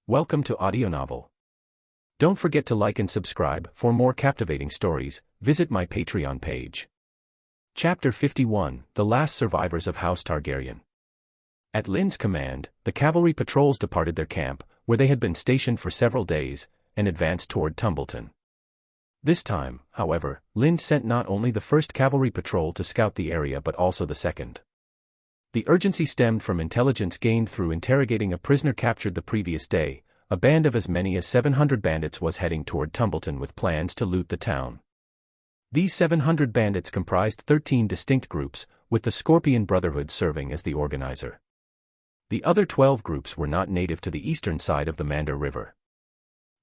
Welcome to AudioNovel. Don't forget to like and subscribe. For more captivating stories, visit my Patreon page. Chapter 51, The Last Survivors of House Targaryen. At Lynn's command, the cavalry patrols departed their camp, where they had been stationed for several days, and advanced toward Tumbleton. This time, however, Lynn sent not only the 1st Cavalry Patrol to scout the area but also the 2nd. The urgency stemmed from intelligence gained through interrogating a prisoner captured the previous day. A band of as many as 700 bandits was heading toward Tumbleton with plans to loot the town. These 700 bandits comprised 13 distinct groups, with the Scorpion Brotherhood serving as the organizer. The other 12 groups were not native to the eastern side of the Mander River.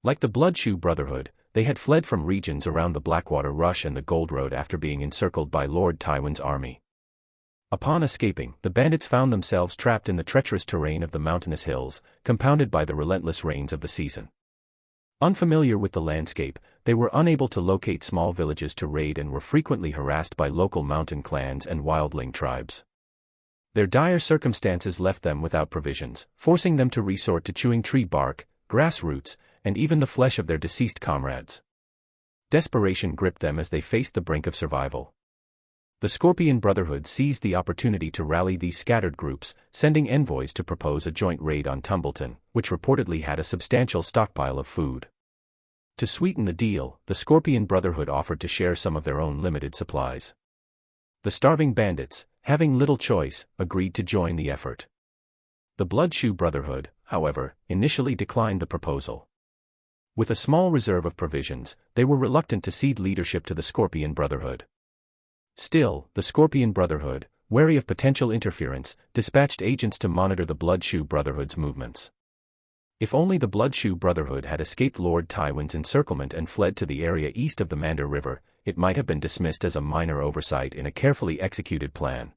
Like the Bloodshoe Brotherhood, they had fled from regions around the Blackwater Rush and the Gold Road after being encircled by Lord Tywin's army. Upon escaping, the bandits found themselves trapped in the treacherous terrain of the mountainous hills, compounded by the relentless rains of the season. Unfamiliar with the landscape, they were unable to locate small villages to raid and were frequently harassed by local mountain clans and wildling tribes. Their dire circumstances left them without provisions, forcing them to resort to chewing tree bark, grass roots, and even the flesh of their deceased comrades. Desperation gripped them as they faced the brink of survival. The Scorpion Brotherhood seized the opportunity to rally these scattered groups, sending envoys to propose a joint raid on Tumbleton, which reportedly had a substantial stockpile of food. To sweeten the deal, the Scorpion Brotherhood offered to share some of their own limited supplies. The starving bandits, having little choice, agreed to join the effort. The Bloodshoe Brotherhood, however, initially declined the proposal. With a small reserve of provisions, they were reluctant to cede leadership to the Scorpion Brotherhood. Still, the Scorpion Brotherhood, wary of potential interference, dispatched agents to monitor the Bloodshoe Brotherhood's movements. If only the Bloodshoe Brotherhood had escaped Lord Tywin's encirclement and fled to the area east of the Mander River, it might have been dismissed as a minor oversight in a carefully executed plan.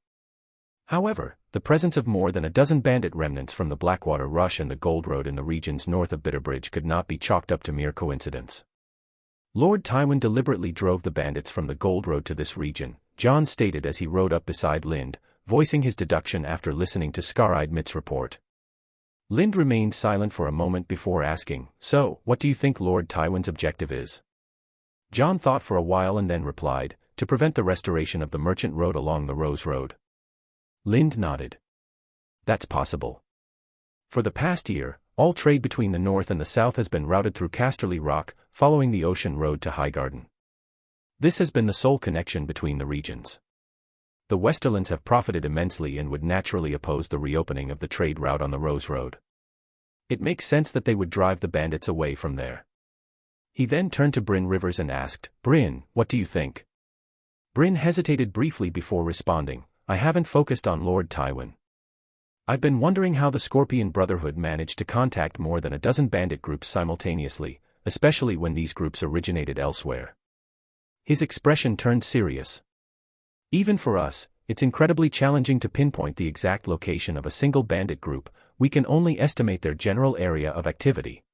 However, the presence of more than a dozen bandit remnants from the Blackwater Rush and the Gold Road in the regions north of Bitterbridge could not be chalked up to mere coincidence. Lord Tywin deliberately drove the bandits from the Gold Road to this region, John stated as he rode up beside Lynd, voicing his deduction after listening to Scar-Eyed Mitt's report. Lynd remained silent for a moment before asking, "So, what do you think Lord Tywin's objective is?" John thought for a while and then replied, "To prevent the restoration of the merchant road along the Rose Road." Lynd nodded. "That's possible. For the past year, all trade between the north and the south has been routed through Casterly Rock, following the ocean road to Highgarden. This has been the sole connection between the regions. The Westerlands have profited immensely and would naturally oppose the reopening of the trade route on the Rose Road. It makes sense that they would drive the bandits away from there." He then turned to Bryn Rivers and asked, "Bryn, what do you think?" Bryn hesitated briefly before responding, "I haven't focused on Lord Tywin. I've been wondering how the Scorpion Brotherhood managed to contact more than a dozen bandit groups simultaneously, especially when these groups originated elsewhere." His expression turned serious. "Even for us, it's incredibly challenging to pinpoint the exact location of a single bandit group. We can only estimate their general area of activity.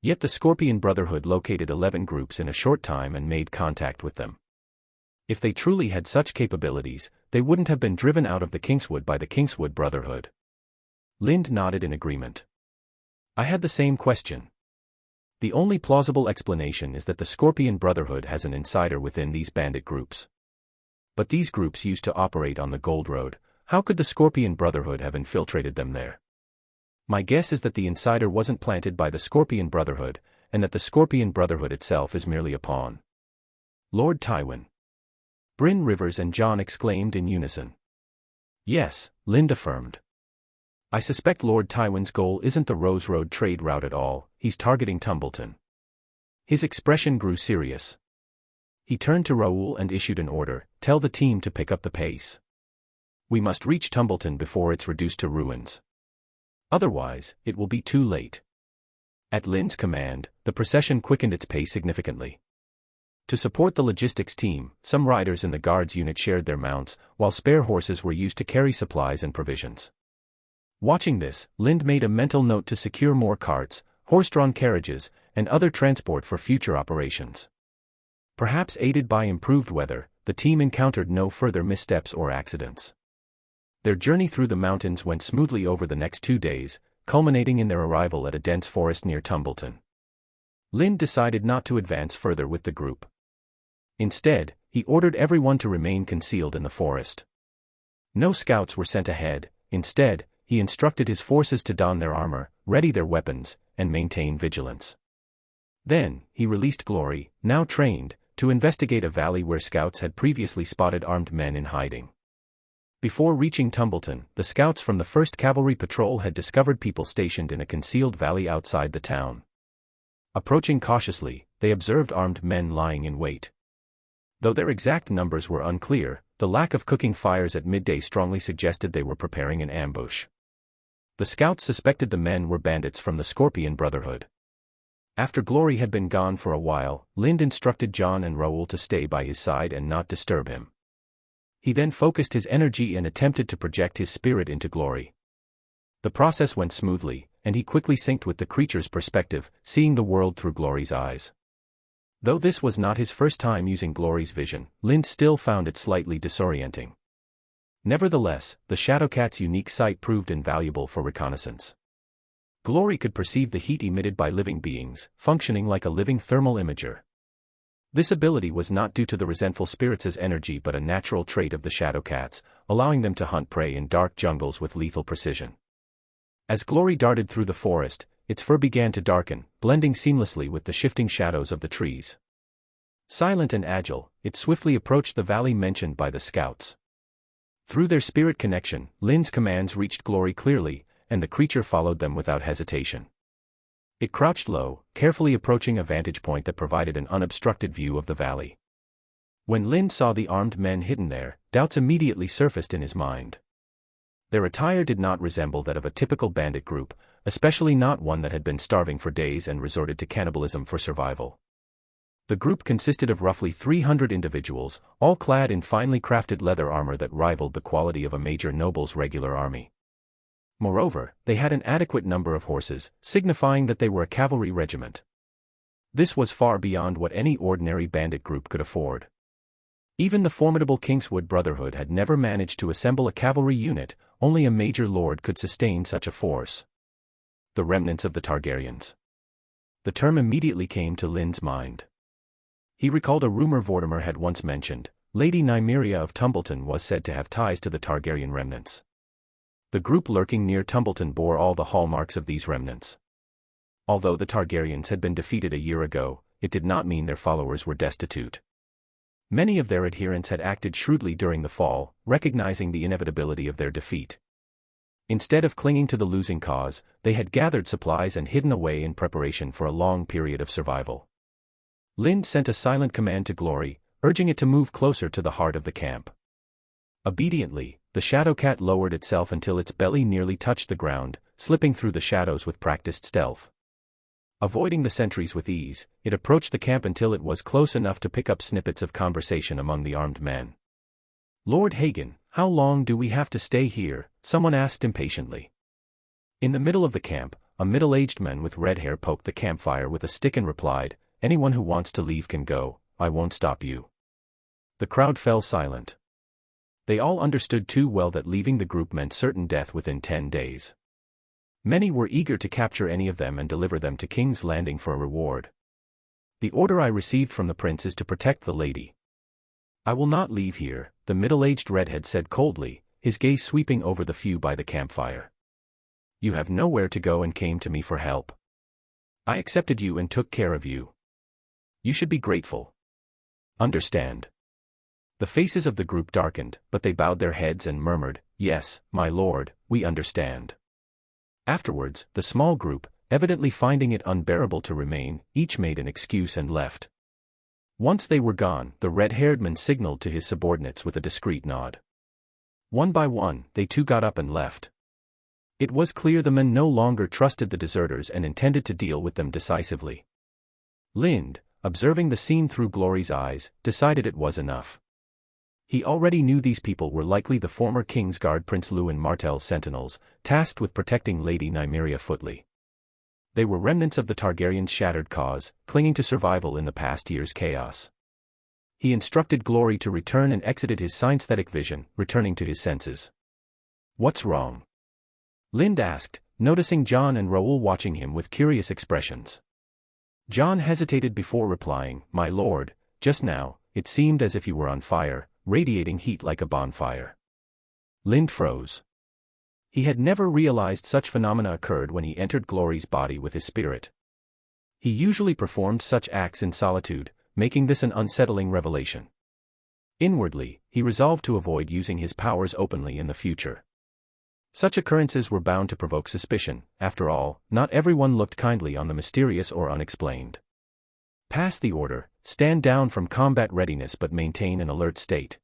Yet the Scorpion Brotherhood located 11 groups in a short time and made contact with them. If they truly had such capabilities, they wouldn't have been driven out of the Kingswood by the Kingswood Brotherhood." Lynd nodded in agreement. "I had the same question. The only plausible explanation is that the Scorpion Brotherhood has an insider within these bandit groups. But these groups used to operate on the Gold Road. How could the Scorpion Brotherhood have infiltrated them there? My guess is that the insider wasn't planted by the Scorpion Brotherhood, and that the Scorpion Brotherhood itself is merely a pawn." "Lord Tywin." Bryn Rivers and John exclaimed in unison. "Yes," Lynd affirmed. "I suspect Lord Tywin's goal isn't the Rose Road trade route at all. He's targeting Tumbleton." His expression grew serious. He turned to Raoul and issued an order, "Tell the team to pick up the pace. We must reach Tumbleton before it's reduced to ruins. Otherwise, it will be too late." At Lynd's command, the procession quickened its pace significantly. To support the logistics team, some riders in the guards unit shared their mounts, while spare horses were used to carry supplies and provisions. Watching this, Lynd made a mental note to secure more carts, horse-drawn carriages, and other transport for future operations. Perhaps aided by improved weather, the team encountered no further missteps or accidents. Their journey through the mountains went smoothly over the next 2 days, culminating in their arrival at a dense forest near Tumbleton. Lind decided not to advance further with the group. Instead, he ordered everyone to remain concealed in the forest. No scouts were sent ahead. Instead, he instructed his forces to don their armor, ready their weapons, and maintain vigilance. Then, he released Glory, now trained, to investigate a valley where scouts had previously spotted armed men in hiding. Before reaching Tumbleton, the scouts from the 1st Cavalry Patrol had discovered people stationed in a concealed valley outside the town. Approaching cautiously, they observed armed men lying in wait. Though their exact numbers were unclear, the lack of cooking fires at midday strongly suggested they were preparing an ambush. The scouts suspected the men were bandits from the Scorpion Brotherhood. After Glory had been gone for a while, Lind instructed John and Raoul to stay by his side and not disturb him. He then focused his energy and attempted to project his spirit into Glory. The process went smoothly, and he quickly synced with the creature's perspective, seeing the world through Glory's eyes. Though this was not his first time using Glory's vision, Lind still found it slightly disorienting. Nevertheless, the Shadowcat's unique sight proved invaluable for reconnaissance. Glory could perceive the heat emitted by living beings, functioning like a living thermal imager. This ability was not due to the resentful spirits' energy but a natural trait of the Shadowcats, allowing them to hunt prey in dark jungles with lethal precision. As Glory darted through the forest, its fur began to darken, blending seamlessly with the shifting shadows of the trees. Silent and agile, it swiftly approached the valley mentioned by the scouts. Through their spirit connection, Lind's commands reached Glory clearly, and the creature followed them without hesitation. It crouched low, carefully approaching a vantage point that provided an unobstructed view of the valley. When Lind saw the armed men hidden there, doubts immediately surfaced in his mind. Their attire did not resemble that of a typical bandit group, especially not one that had been starving for days and resorted to cannibalism for survival. The group consisted of roughly 300 individuals, all clad in finely crafted leather armor that rivaled the quality of a major noble's regular army. Moreover, they had an adequate number of horses, signifying that they were a cavalry regiment. This was far beyond what any ordinary bandit group could afford. Even the formidable Kingswood Brotherhood had never managed to assemble a cavalry unit, only a major lord could sustain such a force. The remnants of the Targaryens. The term immediately came to Lind's mind. He recalled a rumor Vortimer had once mentioned. Lady Nimriia of Tumbleton was said to have ties to the Targaryen remnants. The group lurking near Tumbleton bore all the hallmarks of these remnants. Although the Targaryens had been defeated a year ago, it did not mean their followers were destitute. Many of their adherents had acted shrewdly during the fall, recognizing the inevitability of their defeat. Instead of clinging to the losing cause, they had gathered supplies and hidden away in preparation for a long period of survival. Lind sent a silent command to Glory, urging it to move closer to the heart of the camp. Obediently, the Shadowcat lowered itself until its belly nearly touched the ground, slipping through the shadows with practiced stealth. Avoiding the sentries with ease, it approached the camp until it was close enough to pick up snippets of conversation among the armed men. "Lord Hagen, how long do we have to stay here?" someone asked impatiently. In the middle of the camp, a middle-aged man with red hair poked the campfire with a stick and replied, "Anyone who wants to leave can go, I won't stop you." The crowd fell silent. They all understood too well that leaving the group meant certain death within 10 days. Many were eager to capture any of them and deliver them to King's Landing for a reward. "The order I received from the prince is to protect the lady. I will not leave here," the middle-aged redhead said coldly, his gaze sweeping over the few by the campfire. "You have nowhere to go and came to me for help. I accepted you and took care of you. You should be grateful. Understand?" The faces of the group darkened, but they bowed their heads and murmured, "Yes, my lord, we understand." Afterwards, the small group, evidently finding it unbearable to remain, each made an excuse and left. Once they were gone, the red-haired man signaled to his subordinates with a discreet nod. One by one, they too got up and left. It was clear the men no longer trusted the deserters and intended to deal with them decisively. Lind, observing the scene through Glory's eyes, decided it was enough. He already knew these people were likely the former Kingsguard Prince Lewin Martell's sentinels, tasked with protecting Lady Nimriia Footley. They were remnants of the Targaryens' shattered cause, clinging to survival in the past year's chaos. He instructed Glory to return and exited his synesthetic vision, returning to his senses. "What's wrong?" Lind asked, noticing John and Raoul watching him with curious expressions. John hesitated before replying, "My lord, just now, it seemed as if you were on fire, radiating heat like a bonfire." Lind froze. He had never realized such phenomena occurred when he entered Glory's body with his spirit. He usually performed such acts in solitude, making this an unsettling revelation. Inwardly, he resolved to avoid using his powers openly in the future. Such occurrences were bound to provoke suspicion. After all, not everyone looked kindly on the mysterious or unexplained. Pass the order, stand down from combat readiness but maintain an alert state.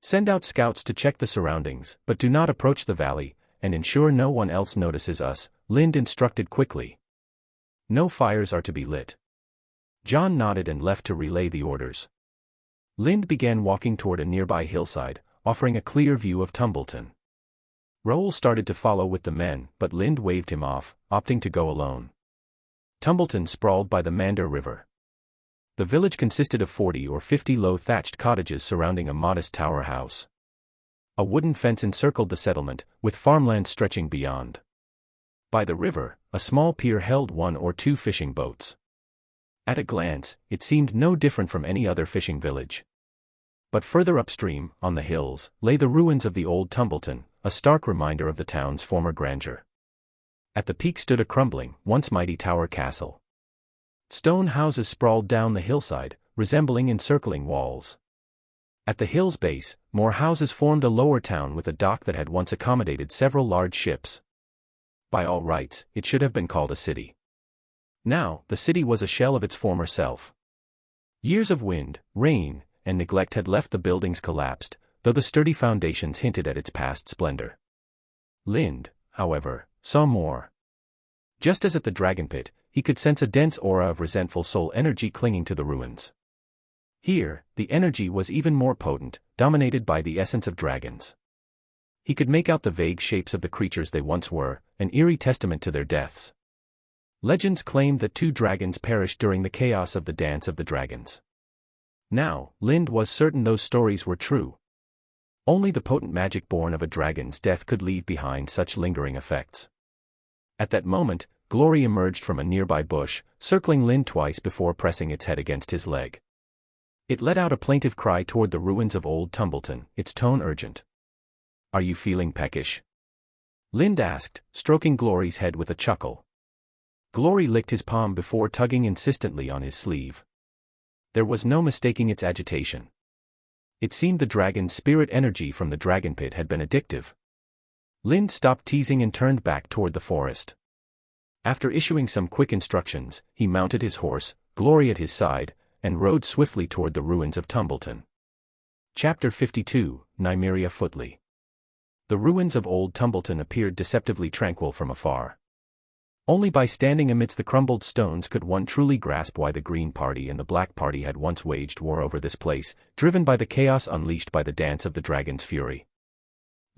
Send out scouts to check the surroundings, but do not approach the valley, and ensure no one else notices us, Lind instructed quickly. No fires are to be lit. John nodded and left to relay the orders. Lind began walking toward a nearby hillside, offering a clear view of Tumbleton. Raoul started to follow with the men, but Lind waved him off, opting to go alone. Tumbleton sprawled by the Mander River. The village consisted of 40 or 50 low thatched cottages surrounding a modest tower house. A wooden fence encircled the settlement, with farmland stretching beyond. By the river, a small pier held 1 or 2 fishing boats. At a glance, it seemed no different from any other fishing village. But further upstream, on the hills, lay the ruins of the old Tumbleton, a stark reminder of the town's former grandeur. At the peak stood a crumbling, once mighty tower castle. Stone houses sprawled down the hillside, resembling encircling walls. At the hill's base, more houses formed a lower town with a dock that had once accommodated several large ships. By all rights, it should have been called a city. Now, the city was a shell of its former self. Years of wind, rain, and neglect had left the buildings collapsed, though the sturdy foundations hinted at its past splendor. Lind, however, saw more. Just as at the dragon pit, he could sense a dense aura of resentful soul energy clinging to the ruins. Here, the energy was even more potent, dominated by the essence of dragons. He could make out the vague shapes of the creatures they once were, an eerie testament to their deaths. Legends claimed that 2 dragons perished during the chaos of the Dance of the Dragons. Now, Lind was certain those stories were true. Only the potent magic born of a dragon's death could leave behind such lingering effects. At that moment, Glory emerged from a nearby bush, circling Lind twice before pressing its head against his leg. It let out a plaintive cry toward the ruins of old Tumbleton, its tone urgent. "Are you feeling peckish?" Lind asked, stroking Glory's head with a chuckle. Glory licked his palm before tugging insistently on his sleeve. There was no mistaking its agitation. It seemed the dragon's spirit energy from the dragon pit had been addictive. Lind stopped teasing and turned back toward the forest. After issuing some quick instructions, he mounted his horse, Glory at his side, and rode swiftly toward the ruins of Tumbleton. Chapter 52, Nimriia Footley. The ruins of old Tumbleton appeared deceptively tranquil from afar. Only by standing amidst the crumbled stones could one truly grasp why the Green Party and the Black Party had once waged war over this place, driven by the chaos unleashed by the Dance of the Dragon's fury.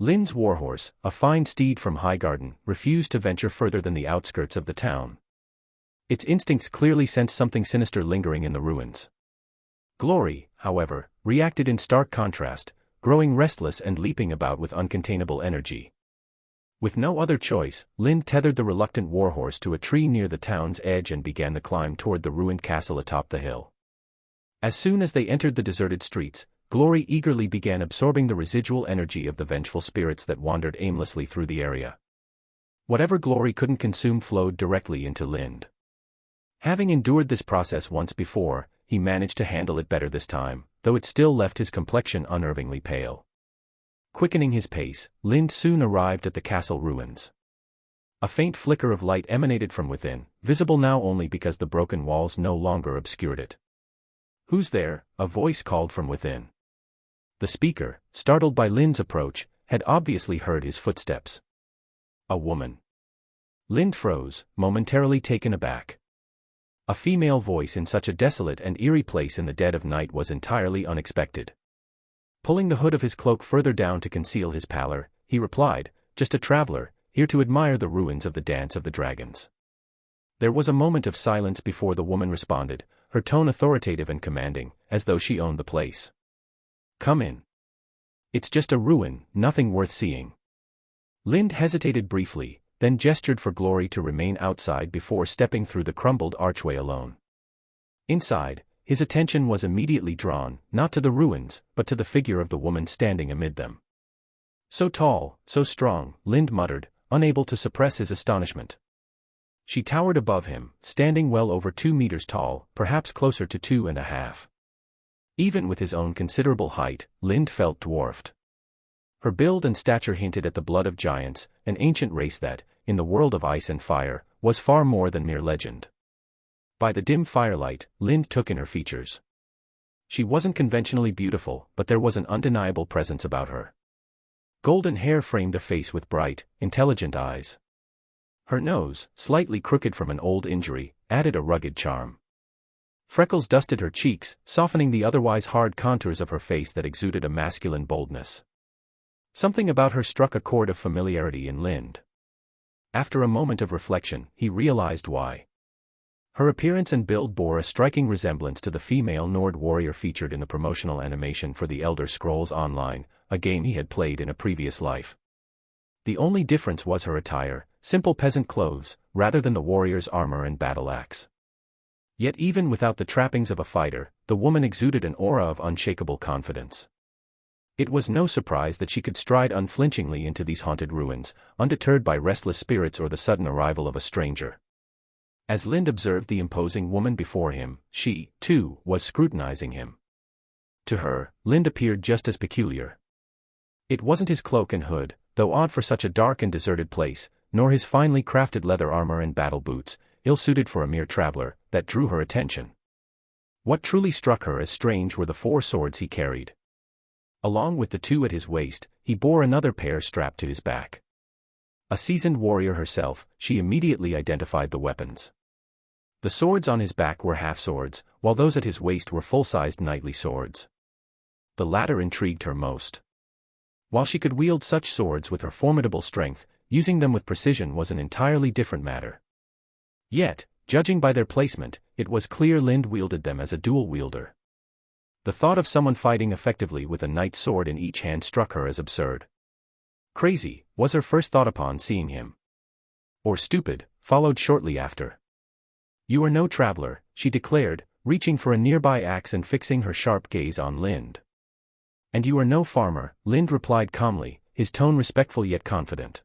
Lind's warhorse, a fine steed from Highgarden, refused to venture further than the outskirts of the town. Its instincts clearly sensed something sinister lingering in the ruins. Glory, however, reacted in stark contrast, growing restless and leaping about with uncontainable energy. With no other choice, Lind tethered the reluctant warhorse to a tree near the town's edge and began the climb toward the ruined castle atop the hill. As soon as they entered the deserted streets, Glory eagerly began absorbing the residual energy of the vengeful spirits that wandered aimlessly through the area. Whatever Glory couldn't consume flowed directly into Lind. Having endured this process once before, he managed to handle it better this time, though it still left his complexion unnervingly pale. Quickening his pace, Lind soon arrived at the castle ruins. A faint flicker of light emanated from within, visible now only because the broken walls no longer obscured it. "Who's there?" a voice called from within. The speaker, startled by Lind's approach, had obviously heard his footsteps. A woman. Lind froze, momentarily taken aback. A female voice in such a desolate and eerie place in the dead of night was entirely unexpected. Pulling the hood of his cloak further down to conceal his pallor, he replied, "Just a traveler, here to admire the ruins of the Dance of the Dragons." There was a moment of silence before the woman responded, her tone authoritative and commanding, as though she owned the place. "Come in. It's just a ruin, nothing worth seeing." Lind hesitated briefly, then gestured for Glory to remain outside before stepping through the crumbled archway alone. Inside, his attention was immediately drawn, not to the ruins, but to the figure of the woman standing amid them. So tall, so strong, Lind muttered, unable to suppress his astonishment. She towered above him, standing well over 2 meters tall, perhaps closer to 2.5. Even with his own considerable height, Lind felt dwarfed. Her build and stature hinted at the blood of giants, an ancient race that, in the world of ice and fire, was far more than mere legend. By the dim firelight, Lind took in her features. She wasn't conventionally beautiful, but there was an undeniable presence about her. Golden hair framed a face with bright, intelligent eyes. Her nose, slightly crooked from an old injury, added a rugged charm. Freckles dusted her cheeks, softening the otherwise hard contours of her face that exuded a masculine boldness. Something about her struck a chord of familiarity in Lind. After a moment of reflection, he realized why. Her appearance and build bore a striking resemblance to the female Nord warrior featured in the promotional animation for The Elder Scrolls Online, a game he had played in a previous life. The only difference was her attire, simple peasant clothes, rather than the warrior's armor and battle axe. Yet even without the trappings of a fighter, the woman exuded an aura of unshakable confidence. It was no surprise that she could stride unflinchingly into these haunted ruins, undeterred by restless spirits or the sudden arrival of a stranger. As Lind observed the imposing woman before him, she, too, was scrutinizing him. To her, Lind appeared just as peculiar. It wasn't his cloak and hood, though odd for such a dark and deserted place, nor his finely crafted leather armor and battle boots, ill-suited for a mere traveler, that drew her attention. What truly struck her as strange were the 4 swords he carried. Along with the 2 at his waist, he bore another pair strapped to his back. A seasoned warrior herself, she immediately identified the weapons. The swords on his back were half-swords, while those at his waist were full-sized knightly swords. The latter intrigued her most. While she could wield such swords with her formidable strength, using them with precision was an entirely different matter. Yet, judging by their placement, it was clear Lind wielded them as a dual wielder. The thought of someone fighting effectively with a knight's sword in each hand struck her as absurd. Crazy, was her first thought upon seeing him. Or stupid, followed shortly after. You are no traveler, she declared, reaching for a nearby axe and fixing her sharp gaze on Lind. And you are no farmer, Lind replied calmly, his tone respectful yet confident.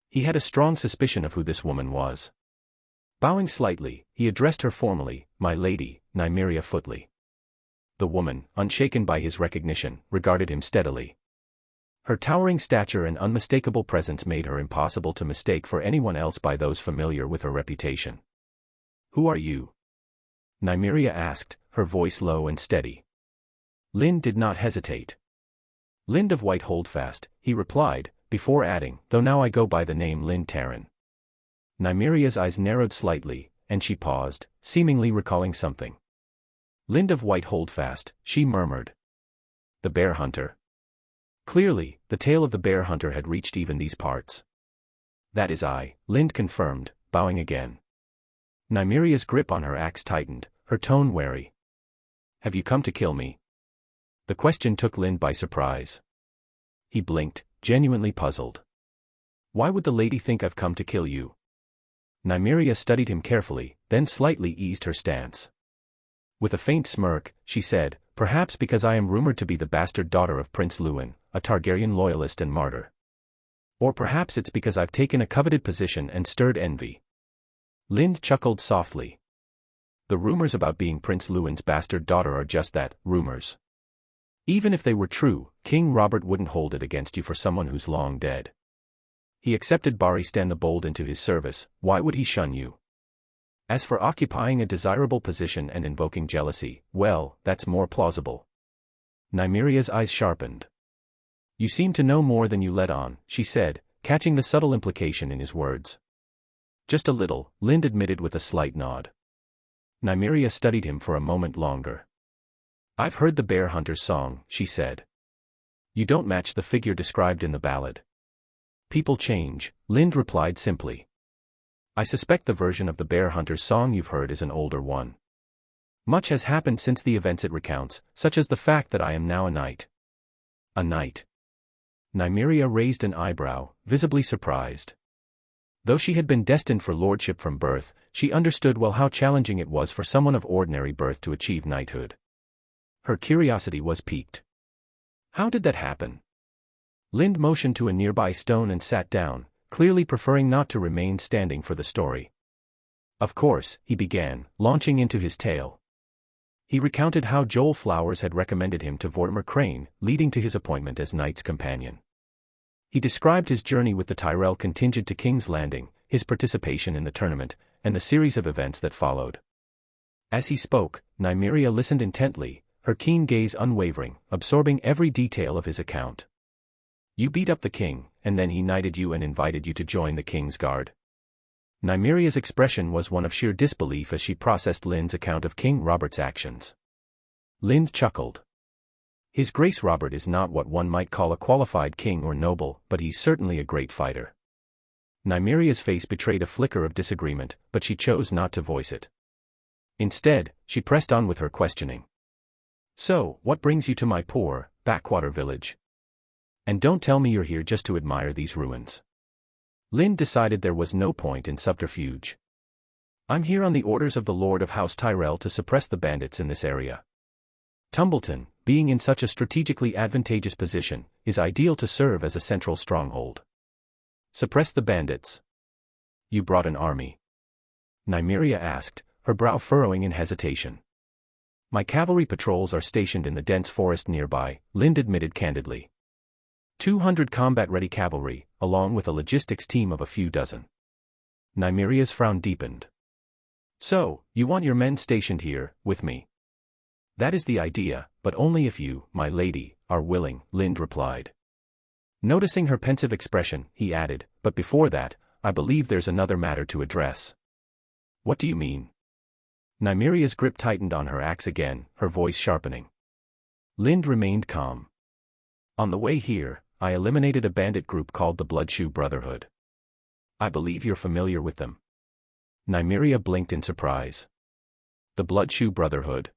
He had a strong suspicion of who this woman was. Bowing slightly, he addressed her formally, my lady, Nimriia Footley. The woman, unshaken by his recognition, regarded him steadily. Her towering stature and unmistakable presence made her impossible to mistake for anyone else by those familiar with her reputation. Who are you? Nimriia asked, her voice low and steady. Lind did not hesitate. Lind of White Holdfast, he replied, before adding, though now I go by the name Lind Taryn. Nimria's eyes narrowed slightly, and she paused, seemingly recalling something. Lind of White Holdfast, she murmured. The bear hunter. Clearly, the tale of the bear hunter had reached even these parts. That is I, Lind confirmed, bowing again. Nimria's grip on her axe tightened, her tone wary. Have you come to kill me? The question took Lind by surprise. He blinked, genuinely puzzled. Why would the lady think I've come to kill you? Nimriia studied him carefully, then slightly eased her stance. With a faint smirk, she said, perhaps because I am rumored to be the bastard daughter of Prince Lewin, a Targaryen loyalist and martyr. Or perhaps it's because I've taken a coveted position and stirred envy. Lind chuckled softly. The rumors about being Prince Lewin's bastard daughter are just that, rumors. Even if they were true, King Robert wouldn't hold it against you for someone who's long dead. He accepted Barristan the Bold into his service, why would he shun you? As for occupying a desirable position and invoking jealousy, well, that's more plausible. Nimria's eyes sharpened. You seem to know more than you let on, she said, catching the subtle implication in his words. Just a little, Lind admitted with a slight nod. Nimriia studied him for a moment longer. I've heard the bear hunter's song, she said. You don't match the figure described in the ballad. People change, Lind replied simply. I suspect the version of the bear hunter's song you've heard is an older one. Much has happened since the events it recounts, such as the fact that I am now a knight. A knight. Nimriia raised an eyebrow, visibly surprised. Though she had been destined for lordship from birth, she understood well how challenging it was for someone of ordinary birth to achieve knighthood. Her curiosity was piqued. How did that happen? Lind motioned to a nearby stone and sat down, clearly preferring not to remain standing for the story. Of course, he began, launching into his tale. He recounted how Joel Flowers had recommended him to Vortimer Crane, leading to his appointment as knight's companion. He described his journey with the Tyrell contingent to King's Landing, his participation in the tournament, and the series of events that followed. As he spoke, Nimriia listened intently, her keen gaze unwavering, absorbing every detail of his account. You beat up the king, and then he knighted you and invited you to join the king's guard. Nimria's expression was one of sheer disbelief as she processed Lind's account of King Robert's actions. Lind chuckled. His Grace Robert is not what one might call a qualified king or noble, but he's certainly a great fighter. Nimria's face betrayed a flicker of disagreement, but she chose not to voice it. Instead, she pressed on with her questioning. So, what brings you to my poor, backwater village? And don't tell me you're here just to admire these ruins. Lind decided there was no point in subterfuge. I'm here on the orders of the Lord of House Tyrell to suppress the bandits in this area. Tumbleton, being in such a strategically advantageous position, is ideal to serve as a central stronghold. Suppress the bandits. You brought an army? Nimriia asked, her brow furrowing in hesitation. My cavalry patrols are stationed in the dense forest nearby, Lind admitted candidly. 200 combat-ready cavalry, along with a logistics team of a few dozen. Nimria's frown deepened. So, you want your men stationed here, with me? That is the idea, but only if you, my lady, are willing, Lind replied. Noticing her pensive expression, he added, but before that, I believe there's another matter to address. What do you mean? Nimria's grip tightened on her axe again, her voice sharpening. Lind remained calm. On the way here, I eliminated a bandit group called the Bloodshoe Brotherhood. I believe you're familiar with them. Nimriia blinked in surprise. The Bloodshoe Brotherhood?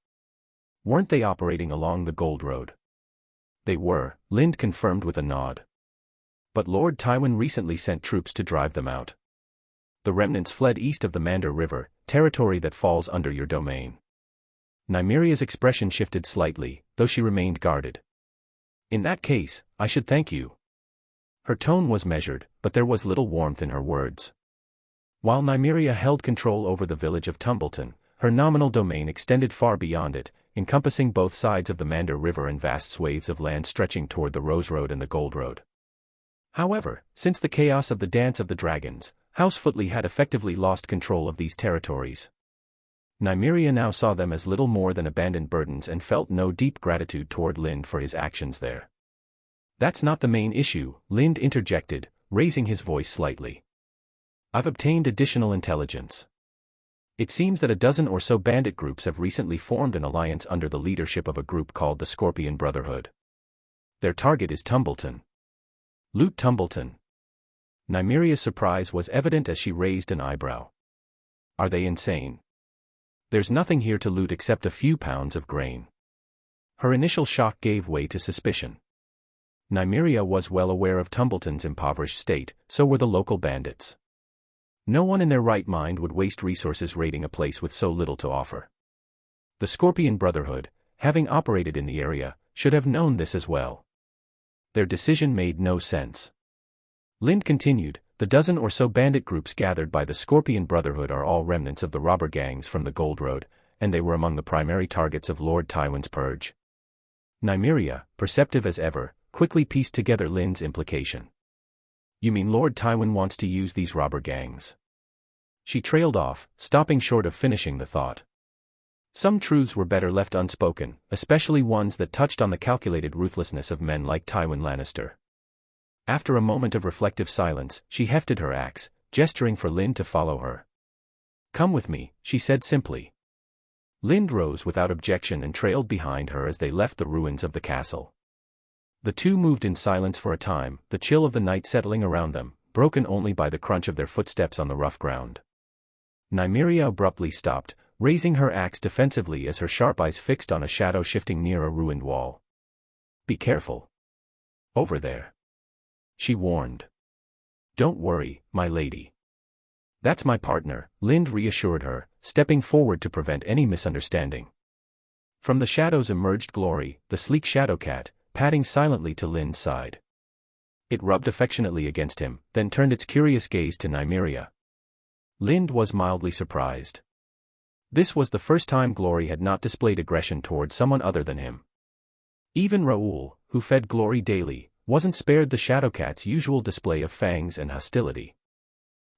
Weren't they operating along the Gold Road? They were, Lind confirmed with a nod. But Lord Tywin recently sent troops to drive them out. The remnants fled east of the Mander River, territory that falls under your domain. Nimria's expression shifted slightly, though she remained guarded. In that case, I should thank you. Her tone was measured, but there was little warmth in her words. While Nimriia held control over the village of Tumbleton, her nominal domain extended far beyond it, encompassing both sides of the Mander River and vast swathes of land stretching toward the Rose Road and the Gold Road. However, since the chaos of the Dance of the Dragons, House Footley had effectively lost control of these territories. Nimriia now saw them as little more than abandoned burdens and felt no deep gratitude toward Lind for his actions there. That's not the main issue, Lind interjected, raising his voice slightly. I've obtained additional intelligence. It seems that a dozen or so bandit groups have recently formed an alliance under the leadership of a group called the Scorpion Brotherhood. Their target is Tumbleton. Loot Tumbleton. Nimria's surprise was evident as she raised an eyebrow. Are they insane? There's nothing here to loot except a few pounds of grain. Her initial shock gave way to suspicion. Nimriia was well aware of Tumbleton's impoverished state, so were the local bandits. No one in their right mind would waste resources raiding a place with so little to offer. The Scorpion Brotherhood, having operated in the area, should have known this as well. Their decision made no sense. Lind continued, the dozen or so bandit groups gathered by the Scorpion Brotherhood are all remnants of the robber gangs from the Gold Road, and they were among the primary targets of Lord Tywin's purge. Nimriia, perceptive as ever, quickly pieced together Lind's implication. You mean Lord Tywin wants to use these robber gangs? She trailed off, stopping short of finishing the thought. Some truths were better left unspoken, especially ones that touched on the calculated ruthlessness of men like Tywin Lannister. After a moment of reflective silence, she hefted her axe, gesturing for Lind to follow her. Come with me, she said simply. Lind rose without objection and trailed behind her as they left the ruins of the castle. The two moved in silence for a time, the chill of the night settling around them, broken only by the crunch of their footsteps on the rough ground. Nimriia abruptly stopped, raising her axe defensively as her sharp eyes fixed on a shadow shifting near a ruined wall. Be careful. Over there. She warned. Don't worry, my lady. That's my partner, Lind reassured her, stepping forward to prevent any misunderstanding. From the shadows emerged Glory, the sleek shadowcat, padding silently to Lind's side. It rubbed affectionately against him, then turned its curious gaze to Nimriia. Lind was mildly surprised. This was the first time Glory had not displayed aggression toward someone other than him. Even Raoul, who fed Glory daily, wasn't spared the shadowcat's usual display of fangs and hostility.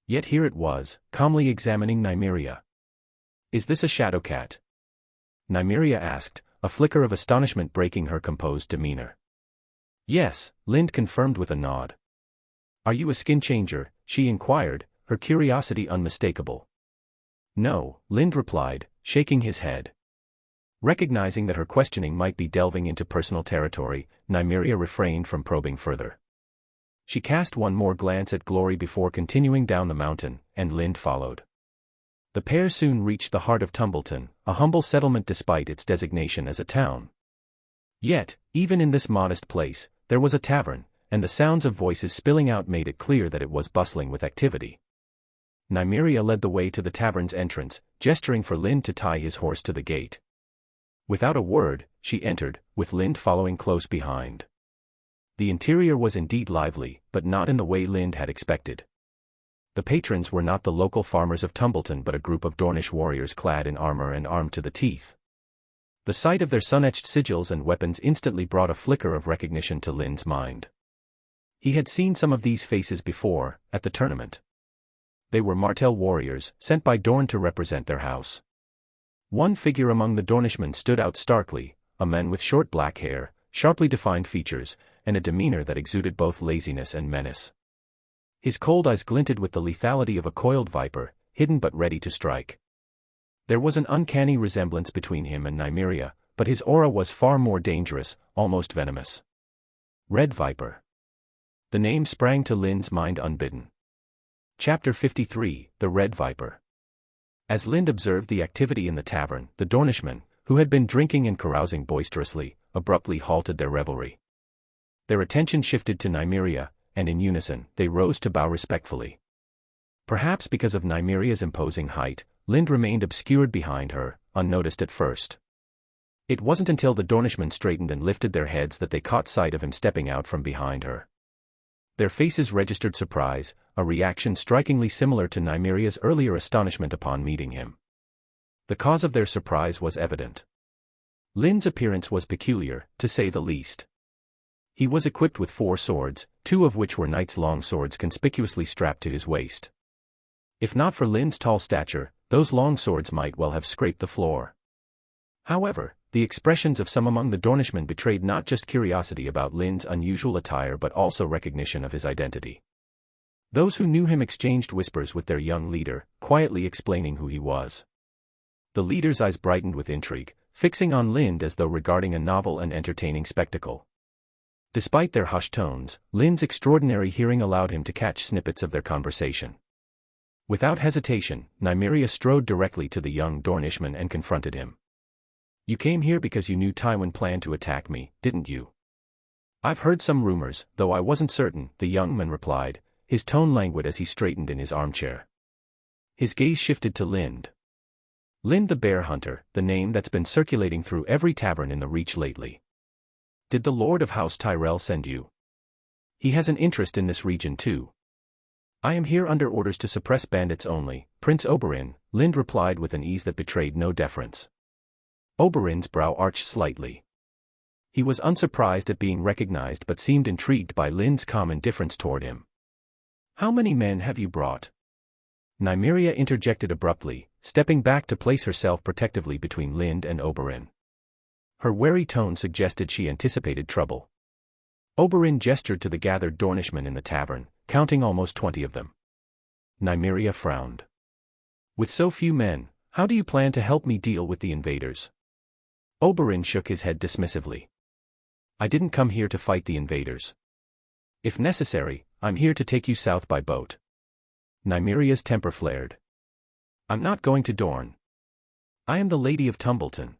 Yet here it was, calmly examining Nimriia. "Is this a shadowcat?" Nimriia asked, a flicker of astonishment breaking her composed demeanor. "Yes," Lind confirmed with a nod. "Are you a skin changer?" she inquired, her curiosity unmistakable. "No," Lind replied, shaking his head. Recognizing that her questioning might be delving into personal territory, Nimriia refrained from probing further. She cast one more glance at Glory before continuing down the mountain, and Lind followed. The pair soon reached the heart of Tumbleton, a humble settlement despite its designation as a town. Yet, even in this modest place, there was a tavern, and the sounds of voices spilling out made it clear that it was bustling with activity. Nimriia led the way to the tavern's entrance, gesturing for Lind to tie his horse to the gate. Without a word, she entered, with Lind following close behind. The interior was indeed lively, but not in the way Lind had expected. The patrons were not the local farmers of Tumbleton but a group of Dornish warriors clad in armor and armed to the teeth. The sight of their sun-etched sigils and weapons instantly brought a flicker of recognition to Lind's mind. He had seen some of these faces before, at the tournament. They were Martell warriors, sent by Dorne to represent their house. One figure among the Dornishmen stood out starkly, a man with short black hair, sharply defined features, and a demeanor that exuded both laziness and menace. His cold eyes glinted with the lethality of a coiled viper, hidden but ready to strike. There was an uncanny resemblance between him and Nimriia, but his aura was far more dangerous, almost venomous. Red Viper. The name sprang to Lind's mind unbidden. Chapter 53, The Red Viper. As Lind observed the activity in the tavern, the Dornishmen, who had been drinking and carousing boisterously, abruptly halted their revelry. Their attention shifted to Nimriia, and in unison, they rose to bow respectfully. Perhaps because of Nimria's imposing height, Lind remained obscured behind her, unnoticed at first. It wasn't until the Dornishmen straightened and lifted their heads that they caught sight of him stepping out from behind her. Their faces registered surprise, a reaction strikingly similar to Nimria's earlier astonishment upon meeting him. The cause of their surprise was evident. Lind's appearance was peculiar, to say the least. He was equipped with 4 swords, 2 of which were knight's long swords conspicuously strapped to his waist. If not for Lind's tall stature, those long swords might well have scraped the floor. However, the expressions of some among the Dornishmen betrayed not just curiosity about Lind's unusual attire but also recognition of his identity. Those who knew him exchanged whispers with their young leader, quietly explaining who he was. The leader's eyes brightened with intrigue, fixing on Lind as though regarding a novel and entertaining spectacle. Despite their hushed tones, Lind's extraordinary hearing allowed him to catch snippets of their conversation. Without hesitation, Nimriia strode directly to the young Dornishman and confronted him. "You came here because you knew Tywin planned to attack me, didn't you?" "I've heard some rumors, though I wasn't certain," the young man replied, his tone languid as he straightened in his armchair. His gaze shifted to Lind. Lind the Bear Hunter, the name that's been circulating through every tavern in the Reach lately. "Did the Lord of House Tyrell send you?" "He has an interest in this region too." "I am here under orders to suppress bandits only, Prince Oberin," Lind replied with an ease that betrayed no deference. Oberin's brow arched slightly. He was unsurprised at being recognized but seemed intrigued by Lind's calm indifference toward him. "How many men have you brought?" Nimriia interjected abruptly, stepping back to place herself protectively between Lind and Oberin. Her wary tone suggested she anticipated trouble. Oberin gestured to the gathered Dornishmen in the tavern, counting almost 20 of them. Nimriia frowned. "With so few men, how do you plan to help me deal with the invaders?" Oberin shook his head dismissively. "I didn't come here to fight the invaders. If necessary, I'm here to take you south by boat." Nimria's temper flared. "I'm not going to Dorne. I am the Lady of Tumbleton."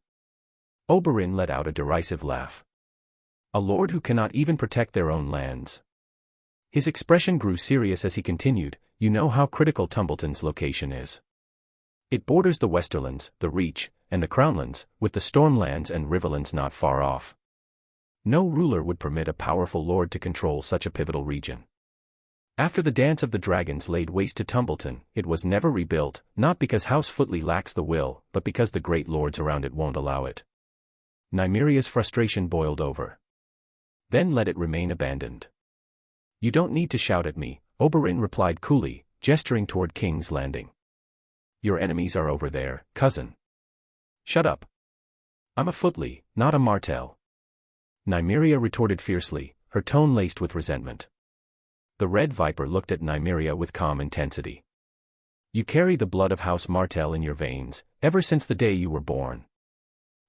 Oberin let out a derisive laugh. "A lord who cannot even protect their own lands." His expression grew serious as he continued, "You know how critical Tumbleton's location is. It borders the Westerlands, the Reach, and the Crownlands, with the Stormlands and Riverlands not far off. No ruler would permit a powerful lord to control such a pivotal region. After the Dance of the Dragons laid waste to Tumbleton, it was never rebuilt, not because House Footley lacks the will, but because the great lords around it won't allow it." Nimria's frustration boiled over. "Then let it remain abandoned." "You don't need to shout at me," Oberin replied coolly, gesturing toward King's Landing. "Your enemies are over there, cousin." "Shut up. I'm a Footley, not a Martell." Nimriia retorted fiercely, her tone laced with resentment. The Red Viper looked at Nimriia with calm intensity. "You carry the blood of House Martell in your veins, ever since the day you were born.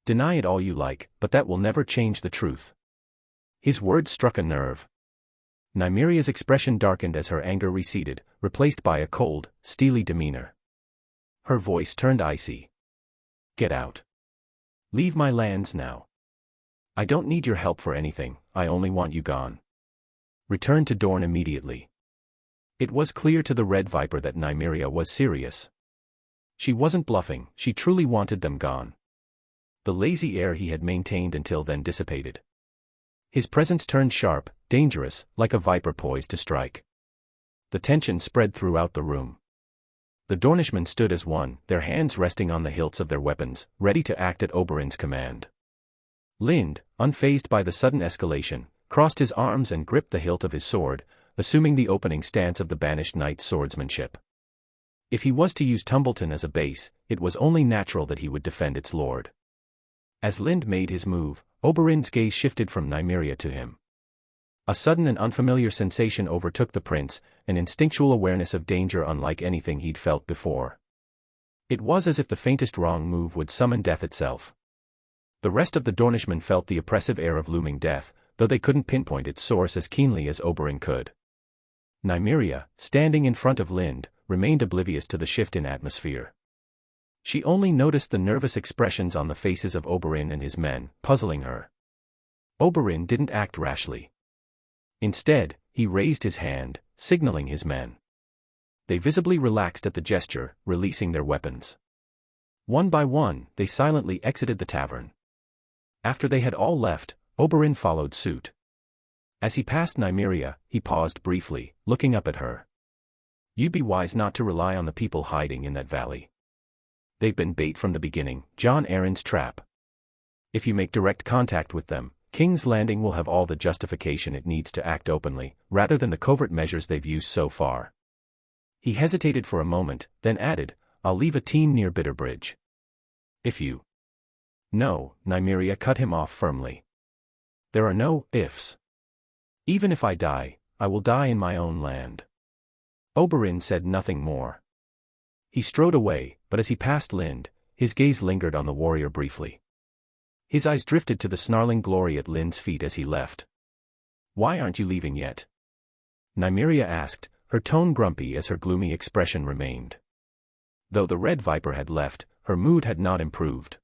Deny it all you like, but that will never change the truth." His words struck a nerve. Nimria's expression darkened as her anger receded, replaced by a cold, steely demeanor. Her voice turned icy. "Get out. Leave my lands now. I don't need your help for anything, I only want you gone. Return to Dorne immediately." It was clear to the Red Viper that Nimriia was serious. She wasn't bluffing, she truly wanted them gone. The lazy air he had maintained until then dissipated. His presence turned sharp, dangerous, like a viper poised to strike. The tension spread throughout the room. The Dornishmen stood as one, their hands resting on the hilts of their weapons, ready to act at Oberin's command. Lind, unfazed by the sudden escalation, crossed his arms and gripped the hilt of his sword, assuming the opening stance of the banished knight's swordsmanship. If he was to use Tumbleton as a base, it was only natural that he would defend its lord. As Lind made his move, Oberin's gaze shifted from Nimriia to him. A sudden and unfamiliar sensation overtook the prince, an instinctual awareness of danger unlike anything he'd felt before. It was as if the faintest wrong move would summon death itself. The rest of the Dornishmen felt the oppressive air of looming death, though they couldn't pinpoint its source as keenly as Oberin could. Nimriia, standing in front of Lind, remained oblivious to the shift in atmosphere. She only noticed the nervous expressions on the faces of Oberin and his men, puzzling her. Oberin didn't act rashly. Instead, he raised his hand, signaling his men. They visibly relaxed at the gesture, releasing their weapons. One by one, they silently exited the tavern. After they had all left, Oberin followed suit. As he passed Nimriia, he paused briefly, looking up at her. "You'd be wise not to rely on the people hiding in that valley. They've been bait from the beginning, Jon Arryn's trap. If you make direct contact with them, King's Landing will have all the justification it needs to act openly, rather than the covert measures they've used so far." He hesitated for a moment, then added, "I'll leave a team near Bitterbridge. If you—" "No," Nimriia cut him off firmly. "There are no ifs. Even if I die, I will die in my own land." Oberin said nothing more. He strode away, but as he passed Lind, his gaze lingered on the warrior briefly. His eyes drifted to the snarling glory at Lind's feet as he left. "Why aren't you leaving yet?" Nimriia asked, her tone grumpy as her gloomy expression remained. Though the Red Viper had left, her mood had not improved.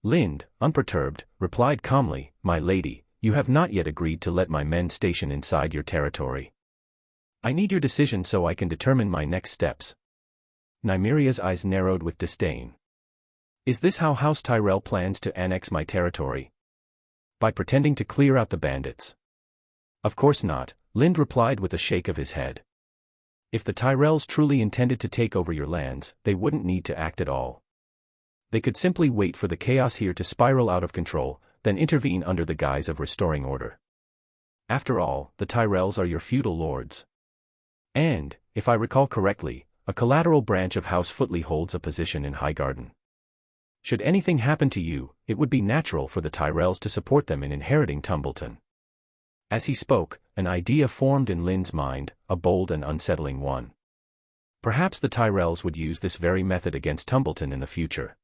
Lind, unperturbed, replied calmly, "My lady, you have not yet agreed to let my men station inside your territory. I need your decision so I can determine my next steps." Nimria's eyes narrowed with disdain. "Is this how House Tyrell plans to annex my territory? By pretending to clear out the bandits?" "Of course not," Lind replied with a shake of his head. "If the Tyrells truly intended to take over your lands, they wouldn't need to act at all. They could simply wait for the chaos here to spiral out of control, then intervene under the guise of restoring order. After all, the Tyrells are your feudal lords. And, if I recall correctly, a collateral branch of House Footley holds a position in Highgarden. Should anything happen to you, it would be natural for the Tyrells to support them in inheriting Tumbleton." As he spoke, an idea formed in Lind's mind, a bold and unsettling one. Perhaps the Tyrells would use this very method against Tumbleton in the future.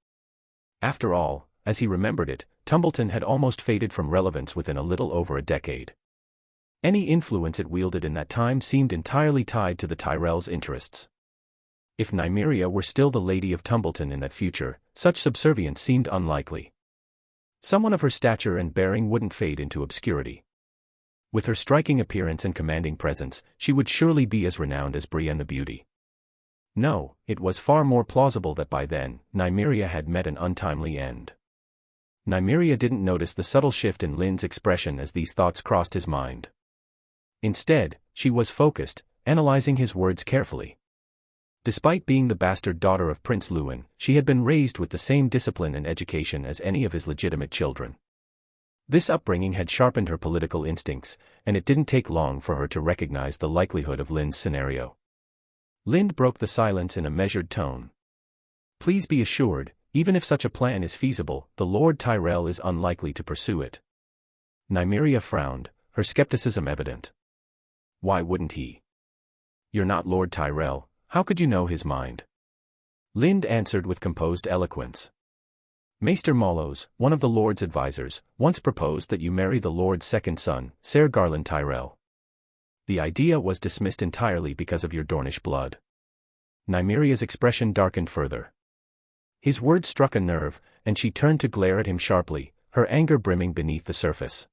After all, as he remembered it, Tumbleton had almost faded from relevance within a little over a decade. Any influence it wielded in that time seemed entirely tied to the Tyrells' interests. If Nimriia were still the Lady of Tumbleton in that future, such subservience seemed unlikely. Someone of her stature and bearing wouldn't fade into obscurity. With her striking appearance and commanding presence, she would surely be as renowned as Brienne the Beauty. No, it was far more plausible that by then, Nimriia had met an untimely end. Nimriia didn't notice the subtle shift in Lynn's expression as these thoughts crossed his mind. Instead, she was focused, analyzing his words carefully. Despite being the bastard daughter of Prince Lewin, she had been raised with the same discipline and education as any of his legitimate children. This upbringing had sharpened her political instincts, and it didn't take long for her to recognize the likelihood of Lynn's scenario. Lynn broke the silence in a measured tone. Please be assured, even if such a plan is feasible, the Lord Tyrell is unlikely to pursue it. Nimriia frowned, her skepticism evident. Why wouldn't he? You're not Lord Tyrell, how could you know his mind? Lynn answered with composed eloquence. Maester Mollos, one of the Lord's advisors, once proposed that you marry the Lord's second son, Ser Garland Tyrell. The idea was dismissed entirely because of your Dornish blood. Nimria's expression darkened further. His words struck a nerve, and she turned to glare at him sharply, her anger brimming beneath the surface.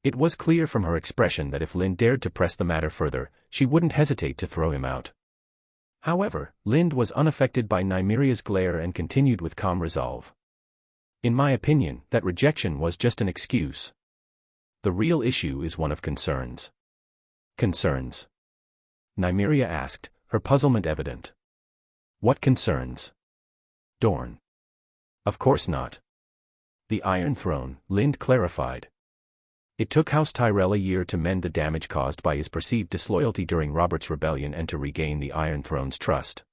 It was clear from her expression that if Lynn dared to press the matter further, she wouldn't hesitate to throw him out. However, Lynn was unaffected by Nimria's glare and continued with calm resolve. In my opinion, that rejection was just an excuse. The real issue is one of concerns. Concerns? Nimriia asked, her puzzlement evident. What concerns? Dorne. Of course not. The Iron Throne, Lynn clarified. It took House Tyrell a year to mend the damage caused by his perceived disloyalty during Robert's rebellion and to regain the Iron Throne's trust.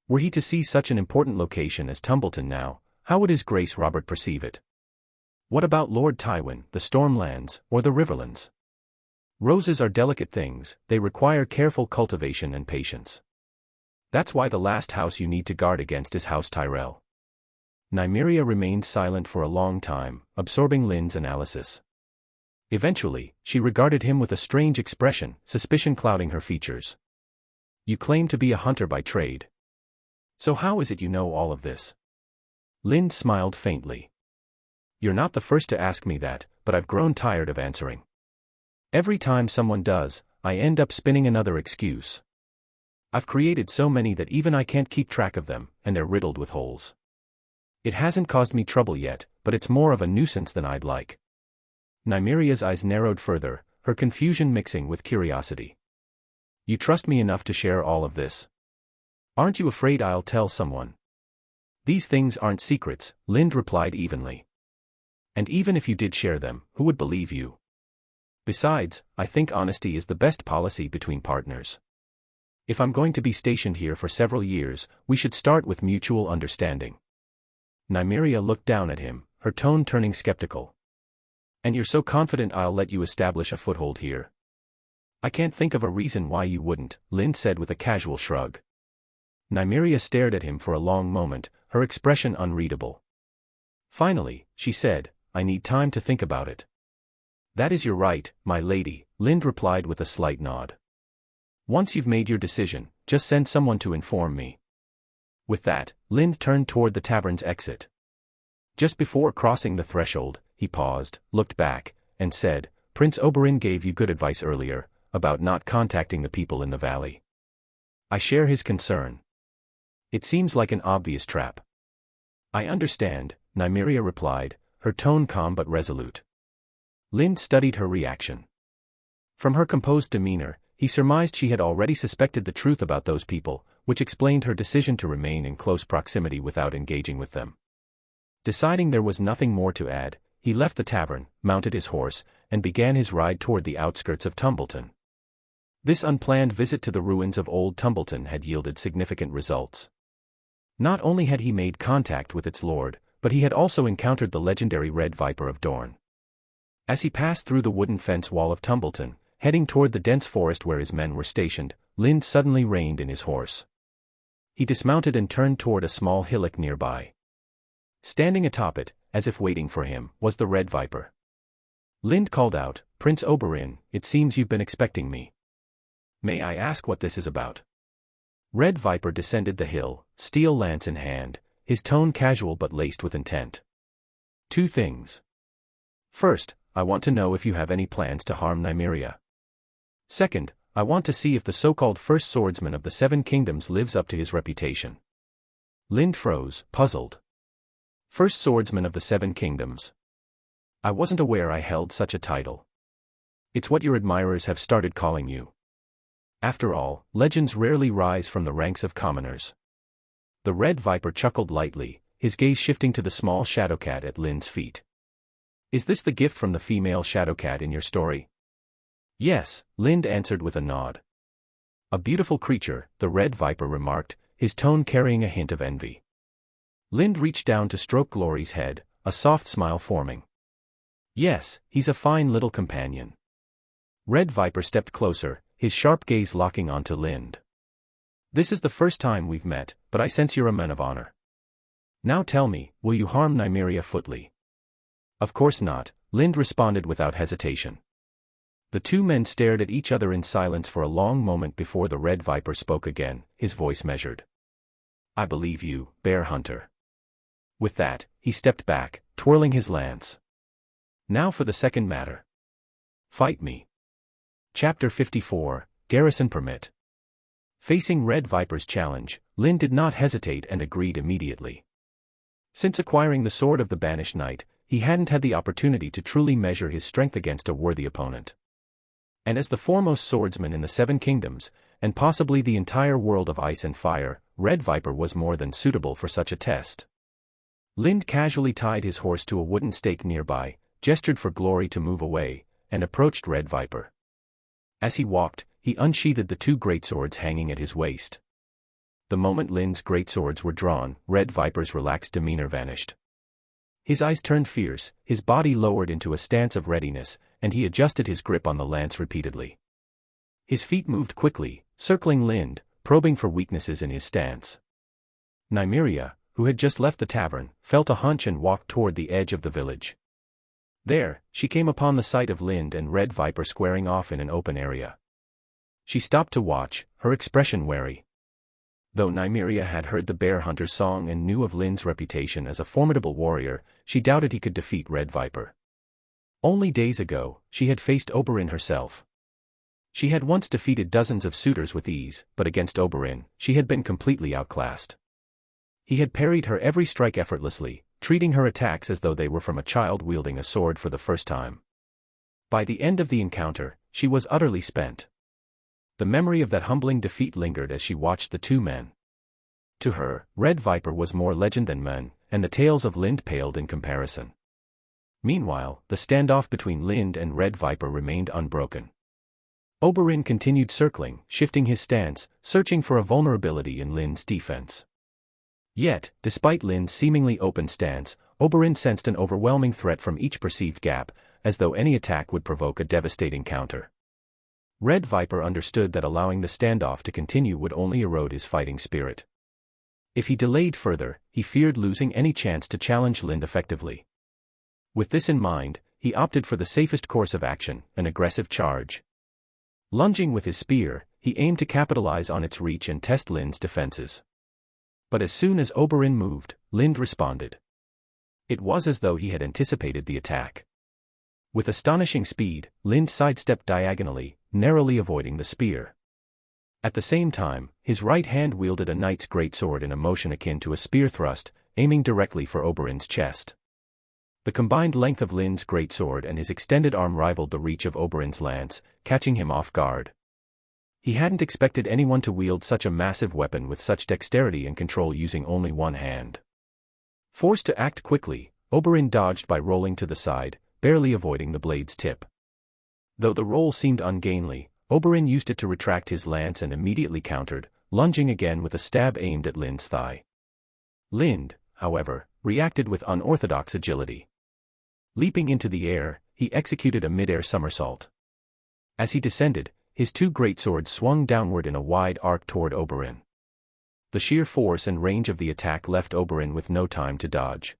Were he to see such an important location as Tumbleton now, how would His Grace Robert perceive it? What about Lord Tywin, the Stormlands, or the Riverlands? Roses are delicate things, they require careful cultivation and patience. That's why the last house you need to guard against is House Tyrell. Nimriia remained silent for a long time, absorbing Lynn's analysis. Eventually, she regarded him with a strange expression, suspicion clouding her features. You claim to be a hunter by trade. So how is it you know all of this? Lynn smiled faintly. You're not the first to ask me that, but I've grown tired of answering. Every time someone does, I end up spinning another excuse. I've created so many that even I can't keep track of them, and they're riddled with holes. It hasn't caused me trouble yet, but it's more of a nuisance than I'd like. Nimria's eyes narrowed further, her confusion mixing with curiosity. You trust me enough to share all of this? Aren't you afraid I'll tell someone? These things aren't secrets, Lynn replied evenly. And even if you did share them, who would believe you? Besides, I think honesty is the best policy between partners. If I'm going to be stationed here for several years, we should start with mutual understanding. Nimriia looked down at him, her tone turning skeptical. And you're so confident I'll let you establish a foothold here? I can't think of a reason why you wouldn't, Lynn said with a casual shrug. Nimriia stared at him for a long moment, her expression unreadable. Finally, she said, I need time to think about it. That is your right, my lady, Lynn replied with a slight nod. Once you've made your decision, just send someone to inform me. With that, Lynn turned toward the tavern's exit. Just before crossing the threshold, he paused, looked back, and said, Prince Oberin gave you good advice earlier, about not contacting the people in the valley. I share his concern. It seems like an obvious trap. I understand, Nimriia replied, her tone calm but resolute. Lynn studied her reaction. From her composed demeanor, he surmised she had already suspected the truth about those people, which explained her decision to remain in close proximity without engaging with them. Deciding there was nothing more to add, he left the tavern, mounted his horse, and began his ride toward the outskirts of Tumbleton. This unplanned visit to the ruins of old Tumbleton had yielded significant results. Not only had he made contact with its lord, but he had also encountered the legendary Red Viper of Dorne. As he passed through the wooden fence wall of Tumbleton, heading toward the dense forest where his men were stationed, Lynn suddenly reined in his horse. He dismounted and turned toward a small hillock nearby. Standing atop it, as if waiting for him, was the Red Viper. Lynn called out, Prince Oberin, it seems you've been expecting me. May I ask what this is about? Red Viper descended the hill, steel lance in hand, his tone casual but laced with intent. Two things. First, I want to know if you have any plans to harm Nimriia. Second, I want to see if the so-called first swordsman of the Seven Kingdoms lives up to his reputation. Lind froze, puzzled. First swordsman of the Seven Kingdoms. I wasn't aware I held such a title. It's what your admirers have started calling you. After all, legends rarely rise from the ranks of commoners. The Red Viper chuckled lightly, his gaze shifting to the small shadowcat at Lind's feet. Is this the gift from the female shadowcat in your story? Yes, Lind answered with a nod. A beautiful creature, the Red Viper remarked, his tone carrying a hint of envy. Lind reached down to stroke Glory's head, a soft smile forming. Yes, he's a fine little companion. Red Viper stepped closer, his sharp gaze locking onto Lind. This is the first time we've met, but I sense you're a man of honor. Now tell me, will you harm Nimriia Footley? Of course not, Lind responded without hesitation. The two men stared at each other in silence for a long moment before the Red Viper spoke again, his voice measured. I believe you, Bear Hunter. With that, he stepped back, twirling his lance. Now for the second matter. Fight me. Chapter 54, Garrison Permit. Facing Red Viper's challenge, Lind did not hesitate and agreed immediately. Since acquiring the Sword of the Banished Knight, he hadn't had the opportunity to truly measure his strength against a worthy opponent. And as the foremost swordsman in the Seven Kingdoms, and possibly the entire world of ice and fire, Red Viper was more than suitable for such a test. Lind casually tied his horse to a wooden stake nearby, gestured for Glory to move away, and approached Red Viper. As he walked, he unsheathed the two greatswords hanging at his waist. The moment Lind's greatswords were drawn, Red Viper's relaxed demeanor vanished. His eyes turned fierce, his body lowered into a stance of readiness, and he adjusted his grip on the lance repeatedly. His feet moved quickly, circling Lind, probing for weaknesses in his stance. Nimriia, who had just left the tavern, felt a hunch and walked toward the edge of the village. There, she came upon the sight of Lind and Red Viper squaring off in an open area. She stopped to watch, her expression wary. Though Nimriia had heard the Bear Hunter's song and knew of Lind's reputation as a formidable warrior, she doubted he could defeat Red Viper. Only days ago, she had faced Oberin herself. She had once defeated dozens of suitors with ease, but against Oberin, she had been completely outclassed. He had parried her every strike effortlessly, treating her attacks as though they were from a child wielding a sword for the first time. By the end of the encounter, she was utterly spent. The memory of that humbling defeat lingered as she watched the two men. To her, Red Viper was more legend than man, and the tales of Lind paled in comparison. Meanwhile, the standoff between Lind and Red Viper remained unbroken. Oberin continued circling, shifting his stance, searching for a vulnerability in Lind's defense. Yet, despite Lind's seemingly open stance, Oberin sensed an overwhelming threat from each perceived gap, as though any attack would provoke a devastating counter. Red Viper understood that allowing the standoff to continue would only erode his fighting spirit. If he delayed further, he feared losing any chance to challenge Lind effectively. With this in mind, he opted for the safest course of action, an aggressive charge. Lunging with his spear, he aimed to capitalize on its reach and test Lind's defenses. But as soon as Oberin moved, Lind responded. It was as though he had anticipated the attack. With astonishing speed, Lind sidestepped diagonally, narrowly avoiding the spear. At the same time, his right hand wielded a knight's greatsword in a motion akin to a spear thrust, aiming directly for Oberin's chest. The combined length of Lind's greatsword and his extended arm rivaled the reach of Oberin's lance, catching him off guard. He hadn't expected anyone to wield such a massive weapon with such dexterity and control using only one hand. Forced to act quickly, Oberin dodged by rolling to the side, barely avoiding the blade's tip. Though the roll seemed ungainly, Oberin used it to retract his lance and immediately countered, lunging again with a stab aimed at Lind's thigh. Lind, however, reacted with unorthodox agility. Leaping into the air, he executed a mid-air somersault. As he descended, his two greatswords swung downward in a wide arc toward Oberin. The sheer force and range of the attack left Oberin with no time to dodge.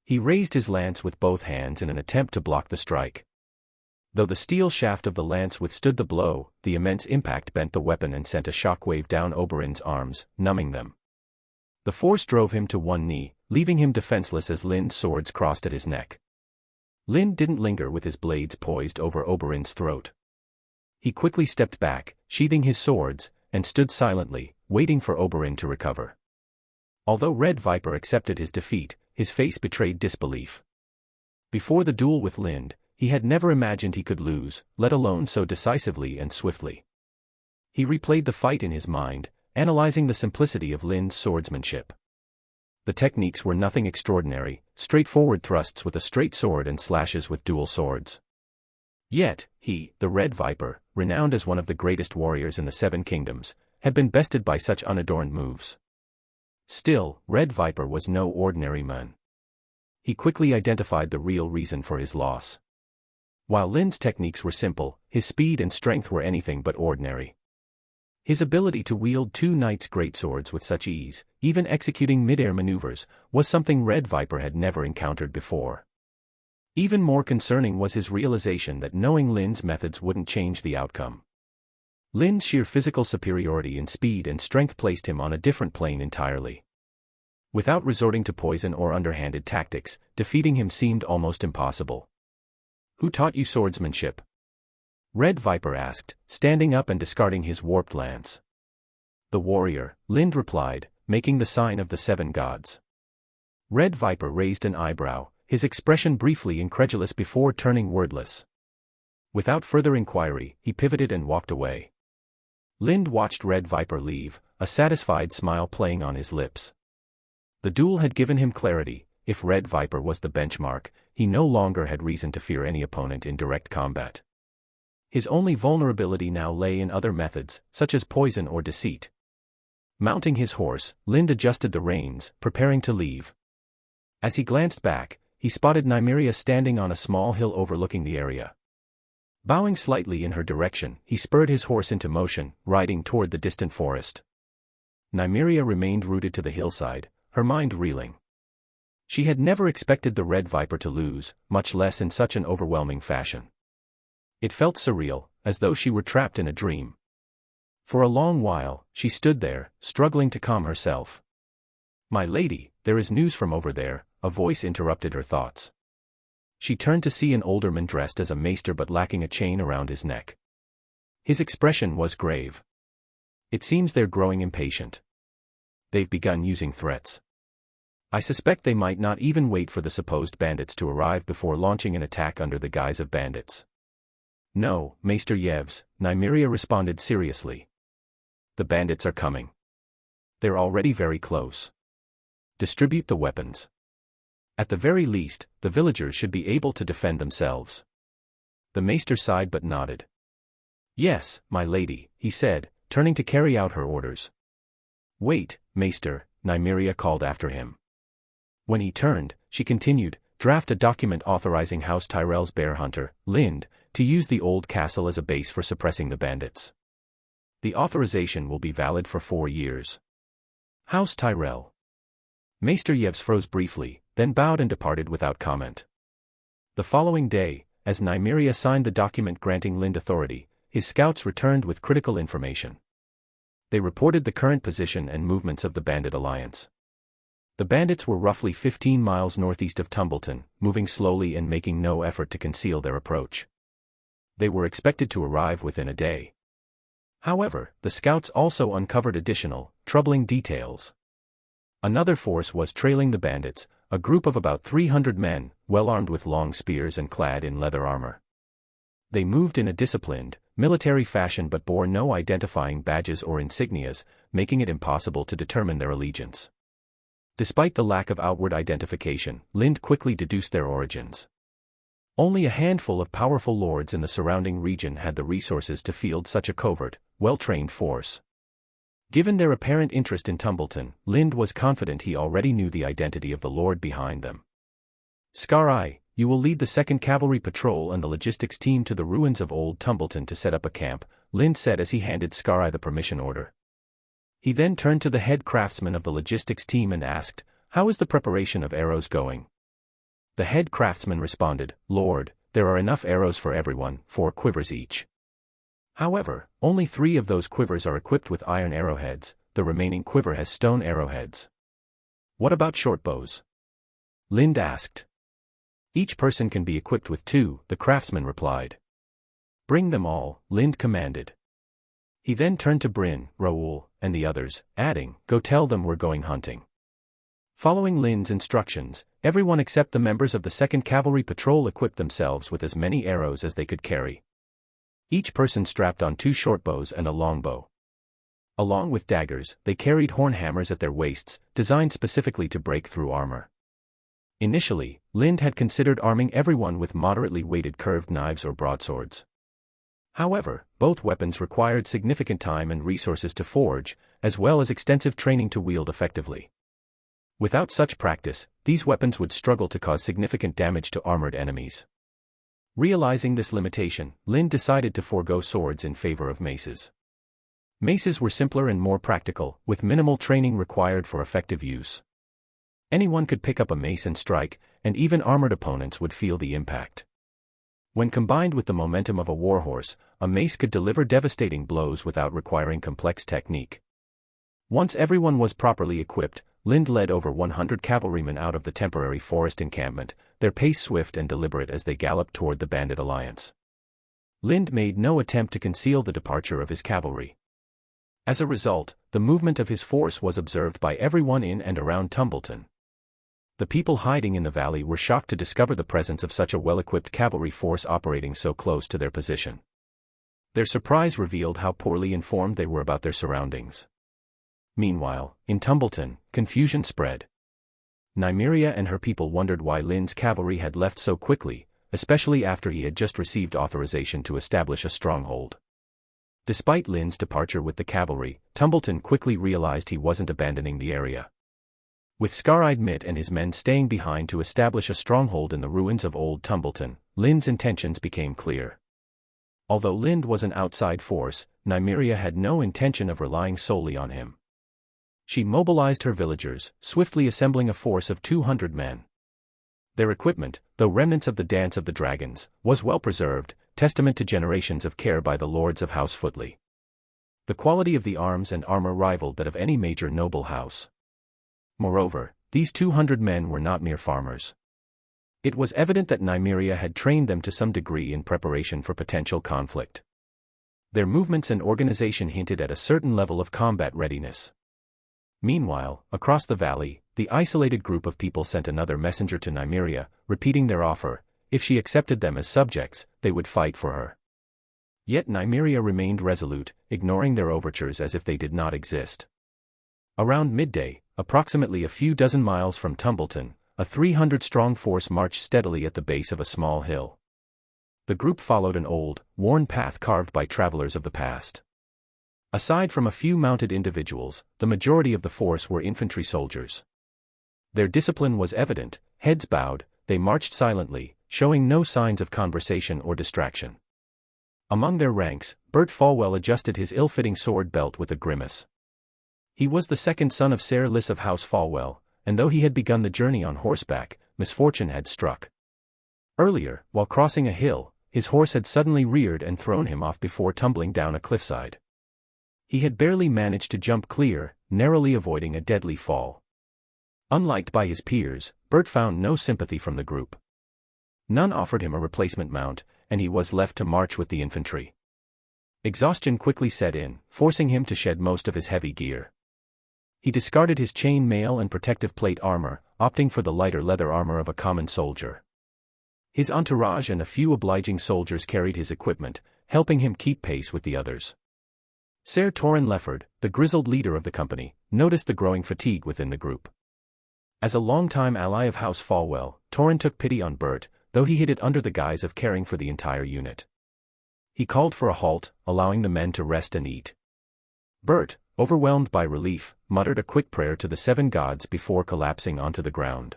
He raised his lance with both hands in an attempt to block the strike. Though the steel shaft of the lance withstood the blow, the immense impact bent the weapon and sent a shockwave down Oberin's arms, numbing them. The force drove him to one knee, leaving him defenseless as Lind's swords crossed at his neck. Lind didn't linger with his blades poised over Oberin's throat. He quickly stepped back, sheathing his swords, and stood silently, waiting for Oberin to recover. Although Red Viper accepted his defeat, his face betrayed disbelief. Before the duel with Lind, he had never imagined he could lose, let alone so decisively and swiftly. He replayed the fight in his mind, analyzing the simplicity of Lind's swordsmanship. The techniques were nothing extraordinary, straightforward thrusts with a straight sword and slashes with dual swords. Yet, he, the Red Viper, renowned as one of the greatest warriors in the Seven Kingdoms, had been bested by such unadorned moves. Still, Red Viper was no ordinary man. He quickly identified the real reason for his loss. While Lind's techniques were simple, his speed and strength were anything but ordinary. His ability to wield two knights' greatswords with such ease, even executing mid-air maneuvers, was something Red Viper had never encountered before. Even more concerning was his realization that knowing Lind's methods wouldn't change the outcome. Lind's sheer physical superiority in speed and strength placed him on a different plane entirely. Without resorting to poison or underhanded tactics, defeating him seemed almost impossible. "Who taught you swordsmanship?" Red Viper asked, standing up and discarding his warped lance. "The warrior," Lind replied, making the sign of the seven gods. Red Viper raised an eyebrow, his expression briefly incredulous before turning wordless. Without further inquiry, he pivoted and walked away. Lind watched Red Viper leave, a satisfied smile playing on his lips. The duel had given him clarity. If Red Viper was the benchmark, he no longer had reason to fear any opponent in direct combat. His only vulnerability now lay in other methods, such as poison or deceit. Mounting his horse, Lind adjusted the reins, preparing to leave. As he glanced back, he spotted Nimriia standing on a small hill overlooking the area. Bowing slightly in her direction, he spurred his horse into motion, riding toward the distant forest. Nimriia remained rooted to the hillside, her mind reeling. She had never expected the Red Viper to lose, much less in such an overwhelming fashion. It felt surreal, as though she were trapped in a dream. For a long while, she stood there, struggling to calm herself. "My lady, there is news from over there," a voice interrupted her thoughts. She turned to see an older man dressed as a maester but lacking a chain around his neck. His expression was grave. "It seems they're growing impatient. They've begun using threats. I suspect they might not even wait for the supposed bandits to arrive before launching an attack under the guise of bandits." "No, Maester Yevs," Nimriia responded seriously. "The bandits are coming. They're already very close. Distribute the weapons. At the very least, the villagers should be able to defend themselves." The Maester sighed but nodded. "Yes, my lady," he said, turning to carry out her orders. "Wait, Maester," Nimriia called after him. When he turned, she continued, "Draft a document authorizing House Tyrell's bear hunter, Lind, to use the old castle as a base for suppressing the bandits. The authorization will be valid for 4 years. House Tyrell." Maester Yevs froze briefly, then bowed and departed without comment. The following day, as Nimriia signed the document granting Lind authority, his scouts returned with critical information. They reported the current position and movements of the bandit alliance. The bandits were roughly 15 miles northeast of Tumbleton, moving slowly and making no effort to conceal their approach. They were expected to arrive within a day. However, the scouts also uncovered additional, troubling details. Another force was trailing the bandits, a group of about 300 men, well armed with long spears and clad in leather armor. They moved in a disciplined, military fashion but bore no identifying badges or insignias, making it impossible to determine their allegiance. Despite the lack of outward identification, Lind quickly deduced their origins. Only a handful of powerful lords in the surrounding region had the resources to field such a covert, well-trained force. Given their apparent interest in Tumbleton, Lind was confident he already knew the identity of the lord behind them. "Sparring, you will lead the 2nd Cavalry Patrol and the logistics team to the ruins of Old Tumbleton to set up a camp," Lind said as he handed Sparring the permission order. He then turned to the head craftsman of the logistics team and asked, "How is the preparation of arrows going?" The head craftsman responded, "Lord, there are enough arrows for everyone, 4 quivers each. However, only 3 of those quivers are equipped with iron arrowheads, the remaining quiver has stone arrowheads." "What about short bows?" Lind asked. Each person can be equipped with 2, the craftsman replied. Bring them all, Lind commanded. He then turned to Bryn, Raoul, and the others, adding, go tell them we're going hunting. Following Lind's instructions, everyone except the members of the 2nd Cavalry Patrol equipped themselves with as many arrows as they could carry. Each person strapped on 2 short bows and a longbow. Along with daggers, they carried horn hammers at their waists, designed specifically to break through armor. Initially, Lind had considered arming everyone with moderately weighted curved knives or broadswords. However, both weapons required significant time and resources to forge, as well as extensive training to wield effectively. Without such practice, these weapons would struggle to cause significant damage to armored enemies. Realizing this limitation, Lind decided to forego swords in favor of maces. Maces were simpler and more practical, with minimal training required for effective use. Anyone could pick up a mace and strike, and even armored opponents would feel the impact. When combined with the momentum of a warhorse, a mace could deliver devastating blows without requiring complex technique. Once everyone was properly equipped, Lind led over 100 cavalrymen out of the temporary forest encampment, their pace swift and deliberate as they galloped toward the bandit alliance. Lind made no attempt to conceal the departure of his cavalry. As a result, the movement of his force was observed by everyone in and around Tumbleton. The people hiding in the valley were shocked to discover the presence of such a well-equipped cavalry force operating so close to their position. Their surprise revealed how poorly informed they were about their surroundings. Meanwhile, in Tumbleton, confusion spread. Nimriia and her people wondered why Lind's cavalry had left so quickly, especially after he had just received authorization to establish a stronghold. Despite Lind's departure with the cavalry, Tumbleton quickly realized he wasn't abandoning the area. With Scar-Eyed Mitt and his men staying behind to establish a stronghold in the ruins of Old Tumbleton, Lind's intentions became clear. Although Lind was an outside force, Nimriia had no intention of relying solely on him. She mobilized her villagers, swiftly assembling a force of 200 men. Their equipment, though remnants of the Dance of the Dragons, was well preserved, testament to generations of care by the lords of House Footley. The quality of the arms and armor rivaled that of any major noble house. Moreover, these 200 men were not mere farmers. It was evident that Nimriia had trained them to some degree in preparation for potential conflict. Their movements and organization hinted at a certain level of combat readiness. Meanwhile, across the valley, the isolated group of people sent another messenger to Nimriia, repeating their offer: if she accepted them as subjects, they would fight for her. Yet Nimriia remained resolute, ignoring their overtures as if they did not exist. Around midday, approximately a few dozen miles from Tumbleton, a 300-strong force marched steadily at the base of a small hill. The group followed an old, worn path carved by travelers of the past. Aside from a few mounted individuals, the majority of the force were infantry soldiers. Their discipline was evident, heads bowed, they marched silently, showing no signs of conversation or distraction. Among their ranks, Bert Fwell adjusted his ill-fitting sword belt with a grimace. He was the second son of Ser Lys of House Fwell, and though he had begun the journey on horseback, misfortune had struck. Earlier, while crossing a hill, his horse had suddenly reared and thrown him off before tumbling down a cliffside. He had barely managed to jump clear, narrowly avoiding a deadly fall. Unliked by his peers, Bert found no sympathy from the group. None offered him a replacement mount, and he was left to march with the infantry. Exhaustion quickly set in, forcing him to shed most of his heavy gear. He discarded his chain mail and protective plate armor, opting for the lighter leather armor of a common soldier. His entourage and a few obliging soldiers carried his equipment, helping him keep pace with the others. Ser Torrin Lefford, the grizzled leader of the company, noticed the growing fatigue within the group. As a longtime ally of House Fwell, Torrin took pity on Bert, though he hid it under the guise of caring for the entire unit. He called for a halt, allowing the men to rest and eat. Bert, overwhelmed by relief, muttered a quick prayer to the 7 gods before collapsing onto the ground.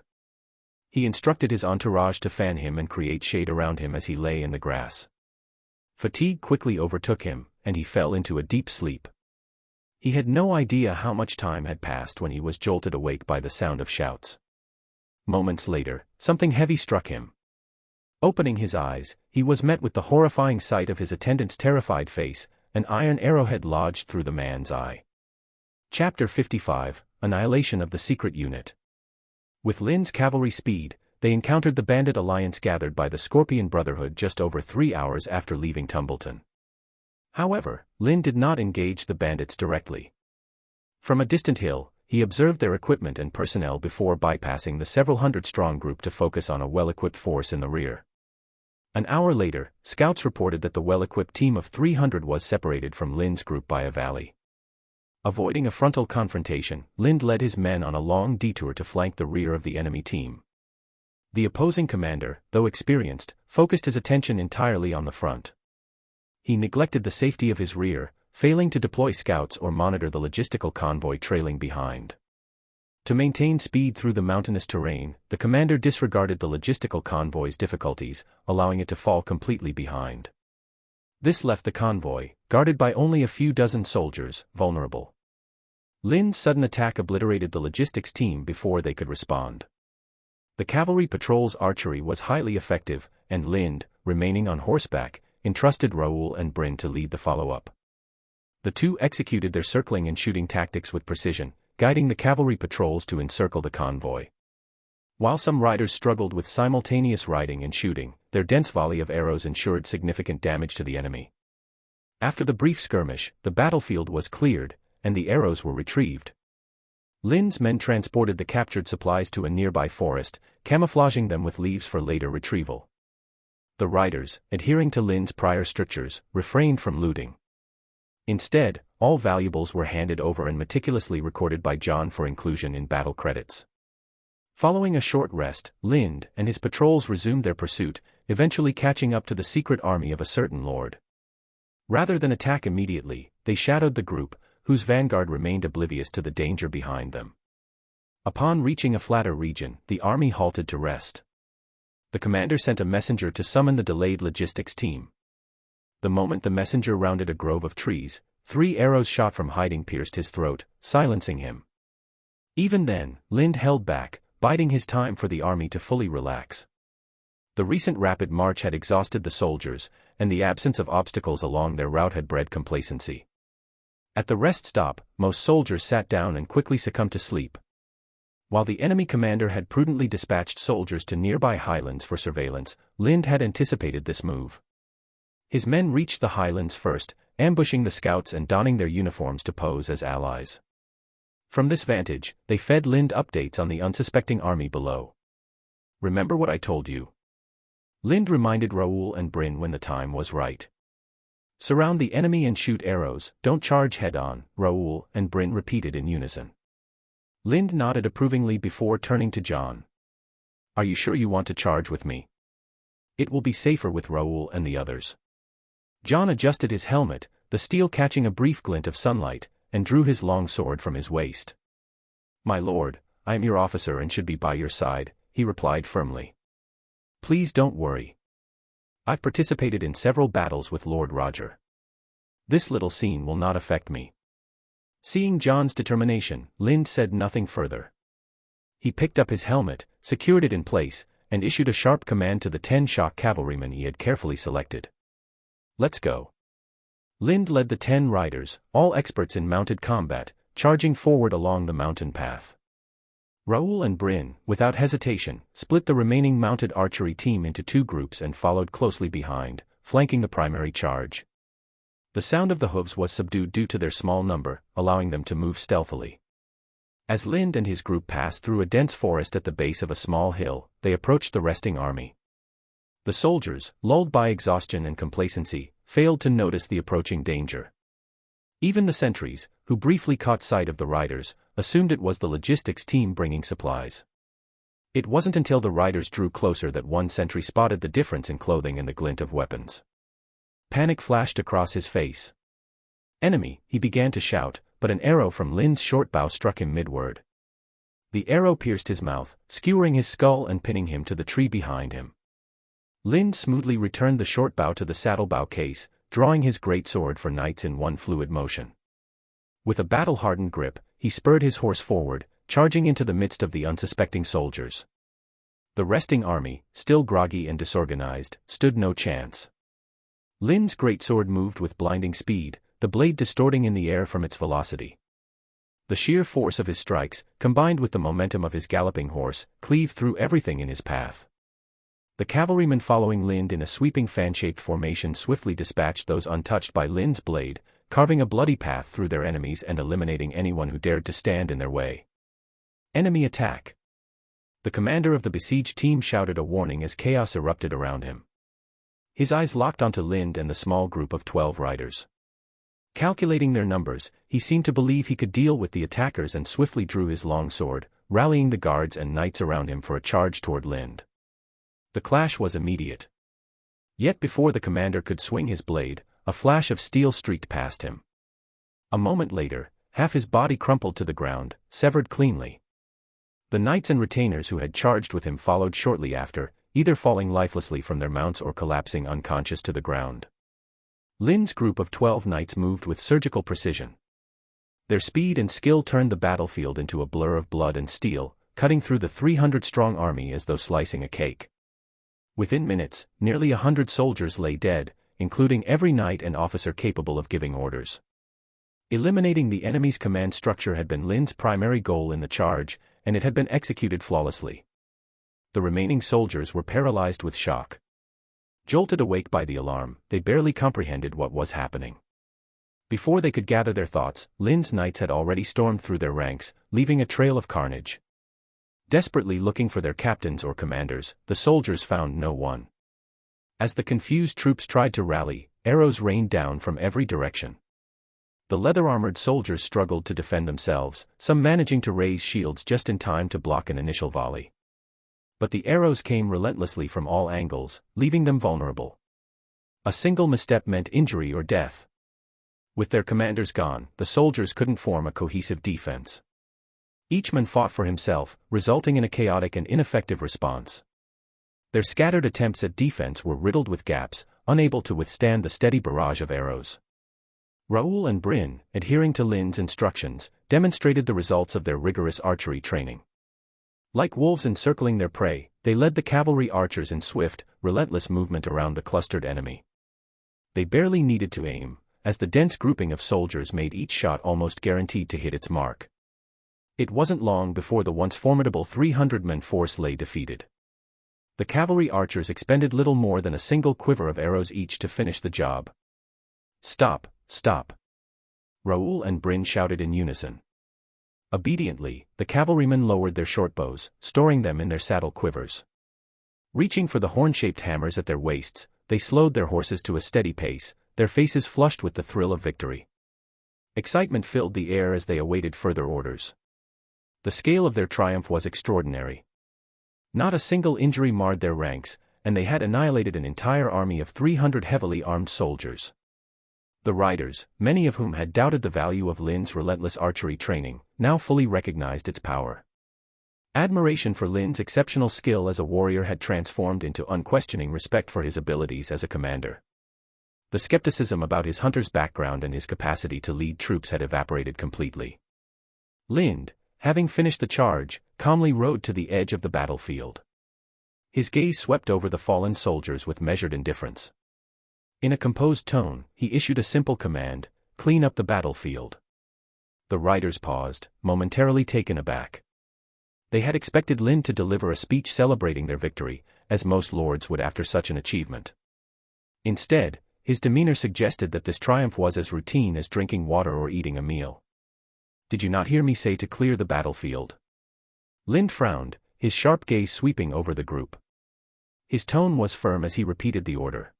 He instructed his entourage to fan him and create shade around him as he lay in the grass. Fatigue quickly overtook him, and he fell into a deep sleep. He had no idea how much time had passed when he was jolted awake by the sound of shouts. Moments later, something heavy struck him. Opening his eyes, he was met with the horrifying sight of his attendant's terrified face, an iron arrowhead lodged through the man's eye. Chapter 55, Annihilation of the Secret Unit. With Lind's cavalry speed, they they encountered the bandit alliance gathered by the Scorpion Brotherhood just over 3 hours after leaving Tumbleton. However, Lind did not engage the bandits directly. From a distant hill, he observed their equipment and personnel before bypassing the several hundred-strong group to focus on a well-equipped force in the rear. An hour later, scouts reported that the well-equipped team of 300 was separated from Lind's group by a valley. Avoiding a frontal confrontation, Lind led his men on a long detour to flank the rear of the enemy team. The opposing commander, though experienced, focused his attention entirely on the front. He neglected the safety of his rear, failing to deploy scouts or monitor the logistical convoy trailing behind. To maintain speed through the mountainous terrain, the commander disregarded the logistical convoy's difficulties, allowing it to fall completely behind. This left the convoy, guarded by only a few dozen soldiers, vulnerable. Lind's sudden attack obliterated the logistics team before they could respond. The cavalry patrol's archery was highly effective, and Lind, remaining on horseback, entrusted Raoul and Bryn to lead the follow-up. The two executed their circling and shooting tactics with precision, guiding the cavalry patrols to encircle the convoy. While some riders struggled with simultaneous riding and shooting, their dense volley of arrows ensured significant damage to the enemy. After the brief skirmish, the battlefield was cleared, and the arrows were retrieved. Lind's men transported the captured supplies to a nearby forest, camouflaging them with leaves for later retrieval. The riders, adhering to Lind's prior strictures, refrained from looting. Instead, all valuables were handed over and meticulously recorded by John for inclusion in battle credits. Following a short rest, Lind and his patrols resumed their pursuit, eventually catching up to the secret army of a certain lord. Rather than attack immediately, they shadowed the group, whose vanguard remained oblivious to the danger behind them. Upon reaching a flatter region, the army halted to rest. The commander sent a messenger to summon the delayed logistics team. The moment the messenger rounded a grove of trees, 3 arrows shot from hiding pierced his throat, silencing him. Even then, Lind held back, biding his time for the army to fully relax. The recent rapid march had exhausted the soldiers, and the absence of obstacles along their route had bred complacency. At the rest stop, most soldiers sat down and quickly succumbed to sleep. While the enemy commander had prudently dispatched soldiers to nearby highlands for surveillance, Lind had anticipated this move. His men reached the highlands first, ambushing the scouts and donning their uniforms to pose as allies. From this vantage, they fed Lind updates on the unsuspecting army below. "Remember what I told you?" Lind reminded Raoul and Bryn when the time was right. "Surround the enemy and shoot arrows, don't charge head-on," Raoul and Bryn repeated in unison. Lind nodded approvingly before turning to John. "Are you sure you want to charge with me? It will be safer with Raoul and the others." John adjusted his helmet, the steel catching a brief glint of sunlight, and drew his long sword from his waist. "My lord, I am your officer and should be by your side," he replied firmly. "Please don't worry. I've participated in several battles with Lord Roger. This little scene will not affect me." Seeing John's determination, Lind said nothing further. He picked up his helmet, secured it in place, and issued a sharp command to the 10 shock cavalrymen he had carefully selected. "Let's go." Lind led the 10 riders, all experts in mounted combat, charging forward along the mountain path. Raoul and Bryn, without hesitation, split the remaining mounted archery team into 2 groups and followed closely behind, flanking the primary charge. The sound of the hooves was subdued due to their small number, allowing them to move stealthily. As Lind and his group passed through a dense forest at the base of a small hill, they approached the resting army. The soldiers, lulled by exhaustion and complacency, failed to notice the approaching danger. Even the sentries, who briefly caught sight of the riders, assumed it was the logistics team bringing supplies. It wasn't until the riders drew closer that one sentry spotted the difference in clothing and the glint of weapons. Panic flashed across his face. "Enemy," he began to shout, but an arrow from Lind's short bow struck him mid-word. The arrow pierced his mouth, skewering his skull and pinning him to the tree behind him. Lind smoothly returned the short bow to the saddle-bow case, drawing his great sword for knights in one fluid motion. With a battle-hardened grip, he spurred his horse forward, charging into the midst of the unsuspecting soldiers. The resting army, still groggy and disorganized, stood no chance. Lind's greatsword moved with blinding speed, the blade distorting in the air from its velocity. The sheer force of his strikes, combined with the momentum of his galloping horse, cleaved through everything in his path. The cavalrymen following Lind in a sweeping fan-shaped formation swiftly dispatched those untouched by Lind's blade, carving a bloody path through their enemies and eliminating anyone who dared to stand in their way. Enemy attack! The commander of the besieged team shouted a warning as chaos erupted around him. His eyes locked onto Lind and the small group of 12 riders. Calculating their numbers, he seemed to believe he could deal with the attackers and swiftly drew his long sword, rallying the guards and knights around him for a charge toward Lind. The clash was immediate. Yet before the commander could swing his blade, a flash of steel streaked past him. A moment later, half his body crumpled to the ground, severed cleanly. The knights and retainers who had charged with him followed shortly after, either falling lifelessly from their mounts or collapsing unconscious to the ground. Lind's group of 12 knights moved with surgical precision. Their speed and skill turned the battlefield into a blur of blood and steel, cutting through the 300-strong army as though slicing a cake. Within minutes, nearly 100 soldiers lay dead, including every knight and officer capable of giving orders. Eliminating the enemy's command structure had been Lind's primary goal in the charge, and it had been executed flawlessly. The remaining soldiers were paralyzed with shock. Jolted awake by the alarm, they barely comprehended what was happening. Before they could gather their thoughts, Lind's knights had already stormed through their ranks, leaving a trail of carnage. Desperately looking for their captains or commanders, the soldiers found no one. As the confused troops tried to rally, arrows rained down from every direction. The leather-armored soldiers struggled to defend themselves, some managing to raise shields just in time to block an initial volley. But the arrows came relentlessly from all angles, leaving them vulnerable. A single misstep meant injury or death. With their commanders gone, the soldiers couldn't form a cohesive defense. Each man fought for himself, resulting in a chaotic and ineffective response. Their scattered attempts at defense were riddled with gaps, unable to withstand the steady barrage of arrows. Raoul and Bryn, adhering to Lind's instructions, demonstrated the results of their rigorous archery training. Like wolves encircling their prey, they led the cavalry archers in swift, relentless movement around the clustered enemy. They barely needed to aim, as the dense grouping of soldiers made each shot almost guaranteed to hit its mark. It wasn't long before the once formidable 300-man force lay defeated. The cavalry archers expended little more than a single quiver of arrows each to finish the job. "Stop, stop!" Raoul and Bryn shouted in unison. Obediently, the cavalrymen lowered their shortbows, storing them in their saddle quivers. Reaching for the horn-shaped hammers at their waists, they slowed their horses to a steady pace, their faces flushed with the thrill of victory. Excitement filled the air as they awaited further orders. The scale of their triumph was extraordinary. Not a single injury marred their ranks, and they had annihilated an entire army of 300 heavily armed soldiers. The riders, many of whom had doubted the value of Lind's relentless archery training, now fully recognized its power. Admiration for Lind's exceptional skill as a warrior had transformed into unquestioning respect for his abilities as a commander. The skepticism about his hunter's background and his capacity to lead troops had evaporated completely. Lind, having finished the charge, calmly rode to the edge of the battlefield. His gaze swept over the fallen soldiers with measured indifference. In a composed tone, he issued a simple command: "Clean up the battlefield." The riders paused, momentarily taken aback. They had expected Lind to deliver a speech celebrating their victory, as most lords would after such an achievement. Instead, his demeanor suggested that this triumph was as routine as drinking water or eating a meal. "Did you not hear me say to clear the battlefield?" Lind frowned, his sharp gaze sweeping over the group. His tone was firm as he repeated the order.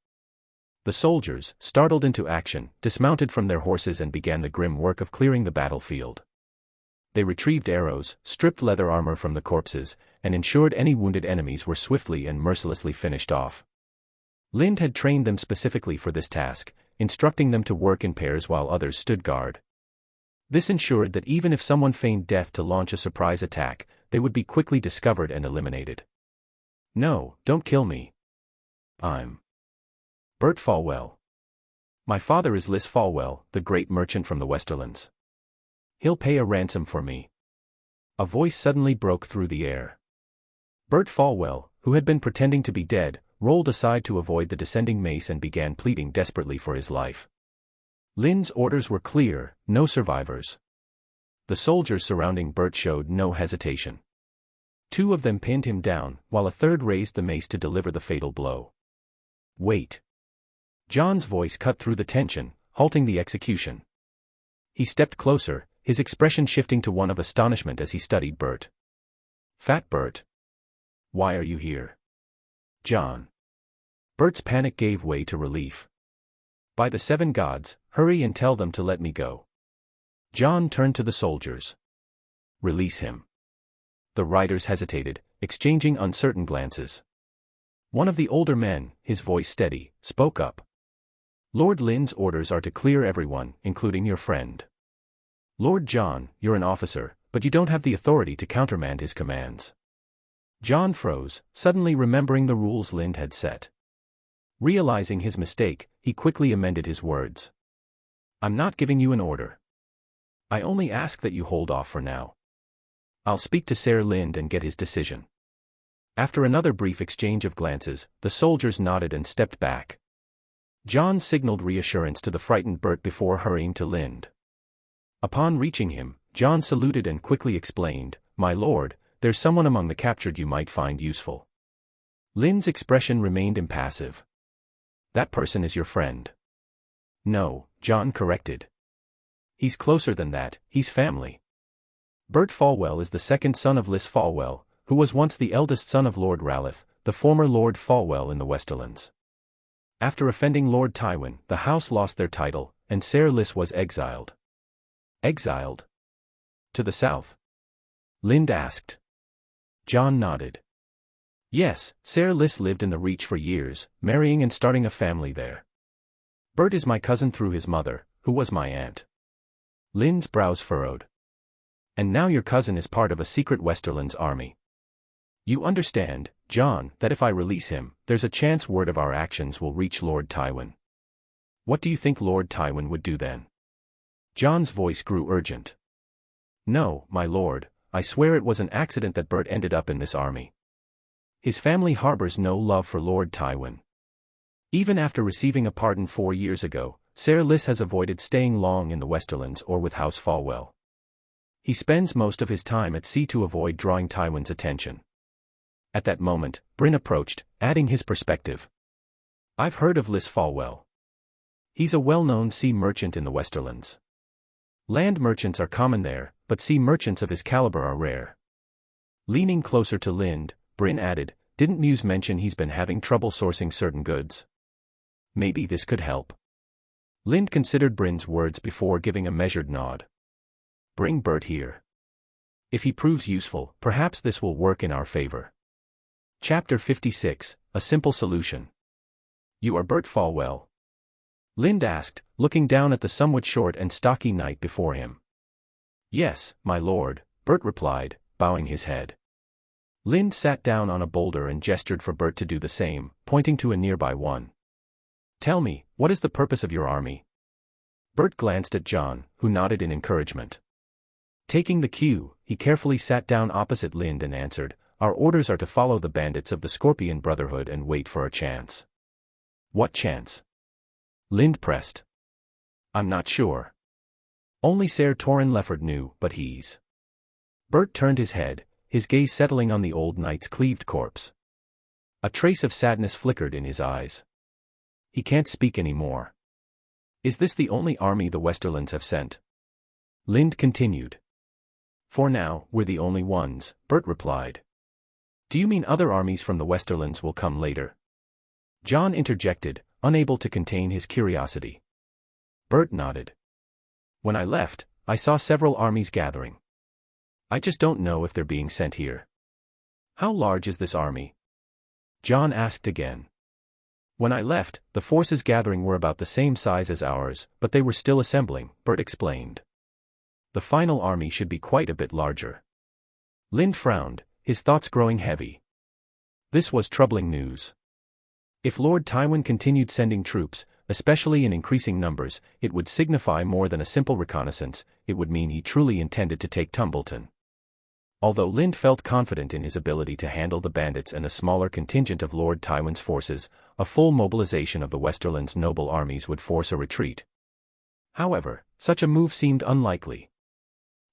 The soldiers, startled into action, dismounted from their horses and began the grim work of clearing the battlefield. They retrieved arrows, stripped leather armor from the corpses, and ensured any wounded enemies were swiftly and mercilessly finished off. Lind had trained them specifically for this task, instructing them to work in pairs while others stood guard. This ensured that even if someone feigned death to launch a surprise attack, they would be quickly discovered and eliminated. "No, don't kill me. I'm Bert Fwell. My father is Lys Fwell, the great merchant from the Westerlands. He'll pay a ransom for me." A voice suddenly broke through the air. Bert Fwell, who had been pretending to be dead, rolled aside to avoid the descending mace and began pleading desperately for his life. Lind's orders were clear: no survivors. The soldiers surrounding Bert showed no hesitation. 2 of them pinned him down, while a third raised the mace to deliver the fatal blow. "Wait." Jon's voice cut through the tension, halting the execution. He stepped closer, his expression shifting to one of astonishment as he studied Bert. "Fat Bert. Why are you here?" "Jon." Bert's panic gave way to relief. "By the 7 gods, hurry and tell them to let me go." Jon turned to the soldiers. "Release him." The riders hesitated, exchanging uncertain glances. One of the older men, his voice steady, spoke up. "Lord Lynn's orders are to clear everyone, including your friend. Lord Jon, you're an officer, but you don't have the authority to countermand his commands." Jon froze, suddenly remembering the rules Lynn had set. Realizing his mistake, he quickly amended his words. "I'm not giving you an order. I only ask that you hold off for now. I'll speak to Ser Lynd and get his decision." After another brief exchange of glances, the soldiers nodded and stepped back. Jon signaled reassurance to the frightened Bert before hurrying to Lynd. Upon reaching him, Jon saluted and quickly explained, "My lord, there's someone among the captured you might find useful." Lynd's expression remained impassive. "That person is your friend." "No," Jon corrected. "He's closer than that, he's family. Bert Fwell is the second son of Lys Fwell, who was once the eldest son of Lord Ralith, the former Lord Fwell in the Westerlands. After offending Lord Tywin, the house lost their title, and Ser Lys was exiled." "Exiled? To the south?" Lynd asked. Jon nodded. "Yes, Ser Lys lived in the Reach for years, marrying and starting a family there. Bert is my cousin through his mother, who was my aunt." Lynd's brows furrowed. "And now your cousin is part of a secret Westerlands army. You understand, Jon, that if I release him, there's a chance word of our actions will reach Lord Tywin. What do you think Lord Tywin would do then?" Jon's voice grew urgent. "No, my lord, I swear it was an accident that Bert ended up in this army. His family harbors no love for Lord Tywin. Even after receiving a pardon 4 years ago, Ser Lys has avoided staying long in the Westerlands or with House Fwell. He spends most of his time at sea to avoid drawing Tywin's attention." At that moment, Bryn approached, adding his perspective. "I've heard of Lys Fwell. He's a well-known sea merchant in the Westerlands. Land merchants are common there, but sea merchants of his caliber are rare." Leaning closer to Lynd, Bryn added, "Didn't Muse mention he's been having trouble sourcing certain goods? Maybe this could help." Lynd considered Bryn's words before giving a measured nod. "Bring Bert here. If he proves useful, perhaps this will work in our favor." Chapter 56, A Simple Solution. "You are Bert Fwell?" Lynd asked, looking down at the somewhat short and stocky knight before him. "Yes, my lord," Bert replied, bowing his head. Lynd sat down on a boulder and gestured for Bert to do the same, pointing to a nearby one. "Tell me, what is the purpose of your army?" Bert glanced at Jon, who nodded in encouragement. Taking the cue, he carefully sat down opposite Lynd and answered, "Our orders are to follow the bandits of the Scorpion Brotherhood and wait for a chance." "What chance?" Lynd pressed. "I'm not sure. Only Ser Torrin Lefford knew, but he's..." Bert turned his head, his gaze settling on the old knight's cleaved corpse. A trace of sadness flickered in his eyes. "He can't speak anymore. Is this the only army the Westerlands have sent?" Lynd continued. "For now, we're the only ones," Bert replied. "Do you mean other armies from the Westerlands will come later?" Jon interjected, unable to contain his curiosity. Bert nodded. "When I left, I saw several armies gathering. I just don't know if they're being sent here." "How large is this army?" Jon asked again. "When I left, the forces gathering were about the same size as ours, but they were still assembling," Bert explained. "The final army should be quite a bit larger." Lynd frowned, his thoughts growing heavy. This was troubling news. If Lord Tywin continued sending troops, especially in increasing numbers, it would signify more than a simple reconnaissance, it would mean he truly intended to take Tumbleton. Although Lynd felt confident in his ability to handle the bandits and a smaller contingent of Lord Tywin's forces, a full mobilization of the Westerland's noble armies would force a retreat. However, such a move seemed unlikely.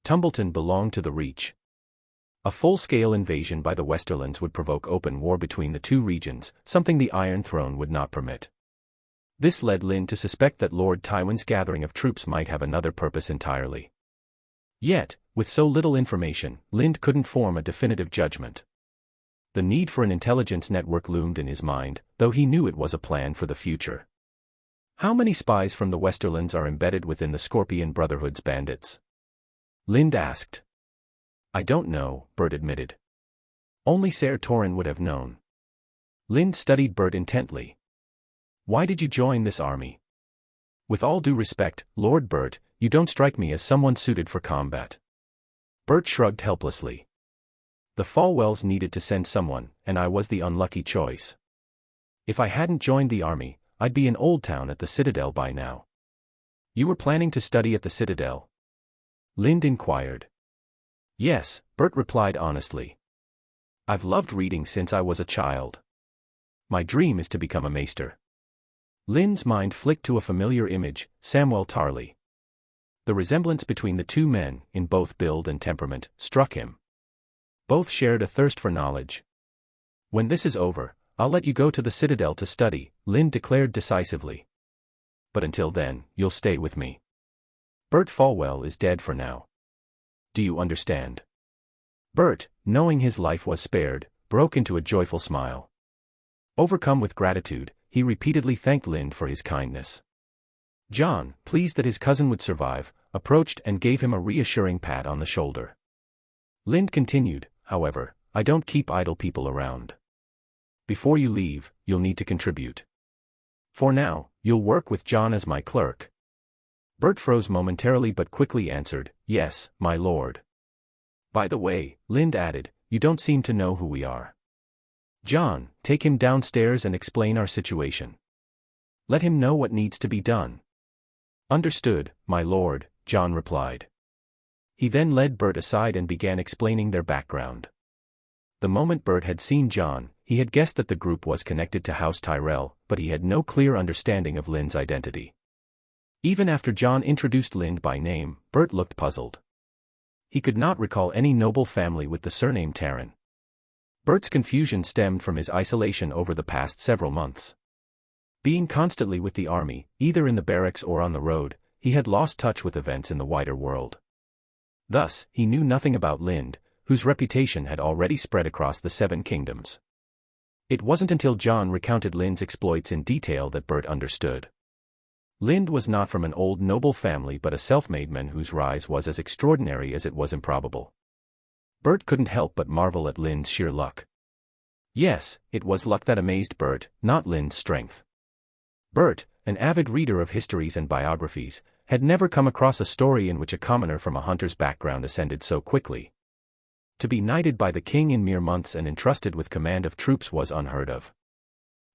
Tumbleton belonged to the Reach. A full-scale invasion by the Westerlands would provoke open war between the two regions, something the Iron Throne would not permit. This led Lind to suspect that Lord Tywin's gathering of troops might have another purpose entirely. Yet, with so little information, Lind couldn't form a definitive judgment. The need for an intelligence network loomed in his mind, though he knew it was a plan for the future. How many spies from the Westerlands are embedded within the Scorpion Brotherhood's bandits? Lind asked. I don't know, Bert admitted. Only Ser Torrin would have known. Lind studied Bert intently. Why did you join this army? With all due respect, Lord Bert, you don't strike me as someone suited for combat. Bert shrugged helplessly. The Fwells needed to send someone, and I was the unlucky choice. If I hadn't joined the army, I'd be in Old Town at the Citadel by now. You were planning to study at the Citadel? Lind inquired. Yes, Bert replied honestly. I've loved reading since I was a child. My dream is to become a maester. Lind's mind flicked to a familiar image, Samwell Tarly. The resemblance between the two men, in both build and temperament, struck him. Both shared a thirst for knowledge. When this is over, I'll let you go to the Citadel to study, Lind declared decisively. But until then, you'll stay with me. Bert Fwell is dead for now. Do you understand? Bert, knowing his life was spared, broke into a joyful smile. Overcome with gratitude, he repeatedly thanked Lind for his kindness. John, pleased that his cousin would survive, approached and gave him a reassuring pat on the shoulder. Lind continued, however, I don't keep idle people around. Before you leave, you'll need to contribute. For now, you'll work with John as my clerk. Bert froze momentarily but quickly answered, yes, my lord. By the way, Lind added, you don't seem to know who we are. John, take him downstairs and explain our situation. Let him know what needs to be done. Understood, my lord, John replied. He then led Bert aside and began explaining their background. The moment Bert had seen John, he had guessed that the group was connected to House Tyrell, but he had no clear understanding of Lind's identity. Even after John introduced Lind by name, Bert looked puzzled. He could not recall any noble family with the surname Taryn. Bert's confusion stemmed from his isolation over the past several months. Being constantly with the army, either in the barracks or on the road, he had lost touch with events in the wider world. Thus, he knew nothing about Lind, whose reputation had already spread across the Seven Kingdoms. It wasn't until John recounted Lind's exploits in detail that Bert understood. Lind was not from an old noble family but a self-made man whose rise was as extraordinary as it was improbable. Bert couldn't help but marvel at Lind's sheer luck. Yes, it was luck that amazed Bert, not Lind's strength. Bert, an avid reader of histories and biographies, had never come across a story in which a commoner from a hunter's background ascended so quickly. To be knighted by the king in mere months and entrusted with command of troops was unheard of.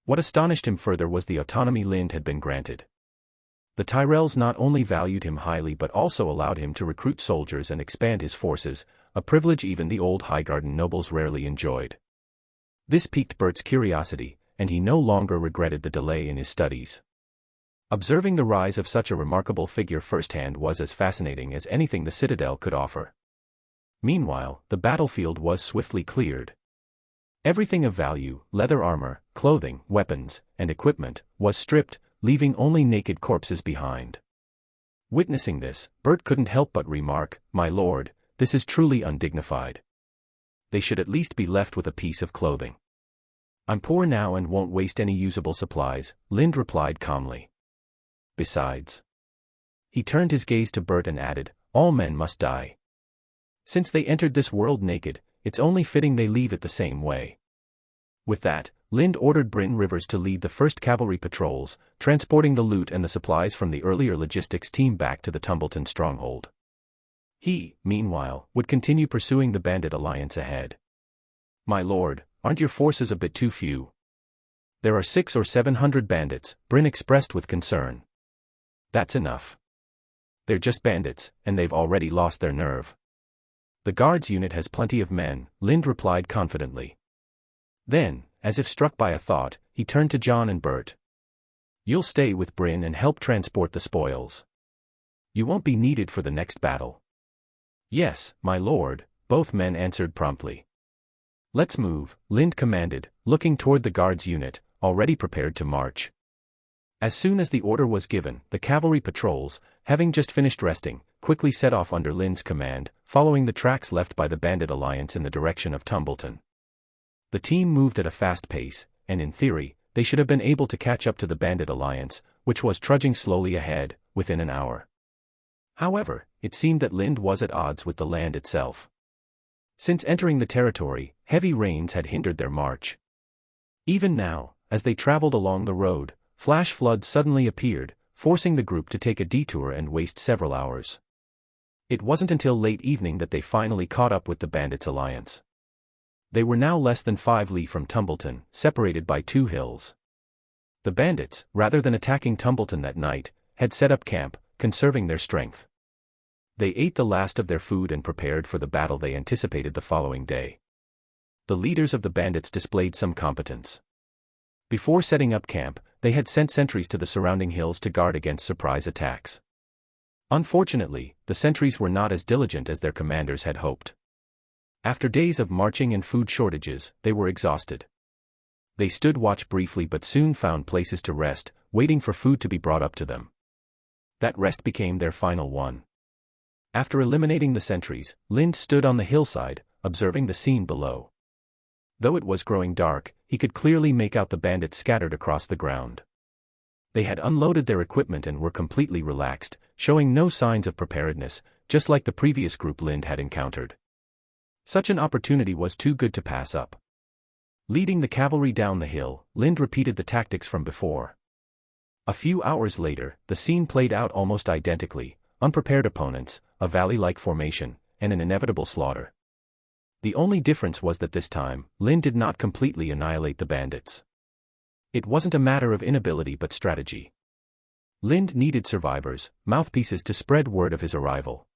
What astonished him further was the autonomy Lind had been granted. The Tyrells not only valued him highly but also allowed him to recruit soldiers and expand his forces, a privilege even the old Highgarden nobles rarely enjoyed. This piqued Bert's curiosity, and he no longer regretted the delay in his studies. Observing the rise of such a remarkable figure firsthand was as fascinating as anything the Citadel could offer. Meanwhile, the battlefield was swiftly cleared. Everything of value, leather armor, clothing, weapons, and equipment, was stripped, leaving only naked corpses behind. Witnessing this, Bert couldn't help but remark, my lord, this is truly undignified. They should at least be left with a piece of clothing. I'm poor now and won't waste any usable supplies, Lind replied calmly. Besides. He turned his gaze to Bert and added, all men must die. Since they entered this world naked, it's only fitting they leave it the same way. With that, Lind ordered Bryn Rivers to lead the first cavalry patrols, transporting the loot and the supplies from the earlier logistics team back to the Tumbleton stronghold. He, meanwhile, would continue pursuing the bandit alliance ahead. My lord, aren't your forces a bit too few? There are 600 or 700 bandits, Bryn expressed with concern. That's enough. They're just bandits, and they've already lost their nerve. The guards unit has plenty of men, Lind replied confidently. Then, as if struck by a thought, he turned to John and Bert. You'll stay with Bryn and help transport the spoils. You won't be needed for the next battle. Yes, my lord, both men answered promptly. Let's move, Lind commanded, looking toward the guards unit, already prepared to march. As soon as the order was given, the cavalry patrols, having just finished resting, quickly set off under Lind's command, following the tracks left by the bandit alliance in the direction of Tumbleton. The team moved at a fast pace, and in theory, they should have been able to catch up to the bandit alliance, which was trudging slowly ahead, within an hour. However, it seemed that Lind was at odds with the land itself. Since entering the territory, heavy rains had hindered their march. Even now, as they traveled along the road, flash floods suddenly appeared, forcing the group to take a detour and waste several hours. It wasn't until late evening that they finally caught up with the bandits' alliance. They were now less than 5 li from Tumbleton, separated by 2 hills. The bandits, rather than attacking Tumbleton that night, had set up camp, conserving their strength. They ate the last of their food and prepared for the battle they anticipated the following day. The leaders of the bandits displayed some competence. Before setting up camp, they had sent sentries to the surrounding hills to guard against surprise attacks. Unfortunately, the sentries were not as diligent as their commanders had hoped. After days of marching and food shortages, they were exhausted. They stood watch briefly but soon found places to rest, waiting for food to be brought up to them. That rest became their final one. After eliminating the sentries, Lind stood on the hillside, observing the scene below. Though it was growing dark, he could clearly make out the bandits scattered across the ground. They had unloaded their equipment and were completely relaxed, showing no signs of preparedness, just like the previous group Lind had encountered. Such an opportunity was too good to pass up. Leading the cavalry down the hill, Lind repeated the tactics from before. A few hours later, the scene played out almost identically: unprepared opponents, a valley-like formation, and an inevitable slaughter. The only difference was that this time, Lind did not completely annihilate the bandits. It wasn't a matter of inability but strategy. Lind needed survivors, mouthpieces to spread word of his arrival.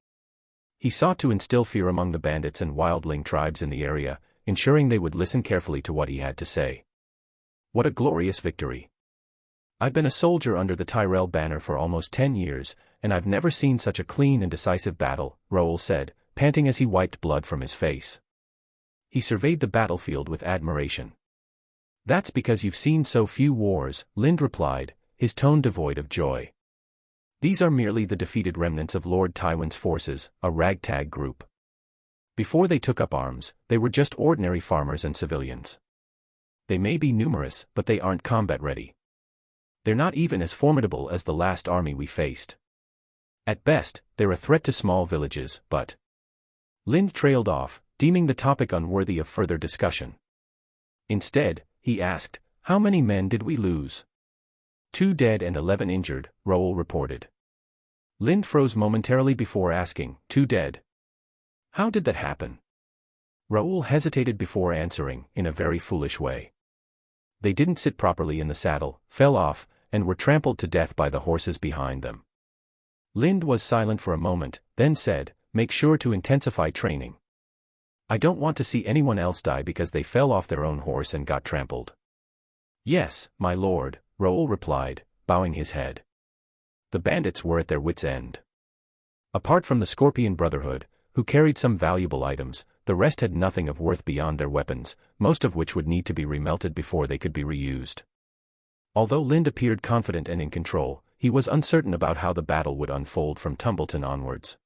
He sought to instill fear among the bandits and wildling tribes in the area, ensuring they would listen carefully to what he had to say. What a glorious victory! I've been a soldier under the Tyrell banner for almost 10 years, and I've never seen such a clean and decisive battle, Raoul said, panting as he wiped blood from his face. He surveyed the battlefield with admiration. That's because you've seen so few wars, Lind replied, his tone devoid of joy. These are merely the defeated remnants of Lord Tywin's forces, a ragtag group. Before they took up arms, they were just ordinary farmers and civilians. They may be numerous, but they aren't combat-ready. They're not even as formidable as the last army we faced. At best, they're a threat to small villages, but... Lind trailed off, deeming the topic unworthy of further discussion. Instead, he asked, "How many men did we lose?" 2 dead and 11 injured, Raoul reported. Lind froze momentarily before asking, 2 dead? How did that happen? Raoul hesitated before answering, in a very foolish way. They didn't sit properly in the saddle, fell off, and were trampled to death by the horses behind them. Lind was silent for a moment, then said, "Make sure to intensify training. I don't want to see anyone else die because they fell off their own horse and got trampled." "Yes, my lord," Raoul replied, bowing his head. The bandits were at their wits' end. Apart from the Scorpion Brotherhood, who carried some valuable items, the rest had nothing of worth beyond their weapons, most of which would need to be remelted before they could be reused. Although Lind appeared confident and in control, he was uncertain about how the battle would unfold from Tumbleton onwards.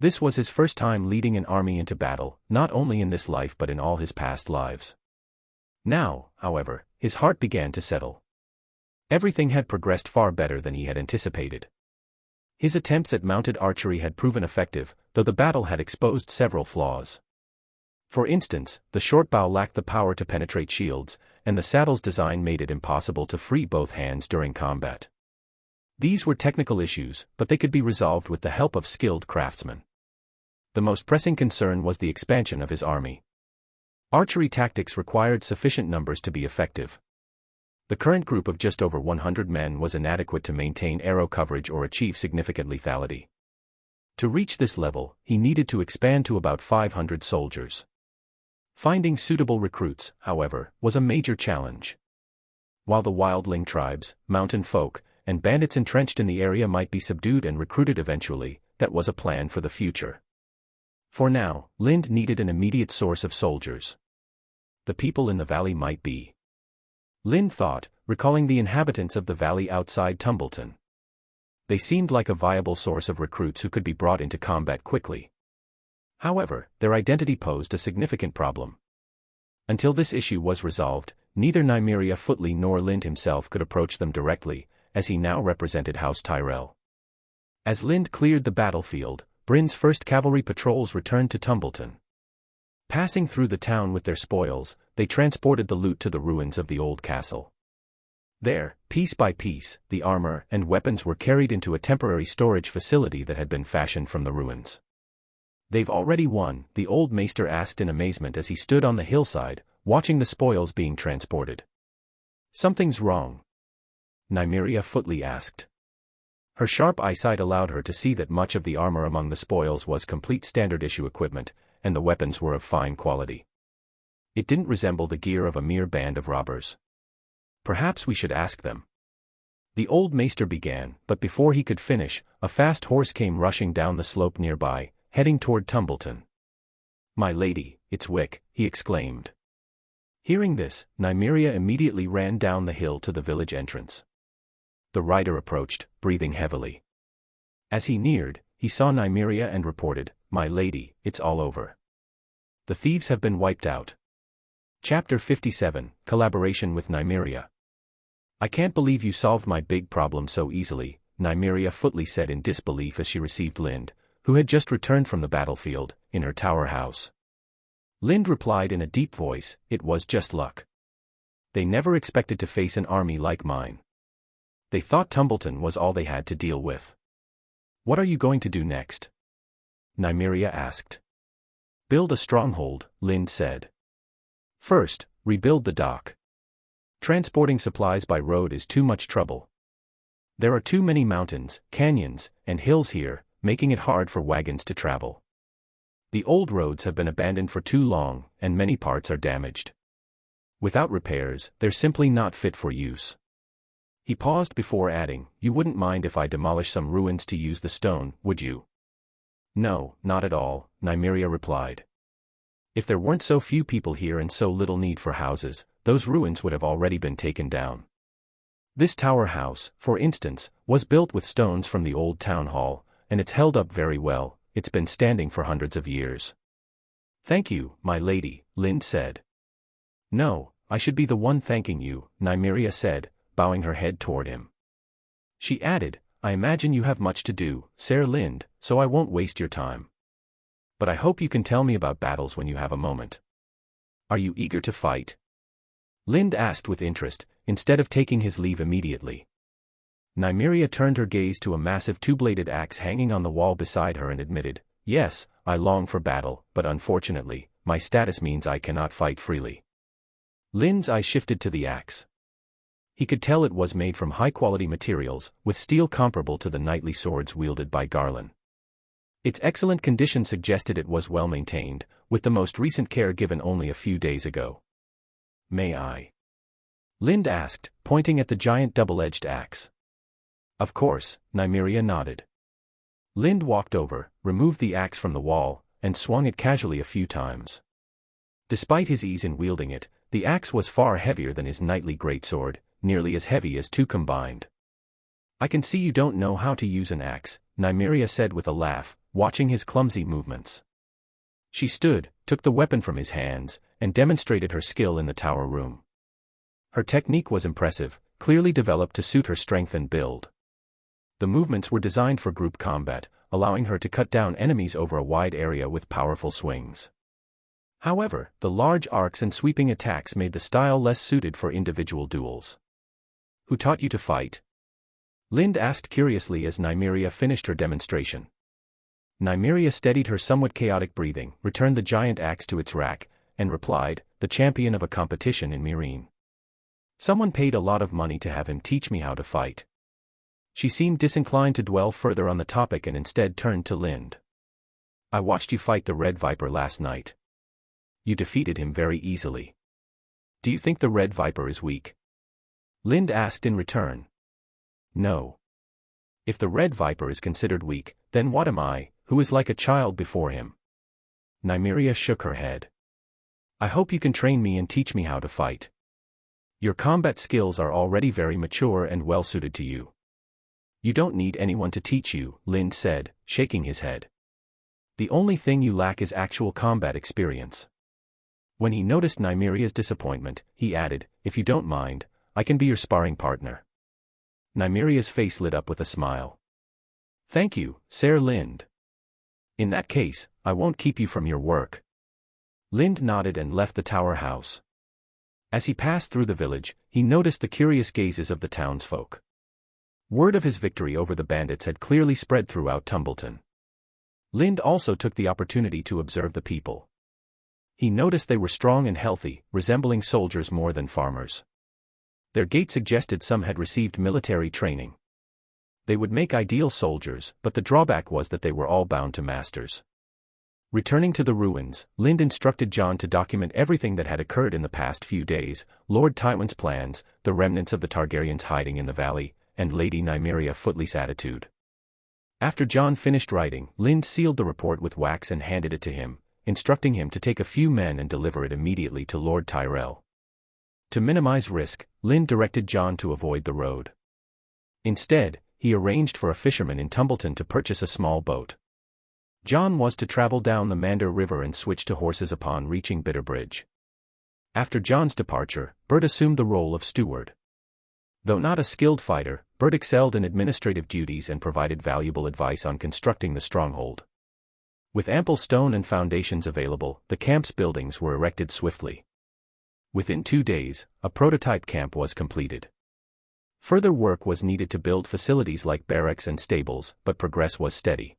This was his first time leading an army into battle, not only in this life but in all his past lives. Now, however, his heart began to settle. Everything had progressed far better than he had anticipated. His attempts at mounted archery had proven effective, though the battle had exposed several flaws. For instance, the short bow lacked the power to penetrate shields, and the saddle's design made it impossible to free both hands during combat. These were technical issues, but they could be resolved with the help of skilled craftsmen. The most pressing concern was the expansion of his army. Archery tactics required sufficient numbers to be effective. The current group of just over 100 men was inadequate to maintain arrow coverage or achieve significant lethality. To reach this level, he needed to expand to about 500 soldiers. Finding suitable recruits, however, was a major challenge. While the wildling tribes, mountain folk, and bandits entrenched in the area might be subdued and recruited eventually, that was a plan for the future. For now, Lind needed an immediate source of soldiers. The people in the valley might be. Lind thought, recalling the inhabitants of the valley outside Tumbleton. They seemed like a viable source of recruits who could be brought into combat quickly. However, their identity posed a significant problem. Until this issue was resolved, neither Nimriia Footley nor Lind himself could approach them directly, as he now represented House Tyrell. As Lind cleared the battlefield, Bryn's first cavalry patrols returned to Tumbleton. Passing through the town with their spoils, they transported the loot to the ruins of the old castle. There, piece by piece, the armor and weapons were carried into a temporary storage facility that had been fashioned from the ruins. "They've already won," the old maester asked in amazement as he stood on the hillside, watching the spoils being transported. "Something's wrong?" Nimriia Footley asked. Her sharp eyesight allowed her to see that much of the armor among the spoils was complete standard-issue equipment, and the weapons were of fine quality. It didn't resemble the gear of a mere band of robbers. "Perhaps we should ask them." The old maester began, but before he could finish, a fast horse came rushing down the slope nearby, heading toward Tumbleton. "My lady, it's Wick," he exclaimed. Hearing this, Nimriia immediately ran down the hill to the village entrance. The rider approached, breathing heavily. As he neared, he saw Nimriia and reported, "My lady, it's all over. The thieves have been wiped out." Chapter 57, Collaboration with Nimriia. "I can't believe you solved my big problem so easily," Nimriia Footley said in disbelief as she received Lind, who had just returned from the battlefield, in her tower house. Lind replied in a deep voice, "It was just luck. They never expected to face an army like mine. They thought Tumbleton was all they had to deal with." "What are you going to do next?" Nimriia asked. "Build a stronghold," Lind said. "First, rebuild the dock. Transporting supplies by road is too much trouble. There are too many mountains, canyons, and hills here, making it hard for wagons to travel. The old roads have been abandoned for too long, and many parts are damaged. Without repairs, they're simply not fit for use." He paused before adding, "You wouldn't mind if I demolish some ruins to use the stone, would you?" "No, not at all," Nimriia replied. "If there weren't so few people here and so little need for houses, those ruins would have already been taken down. This tower house, for instance, was built with stones from the old town hall, and it's held up very well. It's been standing for hundreds of years." "Thank you, my lady," Lind said. "No, I should be the one thanking you," Nimriia said, bowing her head toward him. She added, "I imagine you have much to do, Sir Lind, so I won't waste your time. But I hope you can tell me about battles when you have a moment. Are you eager to fight?" Lind asked with interest, instead of taking his leave immediately. Nimriia turned her gaze to a massive two-bladed axe hanging on the wall beside her and admitted, "Yes, I long for battle, but unfortunately, my status means I cannot fight freely." Lind's eye shifted to the axe. He could tell it was made from high-quality materials, with steel comparable to the knightly swords wielded by Garland. Its excellent condition suggested it was well maintained, with the most recent care given only a few days ago. "May I?" Lind asked, pointing at the giant double-edged axe. "Of course," Nimriia nodded. Lind walked over, removed the axe from the wall, and swung it casually a few times. Despite his ease in wielding it, the axe was far heavier than his knightly greatsword, nearly as heavy as two combined. "I can see you don't know how to use an axe," Nimriia said with a laugh, watching his clumsy movements. She stood, took the weapon from his hands, and demonstrated her skill in the tower room. Her technique was impressive, clearly developed to suit her strength and build. The movements were designed for group combat, allowing her to cut down enemies over a wide area with powerful swings. However, the large arcs and sweeping attacks made the style less suited for individual duels. "Who taught you to fight?" Lind asked curiously as Nimriia finished her demonstration. Nimriia steadied her somewhat chaotic breathing, returned the giant axe to its rack, and replied, "The champion of a competition in Meereen. Someone paid a lot of money to have him teach me how to fight." She seemed disinclined to dwell further on the topic and instead turned to Lind. "I watched you fight the Red Viper last night. You defeated him very easily. Do you think the Red Viper is weak?" Lind asked in return. "No. If the Red Viper is considered weak, then what am I, who is like a child before him?" Nimriia shook her head. I hope you can train me and teach me how to fight. Your combat skills are already very mature and well suited to you. You don't need anyone to teach you, Lind said, shaking his head. The only thing you lack is actual combat experience. When he noticed Nimriia's disappointment, he added, if you don't mind, I can be your sparring partner. Nimriia's face lit up with a smile. Thank you, Sir Lind. In that case, I won't keep you from your work. Lind nodded and left the tower house. As he passed through the village, he noticed the curious gazes of the townsfolk. Word of his victory over the bandits had clearly spread throughout Tumbleton. Lind also took the opportunity to observe the people. He noticed they were strong and healthy, resembling soldiers more than farmers. Their gait suggested some had received military training. They would make ideal soldiers, but the drawback was that they were all bound to masters. Returning to the ruins, Lind instructed Jon to document everything that had occurred in the past few days, Lord Tywin's plans, the remnants of the Targaryens hiding in the valley, and Lady Nimriia Footley's attitude. After Jon finished writing, Lind sealed the report with wax and handed it to him, instructing him to take a few men and deliver it immediately to Lord Tyrell. To minimize risk, Lind directed Jon to avoid the road. Instead, he arranged for a fisherman in Tumbleton to purchase a small boat. Jon was to travel down the Mander River and switch to horses upon reaching Bitterbridge. After Jon's departure, Bert assumed the role of steward. Though not a skilled fighter, Bert excelled in administrative duties and provided valuable advice on constructing the stronghold. With ample stone and foundations available, the camp's buildings were erected swiftly. Within 2 days, a prototype camp was completed. Further work was needed to build facilities like barracks and stables, but progress was steady.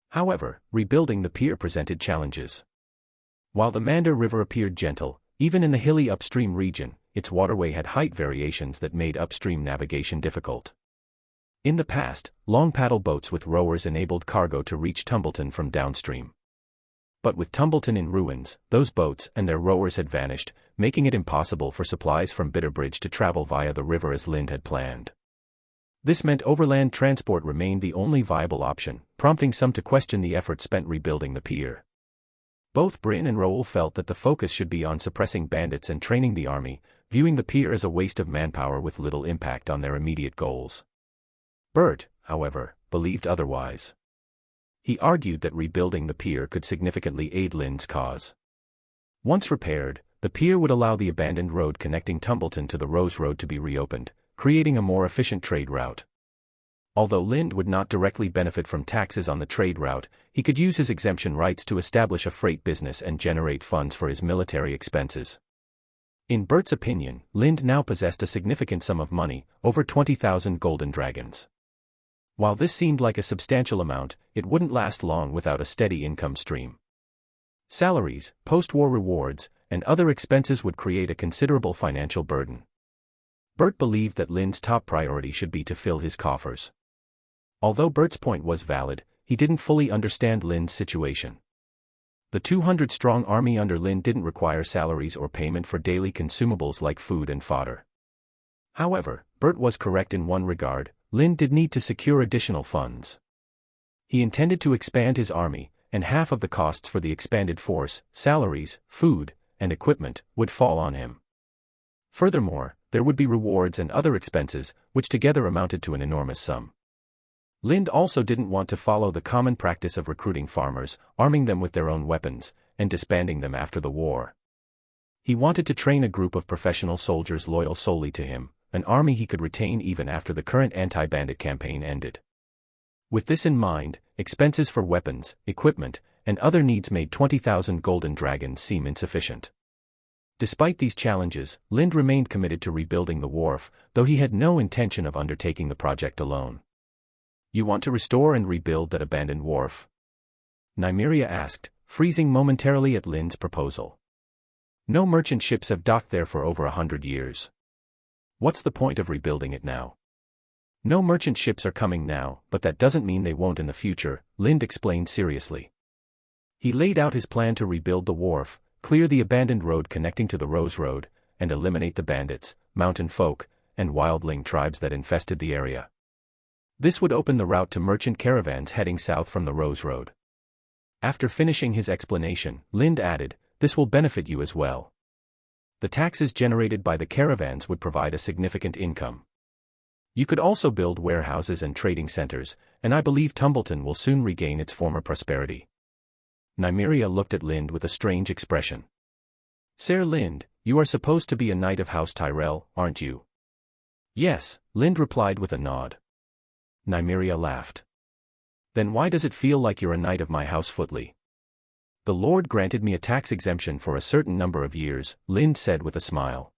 However, rebuilding the pier presented challenges. While the Mander River appeared gentle, even in the hilly upstream region, its waterway had height variations that made upstream navigation difficult. In the past, long paddle boats with rowers enabled cargo to reach Tumbleton from downstream. But with Tumbleton in ruins, those boats and their rowers had vanished, making it impossible for supplies from Bitterbridge to travel via the river as Lind had planned. This meant overland transport remained the only viable option, prompting some to question the effort spent rebuilding the pier. Both Bryn and Roel felt that the focus should be on suppressing bandits and training the army, viewing the pier as a waste of manpower with little impact on their immediate goals. Bert, however, believed otherwise. He argued that rebuilding the pier could significantly aid Lind's cause. Once repaired, the pier would allow the abandoned road connecting Tumbleton to the Rose Road to be reopened, creating a more efficient trade route. Although Lind would not directly benefit from taxes on the trade route, he could use his exemption rights to establish a freight business and generate funds for his military expenses. In Bert's opinion, Lind now possessed a significant sum of money, over 20,000 golden dragons. While this seemed like a substantial amount, it wouldn't last long without a steady income stream. Salaries, post-war rewards, and other expenses would create a considerable financial burden. Bert believed that Lind's top priority should be to fill his coffers. Although Bert's point was valid, he didn't fully understand Lind's situation. The 200-strong army under Lind didn't require salaries or payment for daily consumables like food and fodder. However, Bert was correct in one regard: Lind did need to secure additional funds. He intended to expand his army, and half of the costs for the expanded force, salaries, food, and equipment, would fall on him. Furthermore, there would be rewards and other expenses, which together amounted to an enormous sum. Lind also didn't want to follow the common practice of recruiting farmers, arming them with their own weapons, and disbanding them after the war. He wanted to train a group of professional soldiers loyal solely to him, an army he could retain even after the current anti-bandit campaign ended. With this in mind, expenses for weapons, equipment, and other needs made 20,000 golden dragons seem insufficient. Despite these challenges, Lind remained committed to rebuilding the wharf, though he had no intention of undertaking the project alone. "You want to restore and rebuild that abandoned wharf?" Nimriia asked, freezing momentarily at Lind's proposal. "No merchant ships have docked there for over 100 years. What's the point of rebuilding it now?" "No merchant ships are coming now, but that doesn't mean they won't in the future," Lind explained seriously. He laid out his plan to rebuild the wharf, clear the abandoned road connecting to the Rose Road, and eliminate the bandits, mountain folk, and wildling tribes that infested the area. This would open the route to merchant caravans heading south from the Rose Road. After finishing his explanation, Lind added, "This will benefit you as well. The taxes generated by the caravans would provide a significant income. You could also build warehouses and trading centers, and I believe Tumbleton will soon regain its former prosperity." Nimriia looked at Lind with a strange expression. "Ser Lind, you are supposed to be a knight of House Tyrell, aren't you?" "Yes," Lind replied with a nod. Nimriia laughed. "Then why does it feel like you're a knight of my house Footley?" "The Lord granted me a tax exemption for a certain number of years," Lind said with a smile.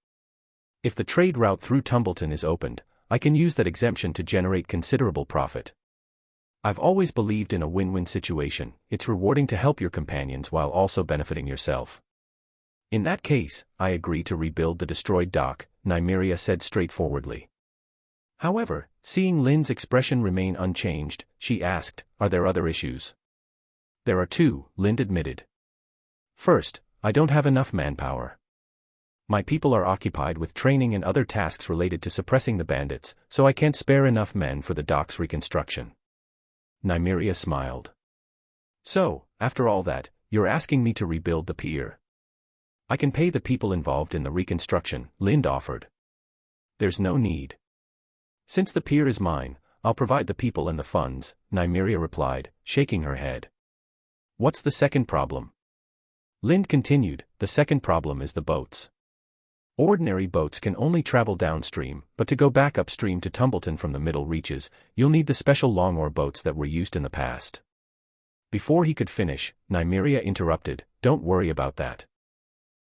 "If the trade route through Tumbleton is opened, I can use that exemption to generate considerable profit. I've always believed in a win-win situation. It's rewarding to help your companions while also benefiting yourself." "In that case, I agree to rebuild the destroyed dock," Nimriia said straightforwardly. However, seeing Lind's expression remain unchanged, she asked, "Are there other issues?" "There are two," Lind admitted. "First, I don't have enough manpower. My people are occupied with training and other tasks related to suppressing the bandits, so I can't spare enough men for the dock's reconstruction." Nimriia smiled. "So, after all that, you're asking me to rebuild the pier?" "I can pay the people involved in the reconstruction," Lind offered. "There's no need. Since the pier is mine, I'll provide the people and the funds," Nimriia replied, shaking her head. "What's the second problem?" Lind continued, "The second problem is the boats. Ordinary boats can only travel downstream, but to go back upstream to Tumbleton from the middle reaches, you'll need the special long-oar boats that were used in the past." Before he could finish, Nimriia interrupted, "Don't worry about that.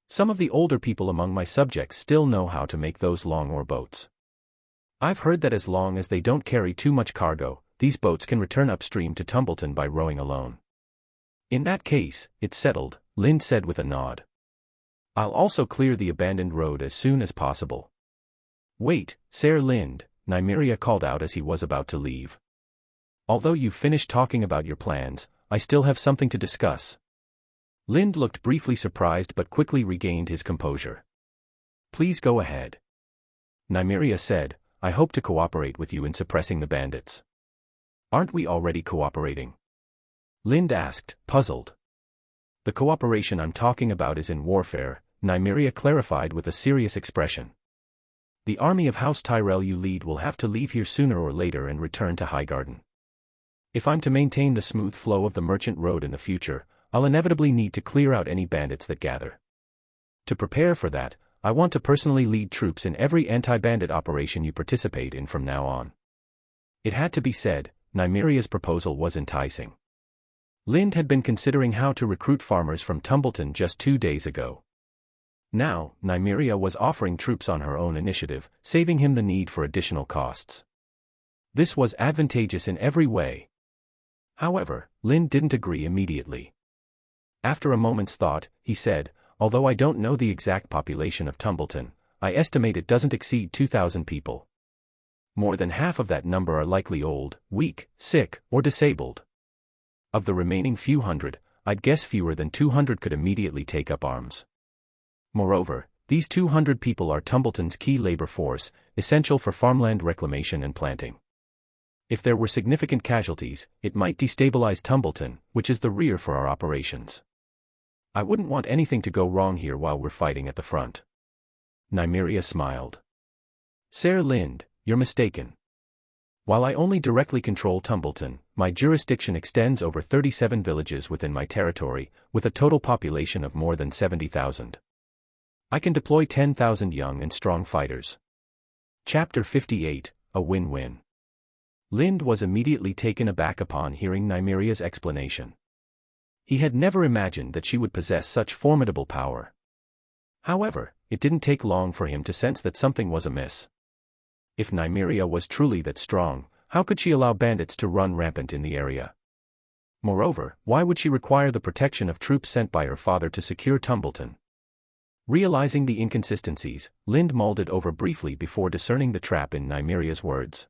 Some of the older people among my subjects still know how to make those long-oar boats. I've heard that as long as they don't carry too much cargo, these boats can return upstream to Tumbleton by rowing alone." "In that case, it's settled," Lind said with a nod. "I'll also clear the abandoned road as soon as possible." "Wait, Ser Lind," Nimriia called out as he was about to leave. "Although you've finished talking about your plans, I still have something to discuss." Lind looked briefly surprised but quickly regained his composure. "Please go ahead." Nimriia said, "I hope to cooperate with you in suppressing the bandits." "Aren't we already cooperating?" Lind asked, puzzled. "The cooperation I'm talking about is in warfare," Nimriia clarified with a serious expression. "The army of House Tyrell you lead will have to leave here sooner or later and return to Highgarden. If I'm to maintain the smooth flow of the merchant road in the future, I'll inevitably need to clear out any bandits that gather. To prepare for that, I want to personally lead troops in every anti-bandit operation you participate in from now on." It had to be said, Nimriia's proposal was enticing. Lind had been considering how to recruit farmers from Tumbleton just 2 days ago. Now, Nimriia was offering troops on her own initiative, saving him the need for additional costs. This was advantageous in every way. However, Lind didn't agree immediately. After a moment's thought, he said, "Although I don't know the exact population of Tumbleton, I estimate it doesn't exceed 2,000 people. More than half of that number are likely old, weak, sick, or disabled. Of the remaining few hundred, I'd guess fewer than 200 could immediately take up arms. Moreover, these 200 people are Tumbleton's key labor force, essential for farmland reclamation and planting. If there were significant casualties, it might destabilize Tumbleton, which is the rear for our operations. I wouldn't want anything to go wrong here while we're fighting at the front." Nimriia smiled. "Ser Lind, you're mistaken. While I only directly control Tumbleton, my jurisdiction extends over 37 villages within my territory, with a total population of more than 70,000. I can deploy 10,000 young and strong fighters." Chapter 58, A Win-Win. Lind was immediately taken aback upon hearing Nimriia's explanation. He had never imagined that she would possess such formidable power. However, it didn't take long for him to sense that something was amiss. If Nimriia was truly that strong, how could she allow bandits to run rampant in the area? Moreover, why would she require the protection of troops sent by her father to secure Tumbleton? Realizing the inconsistencies, Lind mulled it over briefly before discerning the trap in Nimriia's words.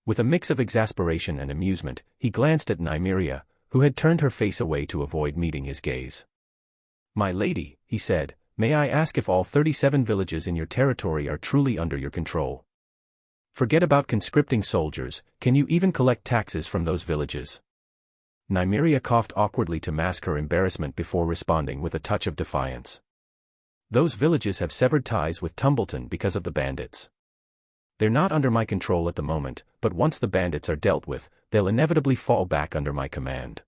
With a mix of exasperation and amusement, he glanced at Nimriia, who had turned her face away to avoid meeting his gaze. "My lady," he said, "may I ask if all 37 villages in your territory are truly under your control? Forget about conscripting soldiers, can you even collect taxes from those villages?" Nimriia coughed awkwardly to mask her embarrassment before responding with a touch of defiance. Those villages have severed ties with Tumbleton because of the bandits. They're not under my control at the moment, but once the bandits are dealt with, they'll inevitably fall back under my command.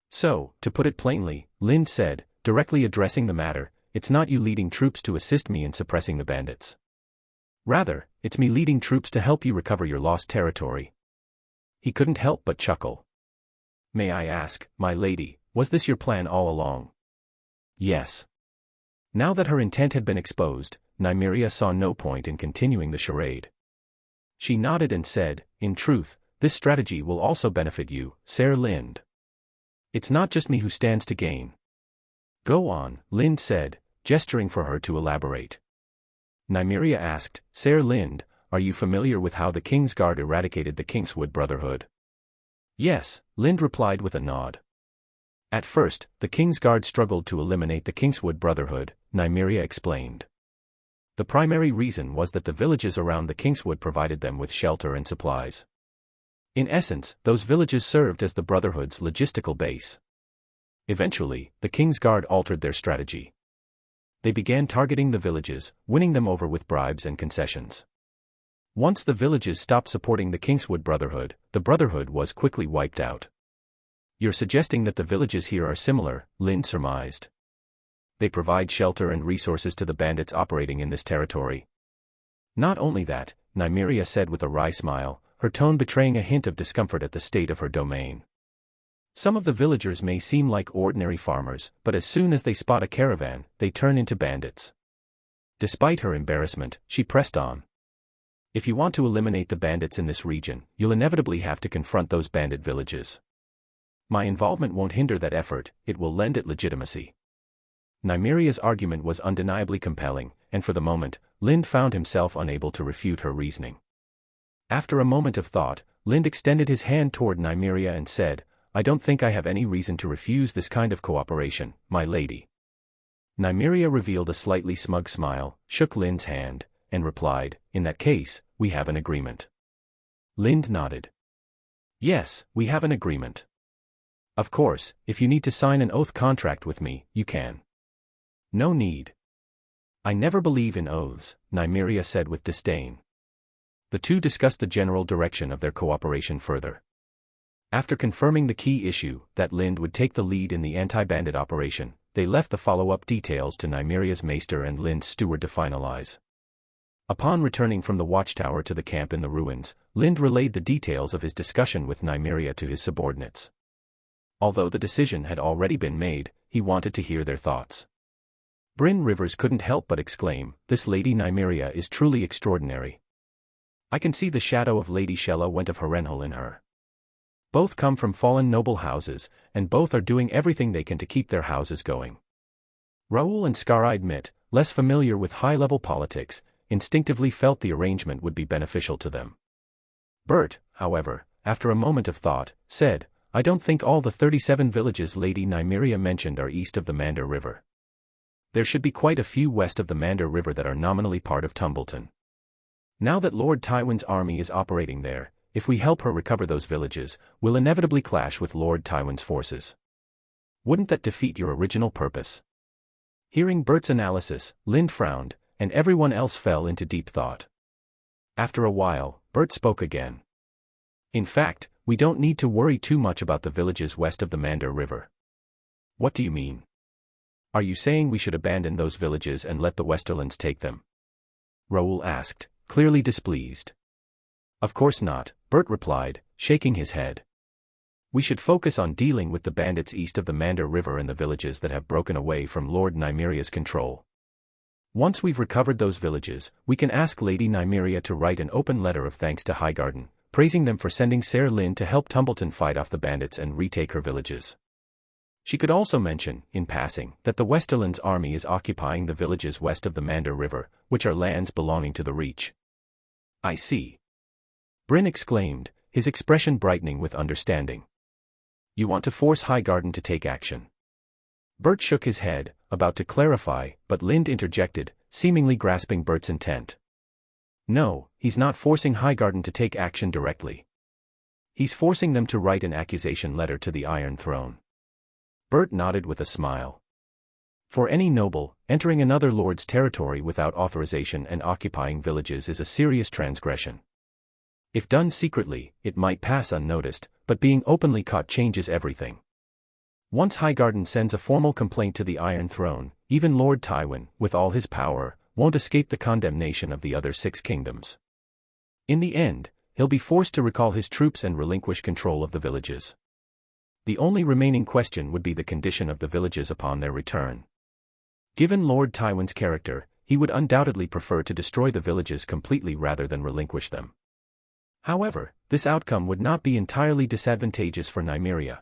So, to put it plainly, Lind said, directly addressing the matter, it's not you leading troops to assist me in suppressing the bandits. Rather, it's me leading troops to help you recover your lost territory. He couldn't help but chuckle. May I ask, my lady, was this your plan all along? Yes. Now that her intent had been exposed, Nimriia saw no point in continuing the charade. She nodded and said, in truth, this strategy will also benefit you, Sir Lind. It's not just me who stands to gain. Go on, Lind said, gesturing for her to elaborate. Nimriia asked, Sir Lind, are you familiar with how the King's Guard eradicated the Kingswood Brotherhood? Yes, Lind replied with a nod. At first, the King's Guard struggled to eliminate the Kingswood Brotherhood, Nimriia explained. The primary reason was that the villages around the Kingswood provided them with shelter and supplies. In essence, those villages served as the Brotherhood's logistical base. Eventually, the King's Guard altered their strategy. They began targeting the villages, winning them over with bribes and concessions. Once the villages stopped supporting the Kingswood Brotherhood, the Brotherhood was quickly wiped out. You're suggesting that the villages here are similar, Lind surmised. They provide shelter and resources to the bandits operating in this territory. Not only that, Nimriia said with a wry smile, her tone betraying a hint of discomfort at the state of her domain. Some of the villagers may seem like ordinary farmers, but as soon as they spot a caravan, they turn into bandits. Despite her embarrassment, she pressed on. If you want to eliminate the bandits in this region, you'll inevitably have to confront those bandit villages. My involvement won't hinder that effort, it will lend it legitimacy. Nimriia's argument was undeniably compelling, and for the moment, Lind found himself unable to refute her reasoning. After a moment of thought, Lind extended his hand toward Nimriia and said, I don't think I have any reason to refuse this kind of cooperation, my lady. Nimriia revealed a slightly smug smile, shook Lind's hand, and replied, in that case, we have an agreement. Lind nodded. Yes, we have an agreement. Of course, if you need to sign an oath contract with me, you can. No need. I never believe in oaths, Nimriia said with disdain. The two discussed the general direction of their cooperation further. After confirming the key issue, that Lind would take the lead in the anti-bandit operation, they left the follow-up details to Nimriia's maester and Lind's steward to finalize. Upon returning from the watchtower to the camp in the ruins, Lind relayed the details of his discussion with Nimriia to his subordinates. Although the decision had already been made, he wanted to hear their thoughts. Bryn Rivers couldn't help but exclaim, this Lady Nimriia is truly extraordinary. I can see the shadow of Lady Shella Went of Harrenhal in her. Both come from fallen noble houses, and both are doing everything they can to keep their houses going. Raoul and Scar-eyed Mitt, less familiar with high-level politics, instinctively felt the arrangement would be beneficial to them. Bert, however, after a moment of thought, said, I don't think all the 37 villages Lady Nimriia mentioned are east of the Mander River. There should be quite a few west of the Mander River that are nominally part of Tumbleton. Now that Lord Tywin's army is operating there, if we help her recover those villages, we'll inevitably clash with Lord Tywin's forces. Wouldn't that defeat your original purpose? Hearing Bert's analysis, Lind frowned, and everyone else fell into deep thought. After a while, Bert spoke again. In fact, we don't need to worry too much about the villages west of the Mander River. What do you mean? Are you saying we should abandon those villages and let the Westerlands take them? Raoul asked, clearly displeased. Of course not, Bert replied, shaking his head. We should focus on dealing with the bandits east of the Mander River and the villages that have broken away from Lord Nimriia's control. Once we've recovered those villages, we can ask Lady Nimriia to write an open letter of thanks to Highgarden, praising them for sending Sir Lind to help Tumbleton fight off the bandits and retake her villages. She could also mention, in passing, that the Westerlands army is occupying the villages west of the Mander River, which are lands belonging to the Reach. I see. Bryn exclaimed, his expression brightening with understanding. You want to force Highgarden to take action. Bert shook his head, about to clarify, but Lind interjected, seemingly grasping Bert's intent. No, he's not forcing Highgarden to take action directly. He's forcing them to write an accusation letter to the Iron Throne. Bert nodded with a smile. For any noble, entering another lord's territory without authorization and occupying villages is a serious transgression. If done secretly, it might pass unnoticed, but being openly caught changes everything. Once Highgarden sends a formal complaint to the Iron Throne, even Lord Tywin, with all his power, won't escape the condemnation of the other 6 kingdoms. In the end, he'll be forced to recall his troops and relinquish control of the villages. The only remaining question would be the condition of the villages upon their return. Given Lord Tywin's character, he would undoubtedly prefer to destroy the villages completely rather than relinquish them. However, this outcome would not be entirely disadvantageous for Nimriia.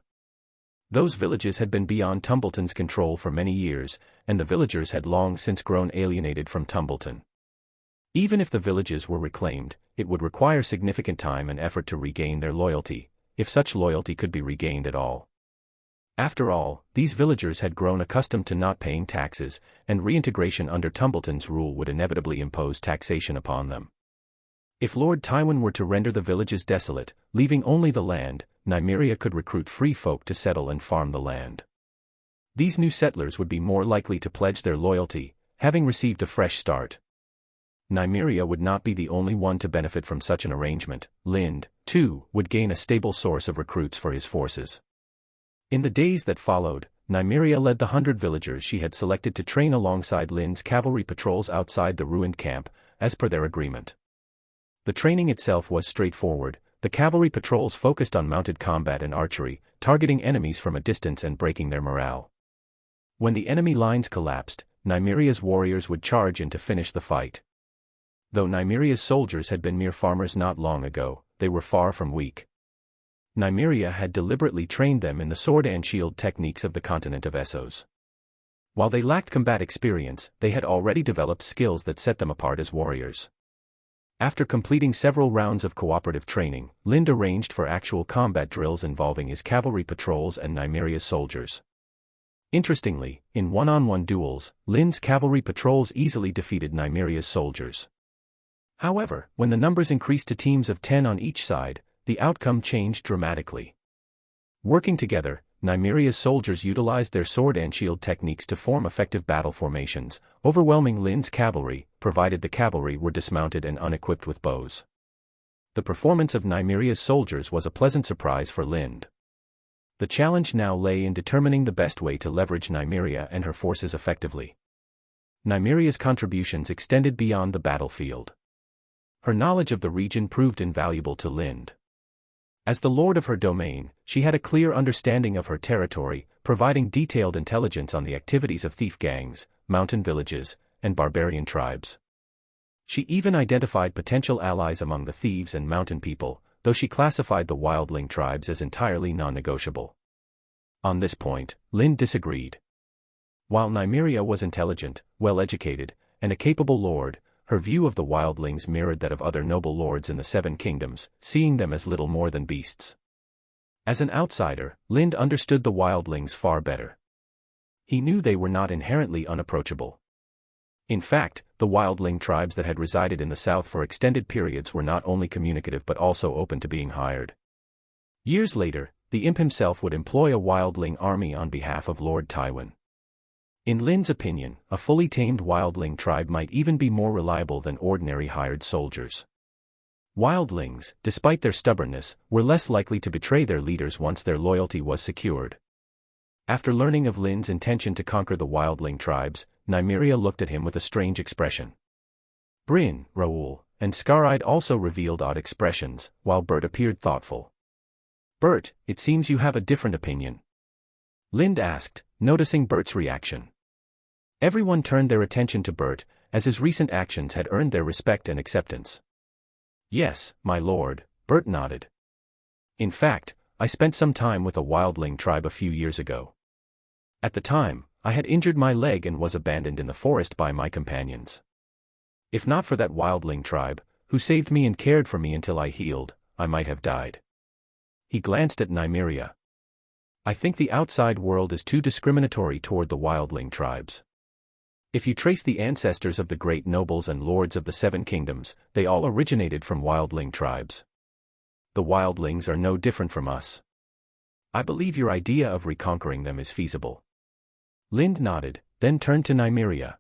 Those villages had been beyond Tumbleton's control for many years, and the villagers had long since grown alienated from Tumbleton. Even if the villages were reclaimed, it would require significant time and effort to regain their loyalty, if such loyalty could be regained at all. After all, these villagers had grown accustomed to not paying taxes, and reintegration under Tumbleton's rule would inevitably impose taxation upon them. If Lord Tywin were to render the villages desolate, leaving only the land, Nimriia could recruit free folk to settle and farm the land. These new settlers would be more likely to pledge their loyalty, having received a fresh start. Nimriia would not be the only one to benefit from such an arrangement. Lind, too, would gain a stable source of recruits for his forces. In the days that followed, Nimriia led the 100 villagers she had selected to train alongside Lind's cavalry patrols outside the ruined camp, as per their agreement. The training itself was straightforward. The cavalry patrols focused on mounted combat and archery, targeting enemies from a distance and breaking their morale. When the enemy lines collapsed, Nimriia's warriors would charge in to finish the fight. Though Nimriia's soldiers had been mere farmers not long ago, they were far from weak. Nimriia had deliberately trained them in the sword and shield techniques of the continent of Essos. While they lacked combat experience, they had already developed skills that set them apart as warriors. After completing several rounds of cooperative training, Lind arranged for actual combat drills involving his cavalry patrols and Nimriia's soldiers. Interestingly, in one-on-one duels, Lind's cavalry patrols easily defeated Nimriia's soldiers. However, when the numbers increased to teams of 10 on each side, the outcome changed dramatically. Working together, Nimriia's soldiers utilized their sword and shield techniques to form effective battle formations, overwhelming Lind's cavalry, provided the cavalry were dismounted and unequipped with bows. The performance of Nimriia's soldiers was a pleasant surprise for Lind. The challenge now lay in determining the best way to leverage Nimriia and her forces effectively. Nimriia's contributions extended beyond the battlefield. Her knowledge of the region proved invaluable to Lind. As the lord of her domain, she had a clear understanding of her territory, providing detailed intelligence on the activities of thief gangs, mountain villages, and barbarian tribes. She even identified potential allies among the thieves and mountain people, though she classified the wildling tribes as entirely non-negotiable. On this point, Lind disagreed. While Nimriia was intelligent, well-educated, and a capable lord, her view of the wildlings mirrored that of other noble lords in the 7 kingdoms, seeing them as little more than beasts. As an outsider, Lind understood the wildlings far better. He knew they were not inherently unapproachable. In fact, the wildling tribes that had resided in the south for extended periods were not only communicative but also open to being hired. Years later, the imp himself would employ a wildling army on behalf of Lord Tywin. In Lind's opinion, a fully tamed wildling tribe might even be more reliable than ordinary hired soldiers. Wildlings, despite their stubbornness, were less likely to betray their leaders once their loyalty was secured. After learning of Lind's intention to conquer the wildling tribes, Nimriia looked at him with a strange expression. Bryn, Raoul, and Scaride also revealed odd expressions, while Bert appeared thoughtful. "Bert, it seems you have a different opinion," Lind asked, noticing Bert's reaction. Everyone turned their attention to Bert, as his recent actions had earned their respect and acceptance. "Yes, my lord," Bert nodded. "In fact, I spent some time with a wildling tribe a few years ago. At the time, I had injured my leg and was abandoned in the forest by my companions. If not for that wildling tribe, who saved me and cared for me until I healed, I might have died." He glanced at Nimriia. "I think the outside world is too discriminatory toward the wildling tribes. If you trace the ancestors of the great nobles and lords of the 7 kingdoms, they all originated from wildling tribes. The wildlings are no different from us. I believe your idea of reconquering them is feasible. Lind nodded, then turned to Nimriia.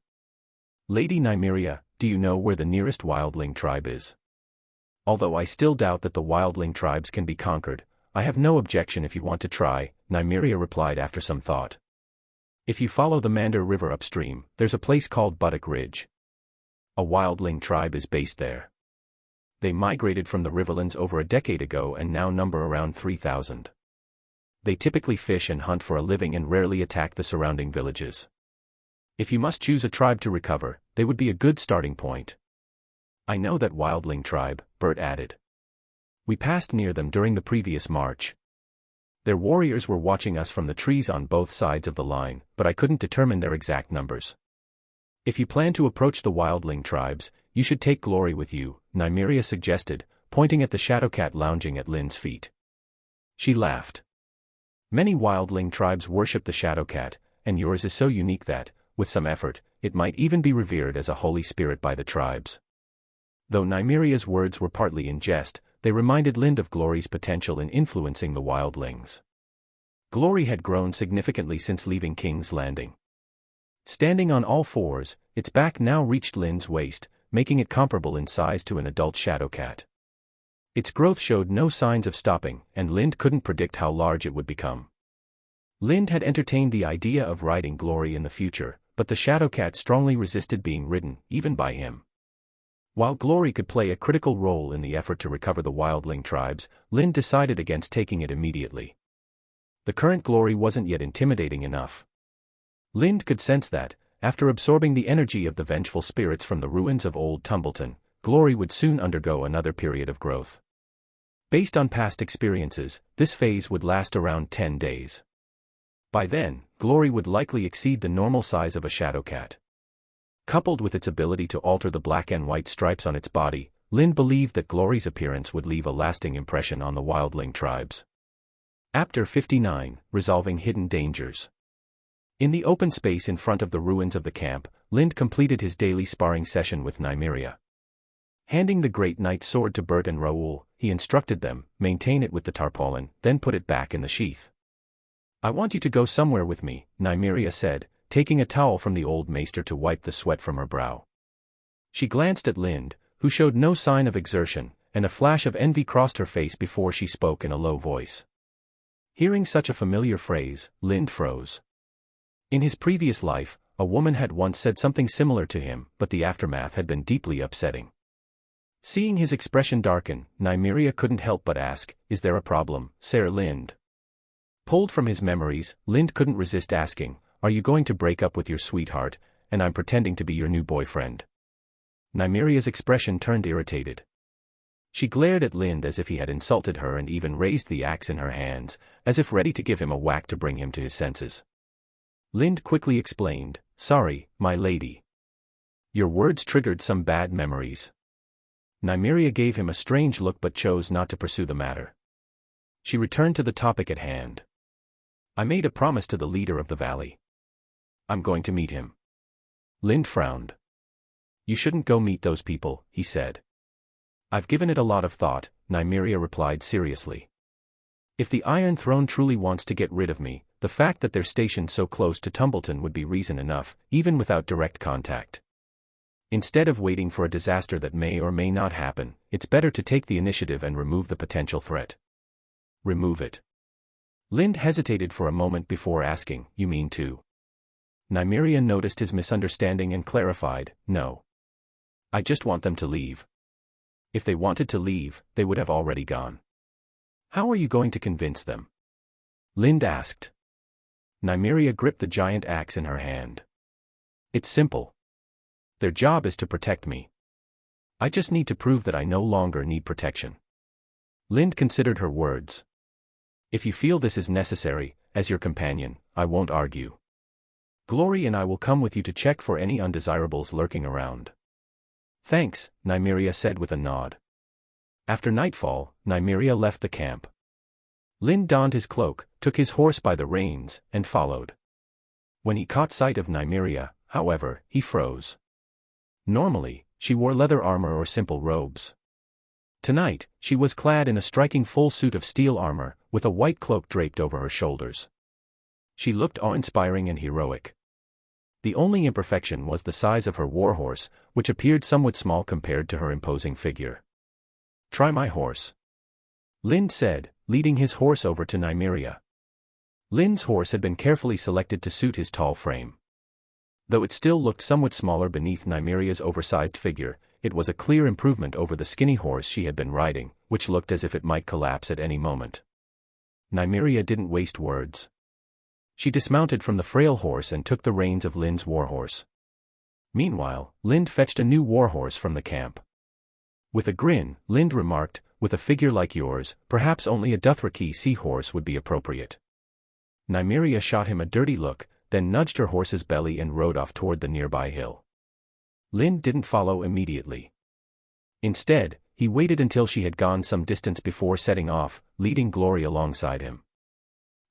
Lady Nimriia, do you know where the nearest wildling tribe is? Although I still doubt that the wildling tribes can be conquered, I have no objection if you want to try, Nimriia replied after some thought. If you follow the Mander River upstream, there's a place called Buttock Ridge. A wildling tribe is based there. They migrated from the Riverlands over a decade ago and now number around 3,000. They typically fish and hunt for a living and rarely attack the surrounding villages. If you must choose a tribe to recover, they would be a good starting point. I know that wildling tribe, Bert added. We passed near them during the previous march. Their warriors were watching us from the trees on both sides of the line, but I couldn't determine their exact numbers. If you plan to approach the wildling tribes, you should take Glory with you, Nimriia suggested, pointing at the shadowcat lounging at Lind's feet. She laughed. Many wildling tribes worship the shadowcat, and yours is so unique that, with some effort, it might even be revered as a holy spirit by the tribes. Though Nimriia's words were partly in jest, they reminded Lind of Glory's potential in influencing the wildlings. Glory had grown significantly since leaving King's Landing. Standing on all fours, its back now reached Lind's waist, making it comparable in size to an adult shadowcat. Its growth showed no signs of stopping, and Lind couldn't predict how large it would become. Lind had entertained the idea of riding Glory in the future, but the shadowcat strongly resisted being ridden, even by him. While Glory could play a critical role in the effort to recover the wildling tribes, Lind decided against taking it immediately. The current Glory wasn't yet intimidating enough. Lind could sense that, after absorbing the energy of the vengeful spirits from the ruins of old Tumbleton, Glory would soon undergo another period of growth. Based on past experiences, this phase would last around 10 days. By then, Glory would likely exceed the normal size of a shadowcat. Coupled with its ability to alter the black and white stripes on its body, Lind believed that Glory's appearance would leave a lasting impression on the wildling tribes. Chapter 59, Resolving Hidden Dangers. In the open space in front of the ruins of the camp, Lind completed his daily sparring session with Nimriia. Handing the Great Knight's sword to Bert and Raoul, he instructed them, maintain it with the tarpaulin, then put it back in the sheath. I want you to go somewhere with me, Nimriia said, taking a towel from the old maester to wipe the sweat from her brow. She glanced at Lind, who showed no sign of exertion, and a flash of envy crossed her face before she spoke in a low voice. Hearing such a familiar phrase, Lind froze. In his previous life, a woman had once said something similar to him, but the aftermath had been deeply upsetting. Seeing his expression darken, Nimriia couldn't help but ask, "Is there a problem, Sir Lind?" Pulled from his memories, Lind couldn't resist asking, "Are you going to break up with your sweetheart, and I'm pretending to be your new boyfriend?" Nimriia's expression turned irritated. She glared at Lind as if he had insulted her and even raised the axe in her hands, as if ready to give him a whack to bring him to his senses. Lind quickly explained, "Sorry, my lady. Your words triggered some bad memories." Nimriia gave him a strange look but chose not to pursue the matter. She returned to the topic at hand. "I made a promise to the leader of the valley. I'm going to meet him." Lind frowned. "You shouldn't go meet those people," he said. "I've given it a lot of thought," Nimriia replied seriously. "If the Iron Throne truly wants to get rid of me, the fact that they're stationed so close to Tumbleton would be reason enough, even without direct contact. Instead of waiting for a disaster that may or may not happen, it's better to take the initiative and remove the potential threat." "Remove it?" Lind hesitated for a moment before asking, "You mean to?" Nimriia noticed his misunderstanding and clarified, "No. I just want them to leave." If they wanted to leave, they would have already gone. "How are you going to convince them?" Lind asked. Nimriia gripped the giant axe in her hand. "It's simple. Their job is to protect me. I just need to prove that I no longer need protection." Lind considered her words. "If you feel this is necessary, as your companion, I won't argue. Glory and I will come with you to check for any undesirables lurking around." "Thanks," Nimriia said with a nod. After nightfall, Nimriia left the camp. Lind donned his cloak, took his horse by the reins, and followed. When he caught sight of Nimriia, however, he froze. Normally, she wore leather armor or simple robes. Tonight, she was clad in a striking full suit of steel armor, with a white cloak draped over her shoulders. She looked awe-inspiring and heroic. The only imperfection was the size of her warhorse, which appeared somewhat small compared to her imposing figure. "Try my horse," Lind said, leading his horse over to Nimriia. Lind's horse had been carefully selected to suit his tall frame. Though it still looked somewhat smaller beneath Nimriia's oversized figure, it was a clear improvement over the skinny horse she had been riding, which looked as if it might collapse at any moment. Nimriia didn't waste words. She dismounted from the frail horse and took the reins of Lind's warhorse. Meanwhile, Lind fetched a new warhorse from the camp. With a grin, Lind remarked, "With a figure like yours, perhaps only a Dothraki seahorse would be appropriate." Nimriia shot him a dirty look, then nudged her horse's belly and rode off toward the nearby hill. Lind didn't follow immediately. Instead, he waited until she had gone some distance before setting off, leading Glory alongside him.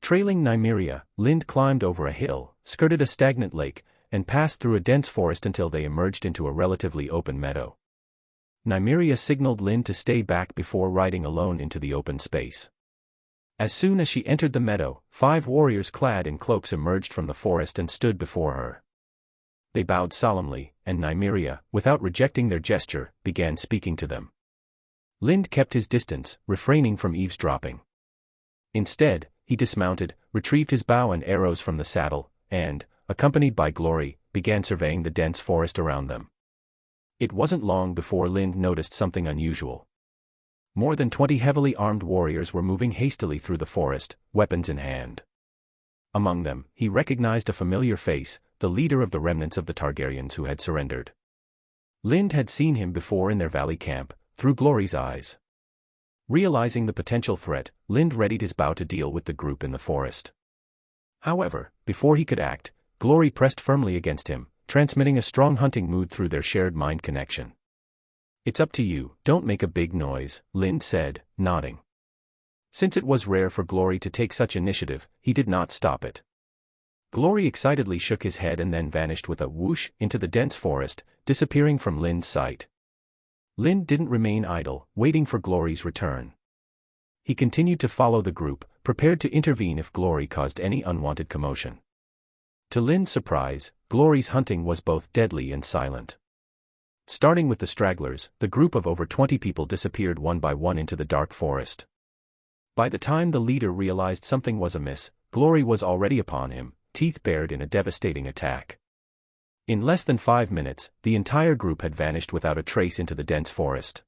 Trailing Nimriia, Lind climbed over a hill, skirted a stagnant lake, and passed through a dense forest until they emerged into a relatively open meadow. Nimriia signaled Lind to stay back before riding alone into the open space. As soon as she entered the meadow, 5 warriors clad in cloaks emerged from the forest and stood before her. They bowed solemnly, and Nimriia, without rejecting their gesture, began speaking to them. Lind kept his distance, refraining from eavesdropping. Instead, he dismounted, retrieved his bow and arrows from the saddle, and, accompanied by Glory, began surveying the dense forest around them. It wasn't long before Lind noticed something unusual. More than 20 heavily armed warriors were moving hastily through the forest, weapons in hand. Among them, he recognized a familiar face, the leader of the remnants of the Targaryens who had surrendered. Lind had seen him before in their valley camp, through Glory's eyes. Realizing the potential threat, Lind readied his bow to deal with the group in the forest. However, before he could act, Glory pressed firmly against him, transmitting a strong hunting mood through their shared mind connection. "It's up to you, don't make a big noise," Lind said, nodding. Since it was rare for Glory to take such initiative, he did not stop it. Glory excitedly shook his head and then vanished with a whoosh into the dense forest, disappearing from Lind's sight. Lind didn't remain idle, waiting for Glory's return. He continued to follow the group, prepared to intervene if Glory caused any unwanted commotion. To Lind's surprise, Glory's hunting was both deadly and silent. Starting with the stragglers, the group of over 20 people disappeared one by one into the dark forest. By the time the leader realized something was amiss, Glory was already upon him, teeth bared in a devastating attack. In less than 5 minutes, the entire group had vanished without a trace into the dense forest.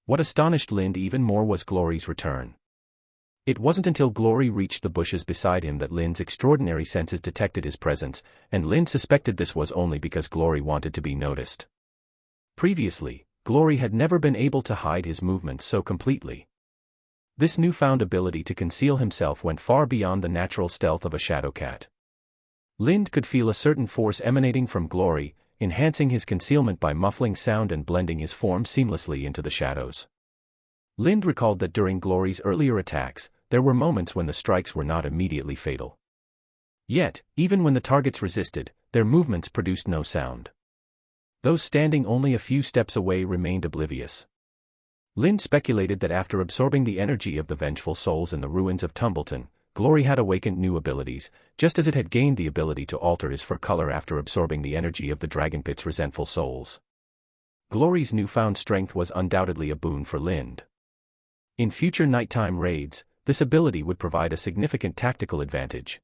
What astonished Lind even more was Glory's return. It wasn't until Glory reached the bushes beside him that Lind's extraordinary senses detected his presence, and Lind suspected this was only because Glory wanted to be noticed. Previously, Glory had never been able to hide his movements so completely. This newfound ability to conceal himself went far beyond the natural stealth of a shadowcat. Lind could feel a certain force emanating from Glory, enhancing his concealment by muffling sound and blending his form seamlessly into the shadows. Lind recalled that during Glory's earlier attacks, there were moments when the strikes were not immediately fatal. Yet, even when the targets resisted, their movements produced no sound. Those standing only a few steps away remained oblivious. Lind speculated that after absorbing the energy of the vengeful souls in the ruins of Tumbleton, Glory had awakened new abilities, just as it had gained the ability to alter his fur color after absorbing the energy of the Dragonpit's resentful souls. Glory's newfound strength was undoubtedly a boon for Lind. In future nighttime raids, this ability would provide a significant tactical advantage.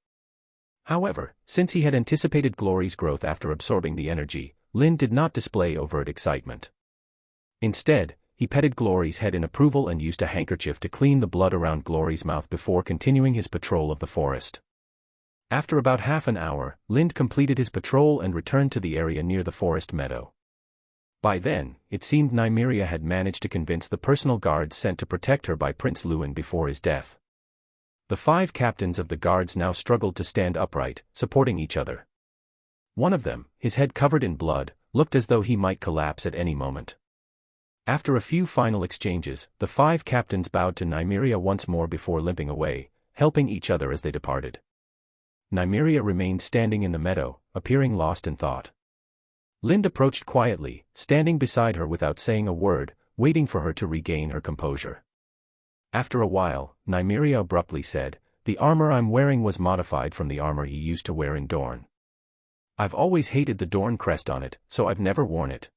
However, since he had anticipated Glory's growth after absorbing the energy, Lind did not display overt excitement. Instead, he petted Glory's head in approval and used a handkerchief to clean the blood around Glory's mouth before continuing his patrol of the forest. After about half an hour, Lind completed his patrol and returned to the area near the forest meadow. By then, it seemed Nimriia had managed to convince the personal guards sent to protect her by Prince Lewin before his death. The 5 captains of the guards now struggled to stand upright, supporting each other. One of them, his head covered in blood, looked as though he might collapse at any moment. After a few final exchanges, the 5 captains bowed to Nimriia once more before limping away, helping each other as they departed. Nimriia remained standing in the meadow, appearing lost in thought. Lind approached quietly, standing beside her without saying a word, waiting for her to regain her composure. After a while, Nimriia abruptly said, "The armor I'm wearing was modified from the armor he used to wear in Dorne. I've always hated the Dorne crest on it, so I've never worn it.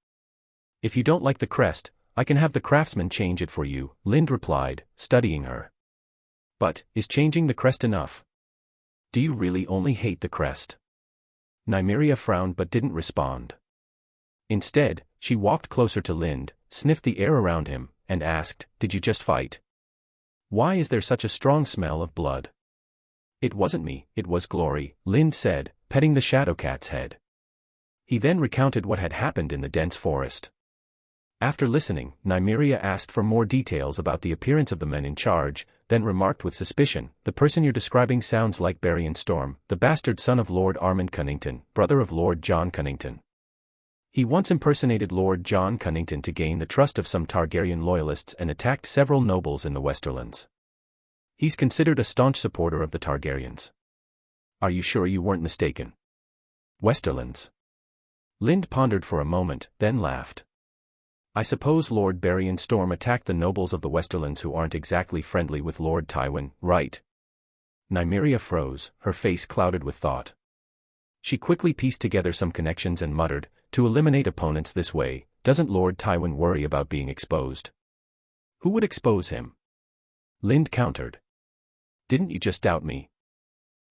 If you don't like the crest, I can have the craftsman change it for you," Lind replied, studying her. "But, is changing the crest enough? Do you really only hate the crest?" Nimriia frowned but didn't respond. Instead, she walked closer to Lind, sniffed the air around him, and asked, "Did you just fight? Why is there such a strong smell of blood?" "It wasn't me, it was Glory," Lind said, petting the Shadowcat's head. He then recounted what had happened in the dense forest. After listening, Nimriia asked for more details about the appearance of the men in charge, then remarked with suspicion, "The person you're describing sounds like Barrion Storm, the bastard son of Lord Armand Cunnington, brother of Lord John Cunnington. He once impersonated Lord John Cunnington to gain the trust of some Targaryen loyalists and attacked several nobles in the Westerlands. He's considered a staunch supporter of the Targaryens. Are you sure you weren't mistaken?" "Westerlands?" Lind pondered for a moment, then laughed. "I suppose Lord Barrion Storm attacked the nobles of the Westerlands who aren't exactly friendly with Lord Tywin, right?" Nimriia froze, her face clouded with thought. She quickly pieced together some connections and muttered, "To eliminate opponents this way, doesn't Lord Tywin worry about being exposed?" "Who would expose him?" Lind countered. "Didn't you just doubt me?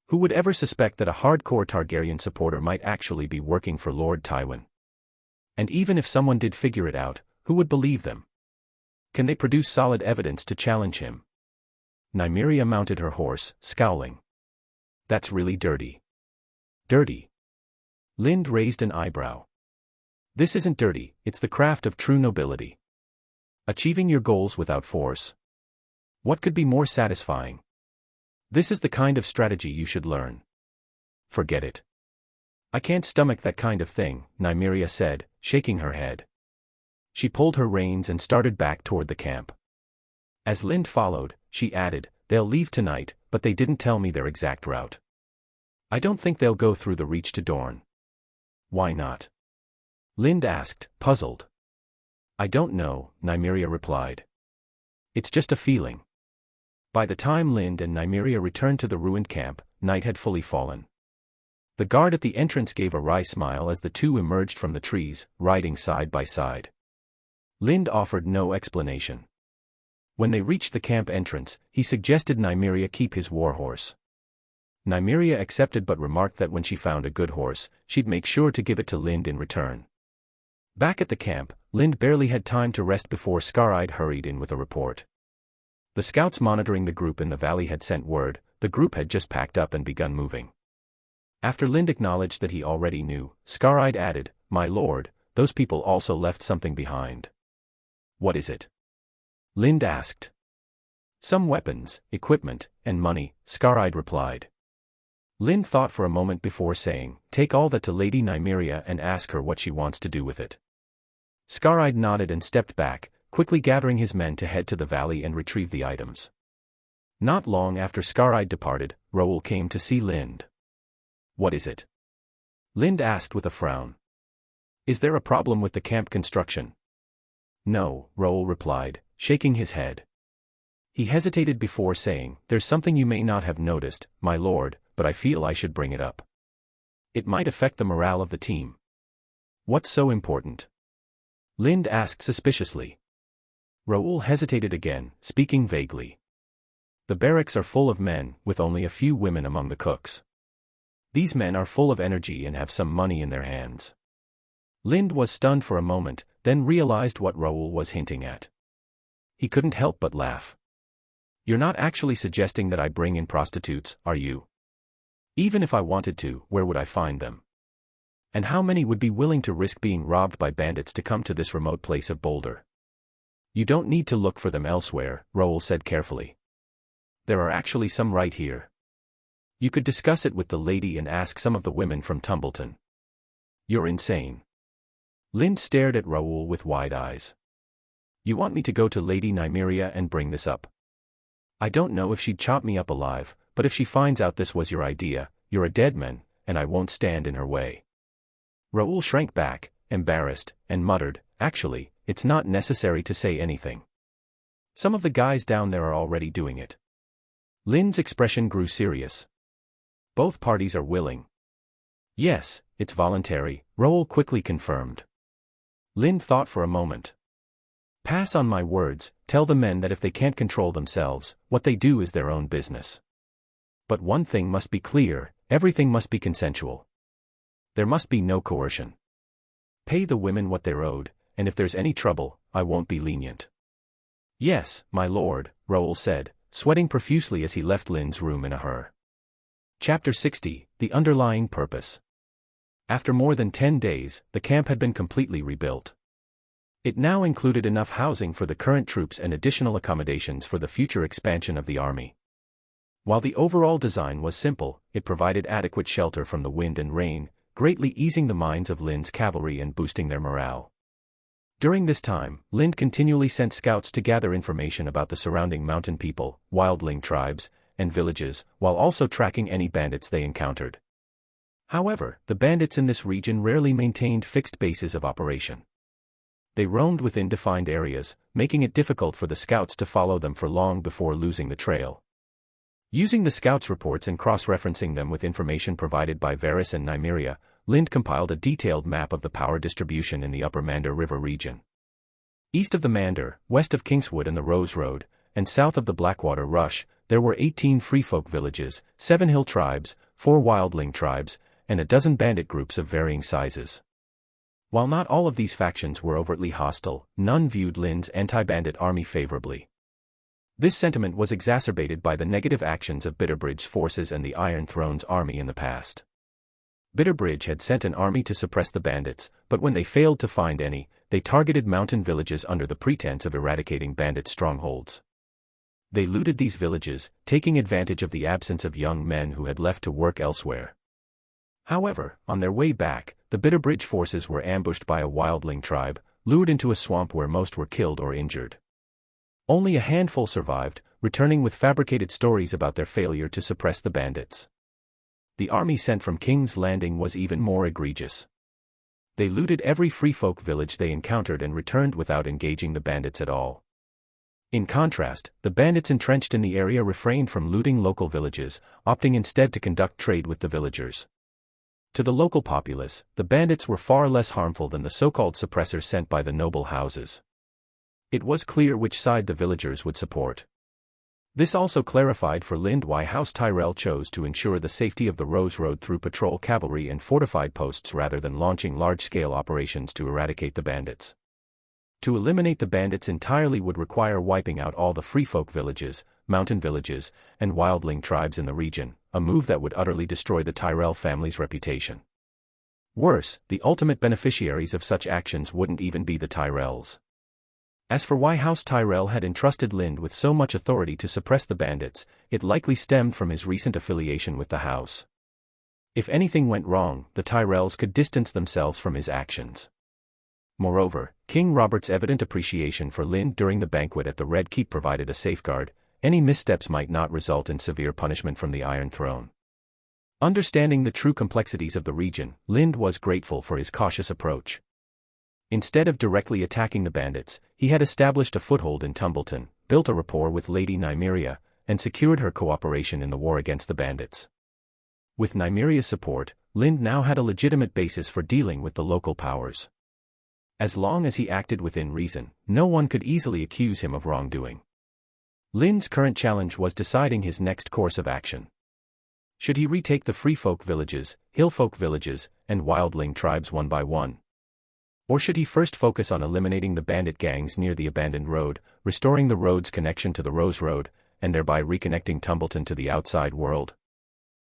Who would ever suspect that a hardcore Targaryen supporter might actually be working for Lord Tywin? And even if someone did figure it out, who would believe them? Can they produce solid evidence to challenge him?" Nimriia mounted her horse, scowling. "That's really dirty." "Dirty?" Lind raised an eyebrow. "This isn't dirty, it's the craft of true nobility. Achieving your goals without force. What could be more satisfying? This is the kind of strategy you should learn." "Forget it. I can't stomach that kind of thing," Nimriia said, shaking her head. She pulled her reins and started back toward the camp. As Lind followed, she added, "They'll leave tonight, but they didn't tell me their exact route. I don't think they'll go through the Reach to Dorne." "Why not?" Lind asked, puzzled. "I don't know," Nimriia replied. "It's just a feeling." By the time Lind and Nimriia returned to the ruined camp, night had fully fallen. The guard at the entrance gave a wry smile as the two emerged from the trees, riding side by side. Lind offered no explanation. When they reached the camp entrance, he suggested Nimriia keep his warhorse. Nimriia accepted but remarked that when she found a good horse, she'd make sure to give it to Lind in return. Back at the camp, Lind barely had time to rest before Scar-Eyed hurried in with a report. The scouts monitoring the group in the valley had sent word, the group had just packed up and begun moving. After Lind acknowledged that he already knew, Scar-Eyed added, "My lord, those people also left something behind." "What is it?" Lind asked. "Some weapons, equipment, and money," Scar-Eyed replied. Lind thought for a moment before saying, "Take all that to Lady Nimriia and ask her what she wants to do with it." Scar-Eyed nodded and stepped back, quickly gathering his men to head to the valley and retrieve the items. Not long after Scar-Eyed departed, Roel came to see Lind. "What is it?" Lind asked with a frown. "Is there a problem with the camp construction?" "No," Roel replied, shaking his head. He hesitated before saying, "There's something you may not have noticed, my lord, but I feel I should bring it up. It might affect the morale of the team." "What's so important?" Lind asked suspiciously. Roel hesitated again, speaking vaguely. "The barracks are full of men, with only a few women among the cooks. These men are full of energy and have some money in their hands." Lind was stunned for a moment, then realized what Roel was hinting at. He couldn't help but laugh. "You're not actually suggesting that I bring in prostitutes, are you? Even if I wanted to, where would I find them? And how many would be willing to risk being robbed by bandits to come to this remote place of Boulder?" "You don't need to look for them elsewhere," Roel said carefully. "There are actually some right here. You could discuss it with the lady and ask some of the women from Tumbleton." "You're insane." Lind stared at Roel with wide eyes. "You want me to go to Lady Nimriia and bring this up? I don't know if she'd chop me up alive, but if she finds out this was your idea, you're a dead man, and I won't stand in her way." Roel shrank back, embarrassed, and muttered, "Actually, it's not necessary to say anything. Some of the guys down there are already doing it. Lynn's expression grew serious. Both parties are willing. Yes, it's voluntary, Roel quickly confirmed. Lynn thought for a moment. Pass on my words, tell the men that if they can't control themselves, what they do is their own business. But one thing must be clear, everything must be consensual. There must be no coercion. Pay the women what they're owed, and if there's any trouble, I won't be lenient. Yes, my lord, Roel said, sweating profusely as he left Lynn's room in a hurry. Chapter 60, The Underlying Purpose. After more than 10 days, the camp had been completely rebuilt. It now included enough housing for the current troops and additional accommodations for the future expansion of the army. While the overall design was simple, it provided adequate shelter from the wind and rain, greatly easing the minds of Lynn's cavalry and boosting their morale. During this time, Lynn continually sent scouts to gather information about the surrounding mountain people, wildling tribes, and villages, while also tracking any bandits they encountered. However, the bandits in this region rarely maintained fixed bases of operation. They roamed within defined areas, making it difficult for the scouts to follow them for long before losing the trail. Using the scouts' reports and cross-referencing them with information provided by Varys and Nimriia, Lind compiled a detailed map of the power distribution in the upper Mander River region. East of the Mander, west of Kingswood and the Rose Road, and south of the Blackwater Rush, there were 18 freefolk villages, 7 hill tribes, 4 wildling tribes, and a dozen bandit groups of varying sizes. While not all of these factions were overtly hostile, none viewed Lynn's anti-bandit army favorably. This sentiment was exacerbated by the negative actions of Bitterbridge's forces and the Iron Throne's army in the past. Bitterbridge had sent an army to suppress the bandits, but when they failed to find any, they targeted mountain villages under the pretense of eradicating bandit strongholds. They looted these villages, taking advantage of the absence of young men who had left to work elsewhere. However, on their way back, the Bitterbridge forces were ambushed by a wildling tribe, lured into a swamp where most were killed or injured. Only a handful survived, returning with fabricated stories about their failure to suppress the bandits. The army sent from King's Landing was even more egregious. They looted every freefolk village they encountered and returned without engaging the bandits at all. In contrast, the bandits entrenched in the area refrained from looting local villages, opting instead to conduct trade with the villagers. To the local populace, the bandits were far less harmful than the so-called suppressors sent by the noble houses. It was clear which side the villagers would support. This also clarified for Lynd why House Tyrell chose to ensure the safety of the Rose Road through patrol cavalry and fortified posts rather than launching large-scale operations to eradicate the bandits. To eliminate the bandits entirely would require wiping out all the freefolk villages, mountain villages, and wildling tribes in the region, a move that would utterly destroy the Tyrell family's reputation. Worse, the ultimate beneficiaries of such actions wouldn't even be the Tyrells. As for why House Tyrell had entrusted Lynd with so much authority to suppress the bandits, it likely stemmed from his recent affiliation with the house. If anything went wrong, the Tyrells could distance themselves from his actions. Moreover, King Robert's evident appreciation for Lynd during the banquet at the Red Keep provided a safeguard. Any missteps might not result in severe punishment from the Iron Throne. Understanding the true complexities of the region, Lynd was grateful for his cautious approach. Instead of directly attacking the bandits, he had established a foothold in Tumbleton, built a rapport with Lady Nimriia, and secured her cooperation in the war against the bandits. With Nimriia's support, Lynd now had a legitimate basis for dealing with the local powers. As long as he acted within reason, no one could easily accuse him of wrongdoing. Lynd's current challenge was deciding his next course of action. Should he retake the freefolk villages, hillfolk villages, and wildling tribes one by one? Or should he first focus on eliminating the bandit gangs near the abandoned road, restoring the road's connection to the Rose Road, and thereby reconnecting Tumbleton to the outside world?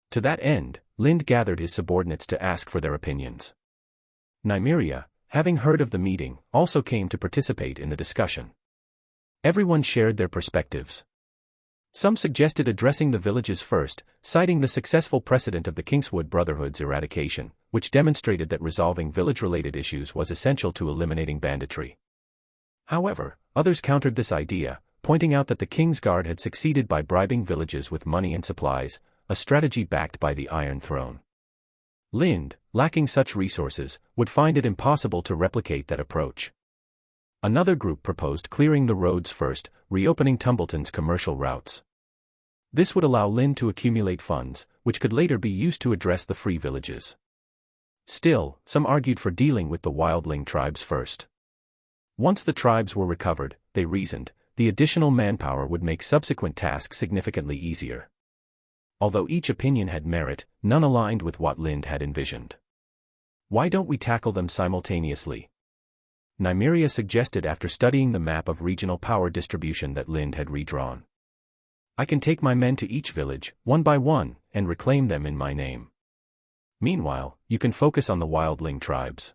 To that end, Lynd gathered his subordinates to ask for their opinions. Nimriia, having heard of the meeting, also came to participate in the discussion. Everyone shared their perspectives. Some suggested addressing the villages first, citing the successful precedent of the Kingswood Brotherhood's eradication, which demonstrated that resolving village-related issues was essential to eliminating banditry. However, others countered this idea, pointing out that the King's Guard had succeeded by bribing villages with money and supplies, a strategy backed by the Iron Throne. Lynd, lacking such resources, would find it impossible to replicate that approach. Another group proposed clearing the roads first, reopening Tumbleton's commercial routes. This would allow Lind to accumulate funds, which could later be used to address the free villages. Still, some argued for dealing with the wildling tribes first. Once the tribes were recovered, they reasoned, the additional manpower would make subsequent tasks significantly easier. Although each opinion had merit, none aligned with what Lind had envisioned. "Why don't we tackle them simultaneously?" Nimriia suggested after studying the map of regional power distribution that Lind had redrawn. "I can take my men to each village, one by one, and reclaim them in my name. Meanwhile, you can focus on the wildling tribes.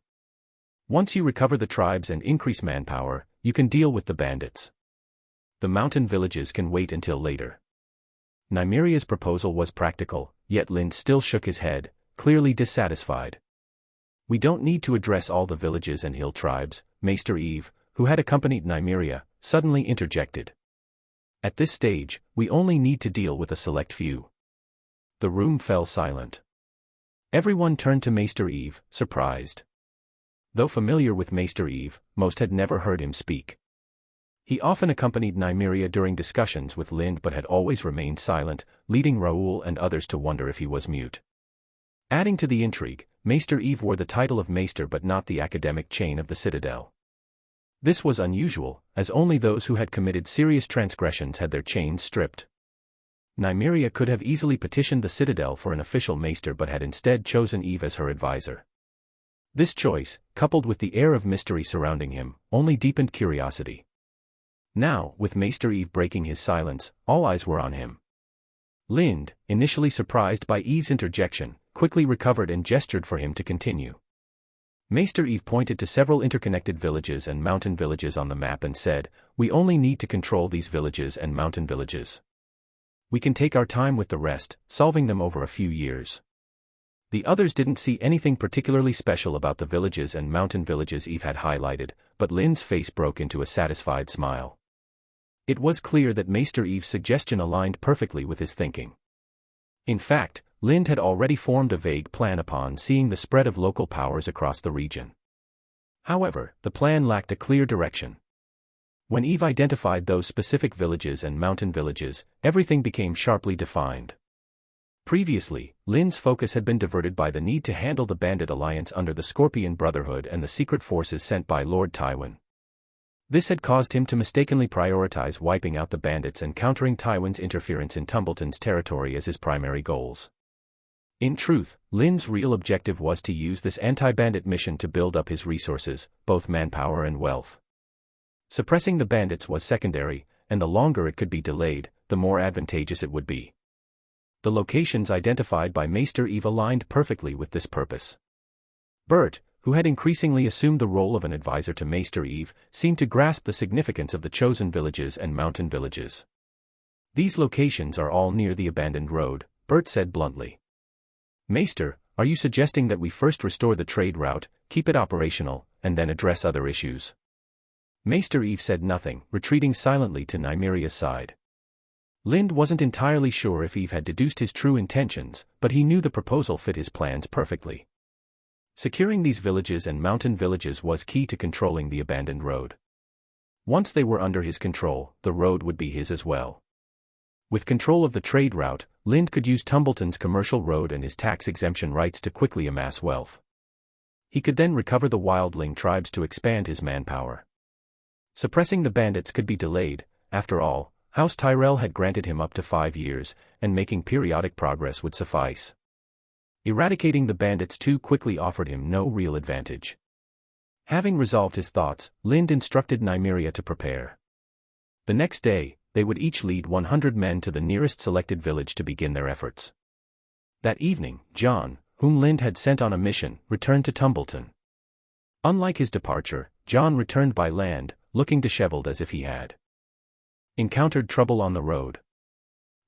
Once you recover the tribes and increase manpower, you can deal with the bandits. The mountain villages can wait until later." Nimriia's proposal was practical, yet Lind still shook his head, clearly dissatisfied. "We don't need to address all the villages and hill tribes," Maester Eve, who had accompanied Nimriia, suddenly interjected. "At this stage, we only need to deal with a select few." The room fell silent. Everyone turned to Maester Eve, surprised. Though familiar with Maester Eve, most had never heard him speak. He often accompanied Nimriia during discussions with Lind but had always remained silent, leading Raoul and others to wonder if he was mute. Adding to the intrigue, Maester Eve wore the title of Maester but not the academic chain of the Citadel. This was unusual, as only those who had committed serious transgressions had their chains stripped. Nimriia could have easily petitioned the Citadel for an official Maester but had instead chosen Eve as her advisor. This choice, coupled with the air of mystery surrounding him, only deepened curiosity. Now, with Maester Eve breaking his silence, all eyes were on him. Lind, initially surprised by Eve's interjection, quickly recovered and gestured for him to continue. Maester Eve pointed to several interconnected villages and mountain villages on the map and said, "We only need to control these villages and mountain villages. We can take our time with the rest, solving them over a few years." The others didn't see anything particularly special about the villages and mountain villages Eve had highlighted, but Lind's face broke into a satisfied smile. It was clear that Maester Eve's suggestion aligned perfectly with his thinking. In fact, Lind had already formed a vague plan upon seeing the spread of local powers across the region. However, the plan lacked a clear direction. When Eve identified those specific villages and mountain villages, everything became sharply defined. Previously, Lind's focus had been diverted by the need to handle the bandit alliance under the Scorpion Brotherhood and the secret forces sent by Lord Tywin. This had caused him to mistakenly prioritize wiping out the bandits and countering Tywin's interference in Tumbleton's territory as his primary goals. In truth, Lind's real objective was to use this anti-bandit mission to build up his resources, both manpower and wealth. Suppressing the bandits was secondary, and the longer it could be delayed, the more advantageous it would be. The locations identified by Maester Eve aligned perfectly with this purpose. Bert, who had increasingly assumed the role of an advisor to Maester Eve, seemed to grasp the significance of the chosen villages and mountain villages. "These locations are all near the abandoned road," Bert said bluntly. "Maester, are you suggesting that we first restore the trade route, keep it operational, and then address other issues?" Maester Eve said nothing, retreating silently to Nimriia's side. Lind wasn't entirely sure if Eve had deduced his true intentions, but he knew the proposal fit his plans perfectly. Securing these villages and mountain villages was key to controlling the abandoned road. Once they were under his control, the road would be his as well. With control of the trade route, Lind could use Tumbleton's commercial road and his tax exemption rights to quickly amass wealth. He could then recover the wildling tribes to expand his manpower. Suppressing the bandits could be delayed. After all, House Tyrell had granted him up to 5 years, and making periodic progress would suffice. Eradicating the bandits too quickly offered him no real advantage. Having resolved his thoughts, Lind instructed Nimriia to prepare. The next day, they would each lead 100 men to the nearest selected village to begin their efforts. That evening, John, whom Lind had sent on a mission, returned to Tumbleton. Unlike his departure, John returned by land, looking disheveled as if he had encountered trouble on the road.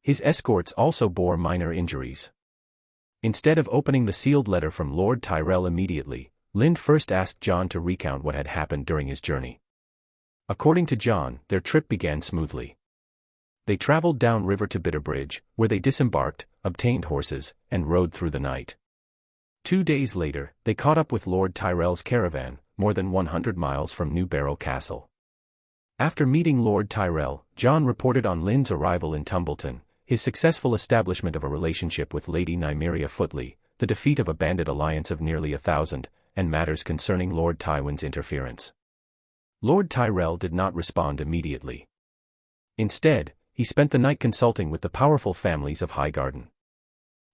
His escorts also bore minor injuries. Instead of opening the sealed letter from Lord Tyrell immediately, Lind first asked John to recount what had happened during his journey. According to John, their trip began smoothly. They traveled downriver to Bitterbridge, where they disembarked, obtained horses, and rode through the night. 2 days later, they caught up with Lord Tyrell's caravan, more than 100 miles from New Barrow Castle. After meeting Lord Tyrell, John reported on Lynd's arrival in Tumbleton, his successful establishment of a relationship with Lady Nimriia Footley, the defeat of a bandit alliance of nearly 1,000, and matters concerning Lord Tywin's interference. Lord Tyrell did not respond immediately. Instead, he spent the night consulting with the powerful families of Highgarden.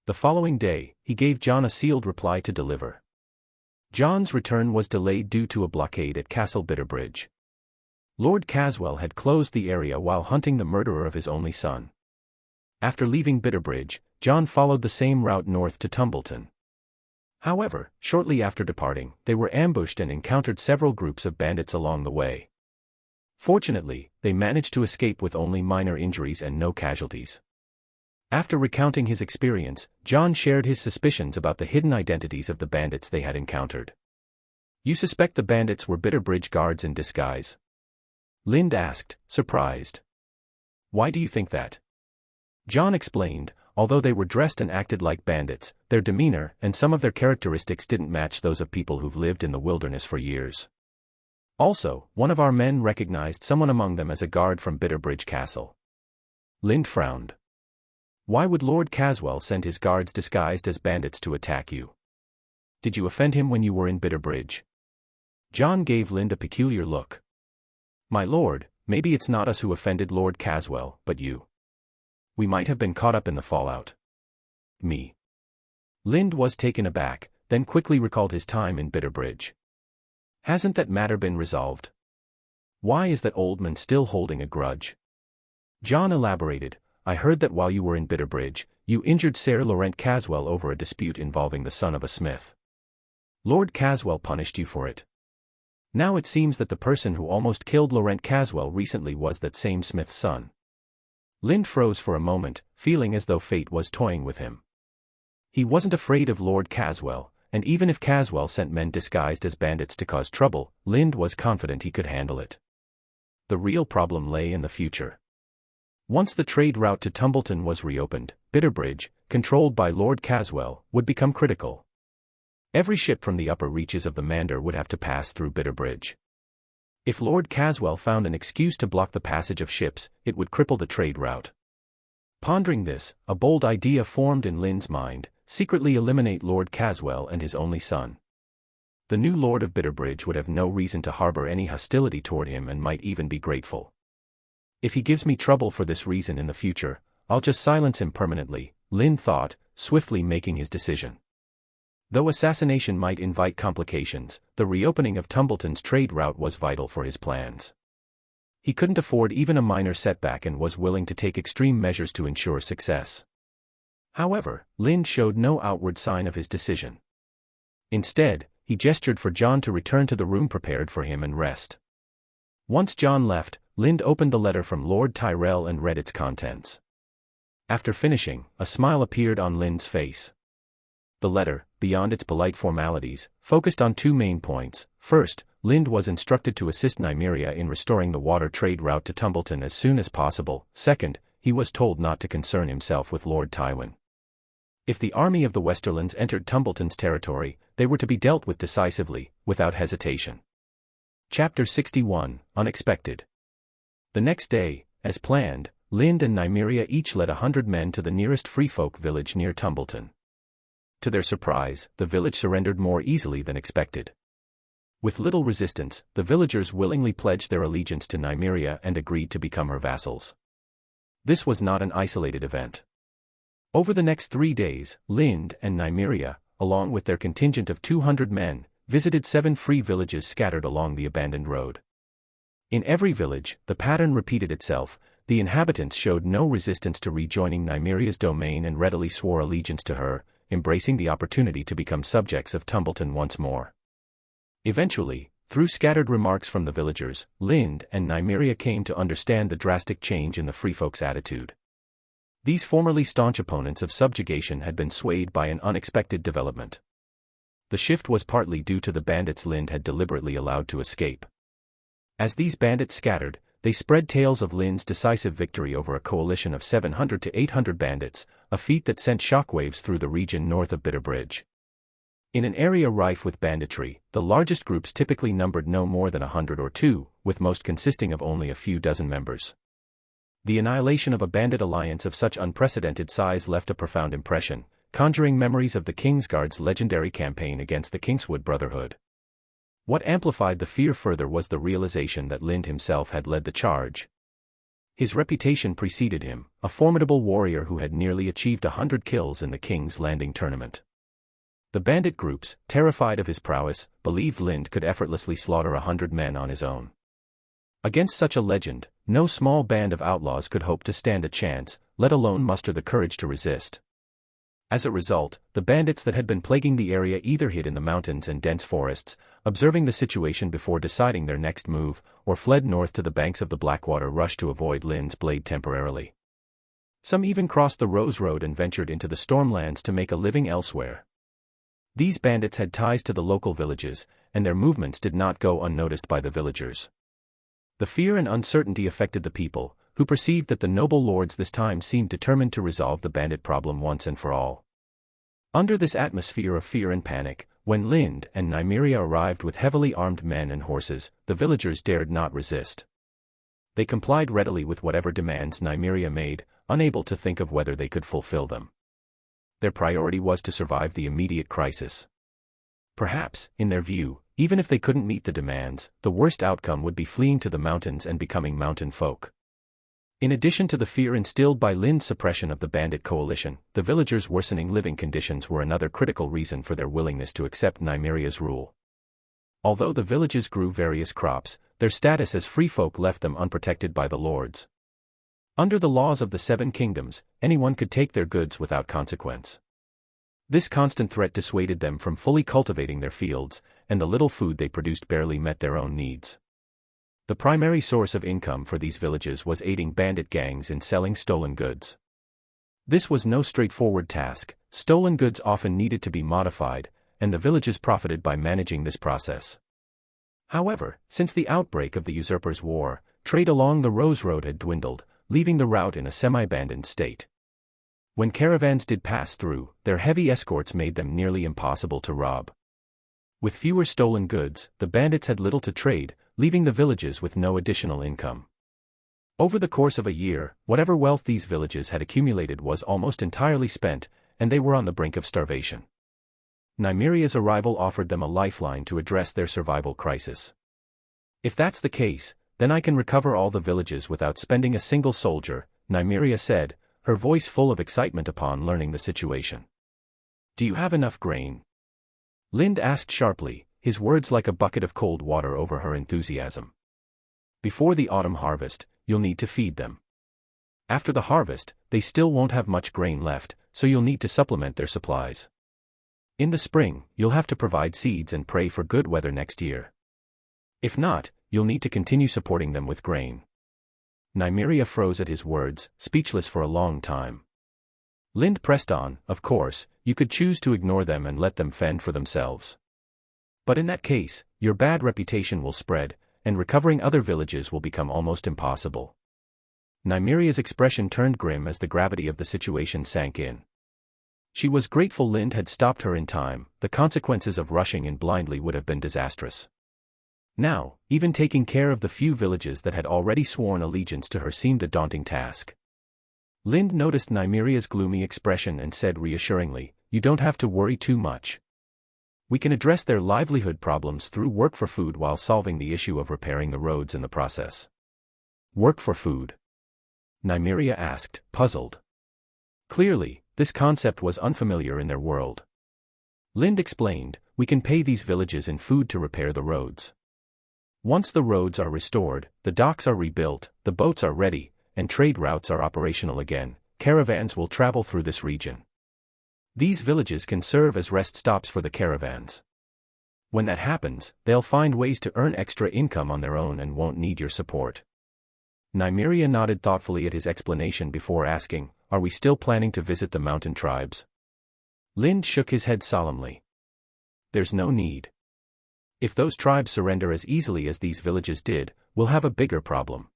The following day, he gave John a sealed reply to deliver. John's return was delayed due to a blockade at Castle Bitterbridge. Lord Caswell had closed the area while hunting the murderer of his only son. After leaving Bitterbridge, John followed the same route north to Tumbleton. However, shortly after departing, they were ambushed and encountered several groups of bandits along the way. Fortunately, they managed to escape with only minor injuries and no casualties. After recounting his experience, John shared his suspicions about the hidden identities of the bandits they had encountered. "You suspect the bandits were Bitterbridge guards in disguise?" Lynd asked, surprised. "Why do you think that?" John explained, although they were dressed and acted like bandits, their demeanor and some of their characteristics didn't match those of people who've lived in the wilderness for years. "Also, one of our men recognized someone among them as a guard from Bitterbridge Castle." Lynd frowned. "Why would Lord Caswell send his guards disguised as bandits to attack you? Did you offend him when you were in Bitterbridge?" John gave Lynd a peculiar look. "My lord, maybe it's not us who offended Lord Caswell, but you. We might have been caught up in the fallout." "Me?" Lynd was taken aback, then quickly recalled his time in Bitterbridge. "Hasn't that matter been resolved? Why is that old man still holding a grudge?" John elaborated, "I heard that while you were in Bitterbridge, you injured Sir Laurent Caswell over a dispute involving the son of a smith. Lord Caswell punished you for it. Now it seems that the person who almost killed Laurent Caswell recently was that same smith's son." Lynd froze for a moment, feeling as though fate was toying with him. He wasn't afraid of Lord Caswell, and even if Caswell sent men disguised as bandits to cause trouble, Lynd was confident he could handle it. The real problem lay in the future. Once the trade route to Tumbleton was reopened, Bitterbridge, controlled by Lord Caswell, would become critical. Every ship from the upper reaches of the Mander would have to pass through Bitterbridge. If Lord Caswell found an excuse to block the passage of ships, it would cripple the trade route. Pondering this, a bold idea formed in Lynd's mind: secretly eliminate Lord Caswell and his only son. The new Lord of Bitterbridge would have no reason to harbor any hostility toward him and might even be grateful. "If he gives me trouble for this reason in the future, I'll just silence him permanently," Lynd thought, swiftly making his decision. Though assassination might invite complications, the reopening of Tumbleton's trade route was vital for his plans. He couldn't afford even a minor setback and was willing to take extreme measures to ensure success. However, Lynd showed no outward sign of his decision. Instead, he gestured for John to return to the room prepared for him and rest. Once John left, Lynd opened the letter from Lord Tyrell and read its contents. After finishing, a smile appeared on Lynd's face. The letter, beyond its polite formalities, focused on two main points. First, Lynd was instructed to assist Nimriia in restoring the water trade route to Tumbleton as soon as possible. Second, he was told not to concern himself with Lord Tywin. If the army of the Westerlands entered Tumbleton's territory, they were to be dealt with decisively, without hesitation. Chapter 61, Unexpected. The next day, as planned, Lynd and Nimriia each led 100 men to the nearest freefolk village near Tumbleton. To their surprise, the village surrendered more easily than expected. With little resistance, the villagers willingly pledged their allegiance to Nimriia and agreed to become her vassals. This was not an isolated event. Over the next 3 days, Lynd and Nimriia, along with their contingent of 200 men, visited 7 free villages scattered along the abandoned road. In every village, the pattern repeated itself. The inhabitants showed no resistance to rejoining Nimriia's domain and readily swore allegiance to her, embracing the opportunity to become subjects of Tumbleton once more. Eventually, through scattered remarks from the villagers, Lynd and Nimriia came to understand the drastic change in the freefolk's attitude. These formerly staunch opponents of subjugation had been swayed by an unexpected development. The shift was partly due to the bandits Lynd had deliberately allowed to escape. As these bandits scattered, they spread tales of Lynd's decisive victory over a coalition of 700 to 800 bandits, a feat that sent shockwaves through the region north of Bitterbridge. In an area rife with banditry, the largest groups typically numbered no more than 100 or two, with most consisting of only a few dozen members. The annihilation of a bandit alliance of such unprecedented size left a profound impression, conjuring memories of the Kingsguard's legendary campaign against the Kingswood Brotherhood. What amplified the fear further was the realization that Lind himself had led the charge. His reputation preceded him, a formidable warrior who had nearly achieved 100 kills in the King's Landing tournament. The bandit groups, terrified of his prowess, believed Lind could effortlessly slaughter 100 men on his own. Against such a legend, no small band of outlaws could hope to stand a chance, let alone muster the courage to resist. As a result, the bandits that had been plaguing the area either hid in the mountains and dense forests, observing the situation before deciding their next move, or fled north to the banks of the Blackwater Rush to avoid Lind's blade temporarily. Some even crossed the Rose Road and ventured into the Stormlands to make a living elsewhere. These bandits had ties to the local villages, and their movements did not go unnoticed by the villagers. The fear and uncertainty affected the people, who perceived that the noble lords this time seemed determined to resolve the bandit problem once and for all. Under this atmosphere of fear and panic, when Lind and Nimriia arrived with heavily armed men and horses, the villagers dared not resist. They complied readily with whatever demands Nimriia made, unable to think of whether they could fulfill them. Their priority was to survive the immediate crisis. Perhaps, in their view, even if they couldn't meet the demands, the worst outcome would be fleeing to the mountains and becoming mountain folk. In addition to the fear instilled by Lind's suppression of the bandit coalition, the villagers' worsening living conditions were another critical reason for their willingness to accept Nimriia's rule. Although the villages grew various crops, their status as free folk left them unprotected by the lords. Under the laws of the Seven Kingdoms, anyone could take their goods without consequence. This constant threat dissuaded them from fully cultivating their fields, and the little food they produced barely met their own needs. The primary source of income for these villages was aiding bandit gangs in selling stolen goods. This was no straightforward task. Stolen goods often needed to be modified, and the villages profited by managing this process. However, since the outbreak of the Usurpers' War, trade along the Rose Road had dwindled, leaving the route in a semi-abandoned state. When caravans did pass through, their heavy escorts made them nearly impossible to rob. With fewer stolen goods, the bandits had little to trade, leaving the villages with no additional income. Over the course of a year, whatever wealth these villages had accumulated was almost entirely spent, and they were on the brink of starvation. Nimriia's arrival offered them a lifeline to address their survival crisis. If that's the case, then I can recover all the villages without spending a single soldier, Nimriia said, her voice full of excitement upon learning the situation. Do you have enough grain? Lind asked sharply, his words like a bucket of cold water over her enthusiasm. Before the autumn harvest, you'll need to feed them. After the harvest, they still won't have much grain left, so you'll need to supplement their supplies. In the spring, you'll have to provide seeds and pray for good weather next year. If not, you'll need to continue supporting them with grain. Nimriia froze at his words, speechless for a long time. Lind pressed on, of course, you could choose to ignore them and let them fend for themselves. But in that case, your bad reputation will spread, and recovering other villages will become almost impossible. Nimriia's expression turned grim as the gravity of the situation sank in. She was grateful Lind had stopped her in time. The consequences of rushing in blindly would have been disastrous. Now, even taking care of the few villages that had already sworn allegiance to her seemed a daunting task. Lind noticed Nimriia's gloomy expression and said reassuringly, you don't have to worry too much. We can address their livelihood problems through work for food while solving the issue of repairing the roads in the process. Work for food? Nimriia asked, puzzled. Clearly, this concept was unfamiliar in their world. Lind explained, we can pay these villages in food to repair the roads. Once the roads are restored, the docks are rebuilt, the boats are ready, and trade routes are operational again, caravans will travel through this region. These villages can serve as rest stops for the caravans. When that happens, they'll find ways to earn extra income on their own and won't need your support. Nimriia nodded thoughtfully at his explanation before asking, are we still planning to visit the mountain tribes? Lind shook his head solemnly. There's no need. If those tribes surrender as easily as these villages did, we'll have a bigger problem.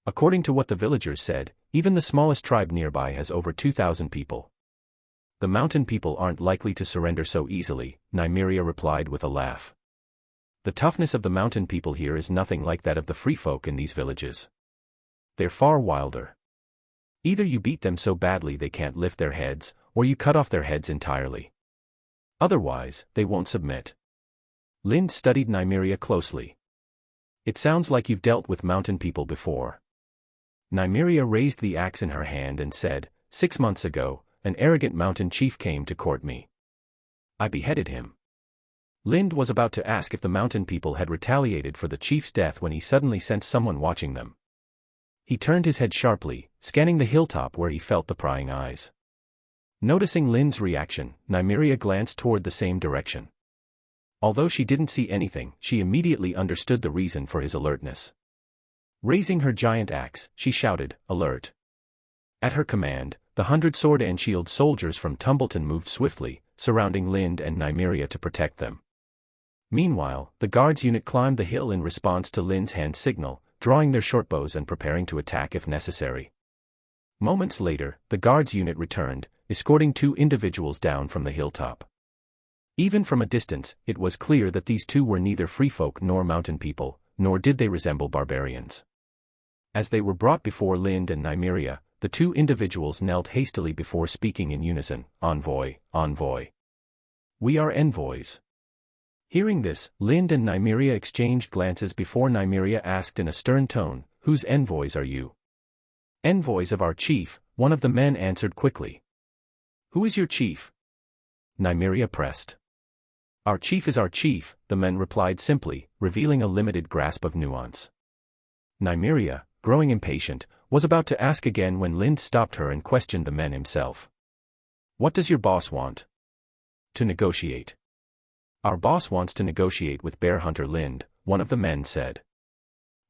According to what the villagers said, even the smallest tribe nearby has over 2,000 people. The mountain people aren't likely to surrender so easily, Nimriia replied with a laugh. The toughness of the mountain people here is nothing like that of the free folk in these villages. They're far wilder. Either you beat them so badly they can't lift their heads, or you cut off their heads entirely. Otherwise, they won't submit. Lind studied Nimriia closely. It sounds like you've dealt with mountain people before. Nimriia raised the axe in her hand and said, 6 months ago, an arrogant mountain chief came to court me. I beheaded him. Lind was about to ask if the mountain people had retaliated for the chief's death when he suddenly sensed someone watching them. He turned his head sharply, scanning the hilltop where he felt the prying eyes. Noticing Lind's reaction, Nimriia glanced toward the same direction. Although she didn't see anything, she immediately understood the reason for his alertness. Raising her giant axe, she shouted, "Alert!" At her command, the 100 sword and shield soldiers from Tumbleton moved swiftly, surrounding Lind and Nimriia to protect them. Meanwhile, the guards unit climbed the hill in response to Lind's hand signal, drawing their shortbows and preparing to attack if necessary. Moments later, the guards unit returned, escorting 2 individuals down from the hilltop. Even from a distance, it was clear that these 2 were neither free folk nor mountain people, nor did they resemble barbarians. As they were brought before Lind and Nimriia, the 2 individuals knelt hastily before speaking in unison, "Envoy, envoy. We are envoys." Hearing this, Lind and Nimriia exchanged glances before Nimriia asked in a stern tone, "Whose envoys are you?" "Envoys of our chief," one of the men answered quickly. "Who is your chief?" Nimriia pressed. "Our chief is our chief," the men replied simply, revealing a limited grasp of nuance. Nimriia, growing impatient, was about to ask again when Lind stopped her and questioned the men himself. "What does your boss want?" "To negotiate." "Our boss wants to negotiate with Bear Hunter Lind," one of the men said.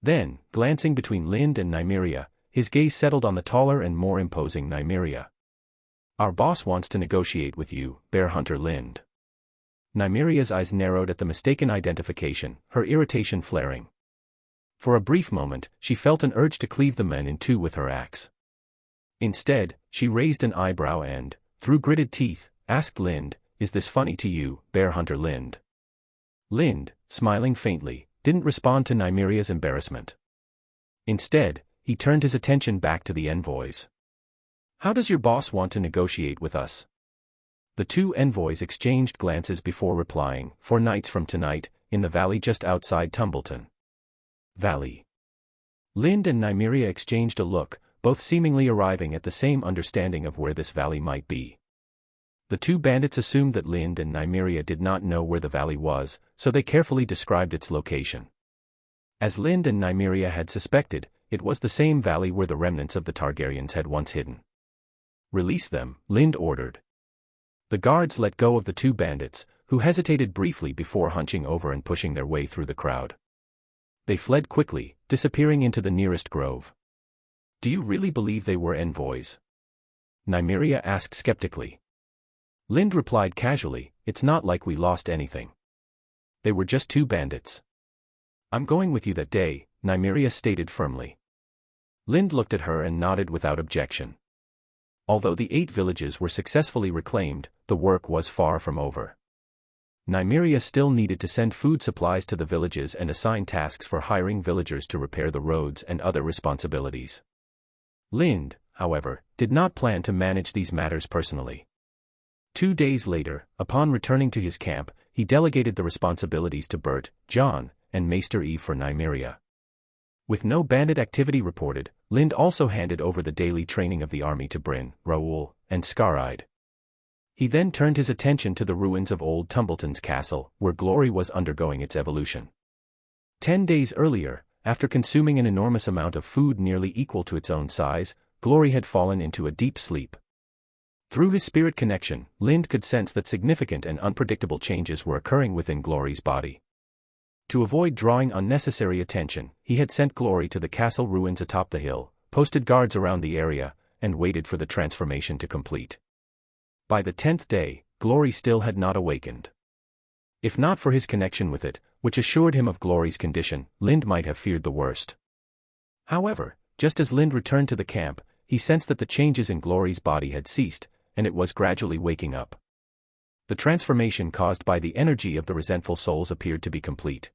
Then, glancing between Lind and Nimriia, his gaze settled on the taller and more imposing Nimriia. "Our boss wants to negotiate with you, Bear Hunter Lind." Nimria's eyes narrowed at the mistaken identification, her irritation flaring. For a brief moment, she felt an urge to cleave the men in 2 with her axe. Instead, she raised an eyebrow and, through gritted teeth, asked Lind, "Is this funny to you, Bear Hunter Lind?" Lind, smiling faintly, didn't respond to Nimria's embarrassment. Instead, he turned his attention back to the envoys. "How does your boss want to negotiate with us?" The 2 envoys exchanged glances before replying, "4 nights from tonight, in the valley just outside Tumbleton." Valley. Lind and Nimriia exchanged a look, both seemingly arriving at the same understanding of where this valley might be. The 2 bandits assumed that Lind and Nimriia did not know where the valley was, so they carefully described its location. As Lind and Nimriia had suspected, it was the same valley where the remnants of the Targaryens had once hidden. "Release them," Lind ordered. The guards let go of the 2 bandits, who hesitated briefly before hunching over and pushing their way through the crowd. They fled quickly, disappearing into the nearest grove. "Do you really believe they were envoys?" Nimriia asked skeptically. Lind replied casually, "It's not like we lost anything. They were just 2 bandits." "I'm going with you that day," Nimriia stated firmly. Lind looked at her and nodded without objection. Although the 8 villages were successfully reclaimed, the work was far from over. Nimriia still needed to send food supplies to the villages and assign tasks for hiring villagers to repair the roads and other responsibilities. Lind, however, did not plan to manage these matters personally. 2 days later, upon returning to his camp, he delegated the responsibilities to Bert, John, and Maester Eve for Nimriia. With no bandit activity reported, Lind also handed over the daily training of the army to Bryn, Raoul, and Scaride. He then turned his attention to the ruins of old Tumbleton's castle, where glory was undergoing its evolution. 10 days earlier, after consuming an enormous amount of food nearly equal to its own size, Glory had fallen into a deep sleep. Through his spirit connection, Lind could sense that significant and unpredictable changes were occurring within Glory's body. To avoid drawing unnecessary attention, he had sent Glory to the castle ruins atop the hill, posted guards around the area, and waited for the transformation to complete. By the 10th day, Glory still had not awakened. If not for his connection with it, which assured him of Glory's condition, Lind might have feared the worst. However, just as Lind returned to the camp, he sensed that the changes in Glory's body had ceased, and it was gradually waking up. The transformation caused by the energy of the resentful souls appeared to be complete.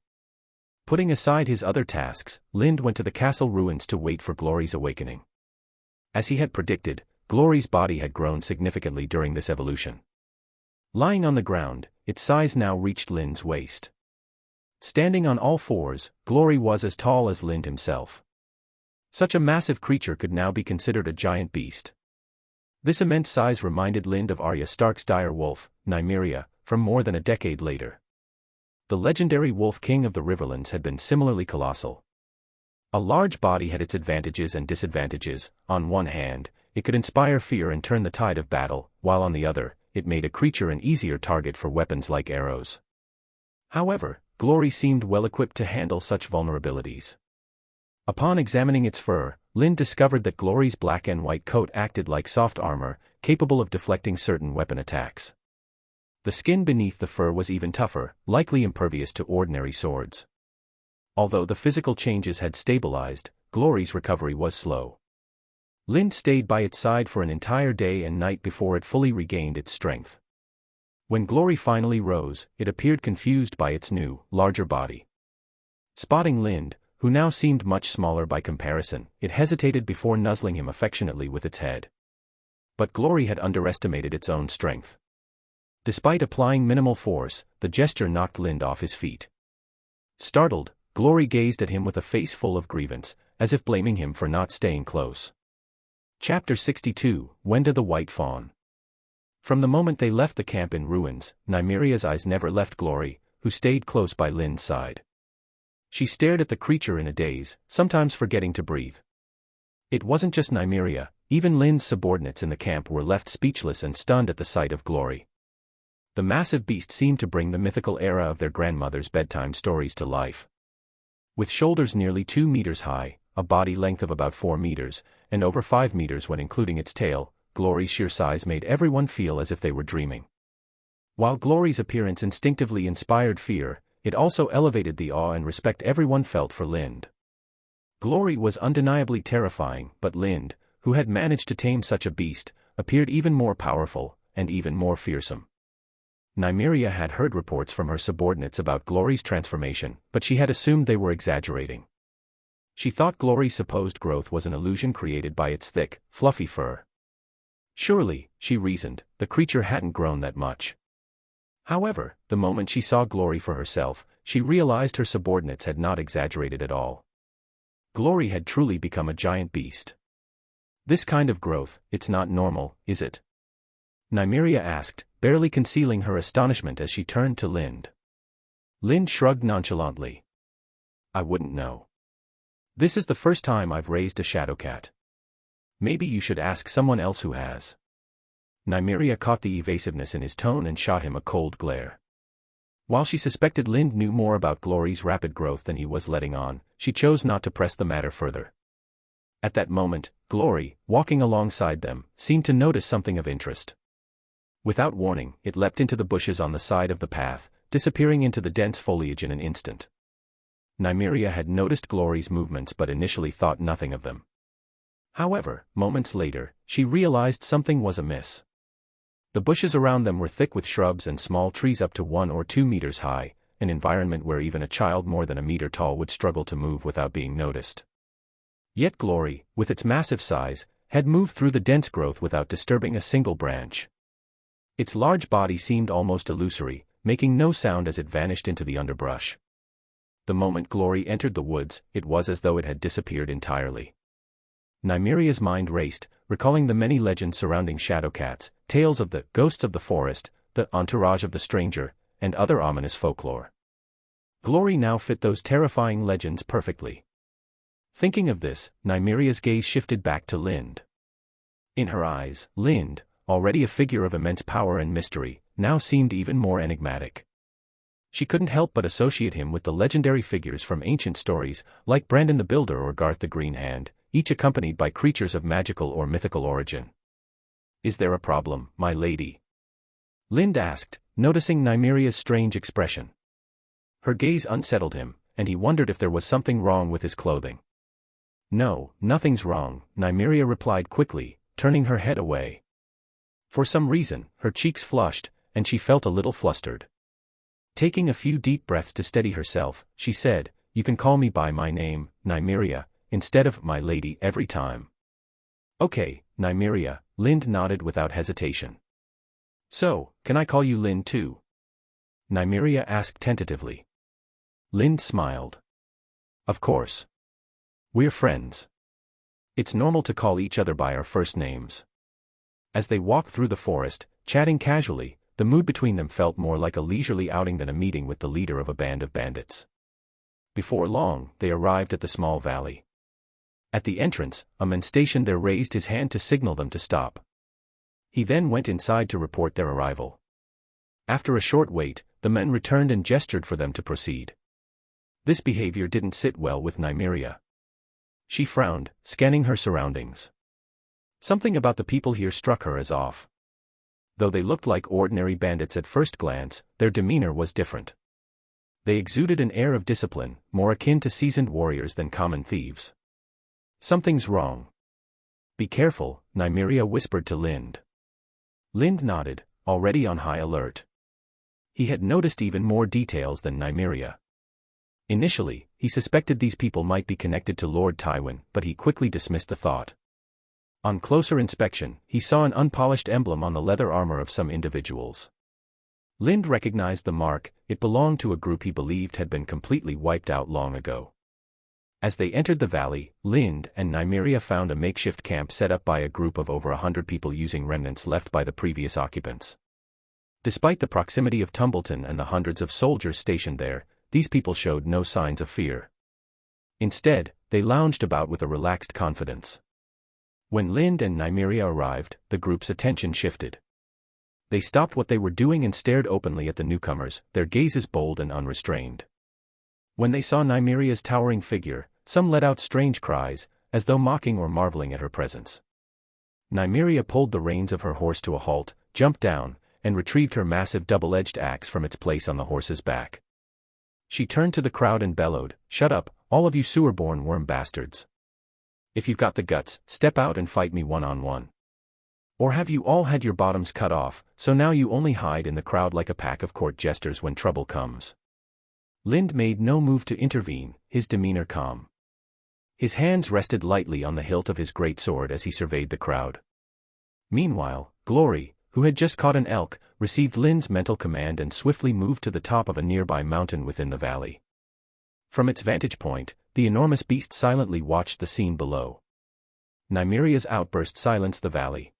Putting aside his other tasks, Lind went to the castle ruins to wait for Glory's awakening. As he had predicted, Glory's body had grown significantly during this evolution. Lying on the ground, its size now reached Lind's waist. Standing on all fours, Glory was as tall as Lind himself. Such a massive creature could now be considered a giant beast. This immense size reminded Lind of Arya Stark's dire wolf, Nimriia, from more than a decade later. The legendary Wolf King of the Riverlands had been similarly colossal. A large body had its advantages and disadvantages. On one hand, it could inspire fear and turn the tide of battle, while on the other, it made a creature an easier target for weapons like arrows. However, Glory seemed well equipped to handle such vulnerabilities. Upon examining its fur, Lind discovered that Glory's black and white coat acted like soft armor, capable of deflecting certain weapon attacks. The skin beneath the fur was even tougher, likely impervious to ordinary swords. Although the physical changes had stabilized, Glory's recovery was slow. Lind stayed by its side for an entire day and night before it fully regained its strength. When Glory finally rose, it appeared confused by its new, larger body. Spotting Lind, who now seemed much smaller by comparison, it hesitated before nuzzling him affectionately with its head. But Glory had underestimated its own strength. Despite applying minimal force, the gesture knocked Lind off his feet. Startled, Glory gazed at him with a face full of grievance, as if blaming him for not staying close. Chapter 62, Wenda the White Fawn. From the moment they left the camp in ruins, Nimria's eyes never left Glory, who stayed close by Lind's side. She stared at the creature in a daze, sometimes forgetting to breathe. It wasn't just Nimriia, even Lind's subordinates in the camp were left speechless and stunned at the sight of Glory. The massive beast seemed to bring the mythical era of their grandmother's bedtime stories to life. With shoulders nearly 2 meters high, a body length of about 4 meters, and over 5 meters when including its tail, Glory's sheer size made everyone feel as if they were dreaming. While Glory's appearance instinctively inspired fear, it also elevated the awe and respect everyone felt for Lind. Glory was undeniably terrifying, but Lind, who had managed to tame such a beast, appeared even more powerful, and even more fearsome. Nimriia had heard reports from her subordinates about Glory's transformation, but she had assumed they were exaggerating. She thought Glory's supposed growth was an illusion created by its thick, fluffy fur. Surely, she reasoned, the creature hadn't grown that much. However, the moment she saw Glory for herself, she realized her subordinates had not exaggerated at all. Glory had truly become a giant beast. This kind of growth, it's not normal, is it? Nimriia asked, barely concealing her astonishment as she turned to Lind. Lind shrugged nonchalantly. I wouldn't know. This is the first time I've raised a shadowcat. Maybe you should ask someone else who has. Nimriia caught the evasiveness in his tone and shot him a cold glare. While she suspected Lind knew more about Glory's rapid growth than he was letting on, she chose not to press the matter further. At that moment, Glory, walking alongside them, seemed to notice something of interest. Without warning, it leapt into the bushes on the side of the path, disappearing into the dense foliage in an instant. Nimriia had noticed Glory's movements but initially thought nothing of them. However, moments later, she realized something was amiss. The bushes around them were thick with shrubs and small trees up to 1 or 2 meters high, an environment where even a child more than a meter tall would struggle to move without being noticed. Yet Glory, with its massive size, had moved through the dense growth without disturbing a single branch. Its large body seemed almost illusory, making no sound as it vanished into the underbrush. The moment Glory entered the woods, it was as though it had disappeared entirely. Nimria's mind raced, recalling the many legends surrounding shadowcats, tales of the ghosts of the forest, the entourage of the stranger, and other ominous folklore. Glory now fit those terrifying legends perfectly. Thinking of this, Nimria's gaze shifted back to Lind. In her eyes, Lind, already a figure of immense power and mystery, now seemed even more enigmatic. She couldn't help but associate him with the legendary figures from ancient stories, like Brandon the Builder or Garth the Green Hand, each accompanied by creatures of magical or mythical origin. Is there a problem, my lady? Lind asked, noticing Nimria's strange expression. Her gaze unsettled him, and he wondered if there was something wrong with his clothing. No, nothing's wrong, Nimriia replied quickly, turning her head away. For some reason, her cheeks flushed, and she felt a little flustered. Taking a few deep breaths to steady herself, she said, "You can call me by my name, Nimriia, instead of my lady every time." "Okay, Nimriia," Lind nodded without hesitation. "So, can I call you Lind too?" Nimriia asked tentatively. Lind smiled. "Of course. We're friends. It's normal to call each other by our first names." As they walked through the forest, chatting casually, the mood between them felt more like a leisurely outing than a meeting with the leader of a band of bandits. Before long, they arrived at the small valley. At the entrance, a man stationed there raised his hand to signal them to stop. He then went inside to report their arrival. After a short wait, the man returned and gestured for them to proceed. This behavior didn't sit well with Nimriia. She frowned, scanning her surroundings. Something about the people here struck her as off. Though they looked like ordinary bandits at first glance, their demeanor was different. They exuded an air of discipline, more akin to seasoned warriors than common thieves. "Something's wrong. Be careful," Nimriia whispered to Lind. Lind nodded, already on high alert. He had noticed even more details than Nimriia. Initially, he suspected these people might be connected to Lord Tywin, but he quickly dismissed the thought. On closer inspection, he saw an unpolished emblem on the leather armor of some individuals. Lind recognized the mark. It belonged to a group he believed had been completely wiped out long ago. As they entered the valley, Lind and Nimriia found a makeshift camp set up by a group of over 100 people using remnants left by the previous occupants. Despite the proximity of Tumbleton and the hundreds of soldiers stationed there, these people showed no signs of fear. Instead, they lounged about with a relaxed confidence. When Lind and Nimriia arrived, the group's attention shifted. They stopped what they were doing and stared openly at the newcomers, their gazes bold and unrestrained. When they saw Nimriia's towering figure, some let out strange cries, as though mocking or marveling at her presence. Nimriia pulled the reins of her horse to a halt, jumped down, and retrieved her massive double-edged axe from its place on the horse's back. She turned to the crowd and bellowed, "Shut up, all of you sewer-born worm bastards. If you've got the guts, step out and fight me one-on-one. Or have you all had your bottoms cut off, so now you only hide in the crowd like a pack of court jesters when trouble comes?" Lind made no move to intervene, his demeanor calm. His hands rested lightly on the hilt of his great sword as he surveyed the crowd. Meanwhile, Glory, who had just caught an elk, received Lind's mental command and swiftly moved to the top of a nearby mountain within the valley. From its vantage point, the enormous beast silently watched the scene below. Nimriia's outburst silenced the valley.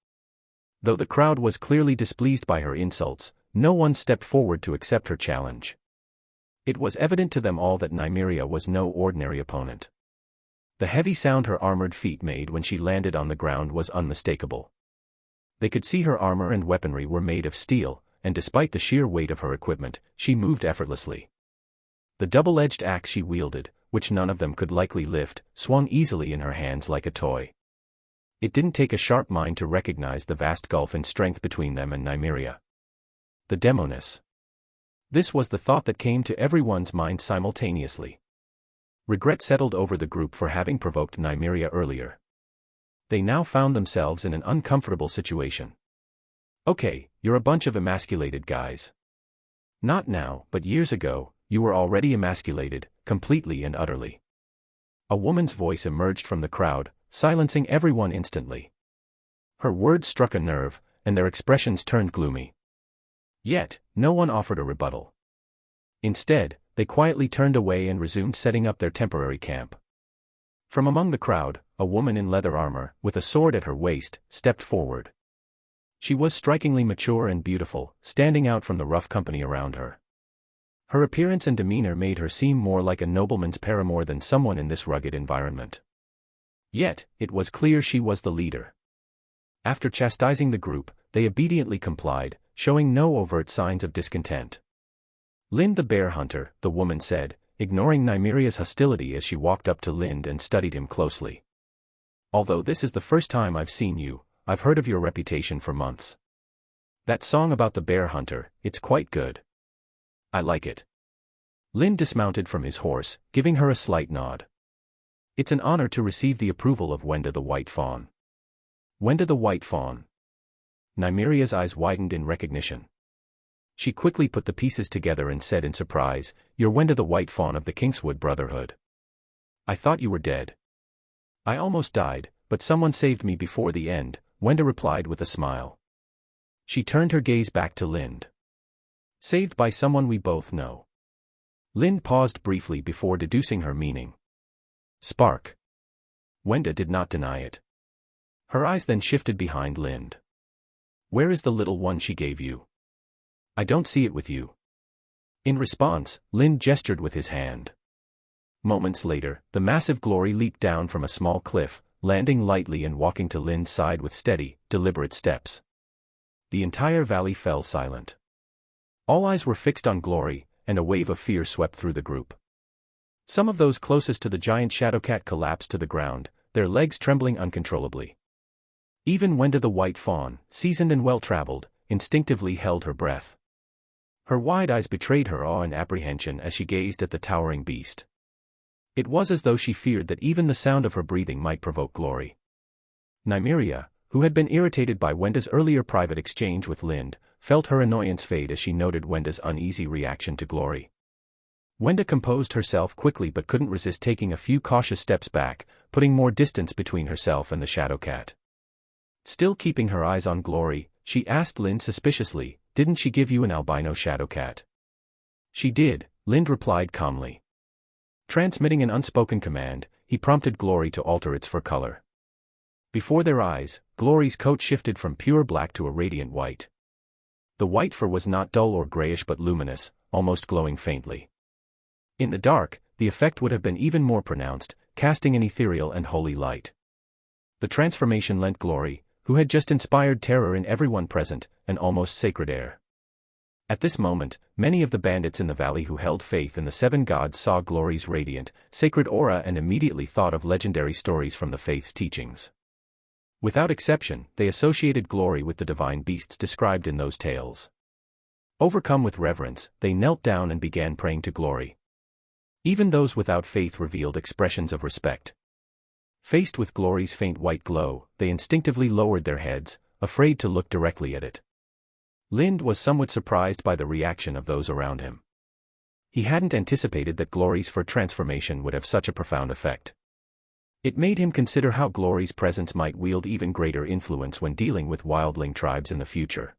Though the crowd was clearly displeased by her insults, no one stepped forward to accept her challenge. It was evident to them all that Nimriia was no ordinary opponent. The heavy sound her armored feet made when she landed on the ground was unmistakable. They could see her armor and weaponry were made of steel, and despite the sheer weight of her equipment, she moved effortlessly. The double-edged axe she wielded, which none of them could likely lift, swung easily in her hands like a toy. It didn't take a sharp mind to recognize the vast gulf in strength between them and Nimriia. The demoness. This was the thought that came to everyone's mind simultaneously. Regret settled over the group for having provoked Nimriia earlier. They now found themselves in an uncomfortable situation. "Okay, you're a bunch of emasculated guys. Not now, but years ago, you were already emasculated, completely and utterly." A woman's voice emerged from the crowd, silencing everyone instantly. Her words struck a nerve, and their expressions turned gloomy. Yet, no one offered a rebuttal. Instead, they quietly turned away and resumed setting up their temporary camp. From among the crowd, a woman in leather armor, with a sword at her waist, stepped forward. She was strikingly mature and beautiful, standing out from the rough company around her. Her appearance and demeanor made her seem more like a nobleman's paramour than someone in this rugged environment. Yet, it was clear she was the leader. After chastising the group, they obediently complied, showing no overt signs of discontent. "Lind the bear hunter," the woman said, ignoring Nimriia's hostility as she walked up to Lind and studied him closely. "Although this is the first time I've seen you, I've heard of your reputation for months. That song about the bear hunter, it's quite good. I like it." Lind dismounted from his horse, giving her a slight nod. "It's an honor to receive the approval of Wenda the White Fawn." "Wenda the White Fawn?" Nimria's eyes widened in recognition. She quickly put the pieces together and said in surprise, "You're Wenda the White Fawn of the Kingswood Brotherhood. I thought you were dead." "I almost died, but someone saved me before the end," Wenda replied with a smile. She turned her gaze back to Lind. "Saved by someone we both know." Lind paused briefly before deducing her meaning. "Spark." Wenda did not deny it. Her eyes then shifted behind Lind. "Where is the little one she gave you? I don't see it with you." In response, Lind gestured with his hand. Moments later, the massive glory leaped down from a small cliff, landing lightly and walking to Lind's side with steady, deliberate steps. The entire valley fell silent. All eyes were fixed on Glory, and a wave of fear swept through the group. Some of those closest to the giant Shadowcat collapsed to the ground, their legs trembling uncontrollably. Even Wenda the White Fawn, seasoned and well-traveled, instinctively held her breath. Her wide eyes betrayed her awe and apprehension as she gazed at the towering beast. It was as though she feared that even the sound of her breathing might provoke Glory. Nimriia, who had been irritated by Wenda's earlier private exchange with Lind, felt her annoyance fade as she noted Wenda's uneasy reaction to Glory. Wenda composed herself quickly but couldn't resist taking a few cautious steps back, putting more distance between herself and the Shadowcat. Still keeping her eyes on Glory, she asked Lind suspiciously, "Didn't she give you an albino Shadowcat?" "She did," Lind replied calmly. Transmitting an unspoken command, he prompted Glory to alter its fur color. Before their eyes, Glory's coat shifted from pure black to a radiant white. The white fur was not dull or grayish but luminous, almost glowing faintly. In the dark, the effect would have been even more pronounced, casting an ethereal and holy light. The transformation lent Glory, who had just inspired terror in everyone present, an almost sacred air. At this moment, many of the bandits in the valley who held faith in the seven gods saw Glory's radiant, sacred aura and immediately thought of legendary stories from the faith's teachings. Without exception, they associated Glory with the divine beasts described in those tales. Overcome with reverence, they knelt down and began praying to Glory. Even those without faith revealed expressions of respect. Faced with Glory's faint white glow, they instinctively lowered their heads, afraid to look directly at it. Lind was somewhat surprised by the reaction of those around him. He hadn't anticipated that Glory's fur transformation would have such a profound effect. It made him consider how Glory's presence might wield even greater influence when dealing with wildling tribes in the future.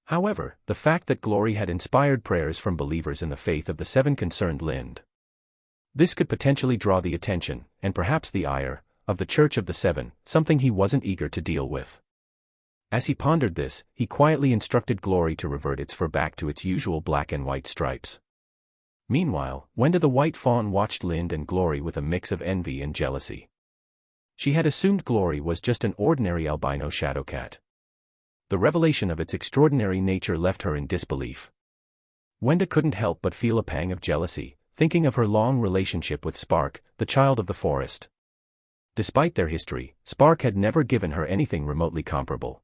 However, the fact that Glory had inspired prayers from believers in the faith of the seven concerned Lind. This could potentially draw the attention, and perhaps the ire, of the Church of the Seven, something he wasn't eager to deal with. As he pondered this, he quietly instructed Glory to revert its fur back to its usual black and white stripes. Meanwhile, Wenda the White Fawn watched Lind and Glory with a mix of envy and jealousy. She had assumed Glory was just an ordinary albino Shadowcat. The revelation of its extraordinary nature left her in disbelief. Wenda couldn't help but feel a pang of jealousy, thinking of her long relationship with Spark, the child of the forest. Despite their history, Spark had never given her anything remotely comparable.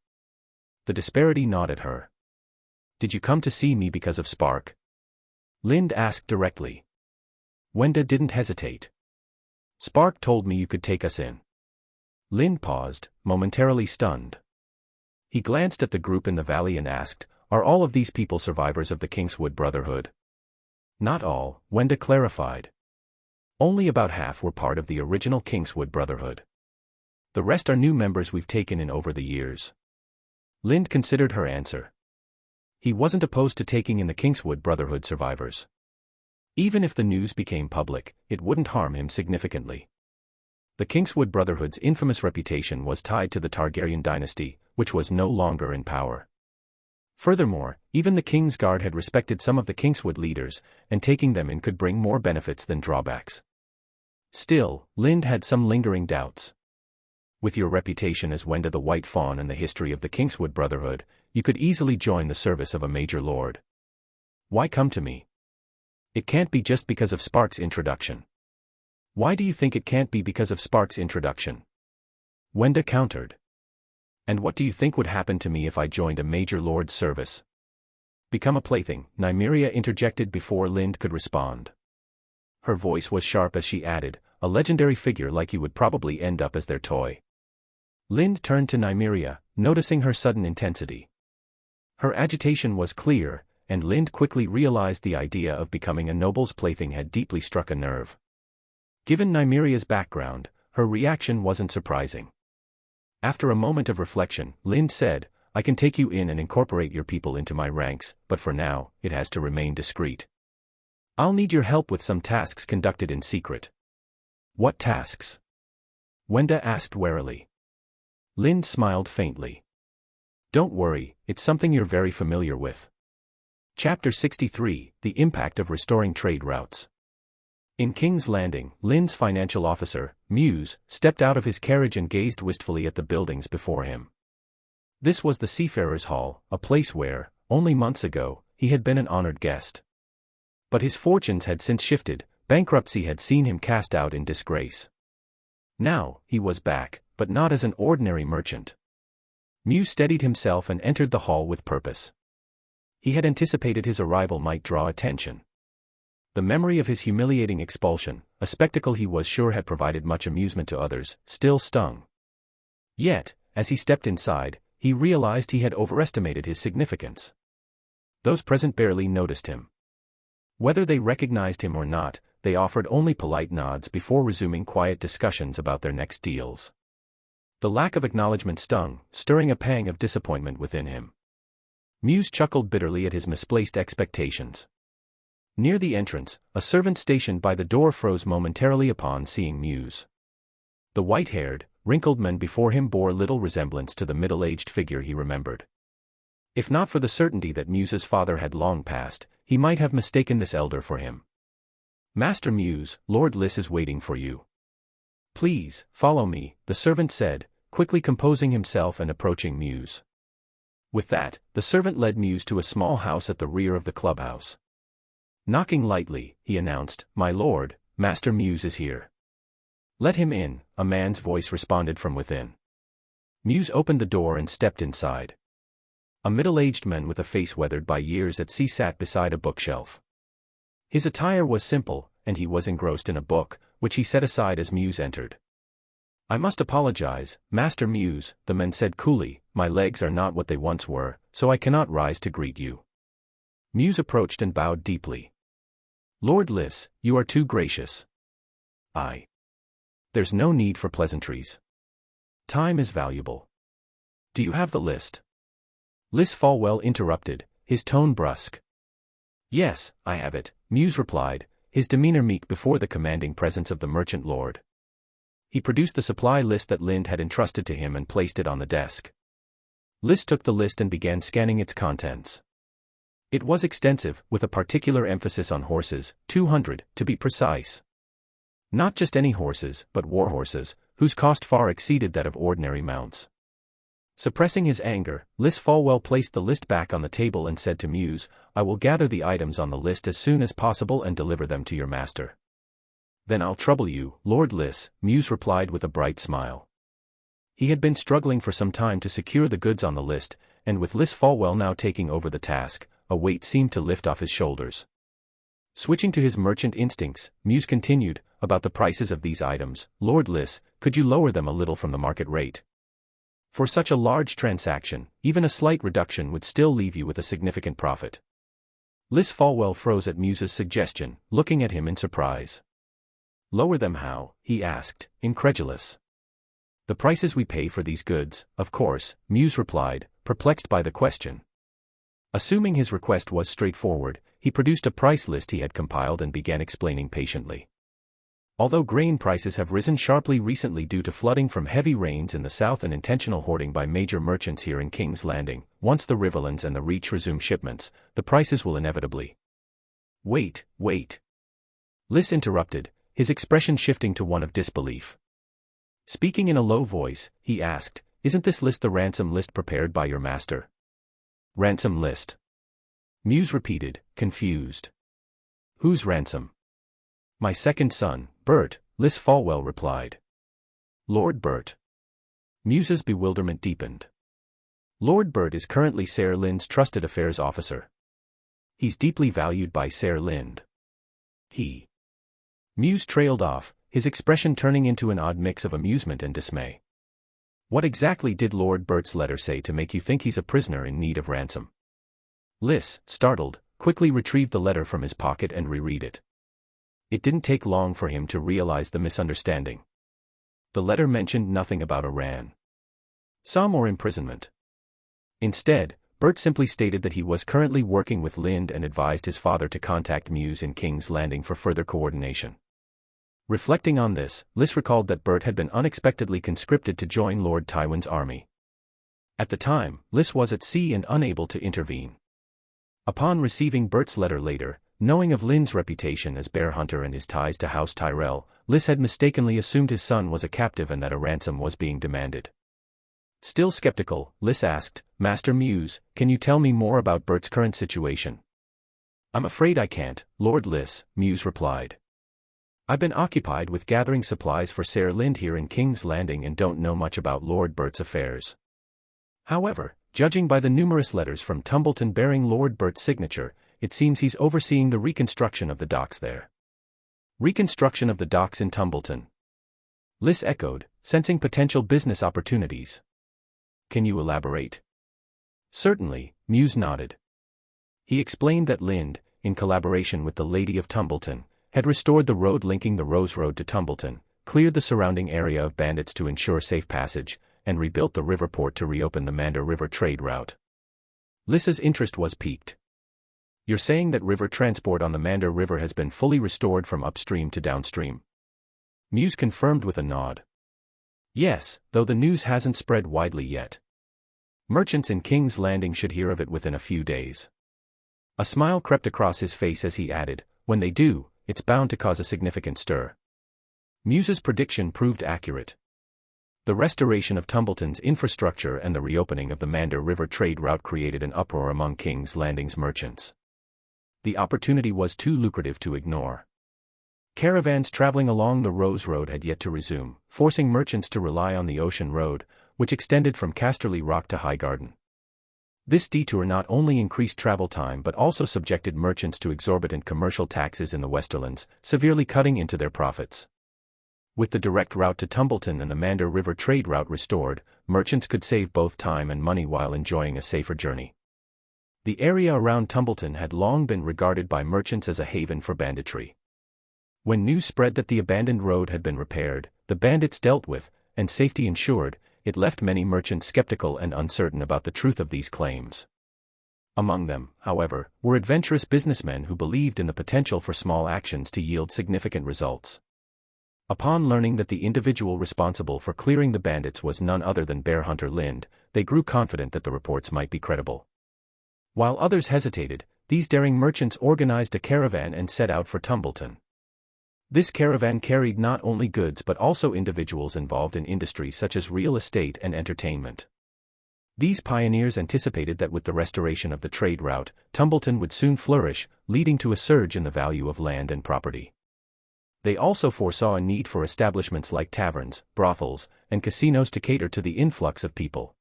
The disparity gnawed at her. "Did you come to see me because of Spark?" Lind asked directly. Wenda didn't hesitate. "Spark told me you could take us in." Lind paused, momentarily stunned. He glanced at the group in the valley and asked, "Are all of these people survivors of the Kingswood Brotherhood?" "Not all," Wenda clarified. "Only about half were part of the original Kingswood Brotherhood. The rest are new members we've taken in over the years." Lind considered her answer. He wasn't opposed to taking in the Kingswood Brotherhood survivors. Even if the news became public, it wouldn't harm him significantly. The Kingswood Brotherhood's infamous reputation was tied to the Targaryen dynasty, which was no longer in power. Furthermore, even the King's Guard had respected some of the Kingswood leaders, and taking them in could bring more benefits than drawbacks. Still, Lind had some lingering doubts. With your reputation as Wenda the White Fawn and the history of the Kingswood Brotherhood, you could easily join the service of a major lord. Why come to me? It can't be just because of Spark's introduction. Why do you think it can't be because of Spark's introduction? Wenda countered. And what do you think would happen to me if I joined a major lord's service? Become a plaything, Nimriia interjected before Lind could respond. Her voice was sharp as she added, a legendary figure like you would probably end up as their toy. Lind turned to Nimriia, noticing her sudden intensity. Her agitation was clear, and Lind quickly realized the idea of becoming a noble's plaything had deeply struck a nerve. Given Nimriia's background, her reaction wasn't surprising. After a moment of reflection, Lind said, "I can take you in and incorporate your people into my ranks, but for now, it has to remain discreet. I'll need your help with some tasks conducted in secret." "What tasks?" Wenda asked warily. Lind smiled faintly. "Don't worry, it's something you're very familiar with." Chapter 63, The Impact of Restoring Trade Routes. In King's Landing, Lind's financial officer, Muse, stepped out of his carriage and gazed wistfully at the buildings before him. This was the Seafarers' Hall, a place where, only months ago, he had been an honored guest. But his fortunes had since shifted, bankruptcy had seen him cast out in disgrace. Now, he was back, but not as an ordinary merchant. Muse steadied himself and entered the hall with purpose. He had anticipated his arrival might draw attention. The memory of his humiliating expulsion, a spectacle he was sure had provided much amusement to others, still stung. Yet, as he stepped inside, he realized he had overestimated his significance. Those present barely noticed him. Whether they recognized him or not, they offered only polite nods before resuming quiet discussions about their next deals. The lack of acknowledgement stung, stirring a pang of disappointment within him. Muse chuckled bitterly at his misplaced expectations. Near the entrance, a servant stationed by the door froze momentarily upon seeing Muse. The white-haired, wrinkled man before him bore little resemblance to the middle-aged figure he remembered. If not for the certainty that Muse's father had long passed, he might have mistaken this elder for him. "Master Muse, Lord Lys is waiting for you." "Please, follow me," the servant said, quickly composing himself and approaching Muse. With that, the servant led Muse to a small house at the rear of the clubhouse. Knocking lightly, he announced, "My lord, Master Muse is here." "Let him in," a man's voice responded from within. Muse opened the door and stepped inside. A middle-aged man with a face weathered by years at sea sat beside a bookshelf. His attire was simple, and he was engrossed in a book, which he set aside as Muse entered. "I must apologize, Master Muse," the man said coolly, "my legs are not what they once were, so I cannot rise to greet you." Muse approached and bowed deeply. "Lord Lys, you are too gracious." "There's no need for pleasantries. Time is valuable. Do you have the list?" Lys Fwell interrupted, his tone brusque. "Yes, I have it," Muse replied, his demeanor meek before the commanding presence of the merchant lord. He produced the supply list that Lind had entrusted to him and placed it on the desk. Lys took the list and began scanning its contents. It was extensive, with a particular emphasis on horses, 200, to be precise. Not just any horses, but war horses, whose cost far exceeded that of ordinary mounts. Suppressing his anger, Lys Fwell placed the list back on the table and said to Muse, "I will gather the items on the list as soon as possible and deliver them to your master." "Then I'll trouble you, Lord Lys," Muse replied with a bright smile. He had been struggling for some time to secure the goods on the list, and with Lys Fwell now taking over the task, a weight seemed to lift off his shoulders. Switching to his merchant instincts, Muse continued, "About the prices of these items, Lord Lys, could you lower them a little from the market rate? For such a large transaction, even a slight reduction would still leave you with a significant profit." Lys Fwell froze at Muse's suggestion, looking at him in surprise. "Lower them how?" he asked, incredulous. "The prices we pay for these goods, of course," Muse replied, perplexed by the question. Assuming his request was straightforward, he produced a price list he had compiled and began explaining patiently. Although grain prices have risen sharply recently due to flooding from heavy rains in the south and intentional hoarding by major merchants here in King's Landing, once the Riverlands and the Reach resume shipments, the prices will inevitably... Wait. Lys interrupted, his expression shifting to one of disbelief. Speaking in a low voice, he asked, "Isn't this list the ransom list prepared by your master?" "Ransom list?" Muse repeated, confused. "Whose ransom?" "My second son, Bert," Lys Fwell replied. "Lord Bert?" Muse's bewilderment deepened. "Lord Bert is currently Ser Lind's trusted affairs officer. He's deeply valued by Ser Lind. Muse trailed off, his expression turning into an odd mix of amusement and dismay. What exactly did Lord Bert's letter say to make you think he's a prisoner in need of ransom? Lys, startled, quickly retrieved the letter from his pocket and reread it. It didn't take long for him to realize the misunderstanding. The letter mentioned nothing about a ransom or imprisonment. Instead, Bert simply stated that he was currently working with Lind and advised his father to contact Mews in King's Landing for further coordination. Reflecting on this, Lys recalled that Bert had been unexpectedly conscripted to join Lord Tywin's army. At the time, Lys was at sea and unable to intervene. Upon receiving Bert's letter later, knowing of Lind's reputation as bear hunter and his ties to House Tyrell, Lys had mistakenly assumed his son was a captive and that a ransom was being demanded. Still skeptical, Lys asked, "Master Mews, can you tell me more about Bert's current situation?" "I'm afraid I can't, Lord Lys," Mews replied. "I've been occupied with gathering supplies for Ser Lind here in King's Landing and don't know much about Lord Bert's affairs. However, judging by the numerous letters from Tumbleton bearing Lord Bert's signature, it seems he's overseeing the reconstruction of the docks there." "Reconstruction of the docks in Tumbleton?" Lys echoed, sensing potential business opportunities. "Can you elaborate?" "Certainly," Mews nodded. He explained that Lind, in collaboration with the Lady of Tumbleton, had restored the road linking the Rose Road to Tumbleton, cleared the surrounding area of bandits to ensure safe passage, and rebuilt the river port to reopen the Mander River trade route. Lys's interest was piqued. "You're saying that river transport on the Mander River has been fully restored from upstream to downstream?" Mews confirmed with a nod. "Yes, though the news hasn't spread widely yet. Merchants in King's Landing should hear of it within a few days." A smile crept across his face as he added, "When they do, it's bound to cause a significant stir." Mews's prediction proved accurate. The restoration of Tumbleton's infrastructure and the reopening of the Mander River trade route created an uproar among King's Landing's merchants. The opportunity was too lucrative to ignore. Caravans traveling along the Rose Road had yet to resume, forcing merchants to rely on the Ocean Road, which extended from Casterly Rock to Highgarden. This detour not only increased travel time but also subjected merchants to exorbitant commercial taxes in the Westerlands, severely cutting into their profits. With the direct route to Tumbleton and the Mander River trade route restored, merchants could save both time and money while enjoying a safer journey. The area around Tumbleton had long been regarded by merchants as a haven for banditry. When news spread that the abandoned road had been repaired, the bandits dealt with, and safety ensured, it left many merchants skeptical and uncertain about the truth of these claims. Among them, however, were adventurous businessmen who believed in the potential for small actions to yield significant results. Upon learning that the individual responsible for clearing the bandits was none other than bear hunter Lind, they grew confident that the reports might be credible. While others hesitated, these daring merchants organized a caravan and set out for Tumbleton. This caravan carried not only goods but also individuals involved in industries such as real estate and entertainment. These pioneers anticipated that with the restoration of the trade route, Tumbleton would soon flourish, leading to a surge in the value of land and property. They also foresaw a need for establishments like taverns, brothels, and casinos to cater to the influx of people.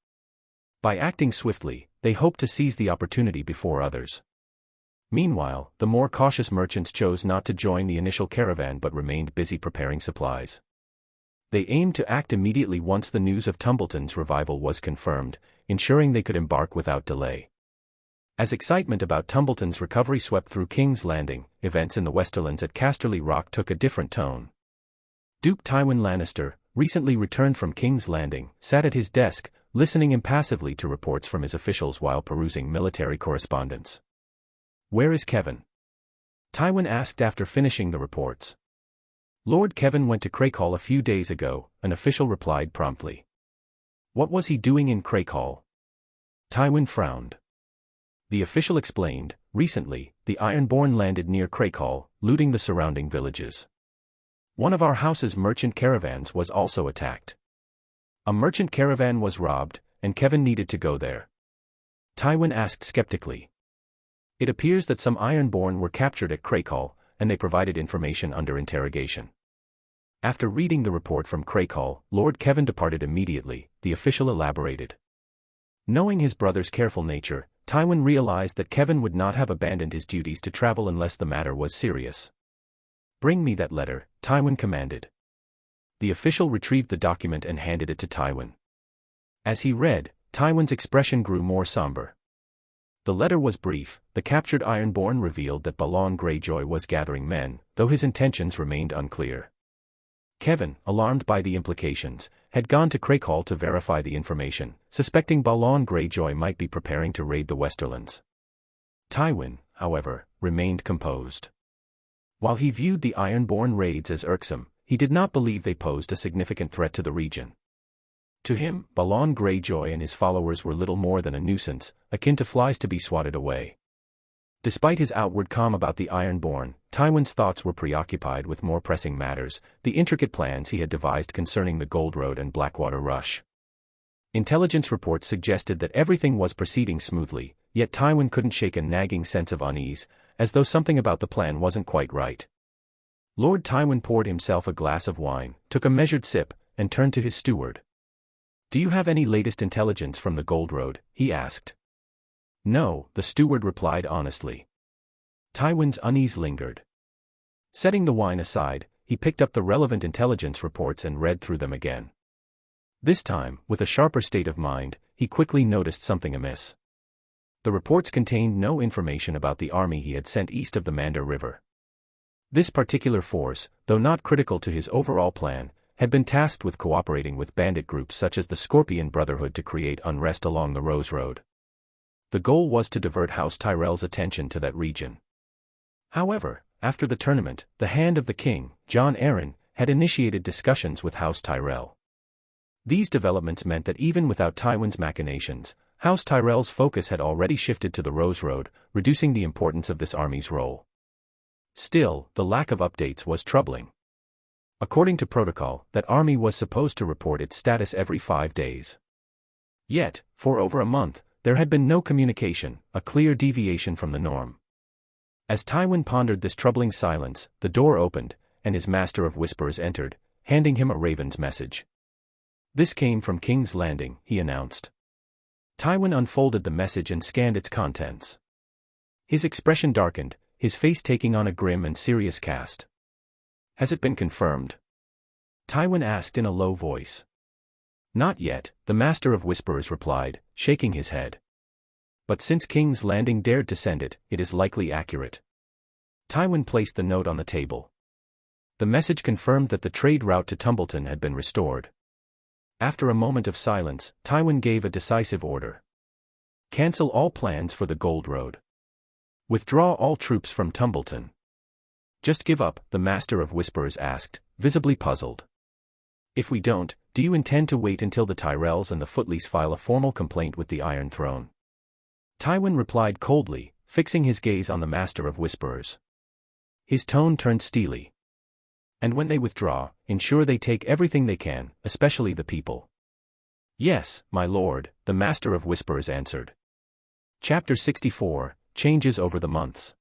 By acting swiftly, they hoped to seize the opportunity before others. Meanwhile, the more cautious merchants chose not to join the initial caravan but remained busy preparing supplies. They aimed to act immediately once the news of Tumbleton's revival was confirmed, ensuring they could embark without delay. As excitement about Tumbleton's recovery swept through King's Landing, events in the Westerlands at Casterly Rock took a different tone. Duke Tywin Lannister, recently returned from King's Landing, sat at his desk, listening impassively to reports from his officials while perusing military correspondence. "Where is Kevin?" Tywin asked after finishing the reports. "Lord Kevin went to Craighall a few days ago," an official replied promptly. "What was he doing in Craighall?" Tywin frowned. The official explained, "Recently, the Ironborn landed near Craighall, looting the surrounding villages. One of our house's merchant caravans was also attacked. A merchant caravan was robbed, and Kevin needed to go there." Tywin asked skeptically. "It appears that some Ironborn were captured at Craighall, and they provided information under interrogation." After reading the report from Craighall, Lord Kevin departed immediately, the official elaborated. Knowing his brother's careful nature, Tywin realized that Kevin would not have abandoned his duties to travel unless the matter was serious. "Bring me that letter," Tywin commanded. The official retrieved the document and handed it to Tywin. As he read, Tywin's expression grew more somber. The letter was brief. The captured Ironborn revealed that Balon Greyjoy was gathering men, though his intentions remained unclear. Kevin, alarmed by the implications, had gone to Craighall to verify the information, suspecting Balon Greyjoy might be preparing to raid the Westerlands. Tywin, however, remained composed. While he viewed the Ironborn raids as irksome, he did not believe they posed a significant threat to the region. To him, Balon Greyjoy and his followers were little more than a nuisance, akin to flies to be swatted away. Despite his outward calm about the Ironborn, Tywin's thoughts were preoccupied with more pressing matters, the intricate plans he had devised concerning the Gold Road and Blackwater Rush. Intelligence reports suggested that everything was proceeding smoothly, yet Tywin couldn't shake a nagging sense of unease, as though something about the plan wasn't quite right. Lord Tywin poured himself a glass of wine, took a measured sip, and turned to his steward. "Do you have any latest intelligence from the Gold Road?" he asked. "No," the steward replied honestly. Tywin's unease lingered. Setting the wine aside, he picked up the relevant intelligence reports and read through them again. This time, with a sharper state of mind, he quickly noticed something amiss. The reports contained no information about the army he had sent east of the Mander River. This particular force, though not critical to his overall plan, had been tasked with cooperating with bandit groups such as the Scorpion Brotherhood to create unrest along the Rose Road. The goal was to divert House Tyrell's attention to that region. However, after the tournament, the Hand of the King, Jon Arryn, had initiated discussions with House Tyrell. These developments meant that even without Tywin's machinations, House Tyrell's focus had already shifted to the Rose Road, reducing the importance of this army's role. Still, the lack of updates was troubling. According to protocol, that army was supposed to report its status every 5 days. Yet, for over a month, there had been no communication, a clear deviation from the norm. As Tywin pondered this troubling silence, the door opened, and his Master of Whispers entered, handing him a raven's message. "This came from King's Landing," he announced. Tywin unfolded the message and scanned its contents. His expression darkened, his face taking on a grim and serious cast. "Has it been confirmed?" Tywin asked in a low voice. "Not yet," the Master of Whisperers replied, shaking his head. "But since King's Landing dared to send it, it is likely accurate." Tywin placed the note on the table. The message confirmed that the trade route to Tumbleton had been restored. After a moment of silence, Tywin gave a decisive order. "Cancel all plans for the Gold Road. Withdraw all troops from Tumbleton." "Just give up?" the Master of Whisperers asked, visibly puzzled. "If we don't, do you intend to wait until the Tyrells and the Footleys file a formal complaint with the Iron Throne?" Tywin replied coldly, fixing his gaze on the Master of Whisperers. His tone turned steely. "And when they withdraw, ensure they take everything they can, especially the people." "Yes, my lord," the Master of Whisperers answered. Chapter 64, Changes over the months.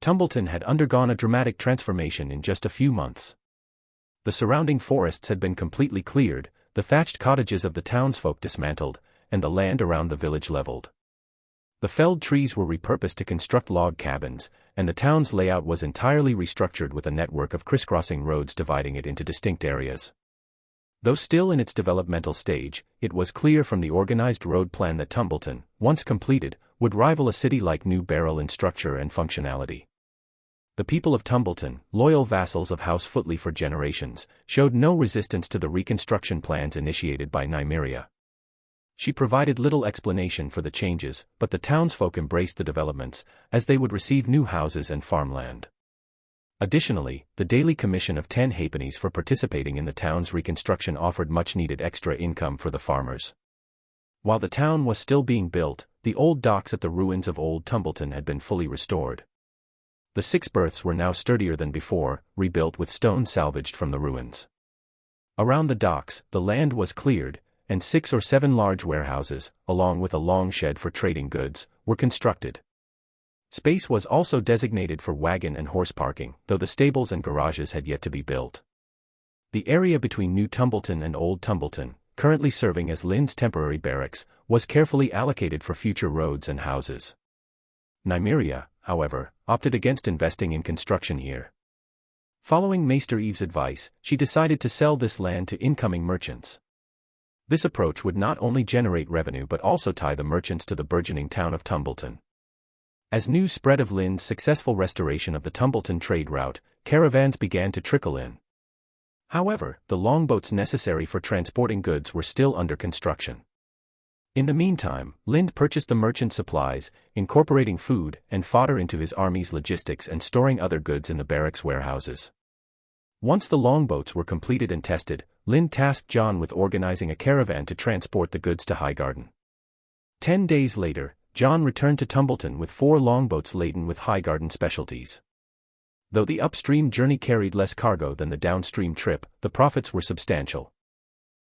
Tumbleton had undergone a dramatic transformation in just a few months. The surrounding forests had been completely cleared, the thatched cottages of the townsfolk dismantled, and the land around the village leveled. The felled trees were repurposed to construct log cabins, and the town's layout was entirely restructured with a network of crisscrossing roads dividing it into distinct areas. Though still in its developmental stage, it was clear from the organized road plan that Tumbleton, once completed, would rival a city like New Barrel in structure and functionality. The people of Tumbleton, loyal vassals of House Footley for generations, showed no resistance to the reconstruction plans initiated by Nimriia. She provided little explanation for the changes, but the townsfolk embraced the developments, as they would receive new houses and farmland. Additionally, the daily commission of 10 halfpennies for participating in the town's reconstruction offered much-needed extra income for the farmers. While the town was still being built, the old docks at the ruins of Old Tumbleton had been fully restored. The 6 berths were now sturdier than before, rebuilt with stone salvaged from the ruins. Around the docks, the land was cleared, and 6 or 7 large warehouses, along with a long shed for trading goods, were constructed. Space was also designated for wagon and horse parking, though the stables and garages had yet to be built. The area between New Tumbleton and Old Tumbleton, currently serving as Lynn's temporary barracks, was carefully allocated for future roads and houses. Nimriia, however, opted against investing in construction here. Following Maester Eve's advice, she decided to sell this land to incoming merchants. This approach would not only generate revenue but also tie the merchants to the burgeoning town of Tumbleton. As news spread of Lynd's successful restoration of the Tumbleton trade route, caravans began to trickle in. However, the longboats necessary for transporting goods were still under construction. In the meantime, Lynd purchased the merchant supplies, incorporating food and fodder into his army's logistics and storing other goods in the barracks warehouses. Once the longboats were completed and tested, Lynd tasked John with organizing a caravan to transport the goods to Highgarden. 10 days later, John returned to Tumbleton with 4 longboats laden with Highgarden specialties. Though the upstream journey carried less cargo than the downstream trip, the profits were substantial.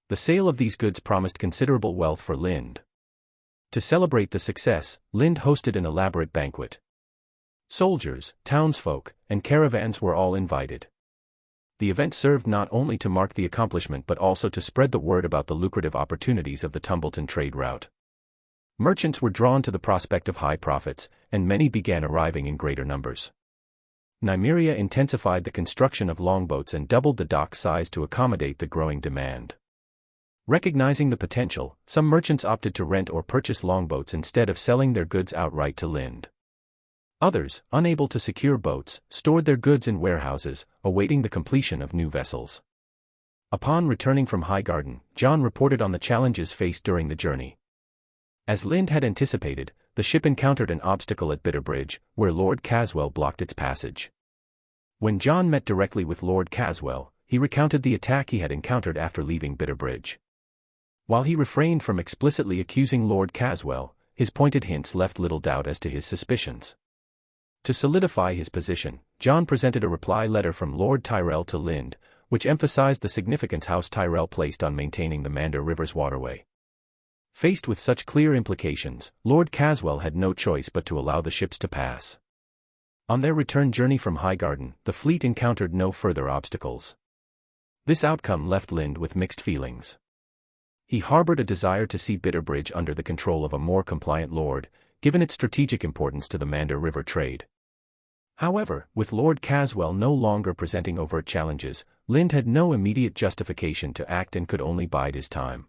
The sale of these goods promised considerable wealth for Lynd. To celebrate the success, Lynd hosted an elaborate banquet. Soldiers, townsfolk, and caravans were all invited. The event served not only to mark the accomplishment but also to spread the word about the lucrative opportunities of the Tumbleton trade route. Merchants were drawn to the prospect of high profits, and many began arriving in greater numbers. Nimriia intensified the construction of longboats and doubled the dock size to accommodate the growing demand. Recognizing the potential, some merchants opted to rent or purchase longboats instead of selling their goods outright to Lynd. Others, unable to secure boats, stored their goods in warehouses, awaiting the completion of new vessels. Upon returning from Highgarden, John reported on the challenges faced during the journey. As Lynd had anticipated, the ship encountered an obstacle at Bitterbridge, where Lord Caswell blocked its passage. When John met directly with Lord Caswell, he recounted the attack he had encountered after leaving Bitterbridge. While he refrained from explicitly accusing Lord Caswell, his pointed hints left little doubt as to his suspicions. To solidify his position, John presented a reply letter from Lord Tyrell to Lynd, which emphasized the significance House Tyrell placed on maintaining the Mander River's waterway. Faced with such clear implications, Lord Caswell had no choice but to allow the ships to pass. On their return journey from Highgarden, the fleet encountered no further obstacles. This outcome left Lynd with mixed feelings. He harbored a desire to see Bitterbridge under the control of a more compliant lord, given its strategic importance to the Mander River trade. However, with Lord Caswell no longer presenting overt challenges, Lynd had no immediate justification to act and could only bide his time.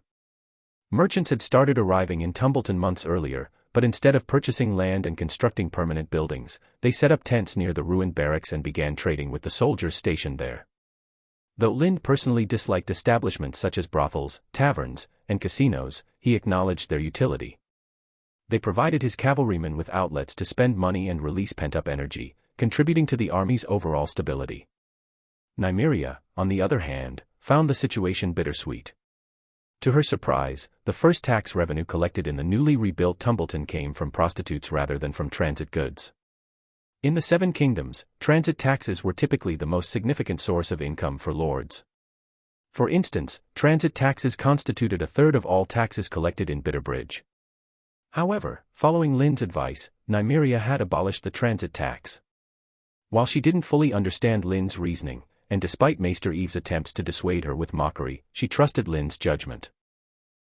Merchants had started arriving in Tumbleton months earlier, but instead of purchasing land and constructing permanent buildings, they set up tents near the ruined barracks and began trading with the soldiers stationed there. Though Lynd personally disliked establishments such as brothels, taverns, and casinos, he acknowledged their utility. They provided his cavalrymen with outlets to spend money and release pent-up energy, contributing to the army's overall stability. Nimriia, on the other hand, found the situation bittersweet. To her surprise, the first tax revenue collected in the newly rebuilt Tumbleton came from prostitutes rather than from transit goods. In the Seven Kingdoms, transit taxes were typically the most significant source of income for lords. For instance, transit taxes constituted a third of all taxes collected in Bitterbridge. However, following Lynd's advice, Nimriia had abolished the transit tax. While she didn't fully understand Lynd's reasoning, and despite Maester Eve's attempts to dissuade her with mockery, she trusted Lynd's judgment.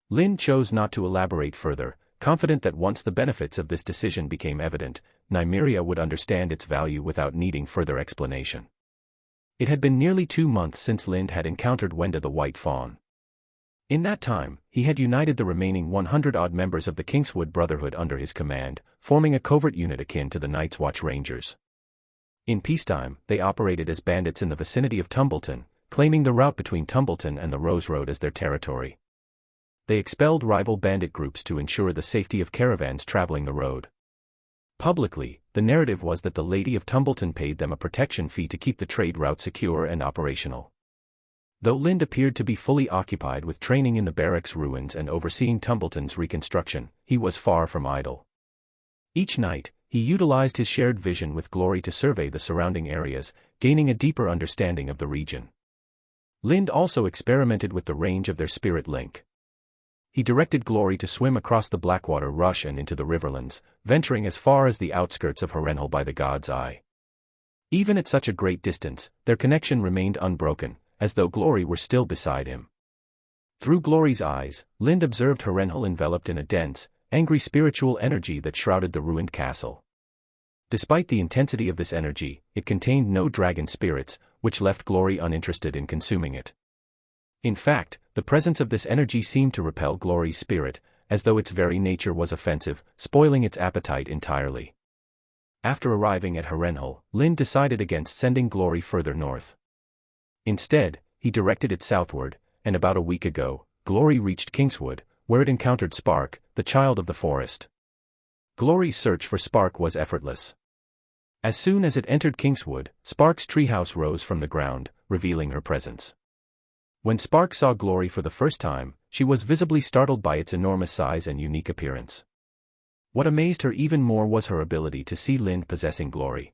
Lynd chose not to elaborate further, confident that once the benefits of this decision became evident, Nimriia would understand its value without needing further explanation. It had been nearly 2 months since Lynd had encountered Wenda the White Fawn. In that time, he had united the remaining 100-odd members of the Kingswood Brotherhood under his command, forming a covert unit akin to the Night's Watch Rangers. In peacetime, they operated as bandits in the vicinity of Tumbleton, claiming the route between Tumbleton and the Rose Road as their territory. They expelled rival bandit groups to ensure the safety of caravans traveling the road. Publicly, the narrative was that the Lady of Tumbleton paid them a protection fee to keep the trade route secure and operational. Though Lynd appeared to be fully occupied with training in the barracks ruins and overseeing Tumbleton's reconstruction, he was far from idle. Each night, he utilized his shared vision with Glory to survey the surrounding areas, gaining a deeper understanding of the region. Lynd also experimented with the range of their spirit link. He directed Glory to swim across the Blackwater Rush and into the Riverlands, venturing as far as the outskirts of Harrenhal by the God's Eye. Even at such a great distance, their connection remained unbroken, as though Glory were still beside him. Through Glory's eyes, Lynd observed Harrenhal enveloped in a dense, angry spiritual energy that shrouded the ruined castle. Despite the intensity of this energy, it contained no dragon spirits, which left Glory uninterested in consuming it. In fact, the presence of this energy seemed to repel Glory's spirit, as though its very nature was offensive, spoiling its appetite entirely. After arriving at Harrenhal, Lind decided against sending Glory further north. Instead, he directed it southward, and about a week ago, Glory reached Kingswood, where it encountered Spark, the child of the forest. Glory's search for Spark was effortless. As soon as it entered Kingswood, Spark's treehouse rose from the ground, revealing her presence. When Spark saw Glory for the first time, she was visibly startled by its enormous size and unique appearance. What amazed her even more was her ability to see Lind possessing Glory.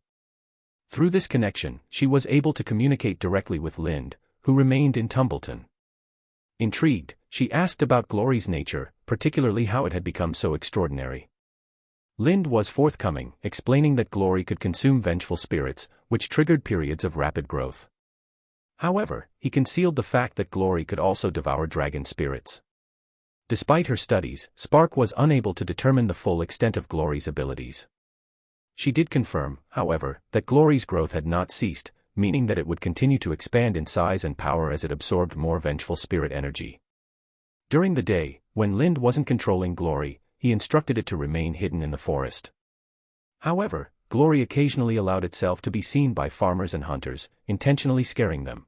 Through this connection, she was able to communicate directly with Lind, who remained in Tumbleton. Intrigued, she asked about Glory's nature, particularly how it had become so extraordinary. Lind was forthcoming, explaining that Glory could consume vengeful spirits, which triggered periods of rapid growth. However, he concealed the fact that Glory could also devour dragon spirits. Despite her studies, Spark was unable to determine the full extent of Glory's abilities. She did confirm, however, that Glory's growth had not ceased, meaning that it would continue to expand in size and power as it absorbed more vengeful spirit energy. During the day, when Lind wasn't controlling Glory, he instructed it to remain hidden in the forest. However, Glory occasionally allowed itself to be seen by farmers and hunters, intentionally scaring them.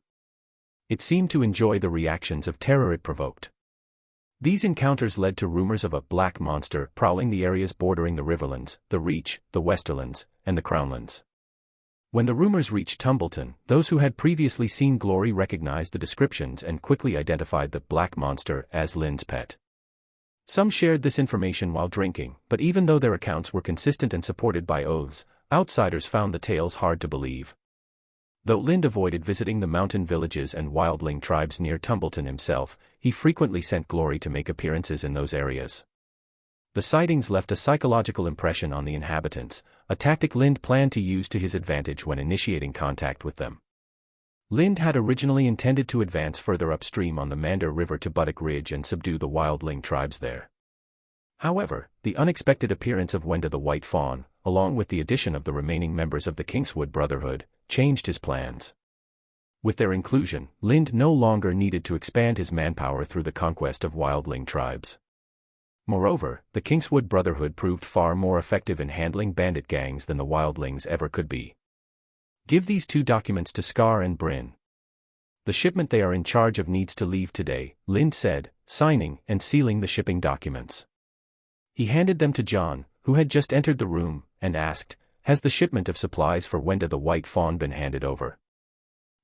It seemed to enjoy the reactions of terror it provoked. These encounters led to rumors of a black monster prowling the areas bordering the Riverlands, the Reach, the Westerlands, and the Crownlands. When the rumors reached Tumbleton, those who had previously seen Glory recognized the descriptions and quickly identified the black monster as Lind's pet. Some shared this information while drinking, but even though their accounts were consistent and supported by oaths, outsiders found the tales hard to believe. Though Lind avoided visiting the mountain villages and wildling tribes near Tumbleton himself, he frequently sent Glory to make appearances in those areas. The sightings left a psychological impression on the inhabitants, a tactic Lind planned to use to his advantage when initiating contact with them. Lind had originally intended to advance further upstream on the Mander River to Buttock Ridge and subdue the wildling tribes there. However, the unexpected appearance of Wenda the White Fawn, along with the addition of the remaining members of the Kingswood Brotherhood, changed his plans. With their inclusion, Lind no longer needed to expand his manpower through the conquest of wildling tribes. Moreover, the Kingswood Brotherhood proved far more effective in handling bandit gangs than the wildlings ever could be. Give these two documents to Scar and Bryn. The shipment they are in charge of needs to leave today, Lind said, signing and sealing the shipping documents. He handed them to John, who had just entered the room, and asked, "Has the shipment of supplies for Wenda the White Fawn been handed over?"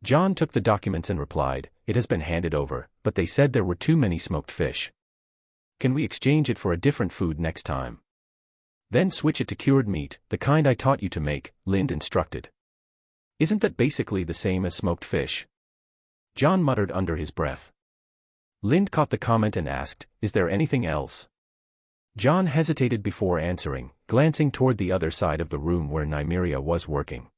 John took the documents and replied, "It has been handed over, but they said there were too many smoked fish. Can we exchange it for a different food next time? Then switch it to cured meat, the kind I taught you to make," Lind instructed. "Isn't that basically the same as smoked fish?" John muttered under his breath. Lind caught the comment and asked, "Is there anything else?" John hesitated before answering, glancing toward the other side of the room where Nimriia was working.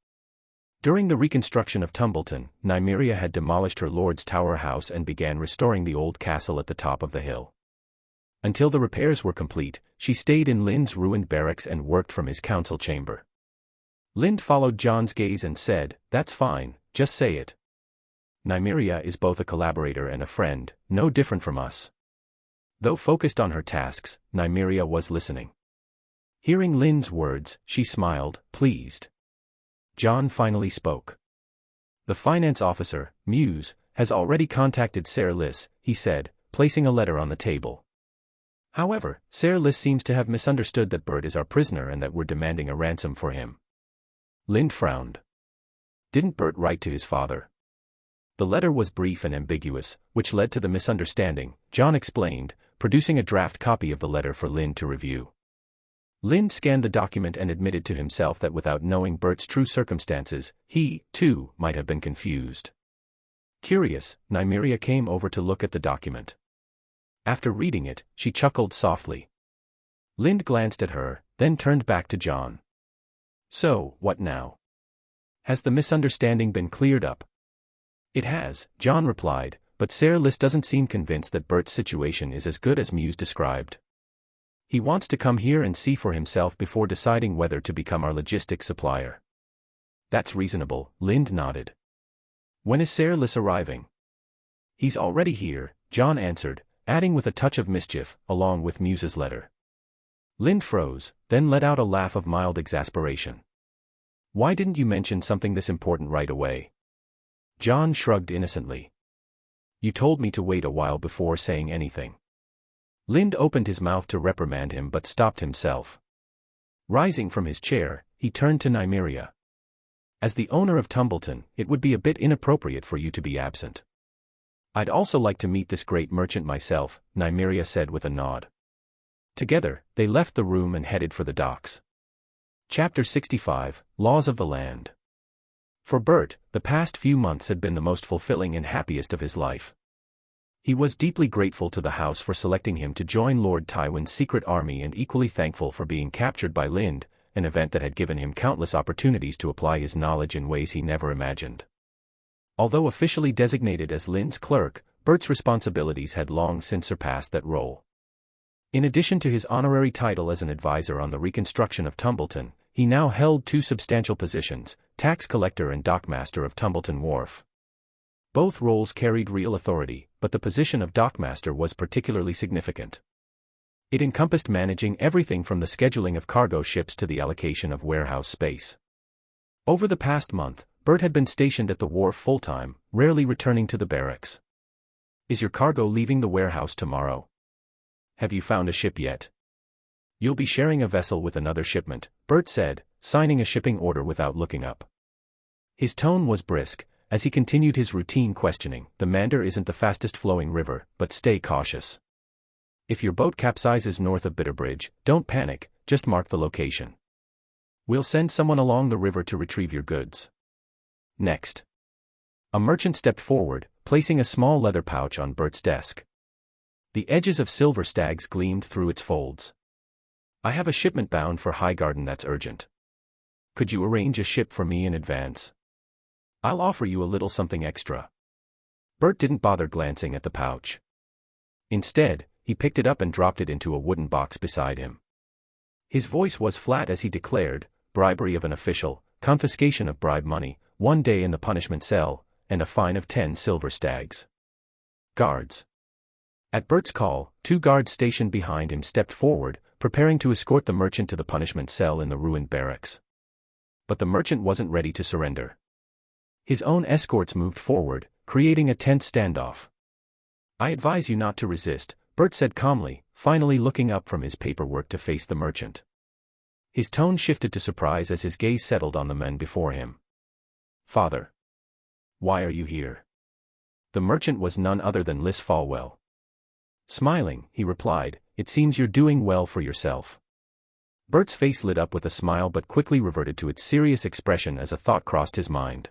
During the reconstruction of Tumbleton, Nimriia had demolished her lord's tower house and began restoring the old castle at the top of the hill. Until the repairs were complete, she stayed in Lind's ruined barracks and worked from his council chamber. Lind followed John's gaze and said, "That's fine, just say it. Nimriia is both a collaborator and a friend, no different from us." Though focused on her tasks, Nimriia was listening. Hearing Lind's words, she smiled, pleased. John finally spoke. "The finance officer, Muse, has already contacted Ser Liss," he said, placing a letter on the table. "However, Ser Liss seems to have misunderstood that Bert is our prisoner and that we're demanding a ransom for him." Lind frowned. Didn't Bert write to his father? The letter was brief and ambiguous, which led to the misunderstanding, John explained, producing a draft copy of the letter for Lind to review. Lind scanned the document and admitted to himself that without knowing Bert's true circumstances, he, too, might have been confused. Curious, Nimriia came over to look at the document. After reading it, she chuckled softly. Lind glanced at her, then turned back to John. "So, what now? Has the misunderstanding been cleared up?" "It has," John replied, "but Ser Liss doesn't seem convinced that Bert's situation is as good as Muse described. He wants to come here and see for himself before deciding whether to become our logistics supplier." "That's reasonable," Lind nodded. "When is Ser Liss arriving?" He's already here, John answered, adding with a touch of mischief, along with Muse's letter. Lind froze, then let out a laugh of mild exasperation. Why didn't you mention something this important right away? John shrugged innocently. You told me to wait a while before saying anything. Lind opened his mouth to reprimand him but stopped himself. Rising from his chair, he turned to Nimriia. As the owner of Tumbleton, it would be a bit inappropriate for you to be absent. I'd also like to meet this great merchant myself, Nimriia said with a nod. Together, they left the room and headed for the docks. Chapter 65, Laws of the Land. For Bert, the past few months had been the most fulfilling and happiest of his life. He was deeply grateful to the house for selecting him to join Lord Tywin's secret army and equally thankful for being captured by Lind, an event that had given him countless opportunities to apply his knowledge in ways he never imagined. Although officially designated as Lind's clerk, Bert's responsibilities had long since surpassed that role. In addition to his honorary title as an advisor on the reconstruction of Tumbleton, he now held two substantial positions, tax collector and dockmaster of Tumbleton Wharf. Both roles carried real authority, but the position of dockmaster was particularly significant. It encompassed managing everything from the scheduling of cargo ships to the allocation of warehouse space. Over the past month, Bert had been stationed at the wharf full-time, rarely returning to the barracks. Is your cargo leaving the warehouse tomorrow? Have you found a ship yet? You'll be sharing a vessel with another shipment, Bert said, signing a shipping order without looking up. His tone was brisk, as he continued his routine questioning. The Mander isn't the fastest flowing river, but stay cautious. If your boat capsizes north of Bitterbridge, don't panic, just mark the location. We'll send someone along the river to retrieve your goods. Next. A merchant stepped forward, placing a small leather pouch on Bert's desk. The edges of silver stags gleamed through its folds. I have a shipment bound for Highgarden that's urgent. Could you arrange a ship for me in advance? I'll offer you a little something extra. Bert didn't bother glancing at the pouch. Instead, he picked it up and dropped it into a wooden box beside him. His voice was flat as he declared, bribery of an official, confiscation of bribe money, 1 day in the punishment cell, and a fine of 10 silver stags. Guards. At Bert's call, 2 guards stationed behind him stepped forward, preparing to escort the merchant to the punishment cell in the ruined barracks. But the merchant wasn't ready to surrender. His own escorts moved forward, creating a tense standoff. I advise you not to resist, Bert said calmly, finally looking up from his paperwork to face the merchant. His tone shifted to surprise as his gaze settled on the men before him. Father. Why are you here? The merchant was none other than Fwell. Smiling, he replied, it seems you're doing well for yourself. Bert's face lit up with a smile but quickly reverted to its serious expression as a thought crossed his mind.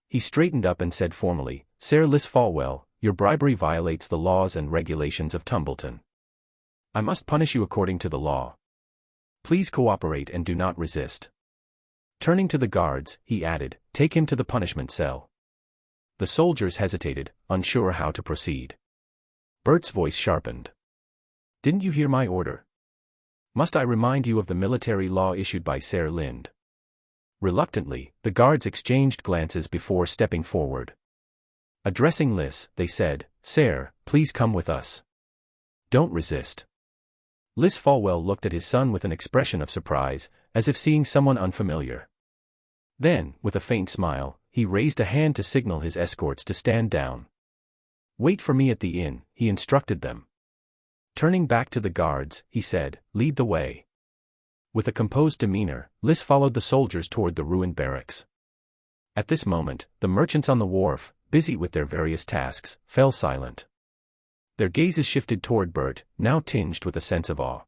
He straightened up and said formally, Sir Fwell, your bribery violates the laws and regulations of Tumbleton. I must punish you according to the law. Please cooperate and do not resist. Turning to the guards, he added, take him to the punishment cell. The soldiers hesitated, unsure how to proceed. Bert's voice sharpened. Didn't you hear my order? Must I remind you of the military law issued by Sir Lind? Reluctantly, the guards exchanged glances before stepping forward. Addressing they said, Sir, please come with us. Don't resist. Fwell looked at his son with an expression of surprise, as if seeing someone unfamiliar. Then, with a faint smile, he raised a hand to signal his escorts to stand down. Wait for me at the inn, he instructed them. Turning back to the guards, he said, lead the way. With a composed demeanor, followed the soldiers toward the ruined barracks. At this moment, the merchants on the wharf, busy with their various tasks, fell silent. Their gazes shifted toward Bert, now tinged with a sense of awe.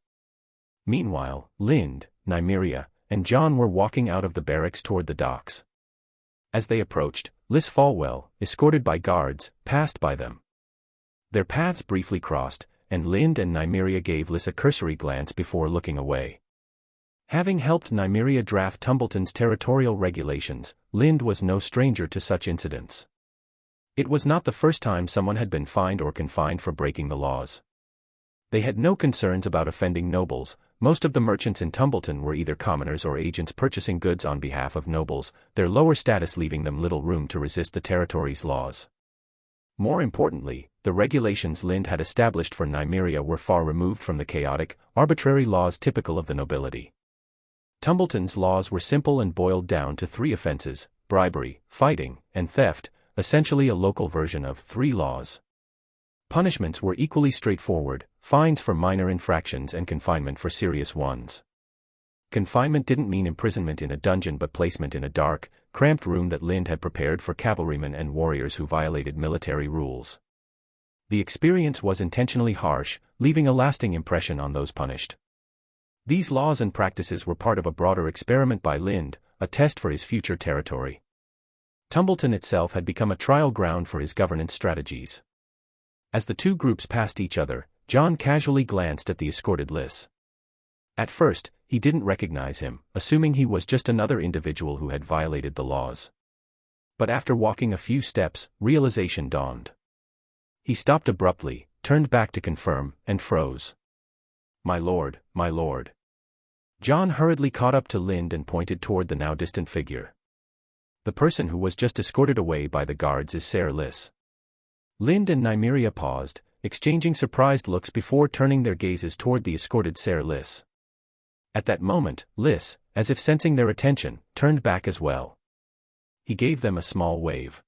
Meanwhile, Lind, Nimriia, and John were walking out of the barracks toward the docks. As they approached, Fwell, escorted by guards, passed by them. Their paths briefly crossed, and Lind and Nimriia gave a cursory glance before looking away. Having helped Nimriia draft Tumbleton's territorial regulations, Lind was no stranger to such incidents. It was not the first time someone had been fined or confined for breaking the laws. They had no concerns about offending nobles. Most of the merchants in Tumbleton were either commoners or agents purchasing goods on behalf of nobles, their lower status leaving them little room to resist the territory's laws. More importantly, the regulations Lind had established for Nimriia were far removed from the chaotic, arbitrary laws typical of the nobility. Tumbleton's laws were simple and boiled down to 3 offenses: bribery, fighting, and theft, essentially a local version of 3 laws. Punishments were equally straightforward: fines for minor infractions and confinement for serious ones. Confinement didn't mean imprisonment in a dungeon but placement in a dark, cramped room that Lind had prepared for cavalrymen and warriors who violated military rules. The experience was intentionally harsh, leaving a lasting impression on those punished. These laws and practices were part of a broader experiment by Lind, a test for his future territory. Tumbleton itself had become a trial ground for his governance strategies. As the 2 groups passed each other, John casually glanced at the escorted Liss. At first, he didn't recognize him, assuming he was just another individual who had violated the laws. But after walking a few steps, realization dawned. He stopped abruptly, turned back to confirm, and froze. My lord, my lord." John hurriedly caught up to Lind and pointed toward the now distant figure. "The person who was just escorted away by the guards is Ser Liss." Lind and Nimriia paused, exchanging surprised looks before turning their gazes toward the escorted Ser Liss. At that moment, Liss, as if sensing their attention, turned back as well. He gave them a small wave.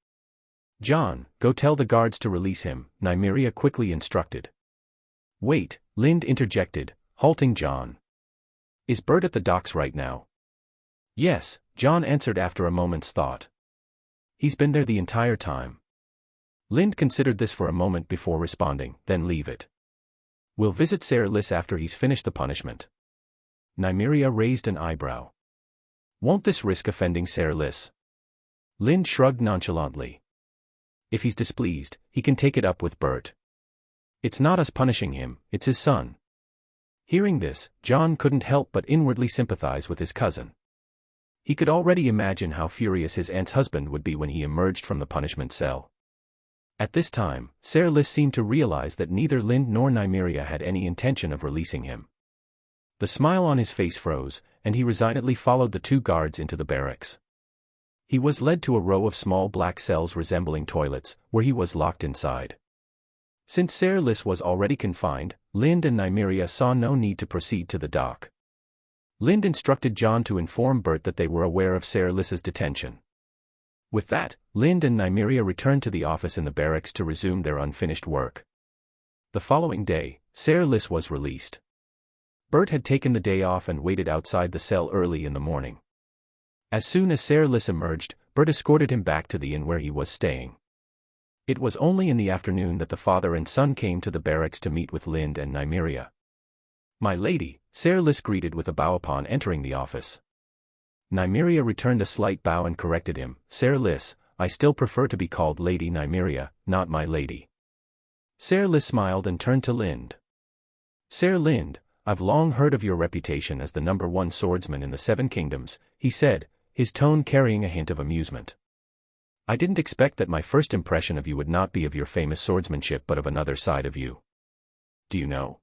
"John, go tell the guards to release him," Nimriia quickly instructed. "Wait," Lind interjected, halting John. "Is Bert at the docks right now?" "Yes," John answered after a moment's thought. "He's been there the entire time." Lind considered this for a moment before responding, "Then leave it. We'll visit Ser Liss after he's finished the punishment." Nimriia raised an eyebrow. "Won't this risk offending Ser Liss?" Lind shrugged nonchalantly. "If he's displeased, he can take it up with Bert. It's not us punishing him, it's his son." Hearing this, John couldn't help but inwardly sympathize with his cousin. He could already imagine how furious his aunt's husband would be when he emerged from the punishment cell. At this time, Ser Liss seemed to realize that neither Lind nor Nimriia had any intention of releasing him. The smile on his face froze, and he resignedly followed the 2 guards into the barracks. He was led to a row of small black cells resembling toilets, where he was locked inside. Since Ser Liss was already confined, Lind and Nimriia saw no need to proceed to the dock. Lind instructed John to inform Bert that they were aware of Ser Liss's detention. With that, Lind and Nimriia returned to the office in the barracks to resume their unfinished work. The following day, Ser Liss was released. Bert had taken the day off and waited outside the cell early in the morning. As soon as Ser Liss emerged, Bert escorted him back to the inn where he was staying. It was only in the afternoon that the father and son came to the barracks to meet with Lind and Nimriia. "My lady," Ser Liss greeted with a bow upon entering the office. Nimriia returned a slight bow and corrected him, "Ser Liss, I still prefer to be called Lady Nimriia, not my lady." Ser Liss smiled and turned to Lind. "Ser Lind, I've long heard of your reputation as the #1 swordsman in the 7 kingdoms, he said, his tone carrying a hint of amusement. "I didn't expect that my first impression of you would not be of your famous swordsmanship but of another side of you. Do you know?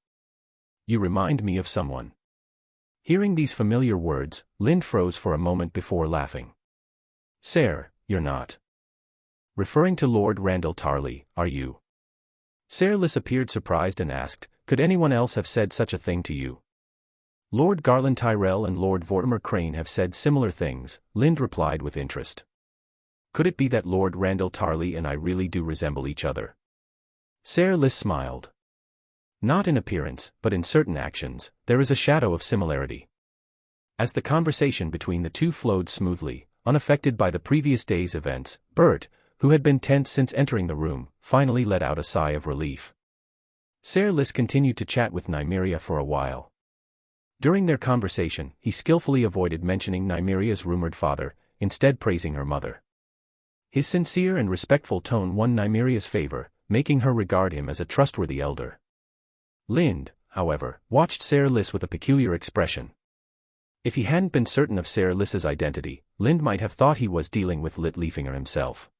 You remind me of someone." Hearing these familiar words, Lind froze for a moment before laughing. "Ser, you're not referring to Lord Randall Tarley, are you?" Ser Liss appeared surprised and asked, "Could anyone else have said such a thing to you?" "Lord Garland Tyrell and Lord Vortimer Crane have said similar things," Lind replied with interest. "Could it be that Lord Randall Tarley and I really do resemble each other?" Ser Liss smiled. "Not in appearance, but in certain actions, there is a shadow of similarity." As the conversation between the 2 flowed smoothly, unaffected by the previous day's events, Bert, who had been tense since entering the room, finally let out a sigh of relief. Ser Liss continued to chat with Nimriia for a while. During their conversation, he skillfully avoided mentioning Nimriia's rumored father, instead praising her mother. His sincere and respectful tone won Nimriia's favor, making her regard him as a trustworthy elder. Lind, however, watched Ser Liss with a peculiar expression. If he hadn't been certain of Ser Liss's identity, Lind might have thought he was dealing with Littlefinger himself.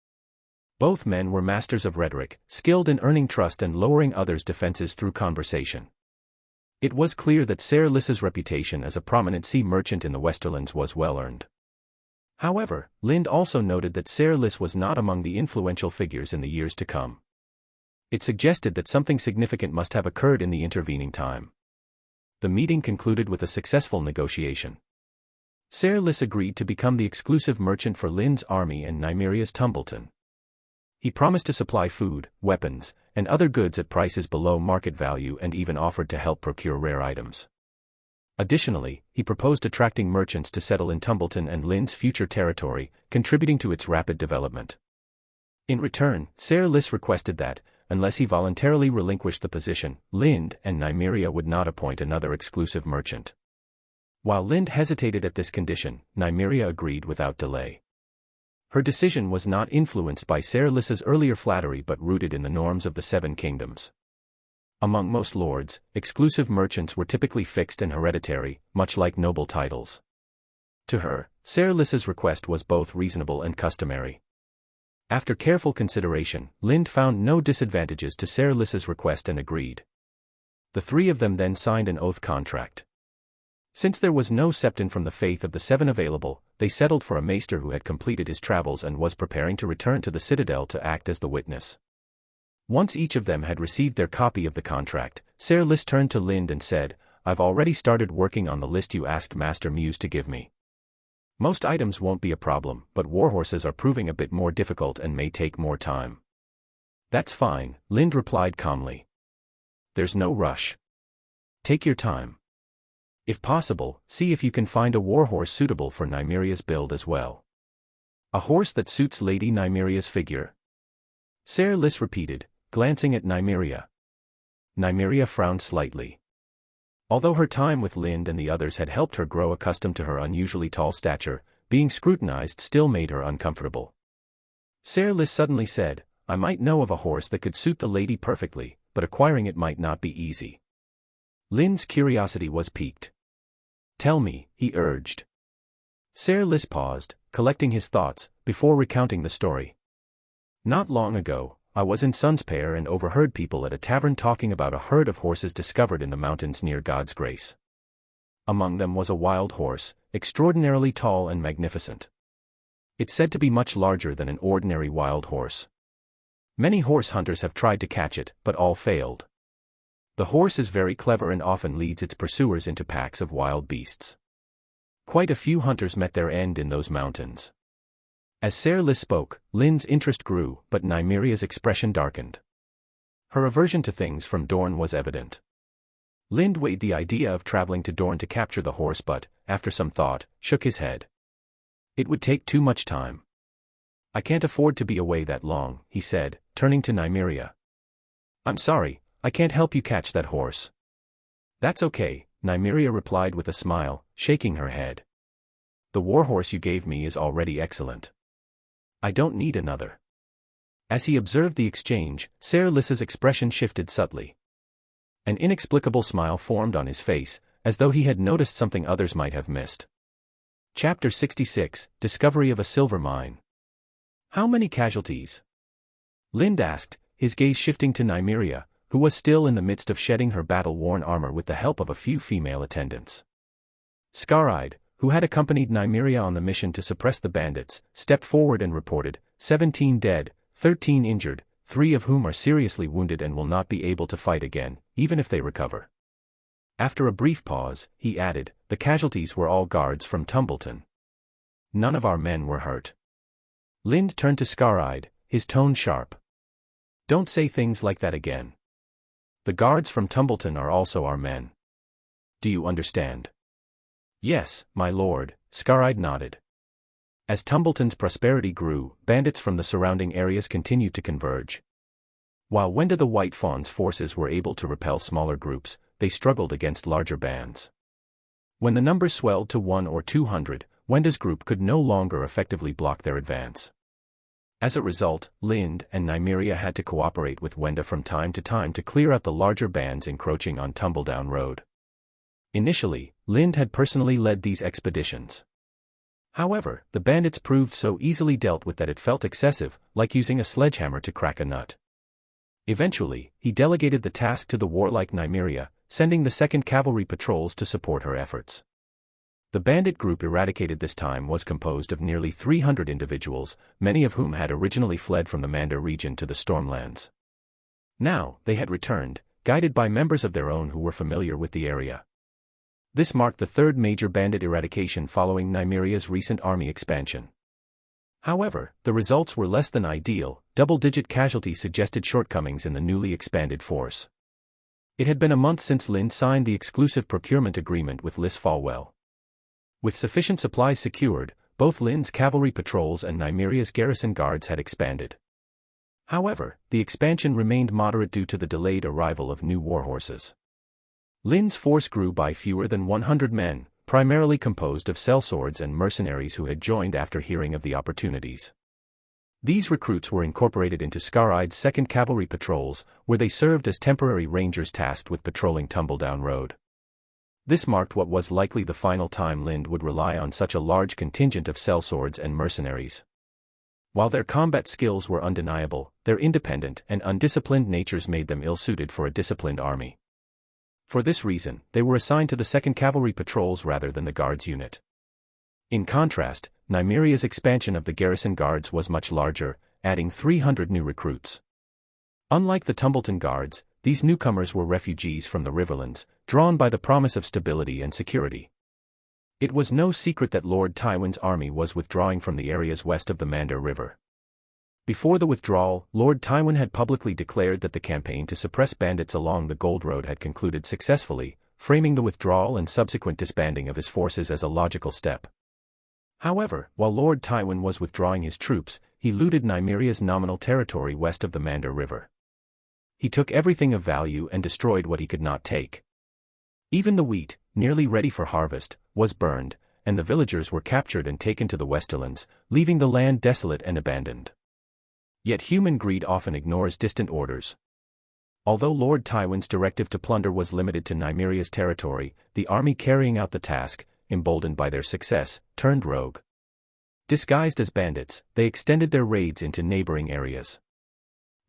Both men were masters of rhetoric, skilled in earning trust and lowering others' defenses through conversation. It was clear that Ser Liss's reputation as a prominent sea merchant in the Westerlands was well earned. However, Lind also noted that Ser Liss was not among the influential figures in the years to come. It suggested that something significant must have occurred in the intervening time. The meeting concluded with a successful negotiation. Ser Lys agreed to become the exclusive merchant for Lynd's army and Nimriia's Tumbleton. He promised to supply food, weapons, and other goods at prices below market value and even offered to help procure rare items. Additionally, he proposed attracting merchants to settle in Tumbleton and Lynd's future territory, contributing to its rapid development. In return, Ser Lys requested that, unless he voluntarily relinquished the position, Lynd and Nimriia would not appoint another exclusive merchant. While Lynd hesitated at this condition, Nimriia agreed without delay. Her decision was not influenced by Ser Lys's earlier flattery but rooted in the norms of the Seven Kingdoms. Among most lords, exclusive merchants were typically fixed and hereditary, much like noble titles. To her, Ser Lys's request was both reasonable and customary. After careful consideration, Lynd found no disadvantages to Ser Lys's request and agreed. The three of them then signed an oath contract. Since there was no septon from the faith of the seven available, they settled for a maester who had completed his travels and was preparing to return to the citadel to act as the witness. Once each of them had received their copy of the contract, Ser Lys turned to Lynd and said, "I've already started working on the list you asked Master Muse to give me. Most items won't be a problem, but warhorses are proving a bit more difficult and may take more time." "That's fine," Lynd replied calmly. "There's no rush. Take your time. If possible, see if you can find a warhorse suitable for Nimriia's build as well. A horse that suits Lady Nimriia's figure?" Ser Lys repeated, glancing at Nimriia. Nimriia frowned slightly. Although her time with Lynd and the others had helped her grow accustomed to her unusually tall stature, being scrutinized still made her uncomfortable. Ser Lys suddenly said, "I might know of a horse that could suit the lady perfectly, but acquiring it might not be easy." Lynd's curiosity was piqued. "Tell me," he urged. Ser Lys paused, collecting his thoughts, before recounting the story. "Not long ago, I was in Sunspear and overheard people at a tavern talking about a herd of horses discovered in the mountains near God's Grace. Among them was a wild horse, extraordinarily tall and magnificent. It's said to be much larger than an ordinary wild horse. Many horse hunters have tried to catch it, but all failed. The horse is very clever and often leads its pursuers into packs of wild beasts. Quite a few hunters met their end in those mountains." As Ser Lys spoke, Lynd's interest grew, but Nimriia's expression darkened. Her aversion to things from Dorne was evident. Lynd weighed the idea of traveling to Dorne to capture the horse but, after some thought, shook his head. "It would take too much time. I can't afford to be away that long," he said, turning to Nimriia. "I'm sorry, I can't help you catch that horse." "That's okay," Nimriia replied with a smile, shaking her head. "The warhorse you gave me is already excellent. I don't need another." As he observed the exchange, Ser Lys's expression shifted subtly. An inexplicable smile formed on his face, as though he had noticed something others might have missed. Chapter 66, Discovery of a Silver Mine. "How many casualties?" Lynd asked, his gaze shifting to Nimriia, who was still in the midst of shedding her battle-worn armor with the help of a few female attendants. Scar-eyed, who had accompanied Nimriia on the mission to suppress the bandits, stepped forward and reported, 17 dead, 13 injured, 3 of whom are seriously wounded and will not be able to fight again, even if they recover." After a brief pause, he added, "The casualties were all guards from Tumbleton. None of our men were hurt." Lynd turned to Scar-eyed, his tone sharp. "Don't say things like that again. The guards from Tumbleton are also our men. Do you understand?" "Yes, my lord," Scar-eyed nodded. As Tumbleton's prosperity grew, bandits from the surrounding areas continued to converge. While Wenda the White Fawn's forces were able to repel smaller groups, they struggled against larger bands. When the numbers swelled to 100 or 200, Wenda's group could no longer effectively block their advance. As a result, Lynd and Nimriia had to cooperate with Wenda from time to time to clear out the larger bands encroaching on Tumbledown Road. Initially, Lynd had personally led these expeditions. However, the bandits proved so easily dealt with that it felt excessive, like using a sledgehammer to crack a nut. Eventually, he delegated the task to the warlike Nimriia, sending the 2nd Cavalry patrols to support her efforts. The bandit group eradicated this time was composed of nearly 300 individuals, many of whom had originally fled from the Mandar region to the Stormlands. Now, they had returned, guided by members of their own who were familiar with the area. This marked the third major bandit eradication following Nimriia's recent army expansion. However, the results were less than ideal. Double-digit casualties suggested shortcomings in the newly expanded force. It had been a month since Lind signed the exclusive procurement agreement with Fwell. With sufficient supplies secured, both Lind's cavalry patrols and Nimriia's garrison guards had expanded. However, the expansion remained moderate due to the delayed arrival of new warhorses. Lind's force grew by fewer than 100 men, primarily composed of sellswords and mercenaries who had joined after hearing of the opportunities. These recruits were incorporated into Scarride's 2nd Cavalry patrols, where they served as temporary rangers tasked with patrolling Tumbledown Road. This marked what was likely the final time Lind would rely on such a large contingent of sellswords and mercenaries. While their combat skills were undeniable, their independent and undisciplined natures made them ill-suited for a disciplined army. For this reason, they were assigned to the 2nd Cavalry patrols rather than the Guards unit. In contrast, Nimriia's expansion of the garrison guards was much larger, adding 300 new recruits. Unlike the Tumbleton Guards, these newcomers were refugees from the Riverlands, drawn by the promise of stability and security. It was no secret that Lord Tywin's army was withdrawing from the areas west of the Mandar River. Before the withdrawal, Lord Tywin had publicly declared that the campaign to suppress bandits along the Gold Road had concluded successfully, framing the withdrawal and subsequent disbanding of his forces as a logical step. However, while Lord Tywin was withdrawing his troops, he looted Nimriia's nominal territory west of the Mandar River. He took everything of value and destroyed what he could not take. Even the wheat, nearly ready for harvest, was burned, and the villagers were captured and taken to the Westerlands, leaving the land desolate and abandoned. Yet human greed often ignores distant orders. Although Lord Tywin's directive to plunder was limited to Nimriia's territory, the army carrying out the task, emboldened by their success, turned rogue. Disguised as bandits, they extended their raids into neighboring areas.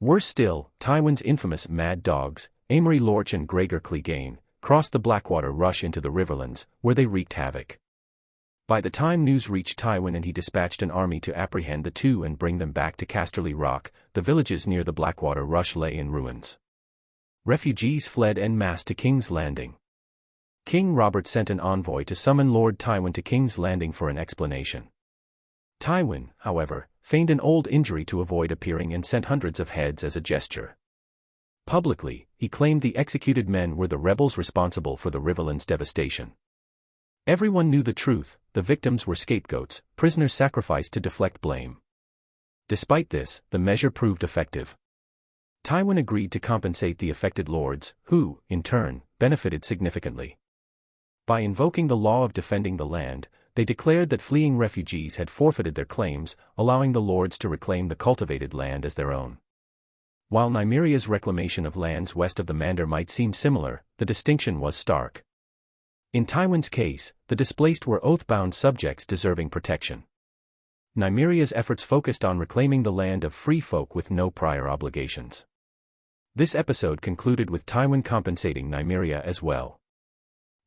Worse still, Tywin's infamous Mad Dogs, Amory Lorch and Gregor Clegane, crossed the Blackwater Rush into the Riverlands, where they wreaked havoc. By the time news reached Tywin and he dispatched an army to apprehend the two and bring them back to Casterly Rock, the villages near the Blackwater Rush lay in ruins. Refugees fled en masse to King's Landing. King Robert sent an envoy to summon Lord Tywin to King's Landing for an explanation. Tywin, however, feigned an old injury to avoid appearing and sent hundreds of heads as a gesture. Publicly, he claimed the executed men were the rebels responsible for the Riverlands' devastation. Everyone knew the truth: the victims were scapegoats, prisoners sacrificed to deflect blame. Despite this, the measure proved effective. Tywin agreed to compensate the affected lords, who, in turn, benefited significantly. By invoking the law of defending the land, they declared that fleeing refugees had forfeited their claims, allowing the lords to reclaim the cultivated land as their own. While Nimriia's reclamation of lands west of the Mandar might seem similar, the distinction was stark. In Tywin's case, the displaced were oath-bound subjects deserving protection. Nimriia's efforts focused on reclaiming the land of free folk with no prior obligations. This episode concluded with Tywin compensating Nimriia as well.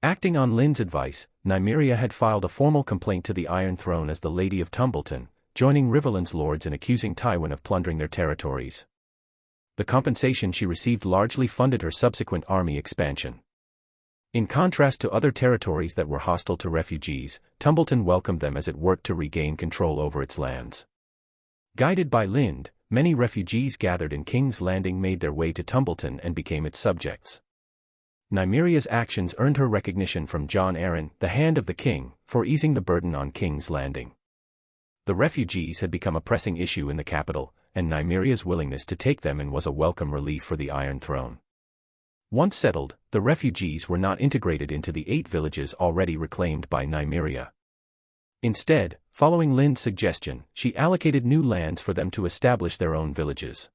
Acting on Lind's advice, Nimriia had filed a formal complaint to the Iron Throne as the Lady of Tumbleton, joining Riverlands lords in accusing Tywin of plundering their territories. The compensation she received largely funded her subsequent army expansion. In contrast to other territories that were hostile to refugees, Tumbleton welcomed them as it worked to regain control over its lands. Guided by Lind, many refugees gathered in King's Landing made their way to Tumbleton and became its subjects. Nimriia's actions earned her recognition from Jon Arryn, the Hand of the King, for easing the burden on King's Landing. The refugees had become a pressing issue in the capital, and Nimriia's willingness to take them in was a welcome relief for the Iron Throne. Once settled, the refugees were not integrated into the 8 villages already reclaimed by Nimriia. Instead, following Lind's suggestion, she allocated new lands for them to establish their own villages.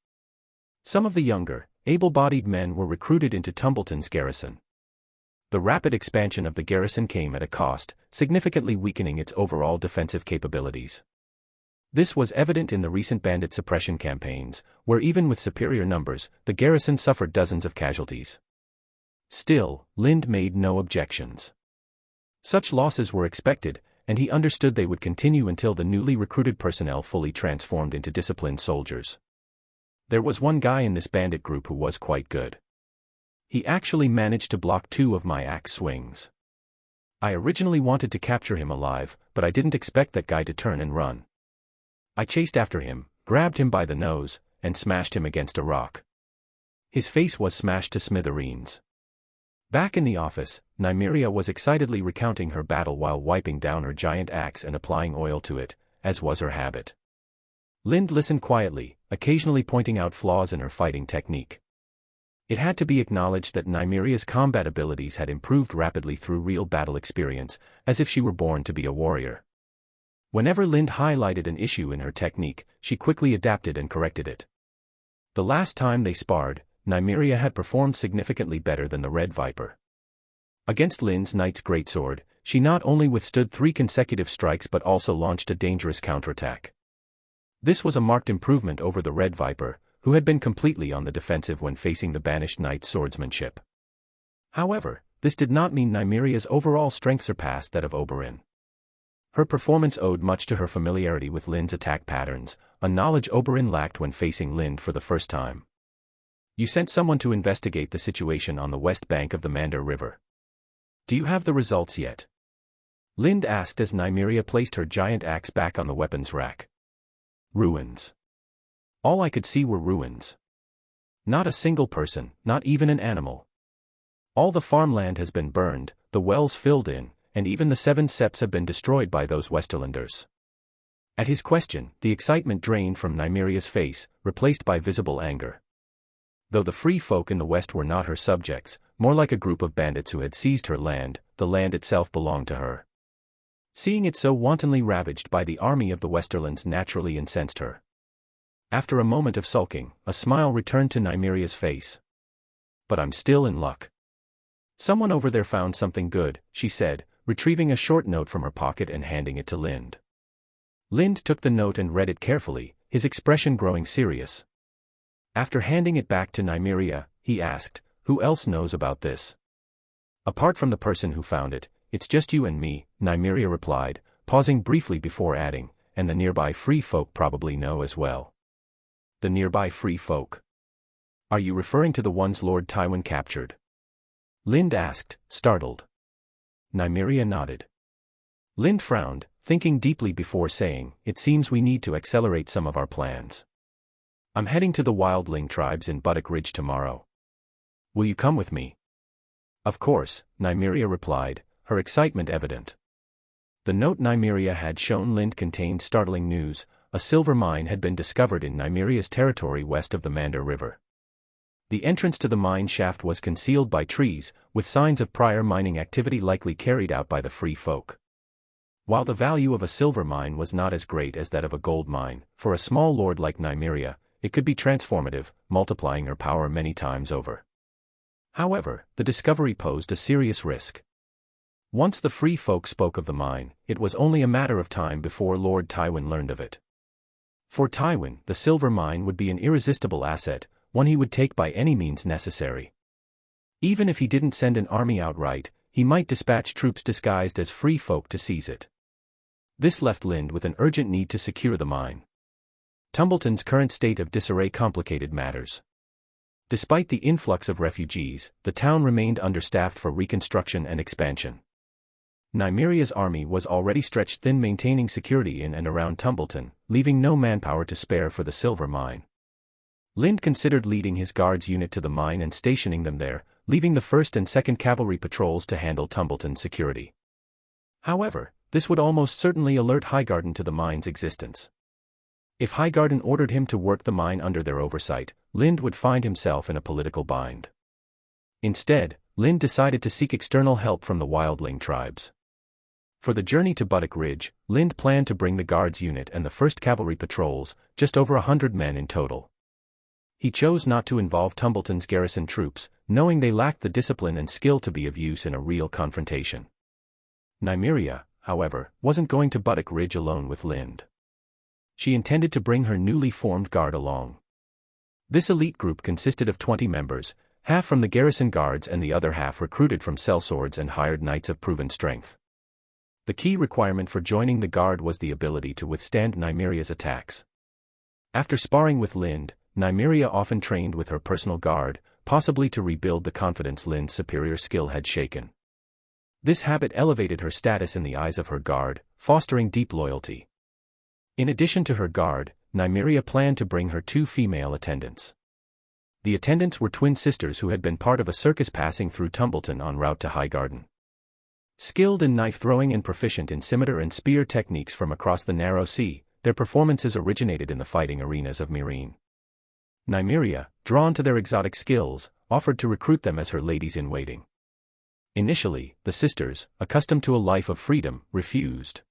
Some of the younger, able-bodied men were recruited into Tumbleton's garrison. The rapid expansion of the garrison came at a cost, significantly weakening its overall defensive capabilities. This was evident in the recent bandit suppression campaigns, where even with superior numbers, the garrison suffered dozens of casualties. Still, Lind made no objections. Such losses were expected, and he understood they would continue until the newly recruited personnel fully transformed into disciplined soldiers. There was one guy in this bandit group who was quite good. He actually managed to block 2 of my axe swings. I originally wanted to capture him alive, but I didn't expect that guy to turn and run. I chased after him, grabbed him by the nose, and smashed him against a rock. His face was smashed to smithereens. Back in the office, Nimriia was excitedly recounting her battle while wiping down her giant axe and applying oil to it, as was her habit. Lind listened quietly, occasionally pointing out flaws in her fighting technique. It had to be acknowledged that Nimriia's combat abilities had improved rapidly through real battle experience, as if she were born to be a warrior. Whenever Lind highlighted an issue in her technique, she quickly adapted and corrected it. The last time they sparred, Nimriia had performed significantly better than the Red Viper. Against Lind's Knight's Greatsword, she not only withstood 3 consecutive strikes but also launched a dangerous counterattack. This was a marked improvement over the Red Viper, who had been completely on the defensive when facing the banished knight's swordsmanship. However, this did not mean Nimriia's overall strength surpassed that of Oberin. Her performance owed much to her familiarity with Lind's attack patterns, a knowledge Oberin lacked when facing Lind for the first time. You sent someone to investigate the situation on the west bank of the Mander River. Do you have the results yet? Lind asked as Nimriia placed her giant axe back on the weapons rack. Ruins. All I could see were ruins. Not a single person, not even an animal. All the farmland has been burned, the wells filled in, and even the 7 septs have been destroyed by those Westerlanders. At his question, the excitement drained from Nimriia's face, replaced by visible anger. Though the free folk in the west were not her subjects, more like a group of bandits who had seized her land, the land itself belonged to her. Seeing it so wantonly ravaged by the army of the Westerlands naturally incensed her. After a moment of sulking, a smile returned to Nimriia's face. But I'm still in luck. Someone over there found something good, she said, retrieving a short note from her pocket and handing it to Lind. Lind took the note and read it carefully, his expression growing serious. After handing it back to Nimriia, he asked, "Who else knows about this?" "Apart from the person who found it, it's just you and me," Nimriia replied, pausing briefly before adding, "and the nearby free folk probably know as well." The nearby free folk? Are you referring to the ones Lord Tywin captured? Lind asked, startled. Nimriia nodded. Lind frowned, thinking deeply before saying, "It seems we need to accelerate some of our plans. I'm heading to the wildling tribes in Buttock Ridge tomorrow. Will you come with me?" "Of course," Nimriia replied, her excitement evident. The note Nimriia had shown Lind contained startling news. A silver mine had been discovered in Nimriia's territory west of the Mander River. The entrance to the mine shaft was concealed by trees, with signs of prior mining activity likely carried out by the free folk. While the value of a silver mine was not as great as that of a gold mine, for a small lord like Nimriia, it could be transformative, multiplying her power many times over. However, the discovery posed a serious risk. Once the free folk spoke of the mine, it was only a matter of time before Lord Tywin learned of it. For Tywin, the silver mine would be an irresistible asset, one he would take by any means necessary. Even if he didn't send an army outright, he might dispatch troops disguised as free folk to seize it. This left Lind with an urgent need to secure the mine. Tumbleton's current state of disarray complicated matters. Despite the influx of refugees, the town remained understaffed for reconstruction and expansion. Nimriia's army was already stretched thin maintaining security in and around Tumbleton, leaving no manpower to spare for the silver mine. Lind considered leading his guards unit to the mine and stationing them there, leaving the 1st and 2nd Cavalry patrols to handle Tumbleton's security. However, this would almost certainly alert Highgarden to the mine's existence. If Highgarden ordered him to work the mine under their oversight, Lind would find himself in a political bind. Instead, Lind decided to seek external help from the wildling tribes. For the journey to Buttock Ridge, Lind planned to bring the Guards unit and the 1st Cavalry patrols, just over 100 men in total. He chose not to involve Tumbleton's garrison troops, knowing they lacked the discipline and skill to be of use in a real confrontation. Nimriia, however, wasn't going to Buttock Ridge alone with Lind. She intended to bring her newly formed guard along. This elite group consisted of 20 members, half from the garrison guards and the other half recruited from sellswords and hired knights of proven strength. The key requirement for joining the guard was the ability to withstand Nimriia's attacks. After sparring with Lind, Nimriia often trained with her personal guard, possibly to rebuild the confidence Lynd's superior skill had shaken. This habit elevated her status in the eyes of her guard, fostering deep loyalty. In addition to her guard, Nimriia planned to bring her 2 female attendants. The attendants were twin sisters who had been part of a circus passing through Tumbleton en route to Highgarden. Skilled in knife throwing and proficient in scimitar and spear techniques from across the narrow sea, their performances originated in the fighting arenas of Meereen. Nimriia, drawn to their exotic skills, offered to recruit them as her ladies-in-waiting. Initially, the sisters, accustomed to a life of freedom, refused.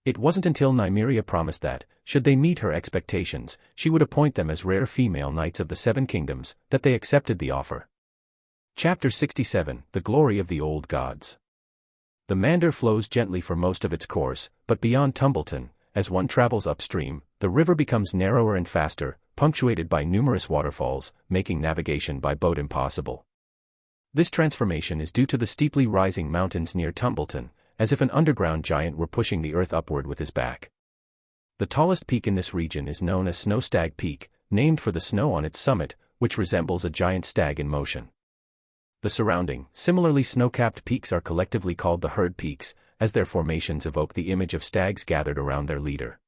It wasn't until Nimriia promised that, should they meet her expectations, she would appoint them as rare female knights of the 7 kingdoms, that they accepted the offer. Chapter 67, The Glory of the Old Gods. The Mander flows gently for most of its course, but beyond Tumbleton, as one travels upstream, the river becomes narrower and faster, punctuated by numerous waterfalls, making navigation by boat impossible. This transformation is due to the steeply rising mountains near Tumbleton, as if an underground giant were pushing the earth upward with his back. The tallest peak in this region is known as Snowstag Peak, named for the snow on its summit, which resembles a giant stag in motion. The surrounding, similarly snow-capped peaks are collectively called the Herd Peaks, as their formations evoke the image of stags gathered around their leader.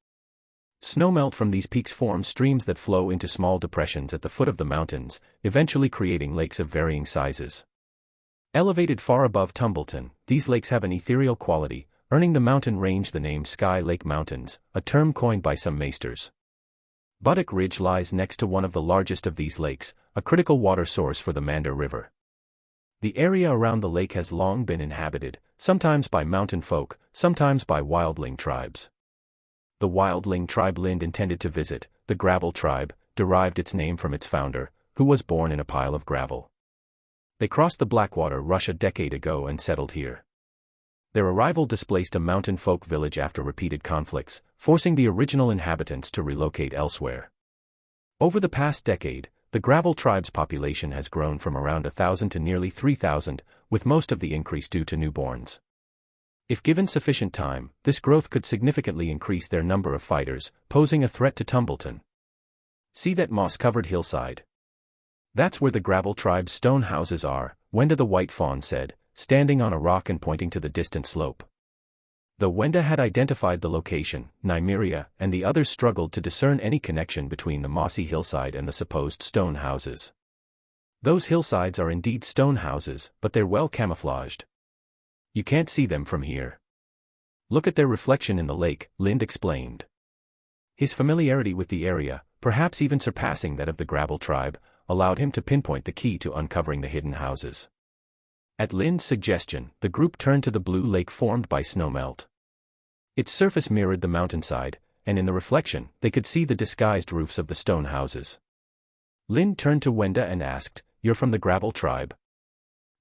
Snowmelt from these peaks forms streams that flow into small depressions at the foot of the mountains, eventually creating lakes of varying sizes. Elevated far above Tumbleton, these lakes have an ethereal quality, earning the mountain range the name Sky Lake Mountains, a term coined by some maesters. Buttock Ridge lies next to one of the largest of these lakes, a critical water source for the Mander River. The area around the lake has long been inhabited, sometimes by mountain folk, sometimes by wildling tribes. The wildling tribe Lind intended to visit, the Gravel tribe, derived its name from its founder, who was born in a pile of gravel. They crossed the Blackwater Rush a decade ago and settled here. Their arrival displaced a mountain folk village after repeated conflicts, forcing the original inhabitants to relocate elsewhere. Over the past decade, the Gravel tribe's population has grown from around 1,000 to nearly 3,000, with most of the increase due to newborns. If given sufficient time, this growth could significantly increase their number of fighters, posing a threat to Tumbleton. See that moss-covered hillside. That's where the Gravel tribe's stone houses are, Wenda the White Fawn said, standing on a rock and pointing to the distant slope. Though Wenda had identified the location, Nimriia and the others struggled to discern any connection between the mossy hillside and the supposed stone houses. Those hillsides are indeed stone houses, but they're well camouflaged. You can't see them from here. Look at their reflection in the lake, Lind explained. His familiarity with the area, perhaps even surpassing that of the Gravel tribe, allowed him to pinpoint the key to uncovering the hidden houses. At Lind's suggestion, the group turned to the blue lake formed by snowmelt. Its surface mirrored the mountainside, and in the reflection, they could see the disguised roofs of the stone houses. Lind turned to Wenda and asked, "You're from the Gravel tribe?"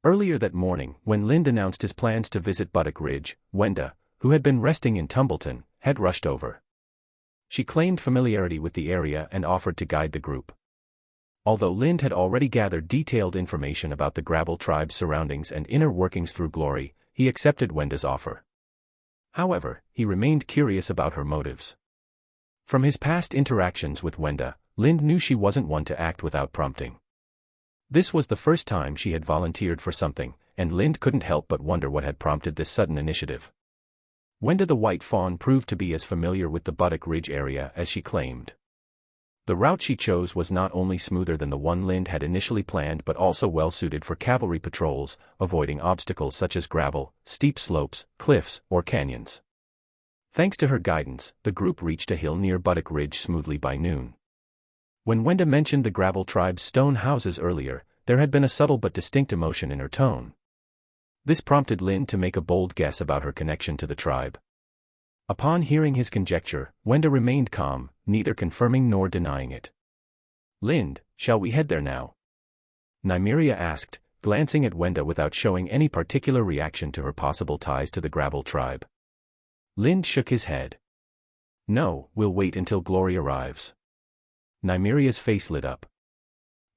Earlier that morning, when Lind announced his plans to visit Buttock Ridge, Wenda, who had been resting in Tumbleton, had rushed over. She claimed familiarity with the area and offered to guide the group. Although Lind had already gathered detailed information about the Gravel tribe's surroundings and inner workings through Glory, he accepted Wenda's offer. However, he remained curious about her motives. From his past interactions with Wenda, Lind knew she wasn't one to act without prompting. This was the first time she had volunteered for something, and Lind couldn't help but wonder what had prompted this sudden initiative. Wenda the White Fawn proved to be as familiar with the Buttock Ridge area as she claimed. The route she chose was not only smoother than the one Lind had initially planned but also well suited for cavalry patrols, avoiding obstacles such as gravel, steep slopes, cliffs, or canyons. Thanks to her guidance, the group reached a hill near Buttock Ridge smoothly by noon. When Wenda mentioned the Gravel tribe's stone houses earlier, there had been a subtle but distinct emotion in her tone. This prompted Lind to make a bold guess about her connection to the tribe. Upon hearing his conjecture, Wenda remained calm, neither confirming nor denying it. "Lind, shall we head there now?" Nimriia asked, glancing at Wenda without showing any particular reaction to her possible ties to the Gravel tribe. Lind shook his head. "No, we'll wait until Glory arrives." Nimria's face lit up.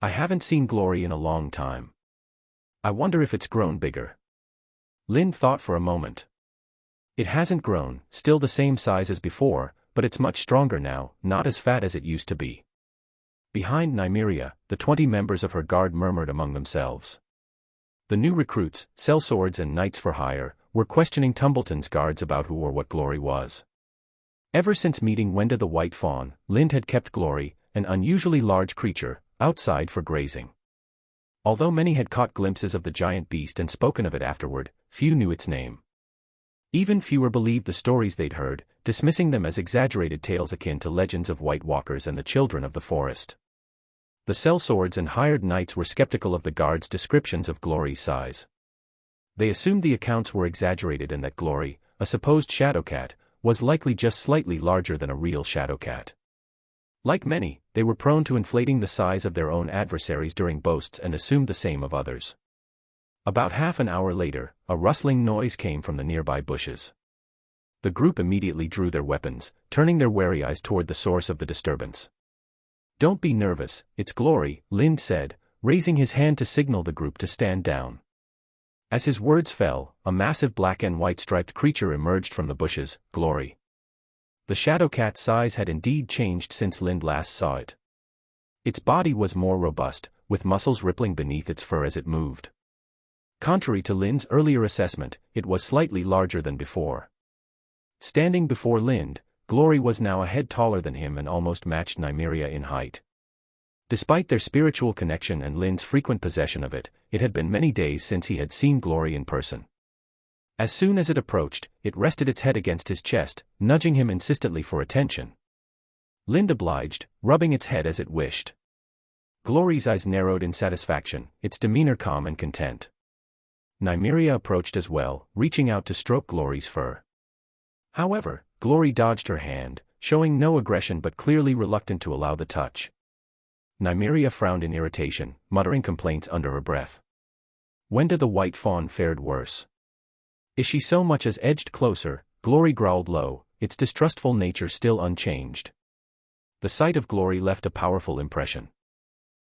"I haven't seen Glory in a long time. I wonder if it's grown bigger." Lind thought for a moment. "It hasn't grown, still the same size as before, but it's much stronger now, not as fat as it used to be." Behind Nimriia, the 20 members of her guard murmured among themselves. The new recruits, sellswords and knights for hire, were questioning Tumbleton's guards about who or what Glory was. Ever since meeting Wenda the White Fawn, Lind had kept Glory, an unusually large creature, outside for grazing. Although many had caught glimpses of the giant beast and spoken of it afterward, few knew its name. Even fewer believed the stories they'd heard, dismissing them as exaggerated tales akin to legends of White Walkers and the children of the forest. The sellswords and hired knights were skeptical of the guards' descriptions of Glory's size. They assumed the accounts were exaggerated and that Glory, a supposed shadowcat, was likely just slightly larger than a real shadowcat. Like many, they were prone to inflating the size of their own adversaries during boasts and assumed the same of others. About half an hour later, a rustling noise came from the nearby bushes. The group immediately drew their weapons, turning their wary eyes toward the source of the disturbance. "Don't be nervous, it's Glory," Lind said, raising his hand to signal the group to stand down. As his words fell, a massive black and white striped creature emerged from the bushes, Glory. The shadowcat's size had indeed changed since Lind last saw it. Its body was more robust, with muscles rippling beneath its fur as it moved. Contrary to Lind's earlier assessment, it was slightly larger than before. Standing before Lind, Glory was now a head taller than him and almost matched Nimriia in height. Despite their spiritual connection and Lind's frequent possession of it, it had been many days since he had seen Glory in person. As soon as it approached, it rested its head against his chest, nudging him insistently for attention. Lind obliged, rubbing its head as it wished. Glory's eyes narrowed in satisfaction, its demeanor calm and content. Nimriia approached as well, reaching out to stroke Glory's fur. However, Glory dodged her hand, showing no aggression but clearly reluctant to allow the touch. Nimriia frowned in irritation, muttering complaints under her breath. Wenda the White Fawn fared worse. Is she so much as edged closer? Glory growled low, its distrustful nature still unchanged. The sight of Glory left a powerful impression.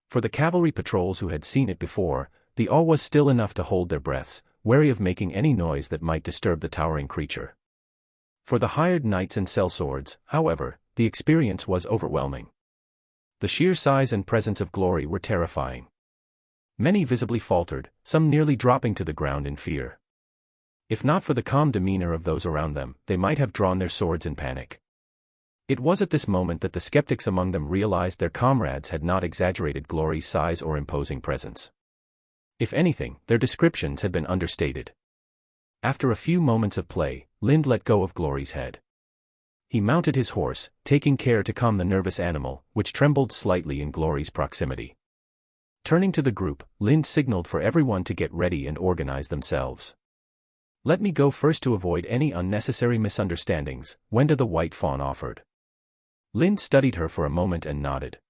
For the cavalry patrols who had seen it before, the awe was still enough to hold their breaths, wary of making any noise that might disturb the towering creature. For the hired knights and sellswords, however, the experience was overwhelming. The sheer size and presence of Glory were terrifying. Many visibly faltered, some nearly dropping to the ground in fear. If not for the calm demeanor of those around them, they might have drawn their swords in panic. It was at this moment that the skeptics among them realized their comrades had not exaggerated Glory's size or imposing presence. If anything, their descriptions had been understated. After a few moments of play, Lind let go of Glory's head. He mounted his horse, taking care to calm the nervous animal, which trembled slightly in Glory's proximity. Turning to the group, Lind signaled for everyone to get ready and organize themselves. "Let me go first to avoid any unnecessary misunderstandings," Wenda the White Fawn offered. Lind studied her for a moment and nodded.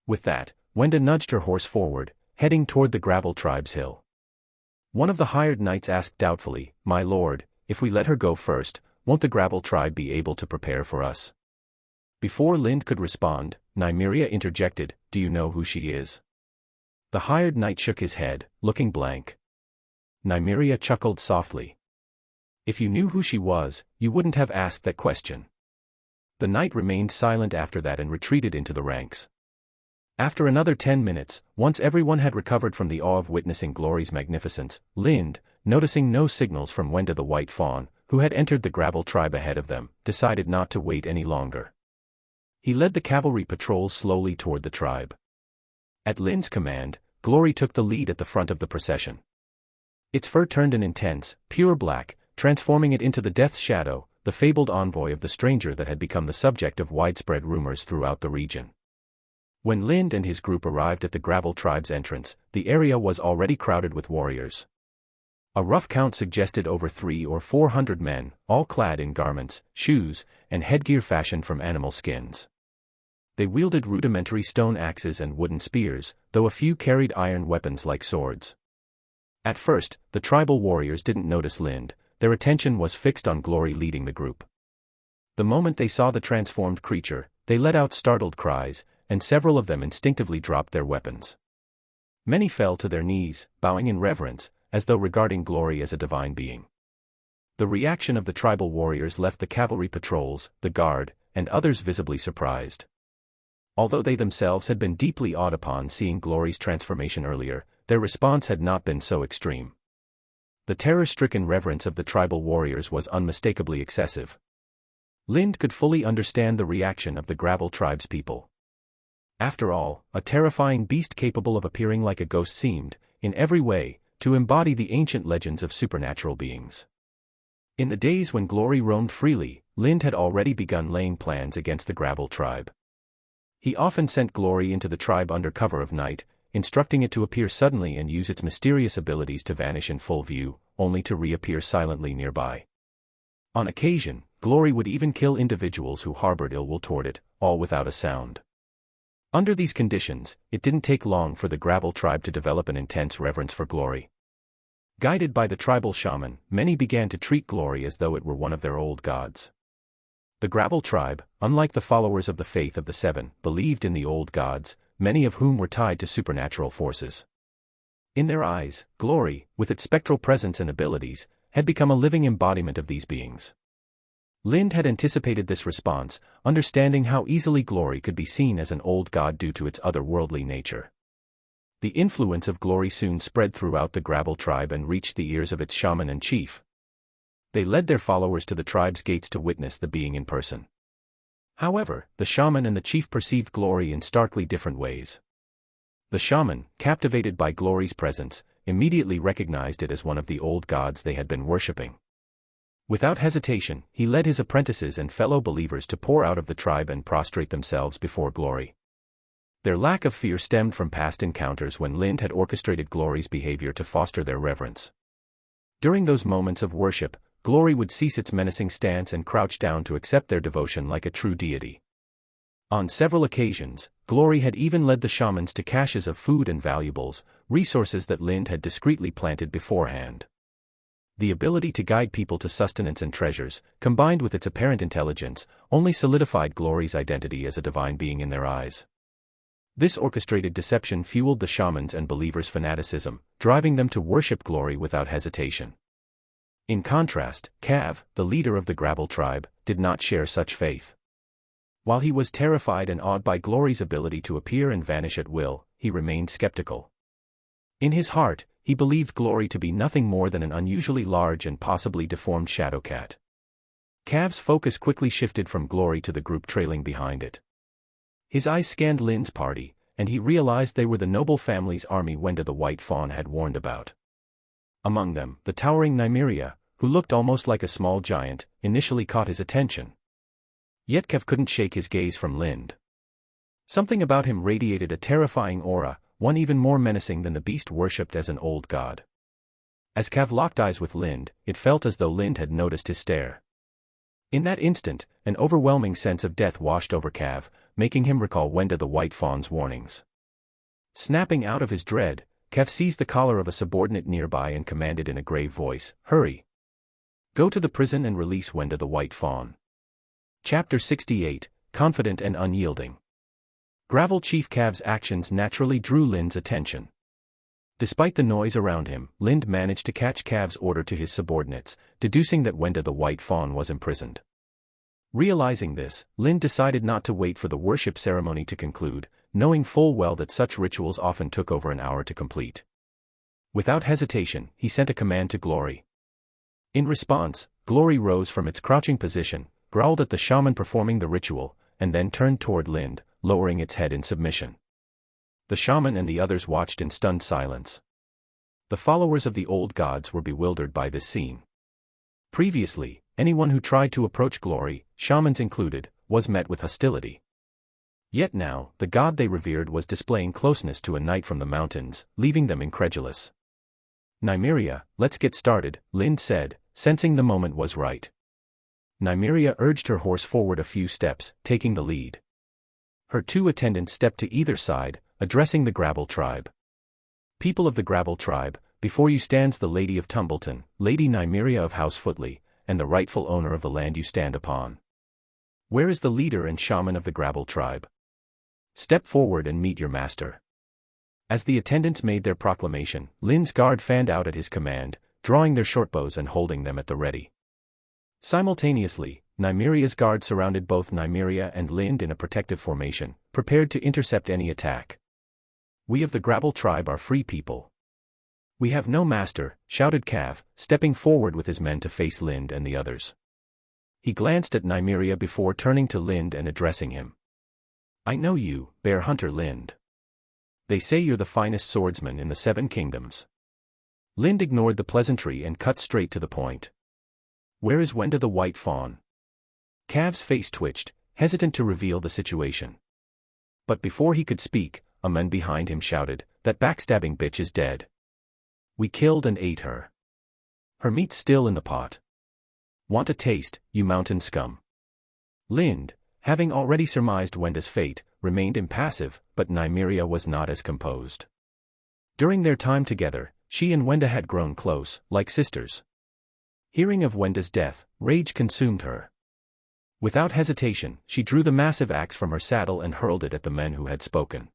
With that, Wenda nudged her horse forward, heading toward the Gravel Tribe's hill. One of the hired knights asked doubtfully, "My lord, if we let her go first, won't the Gravel Tribe be able to prepare for us?" Before Lind could respond, Nimriia interjected, "Do you know who she is?" The hired knight shook his head, looking blank. Nimriia chuckled softly. "If you knew who she was, you wouldn't have asked that question." The knight remained silent after that and retreated into the ranks. After another 10 minutes, once everyone had recovered from the awe of witnessing Glory's magnificence, Lind, noticing no signals from Wenda the White Fawn, who had entered the Gravel Tribe ahead of them, decided not to wait any longer. He led the cavalry patrols slowly toward the tribe. At Lind's command, Glory took the lead at the front of the procession. Its fur turned an intense, pure black, transforming it into the Death's Shadow, the fabled envoy of the stranger that had become the subject of widespread rumors throughout the region. When Lind and his group arrived at the Gravel Tribe's entrance, the area was already crowded with warriors. A rough count suggested over 300 or 400 men, all clad in garments, shoes, and headgear fashioned from animal skins. They wielded rudimentary stone axes and wooden spears, though a few carried iron weapons like swords. At first, the tribal warriors didn't notice Lind, their attention was fixed on Glory leading the group. The moment they saw the transformed creature, they let out startled cries, and several of them instinctively dropped their weapons. Many fell to their knees, bowing in reverence, as though regarding Glory as a divine being. The reaction of the tribal warriors left the cavalry patrols, the guard, and others visibly surprised. Although they themselves had been deeply awed upon seeing Glory's transformation earlier, their response had not been so extreme. The terror-stricken reverence of the tribal warriors was unmistakably excessive. Lind could fully understand the reaction of the Gravel tribe's people. After all, a terrifying beast capable of appearing like a ghost seemed, in every way, to embody the ancient legends of supernatural beings. In the days when Glory roamed freely, Lind had already begun laying plans against the Gravel tribe. He often sent Glory into the tribe under cover of night, instructing it to appear suddenly and use its mysterious abilities to vanish in full view, only to reappear silently nearby. On occasion, Glory would even kill individuals who harbored ill will toward it, all without a sound. Under these conditions, it didn't take long for the Gravel tribe to develop an intense reverence for Glory. Guided by the tribal shaman, many began to treat Glory as though it were one of their old gods. The Gravel tribe, unlike the followers of the Faith of the Seven, believed in the old gods, many of whom were tied to supernatural forces. In their eyes, Glory, with its spectral presence and abilities, had become a living embodiment of these beings. Lind had anticipated this response, understanding how easily Glory could be seen as an old god due to its otherworldly nature. The influence of Glory soon spread throughout the Gravel tribe and reached the ears of its shaman and chief. They led their followers to the tribe's gates to witness the being in person. However, the shaman and the chief perceived Glory in starkly different ways. The shaman, captivated by Glory's presence, immediately recognized it as one of the old gods they had been worshipping. Without hesitation, he led his apprentices and fellow believers to pour out of the tribe and prostrate themselves before Glory. Their lack of fear stemmed from past encounters when Lind had orchestrated Glory's behavior to foster their reverence. During those moments of worship, Glory would cease its menacing stance and crouch down to accept their devotion like a true deity. On several occasions, Glory had even led the shamans to caches of food and valuables, resources that Lind had discreetly planted beforehand. The ability to guide people to sustenance and treasures, combined with its apparent intelligence, only solidified Glory's identity as a divine being in their eyes. This orchestrated deception fueled the shamans and believers' fanaticism, driving them to worship Glory without hesitation. In contrast, Cav, the leader of the Gravel tribe, did not share such faith. While he was terrified and awed by Glory's ability to appear and vanish at will, he remained skeptical. In his heart, he believed Glory to be nothing more than an unusually large and possibly deformed shadow cat. Cav's focus quickly shifted from Glory to the group trailing behind it. His eyes scanned Lind's party, and he realized they were the noble family's army Wenda the White Fawn had warned about. Among them, the towering Nimriia, who looked almost like a small giant, initially caught his attention. Yet Cav couldn't shake his gaze from Lind. Something about him radiated a terrifying aura, one even more menacing than the beast worshipped as an old god. As Cav locked eyes with Lind, it felt as though Lind had noticed his stare. In that instant, an overwhelming sense of death washed over Cav, making him recall Wenda the White Fawn's warnings. Snapping out of his dread, Cav seized the collar of a subordinate nearby and commanded in a grave voice, "Hurry! Go to the prison and release Wenda the White Fawn." Chapter 68, Confident and Unyielding. Gravel Chief Cav's actions naturally drew Lind's attention. Despite the noise around him, Lind managed to catch Cav's order to his subordinates, deducing that Wenda the White Fawn was imprisoned. Realizing this, Lind decided not to wait for the worship ceremony to conclude, knowing full well that such rituals often took over an hour to complete. Without hesitation, he sent a command to Glory. In response, Glory rose from its crouching position, growled at the shaman performing the ritual, and then turned toward Lind, lowering its head in submission. The shaman and the others watched in stunned silence. The followers of the old gods were bewildered by this scene. Previously, anyone who tried to approach Glory, shamans included, was met with hostility. Yet now, the god they revered was displaying closeness to a knight from the mountains, leaving them incredulous. "Nimriia, let's get started," Lind said, sensing the moment was right. Nimriia urged her horse forward a few steps, taking the lead. Her two attendants stepped to either side, addressing the Gravel tribe. "People of the Gravel tribe, before you stands the Lady of Tumbleton, Lady Nimriia of House Footley, and the rightful owner of the land you stand upon. Where is the leader and shaman of the Gravel tribe? Step forward and meet your master." As the attendants made their proclamation, Lind's guard fanned out at his command, drawing their shortbows and holding them at the ready. Simultaneously, Nimriia's guard surrounded both Nimriia and Lind in a protective formation, prepared to intercept any attack. We of the Gravel tribe are free people. We have no master, shouted Cav, stepping forward with his men to face Lind and the others. He glanced at Nimriia before turning to Lind and addressing him. I know you, Bear Hunter Lind. They say you're the finest swordsman in the Seven Kingdoms. Lind ignored the pleasantry and cut straight to the point. Where is Wenda the White Fawn? Cav's face twitched, hesitant to reveal the situation. But before he could speak, a man behind him shouted, that backstabbing bitch is dead. We killed and ate her. Her meat's still in the pot. Want a taste, you mountain scum? Lind, having already surmised Wenda's fate, remained impassive, but Nimriia was not as composed. During their time together, she and Wenda had grown close, like sisters. Hearing of Wenda's death, rage consumed her. Without hesitation, she drew the massive axe from her saddle and hurled it at the men who had spoken.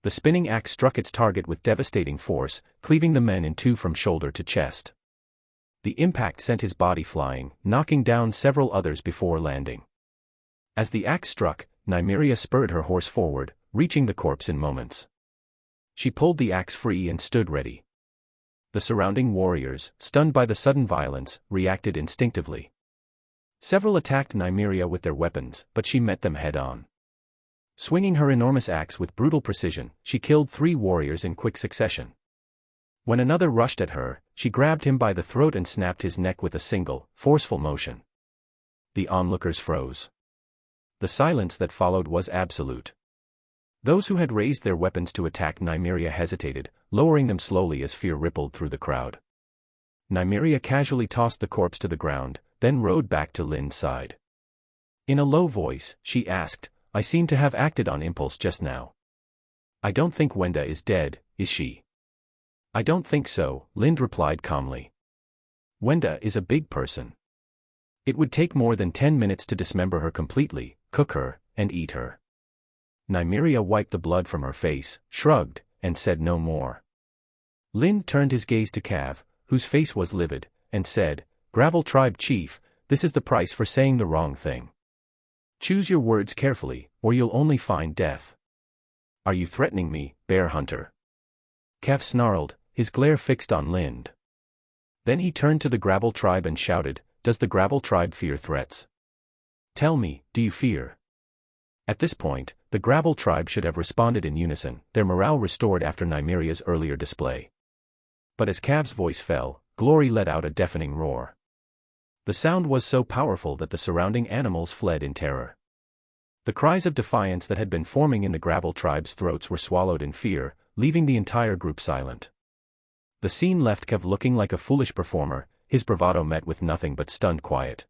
The spinning axe struck its target with devastating force, cleaving the men in two from shoulder to chest. The impact sent his body flying, knocking down several others before landing. As the axe struck, Nimriia spurred her horse forward, reaching the corpse in moments. She pulled the axe free and stood ready. The surrounding warriors, stunned by the sudden violence, reacted instinctively. Several attacked Nimriia with their weapons, but she met them head-on. Swinging her enormous axe with brutal precision, she killed 3 warriors in quick succession. When another rushed at her, she grabbed him by the throat and snapped his neck with a single, forceful motion. The onlookers froze. The silence that followed was absolute. Those who had raised their weapons to attack Nimriia hesitated, lowering them slowly as fear rippled through the crowd. Nimriia casually tossed the corpse to the ground, then rode back to Lind's side. In a low voice, she asked, I seem to have acted on impulse just now. I don't think Wenda is dead, is she? I don't think so, Lind replied calmly. Wenda is a big person. It would take more than 10 minutes to dismember her completely, cook her, and eat her. Nimriia wiped the blood from her face, shrugged, and said no more. Lind turned his gaze to Cav, whose face was livid, and said, Gravel tribe chief, this is the price for saying the wrong thing. Choose your words carefully, or you'll only find death. Are you threatening me, Bear Hunter? Cav snarled, his glare fixed on Lind. Then he turned to the Gravel tribe and shouted, Does the Gravel tribe fear threats? Tell me, do you fear? At this point, the Gravel tribe should have responded in unison, their morale restored after Nimriia's earlier display. But as Cav's voice fell, Glory let out a deafening roar. The sound was so powerful that the surrounding animals fled in terror. The cries of defiance that had been forming in the Gravel tribe's throats were swallowed in fear, leaving the entire group silent. The scene left Cav looking like a foolish performer, his bravado met with nothing but stunned quiet.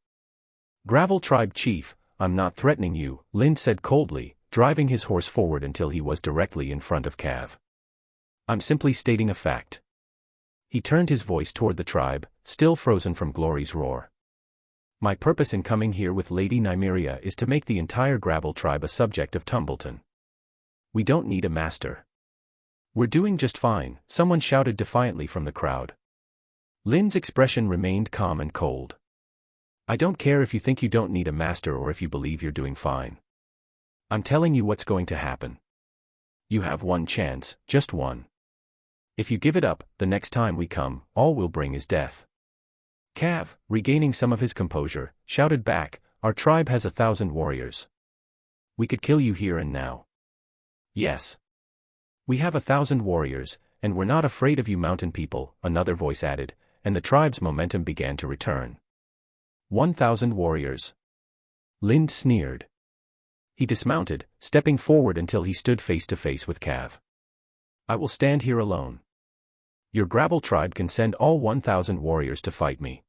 Gravel tribe chief, I'm not threatening you, Lind said coldly, driving his horse forward until he was directly in front of Cav. I'm simply stating a fact. He turned his voice toward the tribe, still frozen from Glory's roar. My purpose in coming here with Lady Nimriia is to make the entire Gravel tribe a subject of Tumbleton. We don't need a master. We're doing just fine, someone shouted defiantly from the crowd. Lind's expression remained calm and cold. I don't care if you think you don't need a master or if you believe you're doing fine. I'm telling you what's going to happen. You have one chance, just one. If you give it up, the next time we come, all we'll bring is death. Cav, regaining some of his composure, shouted back, Our tribe has 1,000 warriors. We could kill you here and now. Yes. We have 1,000 warriors, and we're not afraid of you mountain people, another voice added, and the tribe's momentum began to return. 1,000 warriors. Lind sneered. He dismounted, stepping forward until he stood face to face with Cav. I will stand here alone. Your Gravel tribe can send all 1,000 warriors to fight me.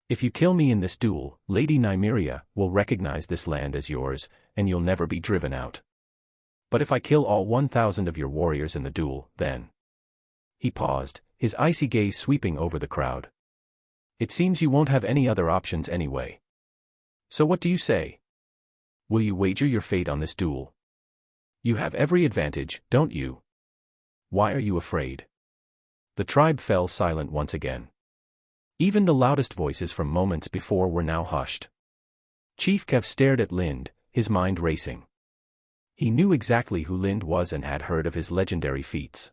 If you kill me in this duel, Lady Nimriia will recognize this land as yours, and you'll never be driven out. But if I kill all 1,000 of your warriors in the duel, then... He paused, his icy gaze sweeping over the crowd. It seems you won't have any other options anyway. So what do you say? Will you wager your fate on this duel? You have every advantage, don't you? Why are you afraid? The tribe fell silent once again. Even the loudest voices from moments before were now hushed. Chief Cav stared at Lind, his mind racing. He knew exactly who Lind was and had heard of his legendary feats.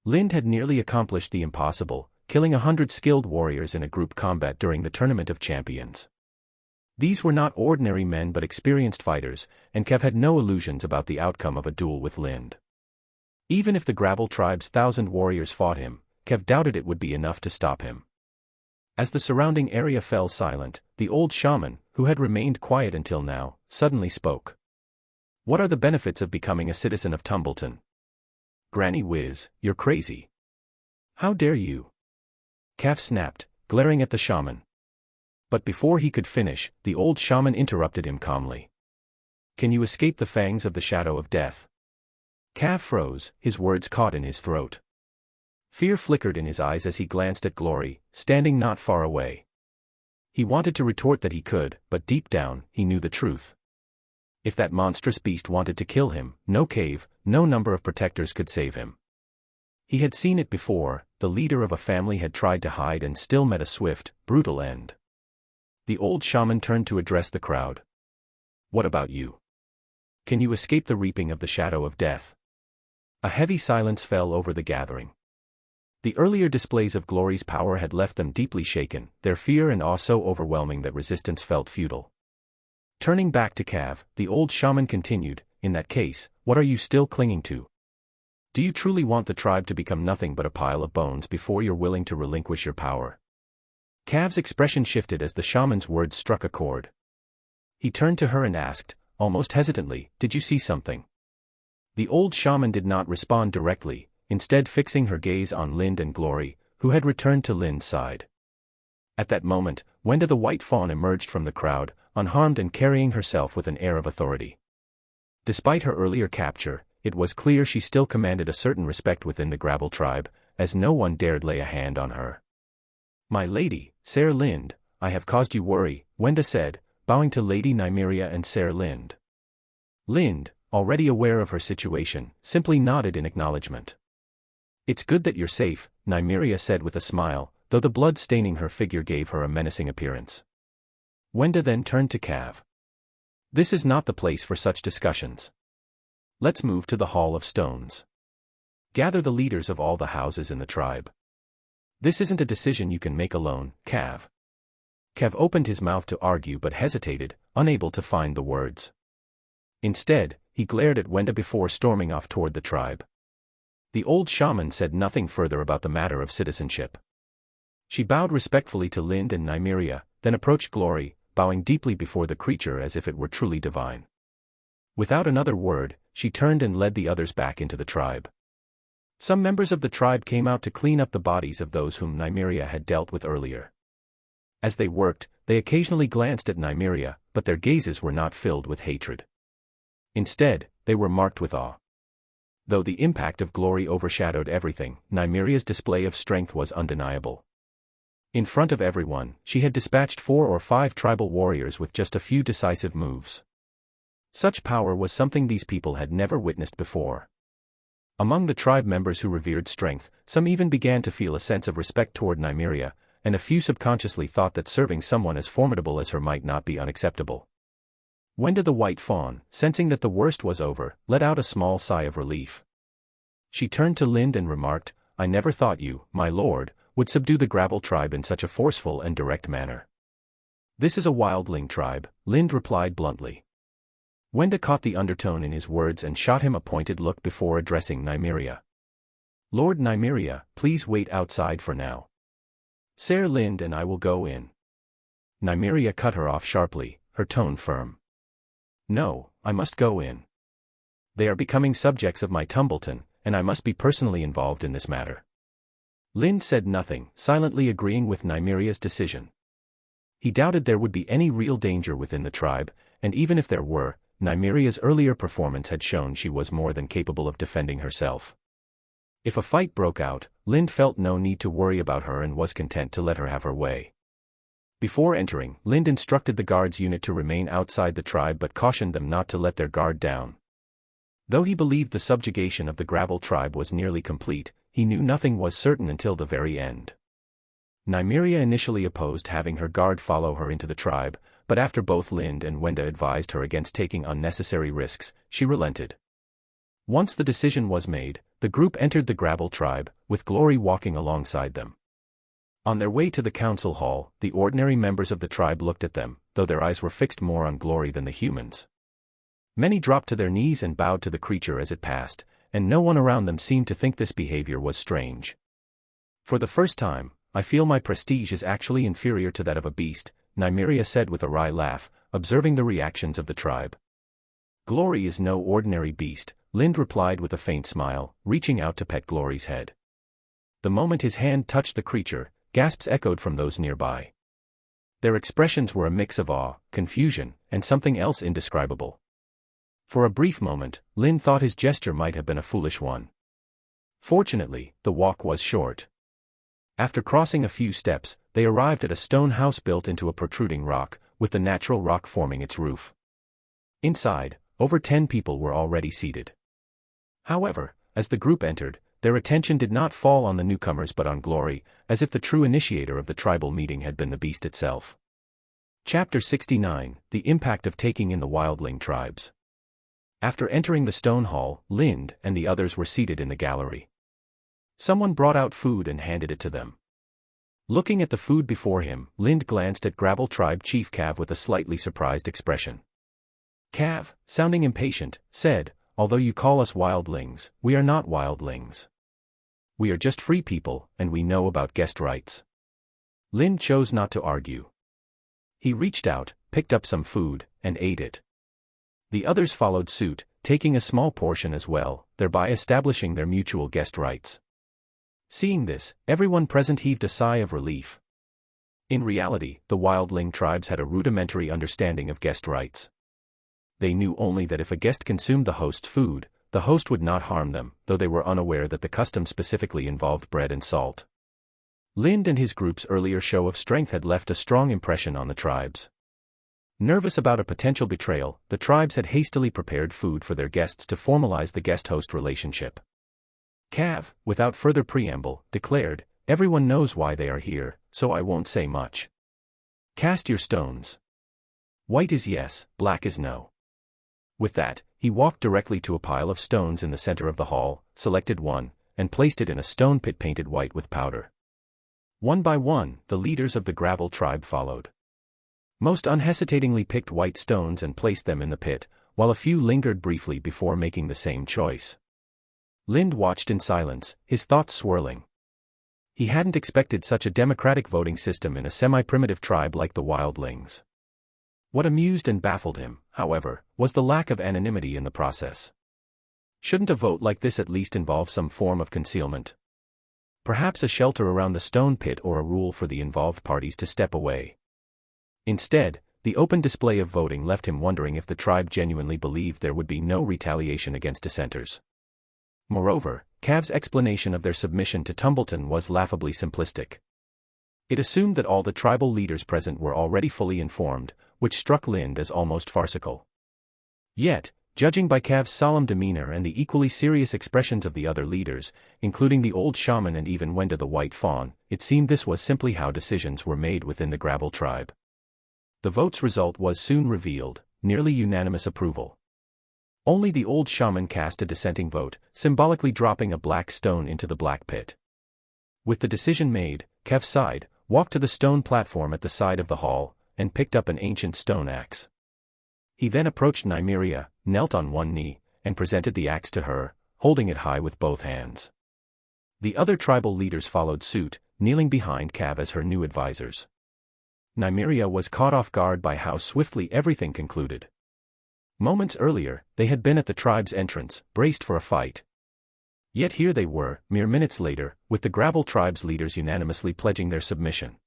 Lind had nearly accomplished the impossible, killing 100 skilled warriors in a group combat during the Tournament of Champions. These were not ordinary men but experienced fighters, and Kev had no illusions about the outcome of a duel with Lind. Even if the Gravel tribe's 1,000 warriors fought him, Kev doubted it would be enough to stop him. As the surrounding area fell silent, the old shaman, who had remained quiet until now, suddenly spoke. "What are the benefits of becoming a citizen of Tumbleton?" "Granny whiz, you're crazy. How dare you?" Kev snapped, glaring at the shaman. But before he could finish, the old shaman interrupted him calmly. "Can you escape the fangs of the shadow of death?" Kev froze, his words caught in his throat. Fear flickered in his eyes as he glanced at Glory, standing not far away. He wanted to retort that he could, but deep down, he knew the truth. If that monstrous beast wanted to kill him, no cave, no number of protectors could save him. He had seen it before. The leader of a family had tried to hide and still met a swift, brutal end. The old shaman turned to address the crowd. "What about you? Can you escape the reaping of the shadow of death?" A heavy silence fell over the gathering. The earlier displays of Glory's power had left them deeply shaken, their fear and awe so overwhelming that resistance felt futile. Turning back to Cav, the old shaman continued, "In that case, what are you still clinging to? Do you truly want the tribe to become nothing but a pile of bones before you're willing to relinquish your power?" Cav's expression shifted as the shaman's words struck a chord. He turned to her and asked, almost hesitantly, "Did you see something?" The old shaman did not respond directly, instead fixing her gaze on Lind and Glory, who had returned to Lind's side. At that moment, Wenda the White Fawn emerged from the crowd, unharmed and carrying herself with an air of authority. Despite her earlier capture, it was clear she still commanded a certain respect within the Gravel tribe, as no one dared lay a hand on her. "My lady, Ser Lind, I have caused you worry," Wenda said, bowing to Lady Nimriia and Ser Lind. Lind, already aware of her situation, simply nodded in acknowledgement. "It's good that you're safe," Nimriia said with a smile, though the blood staining her figure gave her a menacing appearance. Wenda then turned to Cav. "This is not the place for such discussions. Let's move to the Hall of Stones. Gather the leaders of all the houses in the tribe. This isn't a decision you can make alone, Cav." Cav opened his mouth to argue but hesitated, unable to find the words. Instead, he glared at Wenda before storming off toward the tribe. The old shaman said nothing further about the matter of citizenship. She bowed respectfully to Lind and Nimriia, then approached Glory, bowing deeply before the creature as if it were truly divine. Without another word, she turned and led the others back into the tribe. Some members of the tribe came out to clean up the bodies of those whom Nimriia had dealt with earlier. As they worked, they occasionally glanced at Nimriia, but their gazes were not filled with hatred. Instead, they were marked with awe. Though the impact of Glory overshadowed everything, Nimriia's display of strength was undeniable. In front of everyone, she had dispatched 4 or 5 tribal warriors with just a few decisive moves. Such power was something these people had never witnessed before. Among the tribe members who revered strength, some even began to feel a sense of respect toward Nimriia, and a few subconsciously thought that serving someone as formidable as her might not be unacceptable. Wenda the White Fawn, sensing that the worst was over, let out a small sigh of relief. She turned to Lind and remarked, "I never thought you, my lord, would subdue the Gravel tribe in such a forceful and direct manner." "This is a wildling tribe," Lind replied bluntly. Wenda caught the undertone in his words and shot him a pointed look before addressing Nimriia. "Lord Nimriia, please wait outside for now. Ser Lind and I will go in." Nimriia cut her off sharply, her tone firm. "No, I must go in. They are becoming subjects of my Tumbleton, and I must be personally involved in this matter." Lind said nothing, silently agreeing with Nimriia's decision. He doubted there would be any real danger within the tribe, and even if there were, Nimriia's earlier performance had shown she was more than capable of defending herself. If a fight broke out, Lind felt no need to worry about her and was content to let her have her way. Before entering, Lind instructed the guards unit to remain outside the tribe but cautioned them not to let their guard down. Though he believed the subjugation of the Gravel tribe was nearly complete, he knew nothing was certain until the very end. Nimriia initially opposed having her guard follow her into the tribe, but after both Lind and Wenda advised her against taking unnecessary risks, she relented. Once the decision was made, the group entered the Grabble tribe, with Glory walking alongside them. On their way to the council hall, the ordinary members of the tribe looked at them, though their eyes were fixed more on Glory than the humans. Many dropped to their knees and bowed to the creature as it passed, and no one around them seemed to think this behavior was strange. For the first time, I feel my prestige is actually inferior to that of a beast, Nimriia said with a wry laugh, observing the reactions of the tribe. Glory is no ordinary beast, Lind replied with a faint smile, reaching out to pet Glory's head. The moment his hand touched the creature, gasps echoed from those nearby. Their expressions were a mix of awe, confusion, and something else indescribable. For a brief moment, Lind thought his gesture might have been a foolish one. Fortunately, the walk was short. After crossing a few steps, they arrived at a stone house built into a protruding rock, with the natural rock forming its roof. Inside, over 10 people were already seated. However, as the group entered, their attention did not fall on the newcomers but on Glory, as if the true initiator of the tribal meeting had been the beast itself. Chapter 69, The Impact of Taking in the Wildling Tribes. After entering the stone hall, Lind and the others were seated in the gallery. Someone brought out food and handed it to them. Looking at the food before him, Lind glanced at Grabble tribe chief Cav with a slightly surprised expression. Cav, sounding impatient, said, "Although you call us wildlings, we are not wildlings. We are just free people, and we know about guest rights." Lind chose not to argue. He reached out, picked up some food, and ate it. The others followed suit, taking a small portion as well, thereby establishing their mutual guest rights. Seeing this, everyone present heaved a sigh of relief. In reality, the wildling tribes had a rudimentary understanding of guest rights. They knew only that if a guest consumed the host's food, the host would not harm them, though they were unaware that the custom specifically involved bread and salt. Lind and his group's earlier show of strength had left a strong impression on the tribes. Nervous about a potential betrayal, the tribes had hastily prepared food for their guests to formalize the guest-host relationship. Cav, without further preamble, declared, "Everyone knows why they are here, so I won't say much. Cast your stones. White is yes, black is no." With that, he walked directly to a pile of stones in the center of the hall, selected one, and placed it in a stone pit painted white with powder. One by one, the leaders of the Grabble tribe followed. Most unhesitatingly picked white stones and placed them in the pit, while a few lingered briefly before making the same choice. Lind watched in silence, his thoughts swirling. He hadn't expected such a democratic voting system in a semi-primitive tribe like the wildlings. What amused and baffled him, however, was the lack of anonymity in the process. Shouldn't a vote like this at least involve some form of concealment? Perhaps a shelter around the stone pit or a rule for the involved parties to step away. Instead, the open display of voting left him wondering if the tribe genuinely believed there would be no retaliation against dissenters. Moreover, Cav's explanation of their submission to Tumbleton was laughably simplistic. It assumed that all the tribal leaders present were already fully informed, which struck Lind as almost farcical. Yet, judging by Cav's solemn demeanor and the equally serious expressions of the other leaders, including the old shaman and even Wenda the White Fawn, it seemed this was simply how decisions were made within the Grabble tribe. The vote's result was soon revealed, nearly unanimous approval. Only the old shaman cast a dissenting vote, symbolically dropping a black stone into the black pit. With the decision made, Cav sighed, walked to the stone platform at the side of the hall, and picked up an ancient stone axe. He then approached Nimriia, knelt on one knee, and presented the axe to her, holding it high with both hands. The other tribal leaders followed suit, kneeling behind Cav as her new advisors. Nimriia was caught off guard by how swiftly everything concluded. Moments earlier, they had been at the tribe's entrance, braced for a fight. Yet here they were, mere minutes later, with the Grabble tribe's leaders unanimously pledging their submission.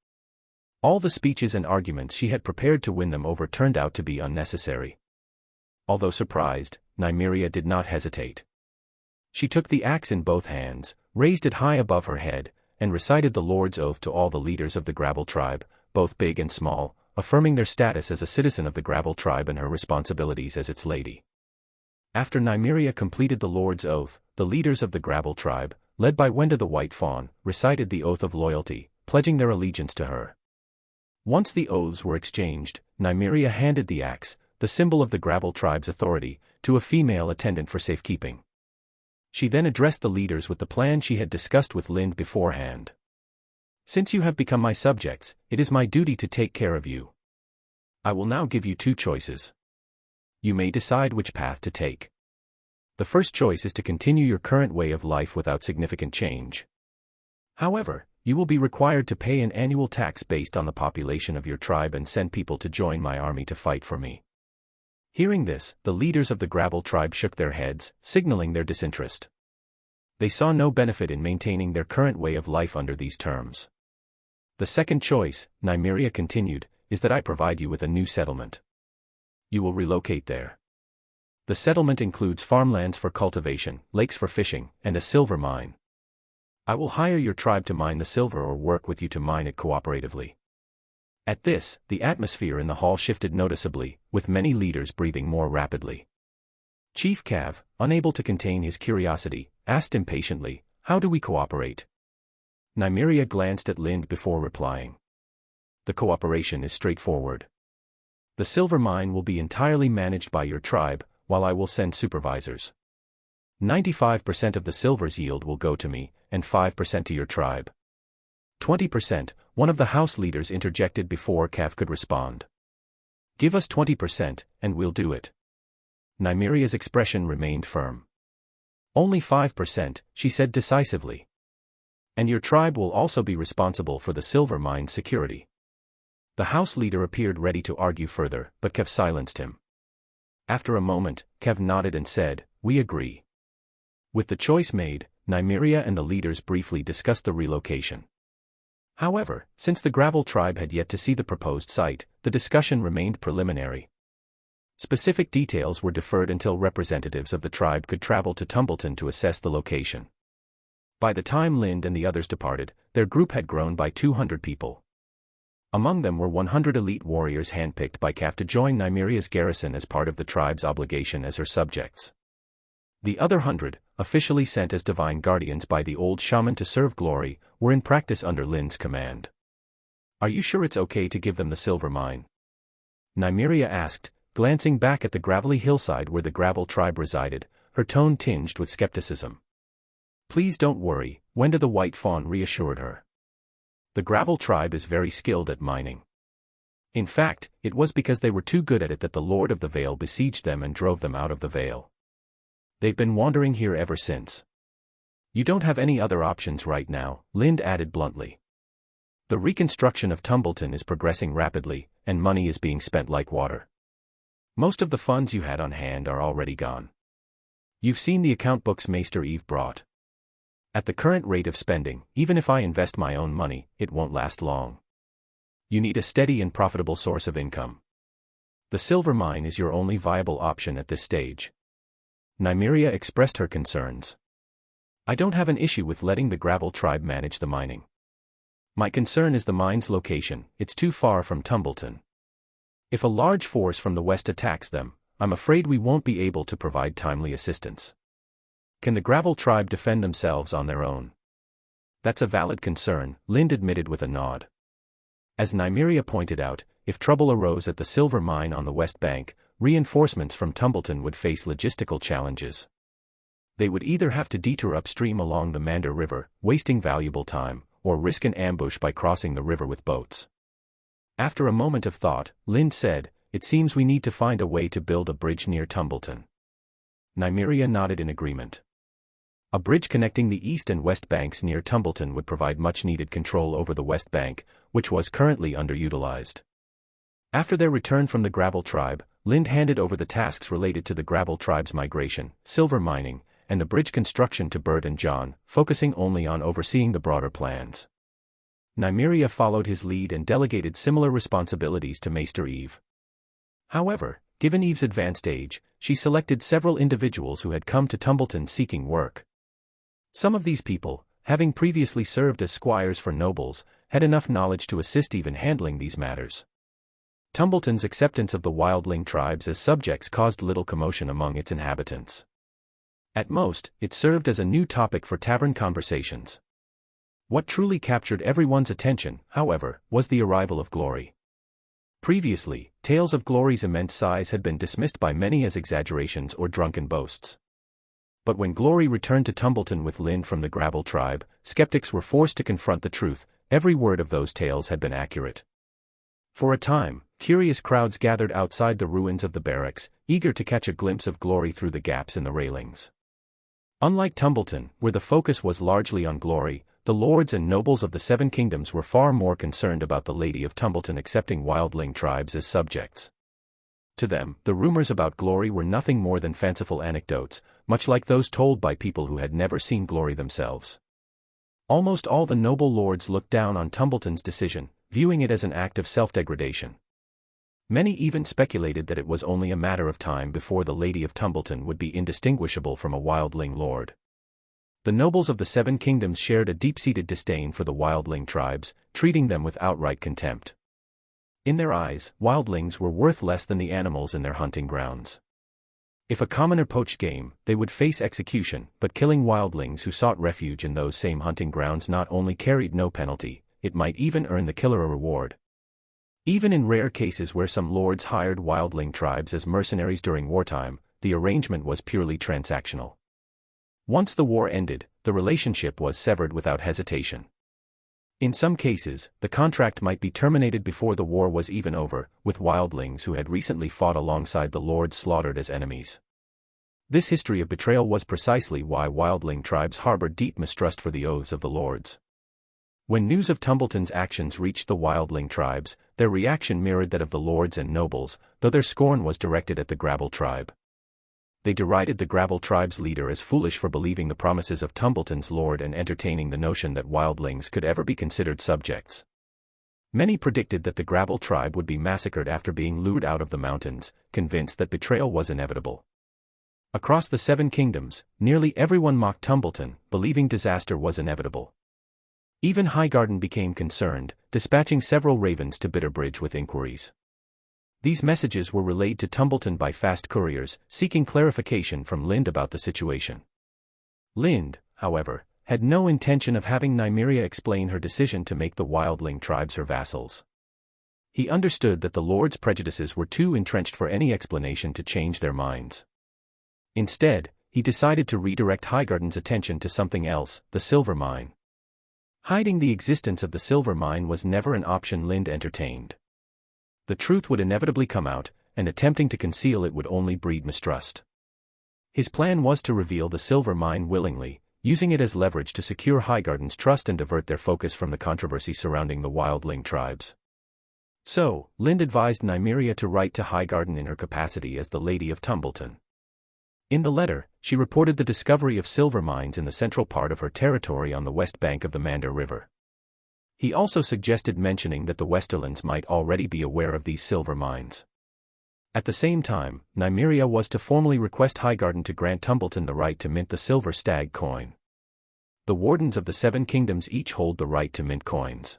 All the speeches and arguments she had prepared to win them over turned out to be unnecessary. Although surprised, Nimriia did not hesitate. She took the axe in both hands, raised it high above her head, and recited the Lord's oath to all the leaders of the Grabble tribe, both big and small, affirming their status as a citizen of the Grabble tribe and her responsibilities as its lady. After Nimriia completed the Lord's oath, the leaders of the Grabble tribe, led by Wenda the White Fawn, recited the oath of loyalty, pledging their allegiance to her. Once the oaths were exchanged, Nimriia handed the axe, the symbol of the Gravel tribe's authority, to a female attendant for safekeeping. She then addressed the leaders with the plan she had discussed with Lind beforehand. Since you have become my subjects, it is my duty to take care of you. I will now give you two choices. You may decide which path to take. The first choice is to continue your current way of life without significant change. However, you will be required to pay an annual tax based on the population of your tribe and send people to join my army to fight for me. Hearing this, the leaders of the Gravel tribe shook their heads, signaling their disinterest. They saw no benefit in maintaining their current way of life under these terms. The second choice, Nimriia continued, is that I provide you with a new settlement. You will relocate there. The settlement includes farmlands for cultivation, lakes for fishing, and a silver mine. I will hire your tribe to mine the silver or work with you to mine it cooperatively. At this, the atmosphere in the hall shifted noticeably, with many leaders breathing more rapidly. Chief Cav, unable to contain his curiosity, asked impatiently, "How do we cooperate?" Nimriia glanced at Lind before replying. The cooperation is straightforward. The silver mine will be entirely managed by your tribe, while I will send supervisors. 95% of the silver's yield will go to me, and 5% to your tribe. 20%, one of the house leaders interjected before Cav could respond. Give us 20%, and we'll do it. Nimriia's expression remained firm. Only 5%, she said decisively. And your tribe will also be responsible for the silver mine's security. The house leader appeared ready to argue further, but Cav silenced him. After a moment, Cav nodded and said, "We agree." With the choice made, Nimriia and the leaders briefly discussed the relocation. However, since the Gravel tribe had yet to see the proposed site, the discussion remained preliminary. Specific details were deferred until representatives of the tribe could travel to Tumbleton to assess the location. By the time Lind and the others departed, their group had grown by 200 people. Among them were 100 elite warriors handpicked by Cav to join Nimriia's garrison as part of the tribe's obligation as her subjects. The other 100, officially sent as divine guardians by the old shaman to serve glory, were in practice under Lind's command. "Are you sure it's okay to give them the silver mine?" Nimriia asked, glancing back at the gravelly hillside where the Gravel tribe resided, her tone tinged with skepticism. "Please don't worry," Wenda the White Fawn reassured her. "The Gravel tribe is very skilled at mining. In fact, it was because they were too good at it that the Lord of the Vale besieged them and drove them out of the Vale. They've been wandering here ever since. You don't have any other options right now," Lind added bluntly. "The reconstruction of Tumbleton is progressing rapidly, and money is being spent like water. Most of the funds you had on hand are already gone. You've seen the account books Maester Eve brought. At the current rate of spending, even if I invest my own money, it won't last long. You need a steady and profitable source of income. The silver mine is your only viable option at this stage." Nimriia expressed her concerns. "I don't have an issue with letting the Gravel tribe manage the mining. My concern is the mine's location. It's too far from Tumbleton. If a large force from the west attacks them, I'm afraid we won't be able to provide timely assistance. Can the Gravel tribe defend themselves on their own?" "That's a valid concern," Lind admitted with a nod. As Nimriia pointed out, if trouble arose at the silver mine on the west bank, reinforcements from Tumbleton would face logistical challenges. They would either have to detour upstream along the Mander River, wasting valuable time, or risk an ambush by crossing the river with boats. After a moment of thought, Lind said, "It seems we need to find a way to build a bridge near Tumbleton." Nimriia nodded in agreement. A bridge connecting the east and west banks near Tumbleton would provide much-needed control over the west bank, which was currently underutilized. After their return from the Gravel tribe, Lind handed over the tasks related to the Gravel tribe's migration, silver mining, and the bridge construction to Bert and John, focusing only on overseeing the broader plans. Nimriia followed his lead and delegated similar responsibilities to Maester Eve. However, given Eve's advanced age, she selected several individuals who had come to Tumbleton seeking work. Some of these people, having previously served as squires for nobles, had enough knowledge to assist Eve in handling these matters. Tumbleton's acceptance of the wildling tribes as subjects caused little commotion among its inhabitants. At most, it served as a new topic for tavern conversations. What truly captured everyone's attention, however, was the arrival of Glory. Previously, tales of Glory's immense size had been dismissed by many as exaggerations or drunken boasts. But when Glory returned to Tumbleton with Lind from the Gravel tribe, skeptics were forced to confront the truth: every word of those tales had been accurate. For a time, curious crowds gathered outside the ruins of the barracks, eager to catch a glimpse of Glory through the gaps in the railings. Unlike Tumbleton, where the focus was largely on Glory, the lords and nobles of the Seven Kingdoms were far more concerned about the Lady of Tumbleton accepting wildling tribes as subjects. To them, the rumors about Glory were nothing more than fanciful anecdotes, much like those told by people who had never seen Glory themselves. Almost all the noble lords looked down on Tumbleton's decision, viewing it as an act of self-degradation. Many even speculated that it was only a matter of time before the Lady of Tumbleton would be indistinguishable from a wildling lord. The nobles of the Seven Kingdoms shared a deep-seated disdain for the wildling tribes, treating them with outright contempt. In their eyes, wildlings were worth less than the animals in their hunting grounds. If a commoner poached game, they would face execution, but killing wildlings who sought refuge in those same hunting grounds not only carried no penalty, it might even earn the killer a reward. Even in rare cases where some lords hired wildling tribes as mercenaries during wartime, the arrangement was purely transactional. Once the war ended, the relationship was severed without hesitation. In some cases, the contract might be terminated before the war was even over, with wildlings who had recently fought alongside the lords slaughtered as enemies. This history of betrayal was precisely why wildling tribes harbored deep mistrust for the oaths of the lords. When news of Tumbleton's actions reached the wildling tribes, their reaction mirrored that of the lords and nobles, though their scorn was directed at the Gravel tribe. They derided the Gravel tribe's leader as foolish for believing the promises of Tumbleton's lord and entertaining the notion that wildlings could ever be considered subjects. Many predicted that the Gravel tribe would be massacred after being lured out of the mountains, convinced that betrayal was inevitable. Across the Seven Kingdoms, nearly everyone mocked Tumbleton, believing disaster was inevitable. Even Highgarden became concerned, dispatching several ravens to Bitterbridge with inquiries. These messages were relayed to Tumbleton by fast couriers, seeking clarification from Lind about the situation. Lind, however, had no intention of having Nimriia explain her decision to make the wildling tribes her vassals. He understood that the lords' prejudices were too entrenched for any explanation to change their minds. Instead, he decided to redirect Highgarden's attention to something else: the silver mine. Hiding the existence of the silver mine was never an option Lind entertained. The truth would inevitably come out, and attempting to conceal it would only breed mistrust. His plan was to reveal the silver mine willingly, using it as leverage to secure Highgarden's trust and divert their focus from the controversy surrounding the wildling tribes. So, Lind advised Nimriia to write to Highgarden in her capacity as the Lady of Tumbleton. In the letter, she reported the discovery of silver mines in the central part of her territory on the west bank of the Mander River. He also suggested mentioning that the Westerlands might already be aware of these silver mines. At the same time, Nimriia was to formally request Highgarden to grant Tumbleton the right to mint the silver stag coin. The wardens of the Seven Kingdoms each hold the right to mint coins.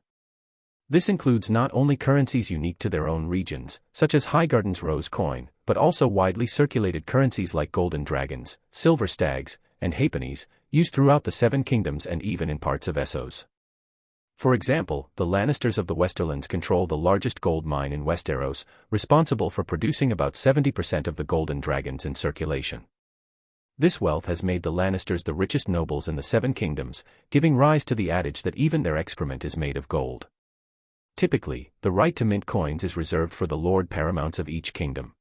This includes not only currencies unique to their own regions, such as Highgarden's rose coin, but also widely circulated currencies like golden dragons, silver stags, and halfpennies, used throughout the Seven Kingdoms and even in parts of Essos. For example, the Lannisters of the Westerlands control the largest gold mine in Westeros, responsible for producing about 70% of the golden dragons in circulation. This wealth has made the Lannisters the richest nobles in the Seven Kingdoms, giving rise to the adage that even their excrement is made of gold. Typically, the right to mint coins is reserved for the Lord Paramounts of each kingdom.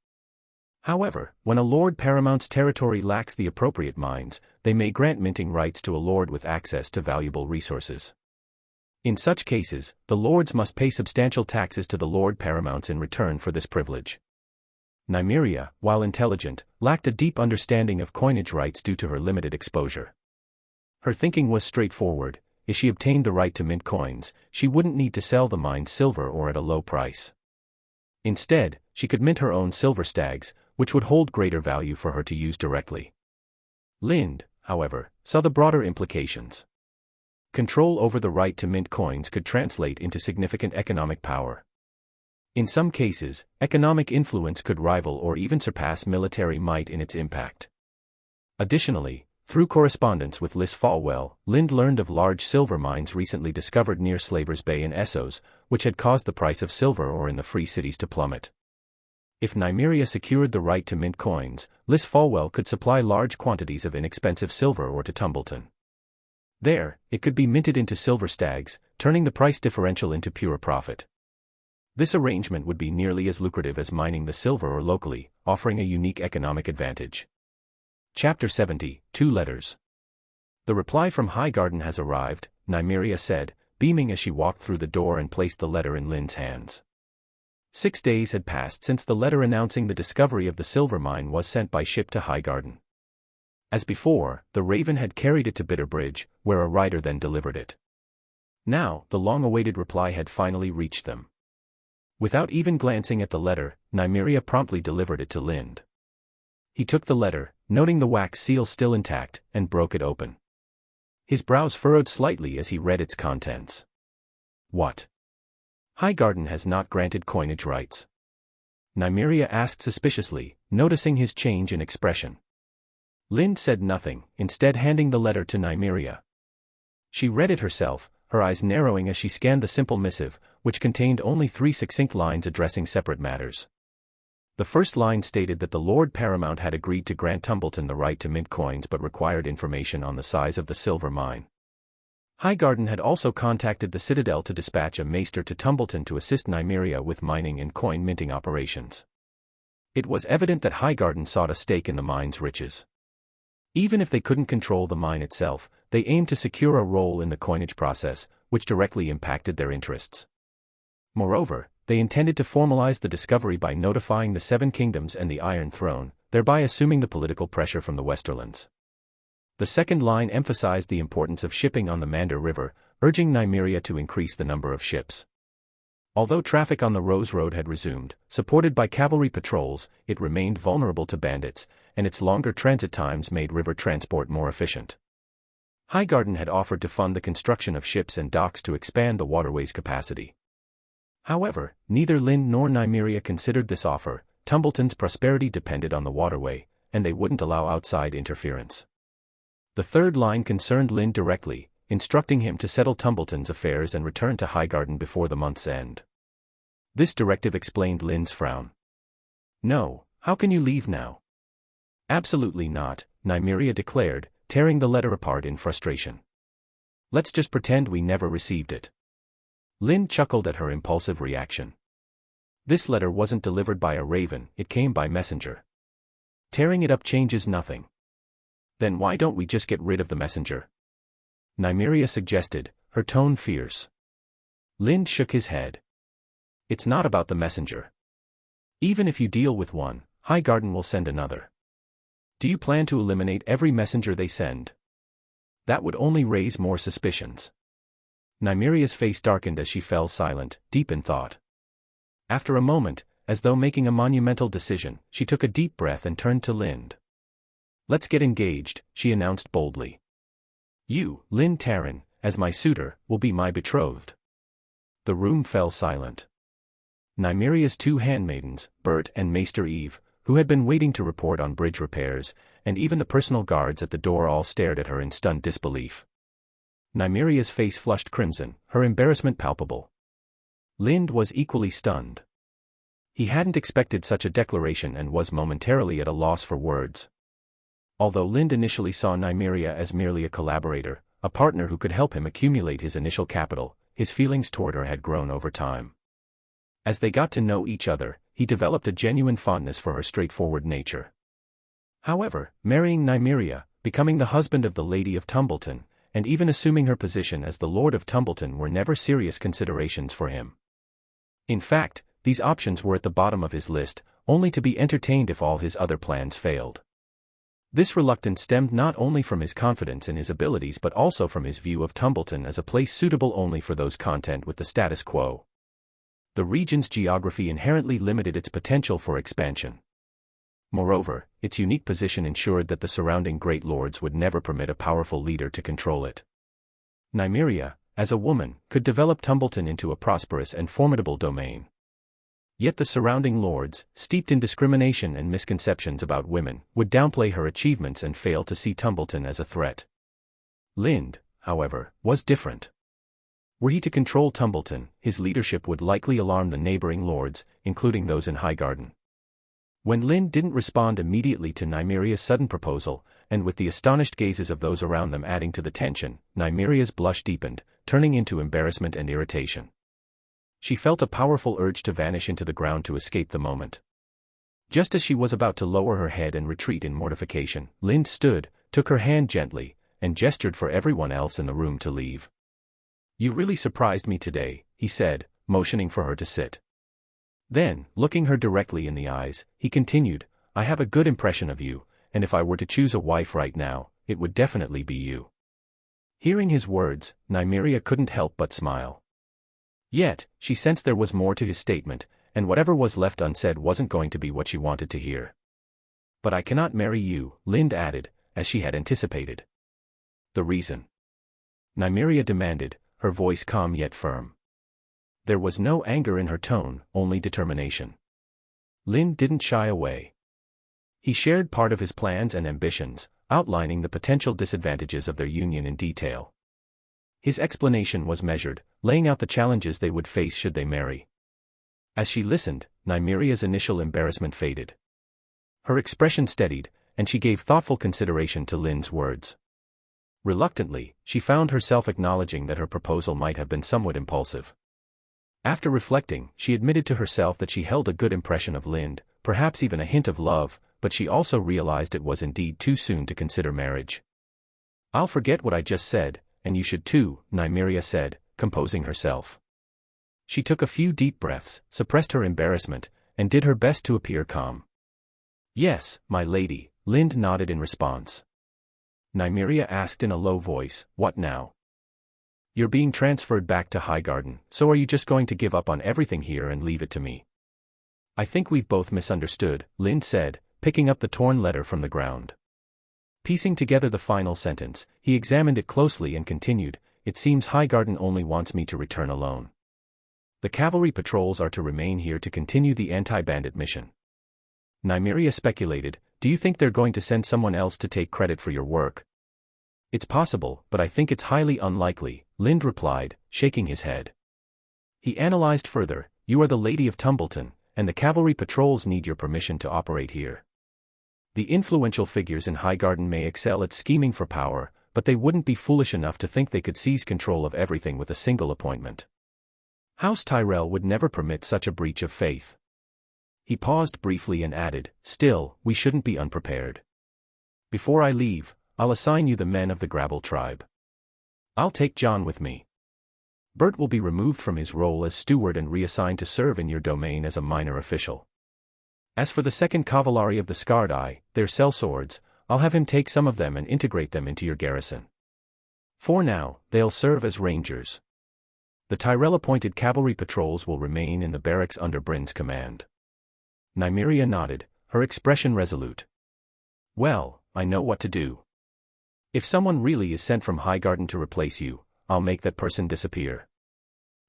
However, when a Lord Paramount's territory lacks the appropriate mines, they may grant minting rights to a lord with access to valuable resources. In such cases, the lords must pay substantial taxes to the Lord Paramounts in return for this privilege. Nimriia, while intelligent, lacked a deep understanding of coinage rights due to her limited exposure. Her thinking was straightforward: if she obtained the right to mint coins, she wouldn't need to sell the mined silver or at a low price. Instead, she could mint her own silver stags, which would hold greater value for her to use directly. Lind, however, saw the broader implications. Control over the right to mint coins could translate into significant economic power. In some cases, economic influence could rival or even surpass military might in its impact. Additionally, through correspondence with Fwell, Lind learned of large silver mines recently discovered near Slavers Bay in Essos, which had caused the price of silver ore in the free cities to plummet. If Nimriia secured the right to mint coins, Fwell could supply large quantities of inexpensive silver ore to Tumbleton. There, it could be minted into silver stags, turning the price differential into pure profit. This arrangement would be nearly as lucrative as mining the silver ore locally, offering a unique economic advantage. Chapter 70, 2 Letters. The reply from Highgarden has arrived, Nimriia said, beaming as she walked through the door and placed the letter in Lynn's hands. 6 days had passed since the letter announcing the discovery of the silver mine was sent by ship to Highgarden. As before, the Raven had carried it to Bitterbridge, where a rider then delivered it. Now, the long-awaited reply had finally reached them. Without even glancing at the letter, Nimriia promptly delivered it to Lynd. He took the letter, noting the wax seal still intact, and broke it open. His brows furrowed slightly as he read its contents. What? Highgarden has not granted coinage rights? Nimriia asked suspiciously, noticing his change in expression. Lynd said nothing, instead handing the letter to Nimriia. She read it herself, her eyes narrowing as she scanned the simple missive, which contained only 3 succinct lines addressing separate matters. The first line stated that the Lord Paramount had agreed to grant Tumbleton the right to mint coins but required information on the size of the silver mine. Highgarden had also contacted the Citadel to dispatch a maester to Tumbleton to assist Nimriia with mining and coin minting operations. It was evident that Highgarden sought a stake in the mine's riches. Even if they couldn't control the mine itself, they aimed to secure a role in the coinage process, which directly impacted their interests. Moreover, they intended to formalize the discovery by notifying the Seven Kingdoms and the Iron Throne, thereby assuming the political pressure from the Westerlands. The second line emphasized the importance of shipping on the Mander River, urging Nimriia to increase the number of ships. Although traffic on the Rose Road had resumed, supported by cavalry patrols, it remained vulnerable to bandits, and its longer transit times made river transport more efficient. Highgarden had offered to fund the construction of ships and docks to expand the waterway's capacity. However, neither Lynd nor Nimriia considered this offer. Tumbleton's prosperity depended on the waterway, and they wouldn't allow outside interference. The third line concerned Lynd directly, instructing him to settle Tumbleton's affairs and return to Highgarden before the month's end. This directive explained Lynd's frown. No, how can you leave now? Absolutely not, Nimriia declared, tearing the letter apart in frustration. Let's just pretend we never received it. Lynd chuckled at her impulsive reaction. This letter wasn't delivered by a raven, it came by messenger. Tearing it up changes nothing. Then why don't we just get rid of the messenger? Nimriia suggested, her tone fierce. Lynd shook his head. It's not about the messenger. Even if you deal with one, Highgarden will send another. Do you plan to eliminate every messenger they send? That would only raise more suspicions. Nimria's face darkened as she fell silent, deep in thought. After a moment, as though making a monumental decision, she took a deep breath and turned to Lynd. Let's get engaged, she announced boldly. You, Lynd Taryn, as my suitor, will be my betrothed. The room fell silent. Nimria's 2 handmaidens, Bert and Maester Eve, who had been waiting to report on bridge repairs, and even the personal guards at the door all stared at her in stunned disbelief. Nimria's face flushed crimson, her embarrassment palpable. Lynd was equally stunned. He hadn't expected such a declaration and was momentarily at a loss for words. Although Lynd initially saw Nimriia as merely a collaborator, a partner who could help him accumulate his initial capital, his feelings toward her had grown over time. As they got to know each other, he developed a genuine fondness for her straightforward nature. However, marrying Nimriia, becoming the husband of the Lady of Tumbleton, and even assuming her position as the Lord of Tumbleton were never serious considerations for him. In fact, these options were at the bottom of his list, only to be entertained if all his other plans failed. This reluctance stemmed not only from his confidence in his abilities but also from his view of Tumbleton as a place suitable only for those content with the status quo. The region's geography inherently limited its potential for expansion. Moreover, its unique position ensured that the surrounding great lords would never permit a powerful leader to control it. Nimriia, as a woman, could develop Tumbleton into a prosperous and formidable domain. Yet the surrounding lords, steeped in discrimination and misconceptions about women, would downplay her achievements and fail to see Tumbleton as a threat. Lynd, however, was different. Were he to control Tumbleton, his leadership would likely alarm the neighboring lords, including those in Highgarden. When Lynn didn't respond immediately to Nimriia's sudden proposal, and with the astonished gazes of those around them adding to the tension, Nimriia's blush deepened, turning into embarrassment and irritation. She felt a powerful urge to vanish into the ground to escape the moment. Just as she was about to lower her head and retreat in mortification, Lynn stood, took her hand gently, and gestured for everyone else in the room to leave. "You really surprised me today," he said, motioning for her to sit. Then, looking her directly in the eyes, he continued, "I have a good impression of you, and if I were to choose a wife right now, it would definitely be you." Hearing his words, Nimriia couldn't help but smile. Yet, she sensed there was more to his statement, and whatever was left unsaid wasn't going to be what she wanted to hear. "But I cannot marry you," Lynn added, as she had anticipated. "The reason?" Nimriia demanded, her voice calm yet firm. There was no anger in her tone, only determination. Lynn didn't shy away. He shared part of his plans and ambitions, outlining the potential disadvantages of their union in detail. His explanation was measured, laying out the challenges they would face should they marry. As she listened, Nimriia's initial embarrassment faded. Her expression steadied, and she gave thoughtful consideration to Lynn's words. Reluctantly, she found herself acknowledging that her proposal might have been somewhat impulsive. After reflecting, she admitted to herself that she held a good impression of Lynn, perhaps even a hint of love, but she also realized it was indeed too soon to consider marriage. "I'll forget what I just said, and you should too," Nimriia said, composing herself. She took a few deep breaths, suppressed her embarrassment, and did her best to appear calm. "Yes, my lady," Lynn nodded in response. Nimriia asked in a low voice, "What now? You're being transferred back to Highgarden, so are you just going to give up on everything here and leave it to me?" "I think we've both misunderstood," Lynn said, picking up the torn letter from the ground. Piecing together the final sentence, he examined it closely and continued, "It seems Highgarden only wants me to return alone. The cavalry patrols are to remain here to continue the anti-bandit mission." Nimriia speculated, "Do you think they're going to send someone else to take credit for your work?" "It's possible, but I think it's highly unlikely," Lynn replied, shaking his head. He analyzed further, "You are the Lady of Tumbleton, and the cavalry patrols need your permission to operate here. The influential figures in Highgarden may excel at scheming for power, but they wouldn't be foolish enough to think they could seize control of everything with a single appointment. House Tyrell would never permit such a breach of faith." He paused briefly and added, "Still, we shouldn't be unprepared. Before I leave, I'll assign you the men of the Grabble tribe. I'll take John with me. Bert will be removed from his role as steward and reassigned to serve in your domain as a minor official. As for the 2nd Cavallari of the Scarred Eye, their sellswords, I'll have him take some of them and integrate them into your garrison. For now, they'll serve as rangers. The Tyrell-appointed cavalry patrols will remain in the barracks under Bryn's command." Nimriia nodded, her expression resolute. "Well, I know what to do. If someone really is sent from Highgarden to replace you, I'll make that person disappear.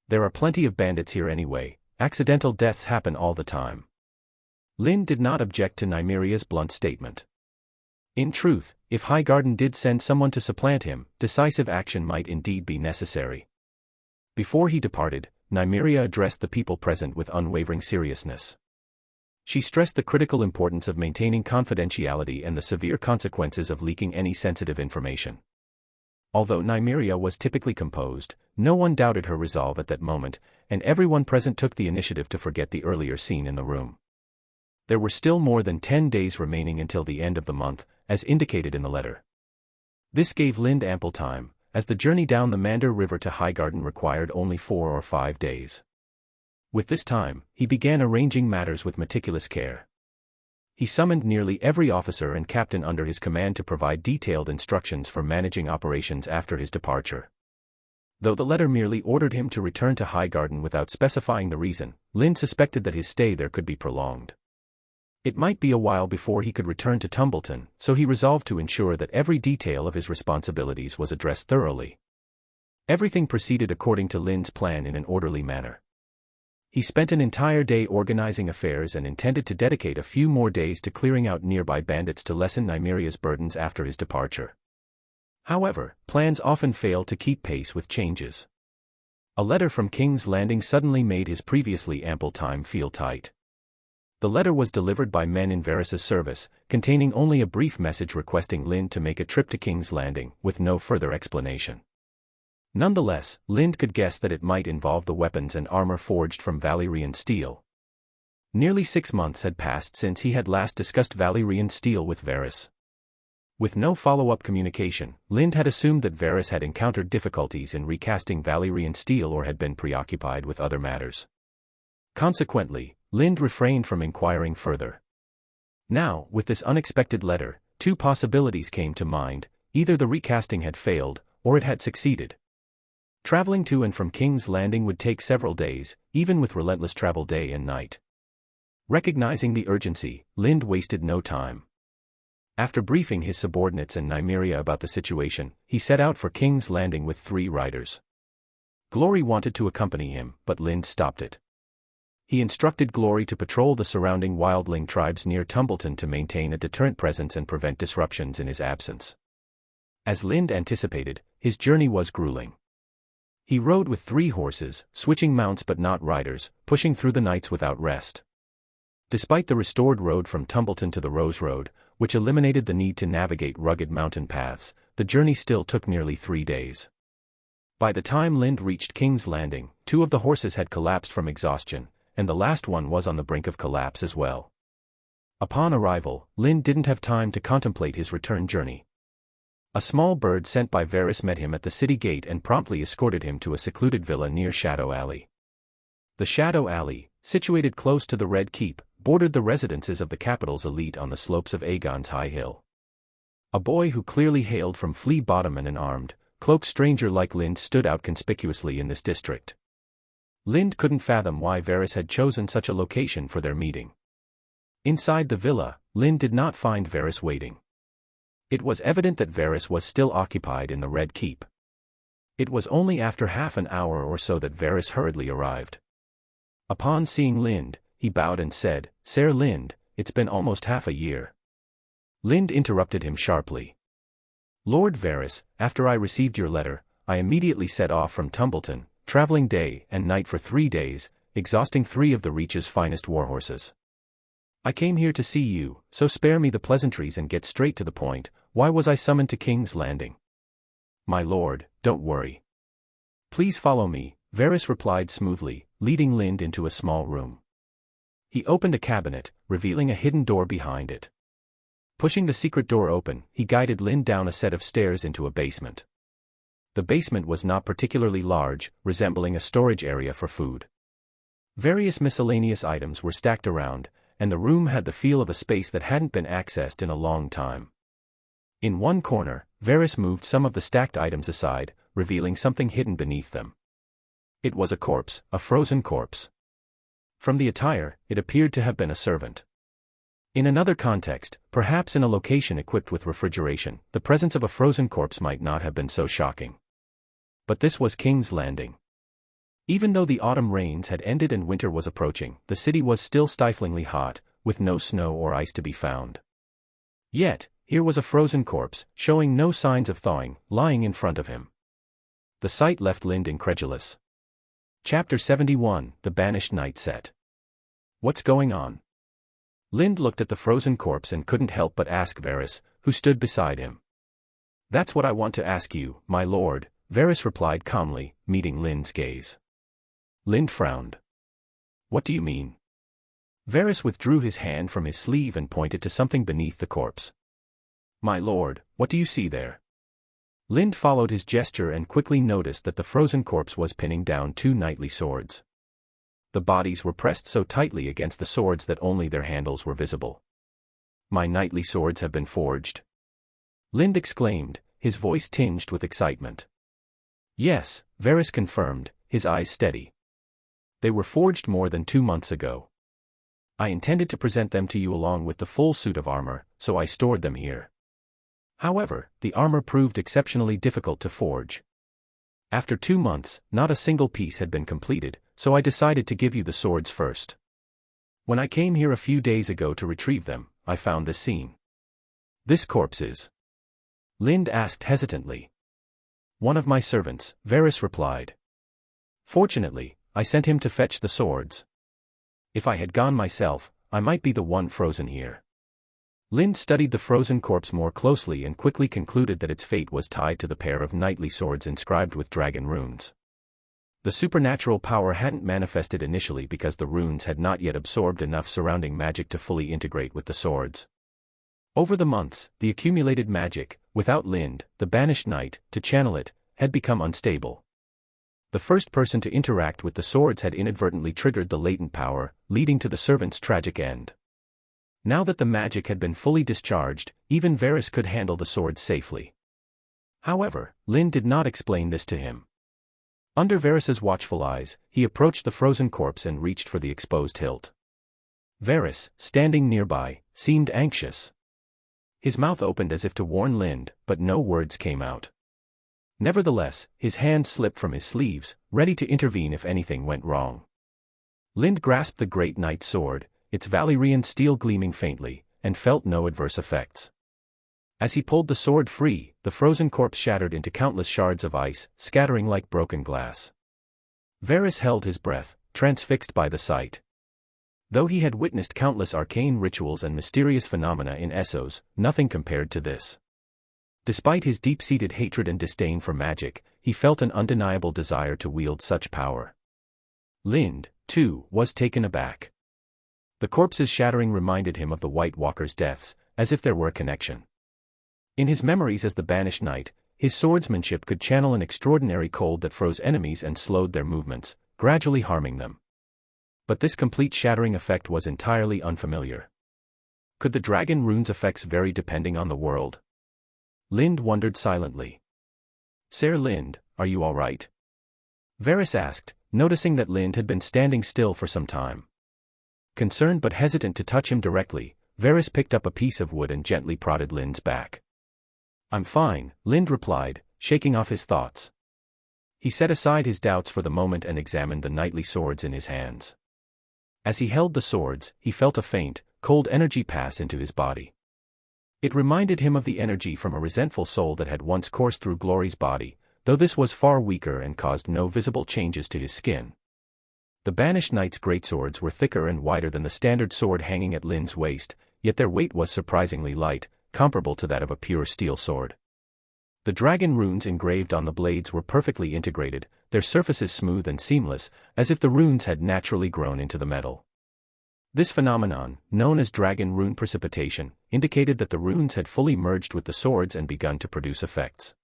There are plenty of bandits here anyway, accidental deaths happen all the time." Lynn did not object to Nimriia's blunt statement. In truth, if Highgarden did send someone to supplant him, decisive action might indeed be necessary. Before he departed, Nimriia addressed the people present with unwavering seriousness. She stressed the critical importance of maintaining confidentiality and the severe consequences of leaking any sensitive information. Although Nimriia was typically composed, no one doubted her resolve at that moment, and everyone present took the initiative to forget the earlier scene in the room. There were still more than 10 days remaining until the end of the month, as indicated in the letter. This gave Lynn ample time, as the journey down the Mander River to Highgarden required only 4 or 5 days. With this time, he began arranging matters with meticulous care. He summoned nearly every officer and captain under his command to provide detailed instructions for managing operations after his departure. Though the letter merely ordered him to return to Highgarden without specifying the reason, Lynn suspected that his stay there could be prolonged. It might be a while before he could return to Tumbleton, so he resolved to ensure that every detail of his responsibilities was addressed thoroughly. Everything proceeded according to Lynn's plan in an orderly manner. He spent an entire day organizing affairs and intended to dedicate a few more days to clearing out nearby bandits to lessen Nimriia's burdens after his departure. However, plans often fail to keep pace with changes. A letter from King's Landing suddenly made his previously ample time feel tight. The letter was delivered by men in Varys's service, containing only a brief message requesting Lind to make a trip to King's Landing, with no further explanation. Nonetheless, Lind could guess that it might involve the weapons and armor forged from Valyrian steel. Nearly 6 months had passed since he had last discussed Valyrian steel with Varys. With no follow-up communication, Lind had assumed that Varys had encountered difficulties in recasting Valyrian steel or had been preoccupied with other matters. Consequently, Lind refrained from inquiring further. Now, with this unexpected letter, 2 possibilities came to mind: either the recasting had failed, or it had succeeded. Traveling to and from King's Landing would take several days, even with relentless travel day and night. Recognizing the urgency, Lind wasted no time. After briefing his subordinates and Nimriia about the situation, he set out for King's Landing with 3 riders. Glory wanted to accompany him, but Lind stopped it. He instructed Glory to patrol the surrounding wildling tribes near Tumbleton to maintain a deterrent presence and prevent disruptions in his absence. As Lind anticipated, his journey was grueling. He rode with 3 horses, switching mounts but not riders, pushing through the nights without rest. Despite the restored road from Tumbleton to the Rose Road, which eliminated the need to navigate rugged mountain paths, the journey still took nearly 3 days. By the time Lind reached King's Landing, 2 of the horses had collapsed from exhaustion, and the last one was on the brink of collapse as well. Upon arrival, Lind didn't have time to contemplate his return journey. A small bird sent by Varys met him at the city gate and promptly escorted him to a secluded villa near Shadow Alley. The Shadow Alley, situated close to the Red Keep, bordered the residences of the capital's elite on the slopes of Aegon's High Hill. A boy who clearly hailed from Flea Bottom and an armed, cloaked stranger like Lind stood out conspicuously in this district. Lind couldn't fathom why Varys had chosen such a location for their meeting. Inside the villa, Lind did not find Varys waiting. It was evident that Varys was still occupied in the Red Keep. It was only after half an hour or so that Varys hurriedly arrived. Upon seeing Lind, he bowed and said, "Sir Lind, it's been almost half a year." Lind interrupted him sharply. "Lord Varys, after I received your letter, I immediately set off from Tumbleton, traveling day and night for 3 days, exhausting 3 of the Reach's finest warhorses. I came here to see you, so spare me the pleasantries and get straight to the point. Why was I summoned to King's Landing?" "My lord, don't worry. Please follow me," Varys replied smoothly, leading Lind into a small room. He opened a cabinet, revealing a hidden door behind it. Pushing the secret door open, he guided Lind down a set of stairs into a basement. The basement was not particularly large, resembling a storage area for food. Various miscellaneous items were stacked around, and the room had the feel of a space that hadn't been accessed in a long time. In one corner, Varys moved some of the stacked items aside, revealing something hidden beneath them. It was a corpse, a frozen corpse. From the attire, it appeared to have been a servant. In another context, perhaps in a location equipped with refrigeration, the presence of a frozen corpse might not have been so shocking. But this was King's Landing. Even though the autumn rains had ended and winter was approaching, the city was still stiflingly hot, with no snow or ice to be found. Yet, here was a frozen corpse, showing no signs of thawing, lying in front of him. The sight left Lind incredulous. Chapter 71, The Banished Night Set. "What's going on?" Lind looked at the frozen corpse and couldn't help but ask Varys, who stood beside him. "That's what I want to ask you, my lord," Varys replied calmly, meeting Lind's gaze. Lind frowned. "What do you mean?" Varys withdrew his hand from his sleeve and pointed to something beneath the corpse. "My lord, what do you see there?" Lind followed his gesture and quickly noticed that the frozen corpse was pinning down 2 knightly swords. The bodies were pressed so tightly against the swords that only their handles were visible. "My knightly swords have been forged," Lind exclaimed, his voice tinged with excitement. "Yes," Varys confirmed, his eyes steady. "They were forged more than 2 months ago. I intended to present them to you along with the full suit of armor, so I stored them here. However, the armor proved exceptionally difficult to forge. After 2 months, not a single piece had been completed, so I decided to give you the swords first. When I came here a few days ago to retrieve them, I found this scene." "This corpse is?" Lind asked hesitantly. "One of my servants," Varys replied. Fortunately, I sent him to fetch the swords. If I had gone myself, I might be the one frozen here. Lind studied the frozen corpse more closely and quickly concluded that its fate was tied to the pair of knightly swords inscribed with dragon runes. The supernatural power hadn't manifested initially because the runes had not yet absorbed enough surrounding magic to fully integrate with the swords. Over the months, the accumulated magic, without Lind, the banished knight, to channel it, had become unstable. The first person to interact with the swords had inadvertently triggered the latent power, leading to the servant's tragic end. Now that the magic had been fully discharged, even Varys could handle the swords safely. However, Lind did not explain this to him. Under Varys's watchful eyes, he approached the frozen corpse and reached for the exposed hilt. Varys, standing nearby, seemed anxious. His mouth opened as if to warn Lind, but no words came out. Nevertheless, his hand slipped from his sleeves, ready to intervene if anything went wrong. Lind grasped the great knight's sword, its Valyrian steel gleaming faintly, and felt no adverse effects. As he pulled the sword free, the frozen corpse shattered into countless shards of ice, scattering like broken glass. Varys held his breath, transfixed by the sight. Though he had witnessed countless arcane rituals and mysterious phenomena in Essos, nothing compared to this. Despite his deep-seated hatred and disdain for magic, he felt an undeniable desire to wield such power. Lind, too, was taken aback. The corpse's shattering reminded him of the White Walker's deaths, as if there were a connection. In his memories as the banished knight, his swordsmanship could channel an extraordinary cold that froze enemies and slowed their movements, gradually harming them. But this complete shattering effect was entirely unfamiliar. Could the dragon rune's effects vary depending on the world? Lind wondered silently. "Sir Lind, are you all right?" Varys asked, noticing that Lind had been standing still for some time. Concerned but hesitant to touch him directly, Varys picked up a piece of wood and gently prodded Lind's back. "I'm fine," Lind replied, shaking off his thoughts. He set aside his doubts for the moment and examined the knightly swords in his hands. As he held the swords, he felt a faint, cold energy pass into his body. It reminded him of the energy from a resentful soul that had once coursed through Glory's body, though this was far weaker and caused no visible changes to his skin. The banished knight's greatswords were thicker and wider than the standard sword hanging at Lind's waist, yet their weight was surprisingly light, comparable to that of a pure steel sword. The dragon runes engraved on the blades were perfectly integrated, their surfaces smooth and seamless, as if the runes had naturally grown into the metal. This phenomenon, known as dragon rune precipitation, indicated that the runes had fully merged with the swords and begun to produce effects.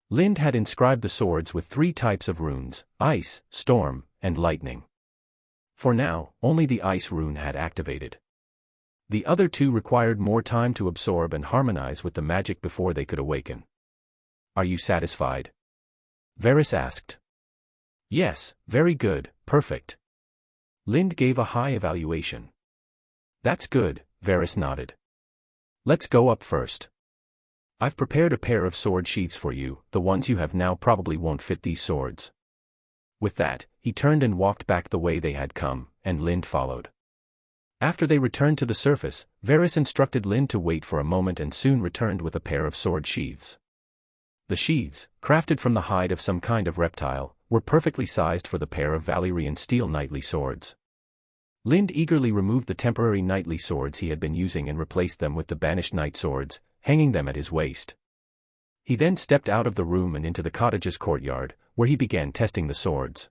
Lind had inscribed the swords with 3 types of runes: ice, storm, and lightning. For now, only the ice rune had activated. The other 2 required more time to absorb and harmonize with the magic before they could awaken. "Are you satisfied?" Varys asked. "Yes, very good, perfect." Lind gave a high evaluation. "That's good," Varys nodded. "Let's go up first. I've prepared a pair of sword sheaths for you, the ones you have now probably won't fit these swords." With that, he turned and walked back the way they had come, and Lind followed. After they returned to the surface, Varys instructed Lind to wait for a moment and soon returned with a pair of sword sheaths. The sheaths, crafted from the hide of some kind of reptile, were perfectly sized for the pair of Valyrian steel knightly swords. Lind eagerly removed the temporary knightly swords he had been using and replaced them with the banished knight swords, hanging them at his waist. He then stepped out of the room and into the cottage's courtyard, where he began testing the swords.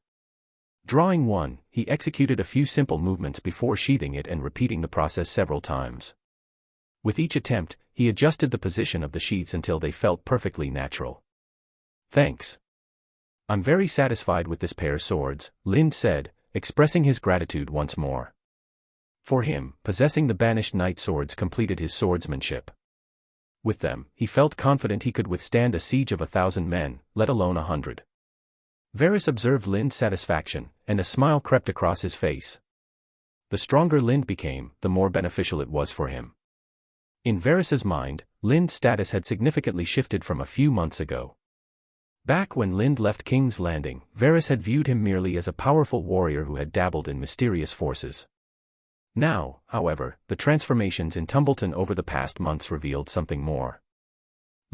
Drawing one, he executed a few simple movements before sheathing it and repeating the process several times. With each attempt, he adjusted the position of the sheaths until they felt perfectly natural. "Thanks. I'm very satisfied with this pair of swords," Lind said, expressing his gratitude once more. For him, possessing the banished knight swords completed his swordsmanship. With them, he felt confident he could withstand a siege of 1,000 men, let alone 100. Varys observed Lind's satisfaction, and a smile crept across his face. The stronger Lind became, the more beneficial it was for him. In Varys's mind, Lind's status had significantly shifted from a few months ago. Back when Lind left King's Landing, Varys had viewed him merely as a powerful warrior who had dabbled in mysterious forces. Now, however, the transformations in Tumbleton over the past months revealed something more.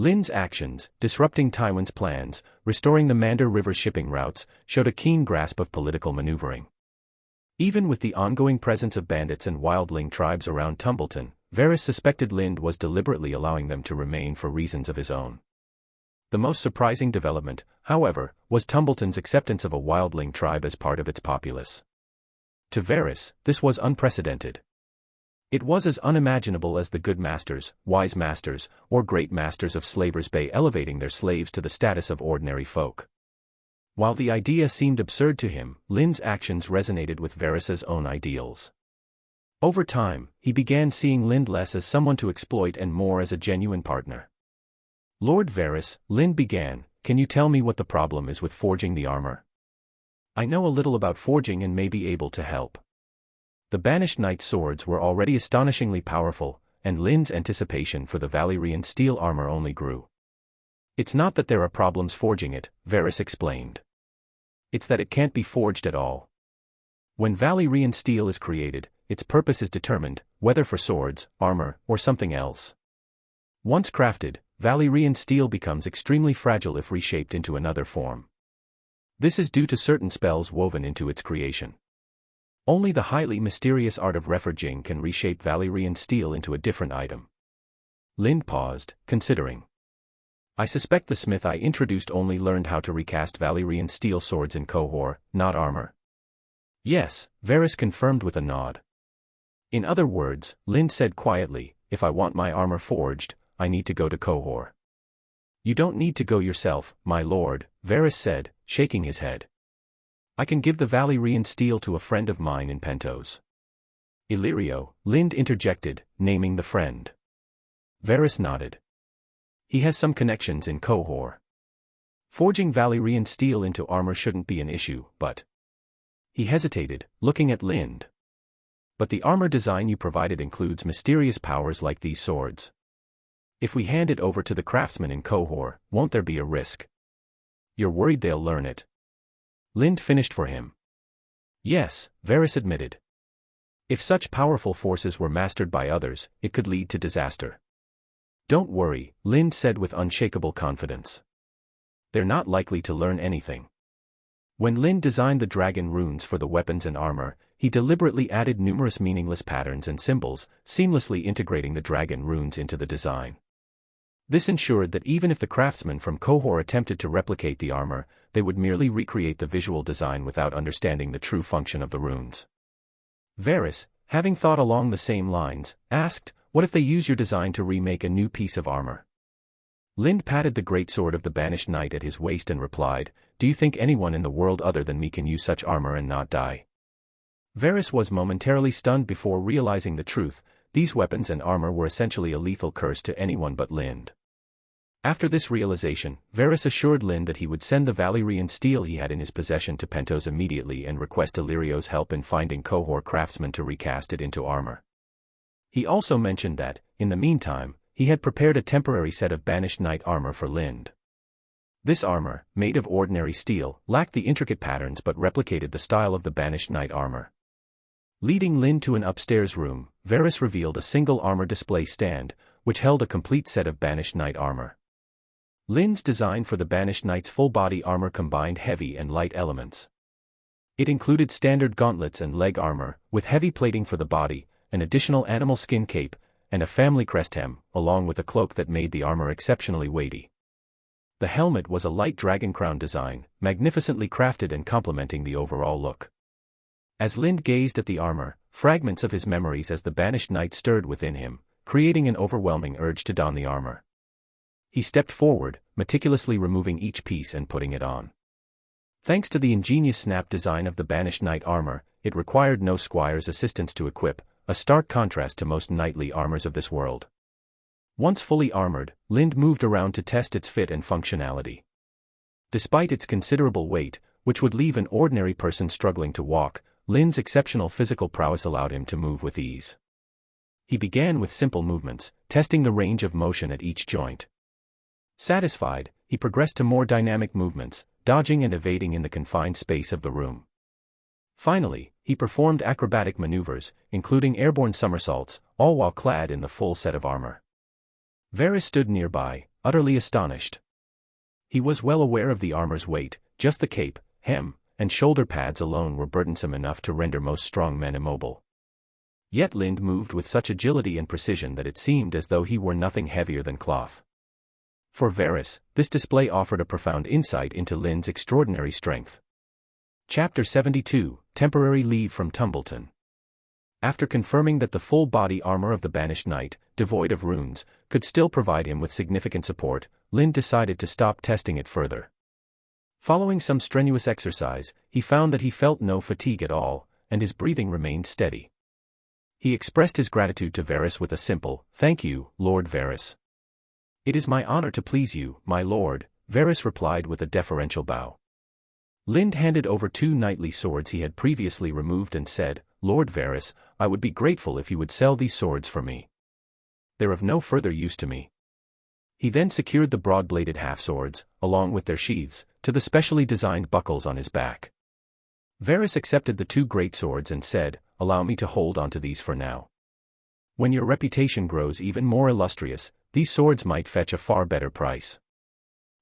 Lind's actions, disrupting Tywin's plans, restoring the Mander River shipping routes, showed a keen grasp of political maneuvering. Even with the ongoing presence of bandits and wildling tribes around Tumbleton, Varys suspected Lind was deliberately allowing them to remain for reasons of his own. The most surprising development, however, was Tumbleton's acceptance of a wildling tribe as part of its populace. To Varys, this was unprecedented. It was as unimaginable as the good masters, wise masters, or great masters of Slavers' Bay elevating their slaves to the status of ordinary folk. While the idea seemed absurd to him, Lind's actions resonated with Varys's own ideals. Over time, he began seeing Lind less as someone to exploit and more as a genuine partner. "Lord Varys," Lind began, "can you tell me what the problem is with forging the armor? I know a little about forging and may be able to help." The Banished Knight's swords were already astonishingly powerful, and Lind's anticipation for the Valyrian steel armor only grew. "It's not that there are problems forging it," Varys explained. "It's that it can't be forged at all. When Valyrian steel is created, its purpose is determined, whether for swords, armor, or something else. Once crafted, Valyrian steel becomes extremely fragile if reshaped into another form. This is due to certain spells woven into its creation. Only the highly mysterious art of reforging can reshape Valyrian steel into a different item." Lind paused, considering. "I suspect the smith I introduced only learned how to recast Valyrian steel swords in Qohor, not armor." "Yes," Varys confirmed with a nod. "In other words," Lind said quietly, "if I want my armor forged, I need to go to Qohor." "You don't need to go yourself, my lord," Varys said, shaking his head. "I can give the Valyrian steel to a friend of mine in Pentos." "Illyrio," Lind interjected, naming the friend. Varys nodded. "He has some connections in Qohor. Forging Valyrian steel into armor shouldn't be an issue, but..." He hesitated, looking at Lind. "But the armor design you provided includes mysterious powers like these swords. If we hand it over to the craftsmen in Qohor, won't there be a risk? You're worried they'll learn it?" Lind finished for him. "Yes," Varys admitted. "If such powerful forces were mastered by others, it could lead to disaster." "Don't worry," Lind said with unshakable confidence. "They're not likely to learn anything." When Lind designed the dragon runes for the weapons and armor, he deliberately added numerous meaningless patterns and symbols, seamlessly integrating the dragon runes into the design. This ensured that even if the craftsmen from Qohor attempted to replicate the armor, they would merely recreate the visual design without understanding the true function of the runes. Varys, having thought along the same lines, asked, "What if they use your design to remake a new piece of armor?" Lind patted the greatsword of the Banished Knight at his waist and replied, "Do you think anyone in the world other than me can use such armor and not die?" Varys was momentarily stunned before realizing the truth. These weapons and armor were essentially a lethal curse to anyone but Lind. After this realization, Varys assured Lind that he would send the Valyrian steel he had in his possession to Pentos immediately and request Illyrio's help in finding Qohor craftsmen to recast it into armor. He also mentioned that, in the meantime, he had prepared a temporary set of Banished Knight armor for Lind. This armor, made of ordinary steel, lacked the intricate patterns but replicated the style of the Banished Knight armor. Leading Lind to an upstairs room, Varys revealed a single armor display stand, which held a complete set of Banished Knight armor. Lind's design for the Banished Knight's full-body armor combined heavy and light elements. It included standard gauntlets and leg armor, with heavy plating for the body, an additional animal skin cape, and a family crest hem, along with a cloak that made the armor exceptionally weighty. The helmet was a light dragon crown design, magnificently crafted and complementing the overall look. As Lind gazed at the armor, fragments of his memories as the Banished Knight stirred within him, creating an overwhelming urge to don the armor. He stepped forward, meticulously removing each piece and putting it on. Thanks to the ingenious snap design of the Banished Knight armor, it required no squire's assistance to equip, a stark contrast to most knightly armors of this world. Once fully armored, Lind moved around to test its fit and functionality. Despite its considerable weight, which would leave an ordinary person struggling to walk, Lind's exceptional physical prowess allowed him to move with ease. He began with simple movements, testing the range of motion at each joint. Satisfied, he progressed to more dynamic movements, dodging and evading in the confined space of the room. Finally, he performed acrobatic maneuvers, including airborne somersaults, all while clad in the full set of armor. Varys stood nearby, utterly astonished. He was well aware of the armor's weight, just the cape, hem, and shoulder pads alone were burdensome enough to render most strong men immobile. Yet Lind moved with such agility and precision that it seemed as though he were nothing heavier than cloth. For Varys, this display offered a profound insight into Lind's extraordinary strength. Chapter 72, Temporary Leave from Tumbleton. After confirming that the full-body armor of the banished knight, devoid of runes, could still provide him with significant support, Lind decided to stop testing it further. Following some strenuous exercise, he found that he felt no fatigue at all, and his breathing remained steady. He expressed his gratitude to Varys with a simple, "Thank you, Lord Varys." "It is my honor to please you, my lord," Varys replied with a deferential bow. Lind handed over 2 knightly swords he had previously removed and said, "Lord Varys, I would be grateful if you would sell these swords for me. They're of no further use to me." He then secured the broad-bladed half-swords, along with their sheaths, to the specially designed buckles on his back. Varys accepted the 2 great swords and said, "Allow me to hold onto these for now. When your reputation grows even more illustrious, these swords might fetch a far better price."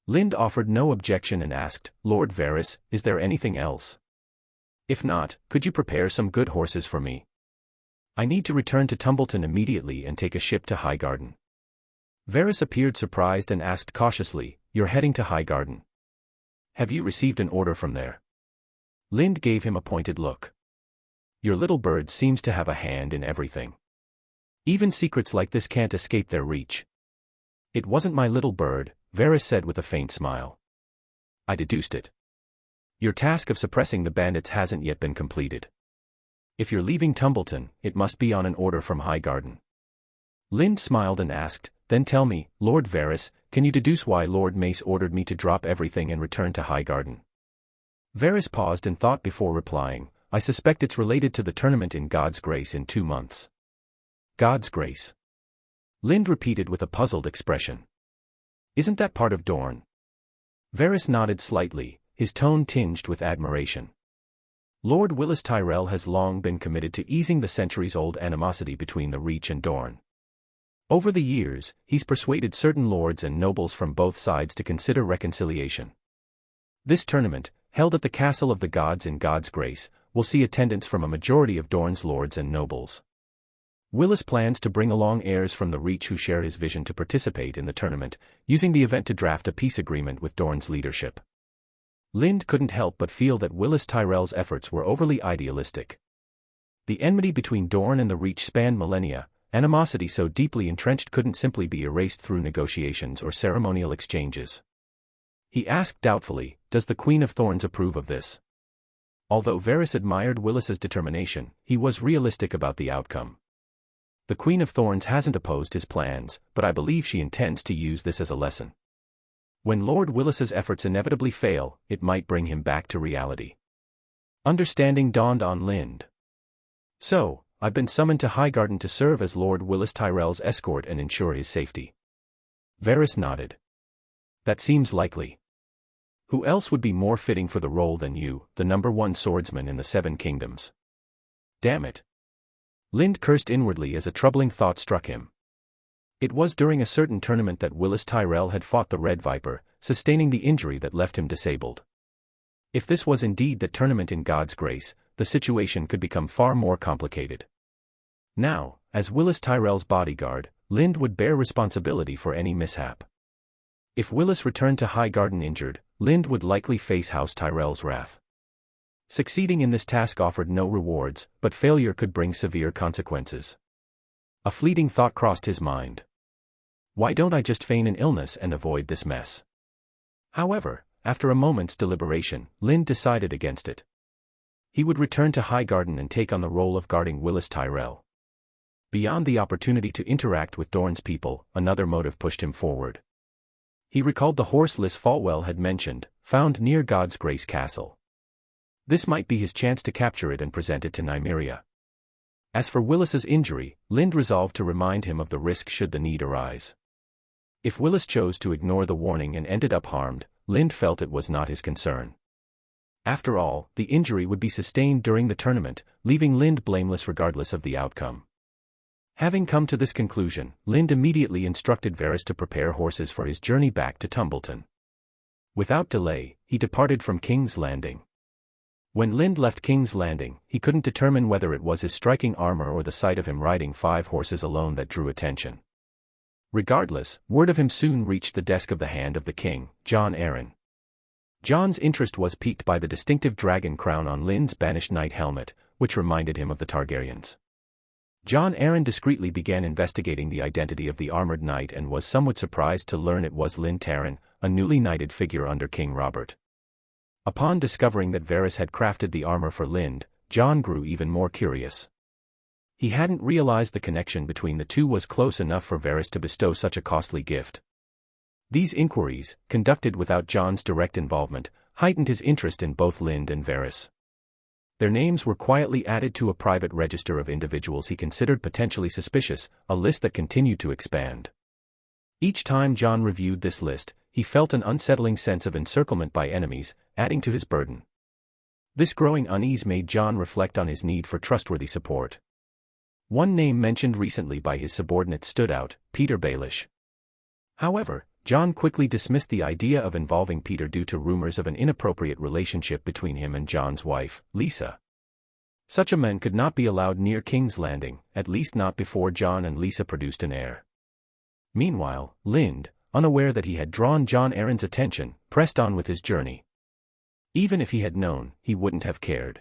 Lind offered no objection and asked, "Lord Varys, is there anything else? If not, could you prepare some good horses for me? I need to return to Tumbleton immediately and take a ship to Highgarden." Varys appeared surprised and asked cautiously, "You're heading to Highgarden? Have you received an order from there?" Lind gave him a pointed look. "Your little bird seems to have a hand in everything. Even secrets like this can't escape their reach." "It wasn't my little bird," Varys said with a faint smile. "I deduced it. Your task of suppressing the bandits hasn't yet been completed. If you're leaving Tumbleton, it must be on an order from Highgarden." Lind smiled and asked, "Then tell me, Lord Varys, can you deduce why Lord Mace ordered me to drop everything and return to Highgarden?" Varys paused and thought before replying, "I suspect it's related to the tournament in God's Grace in 2 months." "God's Grace?" Lind repeated with a puzzled expression. "Isn't that part of Dorne?" Varys nodded slightly, his tone tinged with admiration. "Lord Willis Tyrell has long been committed to easing the centuries-old animosity between the Reach and Dorne. Over the years, he's persuaded certain lords and nobles from both sides to consider reconciliation. This tournament, held at the Castle of the Gods in God's Grace, will see attendance from a majority of Dorne's lords and nobles. Willis plans to bring along heirs from the Reach who share his vision to participate in the tournament, using the event to draft a peace agreement with Dorne's leadership." Lind couldn't help but feel that Willis Tyrell's efforts were overly idealistic. The enmity between Dorne and the Reach spanned millennia. Animosity so deeply entrenched couldn't simply be erased through negotiations or ceremonial exchanges. He asked doubtfully, "Does the Queen of Thorns approve of this?" Although Varys admired Willis's determination, he was realistic about the outcome. "The Queen of Thorns hasn't opposed his plans, but I believe she intends to use this as a lesson. When Lord Willis's efforts inevitably fail, it might bring him back to reality." Understanding dawned on Lind. "So, I've been summoned to Highgarden to serve as Lord Willis Tyrell's escort and ensure his safety." Varys nodded. "That seems likely. Who else would be more fitting for the role than you, the #1 swordsman in the 7 Kingdoms? Damn it." Lind cursed inwardly as a troubling thought struck him. It was during a certain tournament that Willis Tyrell had fought the Red Viper, sustaining the injury that left him disabled. If this was indeed the tournament in God's Grace, the situation could become far more complicated. Now, as Willis Tyrell's bodyguard, Lind would bear responsibility for any mishap. If Willis returned to Highgarden injured, Lind would likely face House Tyrell's wrath. Succeeding in this task offered no rewards, but failure could bring severe consequences. A fleeting thought crossed his mind. Why don't I just feign an illness and avoid this mess? However, after a moment's deliberation, Lind decided against it. He would return to Highgarden and take on the role of guarding Willis Tyrell. Beyond the opportunity to interact with Dorne's people, another motive pushed him forward. He recalled the horse Lys Fwell had mentioned, found near God's Grace Castle. This might be his chance to capture it and present it to Nimriia. As for Willis's injury, Lind resolved to remind him of the risk should the need arise. If Willis chose to ignore the warning and ended up harmed, Lind felt it was not his concern. After all, the injury would be sustained during the tournament, leaving Lind blameless regardless of the outcome. Having come to this conclusion, Lind immediately instructed Varys to prepare horses for his journey back to Tumbleton. Without delay, he departed from King's Landing. When Lind left King's Landing, he couldn't determine whether it was his striking armor or the sight of him riding 5 horses alone that drew attention. Regardless, word of him soon reached the desk of the Hand of the King, Jon Arryn. Jon's interest was piqued by the distinctive dragon crown on Lind's banished knight helmet, which reminded him of the Targaryens. Jon Arryn discreetly began investigating the identity of the armored knight and was somewhat surprised to learn it was Lyn Taran, a newly knighted figure under King Robert. Upon discovering that Varys had crafted the armor for Lind, Jon grew even more curious. He hadn't realized the connection between the two was close enough for Varys to bestow such a costly gift. These inquiries, conducted without Jon's direct involvement, heightened his interest in both Lind and Varys. Their names were quietly added to a private register of individuals he considered potentially suspicious, a list that continued to expand. Each time Jon reviewed this list, he felt an unsettling sense of encirclement by enemies, adding to his burden. This growing unease made Jon reflect on his need for trustworthy support. One name mentioned recently by his subordinates stood out, Peter Baelish. However, Jon quickly dismissed the idea of involving Peter due to rumors of an inappropriate relationship between him and Jon's wife, Lisa. Such a man could not be allowed near King's Landing, at least not before Jon and Lisa produced an heir. Meanwhile, Lind, unaware that he had drawn Jon Arryn's attention, pressed on with his journey. Even if he had known, he wouldn't have cared.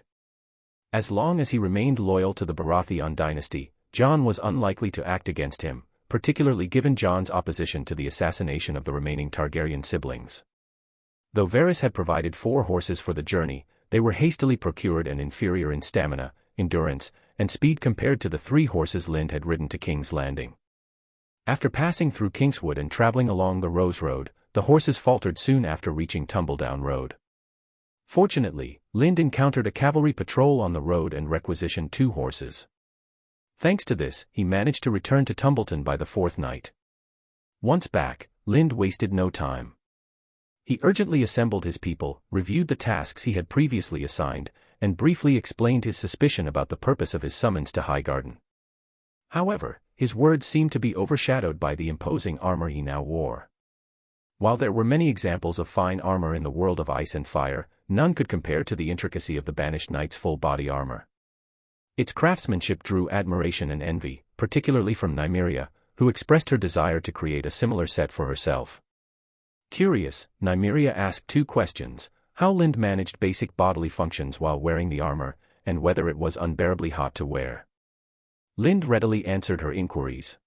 As long as he remained loyal to the Baratheon dynasty, Jon was unlikely to act against him, particularly given Jon's opposition to the assassination of the remaining Targaryen siblings. Though Varys had provided 4 horses for the journey, they were hastily procured and inferior in stamina, endurance, and speed compared to the 3 horses Lind had ridden to King's Landing. After passing through Kingswood and traveling along the Rose Road, the horses faltered soon after reaching Tumbledown Road. Fortunately, Lind encountered a cavalry patrol on the road and requisitioned 2 horses. Thanks to this, he managed to return to Tumbleton by the 4th night. Once back, Lind wasted no time. He urgently assembled his people, reviewed the tasks he had previously assigned, and briefly explained his suspicion about the purpose of his summons to Highgarden. However, his words seemed to be overshadowed by the imposing armor he now wore. While there were many examples of fine armor in the world of ice and fire, none could compare to the intricacy of the banished knight's full-body armor. Its craftsmanship drew admiration and envy, particularly from Nimriia, who expressed her desire to create a similar set for herself. Curious, Nimriia asked 2 questions: how Lind managed basic bodily functions while wearing the armor, and whether it was unbearably hot to wear. Lind readily answered her inquiries.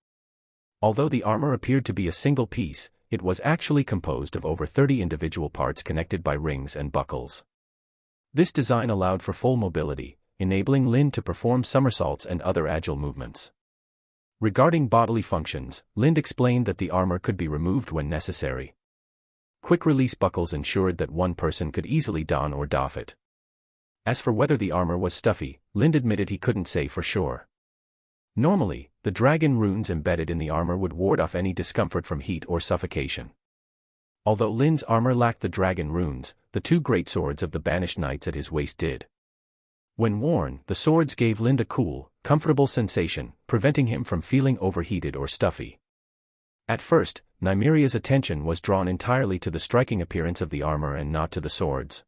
Although the armor appeared to be a single piece, it was actually composed of over 30 individual parts connected by rings and buckles. This design allowed for full mobility, enabling Lind to perform somersaults and other agile movements. Regarding bodily functions, Lind explained that the armor could be removed when necessary. Quick-release buckles ensured that one person could easily don or doff it. As for whether the armor was stuffy, Lind admitted he couldn't say for sure. Normally, the dragon runes embedded in the armor would ward off any discomfort from heat or suffocation. Although Lind's armor lacked the dragon runes, the 2 great swords of the banished knights at his waist did. When worn, the swords gave Lind a cool, comfortable sensation, preventing him from feeling overheated or stuffy. At first, Nimriia's attention was drawn entirely to the striking appearance of the armor and not to the swords.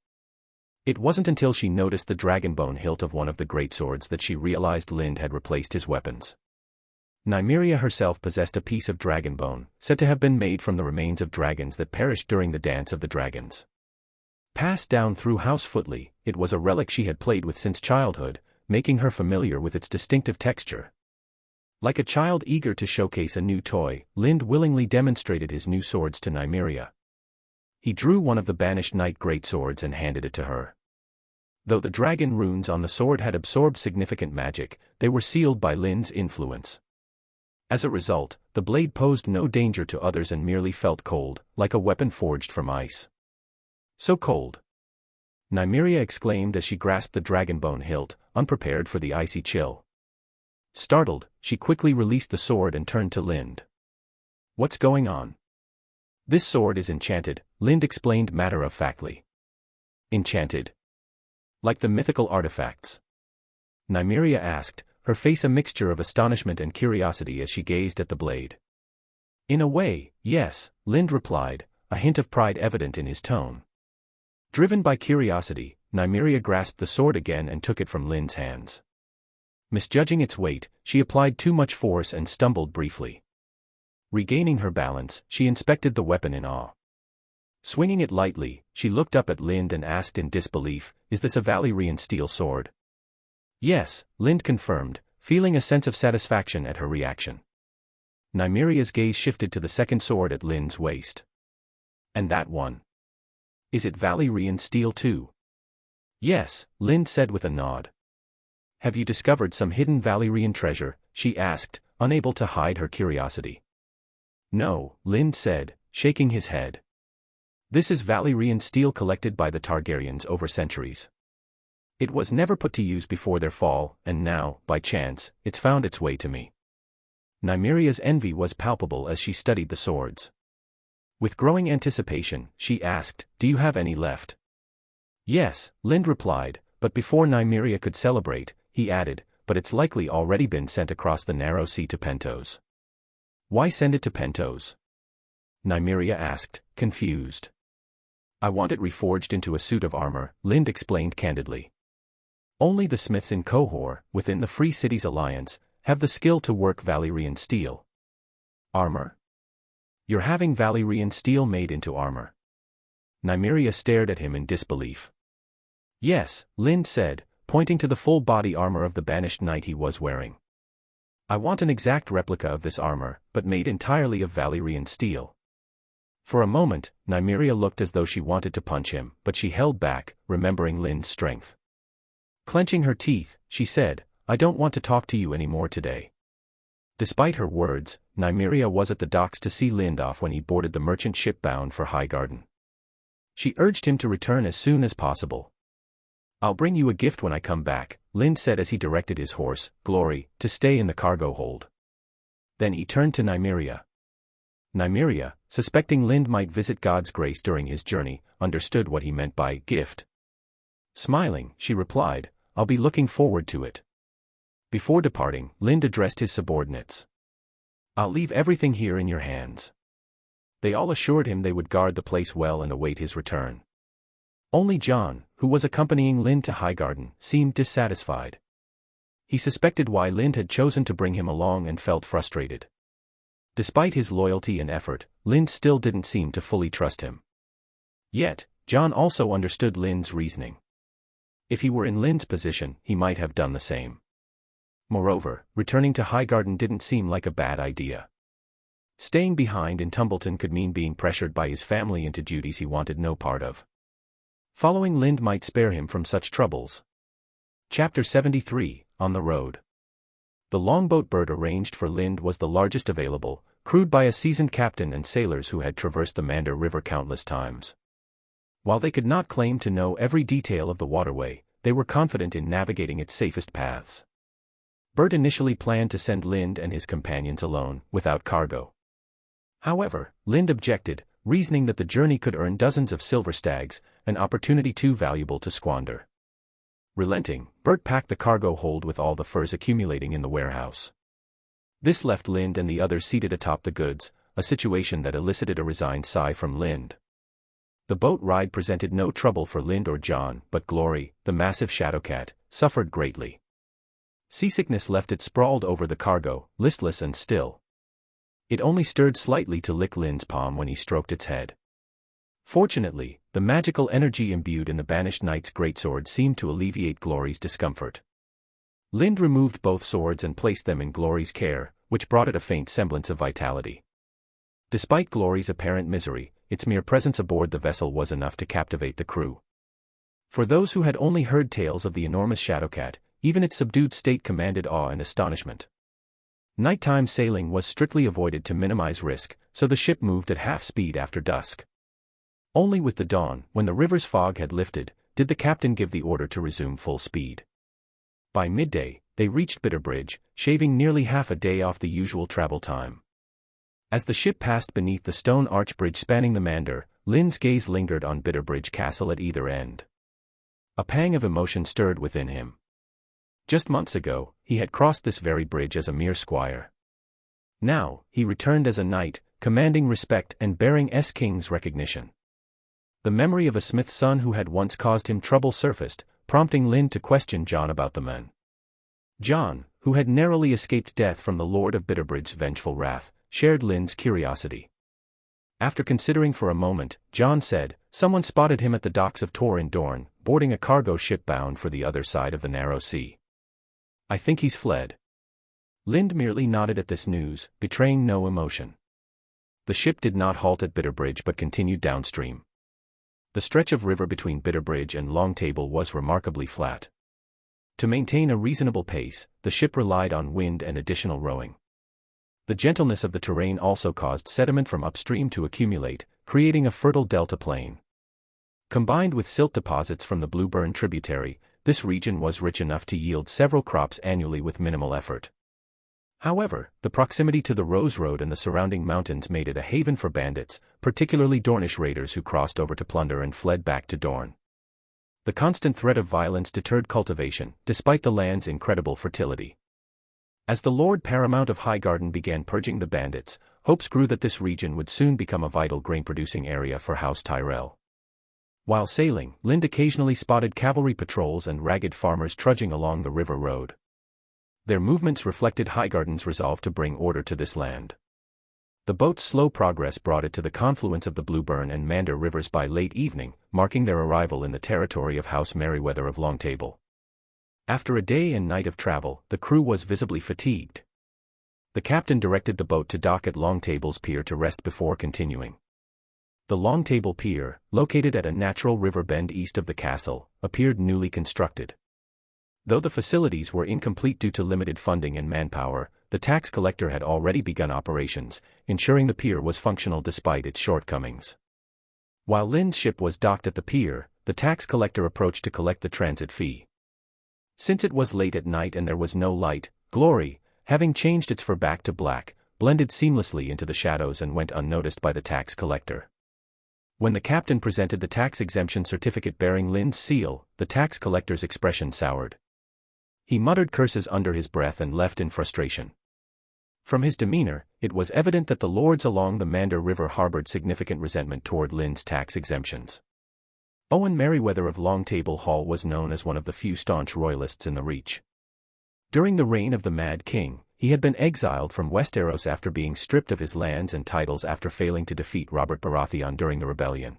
It wasn't until she noticed the dragonbone hilt of one of the great swords that she realized Lind had replaced his weapons. Nimriia herself possessed a piece of dragonbone, said to have been made from the remains of dragons that perished during the Dance of the Dragons. Passed down through House Footley, it was a relic she had played with since childhood, making her familiar with its distinctive texture. Like a child eager to showcase a new toy, Lind willingly demonstrated his new swords to Nimriia. He drew one of the banished knight greatswords and handed it to her. Though the dragon runes on the sword had absorbed significant magic, they were sealed by Lind's influence. As a result, the blade posed no danger to others and merely felt cold, like a weapon forged from ice. So cold! Nimriia exclaimed as she grasped the dragonbone hilt, unprepared for the icy chill. Startled, she quickly released the sword and turned to Lind. "What's going on?" "This sword is enchanted," Lind explained matter-of-factly. "Enchanted? Like the mythical artifacts?" Nimriia asked, her face a mixture of astonishment and curiosity as she gazed at the blade. "In a way, yes," Lind replied, a hint of pride evident in his tone. Driven by curiosity, Nimriia grasped the sword again and took it from Lind's hands. Misjudging its weight, she applied too much force and stumbled briefly. Regaining her balance, she inspected the weapon in awe. Swinging it lightly, she looked up at Lind and asked in disbelief, "Is this a Valyrian steel sword?" "Yes," Lind confirmed, feeling a sense of satisfaction at her reaction. Nimria's gaze shifted to the second sword at Lind's waist. "And that one? Is it Valyrian steel too?" "Yes," Lind said with a nod. "Have you discovered some hidden Valyrian treasure?" she asked, unable to hide her curiosity. "No," Lind said, shaking his head. "This is Valyrian steel collected by the Targaryens over centuries. It was never put to use before their fall, and now, by chance, it's found its way to me." Nimria's envy was palpable as she studied the swords. With growing anticipation, she asked, "Do you have any left?" "Yes," Lind replied, but before Nimriia could celebrate, he added, "But it's likely already been sent across the narrow sea to Pentos." "Why send it to Pentos?" Nimriia asked, confused. "I want it reforged into a suit of armor," Lind explained candidly. "Only the smiths in Qohor, within the Free Cities Alliance, have the skill to work Valyrian steel." "Armor? You're having Valyrian steel made into armor?" Nimriia stared at him in disbelief. "Yes," Lind said, pointing to the full-body armor of the banished knight he was wearing. "I want an exact replica of this armor, but made entirely of Valyrian steel." For a moment, Nimriia looked as though she wanted to punch him, but she held back, remembering Lind's strength. Clenching her teeth, she said, "I don't want to talk to you anymore today." Despite her words, Nimriia was at the docks to see Lind off when he boarded the merchant ship bound for Highgarden. She urged him to return as soon as possible. "I'll bring you a gift when I come back," Lind said as he directed his horse, Glory, to stay in the cargo hold. Then he turned to Nimriia. Nimriia, suspecting Lind might visit God's grace during his journey, understood what he meant by gift. Smiling, she replied, "I'll be looking forward to it." Before departing, Lind addressed his subordinates. "I'll leave everything here in your hands." They all assured him they would guard the place well and await his return. Only John, who was accompanying Lind to Highgarden, seemed dissatisfied. He suspected why Lind had chosen to bring him along and felt frustrated. Despite his loyalty and effort, Lind still didn't seem to fully trust him. Yet, John also understood Lind's reasoning. If he were in Lind's position, he might have done the same. Moreover, returning to Highgarden didn't seem like a bad idea. Staying behind in Tumbleton could mean being pressured by his family into duties he wanted no part of. Following Lind might spare him from such troubles. Chapter 73, On the Road. The longboat Bert arranged for Lind was the largest available, crewed by a seasoned captain and sailors who had traversed the Mander River countless times. While they could not claim to know every detail of the waterway, they were confident in navigating its safest paths. Bert initially planned to send Lind and his companions alone, without cargo. However, Lind objected, reasoning that the journey could earn dozens of silver stags, an opportunity too valuable to squander. Relenting, Bert packed the cargo hold with all the furs accumulating in the warehouse. This left Lind and the others seated atop the goods, a situation that elicited a resigned sigh from Lind. The boat ride presented no trouble for Lind or John, but Glory, the massive shadowcat, suffered greatly. Seasickness left it sprawled over the cargo, listless and still. It only stirred slightly to lick Lind's palm when he stroked its head. Fortunately, the magical energy imbued in the banished knight's greatsword seemed to alleviate Glory's discomfort. Lind removed both swords and placed them in Glory's care, which brought it a faint semblance of vitality. Despite Glory's apparent misery, its mere presence aboard the vessel was enough to captivate the crew. For those who had only heard tales of the enormous shadowcat, even its subdued state commanded awe and astonishment. Nighttime sailing was strictly avoided to minimize risk, so the ship moved at half speed after dusk. Only with the dawn, when the river's fog had lifted, did the captain give the order to resume full speed. By midday, they reached Bitterbridge, shaving nearly half a day off the usual travel time. As the ship passed beneath the stone arch bridge spanning the Mander, Lind's gaze lingered on Bitterbridge Castle at either end. A pang of emotion stirred within him. Just months ago, he had crossed this very bridge as a mere squire. Now, he returned as a knight, commanding respect and bearing king's recognition. The memory of a smith's son who had once caused him trouble surfaced, prompting Lind to question John about the men. John, who had narrowly escaped death from the Lord of Bitterbridge's vengeful wrath, shared Lind's curiosity. After considering for a moment, John said, "Someone spotted him at the docks of Tor in Dorne, boarding a cargo ship bound for the other side of the narrow sea. I think he's fled." Lind merely nodded at this news, betraying no emotion. The ship did not halt at Bitterbridge but continued downstream. The stretch of river between Bitterbridge and Long Table was remarkably flat. To maintain a reasonable pace, the ship relied on wind and additional rowing. The gentleness of the terrain also caused sediment from upstream to accumulate, creating a fertile delta plain. Combined with silt deposits from the Blue Burn tributary, this region was rich enough to yield several crops annually with minimal effort. However, the proximity to the Rose Road and the surrounding mountains made it a haven for bandits, particularly Dornish raiders who crossed over to plunder and fled back to Dorne. The constant threat of violence deterred cultivation, despite the land's incredible fertility. As the Lord Paramount of Highgarden began purging the bandits, hopes grew that this region would soon become a vital grain-producing area for House Tyrell. While sailing, Lind occasionally spotted cavalry patrols and ragged farmers trudging along the river road. Their movements reflected Highgarden's resolve to bring order to this land. The boat's slow progress brought it to the confluence of the Blue Burn and Mander rivers by late evening, marking their arrival in the territory of House Merryweather of Long Table. After a day and night of travel, the crew was visibly fatigued. The captain directed the boat to dock at Long Table's pier to rest before continuing. The Long Table Pier, located at a natural river bend east of the castle, appeared newly constructed. Though the facilities were incomplete due to limited funding and manpower, the tax collector had already begun operations, ensuring the pier was functional despite its shortcomings. While Lind's ship was docked at the pier, the tax collector approached to collect the transit fee. Since it was late at night and there was no light, Glory, having changed its fur back to black, blended seamlessly into the shadows and went unnoticed by the tax collector. When the captain presented the tax exemption certificate bearing Lind's seal, the tax collector's expression soured. He muttered curses under his breath and left in frustration. From his demeanor, it was evident that the lords along the Mander River harbored significant resentment toward Lind's tax exemptions. Owen Merryweather of Long Table Hall was known as one of the few staunch royalists in the Reach. During the reign of the Mad King, he had been exiled from Westeros after being stripped of his lands and titles after failing to defeat Robert Baratheon during the rebellion.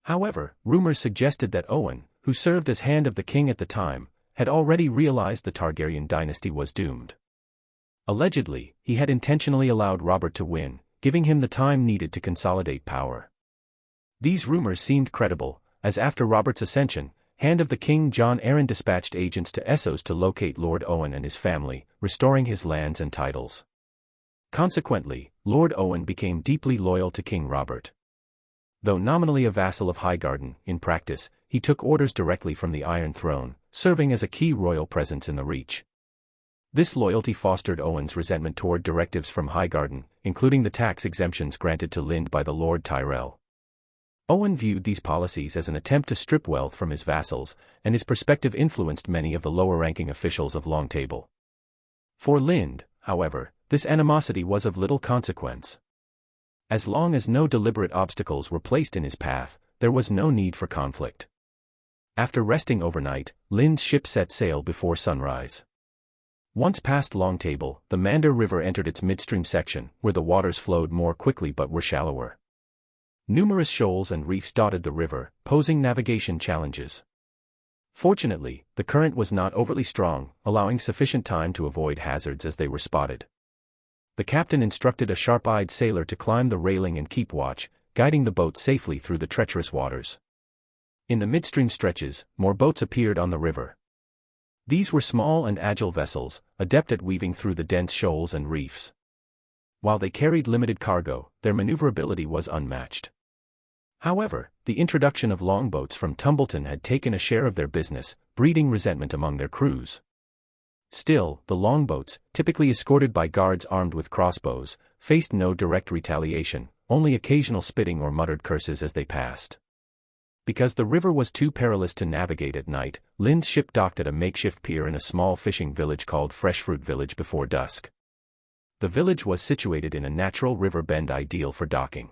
However, rumors suggested that Owen, who served as Hand of the King at the time, had already realized the Targaryen dynasty was doomed. Allegedly, he had intentionally allowed Robert to win, giving him the time needed to consolidate power. These rumors seemed credible, as after Robert's ascension, Hand of the King Jon Arryn dispatched agents to Essos to locate Lord Owen and his family, restoring his lands and titles. Consequently, Lord Owen became deeply loyal to King Robert. Though nominally a vassal of Highgarden, in practice, he took orders directly from the Iron Throne, serving as a key royal presence in the Reach. This loyalty fostered Owen's resentment toward directives from Highgarden, including the tax exemptions granted to Lind by the Lord Tyrell. Owen viewed these policies as an attempt to strip wealth from his vassals, and his perspective influenced many of the lower-ranking officials of Long Table. For Lind, however, this animosity was of little consequence. As long as no deliberate obstacles were placed in his path, there was no need for conflict. After resting overnight, Lind's ship set sail before sunrise. Once past Long Table, the Mander River entered its midstream section, where the waters flowed more quickly but were shallower. Numerous shoals and reefs dotted the river, posing navigation challenges. Fortunately, the current was not overly strong, allowing sufficient time to avoid hazards as they were spotted. The captain instructed a sharp-eyed sailor to climb the railing and keep watch, guiding the boat safely through the treacherous waters. In the midstream stretches, more boats appeared on the river. These were small and agile vessels, adept at weaving through the dense shoals and reefs. While they carried limited cargo, their maneuverability was unmatched. However, the introduction of longboats from Tumbleton had taken a share of their business, breeding resentment among their crews. Still, the longboats, typically escorted by guards armed with crossbows, faced no direct retaliation, only occasional spitting or muttered curses as they passed. Because the river was too perilous to navigate at night, Lynn's ship docked at a makeshift pier in a small fishing village called Freshfruit Village before dusk. The village was situated in a natural river bend ideal for docking.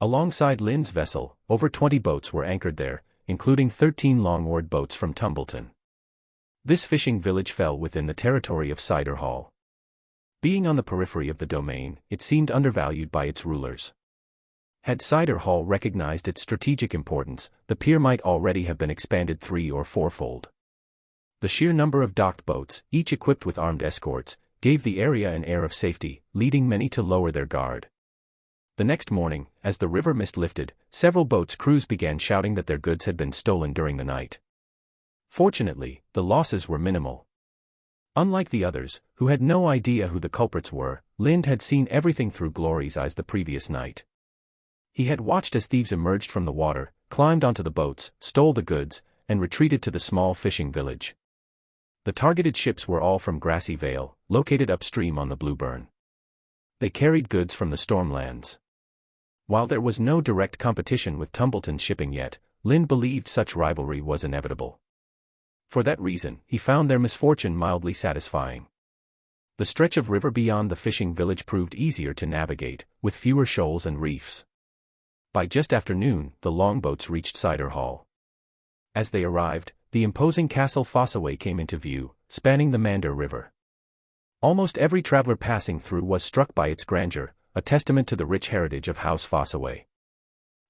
Alongside Lynn's vessel, over 20 boats were anchored there, including 13 long-oared boats from Tumbleton. This fishing village fell within the territory of Cider Hall. Being on the periphery of the domain, it seemed undervalued by its rulers. Had Cider Hall recognized its strategic importance, the pier might already have been expanded 3- or 4-fold. The sheer number of docked boats, each equipped with armed escorts, gave the area an air of safety, leading many to lower their guard. The next morning, as the river mist lifted, several boats' crews began shouting that their goods had been stolen during the night. Fortunately, the losses were minimal. Unlike the others, who had no idea who the culprits were, Lynd had seen everything through Glory's eyes the previous night. He had watched as thieves emerged from the water, climbed onto the boats, stole the goods, and retreated to the small fishing village. The targeted ships were all from Grassy Vale, located upstream on the Blueburn. They carried goods from the Stormlands. While there was no direct competition with Tumbleton shipping yet, Lynd believed such rivalry was inevitable. For that reason, he found their misfortune mildly satisfying. The stretch of river beyond the fishing village proved easier to navigate, with fewer shoals and reefs. By just afternoon, the longboats reached Cider Hall. As they arrived, the imposing Castle Fossaway came into view, spanning the Mander River. Almost every traveler passing through was struck by its grandeur, a testament to the rich heritage of House Fossaway.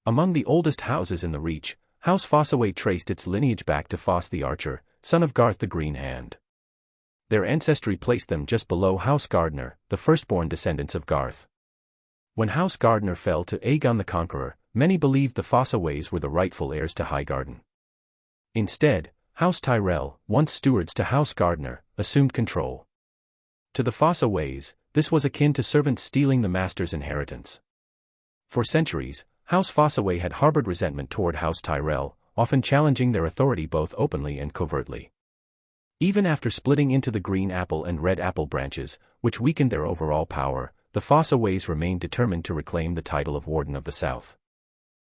Among the oldest houses in the Reach, House Fossaway traced its lineage back to Foss the Archer, son of Garth the Green Hand. Their ancestry placed them just below House Gardner, the firstborn descendants of Garth. When House Gardner fell to Aegon the Conqueror, many believed the Fossaways were the rightful heirs to Highgarden. Instead, House Tyrell, once stewards to House Gardner, assumed control. To the Fossaways, this was akin to servants stealing the master's inheritance. For centuries, House Fossaway had harbored resentment toward House Tyrell, often challenging their authority both openly and covertly. Even after splitting into the Green Apple and Red Apple branches, which weakened their overall power, the Fossaways remained determined to reclaim the title of Warden of the South.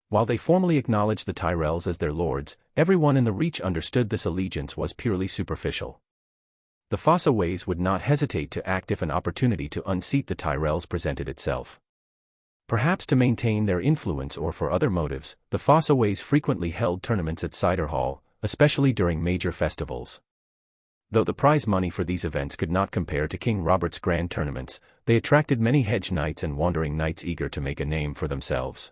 While they formally acknowledged the Tyrells as their lords, everyone in the Reach understood this allegiance was purely superficial. The Fossaways would not hesitate to act if an opportunity to unseat the Tyrells presented itself. Perhaps to maintain their influence or for other motives, the Fossaways frequently held tournaments at Cider Hall, especially during major festivals. Though the prize money for these events could not compare to King Robert's grand tournaments, they attracted many hedge knights and wandering knights eager to make a name for themselves.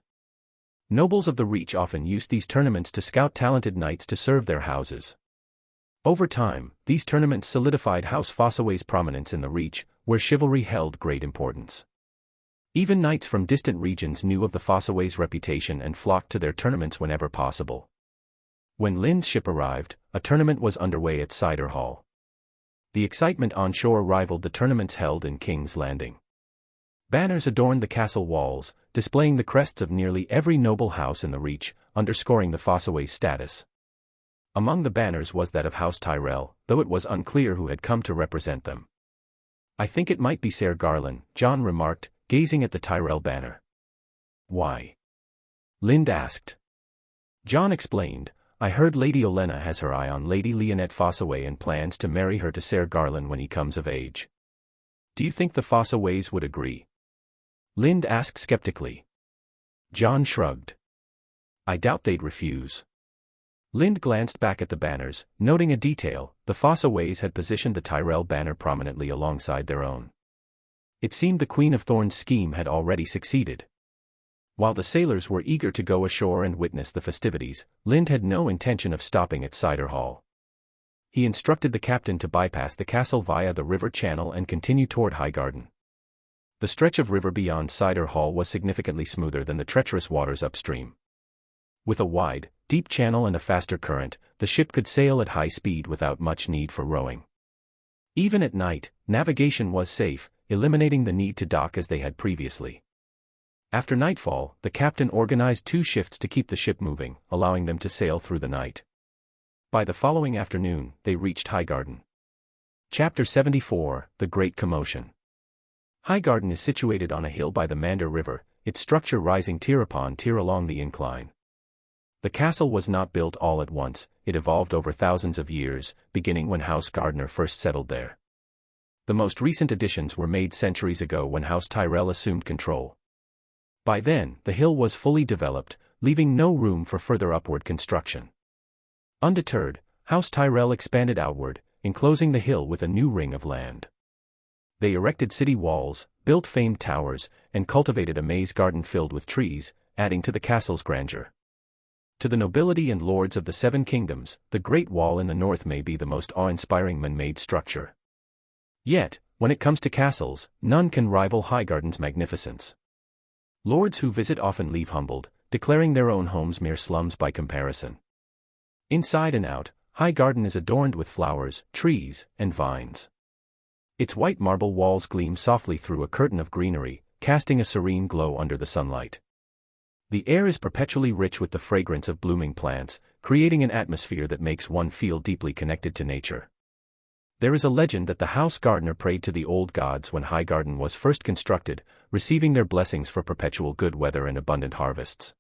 Nobles of the Reach often used these tournaments to scout talented knights to serve their houses. Over time, these tournaments solidified House Fossaway's prominence in the Reach, where chivalry held great importance. Even knights from distant regions knew of the Fossaways' reputation and flocked to their tournaments whenever possible. When Lynd's ship arrived, a tournament was underway at Cider Hall. The excitement on shore rivaled the tournaments held in King's Landing. Banners adorned the castle walls, displaying the crests of nearly every noble house in the Reach, underscoring the Fossaways' status. Among the banners was that of House Tyrell, though it was unclear who had come to represent them. "I think it might be Ser Garland," John remarked, gazing at the Tyrell banner. "Why?" Lynd asked. John explained, "I heard Lady Olenna has her eye on Lady Leonette Fossaway and plans to marry her to Ser Garland when he comes of age. Do you think the Fossaways would agree?" Lynd asked skeptically. John shrugged. "I doubt they'd refuse." Lynd glanced back at the banners, noting a detail: the Fossaways had positioned the Tyrell banner prominently alongside their own. It seemed the Queen of Thorns' scheme had already succeeded. While the sailors were eager to go ashore and witness the festivities, Lynd had no intention of stopping at Cider Hall. He instructed the captain to bypass the castle via the river channel and continue toward Highgarden. The stretch of river beyond Cider Hall was significantly smoother than the treacherous waters upstream. With a wide, deep channel and a faster current, the ship could sail at high speed without much need for rowing. Even at night, navigation was safe, eliminating the need to dock as they had previously. After nightfall, the captain organized 2 shifts to keep the ship moving, allowing them to sail through the night. By the following afternoon, they reached Highgarden. Chapter 74, The Great Commotion. Highgarden is situated on a hill by the Mander River, its structure rising tier upon tier along the incline. The castle was not built all at once, it evolved over thousands of years, beginning when House Gardner first settled there. The most recent additions were made centuries ago when House Tyrell assumed control. By then, the hill was fully developed, leaving no room for further upward construction. Undeterred, House Tyrell expanded outward, enclosing the hill with a new ring of land. They erected city walls, built famed towers, and cultivated a maze garden filled with trees, adding to the castle's grandeur. To the nobility and lords of the Seven Kingdoms, the Great Wall in the north may be the most awe-inspiring man-made structure. Yet, when it comes to castles, none can rival Highgarden's magnificence. Lords who visit often leave humbled, declaring their own homes mere slums by comparison. Inside and out, Highgarden is adorned with flowers, trees, and vines. Its white marble walls gleam softly through a curtain of greenery, casting a serene glow under the sunlight. The air is perpetually rich with the fragrance of blooming plants, creating an atmosphere that makes one feel deeply connected to nature. There is a legend that the House Gardner prayed to the old gods when Highgarden was first constructed, receiving their blessings for perpetual good weather and abundant harvests.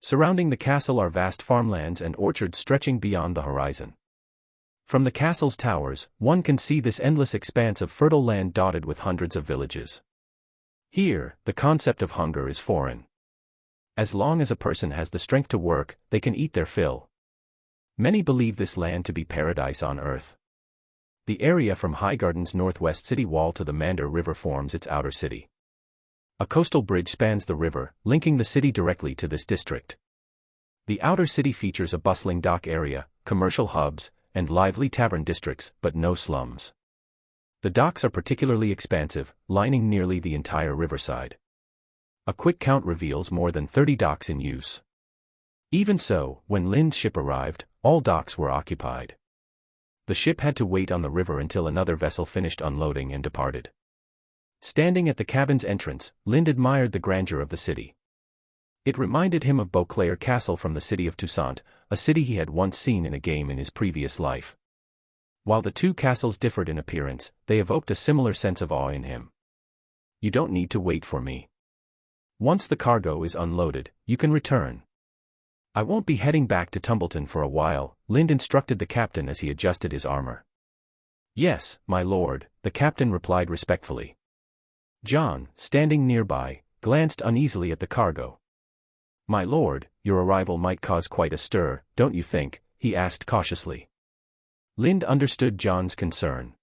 Surrounding the castle are vast farmlands and orchards stretching beyond the horizon. From the castle's towers, one can see this endless expanse of fertile land dotted with hundreds of villages. Here, the concept of hunger is foreign. As long as a person has the strength to work, they can eat their fill. Many believe this land to be paradise on earth. The area from Highgarden's northwest city wall to the Mander River forms its outer city. A coastal bridge spans the river, linking the city directly to this district. The outer city features a bustling dock area, commercial hubs, and lively tavern districts, but no slums. The docks are particularly expansive, lining nearly the entire riverside. A quick count reveals more than 30 docks in use. Even so, when Lynd's ship arrived, all docks were occupied. The ship had to wait on the river until another vessel finished unloading and departed. Standing at the cabin's entrance, Lynd admired the grandeur of the city. It reminded him of Beauclair Castle from the city of Toussaint, a city he had once seen in a game in his previous life. While the two castles differed in appearance, they evoked a similar sense of awe in him. "You don't need to wait for me. Once the cargo is unloaded, you can return." "I won't be heading back to Tumbleton for a while," Lynd instructed the captain as he adjusted his armor. "Yes, my lord," the captain replied respectfully. John, standing nearby, glanced uneasily at the cargo. "My lord, your arrival might cause quite a stir, don't you think?" he asked cautiously. Lynd understood John's concern.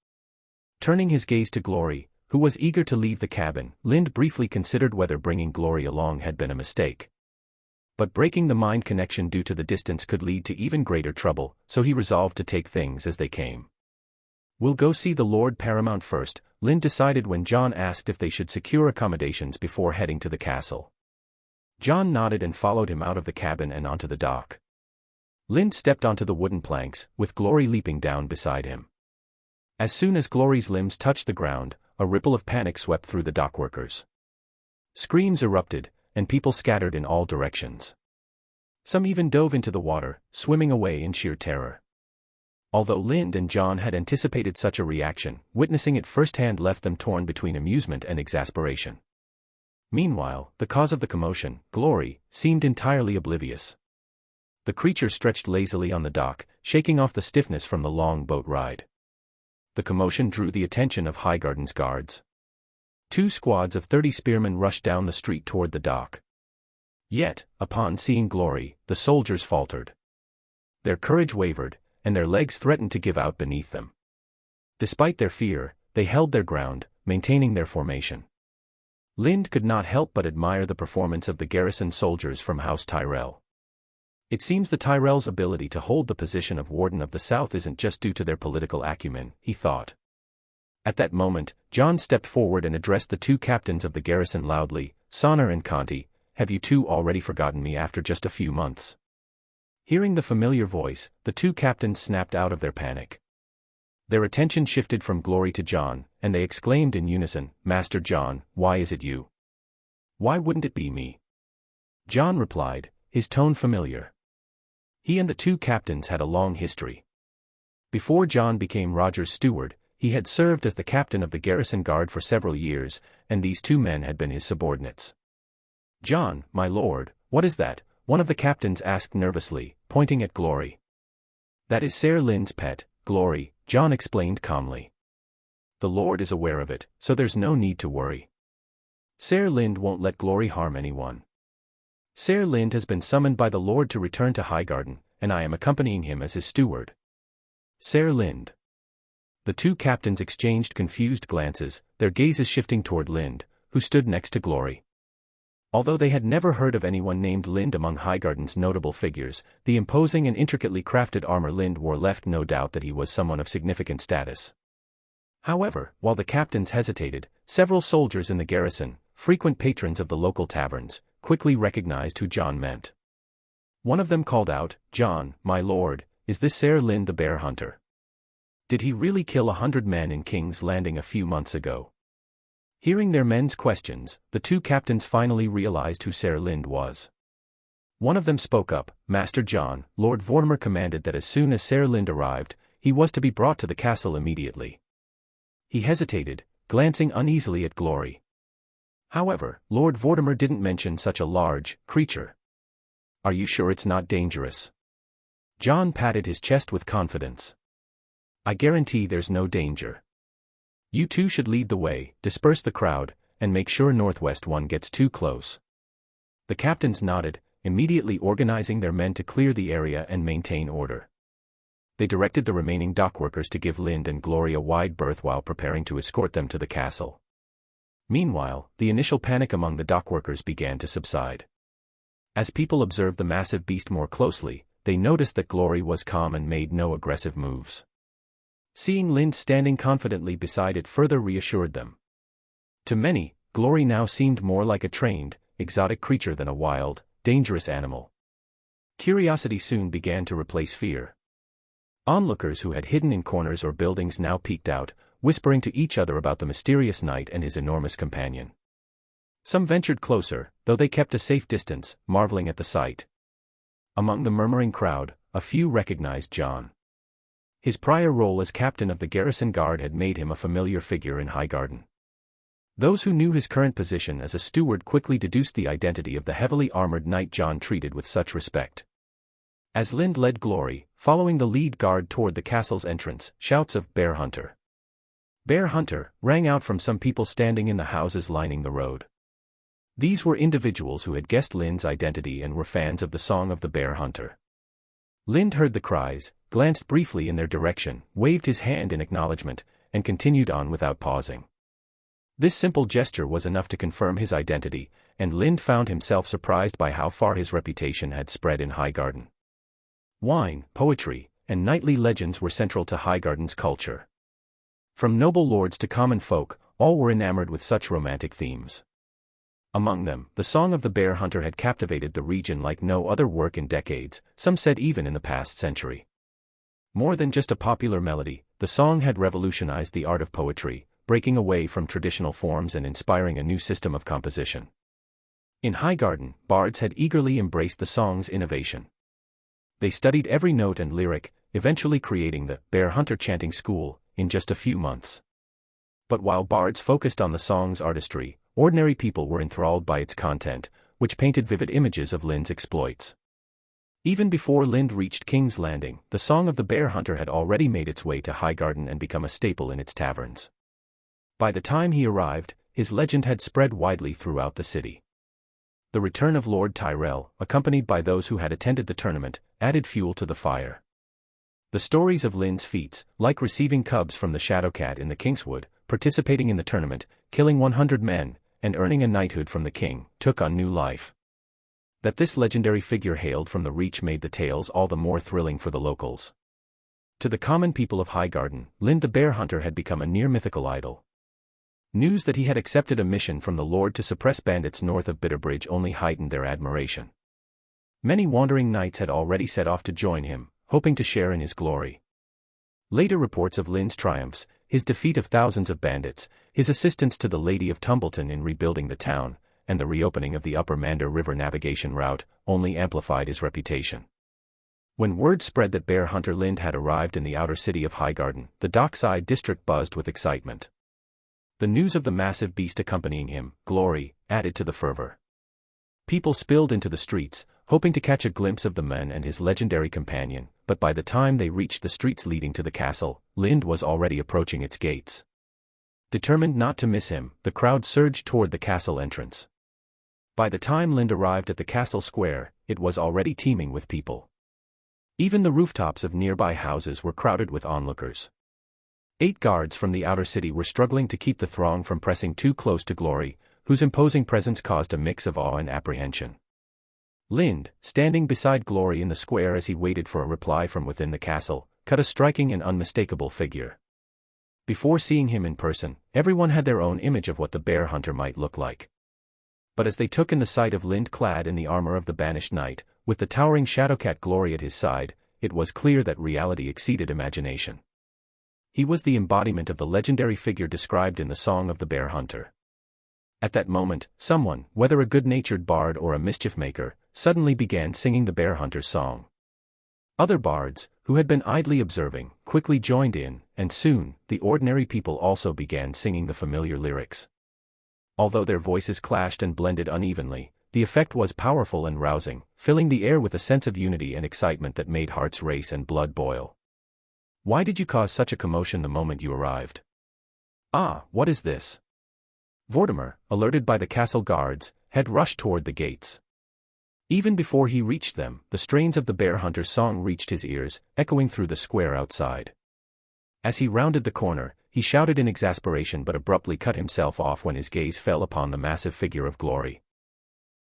Turning his gaze to Glory, who was eager to leave the cabin, Lynd briefly considered whether bringing Glory along had been a mistake. But breaking the mind connection due to the distance could lead to even greater trouble, so he resolved to take things as they came. "We'll go see the Lord Paramount first," Lynd decided when John asked if they should secure accommodations before heading to the castle. John nodded and followed him out of the cabin and onto the dock. Lynd stepped onto the wooden planks, with Glory leaping down beside him. As soon as Glory's limbs touched the ground, a ripple of panic swept through the dockworkers. Screams erupted, and people scattered in all directions. Some even dove into the water, swimming away in sheer terror. Although Lynd and John had anticipated such a reaction, witnessing it firsthand left them torn between amusement and exasperation. Meanwhile, the cause of the commotion, Glory, seemed entirely oblivious. The creature stretched lazily on the dock, shaking off the stiffness from the long boat ride. The commotion drew the attention of Highgarden's guards. 2 squads of 30 spearmen rushed down the street toward the dock. Yet, upon seeing Glory, the soldiers faltered. Their courage wavered, and their legs threatened to give out beneath them. Despite their fear, they held their ground, maintaining their formation. Lynd could not help but admire the performance of the garrison soldiers from House Tyrell. It seems the Tyrells' ability to hold the position of Warden of the South isn't just due to their political acumen, he thought. At that moment, John stepped forward and addressed the 2 captains of the garrison loudly, "Sonner and Conti, have you 2 already forgotten me after just a few months?" Hearing the familiar voice, the 2 captains snapped out of their panic. Their attention shifted from Glory to John, and they exclaimed in unison, "Master John, why is it you? Why wouldn't it be me?" John replied, his tone familiar. He and the 2 captains had a long history. Before John became Roger's steward, he had served as the captain of the garrison guard for several years, and these 2 men had been his subordinates. "John, my lord, what is that? one of the captains asked nervously, pointing at Glory. "That is Ser Lind's pet, Glory," John explained calmly. "The Lord is aware of it, so there's no need to worry. Ser Lind won't let Glory harm anyone. Ser Lind has been summoned by the Lord to return to Highgarden, and I am accompanying him as his steward." Ser Lind. The two captains exchanged confused glances, their gazes shifting toward Lind, who stood next to Glory. Although they had never heard of anyone named Lind among Highgarden's notable figures, the imposing and intricately crafted armor Lind wore left no doubt that he was someone of significant status. However, while the captains hesitated, several soldiers in the garrison, frequent patrons of the local taverns, quickly recognized who John meant. One of them called out, "John, my lord, is this Ser Lind the bear hunter? Did he really kill 100 men in King's Landing a few months ago?" Hearing their men's questions, the two captains finally realized who Ser Lind was. One of them spoke up, "Master John, Lord Vortimer commanded that as soon as Ser Lind arrived, he was to be brought to the castle immediately." He hesitated, glancing uneasily at Glory. "However, Lord Vortimer didn't mention such a large creature. Are you sure it's not dangerous?" John patted his chest with confidence. "I guarantee there's no danger. You two should lead the way, disperse the crowd, and make sure Northwest One gets too close." The captains nodded, immediately organizing their men to clear the area and maintain order. They directed the remaining dockworkers to give Lind and Glory a wide berth while preparing to escort them to the castle. Meanwhile, the initial panic among the dockworkers began to subside. As people observed the massive beast more closely, they noticed that Glory was calm and made no aggressive moves. Seeing Lind standing confidently beside it further reassured them. To many, Glory now seemed more like a trained, exotic creature than a wild, dangerous animal. Curiosity soon began to replace fear. Onlookers who had hidden in corners or buildings now peeked out, whispering to each other about the mysterious knight and his enormous companion. Some ventured closer, though they kept a safe distance, marveling at the sight. Among the murmuring crowd, a few recognized John. His prior role as captain of the garrison guard had made him a familiar figure in Highgarden. Those who knew his current position as a steward quickly deduced the identity of the heavily armored knight John treated with such respect. As Lind led Glory, following the lead guard toward the castle's entrance, shouts of "Bear Hunter! Bear Hunter!" rang out from some people standing in the houses lining the road. These were individuals who had guessed Lind's identity and were fans of the song of the Bear Hunter. Lind heard the cries, glanced briefly in their direction, waved his hand in acknowledgement, and continued on without pausing. This simple gesture was enough to confirm his identity, and Lind found himself surprised by how far his reputation had spread in Highgarden. Wine, poetry, and knightly legends were central to Highgarden's culture. From noble lords to common folk, all were enamored with such romantic themes. Among them, the song of the Bear Hunter had captivated the region like no other work in decades, some said even in the past century. More than just a popular melody, the song had revolutionized the art of poetry, breaking away from traditional forms and inspiring a new system of composition. In Highgarden, bards had eagerly embraced the song's innovation. They studied every note and lyric, eventually creating the Bear Hunter chanting school in just a few months. But while bards focused on the song's artistry, ordinary people were enthralled by its content, which painted vivid images of Lind's exploits. Even before Lind reached King's Landing, the song of the Bear Hunter had already made its way to Highgarden and become a staple in its taverns. By the time he arrived, his legend had spread widely throughout the city. The return of Lord Tyrell, accompanied by those who had attended the tournament, added fuel to the fire. The stories of Lind's feats, like receiving cubs from the Shadowcat in the Kingswood, participating in the tournament, killing 100 men, and earning a knighthood from the king, took on new life. That this legendary figure hailed from the Reach made the tales all the more thrilling for the locals. To the common people of Highgarden, Lind the Bear Hunter had become a near-mythical idol. News that he had accepted a mission from the Lord to suppress bandits north of Bitterbridge only heightened their admiration. Many wandering knights had already set off to join him, hoping to share in his glory. Later reports of Lind's triumphs, his defeat of thousands of bandits, his assistance to the Lady of Tumbleton in rebuilding the town, and the reopening of the Upper Mander River navigation route, only amplified his reputation. When word spread that Bear Hunter Lind had arrived in the outer city of Highgarden, the dockside district buzzed with excitement. The news of the massive beast accompanying him, Glory, added to the fervor. People spilled into the streets, hoping to catch a glimpse of the man and his legendary companion, but by the time they reached the streets leading to the castle, Lind was already approaching its gates. Determined not to miss him, the crowd surged toward the castle entrance. By the time Lind arrived at the castle square, it was already teeming with people. Even the rooftops of nearby houses were crowded with onlookers. 8 guards from the outer city were struggling to keep the throng from pressing too close to Glory, whose imposing presence caused a mix of awe and apprehension. Lind, standing beside Glory in the square as he waited for a reply from within the castle, cut a striking and unmistakable figure. Before seeing him in person, everyone had their own image of what the bear hunter might look like. But as they took in the sight of Lind clad in the armor of the banished knight, with the towering Shadowcat Glory at his side, it was clear that reality exceeded imagination. He was the embodiment of the legendary figure described in the Song of the Bear Hunter. At that moment, someone, whether a good-natured bard or a mischief-maker, suddenly began singing the bear hunter's song. Other bards, who had been idly observing, quickly joined in, and soon, the ordinary people also began singing the familiar lyrics. Although their voices clashed and blended unevenly, the effect was powerful and rousing, filling the air with a sense of unity and excitement that made hearts race and blood boil. Why did you cause such a commotion the moment you arrived? Ah, what is this? Vortimer, alerted by the castle guards, had rushed toward the gates. Even before he reached them, the strains of the bear hunter's song reached his ears, echoing through the square outside. As he rounded the corner, he shouted in exasperation but abruptly cut himself off when his gaze fell upon the massive figure of Glory.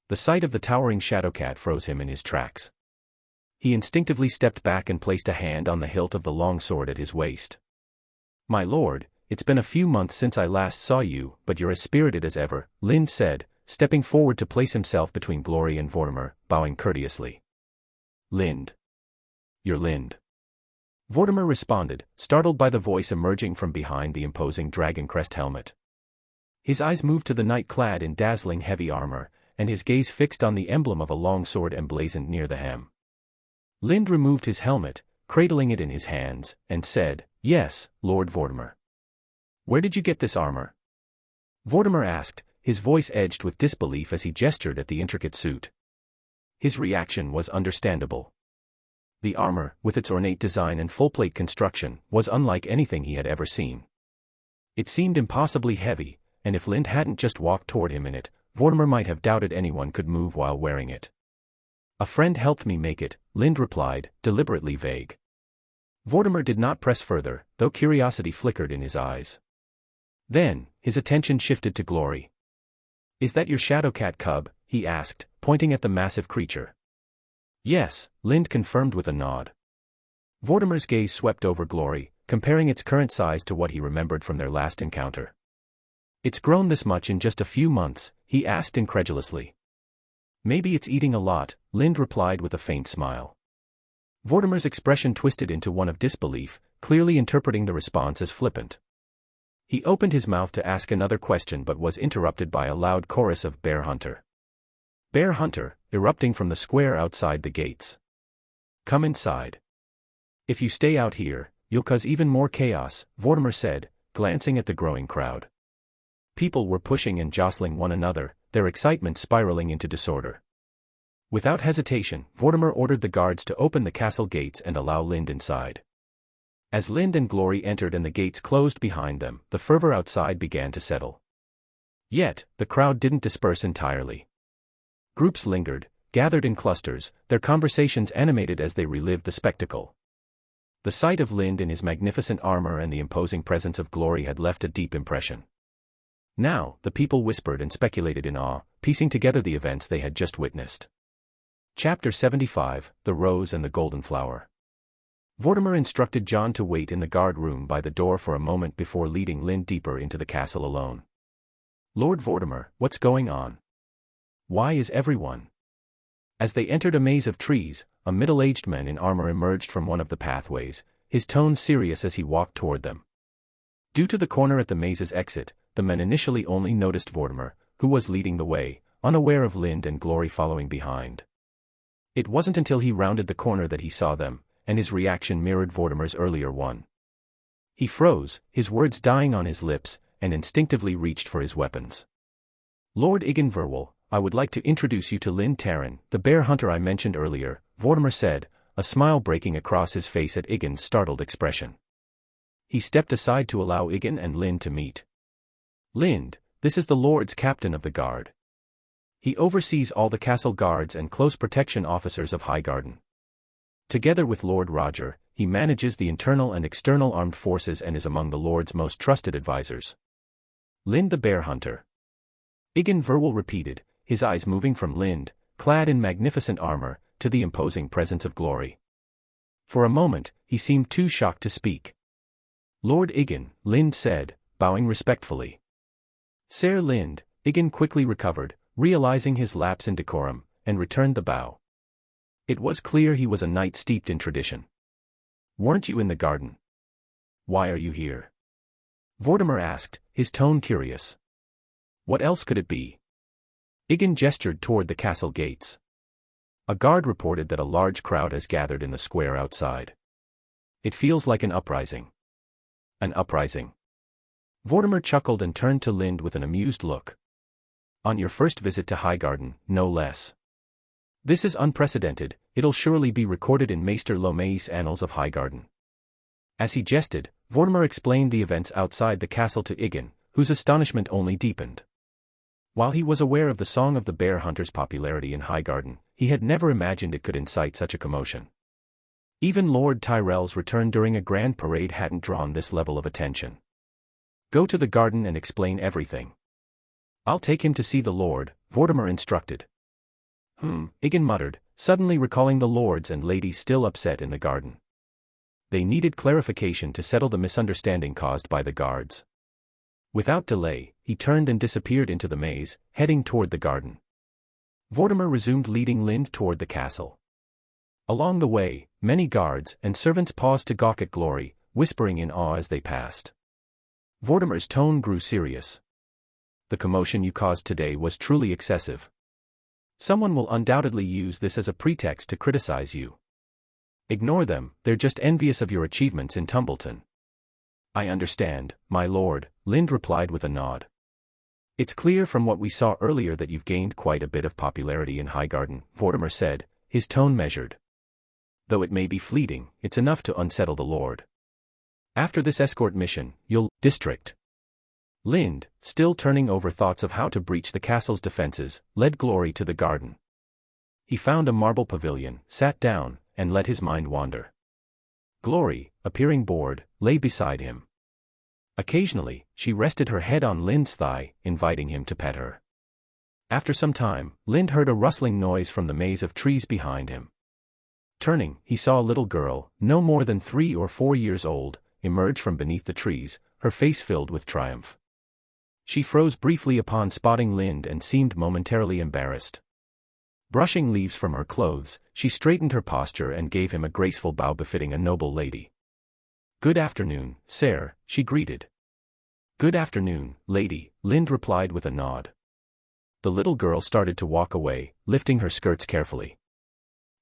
The sight of the towering Shadowcat froze him in his tracks. He instinctively stepped back and placed a hand on the hilt of the long sword at his waist. "My lord, it's been a few months since I last saw you, but you're as spirited as ever," Lind said, stepping forward to place himself between Glory and Vortimer, bowing courteously. "Lind. You're Lind." Vortimer responded, startled by the voice emerging from behind the imposing dragon crest helmet. His eyes moved to the knight clad in dazzling heavy armor, and his gaze fixed on the emblem of a long sword emblazoned near the hem. Lind removed his helmet, cradling it in his hands, and said, "Yes, Lord Vortimer." "Where did you get this armor?" Vortimer asked, his voice edged with disbelief as he gestured at the intricate suit. His reaction was understandable. The armor, with its ornate design and full-plate construction, was unlike anything he had ever seen. It seemed impossibly heavy, and if Lind hadn't just walked toward him in it, Vortimer might have doubted anyone could move while wearing it. "A friend helped me make it," Lind replied, deliberately vague. Vortimer did not press further, though curiosity flickered in his eyes. Then, his attention shifted to Glory. "Is that your Shadowcat cub?" he asked, pointing at the massive creature. "Yes," Lind confirmed with a nod. Vortimer's gaze swept over Glory, comparing its current size to what he remembered from their last encounter. "It's grown this much in just a few months?" he asked incredulously. "Maybe it's eating a lot," Lind replied with a faint smile. Vortimer's expression twisted into one of disbelief, clearly interpreting the response as flippant. He opened his mouth to ask another question but was interrupted by a loud chorus of "Bear Hunter! Bear Hunter!" erupting from the square outside the gates. "Come inside. If you stay out here, you'll cause even more chaos," Vortimer said, glancing at the growing crowd. People were pushing and jostling one another, their excitement spiraling into disorder. Without hesitation, Vortimer ordered the guards to open the castle gates and allow Lind inside. As Lind and Glory entered and the gates closed behind them, the fervor outside began to settle. Yet, the crowd didn't disperse entirely. Groups lingered, gathered in clusters, their conversations animated as they relived the spectacle. The sight of Lind in his magnificent armor and the imposing presence of Glory had left a deep impression. Now, the people whispered and speculated in awe, piecing together the events they had just witnessed. Chapter 75, The Rose and the Golden Flower. Vortimer instructed John to wait in the guard room by the door for a moment before leading Lind deeper into the castle alone. "Lord Vortimer, what's going on? Why is everyone?" As they entered a maze of trees, a middle-aged man in armor emerged from one of the pathways, his tone serious as he walked toward them. Due to the corner at the maze's exit, the men initially only noticed Vortimer, who was leading the way, unaware of Lind and Glory following behind. It wasn't until he rounded the corner that he saw them, and his reaction mirrored Vortimer's earlier one. He froze, his words dying on his lips, and instinctively reached for his weapons. "Lord Verwell, I would like to introduce you to Lind Taryn, the bear hunter I mentioned earlier, Vortimer said, a smile breaking across his face at Igon's startled expression. He stepped aside to allow Igon and Lind to meet. Lind, this is the Lord's captain of the guard. He oversees all the castle guards and close protection officers of Highgarden. Together with Lord Roger, he manages the internal and external armed forces and is among the Lord's most trusted advisors. Lind the bear hunter. Igon Verwell repeated, his eyes moving from Lind, clad in magnificent armor, to the imposing presence of glory. For a moment, he seemed too shocked to speak. Lord Igon, Lind said, bowing respectfully. Sir Lind, Igon quickly recovered, realizing his lapse in decorum, and returned the bow. It was clear he was a knight steeped in tradition. Weren't you in the garden? Why are you here? Vortimer asked, his tone curious. What else could it be? Igon gestured toward the castle gates. A guard reported that a large crowd has gathered in the square outside. It feels like an uprising. An uprising. Vortimer chuckled and turned to Lind with an amused look. On your first visit to Highgarden, no less. This is unprecedented, it'll surely be recorded in Maester Lomae's annals of Highgarden. As he jested, Vortimer explained the events outside the castle to Igon, whose astonishment only deepened. While he was aware of the Song of the Bear Hunter's popularity in Highgarden, he had never imagined it could incite such a commotion. Even Lord Tyrell's return during a grand parade hadn't drawn this level of attention. Go to the garden and explain everything. I'll take him to see the Lord, Vortimer instructed. Igon muttered, suddenly recalling the lords and ladies still upset in the garden. They needed clarification to settle the misunderstanding caused by the guards. Without delay, he turned and disappeared into the maze, heading toward the garden. Vortimer resumed leading Lind toward the castle. Along the way, many guards and servants paused to gawk at Glory, whispering in awe as they passed. Vortimer's tone grew serious. The commotion you caused today was truly excessive. Someone will undoubtedly use this as a pretext to criticize you. Ignore them, they're just envious of your achievements in Tumbleton. I understand, my lord, Lind replied with a nod. It's clear from what we saw earlier that you've gained quite a bit of popularity in Highgarden, Vortimer said, his tone measured. Though it may be fleeting, it's enough to unsettle the lord. After this escort mission, you'll district. Lind, still turning over thoughts of how to breach the castle's defenses, led Glory to the garden. He found a marble pavilion, sat down, and let his mind wander. Glory, appearing bored, lay beside him. Occasionally, she rested her head on Lind's thigh, inviting him to pet her. After some time, Lind heard a rustling noise from the maze of trees behind him. Turning, he saw a little girl, no more than 3 or 4 years old, emerge from beneath the trees, her face filled with triumph. She froze briefly upon spotting Lind and seemed momentarily embarrassed. Brushing leaves from her clothes, she straightened her posture and gave him a graceful bow befitting a noble lady. Good afternoon, sir, she greeted. Good afternoon, lady, Lind replied with a nod. The little girl started to walk away, lifting her skirts carefully.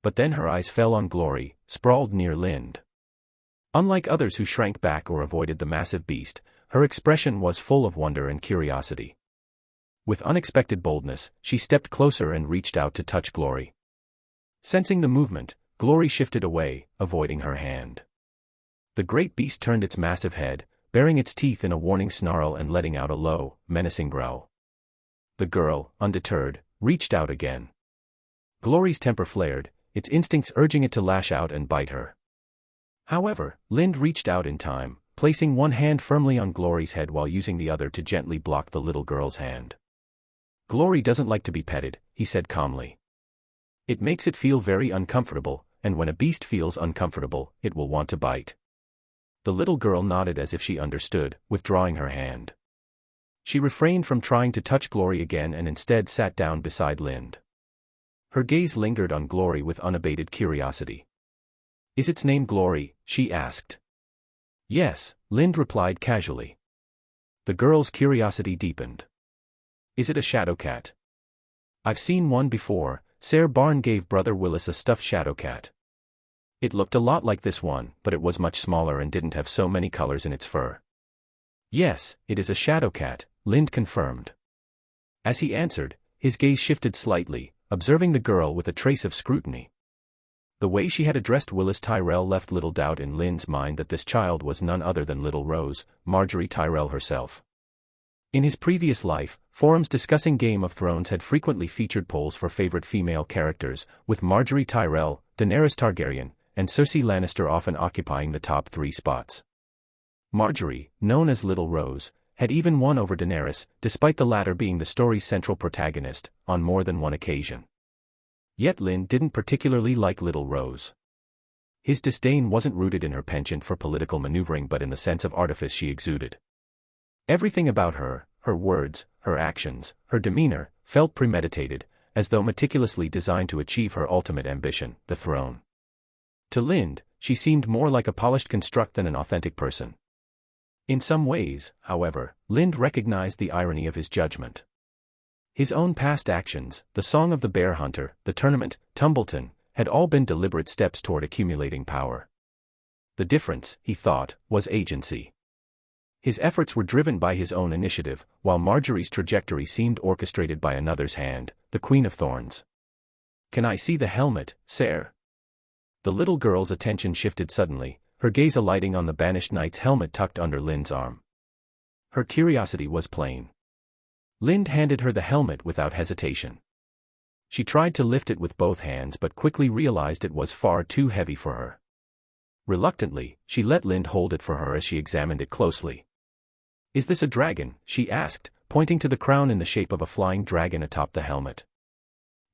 But then her eyes fell on Glory, sprawled near Lind. Unlike others who shrank back or avoided the massive beast, her expression was full of wonder and curiosity. With unexpected boldness, she stepped closer and reached out to touch Glory. Sensing the movement, Glory shifted away, avoiding her hand. The great beast turned its massive head, baring its teeth in a warning snarl and letting out a low, menacing growl. The girl, undeterred, reached out again. Glory's temper flared, its instincts urging it to lash out and bite her. However, Lind reached out in time, placing one hand firmly on Glory's head while using the other to gently block the little girl's hand. Glory doesn't like to be petted, he said calmly. It makes it feel very uncomfortable, and when a beast feels uncomfortable, it will want to bite. The little girl nodded as if she understood, withdrawing her hand. She refrained from trying to touch Glory again and instead sat down beside Lind. Her gaze lingered on Glory with unabated curiosity. Is its name Glory? She asked. Yes, Lind replied casually. The girl's curiosity deepened. Is it a shadow cat? I've seen one before, Sir Barn gave Brother Willis a stuffed shadow cat. It looked a lot like this one, but it was much smaller and didn't have so many colors in its fur. Yes, it is a shadow cat, Lind confirmed. As he answered, his gaze shifted slightly, observing the girl with a trace of scrutiny. The way she had addressed Willis Tyrell left little doubt in Lynn's mind that this child was none other than little Rose, Margaery Tyrell herself. In his previous life, forums discussing Game of Thrones had frequently featured polls for favorite female characters, with Margaery Tyrell, Daenerys Targaryen, and Cersei Lannister often occupying the top 3 spots. Margaery, known as Little Rose, had even won over Daenerys, despite the latter being the story's central protagonist, on more than one occasion. Yet Lynn didn't particularly like Little Rose. His disdain wasn't rooted in her penchant for political maneuvering but in the sense of artifice she exuded. Everything about her, her words, her actions, her demeanor, felt premeditated, as though meticulously designed to achieve her ultimate ambition, the throne. To Lynd, she seemed more like a polished construct than an authentic person. In some ways, however, Lynd recognized the irony of his judgment. His own past actions, the Song of the Bear Hunter, the tournament, Tumbleton, had all been deliberate steps toward accumulating power. The difference, he thought, was agency. His efforts were driven by his own initiative, while Margaery's trajectory seemed orchestrated by another's hand, the Queen of Thorns. "Can I see the helmet, sire?" The little girl's attention shifted suddenly, her gaze alighting on the banished knight's helmet tucked under Lynd's arm. Her curiosity was plain. Lynd handed her the helmet without hesitation. She tried to lift it with both hands but quickly realized it was far too heavy for her. Reluctantly, she let Lynd hold it for her as she examined it closely. "Is this a dragon?" she asked, pointing to the crown in the shape of a flying dragon atop the helmet.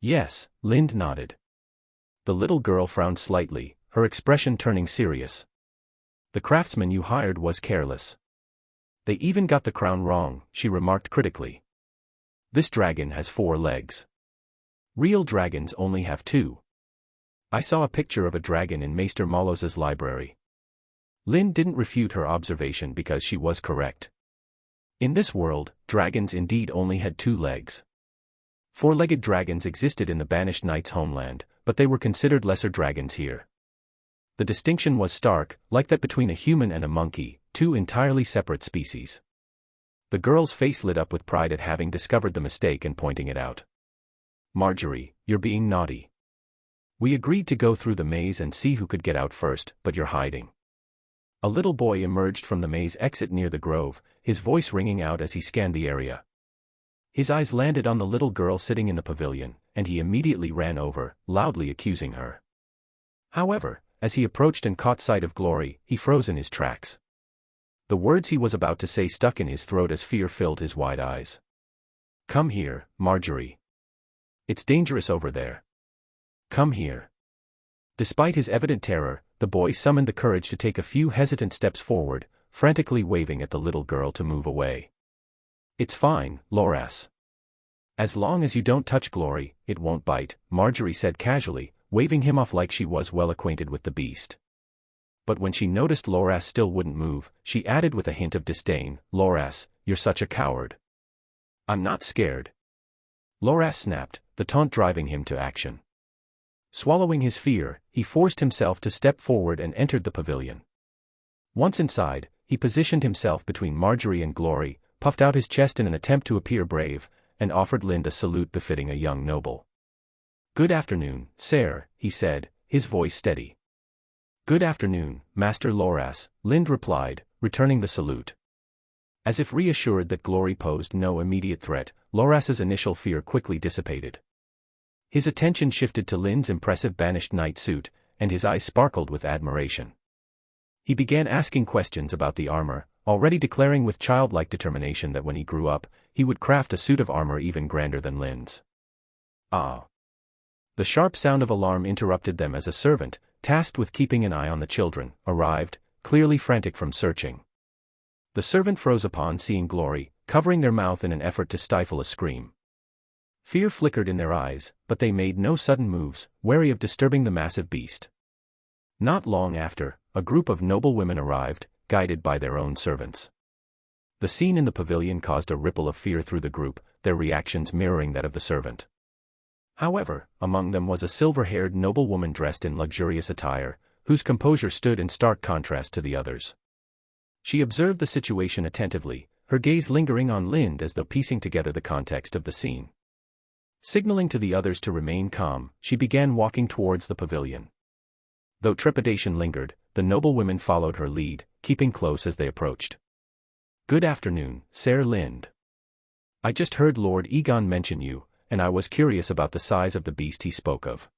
"Yes," Lynd nodded. The little girl frowned slightly, her expression turning serious. "The craftsman you hired was careless. They even got the crown wrong," she remarked critically. "This dragon has 4 legs. Real dragons only have 2. I saw a picture of a dragon in Maester Malos's library." Lynd didn't refute her observation because she was correct. In this world, dragons indeed only had 2 legs. 4-legged dragons existed in the banished knight's homeland, but they were considered lesser dragons here. The distinction was stark, like that between a human and a monkey, 2 entirely separate species. The girl's face lit up with pride at having discovered the mistake and pointing it out. "Margaery, you're being naughty. We agreed to go through the maze and see who could get out first, but you're hiding." A little boy emerged from the maze exit near the grove, his voice ringing out as he scanned the area. His eyes landed on the little girl sitting in the pavilion, and he immediately ran over, loudly accusing her. However, as he approached and caught sight of Glory, he froze in his tracks. The words he was about to say stuck in his throat as fear filled his wide eyes. "Come here, Margaery. It's dangerous over there. Come here." Despite his evident terror, the boy summoned the courage to take a few hesitant steps forward, frantically waving at the little girl to move away. "It's fine, Loras. As long as you don't touch Glory, it won't bite," Margaery said casually, waving him off like she was well acquainted with the beast. But when she noticed Loras still wouldn't move, she added with a hint of disdain, "Loras, you're such a coward." "I'm not scared." Loras snapped, the taunt driving him to action. Swallowing his fear, he forced himself to step forward and entered the pavilion. Once inside, he positioned himself between Margaery and Glory, puffed out his chest in an attempt to appear brave, and offered Lynd a salute befitting a young noble. "Good afternoon, sire," he said, his voice steady. "Good afternoon, Master Loras," Lynd replied, returning the salute. As if reassured that Glory posed no immediate threat, Loras's initial fear quickly dissipated. His attention shifted to Lynd's impressive banished knight suit, and his eyes sparkled with admiration. He began asking questions about the armor, already declaring with childlike determination that when he grew up, he would craft a suit of armor even grander than Lynd's. "Ah!" The sharp sound of alarm interrupted them as a servant, tasked with keeping an eye on the children, arrived, clearly frantic from searching. The servant froze upon seeing Glory, covering their mouth in an effort to stifle a scream. Fear flickered in their eyes, but they made no sudden moves, wary of disturbing the massive beast. Not long after, a group of noble women arrived, guided by their own servants. The scene in the pavilion caused a ripple of fear through the group, their reactions mirroring that of the servant. However, among them was a silver-haired noblewoman dressed in luxurious attire, whose composure stood in stark contrast to the others. She observed the situation attentively, her gaze lingering on Lynd as though piecing together the context of the scene. Signaling to the others to remain calm, she began walking towards the pavilion. Though trepidation lingered, the noblewomen followed her lead, keeping close as they approached. "Good afternoon, Sir Lind. I just heard Lord Egon mention you, and I was curious about the size of the beast he spoke of."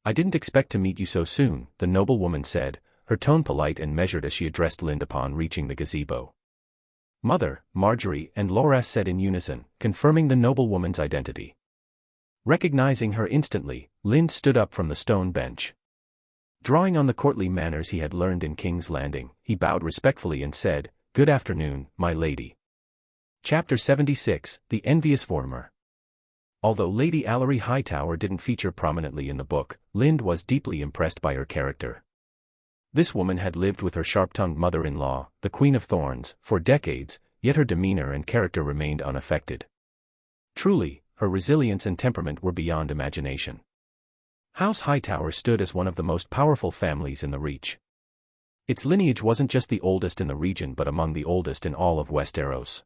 "I didn't expect to meet you so soon," the noblewoman said, her tone polite and measured as she addressed Lind upon reaching the gazebo. "Mother," Marjorie and Loras said in unison, confirming the noblewoman's identity. Recognizing her instantly, Lind stood up from the stone bench. Drawing on the courtly manners he had learned in King's Landing, he bowed respectfully and said, "Good afternoon, my lady." Chapter 76, The Envious Vortimer. Although Lady Allery Hightower didn't feature prominently in the book, Lind was deeply impressed by her character. This woman had lived with her sharp-tongued mother-in-law, the Queen of Thorns, for decades, yet her demeanor and character remained unaffected. Truly, her resilience and temperament were beyond imagination. House Hightower stood as one of the most powerful families in the Reach. Its lineage wasn't just the oldest in the region but among the oldest in all of Westeros.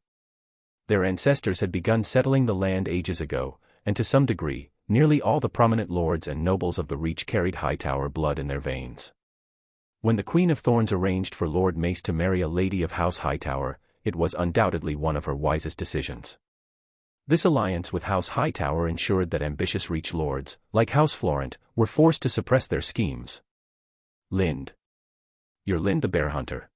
Their ancestors had begun settling the land ages ago, and to some degree, nearly all the prominent lords and nobles of the Reach carried Hightower blood in their veins. When the Queen of Thorns arranged for Lord Mace to marry a lady of House Hightower, it was undoubtedly one of her wisest decisions. This alliance with House Hightower ensured that ambitious Reach lords, like House Florent, were forced to suppress their schemes. "Lind. You're Lind the Bear Hunter?"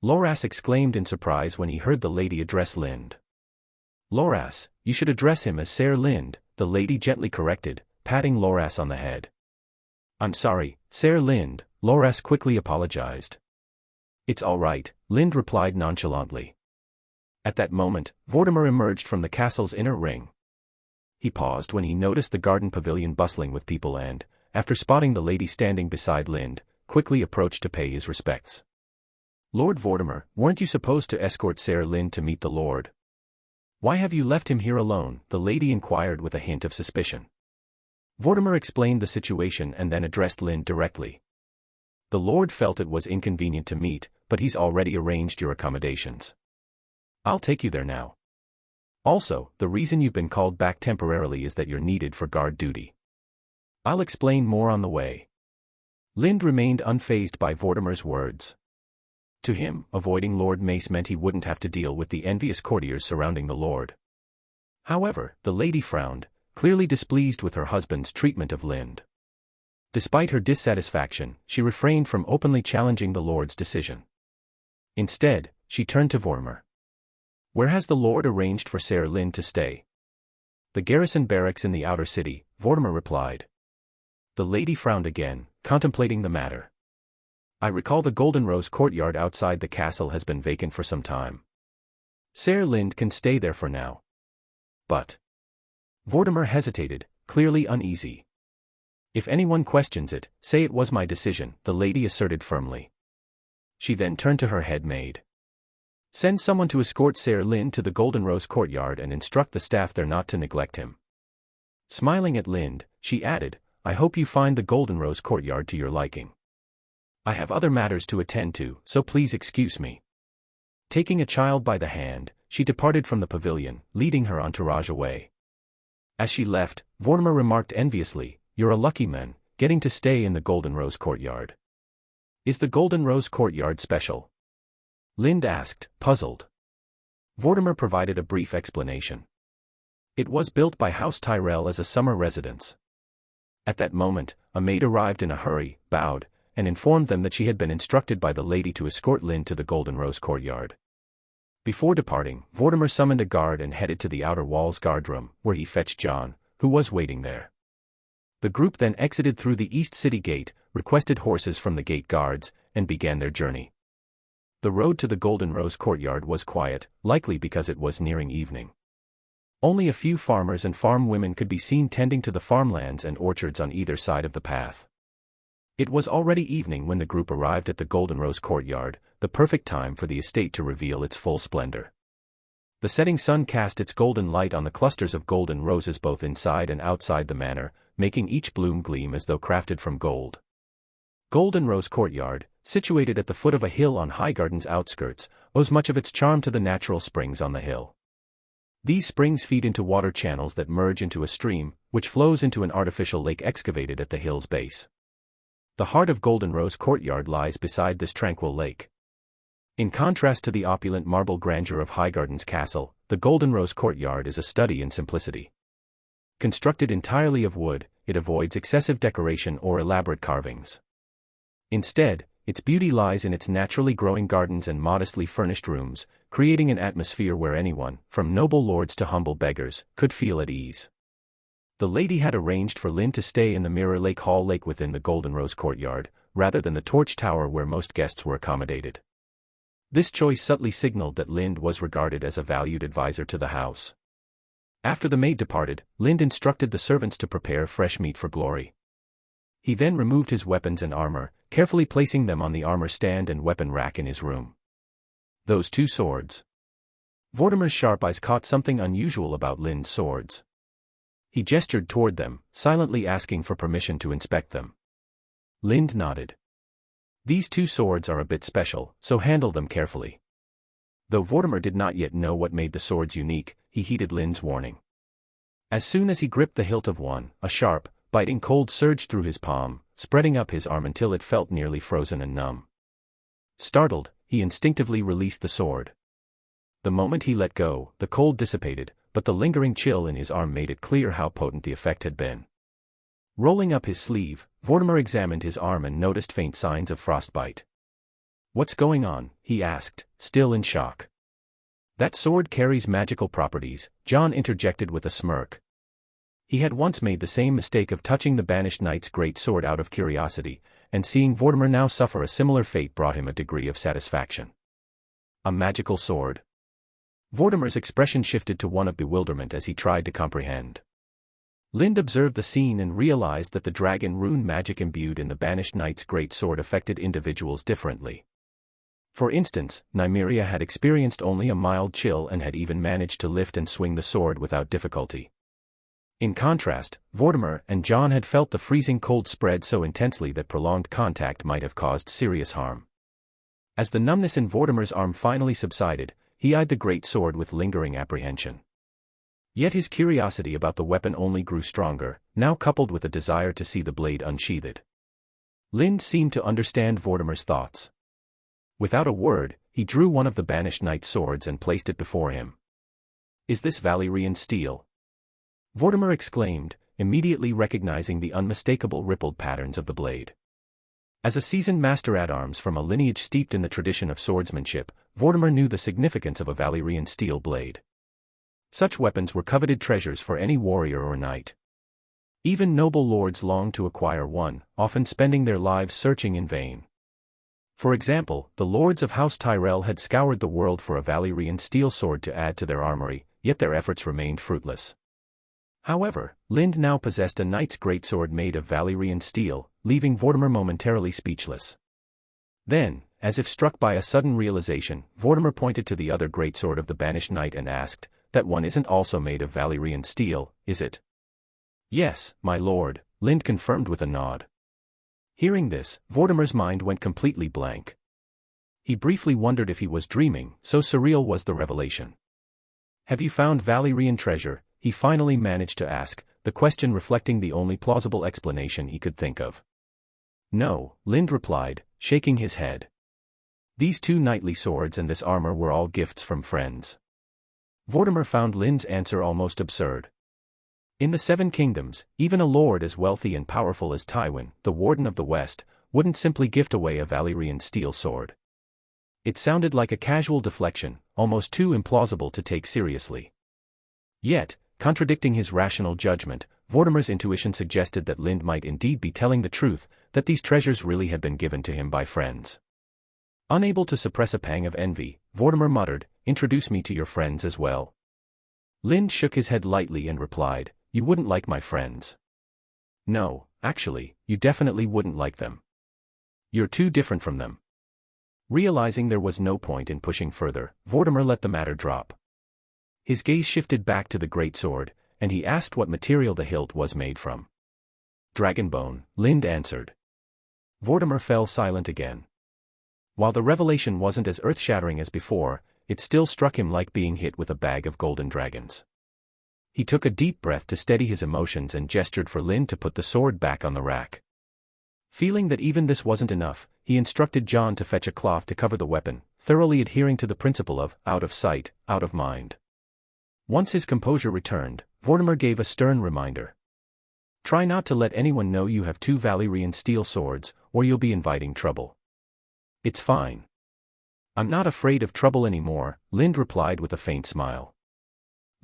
Loras exclaimed in surprise when he heard the lady address Lind. "Loras, you should address him as Sir Lind," the lady gently corrected, patting Loras on the head. "I'm sorry, Sir Lind," Loras quickly apologized. "It's all right," Lind replied nonchalantly. At that moment, Vortimer emerged from the castle's inner ring. He paused when he noticed the garden pavilion bustling with people and, after spotting the lady standing beside Lind, quickly approached to pay his respects. "Lord Vortimer, weren't you supposed to escort Sir Lind to meet the Lord? Why have you left him here alone?" the lady inquired with a hint of suspicion. Vortimer explained the situation and then addressed Lind directly. "The Lord felt it was inconvenient to meet, but he's already arranged your accommodations. I'll take you there now. Also, the reason you've been called back temporarily is that you're needed for guard duty. I'll explain more on the way." Lind remained unfazed by Vortimer's words. To him, avoiding Lord Mace meant he wouldn't have to deal with the envious courtiers surrounding the Lord. However, the lady frowned, clearly displeased with her husband's treatment of Lind. Despite her dissatisfaction, she refrained from openly challenging the Lord's decision. Instead, she turned to Vortimer. "Where has the Lord arranged for Sir Lind to stay?" "The garrison barracks in the outer city," Vortimer replied. The lady frowned again, contemplating the matter. "I recall the Golden Rose courtyard outside the castle has been vacant for some time. Sir Lind can stay there for now." "But..." Vortimer hesitated, clearly uneasy. "If anyone questions it, say it was my decision," the lady asserted firmly. She then turned to her head maid. "Send someone to escort Sir Lind to the Golden Rose courtyard and instruct the staff there not to neglect him." Smiling at Lind, she added, "I hope you find the Golden Rose courtyard to your liking. I have other matters to attend to, so please excuse me." Taking a child by the hand, she departed from the pavilion, leading her entourage away. As she left, Vortimer remarked enviously, "You're a lucky man, getting to stay in the Golden Rose courtyard." "Is the Golden Rose courtyard special?" Lind asked, puzzled. Vortimer provided a brief explanation. It was built by House Tyrell as a summer residence. At that moment, a maid arrived in a hurry, bowed, and informed them that she had been instructed by the lady to escort Lind to the Golden Rose courtyard. Before departing, Vortimer summoned a guard and headed to the outer wall's guardroom, where he fetched John, who was waiting there. The group then exited through the East City Gate, requested horses from the gate guards, and began their journey. The road to the Golden Rose courtyard was quiet, likely because it was nearing evening. Only a few farmers and farm women could be seen tending to the farmlands and orchards on either side of the path. It was already evening when the group arrived at the Golden Rose courtyard, the perfect time for the estate to reveal its full splendor. The setting sun cast its golden light on the clusters of golden roses both inside and outside the manor, making each bloom gleam as though crafted from gold. Golden Rose Courtyard, situated at the foot of a hill on Highgarden's outskirts, owes much of its charm to the natural springs on the hill. These springs feed into water channels that merge into a stream, which flows into an artificial lake excavated at the hill's base. The heart of Goldenrose Courtyard lies beside this tranquil lake. In contrast to the opulent marble grandeur of Highgarden's castle, the Goldenrose Courtyard is a study in simplicity. Constructed entirely of wood, it avoids excessive decoration or elaborate carvings. Instead, its beauty lies in its naturally growing gardens and modestly furnished rooms, creating an atmosphere where anyone, from noble lords to humble beggars, could feel at ease. The lady had arranged for Lind to stay in the Mirror Lake Hall lake within the Goldenrose Courtyard, rather than the Torch Tower where most guests were accommodated. This choice subtly signaled that Lind was regarded as a valued advisor to the house. After the maid departed, Lind instructed the servants to prepare fresh meat for Glory. He then removed his weapons and armor, carefully placing them on the armor stand and weapon rack in his room. Those two swords. Vortimer's sharp eyes caught something unusual about Lind's swords. He gestured toward them, silently asking for permission to inspect them. Lind nodded. These two swords are a bit special, so handle them carefully. Though Vortimer did not yet know what made the swords unique, he heeded Lind's warning. As soon as he gripped the hilt of one, a sharp, biting cold surged through his palm, spreading up his arm until it felt nearly frozen and numb. Startled, he instinctively released the sword. The moment he let go, the cold dissipated, but the lingering chill in his arm made it clear how potent the effect had been. Rolling up his sleeve, Vortimer examined his arm and noticed faint signs of frostbite. "What's going on?" he asked, still in shock. "That sword carries magical properties," John interjected with a smirk. He had once made the same mistake of touching the banished knight's great sword out of curiosity, and seeing Vortimer now suffer a similar fate brought him a degree of satisfaction. A magical sword? Vortimer's expression shifted to one of bewilderment as he tried to comprehend. Lind observed the scene and realized that the dragon rune magic imbued in the banished knight's great sword affected individuals differently. For instance, Nimriia had experienced only a mild chill and had even managed to lift and swing the sword without difficulty. In contrast, Vortimer and John had felt the freezing cold spread so intensely that prolonged contact might have caused serious harm. As the numbness in Vortimer's arm finally subsided, he eyed the great sword with lingering apprehension. Yet his curiosity about the weapon only grew stronger, now coupled with a desire to see the blade unsheathed. Lind seemed to understand Vortimer's thoughts. Without a word, he drew one of the banished knight's swords and placed it before him. "Is this Valyrian steel?" Vortimer exclaimed, immediately recognizing the unmistakable rippled patterns of the blade. As a seasoned master-at-arms from a lineage steeped in the tradition of swordsmanship, Vortimer knew the significance of a Valyrian steel blade. Such weapons were coveted treasures for any warrior or knight. Even noble lords longed to acquire one, often spending their lives searching in vain. For example, the lords of House Tyrell had scoured the world for a Valyrian steel sword to add to their armory, yet their efforts remained fruitless. However, Lind now possessed a knight's greatsword made of Valyrian steel, leaving Vortimer momentarily speechless. Then, as if struck by a sudden realization, Vortimer pointed to the other greatsword of the banished knight and asked, "That one isn't also made of Valyrian steel, is it?" "Yes, my lord," Lind confirmed with a nod. Hearing this, Vortimer's mind went completely blank. He briefly wondered if he was dreaming, so surreal was the revelation. "Have you found Valyrian treasure?" he finally managed to ask, the question reflecting the only plausible explanation he could think of. "No," Lind replied, shaking his head. "These two knightly swords and this armor were all gifts from friends." Vortimer found Lind's answer almost absurd. In the Seven Kingdoms, even a lord as wealthy and powerful as Tywin, the Warden of the West, wouldn't simply gift away a Valyrian steel sword. It sounded like a casual deflection, almost too implausible to take seriously. Yet, contradicting his rational judgment, Vortimer's intuition suggested that Lind might indeed be telling the truth, that these treasures really had been given to him by friends. Unable to suppress a pang of envy, Vortimer muttered, "Introduce me to your friends as well." Lind shook his head lightly and replied, "You wouldn't like my friends." "No, actually, you definitely wouldn't like them. You're too different from them." Realizing there was no point in pushing further, Vortimer let the matter drop. His gaze shifted back to the greatsword, and he asked what material the hilt was made from. "Dragonbone," Lind answered. Vortimer fell silent again. While the revelation wasn't as earth-shattering as before, it still struck him like being hit with a bag of golden dragons. He took a deep breath to steady his emotions and gestured for Lind to put the sword back on the rack. Feeling that even this wasn't enough, he instructed John to fetch a cloth to cover the weapon, thoroughly adhering to the principle of out of sight, out of mind. Once his composure returned, Vortimer gave a stern reminder. Try not to let anyone know you have 2 Valyrian steel swords, or you'll be inviting trouble. It's fine. I'm not afraid of trouble anymore, Lind replied with a faint smile.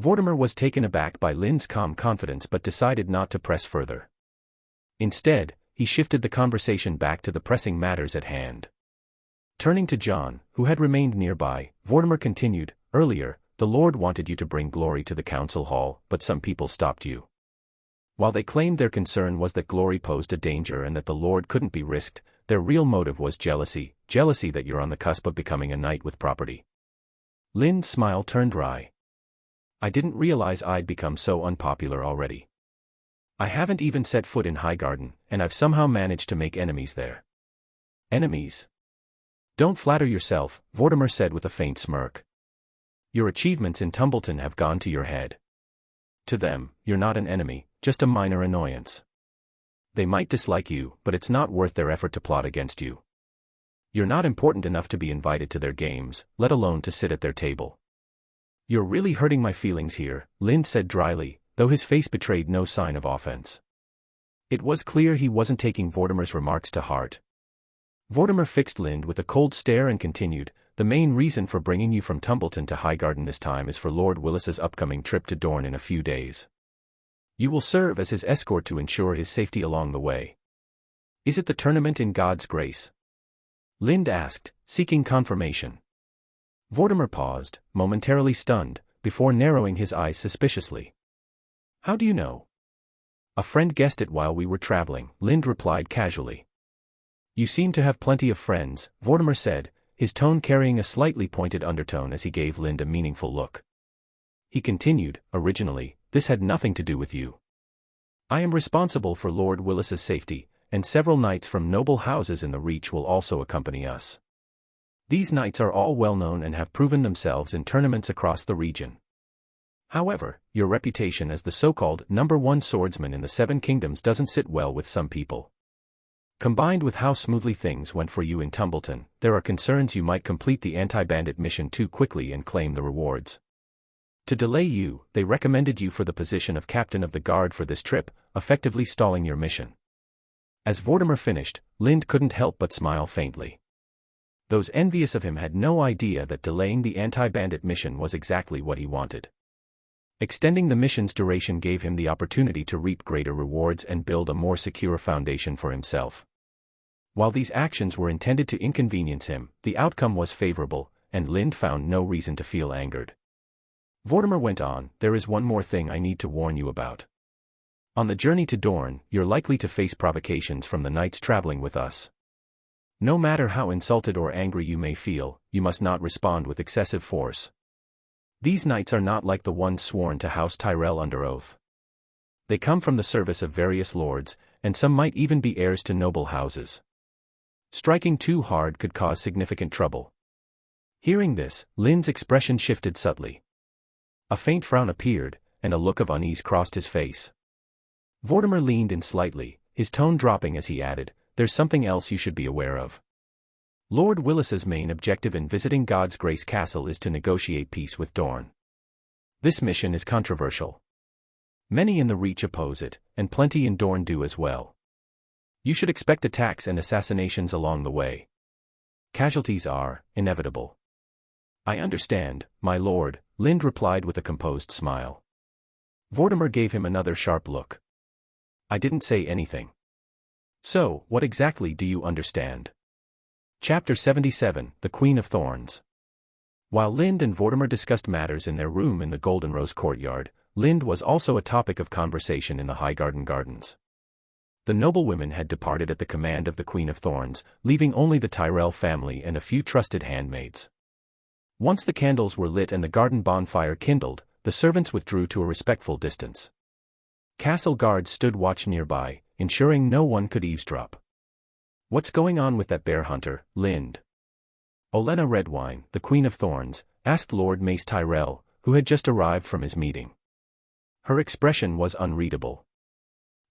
Vortimer was taken aback by Lind's calm confidence but decided not to press further. Instead, he shifted the conversation back to the pressing matters at hand. Turning to John, who had remained nearby, Vortimer continued, earlier, the Lord wanted you to bring glory to the council hall, but some people stopped you. While they claimed their concern was that glory posed a danger and that the Lord couldn't be risked, their real motive was jealousy that you're on the cusp of becoming a knight with property. Lind's smile turned wry. I didn't realize I'd become so unpopular already. I haven't even set foot in Highgarden, and I've somehow managed to make enemies there. Enemies? Don't flatter yourself, Vortimer said with a faint smirk. Your achievements in Tumbleton have gone to your head. To them, you're not an enemy, just a minor annoyance. They might dislike you, but it's not worth their effort to plot against you. You're not important enough to be invited to their games, let alone to sit at their table. You're really hurting my feelings here, Lind said dryly, though his face betrayed no sign of offense. It was clear he wasn't taking Vortimer's remarks to heart. Vortimer fixed Lind with a cold stare and continued, the main reason for bringing you from Tumbleton to Highgarden this time is for Lord Willis's upcoming trip to Dorne in a few days. You will serve as his escort to ensure his safety along the way. Is it the tournament in God's grace? Lind asked, seeking confirmation. Vortimer paused, momentarily stunned, before narrowing his eyes suspiciously. How do you know? A friend guessed it while we were traveling, Lind replied casually. You seem to have plenty of friends, Vortimer said, his tone carrying a slightly pointed undertone as he gave Lind a meaningful look. He continued, originally, this had nothing to do with you. I am responsible for Lord Willis's safety, and several knights from noble houses in the Reach will also accompany us. These knights are all well known and have proven themselves in tournaments across the region. However, your reputation as the so-called #1 swordsman in the Seven Kingdoms doesn't sit well with some people. Combined with how smoothly things went for you in Tumbleton, there are concerns you might complete the anti-bandit mission too quickly and claim the rewards. To delay you, they recommended you for the position of captain of the guard for this trip, effectively stalling your mission. As Vortimer finished, Lind couldn't help but smile faintly. Those envious of him had no idea that delaying the anti-bandit mission was exactly what he wanted. Extending the mission's duration gave him the opportunity to reap greater rewards and build a more secure foundation for himself. While these actions were intended to inconvenience him, the outcome was favorable, and Lind found no reason to feel angered. Vortimer went on, there is one more thing I need to warn you about. On the journey to Dorne, you're likely to face provocations from the knights traveling with us. No matter how insulted or angry you may feel, you must not respond with excessive force. These knights are not like the ones sworn to House Tyrell under oath. They come from the service of various lords, and some might even be heirs to noble houses. Striking too hard could cause significant trouble. Hearing this, Lind's expression shifted subtly. A faint frown appeared, and a look of unease crossed his face. Vortimer leaned in slightly, his tone dropping as he added, there's something else you should be aware of. Lord Willis's main objective in visiting God's Grace Castle is to negotiate peace with Dorne. This mission is controversial. Many in the Reach oppose it, and plenty in Dorne do as well. You should expect attacks and assassinations along the way. Casualties are inevitable. I understand, my lord, Lind replied with a composed smile. Vortimer gave him another sharp look. I didn't say anything. So, what exactly do you understand? Chapter 77, The Queen of Thorns. While Lind and Vortimer discussed matters in their room in the Golden Rose courtyard, Lind was also a topic of conversation in the Highgarden Gardens. The noblewomen had departed at the command of the Queen of Thorns, leaving only the Tyrell family and a few trusted handmaids. Once the candles were lit and the garden bonfire kindled, the servants withdrew to a respectful distance. Castle guards stood watch nearby, ensuring no one could eavesdrop. What's going on with that bear hunter, Lind? Olenna Redwine, the Queen of Thorns, asked Lord Mace Tyrell, who had just arrived from his meeting. Her expression was unreadable.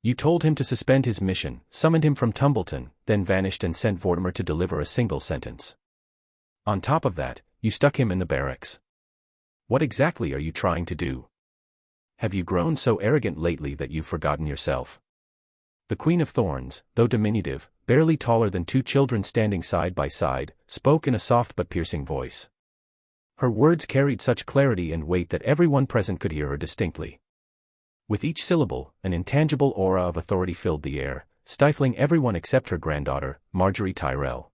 You told him to suspend his mission, summoned him from Tumbleton, then vanished and sent Vortimer to deliver a single sentence. On top of that, you stuck him in the barracks. What exactly are you trying to do? Have you grown so arrogant lately that you've forgotten yourself? The Queen of Thorns, though diminutive, barely taller than two children standing side by side, spoke in a soft but piercing voice. Her words carried such clarity and weight that everyone present could hear her distinctly. With each syllable, an intangible aura of authority filled the air, stifling everyone except her granddaughter, Marjorie Tyrell.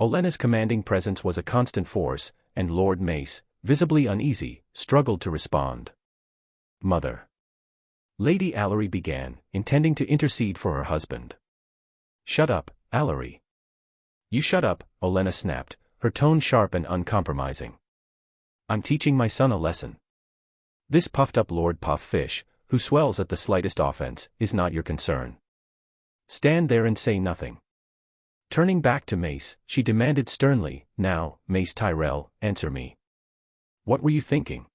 Olenna's commanding presence was a constant force, and Lord Mace, visibly uneasy, struggled to respond. Mother. Lady Allery began, intending to intercede for her husband. Shut up, Allery. You shut up, Olenna snapped, her tone sharp and uncompromising. I'm teaching my son a lesson. This puffed-up Lord Pufffish, who swells at the slightest offense, is not your concern. Stand there and say nothing. Turning back to Mace, she demanded sternly, Now, Mace Tyrell, answer me. What were you thinking?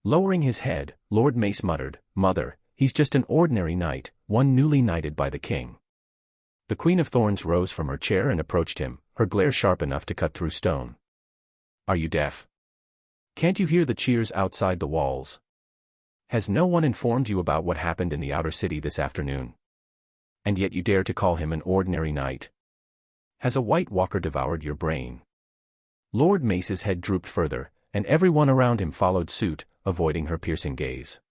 Lowering his head, Lord Mace muttered, Mother, he's just an ordinary knight, one newly knighted by the king. The Queen of Thorns rose from her chair and approached him, her glare sharp enough to cut through stone. Are you deaf? Can't you hear the cheers outside the walls? Has no one informed you about what happened in the outer city this afternoon? And yet you dare to call him an ordinary knight? Has a White Walker devoured your brain? Lord Mace's head drooped further, and everyone around him followed suit, avoiding her piercing gaze.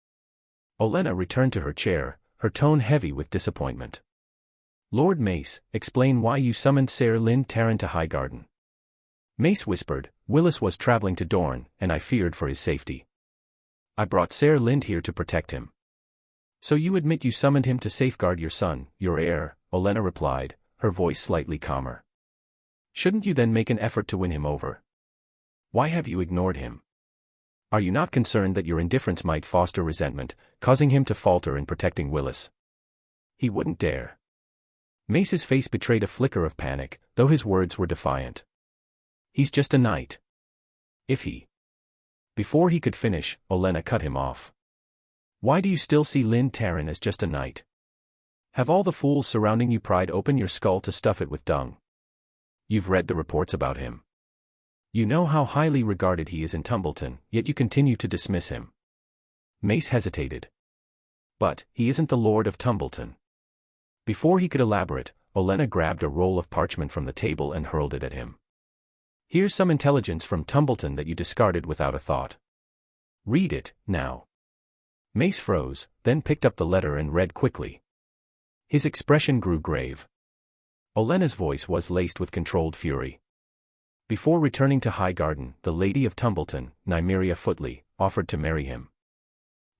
Olenna returned to her chair, her tone heavy with disappointment. Lord Mace, explain why you summoned Ser Lyn Taryn to Highgarden. Mace whispered, Willis was traveling to Dorne, and I feared for his safety. I brought Ser Lyn here to protect him. So you admit you summoned him to safeguard your son, your heir, Olenna replied, her voice slightly calmer. Shouldn't you then make an effort to win him over? Why have you ignored him? Are you not concerned that your indifference might foster resentment, causing him to falter in protecting Willis? He wouldn't dare. Mace's face betrayed a flicker of panic, though his words were defiant. He's just a knight. If he... Before he could finish, Olenna cut him off. Why do you still see Lyn Taryn as just a knight? Have all the fools surrounding you pried open your skull to stuff it with dung? You've read the reports about him. You know how highly regarded he is in Tumbleton, yet you continue to dismiss him. Mace hesitated. But, he isn't the Lord of Tumbleton. Before he could elaborate, Olenna grabbed a roll of parchment from the table and hurled it at him. Here's some intelligence from Tumbleton that you discarded without a thought. Read it, now. Mace froze, then picked up the letter and read quickly. His expression grew grave. Olenna's voice was laced with controlled fury. Before returning to Highgarden, the Lady of Tumbleton, Nimriia Footley, offered to marry him.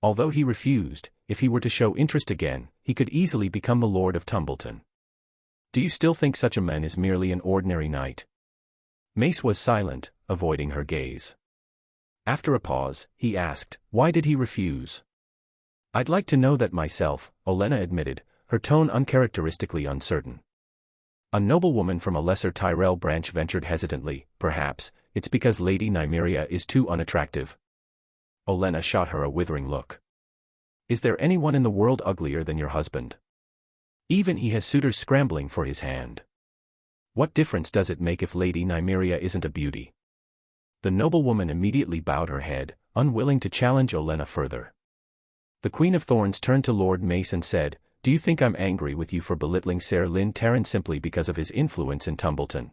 Although he refused, if he were to show interest again, he could easily become the Lord of Tumbleton. Do you still think such a man is merely an ordinary knight? Mace was silent, avoiding her gaze. After a pause, he asked, why did he refuse? I'd like to know that myself, Olenna admitted, her tone uncharacteristically uncertain. A noblewoman from a lesser Tyrell branch ventured hesitantly, perhaps, it's because Lady Nimriia is too unattractive. Olenna shot her a withering look. Is there anyone in the world uglier than your husband? Even he has suitors scrambling for his hand. What difference does it make if Lady Nimriia isn't a beauty? The noblewoman immediately bowed her head, unwilling to challenge Olenna further. The Queen of Thorns turned to Lord Mace and said, Do you think I'm angry with you for belittling Ser Lyn Taryn simply because of his influence in Tumbleton?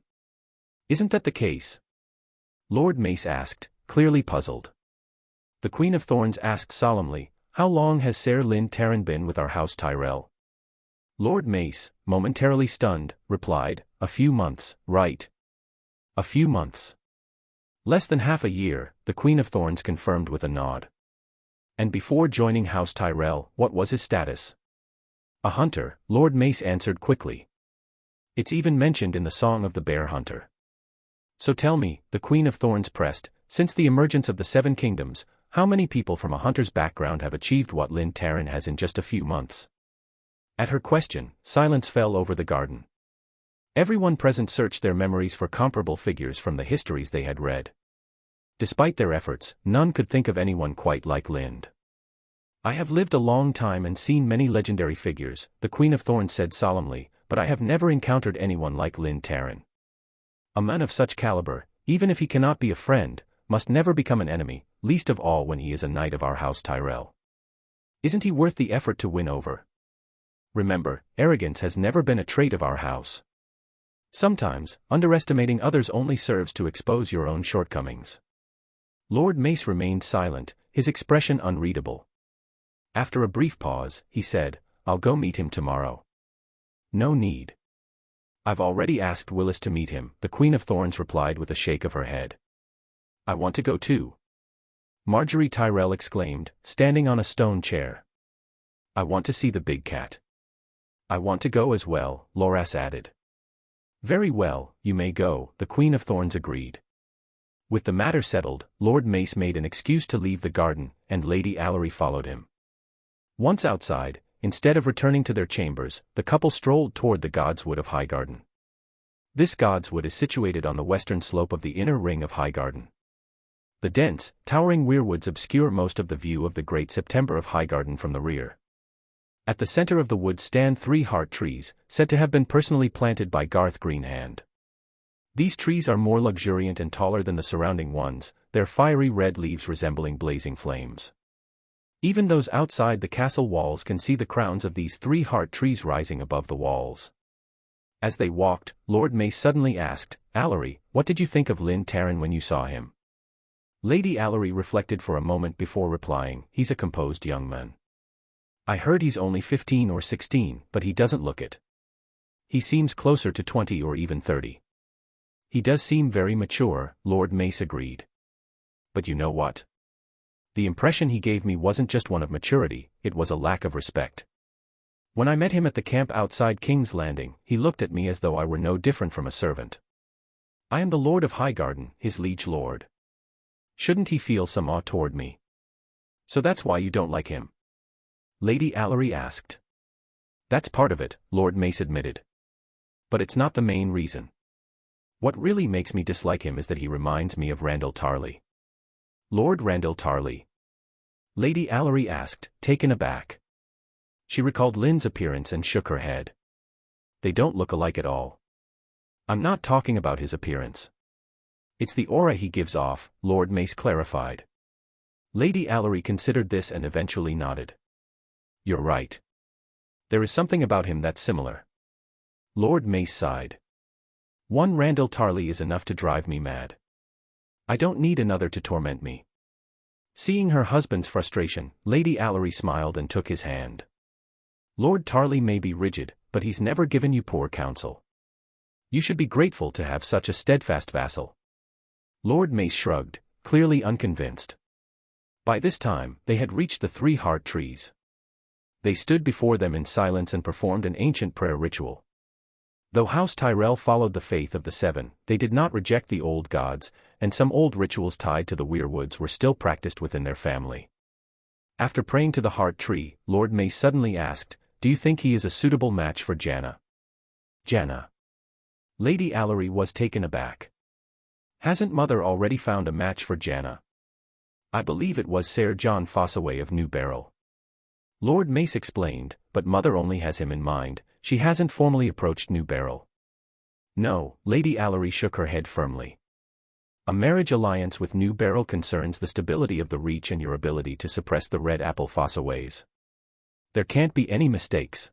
Isn't that the case? Lord Mace asked, clearly puzzled. The Queen of Thorns asked solemnly, How long has Ser Lyn Taryn been with our House Tyrell? Lord Mace, momentarily stunned, replied, A few months, right? A few months. Less than half a year, the Queen of Thorns confirmed with a nod. And before joining House Tyrell, what was his status? A hunter, Lord Mace answered quickly. It's even mentioned in the Song of the Bear Hunter. So tell me, the Queen of Thorns pressed, since the emergence of the Seven Kingdoms, how many people from a hunter's background have achieved what Lyn Taryn has in just a few months? At her question, silence fell over the garden. Everyone present searched their memories for comparable figures from the histories they had read. Despite their efforts, none could think of anyone quite like Lind. "I have lived a long time and seen many legendary figures," the Queen of Thorns said solemnly, "but I have never encountered anyone like Lind Taryn. A man of such caliber, even if he cannot be a friend, must never become an enemy, least of all when he is a knight of our House Tyrell. Isn't he worth the effort to win over? Remember, arrogance has never been a trait of our house. Sometimes, underestimating others only serves to expose your own shortcomings." Lord Mace remained silent, his expression unreadable. After a brief pause, he said, "I'll go meet him tomorrow." "No need. I've already asked Willis to meet him," the Queen of Thorns replied with a shake of her head. "I want to go too," Marjorie Tyrell exclaimed, standing on a stone chair. "I want to see the big cat." "I want to go as well," Loras added. "Very well, you may go," the Queen of Thorns agreed. With the matter settled, Lord Mace made an excuse to leave the garden, and Lady Allery followed him. Once outside, instead of returning to their chambers, the couple strolled toward the Godswood of Highgarden. This Godswood is situated on the western slope of the inner ring of Highgarden. The dense, towering weirwoods obscure most of the view of the Great September of Highgarden from the rear. At the center of the wood stand 3 heart trees, said to have been personally planted by Garth Greenhand. These trees are more luxuriant and taller than the surrounding ones, their fiery red leaves resembling blazing flames. Even those outside the castle walls can see the crowns of these 3 heart trees rising above the walls. As they walked, Lord Mace suddenly asked, "Allery, what did you think of Lind Taryn when you saw him?" Lady Allery reflected for a moment before replying, "He's a composed young man. I heard he's only 15 or 16, but he doesn't look it. He seems closer to 20 or even 30. "He does seem very mature," Lord Mace agreed. "But you know what? The impression he gave me wasn't just one of maturity, it was a lack of respect. When I met him at the camp outside King's Landing, he looked at me as though I were no different from a servant. I am the Lord of Highgarden, his liege lord. Shouldn't he feel some awe toward me? So that's why you don't like him?" Lady Allery asked. "That's part of it," Lord Mace admitted. "But it's not the main reason. What really makes me dislike him is that he reminds me of Randall Tarley." "Lord Randall Tarley?" Lady Allery asked, taken aback. She recalled Lind's appearance and shook her head. "They don't look alike at all. I'm not talking about his appearance. It's the aura he gives off," Lord Mace clarified. Lady Allery considered this and eventually nodded. "You're right. There is something about him that's similar." Lord Mace sighed. "One Randall Tarley is enough to drive me mad. I don't need another to torment me." Seeing her husband's frustration, Lady Allery smiled and took his hand. "Lord Tarley may be rigid, but he's never given you poor counsel. You should be grateful to have such a steadfast vassal." Lord Mace shrugged, clearly unconvinced. By this time, they had reached the 3 heart trees. They stood before them in silence and performed an ancient prayer ritual. Though House Tyrell followed the faith of the 7, they did not reject the old gods, and some old rituals tied to the weirwoods were still practiced within their family. After praying to the heart tree, Lord Mace suddenly asked, "Do you think he is a suitable match for Janna?" "Janna?" Lady Allery was taken aback. "Hasn't Mother already found a match for Janna? I believe it was Sir John Fossaway of New Barrel." Lord Mace explained, "But Mother only has him in mind, she hasn't formally approached New Barrel." "No," Lady Allery shook her head firmly. "A marriage alliance with New Barrel concerns the stability of the Reach and your ability to suppress the Red Apple Fossaways. There can't be any mistakes.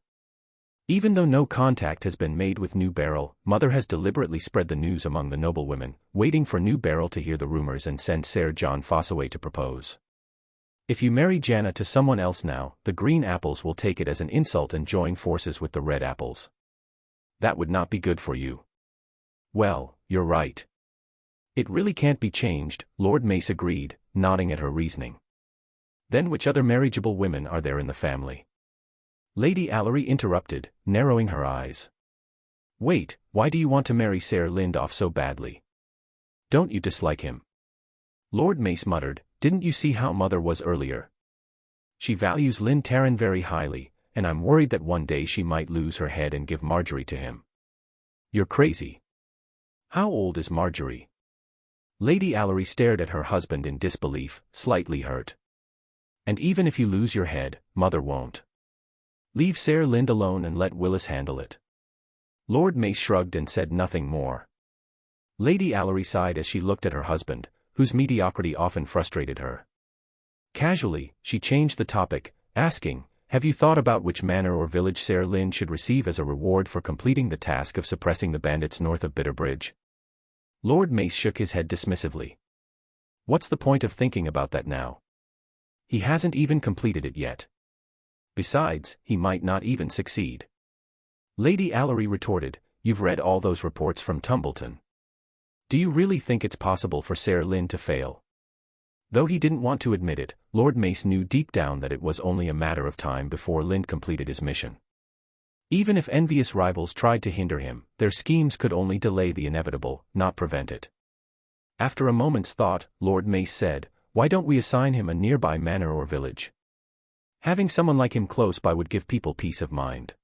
Even though no contact has been made with New Barrel, Mother has deliberately spread the news among the noblewomen, waiting for New Barrel to hear the rumors and send Sir John Fossaway to propose. If you marry Janna to someone else now, the Green Apples will take it as an insult and join forces with the Red Apples. That would not be good for you." "Well, you're right. It really can't be changed," Lord Mace agreed, nodding at her reasoning. "Then which other marriageable women are there in the family?" Lady Allery interrupted, narrowing her eyes. "Wait, why do you want to marry Sir Lind off so badly? Don't you dislike him?" Lord Mace muttered, "Didn't you see how Mother was earlier? She values Lind Taryn very highly, and I'm worried that one day she might lose her head and give Marjorie to him." "You're crazy. How old is Marjorie?" Lady Allery stared at her husband in disbelief, slightly hurt. And even if you lose your head, Mother won't. Leave Ser Lind alone and let Willis handle it. Lord Mace shrugged and said nothing more. Lady Allery sighed as she looked at her husband, whose mediocrity often frustrated her. Casually, she changed the topic, asking, "Have you thought about which manor or village Ser Lind should receive as a reward for completing the task of suppressing the bandits north of Bitterbridge?" Lord Mace shook his head dismissively. "What's the point of thinking about that now? He hasn't even completed it yet. Besides, he might not even succeed." Lady Allery retorted, "You've read all those reports from Tumbleton. Do you really think it's possible for Ser Lind to fail?" Though he didn't want to admit it, Lord Mace knew deep down that it was only a matter of time before Lind completed his mission. Even if envious rivals tried to hinder him, their schemes could only delay the inevitable, not prevent it. After a moment's thought, Lord Mace said, "Why don't we assign him a nearby manor or village? Having someone like him close by would give people peace of mind."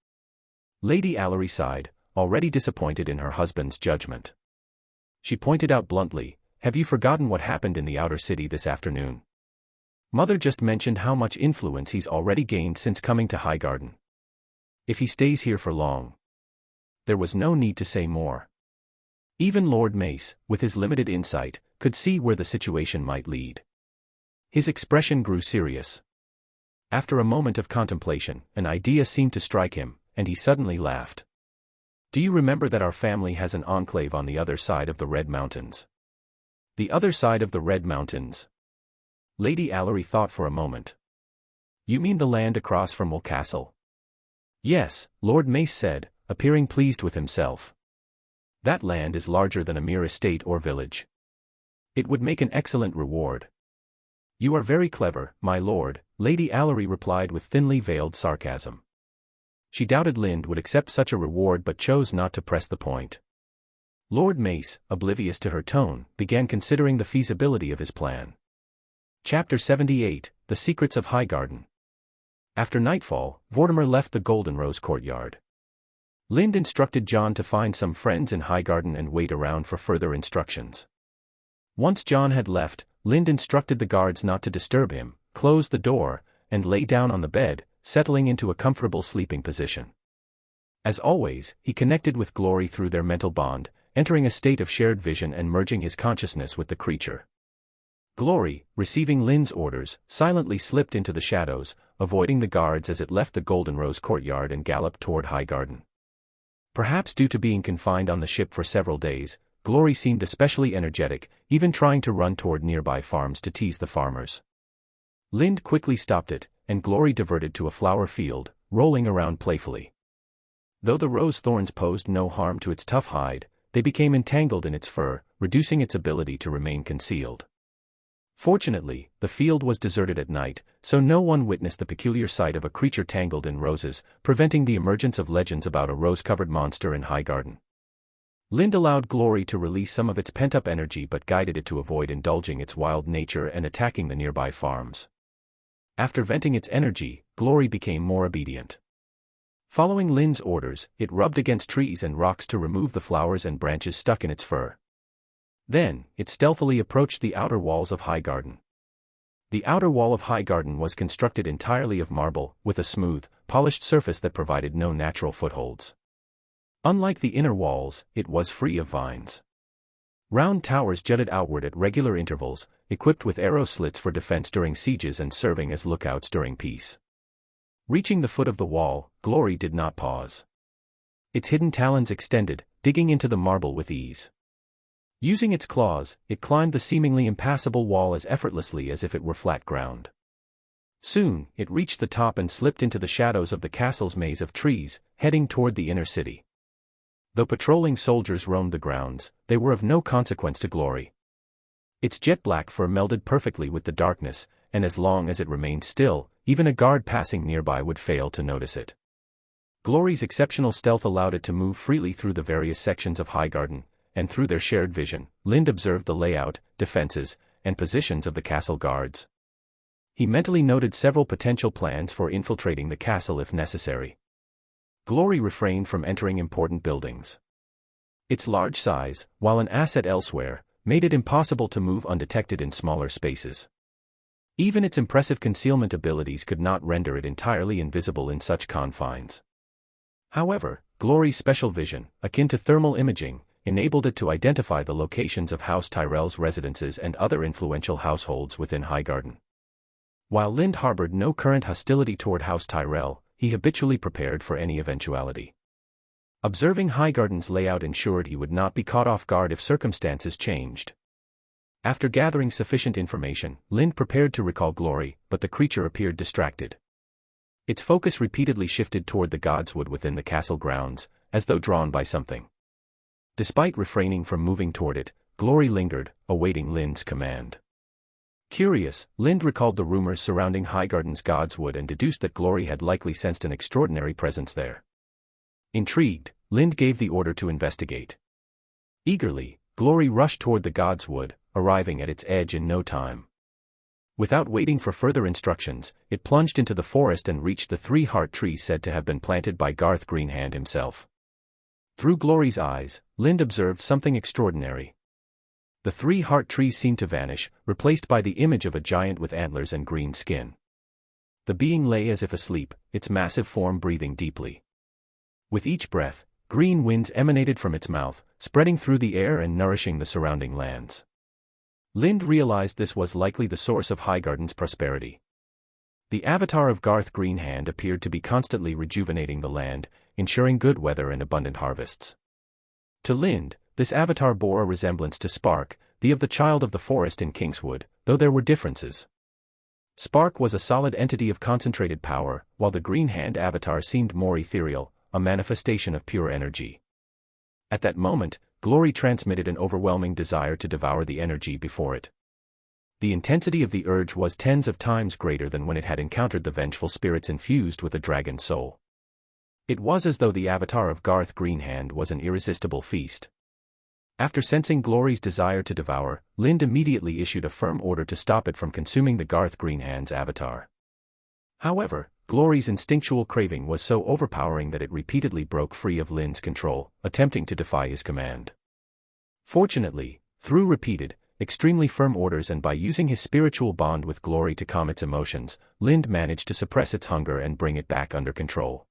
Lady Allery sighed, already disappointed in her husband's judgment. She pointed out bluntly, "Have you forgotten what happened in the outer city this afternoon? Mother just mentioned how much influence he's already gained since coming to Highgarden. If he stays here for long." There was no need to say more. Even Lord Mace, with his limited insight, could see where the situation might lead. His expression grew serious. After a moment of contemplation, an idea seemed to strike him, and he suddenly laughed. "Do you remember that our family has an enclave on the other side of the Red Mountains?" "The other side of the Red Mountains?" Lady Allery thought for a moment. "You mean the land across from Will Castle?" "Yes," Lord Mace said, appearing pleased with himself. "That land is larger than a mere estate or village. It would make an excellent reward." "You are very clever, my lord," Lady Allery replied with thinly veiled sarcasm. She doubted Lind would accept such a reward but chose not to press the point. Lord Mace, oblivious to her tone, began considering the feasibility of his plan. Chapter 78, The Secrets of Highgarden. After nightfall, Vortimer left the Golden Rose courtyard. Lind instructed John to find some friends in Highgarden and wait around for further instructions. Once John had left, Lind instructed the guards not to disturb him, closed the door, and lay down on the bed, settling into a comfortable sleeping position. As always, he connected with Glory through their mental bond, entering a state of shared vision and merging his consciousness with the creature. Glory, receiving Lind's orders, silently slipped into the shadows, avoiding the guards as it left the Golden Rose courtyard and galloped toward Highgarden. Perhaps due to being confined on the ship for several days, Glory seemed especially energetic, even trying to run toward nearby farms to tease the farmers. Lind quickly stopped it, and Glory diverted to a flower field, rolling around playfully. Though the rose thorns posed no harm to its tough hide, they became entangled in its fur, reducing its ability to remain concealed. Fortunately, the field was deserted at night, so no one witnessed the peculiar sight of a creature tangled in roses, preventing the emergence of legends about a rose-covered monster in Highgarden. Lind allowed Glory to release some of its pent-up energy but guided it to avoid indulging its wild nature and attacking the nearby farms. After venting its energy, Glory became more obedient. Following Lind's orders, it rubbed against trees and rocks to remove the flowers and branches stuck in its fur. Then, it stealthily approached the outer walls of Highgarden. The outer wall of Highgarden was constructed entirely of marble, with a smooth, polished surface that provided no natural footholds. Unlike the inner walls, it was free of vines. Round towers jutted outward at regular intervals, equipped with arrow slits for defense during sieges and serving as lookouts during peace. Reaching the foot of the wall, Glory did not pause. Its hidden talons extended, digging into the marble with ease. Using its claws, it climbed the seemingly impassable wall as effortlessly as if it were flat ground. Soon, it reached the top and slipped into the shadows of the castle's maze of trees, heading toward the inner city. Though patrolling soldiers roamed the grounds, they were of no consequence to Glory. Its jet-black fur melded perfectly with the darkness, and as long as it remained still, even a guard passing nearby would fail to notice it. Glory's exceptional stealth allowed it to move freely through the various sections of Highgarden, and through their shared vision, Lind observed the layout, defenses, and positions of the castle guards. He mentally noted several potential plans for infiltrating the castle if necessary. Glory refrained from entering important buildings. Its large size, while an asset elsewhere, made it impossible to move undetected in smaller spaces. Even its impressive concealment abilities could not render it entirely invisible in such confines. However, Glory's special vision, akin to thermal imaging, enabled it to identify the locations of House Tyrell's residences and other influential households within Highgarden. While Lind harbored no current hostility toward House Tyrell, he habitually prepared for any eventuality. Observing Highgarden's layout ensured he would not be caught off guard if circumstances changed. After gathering sufficient information, Lind prepared to recall Glory, but the creature appeared distracted. Its focus repeatedly shifted toward the godswood within the castle grounds, as though drawn by something. Despite refraining from moving toward it, Glory lingered, awaiting Lind's command. Curious, Lind recalled the rumors surrounding Highgarden's godswood and deduced that Glory had likely sensed an extraordinary presence there. Intrigued, Lind gave the order to investigate. Eagerly, Glory rushed toward the godswood, arriving at its edge in no time. Without waiting for further instructions, it plunged into the forest and reached the 3-heart tree said to have been planted by Garth Greenhand himself. Through Glory's eyes, Lind observed something extraordinary. The 3-heart tree seemed to vanish, replaced by the image of a giant with antlers and green skin. The being lay as if asleep, its massive form breathing deeply. With each breath, green winds emanated from its mouth, spreading through the air and nourishing the surrounding lands. Lind realized this was likely the source of Highgarden's prosperity. The avatar of Garth Greenhand appeared to be constantly rejuvenating the land, ensuring good weather and abundant harvests. To Lind, this avatar bore a resemblance to Spark, the child of the forest in Kingswood, though there were differences. Spark was a solid entity of concentrated power, while the Greenhand avatar seemed more ethereal, a manifestation of pure energy. At that moment, Glory transmitted an overwhelming desire to devour the energy before it. The intensity of the urge was tens of times greater than when it had encountered the vengeful spirits infused with a dragon's soul. It was as though the avatar of Garth Greenhand was an irresistible feast. After sensing Glory's desire to devour, Lind immediately issued a firm order to stop it from consuming the Garth Greenhand's avatar. However, Glory's instinctual craving was so overpowering that it repeatedly broke free of Lind's control, attempting to defy his command. Fortunately, through repeated, extremely firm orders and by using his spiritual bond with Glory to calm its emotions, Lind managed to suppress its hunger and bring it back under control.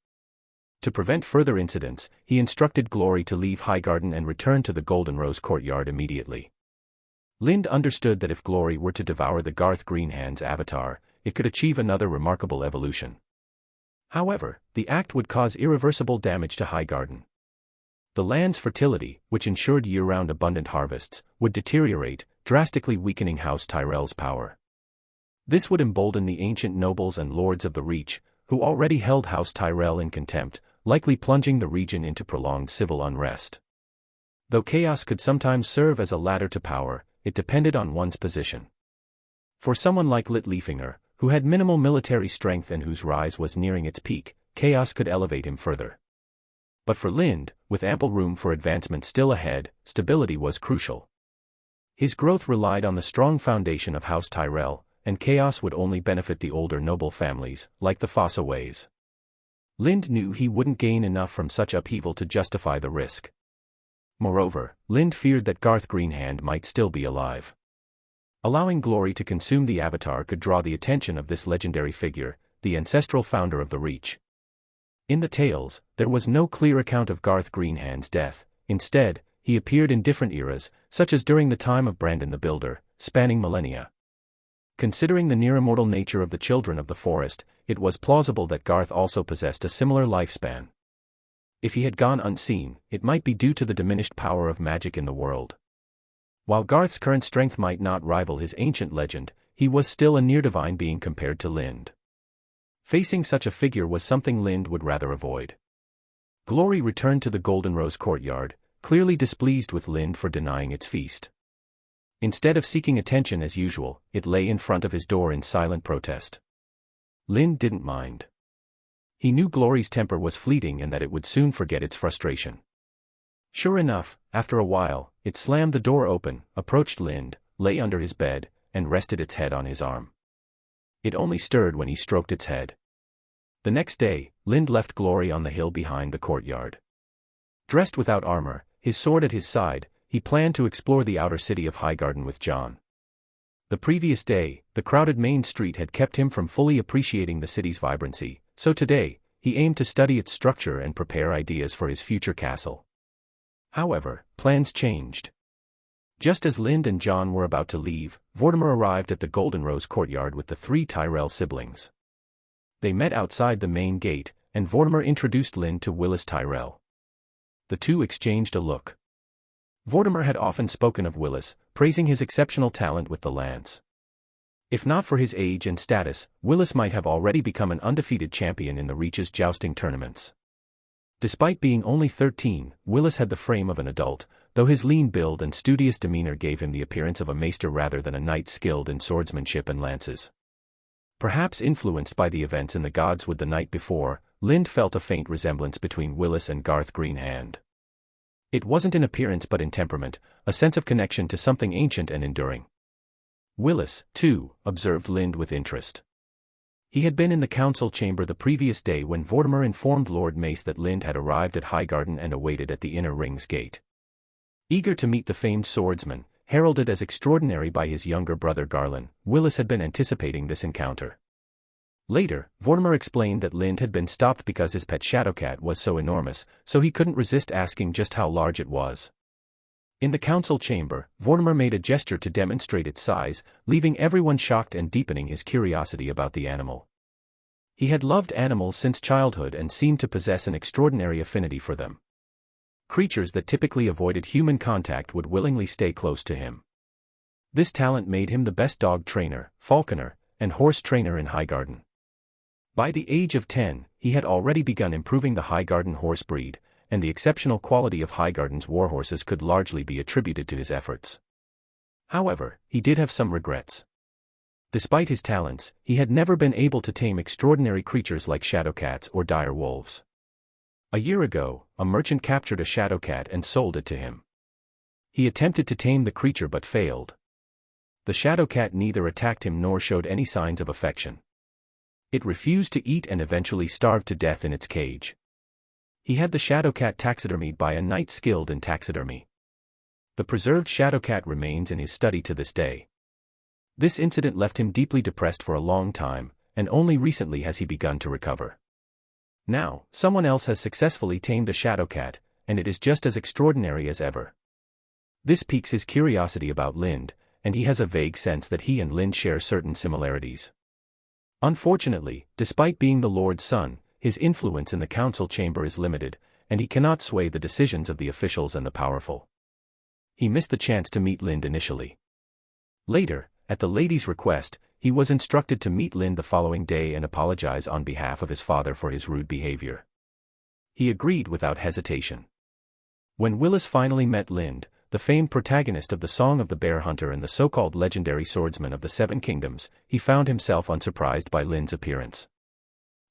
To prevent further incidents, he instructed Glory to leave Highgarden and return to the Golden Rose courtyard immediately. Lind understood that if Glory were to devour the Garth Greenhand's avatar, it could achieve another remarkable evolution. However, the act would cause irreversible damage to Highgarden. The land's fertility, which ensured year-round abundant harvests, would deteriorate, drastically weakening House Tyrell's power. This would embolden the ancient nobles and lords of the Reach, who already held House Tyrell in contempt, likely plunging the region into prolonged civil unrest. Though chaos could sometimes serve as a ladder to power, it depended on one's position. For someone like Littlefinger, who had minimal military strength and whose rise was nearing its peak, chaos could elevate him further. But for Lind, with ample room for advancement still ahead, stability was crucial. His growth relied on the strong foundation of House Tyrell, and chaos would only benefit the older noble families, like the Fossaways. Lind knew he wouldn't gain enough from such upheaval to justify the risk. Moreover, Lind feared that Garth Greenhand might still be alive. Allowing Glory to consume the avatar could draw the attention of this legendary figure, the ancestral founder of the Reach. In the tales, there was no clear account of Garth Greenhand's death. Instead, he appeared in different eras, such as during the time of Brandon the Builder, spanning millennia. Considering the near-immortal nature of the children of the forest, it was plausible that Garth also possessed a similar lifespan. If he had gone unseen, it might be due to the diminished power of magic in the world. While Garth's current strength might not rival his ancient legend, he was still a near-divine being compared to Lind. Facing such a figure was something Lind would rather avoid. Glory returned to the Golden Rose courtyard, clearly displeased with Lind for denying its feast. Instead of seeking attention as usual, it lay in front of his door in silent protest. Lind didn't mind. He knew Glory's temper was fleeting and that it would soon forget its frustration. Sure enough, after a while, it slammed the door open, approached Lind, lay under his bed, and rested its head on his arm. It only stirred when he stroked its head. The next day, Lind left Glory on the hill behind the courtyard. Dressed without armor, his sword at his side, he planned to explore the outer city of Highgarden with Jon. The previous day, the crowded main street had kept him from fully appreciating the city's vibrancy, so today, he aimed to study its structure and prepare ideas for his future castle. However, plans changed. Just as Lind and Jon were about to leave, Vortimer arrived at the Golden Rose courtyard with the 3 Tyrell siblings. They met outside the main gate, and Vortimer introduced Lind to Willis Tyrell. The two exchanged a look. Vortimer had often spoken of Willis, praising his exceptional talent with the lance. If not for his age and status, Willis might have already become an undefeated champion in the Reach's jousting tournaments. Despite being only 13, Willis had the frame of an adult, though his lean build and studious demeanor gave him the appearance of a maester rather than a knight skilled in swordsmanship and lances. Perhaps influenced by the events in the Godswood the night before, Lind felt a faint resemblance between Willis and Garth Greenhand. It wasn't in appearance but in temperament, a sense of connection to something ancient and enduring. Willis, too, observed Lind with interest. He had been in the council chamber the previous day when Vortimer informed Lord Mace that Lind had arrived at Highgarden and awaited at the inner ring's gate. Eager to meet the famed swordsman, heralded as extraordinary by his younger brother Garland, Willis had been anticipating this encounter. Later, Vortimer explained that Lind had been stopped because his pet Shadowcat was so enormous, so he couldn't resist asking just how large it was. In the council chamber, Vortimer made a gesture to demonstrate its size, leaving everyone shocked and deepening his curiosity about the animal. He had loved animals since childhood and seemed to possess an extraordinary affinity for them. Creatures that typically avoided human contact would willingly stay close to him. This talent made him the best dog trainer, falconer, and horse trainer in Highgarden. By the age of 10, he had already begun improving the Highgarden horse breed, and the exceptional quality of Highgarden's warhorses could largely be attributed to his efforts. However, he did have some regrets. Despite his talents, he had never been able to tame extraordinary creatures like shadowcats or dire wolves. A year ago, a merchant captured a shadowcat and sold it to him. He attempted to tame the creature but failed. The shadowcat neither attacked him nor showed any signs of affection. It refused to eat and eventually starved to death in its cage. He had the shadowcat taxidermied by a knight skilled in taxidermy. The preserved shadowcat remains in his study to this day. This incident left him deeply depressed for a long time, and only recently has he begun to recover. Now, someone else has successfully tamed a shadowcat, and it is just as extraordinary as ever. This piques his curiosity about Lind, and he has a vague sense that he and Lind share certain similarities. Unfortunately, despite being the Lord's son, his influence in the council chamber is limited, and he cannot sway the decisions of the officials and the powerful. He missed the chance to meet Lind initially. Later, at the lady's request, he was instructed to meet Lind the following day and apologize on behalf of his father for his rude behavior. He agreed without hesitation. When Willis finally met Lind, the famed protagonist of the Song of the Bear Hunter and the so-called legendary swordsman of the Seven Kingdoms, he found himself unsurprised by Lind's appearance.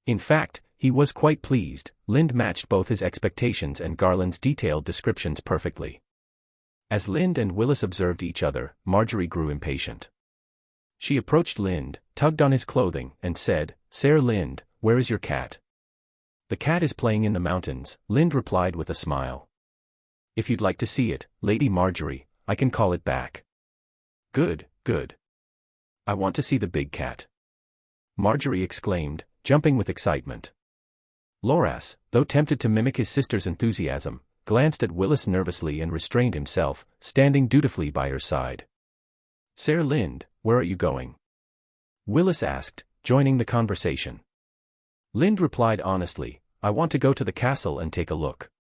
In fact, he was quite pleased. Lind matched both his expectations and Garland's detailed descriptions perfectly. As Lind and Willis observed each other, Marjorie grew impatient. She approached Lind, tugged on his clothing, and said, "Sir Lind, where is your cat?" "The cat is playing in the mountains," Lind replied with a smile. "If you'd like to see it, Lady Marjorie, I can call it back." "Good, good. I want to see the big cat," Marjorie exclaimed, jumping with excitement. Loras, though tempted to mimic his sister's enthusiasm, glanced at Willis nervously and restrained himself, standing dutifully by her side. "Sir Lind, where are you going?" Willis asked, joining the conversation. Lind replied honestly, "I want to go to the castle and take a look.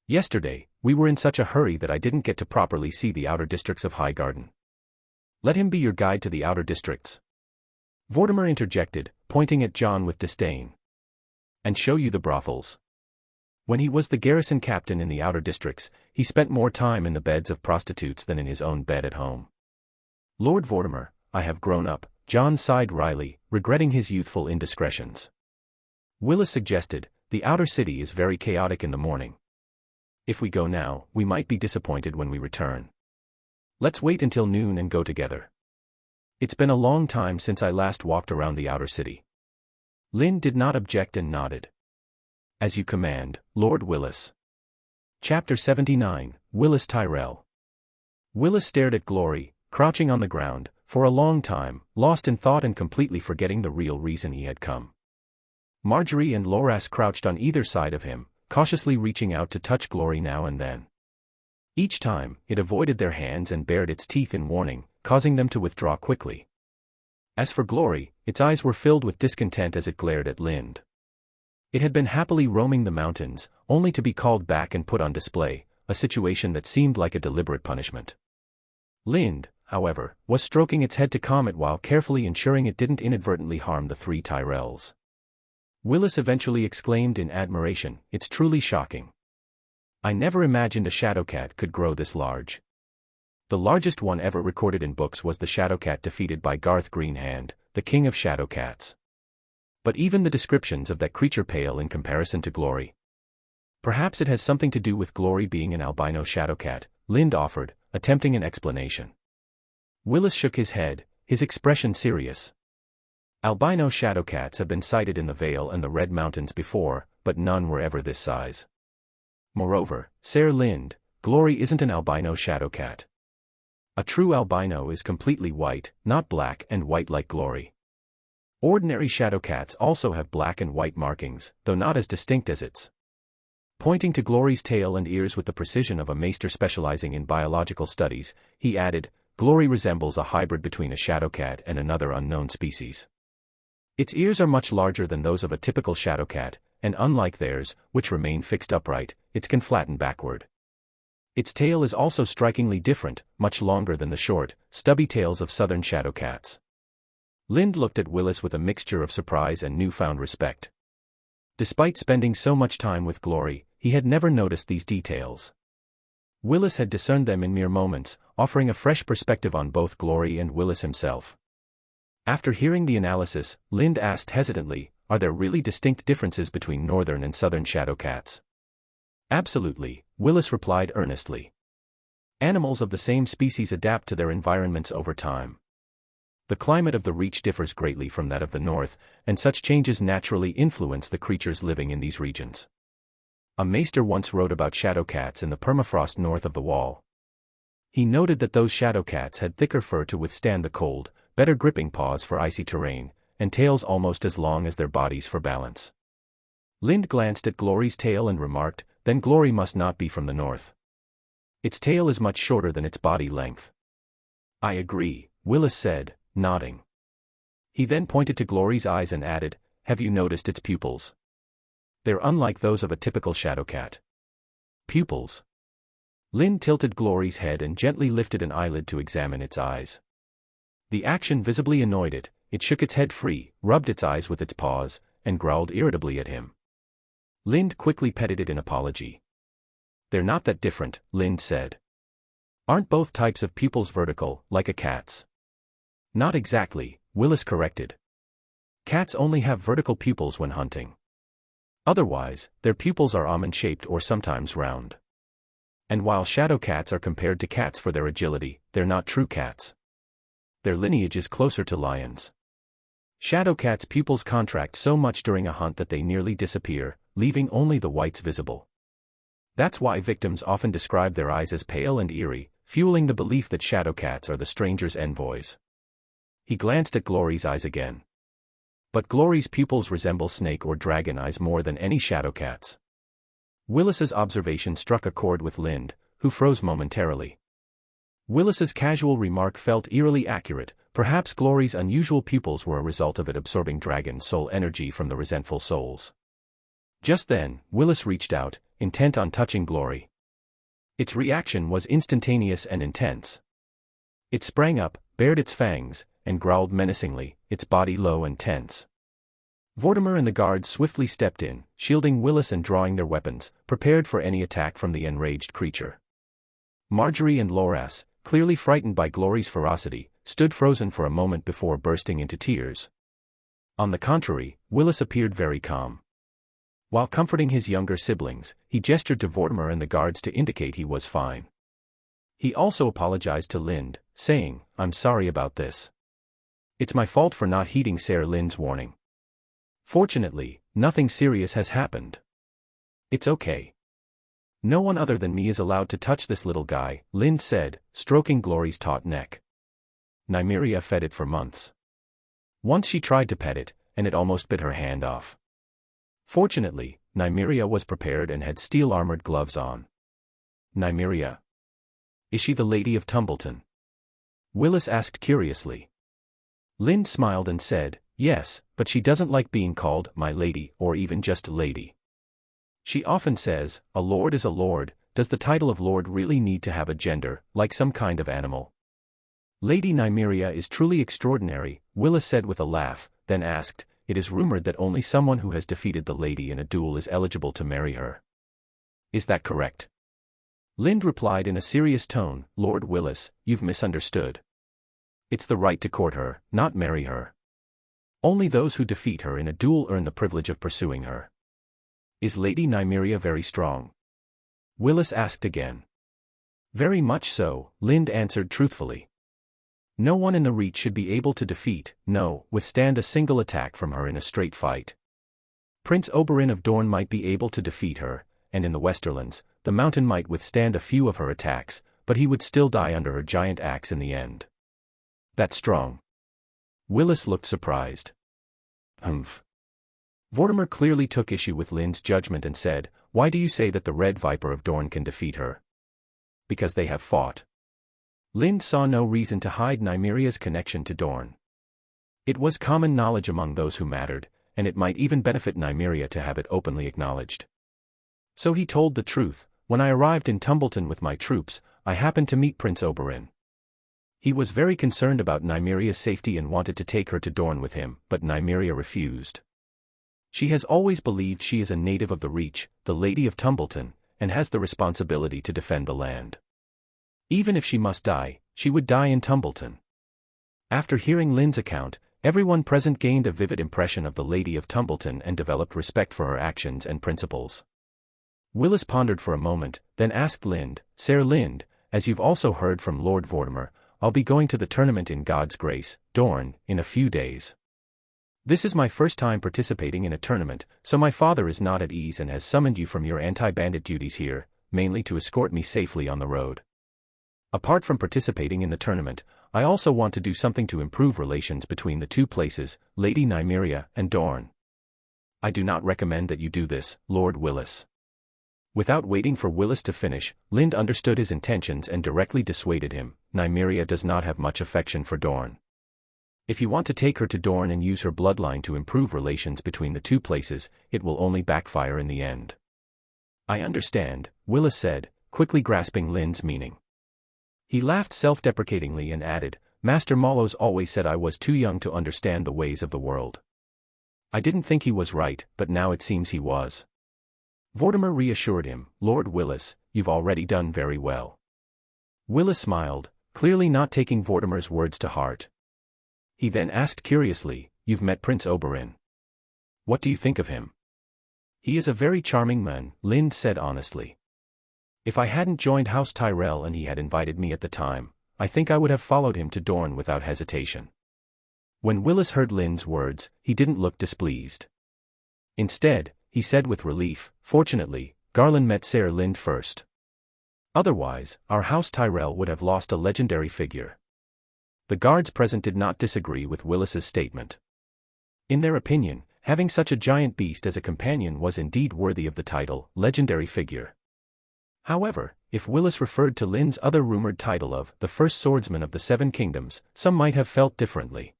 Yesterday, we were in such a hurry that I didn't get to properly see the outer districts of Highgarden." "Let him be your guide to the outer districts," Vortimer interjected, pointing at Jon with disdain. "And show you the brothels." When he was the garrison captain in the outer districts, he spent more time in the beds of prostitutes than in his own bed at home. "Lord Vortimer, I have grown up," Jon sighed wryly, regretting his youthful indiscretions. Willis suggested, "The outer city is very chaotic in the morning. If we go now, we might be disappointed when we return. Let's wait until noon and go together. It's been a long time since I last walked around the outer city." Lind did not object and nodded. "As you command, Lord Willis." Chapter 79, Willis Tyrell. Willis stared at Glory, crouching on the ground, for a long time, lost in thought and completely forgetting the real reason he had come. Marjorie and Loras crouched on either side of him, cautiously reaching out to touch Glory now and then. Each time, it avoided their hands and bared its teeth in warning, causing them to withdraw quickly. As for Glory, its eyes were filled with discontent as it glared at Lind. It had been happily roaming the mountains, only to be called back and put on display, a situation that seemed like a deliberate punishment. Lind, however, was stroking its head to calm it while carefully ensuring it didn't inadvertently harm the 3 Tyrells. Willis eventually exclaimed in admiration, "It's truly shocking. I never imagined a shadowcat could grow this large." The largest one ever recorded in books was the shadowcat defeated by Garth Greenhand, the king of shadowcats. But even the descriptions of that creature pale in comparison to Glory. Perhaps it has something to do with Glory being an albino shadowcat, Lind offered, attempting an explanation. Willis shook his head, his expression serious. Albino shadowcats have been sighted in the Vale and the Red Mountains before, but none were ever this size. Moreover, Sir Lind, Glory isn't an albino shadowcat. A true albino is completely white, not black and white like Glory. Ordinary shadowcats also have black and white markings, though not as distinct as its. Pointing to Glory's tail and ears with the precision of a maester specializing in biological studies, he added, "Glory resembles a hybrid between a shadowcat and another unknown species. Its ears are much larger than those of a typical shadowcat, and unlike theirs, which remain fixed upright, its can flatten backward. Its tail is also strikingly different, much longer than the short, stubby tails of southern shadowcats." Lind looked at Willis with a mixture of surprise and newfound respect. Despite spending so much time with Glory, he had never noticed these details. Willis had discerned them in mere moments, offering a fresh perspective on both Glory and Willis himself. After hearing the analysis, Lind asked hesitantly, "Are there really distinct differences between northern and southern shadowcats?" "Absolutely," Willis replied earnestly. "Animals of the same species adapt to their environments over time. The climate of the Reach differs greatly from that of the north, and such changes naturally influence the creatures living in these regions. A maester once wrote about shadowcats in the permafrost north of the Wall. He noted that those shadowcats had thicker fur to withstand the cold, better gripping paws for icy terrain, and tails almost as long as their bodies for balance." Lind glanced at Glory's tail and remarked, "Then Glory must not be from the north. Its tail is much shorter than its body length." "I agree," Willis said, nodding. He then pointed to Glory's eyes and added, "Have you noticed its pupils? They're unlike those of a typical shadowcat." "Pupils?" Lind tilted Glory's head and gently lifted an eyelid to examine its eyes. The action visibly annoyed it. It shook its head free, rubbed its eyes with its paws, and growled irritably at him. Lind quickly petted it in apology. "They're not that different," Lind said. "Aren't both types of pupils vertical, like a cat's?" "Not exactly," Willis corrected. "Cats only have vertical pupils when hunting. Otherwise, their pupils are almond-shaped or sometimes round. And while shadowcats are compared to cats for their agility, they're not true cats. Their lineage is closer to lions. Shadowcats' pupils contract so much during a hunt that they nearly disappear, leaving only the whites visible. That's why victims often describe their eyes as pale and eerie, fueling the belief that shadowcats are the stranger's envoys." He glanced at Glory's eyes again. "But Glory's pupils resemble snake or dragon eyes more than any shadowcats." Willis's observation struck a chord with Lind, who froze momentarily. Willis's casual remark felt eerily accurate. Perhaps Glory's unusual pupils were a result of it absorbing dragon soul energy from the resentful souls. Just then, Willis reached out, intent on touching Glory. Its reaction was instantaneous and intense. It sprang up, bared its fangs, and growled menacingly, its body low and tense. Vortimer and the guards swiftly stepped in, shielding Willis and drawing their weapons, prepared for any attack from the enraged creature. Marjorie and Loras, clearly frightened by Glory's ferocity, stood frozen for a moment before bursting into tears. On the contrary, Willis appeared very calm. While comforting his younger siblings, he gestured to Vortimer and the guards to indicate he was fine. He also apologized to Lind, saying, "I'm sorry about this. It's my fault for not heeding Sir Lind's warning. Fortunately, nothing serious has happened. It's okay." No one other than me is allowed to touch this little guy, Lind said, stroking Glory's taut neck. Nimriia fed it for months. Once she tried to pet it, and it almost bit her hand off. Fortunately, Nimriia was prepared and had steel-armored gloves on. Nimriia. Is she the Lady of Tumbleton? Willis asked curiously. Lind smiled and said, yes, but she doesn't like being called my lady or even just lady. She often says, a lord is a lord. Does the title of lord really need to have a gender, like some kind of animal? Lady Nimriia is truly extraordinary, Willis said with a laugh, then asked, it is rumored that only someone who has defeated the lady in a duel is eligible to marry her. Is that correct? Lind replied in a serious tone, Lord Willis, you've misunderstood. It's the right to court her, not marry her. Only those who defeat her in a duel earn the privilege of pursuing her. Is Lady Nimriia very strong? Willis asked again. Very much so, Lind answered truthfully. No one in the Reach should be able to withstand a single attack from her in a straight fight. Prince Oberin of Dorne might be able to defeat her, and in the Westerlands, the Mountain might withstand a few of her attacks, but he would still die under her giant axe in the end. That's strong. Willis looked surprised. Humph. Vortimer clearly took issue with Lind's judgment and said, why do you say that the Red Viper of Dorne can defeat her? Because they have fought. Lind saw no reason to hide Nimriia's connection to Dorne. It was common knowledge among those who mattered, and it might even benefit Nimriia to have it openly acknowledged. So he told the truth. When I arrived in Tumbleton with my troops, I happened to meet Prince Oberin. He was very concerned about Nimriia's safety and wanted to take her to Dorne with him, but Nimriia refused. She has always believed she is a native of the Reach, the Lady of Tumbleton, and has the responsibility to defend the land. Even if she must die, she would die in Tumbleton. After hearing Lind's account, everyone present gained a vivid impression of the Lady of Tumbleton and developed respect for her actions and principles. Willis pondered for a moment, then asked Lind, Sir Lind, as you've also heard from Lord Vortimer, I'll be going to the tournament in God's Grace, Dorne, in a few days. This is my first time participating in a tournament, so my father is not at ease and has summoned you from your anti-bandit duties here, mainly to escort me safely on the road. Apart from participating in the tournament, I also want to do something to improve relations between the two places, Lady Nimriia and Dorne. I do not recommend that you do this, Lord Willis. Without waiting for Willis to finish, Lind understood his intentions and directly dissuaded him. Nimriia does not have much affection for Dorne. If you want to take her to Dorne and use her bloodline to improve relations between the two places, it will only backfire in the end. I understand, Willis said, quickly grasping Lind's meaning. He laughed self-deprecatingly and added, Master Mallows always said I was too young to understand the ways of the world. I didn't think he was right, but now it seems he was. Vortimer reassured him, Lord Willis, you've already done very well. Willis smiled, clearly not taking Vortimer's words to heart. He then asked curiously, you've met Prince Oberin. What do you think of him? He is a very charming man, Lind said honestly. If I hadn't joined House Tyrell and he had invited me at the time, I think I would have followed him to Dorne without hesitation. When Willis heard Lind's words, he didn't look displeased. Instead, he said with relief, fortunately, Garland met Sir Lind first. Otherwise, our House Tyrell would have lost a legendary figure. The guards present did not disagree with Willis's statement. In their opinion, having such a giant beast as a companion was indeed worthy of the title, legendary figure. However, if Willis referred to Lind's other rumored title of the first swordsman of the Seven Kingdoms, some might have felt differently.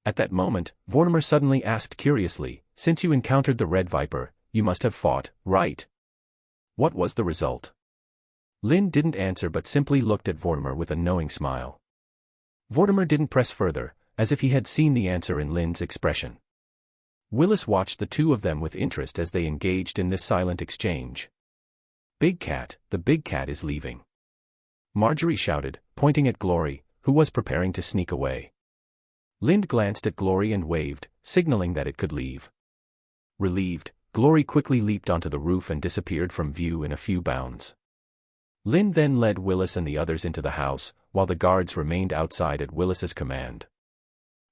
At that moment, Vortimer suddenly asked curiously, since you encountered the Red Viper, you must have fought, right? What was the result? Lind didn't answer but simply looked at Vortimer with a knowing smile. Vortimer didn't press further, as if he had seen the answer in Lind's expression. Willis watched the two of them with interest as they engaged in this silent exchange. Big Cat, the big cat is leaving. Marjorie shouted, pointing at Glory, who was preparing to sneak away. Lind glanced at Glory and waved, signaling that it could leave. Relieved, Glory quickly leaped onto the roof and disappeared from view in a few bounds. Lind then led Willis and the others into the house, while the guards remained outside at Willis's command.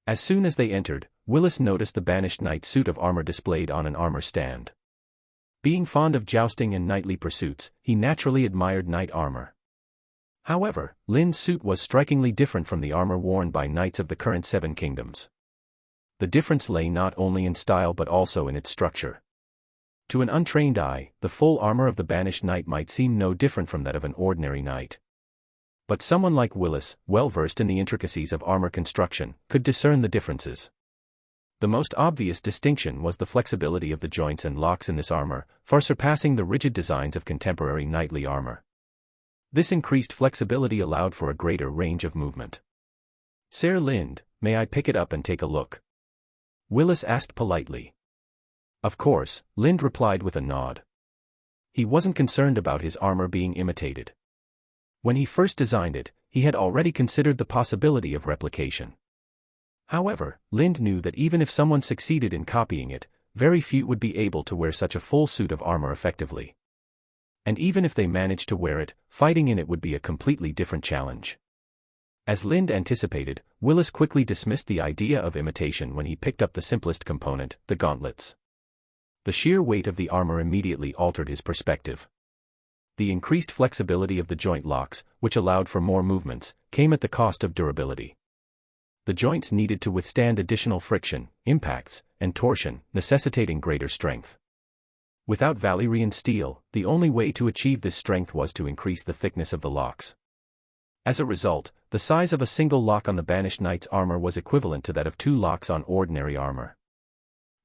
As soon as they entered, Willis noticed the banished knight's suit of armor displayed on an armor stand. Being fond of jousting and knightly pursuits, he naturally admired knight armor. However, Lind's suit was strikingly different from the armor worn by knights of the current 7 kingdoms. The difference lay not only in style but also in its structure. To an untrained eye, the full armor of the banished knight might seem no different from that of an ordinary knight. But someone like Willis, well versed in the intricacies of armor construction, could discern the differences. The most obvious distinction was the flexibility of the joints and locks in this armor, far surpassing the rigid designs of contemporary knightly armor. This increased flexibility allowed for a greater range of movement. "Sir Lind, may I pick it up and take a look?" Willis asked politely. Of course, Lind replied with a nod. He wasn't concerned about his armor being imitated. When he first designed it, he had already considered the possibility of replication. However, Lind knew that even if someone succeeded in copying it, very few would be able to wear such a full suit of armor effectively. And even if they managed to wear it, fighting in it would be a completely different challenge. As Lind anticipated, Willis quickly dismissed the idea of imitation when he picked up the simplest component, the gauntlets. The sheer weight of the armor immediately altered his perspective. The increased flexibility of the joint locks, which allowed for more movements, came at the cost of durability. The joints needed to withstand additional friction, impacts, and torsion, necessitating greater strength. Without Valyrian steel, the only way to achieve this strength was to increase the thickness of the locks. As a result, the size of a single lock on the banished knight's armor was equivalent to that of 2 locks on ordinary armor.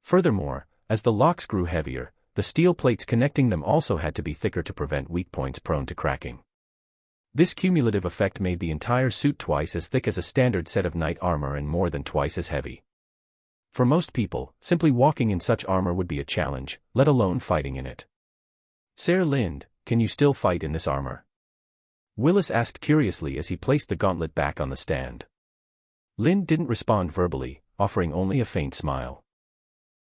Furthermore, as the locks grew heavier, the steel plates connecting them also had to be thicker to prevent weak points prone to cracking. This cumulative effect made the entire suit twice as thick as a standard set of knight armor and more than twice as heavy. For most people, simply walking in such armor would be a challenge, let alone fighting in it. "Sir Lind, can you still fight in this armor?" Willis asked curiously as he placed the gauntlet back on the stand. Lind didn't respond verbally, offering only a faint smile.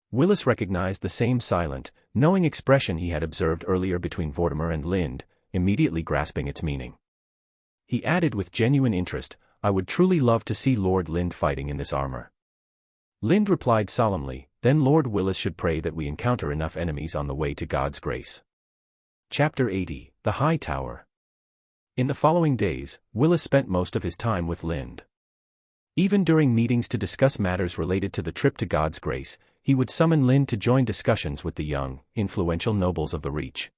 Willis recognized the same silent, knowing expression he had observed earlier between Vortimer and Lind, immediately grasping its meaning. He added with genuine interest, "I would truly love to see Lord Lind fighting in this armor." Lind replied solemnly, "Then Lord Willis should pray that we encounter enough enemies on the way to God's grace." Chapter 80, The High Tower. In the following days, Willis spent most of his time with Lind. Even during meetings to discuss matters related to the trip to God's grace, he would summon Lind to join discussions with the young, influential nobles of the Reach.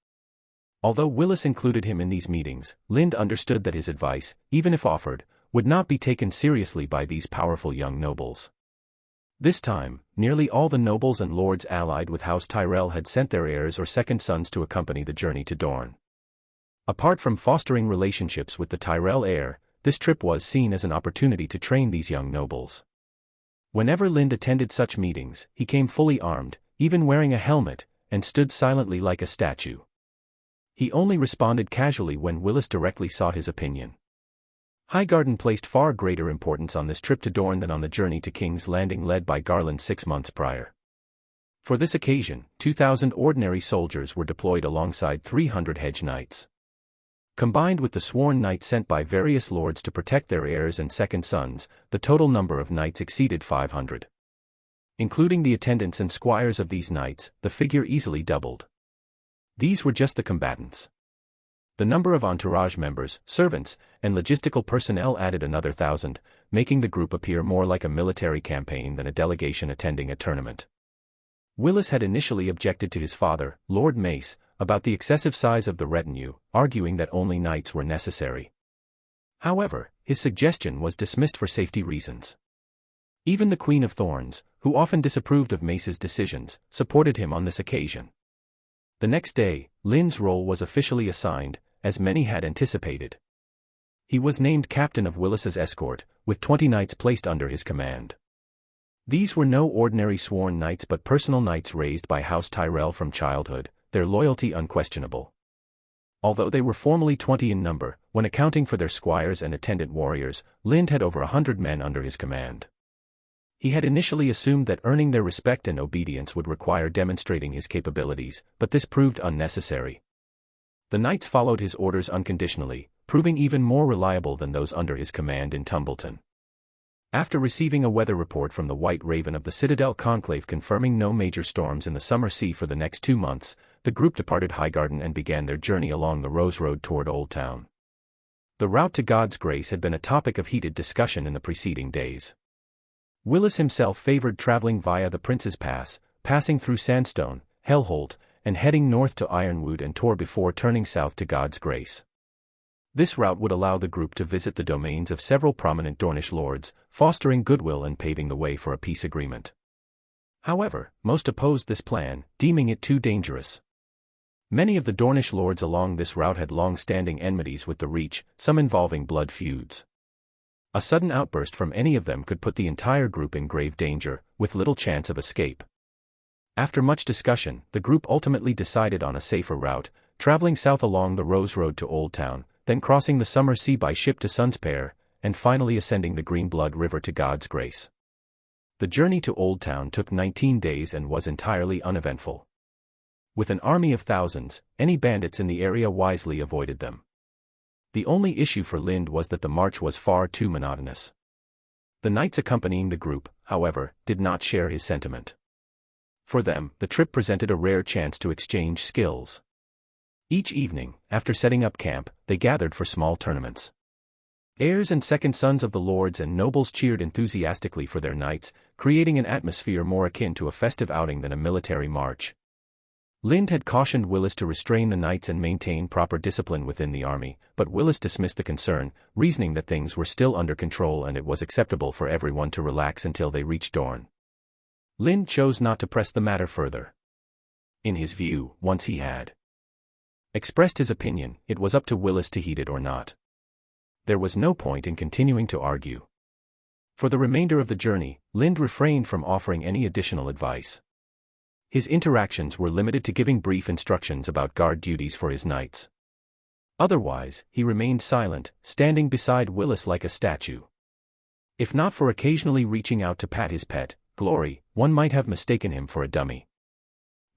Although Willis included him in these meetings, Lind understood that his advice, even if offered, would not be taken seriously by these powerful young nobles. This time, nearly all the nobles and lords allied with House Tyrell had sent their heirs or second sons to accompany the journey to Dorne. Apart from fostering relationships with the Tyrell heir, this trip was seen as an opportunity to train these young nobles. Whenever Lind attended such meetings, he came fully armed, even wearing a helmet, and stood silently like a statue. He only responded casually when Willis directly sought his opinion. Highgarden placed far greater importance on this trip to Dorne than on the journey to King's Landing led by Garland 6 months prior. For this occasion, 2,000 ordinary soldiers were deployed alongside 300 hedge knights. Combined with the sworn knights sent by various lords to protect their heirs and second sons, the total number of knights exceeded 500. Including the attendants and squires of these knights, the figure easily doubled. These were just the combatants. The number of entourage members, servants, and logistical personnel added another 1,000, making the group appear more like a military campaign than a delegation attending a tournament. Willis had initially objected to his father, Lord Mace, about the excessive size of the retinue, arguing that only knights were necessary. However, his suggestion was dismissed for safety reasons. Even the Queen of Thorns, who often disapproved of Mace's decisions, supported him on this occasion. The next day, Lind's role was officially assigned, as many had anticipated. He was named captain of Willis's escort, with 20 knights placed under his command. These were no ordinary sworn knights but personal knights raised by House Tyrell from childhood, their loyalty unquestionable. Although they were formally 20 in number, when accounting for their squires and attendant warriors, Lind had over 100 men under his command. He had initially assumed that earning their respect and obedience would require demonstrating his capabilities, but this proved unnecessary. The knights followed his orders unconditionally, proving even more reliable than those under his command in Tumbleton. After receiving a weather report from the White Raven of the Citadel Conclave confirming no major storms in the summer sea for the next 2 months, the group departed Highgarden and began their journey along the Rose Road toward Old Town. The route to God's Grace had been a topic of heated discussion in the preceding days. Willis himself favored traveling via the Prince's Pass, passing through Sandstone, Hellholt, and heading north to Ironwood and Tor before turning south to God's Grace. This route would allow the group to visit the domains of several prominent Dornish lords, fostering goodwill and paving the way for a peace agreement. However, most opposed this plan, deeming it too dangerous. Many of the Dornish lords along this route had long-standing enmities with the Reach, some involving blood feuds. A sudden outburst from any of them could put the entire group in grave danger, with little chance of escape. After much discussion, the group ultimately decided on a safer route, traveling south along the Rose Road to Old Town, then crossing the summer sea by ship to Sunspear, and finally ascending the Green Blood River to God's Grace. The journey to Old Town took 19 days and was entirely uneventful. With an army of thousands, any bandits in the area wisely avoided them. The only issue for Lind was that the march was far too monotonous. The knights accompanying the group, however, did not share his sentiment. For them, the trip presented a rare chance to exchange skills. Each evening, after setting up camp, they gathered for small tournaments. Heirs and second sons of the lords and nobles cheered enthusiastically for their knights, creating an atmosphere more akin to a festive outing than a military march. Lind had cautioned Willis to restrain the knights and maintain proper discipline within the army, but Willis dismissed the concern, reasoning that things were still under control and it was acceptable for everyone to relax until they reached Dorne. Lind chose not to press the matter further. In his view, once he had expressed his opinion, it was up to Willis to heed it or not. There was no point in continuing to argue. For the remainder of the journey, Lind refrained from offering any additional advice. His interactions were limited to giving brief instructions about guard duties for his knights. Otherwise, he remained silent, standing beside Willis like a statue. If not for occasionally reaching out to pat his pet, Glory, one might have mistaken him for a dummy.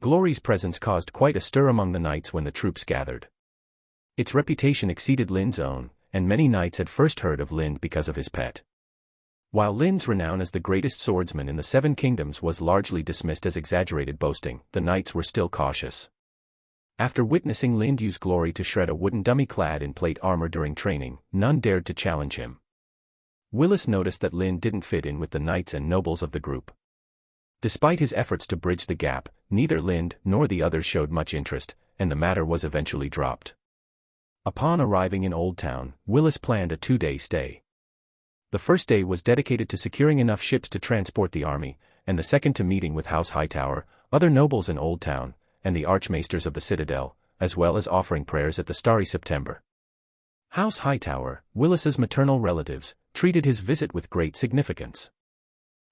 Glory's presence caused quite a stir among the knights when the troops gathered. Its reputation exceeded Lind's own, and many knights had first heard of Lind because of his pet. While Lind's renown as the greatest swordsman in the Seven Kingdoms was largely dismissed as exaggerated boasting, the knights were still cautious. After witnessing Lind use Glory to shred a wooden dummy clad in plate armor during training, none dared to challenge him. Willis noticed that Lind didn't fit in with the knights and nobles of the group. Despite his efforts to bridge the gap, neither Lind nor the others showed much interest, and the matter was eventually dropped. Upon arriving in Old Town, Willis planned a 2-day stay. The first day was dedicated to securing enough ships to transport the army, and the second to meeting with House Hightower, other nobles in Old Town, and the archmaesters of the Citadel, as well as offering prayers at the Starry September. House Hightower, Willis's maternal relatives, treated his visit with great significance.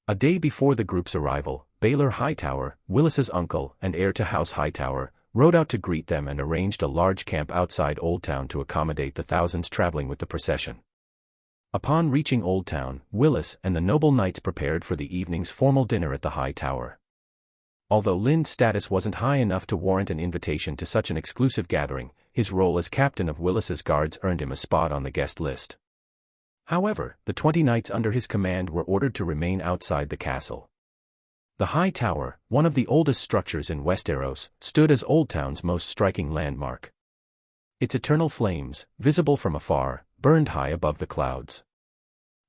A day before the group's arrival, Baelor Hightower, Willis's uncle and heir to House Hightower, rode out to greet them and arranged a large camp outside Old Town to accommodate the thousands traveling with the procession. Upon reaching Old Town, Willis and the noble knights prepared for the evening's formal dinner at the High Tower. Although Lind's status wasn't high enough to warrant an invitation to such an exclusive gathering, his role as captain of Willis's guards earned him a spot on the guest list. However, the 20 knights under his command were ordered to remain outside the castle. The High Tower, one of the oldest structures in Westeros, stood as Old Town's most striking landmark. Its eternal flames, visible from afar, burned high above the clouds.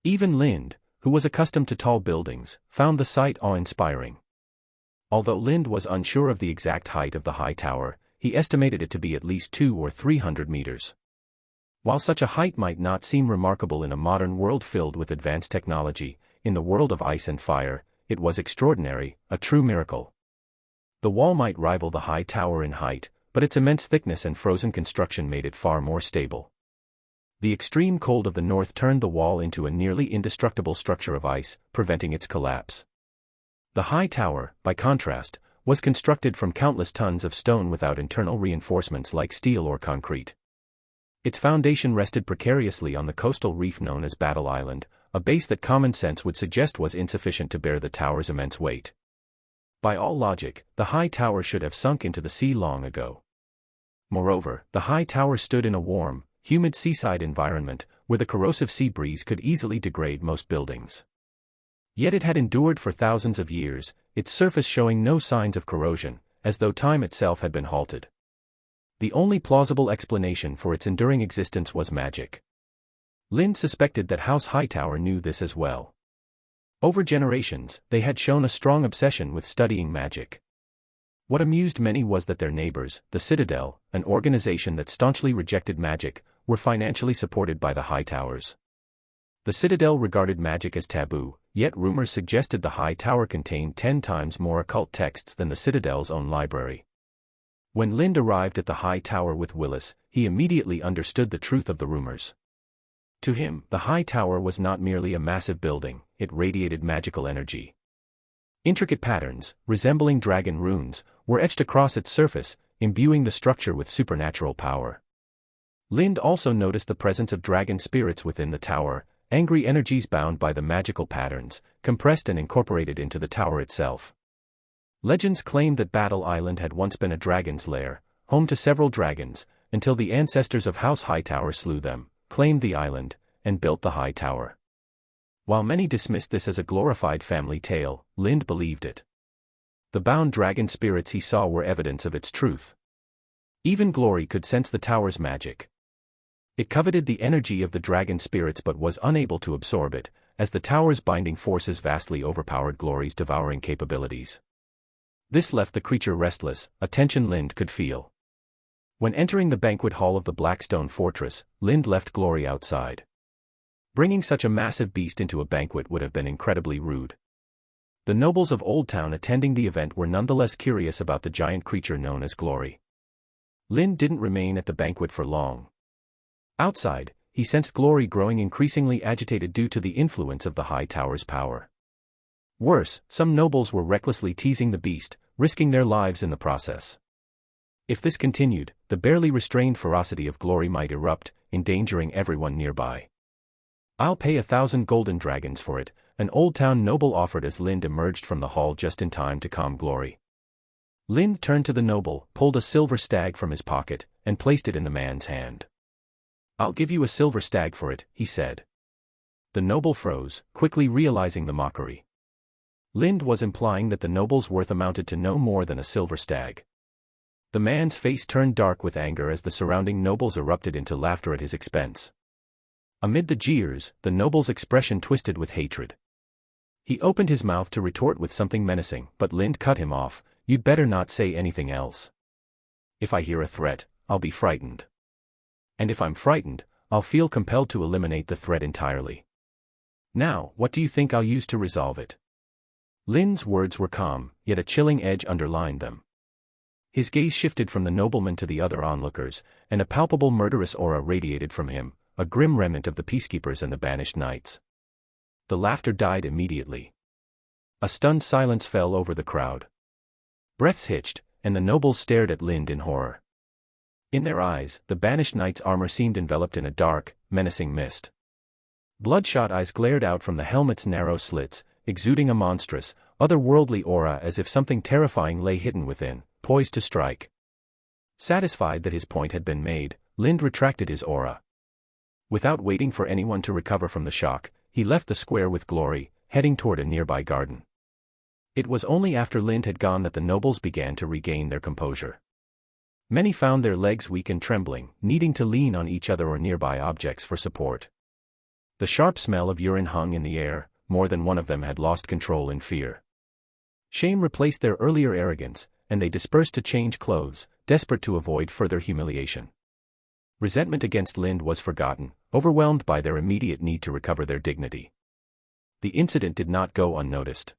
Even Lind, who was accustomed to tall buildings, found the sight awe-inspiring. Although Lind was unsure of the exact height of the High Tower, he estimated it to be at least 200 or 300 meters. While such a height might not seem remarkable in a modern world filled with advanced technology, in the world of ice and fire, it was extraordinary, a true miracle. The wall might rival the High Tower in height, but its immense thickness and frozen construction made it far more stable. The extreme cold of the north turned the wall into a nearly indestructible structure of ice, preventing its collapse. The High Tower, by contrast, was constructed from countless tons of stone without internal reinforcements like steel or concrete. Its foundation rested precariously on the coastal reef known as Battle Island, a base that common sense would suggest was insufficient to bear the tower's immense weight. By all logic, the High Tower should have sunk into the sea long ago. Moreover, the High Tower stood in a warm, humid seaside environment, where the corrosive sea breeze could easily degrade most buildings. Yet it had endured for thousands of years, its surface showing no signs of corrosion, as though time itself had been halted. The only plausible explanation for its enduring existence was magic. Lind suspected that House Hightower knew this as well. Over generations, they had shown a strong obsession with studying magic. What amused many was that their neighbors, the Citadel, an organization that staunchly rejected magic, were financially supported by the Hightowers. The Citadel regarded magic as taboo, yet rumors suggested the High Tower contained 10 times more occult texts than the Citadel's own library. When Lind arrived at the High Tower with Willis, he immediately understood the truth of the rumors. To him, the High Tower was not merely a massive building, it radiated magical energy. Intricate patterns, resembling dragon runes, were etched across its surface, imbuing the structure with supernatural power. Lind also noticed the presence of dragon spirits within the tower, angry energies bound by the magical patterns, compressed and incorporated into the tower itself. Legends claimed that Battle Island had once been a dragon's lair, home to several dragons, until the ancestors of House Hightower slew them, claimed the island, and built the High Tower. While many dismissed this as a glorified family tale, Lind believed it. The bound dragon spirits he saw were evidence of its truth. Even Glory could sense the tower's magic. It coveted the energy of the dragon spirits but was unable to absorb it, as the tower's binding forces vastly overpowered Glory's devouring capabilities. This left the creature restless, a tension Lind could feel. When entering the banquet hall of the Blackstone Fortress, Lind left Glory outside. Bringing such a massive beast into a banquet would have been incredibly rude. The nobles of Old Town attending the event were nonetheless curious about the giant creature known as Glory. Lind didn't remain at the banquet for long. Outside, he sensed Glory growing increasingly agitated due to the influence of the High Tower's power. Worse, some nobles were recklessly teasing the beast, risking their lives in the process. If this continued, the barely restrained ferocity of Glory might erupt, endangering everyone nearby. "I'll pay 1,000 golden dragons for it," an Old Town noble offered as Lind emerged from the hall just in time to calm Glory. Lind turned to the noble, pulled a silver stag from his pocket, and placed it in the man's hand. "I'll give you a silver stag for it," he said. The noble froze, quickly realizing the mockery. Lind was implying that the noble's worth amounted to no more than a silver stag. The man's face turned dark with anger as the surrounding nobles erupted into laughter at his expense. Amid the jeers, the noble's expression twisted with hatred. He opened his mouth to retort with something menacing, but Lind cut him off. "You'd better not say anything else. If I hear a threat, I'll be frightened. And if I'm frightened, I'll feel compelled to eliminate the threat entirely. Now, what do you think I'll use to resolve it?" Lind's words were calm, yet a chilling edge underlined them. His gaze shifted from the nobleman to the other onlookers, and a palpable murderous aura radiated from him, a grim remnant of the peacekeepers and the banished knights. The laughter died immediately. A stunned silence fell over the crowd. Breaths hitched, and the nobles stared at Lind in horror. In their eyes, the banished knight's armor seemed enveloped in a dark, menacing mist. Bloodshot eyes glared out from the helmet's narrow slits, exuding a monstrous, otherworldly aura as if something terrifying lay hidden within, poised to strike. Satisfied that his point had been made, Lind retracted his aura. Without waiting for anyone to recover from the shock, he left the square with Glory, heading toward a nearby garden. It was only after Lind had gone that the nobles began to regain their composure. Many found their legs weak and trembling, needing to lean on each other or nearby objects for support. The sharp smell of urine hung in the air. More than one of them had lost control in fear. Shame replaced their earlier arrogance, and they dispersed to change clothes, desperate to avoid further humiliation. Resentment against Lind was forgotten, overwhelmed by their immediate need to recover their dignity. The incident did not go unnoticed.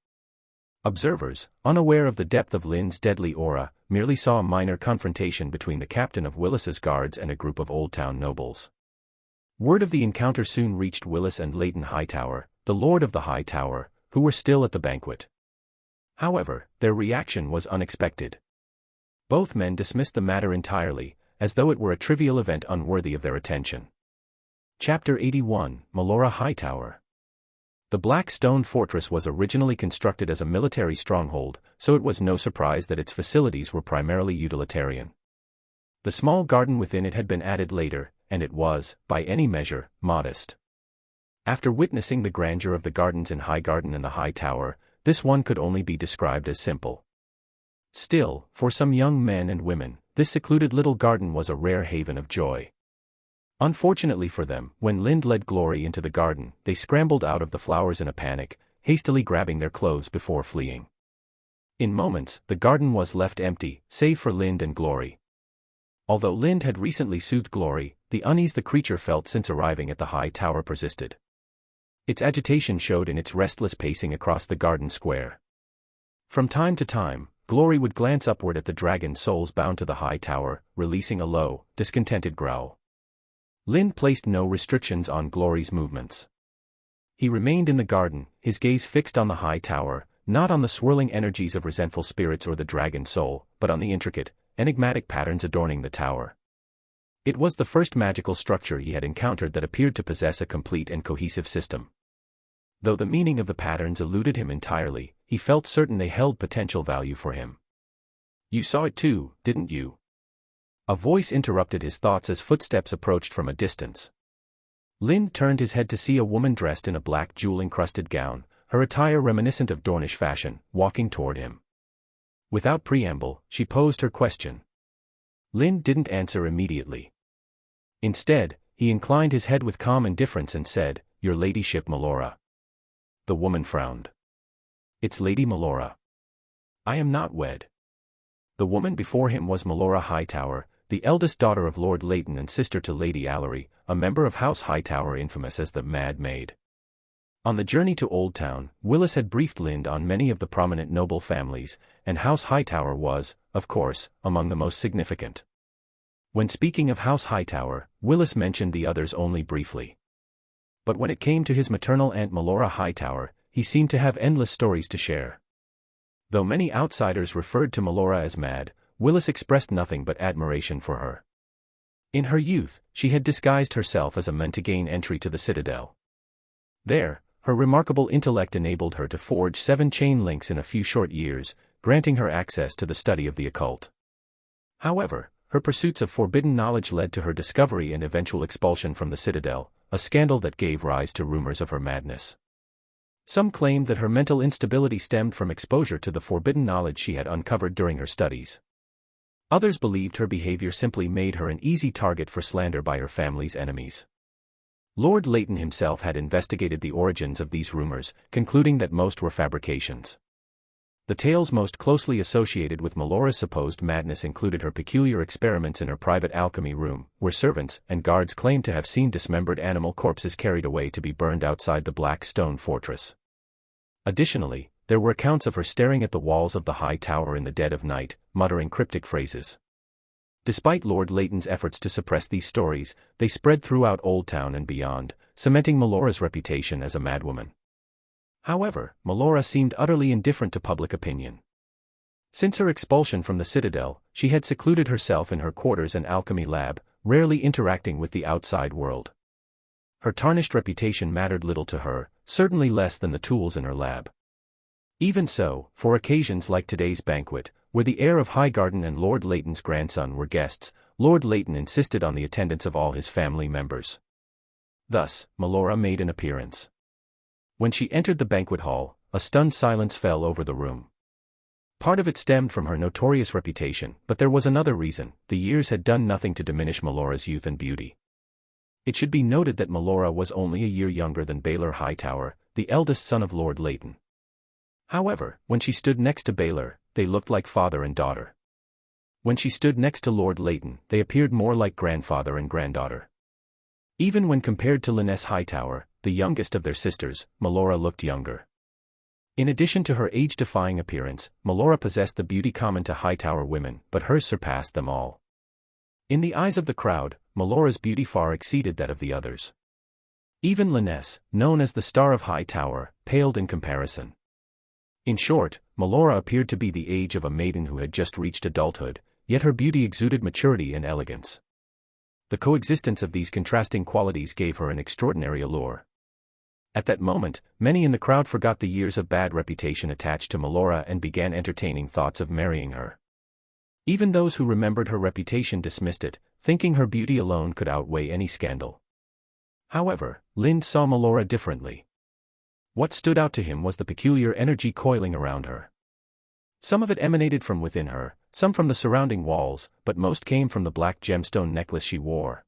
Observers, unaware of the depth of Lind's deadly aura, merely saw a minor confrontation between the captain of Willis's guards and a group of Old Town nobles. Word of the encounter soon reached Willis and Leighton Hightower, the Lord of the High Tower, who were still at the banquet. However, their reaction was unexpected. Both men dismissed the matter entirely, as though it were a trivial event unworthy of their attention. Chapter 81, Melora Hightower. The Blackstone Fortress was originally constructed as a military stronghold, so it was no surprise that its facilities were primarily utilitarian. The small garden within it had been added later, and it was, by any measure, modest. After witnessing the grandeur of the gardens in High Garden and the High Tower, this one could only be described as simple. Still, for some young men and women, this secluded little garden was a rare haven of joy. Unfortunately for them, when Lind led Glory into the garden, they scrambled out of the flowers in a panic, hastily grabbing their clothes before fleeing. In moments, the garden was left empty, save for Lind and Glory. Although Lind had recently soothed Glory, the unease the creature felt since arriving at the High Tower persisted. Its agitation showed in its restless pacing across the garden square. From time to time, Glory would glance upward at the dragon souls bound to the High Tower, releasing a low, discontented growl. Lind placed no restrictions on Glory's movements. He remained in the garden, his gaze fixed on the High Tower, not on the swirling energies of resentful spirits or the dragon soul, but on the intricate, enigmatic patterns adorning the tower. It was the first magical structure he had encountered that appeared to possess a complete and cohesive system. Though the meaning of the patterns eluded him entirely, he felt certain they held potential value for him. "You saw it too, didn't you?" A voice interrupted his thoughts as footsteps approached from a distance. Lind turned his head to see a woman dressed in a black jewel-encrusted gown, her attire reminiscent of Dornish fashion, walking toward him. Without preamble, she posed her question. Lind didn't answer immediately. Instead, he inclined his head with calm indifference and said, "Your ladyship Melora." The woman frowned. "It's Lady Melora. I am not wed." The woman before him was Melora Hightower, the eldest daughter of Lord Leighton and sister to Lady Allery, a member of House Hightower infamous as the Mad Maid. On the journey to Old Town, Willis had briefed Lind on many of the prominent noble families, and House Hightower was, of course, among the most significant. When speaking of House Hightower, Willis mentioned the others only briefly. But when it came to his maternal aunt Melora Hightower, he seemed to have endless stories to share. Though many outsiders referred to Melora as mad, Willis expressed nothing but admiration for her. In her youth, she had disguised herself as a man to gain entry to the Citadel. There, her remarkable intellect enabled her to forge 7 chain links in a few short years, granting her access to the study of the occult. However, her pursuits of forbidden knowledge led to her discovery and eventual expulsion from the Citadel, a scandal that gave rise to rumors of her madness. Some claimed that her mental instability stemmed from exposure to the forbidden knowledge she had uncovered during her studies. Others believed her behavior simply made her an easy target for slander by her family's enemies. Lord Leighton himself had investigated the origins of these rumors, concluding that most were fabrications. The tales most closely associated with Melora's supposed madness included her peculiar experiments in her private alchemy room, where servants and guards claimed to have seen dismembered animal corpses carried away to be burned outside the black stone fortress. Additionally, there were accounts of her staring at the walls of the High Tower in the dead of night, muttering cryptic phrases. Despite Lord Leighton's efforts to suppress these stories, they spread throughout Old Town and beyond, cementing Melora's reputation as a madwoman. However, Melora seemed utterly indifferent to public opinion. Since her expulsion from the Citadel, she had secluded herself in her quarters and alchemy lab, rarely interacting with the outside world. Her tarnished reputation mattered little to her, certainly less than the tools in her lab. Even so, for occasions like today's banquet, where the heir of Highgarden and Lord Leighton's grandson were guests, Lord Leighton insisted on the attendance of all his family members. Thus, Melora made an appearance. When she entered the banquet hall, a stunned silence fell over the room. Part of it stemmed from her notorious reputation, but there was another reason: the years had done nothing to diminish Melora's youth and beauty. It should be noted that Melora was only a year younger than Baelor Hightower, the eldest son of Lord Leighton. However, when she stood next to Baelor, they looked like father and daughter. When she stood next to Lord Leighton, they appeared more like grandfather and granddaughter. Even when compared to Lyness Hightower, the youngest of their sisters, Melora looked younger. In addition to her age-defying appearance, Melora possessed the beauty common to Hightower women, but hers surpassed them all. In the eyes of the crowd, Melora's beauty far exceeded that of the others. Even Lyness, known as the Star of Hightower, paled in comparison. In short, Melora appeared to be the age of a maiden who had just reached adulthood, yet her beauty exuded maturity and elegance. The coexistence of these contrasting qualities gave her an extraordinary allure. At that moment, many in the crowd forgot the years of bad reputation attached to Melora and began entertaining thoughts of marrying her. Even those who remembered her reputation dismissed it, thinking her beauty alone could outweigh any scandal. However, Lind saw Melora differently. What stood out to him was the peculiar energy coiling around her. Some of it emanated from within her, some from the surrounding walls, but most came from the black gemstone necklace she wore.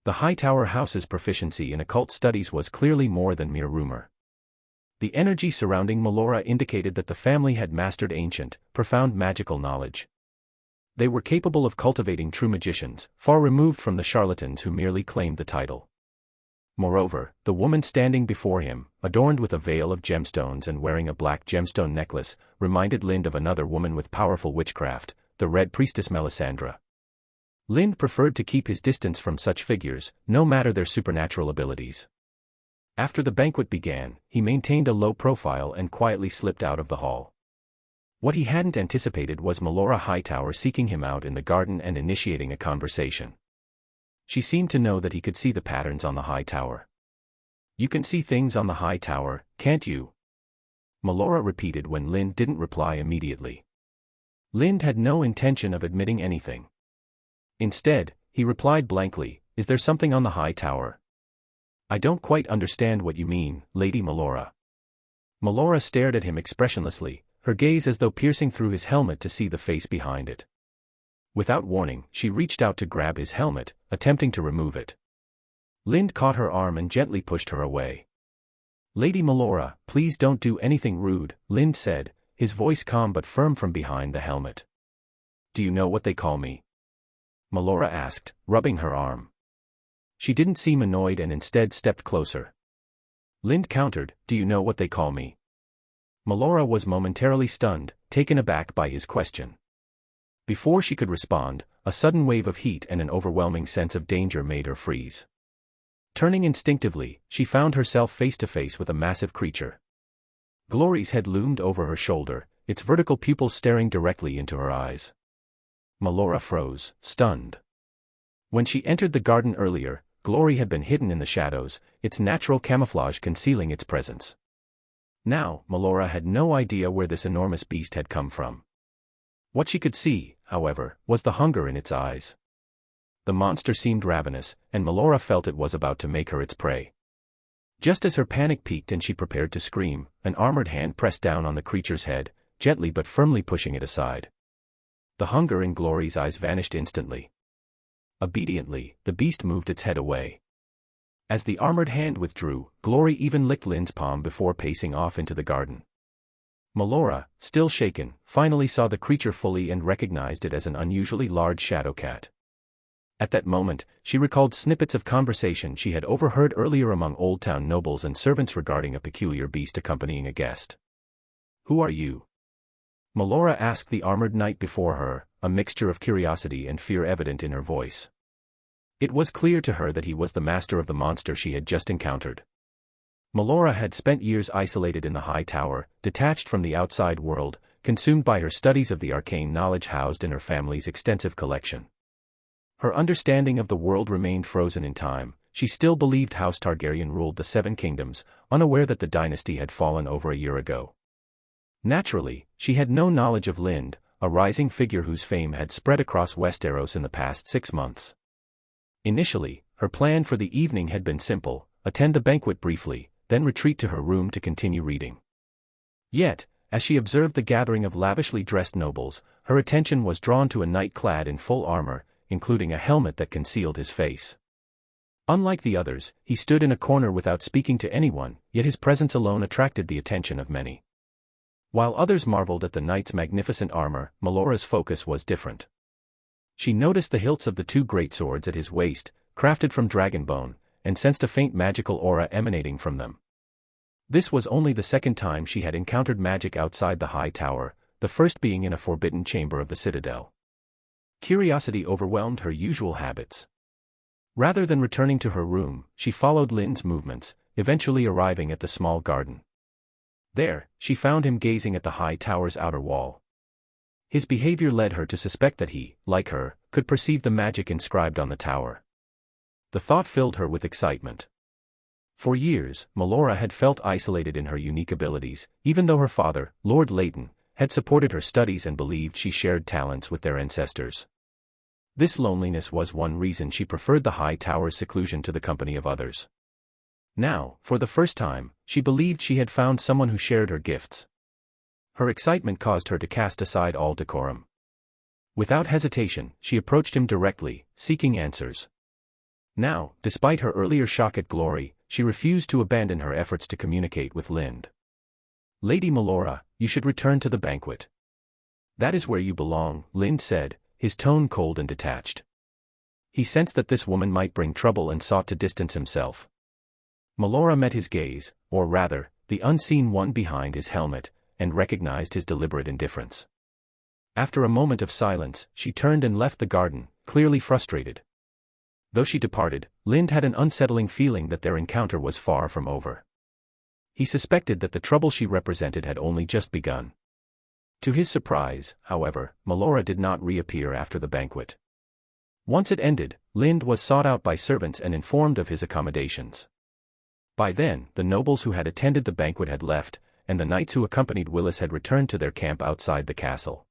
The Hightower House's proficiency in occult studies was clearly more than mere rumor. The energy surrounding Melora indicated that the family had mastered ancient, profound magical knowledge. They were capable of cultivating true magicians, far removed from the charlatans who merely claimed the title. Moreover, the woman standing before him, adorned with a veil of gemstones and wearing a black gemstone necklace, reminded Lind of another woman with powerful witchcraft, the Red Priestess Melisandre. Lind preferred to keep his distance from such figures, no matter their supernatural abilities. After the banquet began, he maintained a low profile and quietly slipped out of the hall. What he hadn't anticipated was Melora Hightower seeking him out in the garden and initiating a conversation. She seemed to know that he could see the patterns on the high tower. "You can see things on the high tower, can't you?" Melora repeated when Lind didn't reply immediately. Lind had no intention of admitting anything. Instead, he replied blankly, "Is there something on the high tower?" "I don't quite understand what you mean, Lady Melora." Melora stared at him expressionlessly, her gaze as though piercing through his helmet to see the face behind it. Without warning, she reached out to grab his helmet, attempting to remove it. Lind caught her arm and gently pushed her away. "Lady Melora, please don't do anything rude," Lind said, his voice calm but firm from behind the helmet. "Do you know what they call me?" Melora asked, rubbing her arm. She didn't seem annoyed and instead stepped closer. Lind countered, "Do you know what they call me?" Melora was momentarily stunned, taken aback by his question. Before she could respond, a sudden wave of heat and an overwhelming sense of danger made her freeze. Turning instinctively, she found herself face to face with a massive creature. Glory's head loomed over her shoulder, its vertical pupils staring directly into her eyes. Melora froze, stunned. When she entered the garden earlier, Glory had been hidden in the shadows, its natural camouflage concealing its presence. Now, Melora had no idea where this enormous beast had come from. What she could see, however, was the hunger in its eyes. The monster seemed ravenous, and Melora felt it was about to make her its prey. Just as her panic peaked and she prepared to scream, an armored hand pressed down on the creature's head, gently but firmly pushing it aside. The hunger in Glory's eyes vanished instantly. Obediently, the beast moved its head away. As the armored hand withdrew, Glory even licked Lind's palm before pacing off into the garden. Melora, still shaken, finally saw the creature fully and recognized it as an unusually large shadow cat. At that moment, she recalled snippets of conversation she had overheard earlier among Old Town nobles and servants regarding a peculiar beast accompanying a guest. "Who are you?" Melora asked the armored knight before her, a mixture of curiosity and fear evident in her voice. It was clear to her that he was the master of the monster she had just encountered. Melora had spent years isolated in the high tower, detached from the outside world, consumed by her studies of the arcane knowledge housed in her family's extensive collection. Her understanding of the world remained frozen in time. She still believed House Targaryen ruled the Seven Kingdoms, unaware that the dynasty had fallen over a year ago. Naturally, she had no knowledge of Lind, a rising figure whose fame had spread across Westeros in the past 6 months. Initially, her plan for the evening had been simple: attend the banquet briefly, then retreat to her room to continue reading. Yet, as she observed the gathering of lavishly dressed nobles, her attention was drawn to a knight clad in full armor, including a helmet that concealed his face. Unlike the others, he stood in a corner without speaking to anyone, yet his presence alone attracted the attention of many. While others marveled at the knight's magnificent armor, Melora's focus was different. She noticed the hilts of the 2 great swords at his waist, crafted from dragonbone, and sensed a faint magical aura emanating from them. This was only the second time she had encountered magic outside the high tower, the first being in a forbidden chamber of the citadel. Curiosity overwhelmed her usual habits. Rather than returning to her room, she followed Lind's movements, eventually arriving at the small garden. There, she found him gazing at the high tower's outer wall. His behavior led her to suspect that he, like her, could perceive the magic inscribed on the tower. The thought filled her with excitement. For years, Melora had felt isolated in her unique abilities, even though her father, Lord Leighton, had supported her studies and believed she shared talents with their ancestors. This loneliness was one reason she preferred the high tower's seclusion to the company of others. Now, for the first time, she believed she had found someone who shared her gifts. Her excitement caused her to cast aside all decorum. Without hesitation, she approached him directly, seeking answers. Now, despite her earlier shock at Glory, she refused to abandon her efforts to communicate with Lind. "Lady Melora, you should return to the banquet. That is where you belong," Lind said, his tone cold and detached. He sensed that this woman might bring trouble and sought to distance himself. Melora met his gaze, or rather, the unseen one behind his helmet, and recognized his deliberate indifference. After a moment of silence, she turned and left the garden, clearly frustrated. Though she departed, Lind had an unsettling feeling that their encounter was far from over. He suspected that the trouble she represented had only just begun. To his surprise, however, Melora did not reappear after the banquet. Once it ended, Lind was sought out by servants and informed of his accommodations. By then, the nobles who had attended the banquet had left, and the knights who accompanied Willis had returned to their camp outside the castle.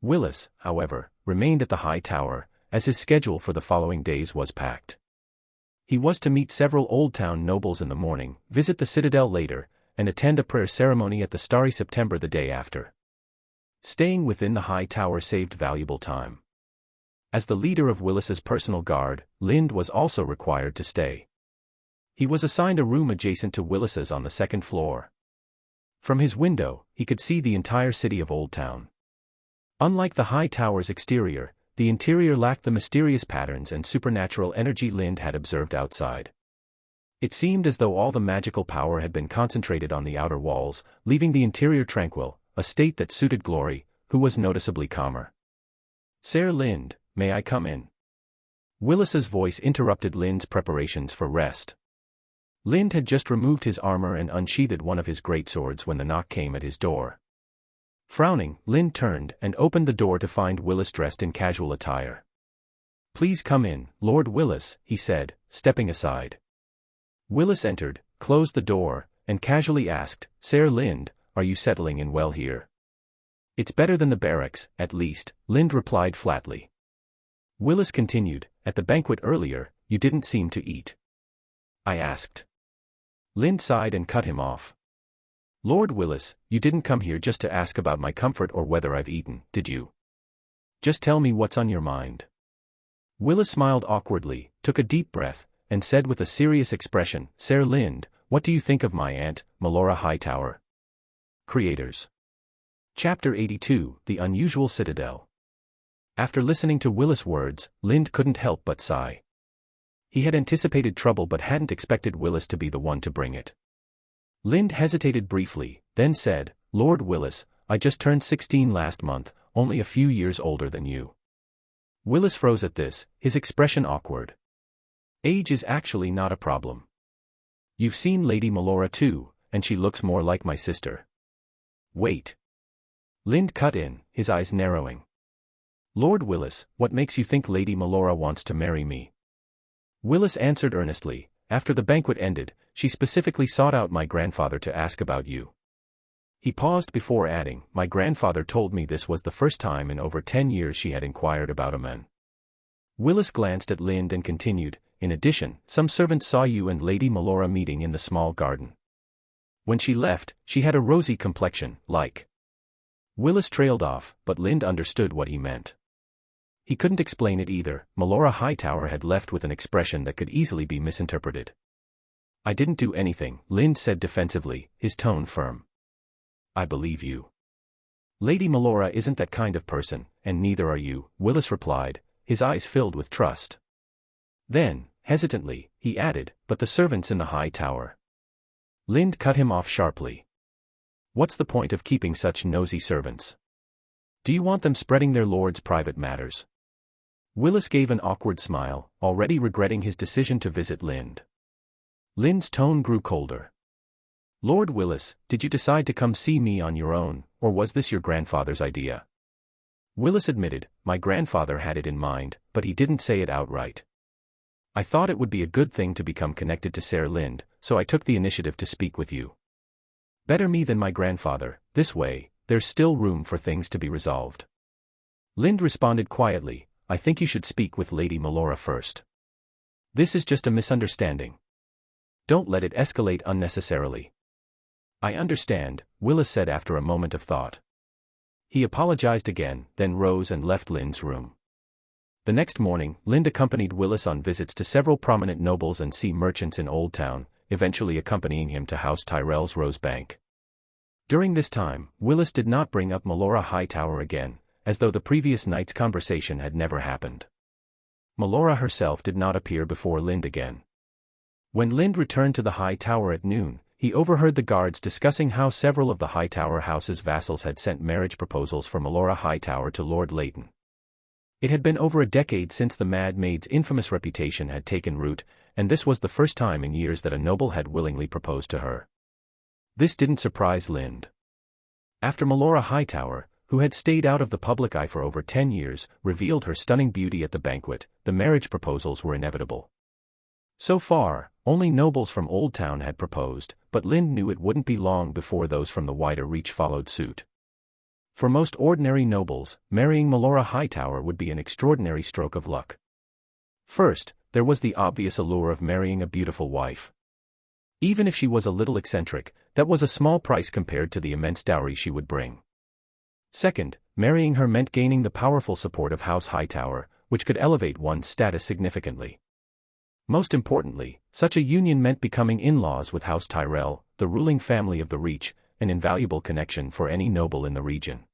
Willis, however, remained at the high tower, as his schedule for the following days was packed. He was to meet several Old Town nobles in the morning, visit the citadel later, and attend a prayer ceremony at the Starry September the day after. Staying within the high tower saved valuable time. As the leader of Willis's personal guard, Lind was also required to stay. He was assigned a room adjacent to Willis's on the second floor. From his window, he could see the entire city of Old Town. Unlike the high tower's exterior, the interior lacked the mysterious patterns and supernatural energy Lind had observed outside. It seemed as though all the magical power had been concentrated on the outer walls, leaving the interior tranquil, a state that suited Glory, who was noticeably calmer. "Sir Lind, may I come in?" Willis's voice interrupted Lind's preparations for rest. Lind had just removed his armor and unsheathed one of his greatswords when the knock came at his door. Frowning, Lind turned and opened the door to find Willis dressed in casual attire. "Please come in, Lord Willis," he said, stepping aside. Willis entered, closed the door, and casually asked, "Sir Lind, are you settling in well here?" "It's better than the barracks, at least," Lind replied flatly. Willis continued, "At the banquet earlier, you didn't seem to eat." "I asked." Lind sighed and cut him off. "Lord Willis, you didn't come here just to ask about my comfort or whether I've eaten, did you? Just tell me what's on your mind." Willis smiled awkwardly, took a deep breath, and said with a serious expression, "Sir Lind, what do you think of my aunt, Melora Hightower?" Creators. Chapter 82, The Unusual Citadel. After listening to Willis' words, Lind couldn't help but sigh. He had anticipated trouble but hadn't expected Willis to be the one to bring it. Lind hesitated briefly, then said, "Lord Willis, I just turned 16 last month, only a few years older than you." Willis froze at this, his expression awkward. "Age is actually not a problem. You've seen Lady Melora too, and she looks more like my sister." "Wait." Lind cut in, his eyes narrowing. "Lord Willis, what makes you think Lady Melora wants to marry me?" Willis answered earnestly, "After the banquet ended, she specifically sought out my grandfather to ask about you." He paused before adding, "My grandfather told me this was the first time in over 10 years she had inquired about a man." Willis glanced at Lind and continued, "In addition, some servants saw you and Lady Melora meeting in the small garden. When she left, she had a rosy complexion, like..." Willis trailed off, but Lind understood what he meant. He couldn't explain it either. Melora Hightower had left with an expression that could easily be misinterpreted. "I didn't do anything," Lind said defensively, his tone firm. "I believe you. Lady Melora isn't that kind of person, and neither are you," Willis replied, his eyes filled with trust. Then, hesitantly, he added, "But the servants in the high tower." Lind cut him off sharply. "What's the point of keeping such nosy servants? Do you want them spreading their lord's private matters?" Willis gave an awkward smile, already regretting his decision to visit Lind. Lind's tone grew colder. "Lord Willis, did you decide to come see me on your own, or was this your grandfather's idea?" Willis admitted, "My grandfather had it in mind, but he didn't say it outright. I thought it would be a good thing to become connected to Sir Lind, so I took the initiative to speak with you. Better me than my grandfather, this way, there's still room for things to be resolved." Lind responded quietly, I think you should speak with Lady Melora first. This is just a misunderstanding. Don't let it escalate unnecessarily. I understand, Willis said after a moment of thought. He apologized again, then rose and left Lynd's room. The next morning, Lynd accompanied Willis on visits to several prominent nobles and sea merchants in Old Town, eventually accompanying him to House Tyrell's Rosebank. During this time, Willis did not bring up Melora Hightower again, as though the previous night's conversation had never happened. Melora herself did not appear before Lynd again. When Lynd returned to the High Tower at noon, he overheard the guards discussing how several of the Hightower house's vassals had sent marriage proposals for Melora Hightower to Lord Leighton. It had been over a decade since the Mad Maid's infamous reputation had taken root, and this was the first time in years that a noble had willingly proposed to her. This didn't surprise Lynd. After Melora Hightower, who had stayed out of the public eye for over 10 years, revealed her stunning beauty at the banquet, the marriage proposals were inevitable. So far, only nobles from Old Town had proposed, but Lynd knew it wouldn't be long before those from the wider reach followed suit. For most ordinary nobles, marrying Melora Hightower would be an extraordinary stroke of luck. First, there was the obvious allure of marrying a beautiful wife. Even if she was a little eccentric, that was a small price compared to the immense dowry she would bring. Second, marrying her meant gaining the powerful support of House Hightower, which could elevate one's status significantly. Most importantly, such a union meant becoming in-laws with House Tyrell, the ruling family of the Reach, an invaluable connection for any noble in the region.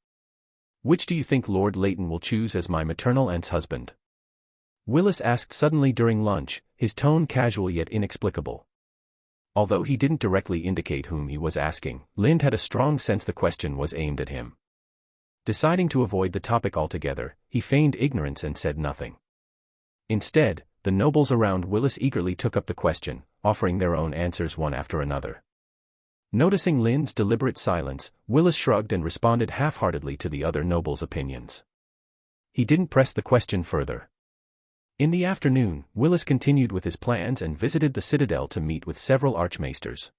Which do you think Lord Leighton will choose as my maternal aunt's husband? Willis asked suddenly during lunch, his tone casual yet inexplicable. Although he didn't directly indicate whom he was asking, Lynd had a strong sense the question was aimed at him. Deciding to avoid the topic altogether, he feigned ignorance and said nothing. Instead, the nobles around Willis eagerly took up the question, offering their own answers one after another. Noticing Lynd's deliberate silence, Willis shrugged and responded half-heartedly to the other nobles' opinions. He didn't press the question further. In the afternoon, Willis continued with his plans and visited the citadel to meet with several archmaesters.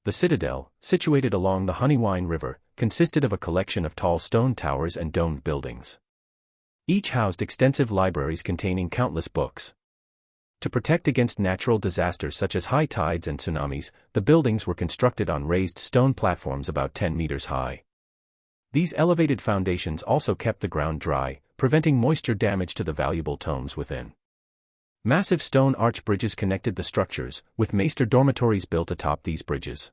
The citadel, situated along the Honeywine River, consisted of a collection of tall stone towers and domed buildings. Each housed extensive libraries containing countless books. To protect against natural disasters such as high tides and tsunamis, the buildings were constructed on raised stone platforms about 10 meters high. These elevated foundations also kept the ground dry, preventing moisture damage to the valuable tomes within. Massive stone arch bridges connected the structures, with maester dormitories built atop these bridges.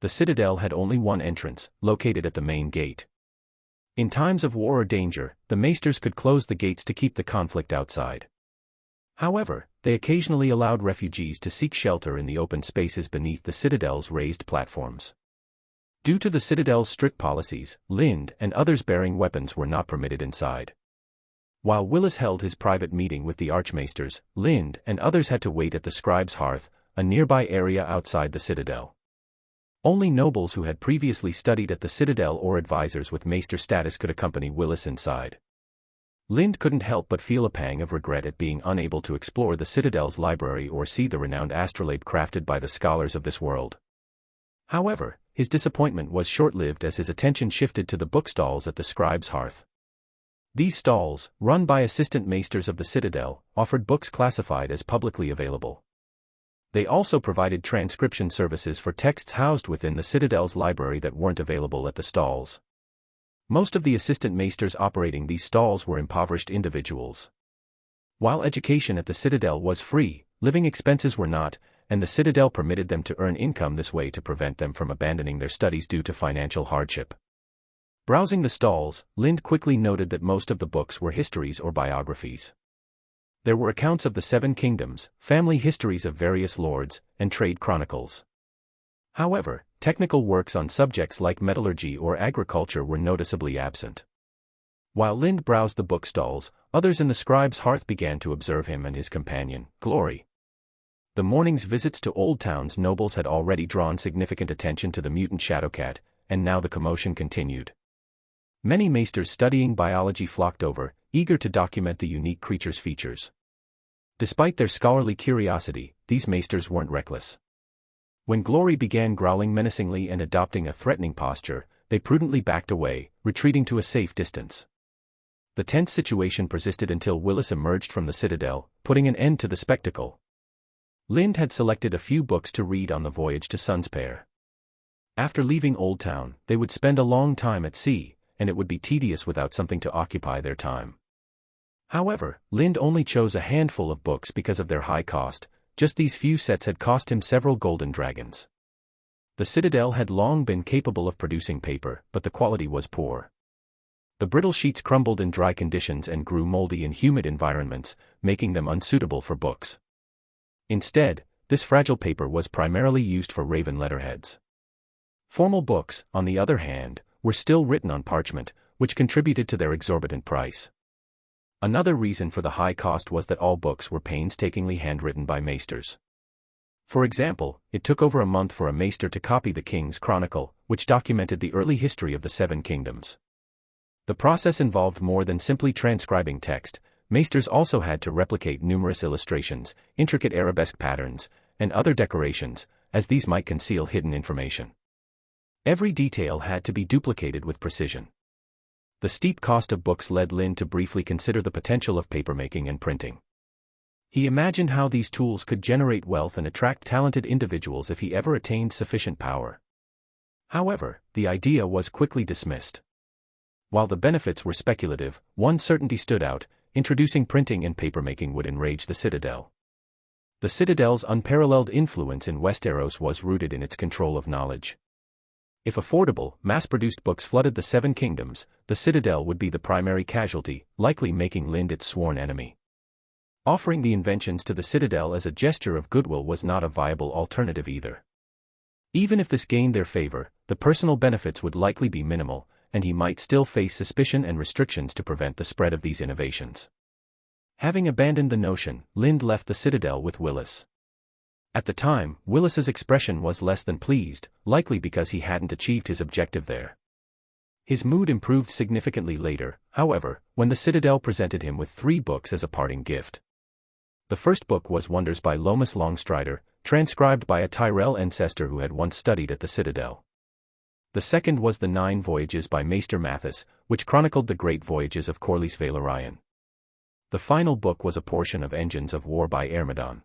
The citadel had only one entrance, located at the main gate. In times of war or danger, the maesters could close the gates to keep the conflict outside. However, they occasionally allowed refugees to seek shelter in the open spaces beneath the citadel's raised platforms. Due to the citadel's strict policies, Lynd and others bearing weapons were not permitted inside. While Willis held his private meeting with the archmaesters, Lynd and others had to wait at the scribe's hearth, a nearby area outside the citadel. Only nobles who had previously studied at the citadel or advisors with maester status could accompany Willis inside. Lynd couldn't help but feel a pang of regret at being unable to explore the citadel's library or see the renowned astrolabe crafted by the scholars of this world. However, his disappointment was short-lived as his attention shifted to the bookstalls at the scribe's hearth. These stalls, run by assistant maesters of the citadel, offered books classified as publicly available. They also provided transcription services for texts housed within the citadel's library that weren't available at the stalls. Most of the assistant maesters operating these stalls were impoverished individuals. While education at the citadel was free, living expenses were not, and the citadel permitted them to earn income this way to prevent them from abandoning their studies due to financial hardship. Browsing the stalls, Lynd quickly noted that most of the books were histories or biographies. There were accounts of the Seven Kingdoms, family histories of various lords, and trade chronicles. However, technical works on subjects like metallurgy or agriculture were noticeably absent. While Lynd browsed the bookstalls, others in the scribe's hearth began to observe him and his companion, Glory. The morning's visits to Old Town's nobles had already drawn significant attention to the mutant Shadowcat, and now the commotion continued. Many maesters studying biology flocked over, eager to document the unique creature's features. Despite their scholarly curiosity, these maesters weren't reckless. When Glory began growling menacingly and adopting a threatening posture, they prudently backed away, retreating to a safe distance. The tense situation persisted until Willis emerged from the citadel, putting an end to the spectacle. Lind had selected a few books to read on the voyage to Sunspear. After leaving Old Town, they would spend a long time at sea, and it would be tedious without something to occupy their time. However, Lind only chose a handful of books because of their high cost. Just these few sets had cost him several golden dragons. The Citadel had long been capable of producing paper, but the quality was poor. The brittle sheets crumbled in dry conditions and grew moldy in humid environments, making them unsuitable for books. Instead, this fragile paper was primarily used for raven letterheads. Formal books, on the other hand, were still written on parchment, which contributed to their exorbitant price. Another reason for the high cost was that all books were painstakingly handwritten by maesters. For example, it took over a month for a maester to copy the King's Chronicle, which documented the early history of the Seven Kingdoms. The process involved more than simply transcribing text. Maesters also had to replicate numerous illustrations, intricate arabesque patterns, and other decorations, as these might conceal hidden information. Every detail had to be duplicated with precision. The steep cost of books led Lind to briefly consider the potential of papermaking and printing. He imagined how these tools could generate wealth and attract talented individuals if he ever attained sufficient power. However, the idea was quickly dismissed. While the benefits were speculative, one certainty stood out: introducing printing and papermaking would enrage the Citadel. The Citadel's unparalleled influence in Westeros was rooted in its control of knowledge. If affordable, mass-produced books flooded the Seven Kingdoms, the Citadel would be the primary casualty, likely making Lind its sworn enemy. Offering the inventions to the Citadel as a gesture of goodwill was not a viable alternative either. Even if this gained their favor, the personal benefits would likely be minimal, and he might still face suspicion and restrictions to prevent the spread of these innovations. Having abandoned the notion, Lind left the Citadel with Willis. At the time, Willis's expression was less than pleased, likely because he hadn't achieved his objective there. His mood improved significantly later, however, when the Citadel presented him with 3 books as a parting gift. The first book was Wonders by Lomas Longstrider, transcribed by a Tyrell ancestor who had once studied at the Citadel. The second was The 9 Voyages by Maester Mathis, which chronicled the great voyages of Corlys Velaryon. The final book was a portion of Engines of War by Ermedon.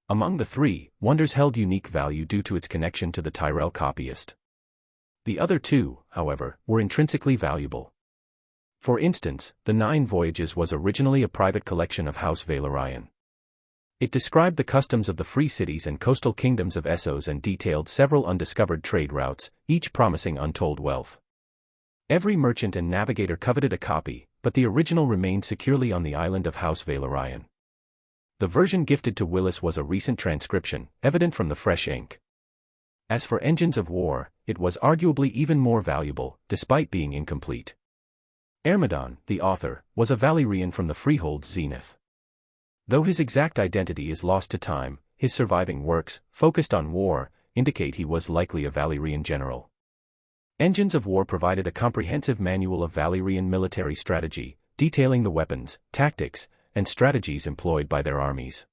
Among the 3, Wonders held unique value due to its connection to the Tyrell copyist. The other 2, however, were intrinsically valuable. For instance, The 9 Voyages was originally a private collection of House Velaryon. It described the customs of the free cities and coastal kingdoms of Essos and detailed several undiscovered trade routes, each promising untold wealth. Every merchant and navigator coveted a copy, but the original remained securely on the island of House Velaryon. The version gifted to Willis was a recent transcription, evident from the fresh ink. As for Engines of War, it was arguably even more valuable, despite being incomplete. Ermedon, the author, was a Valyrian from the Freehold's zenith. Though his exact identity is lost to time, his surviving works, focused on war, indicate he was likely a Valyrian general. Engines of War provided a comprehensive manual of Valyrian military strategy, detailing the weapons, tactics, and strategies employed by their armies.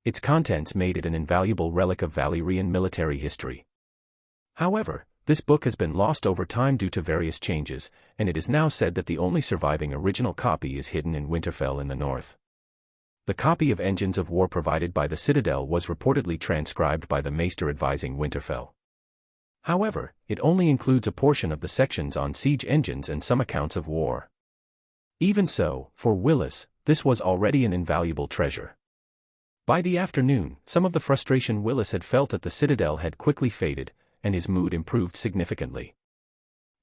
Its contents made it an invaluable relic of Valyrian military history. However, this book has been lost over time due to various changes, and it is now said that the only surviving original copy is hidden in Winterfell in the north. The copy of Engines of War provided by the Citadel was reportedly transcribed by the Maester advising Winterfell. However, it only includes a portion of the sections on siege engines and some accounts of war. Even so, for Willis, this was already an invaluable treasure. By the afternoon, some of the frustration Willis had felt at the Citadel had quickly faded, and his mood improved significantly.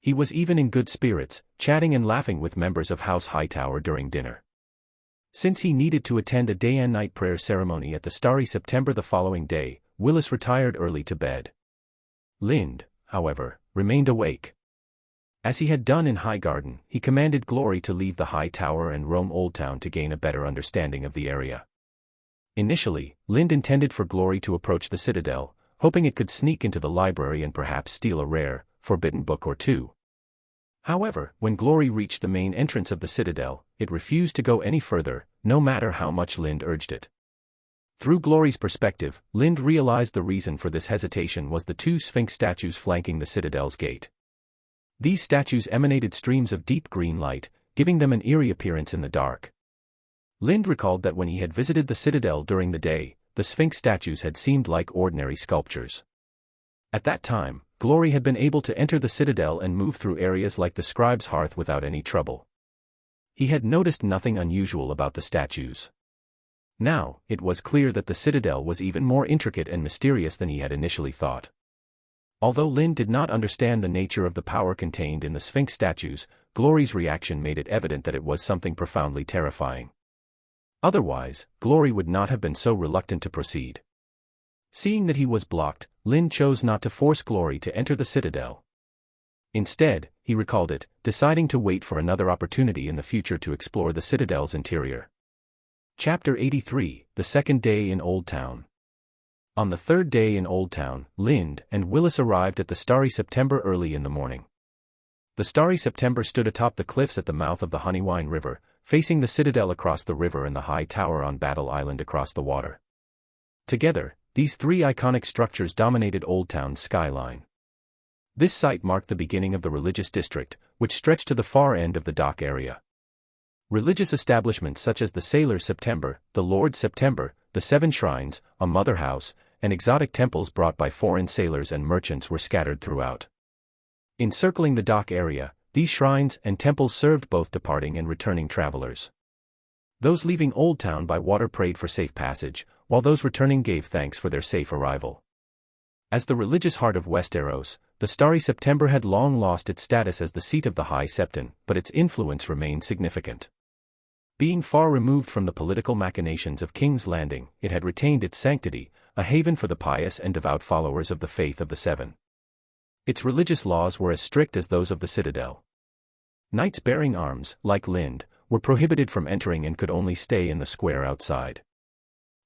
He was even in good spirits, chatting and laughing with members of House Hightower during dinner. Since he needed to attend a day and night prayer ceremony at the starry September the following day, Willis retired early to bed. Lind, however, remained awake. As he had done in Highgarden, he commanded Glory to leave the High Tower and roam Old Town to gain a better understanding of the area. Initially, Lind intended for Glory to approach the Citadel, hoping it could sneak into the library and perhaps steal a rare, forbidden book or 2. However, when Glory reached the main entrance of the Citadel, it refused to go any further, no matter how much Lind urged it. Through Glory's perspective, Lind realized the reason for this hesitation was the 2 Sphinx statues flanking the Citadel's gate. These statues emanated streams of deep green light, giving them an eerie appearance in the dark. Lind recalled that when he had visited the citadel during the day, the Sphinx statues had seemed like ordinary sculptures. At that time, Glory had been able to enter the citadel and move through areas like the scribe's hearth without any trouble. He had noticed nothing unusual about the statues. Now, it was clear that the citadel was even more intricate and mysterious than he had initially thought. Although Lind did not understand the nature of the power contained in the Sphinx statues, Glory's reaction made it evident that it was something profoundly terrifying. Otherwise, Glory would not have been so reluctant to proceed. Seeing that he was blocked, Lind chose not to force Glory to enter the citadel. Instead, he recalled it, deciding to wait for another opportunity in the future to explore the citadel's interior. Chapter 83, The Second Day in Old Town. On the third day in Old Town, Lind and Willis arrived at the Starry September early in the morning. The Starry September stood atop the cliffs at the mouth of the Honeywine River, facing the citadel across the river and the high tower on Battle Island across the water. Together, these three iconic structures dominated Old Town's skyline. This site marked the beginning of the religious district, which stretched to the far end of the dock area. Religious establishments such as the Sailor September, the Lord September, the Seven Shrines, a mother house, and exotic temples brought by foreign sailors and merchants were scattered throughout. Encircling the dock area, these shrines and temples served both departing and returning travelers. Those leaving Old Town by water prayed for safe passage, while those returning gave thanks for their safe arrival. As the religious heart of Westeros, the Starry September had long lost its status as the seat of the High Septon, but its influence remained significant. Being far removed from the political machinations of King's Landing, it had retained its sanctity, a haven for the pious and devout followers of the faith of the Seven. Its religious laws were as strict as those of the citadel. Knights bearing arms, like Lind, were prohibited from entering and could only stay in the square outside.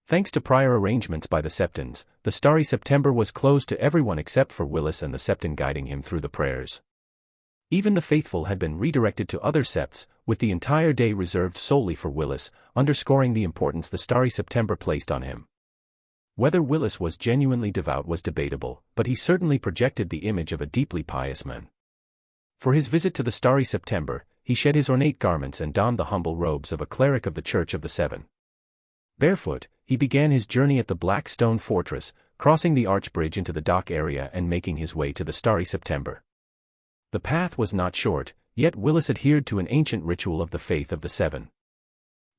Thanks to prior arrangements by the Septons, the Starry September was closed to everyone except for Willis and the Septon guiding him through the prayers. Even the faithful had been redirected to other septs, with the entire day reserved solely for Willis, underscoring the importance the Starry September placed on him. Whether Willis was genuinely devout was debatable, but he certainly projected the image of a deeply pious man. For his visit to the Starry September, he shed his ornate garments and donned the humble robes of a cleric of the Church of the Seven. Barefoot, he began his journey at the Black Stone Fortress, crossing the arch bridge into the dock area and making his way to the Starry September. The path was not short, yet Willis adhered to an ancient ritual of the faith of the Seven.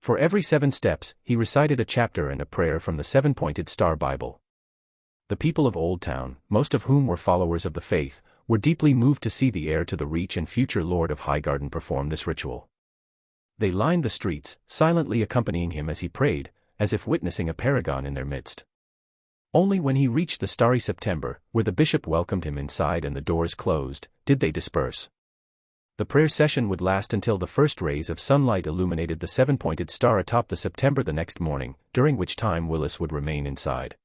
For every 7 steps, he recited a chapter and a prayer from the 7-pointed star Bible. The people of Old Town, most of whom were followers of the faith, were deeply moved to see the heir to the Reach and future Lord of Highgarden perform this ritual. They lined the streets, silently accompanying him as he prayed, as if witnessing a paragon in their midst. Only when he reached the Starry September, where the bishop welcomed him inside and the doors closed, did they disperse. The prayer session would last until the first rays of sunlight illuminated the 7-pointed star atop the September the next morning, during which time Willis would remain inside.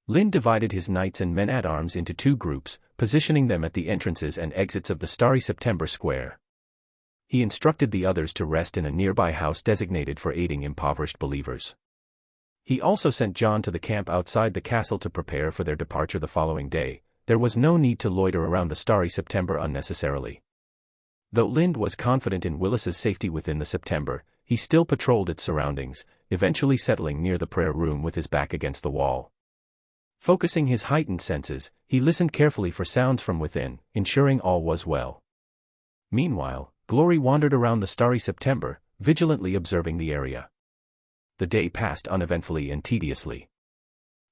Lind divided his knights and men-at-arms into 2 groups, positioning them at the entrances and exits of the Starry September square. He instructed the others to rest in a nearby house designated for aiding impoverished believers. He also sent Jon to the camp outside the castle to prepare for their departure the following day. There was no need to loiter around the Starry September unnecessarily. Though Lind was confident in Willis's safety within the September, he still patrolled its surroundings, eventually settling near the prayer room with his back against the wall. Focusing his heightened senses, he listened carefully for sounds from within, ensuring all was well. Meanwhile, Glory wandered around the Starry September, vigilantly observing the area. The day passed uneventfully and tediously.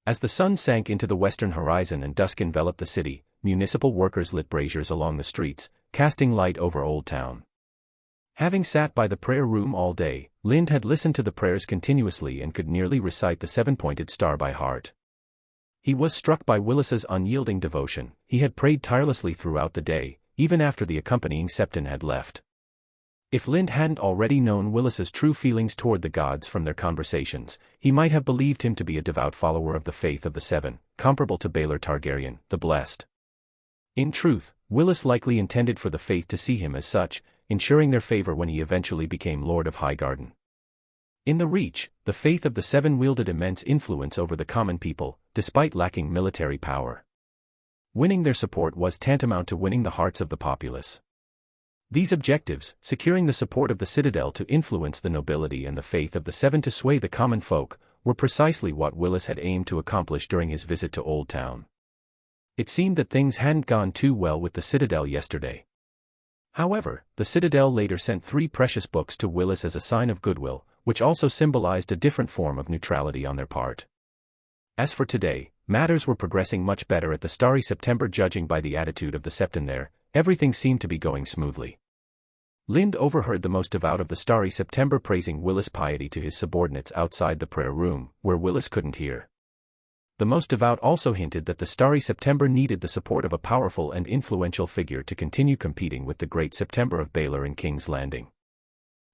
As the sun sank into the western horizon and dusk enveloped the city, municipal workers lit braziers along the streets, casting light over Old Town. Having sat by the prayer room all day, Lind had listened to the prayers continuously and could nearly recite the 7-pointed star by heart. He was struck by Willis's unyielding devotion. He had prayed tirelessly throughout the day, even after the accompanying Septon had left. If Lind hadn't already known Willis's true feelings toward the gods from their conversations, he might have believed him to be a devout follower of the faith of the Seven, comparable to Baelor Targaryen, the Blessed. In truth, Willis likely intended for the faith to see him as such, ensuring their favor when he eventually became Lord of Highgarden. In the Reach, the faith of the Seven wielded immense influence over the common people, despite lacking military power. Winning their support was tantamount to winning the hearts of the populace. These objectives, securing the support of the citadel to influence the nobility and the faith of the Seven to sway the common folk, were precisely what Willis had aimed to accomplish during his visit to Old Town. It seemed that things hadn't gone too well with the citadel yesterday. However, the citadel later sent 3 precious books to Willis as a sign of goodwill, which also symbolized a different form of neutrality on their part. As for today, matters were progressing much better at the Starry September. Judging by the attitude of the Septon there, everything seemed to be going smoothly. Lind overheard the most devout of the Starry September praising Willis' piety to his subordinates outside the prayer room, where Willis couldn't hear. The most devout also hinted that the Starry September needed the support of a powerful and influential figure to continue competing with the Great September of Baylor in King's Landing.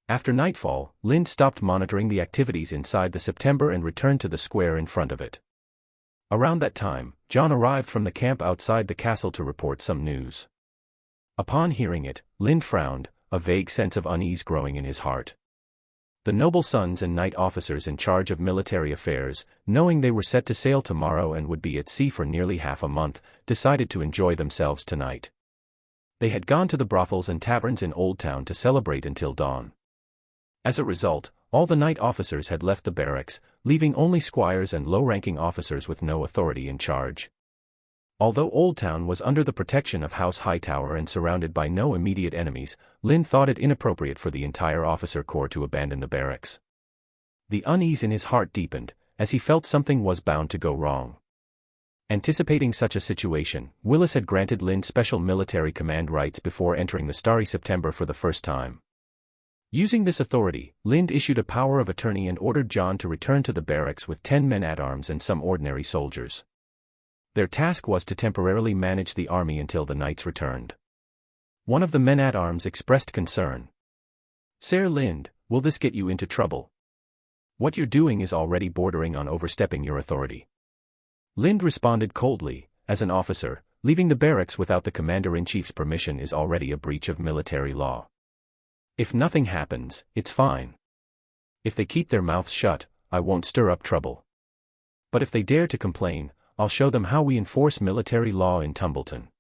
After nightfall, Lind stopped monitoring the activities inside the September and returned to the square in front of it. Around that time, John arrived from the camp outside the castle to report some news. Upon hearing it, Lind frowned, a vague sense of unease growing in his heart. The noble sons and knight officers in charge of military affairs, knowing they were set to sail tomorrow and would be at sea for nearly half a month, decided to enjoy themselves tonight. They had gone to the brothels and taverns in Old Town to celebrate until dawn. As a result, all the knight officers had left the barracks, leaving only squires and low-ranking officers with no authority in charge. Although Old Town was under the protection of House Hightower and surrounded by no immediate enemies, Lind thought it inappropriate for the entire officer corps to abandon the barracks. The unease in his heart deepened, as he felt something was bound to go wrong. Anticipating such a situation, Willis had granted Lind special military command rights before entering the Starry September for the first time. Using this authority, Lind issued a power of attorney and ordered John to return to the barracks with 10 men-at-arms and some ordinary soldiers. Their task was to temporarily manage the army until the knights returned. One of the men-at-arms expressed concern. "Sir Lind, will this get you into trouble? What you're doing is already bordering on overstepping your authority." Lind responded coldly, "As an officer, leaving the barracks without the commander-in-chief's permission is already a breach of military law. If nothing happens, it's fine. If they keep their mouths shut, I won't stir up trouble. But if they dare to complain, I'll show them how we enforce military law in Tumbleton."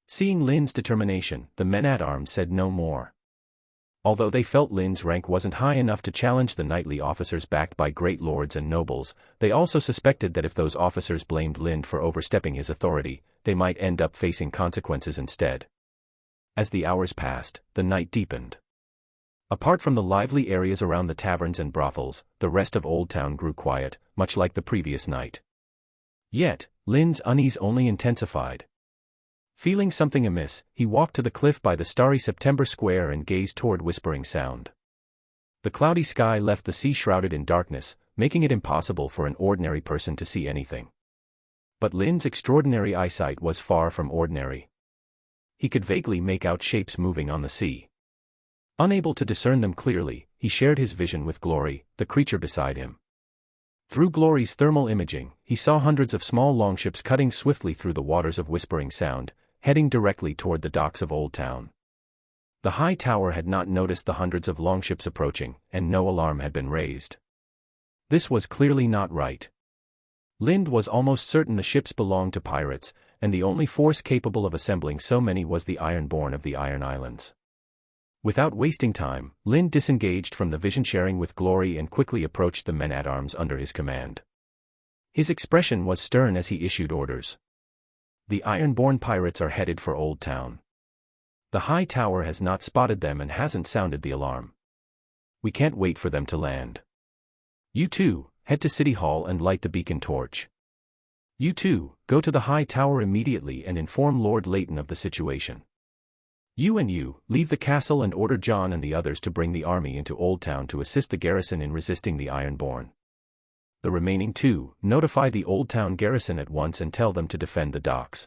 Seeing Lind's determination, the men-at-arms said no more. Although they felt Lind's rank wasn't high enough to challenge the knightly officers backed by great lords and nobles, they also suspected that if those officers blamed Lind for overstepping his authority, they might end up facing consequences instead. As the hours passed, the night deepened. Apart from the lively areas around the taverns and brothels, the rest of Old Town grew quiet, much like the previous night. Yet, Lind's unease only intensified. Feeling something amiss, he walked to the cliff by the Starry September Square and gazed toward Whispering Sound. The cloudy sky left the sea shrouded in darkness, making it impossible for an ordinary person to see anything. But Lind's extraordinary eyesight was far from ordinary. He could vaguely make out shapes moving on the sea. Unable to discern them clearly, he shared his vision with Glory, the creature beside him. Through Glory's thermal imaging, he saw hundreds of small longships cutting swiftly through the waters of Whispering Sound, heading directly toward the docks of Old Town. The high tower had not noticed the hundreds of longships approaching, and no alarm had been raised. This was clearly not right. Lind was almost certain the ships belonged to pirates, and the only force capable of assembling so many was the Ironborn of the Iron Islands. Without wasting time, Lind disengaged from the vision-sharing with Glory and quickly approached the men-at-arms under his command. His expression was stern as he issued orders. "The Ironborn pirates are headed for Old Town. The high tower has not spotted them and hasn't sounded the alarm. We can't wait for them to land. You two, head to City Hall and light the beacon torch. You two, go to the high tower immediately and inform Lord Leighton of the situation. You, leave the castle and order John and the others to bring the army into Old Town to assist the garrison in resisting the Ironborn. The remaining 2, notify the Old Town garrison at once and tell them to defend the docks."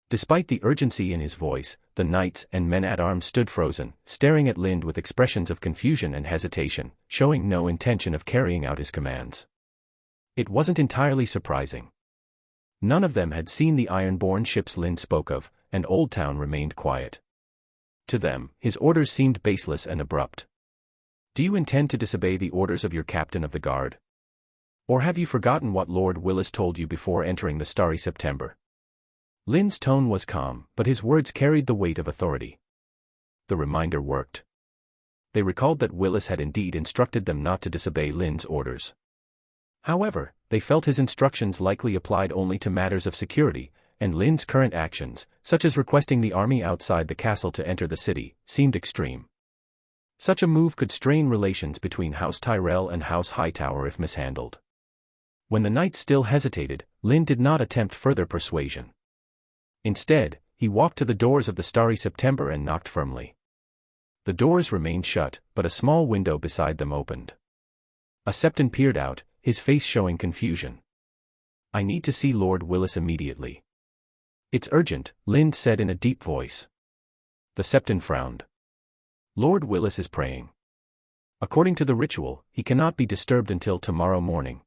Despite the urgency in his voice, the knights and men-at-arms stood frozen, staring at Lind with expressions of confusion and hesitation, showing no intention of carrying out his commands. It wasn't entirely surprising. None of them had seen the Ironborn ships Lind spoke of, and Old Town remained quiet. To them, his orders seemed baseless and abrupt. "Do you intend to disobey the orders of your captain of the guard? Or have you forgotten what Lord Willis told you before entering the Starry September?" Lind's tone was calm, but his words carried the weight of authority. The reminder worked. They recalled that Willis had indeed instructed them not to disobey Lynn's orders. However, they felt his instructions likely applied only to matters of security, and Lynn's current actions, such as requesting the army outside the castle to enter the city, seemed extreme. Such a move could strain relations between House Tyrell and House Hightower if mishandled. When the knights still hesitated, Lynn did not attempt further persuasion. Instead, he walked to the doors of the Starry September and knocked firmly. The doors remained shut, but a small window beside them opened. A Septon peered out, his face showing confusion. "I need to see Lord Willis immediately." "It's urgent," Lynn said in a deep voice. The Septon frowned. "Lord Willis is praying. According to the ritual, he cannot be disturbed until tomorrow morning."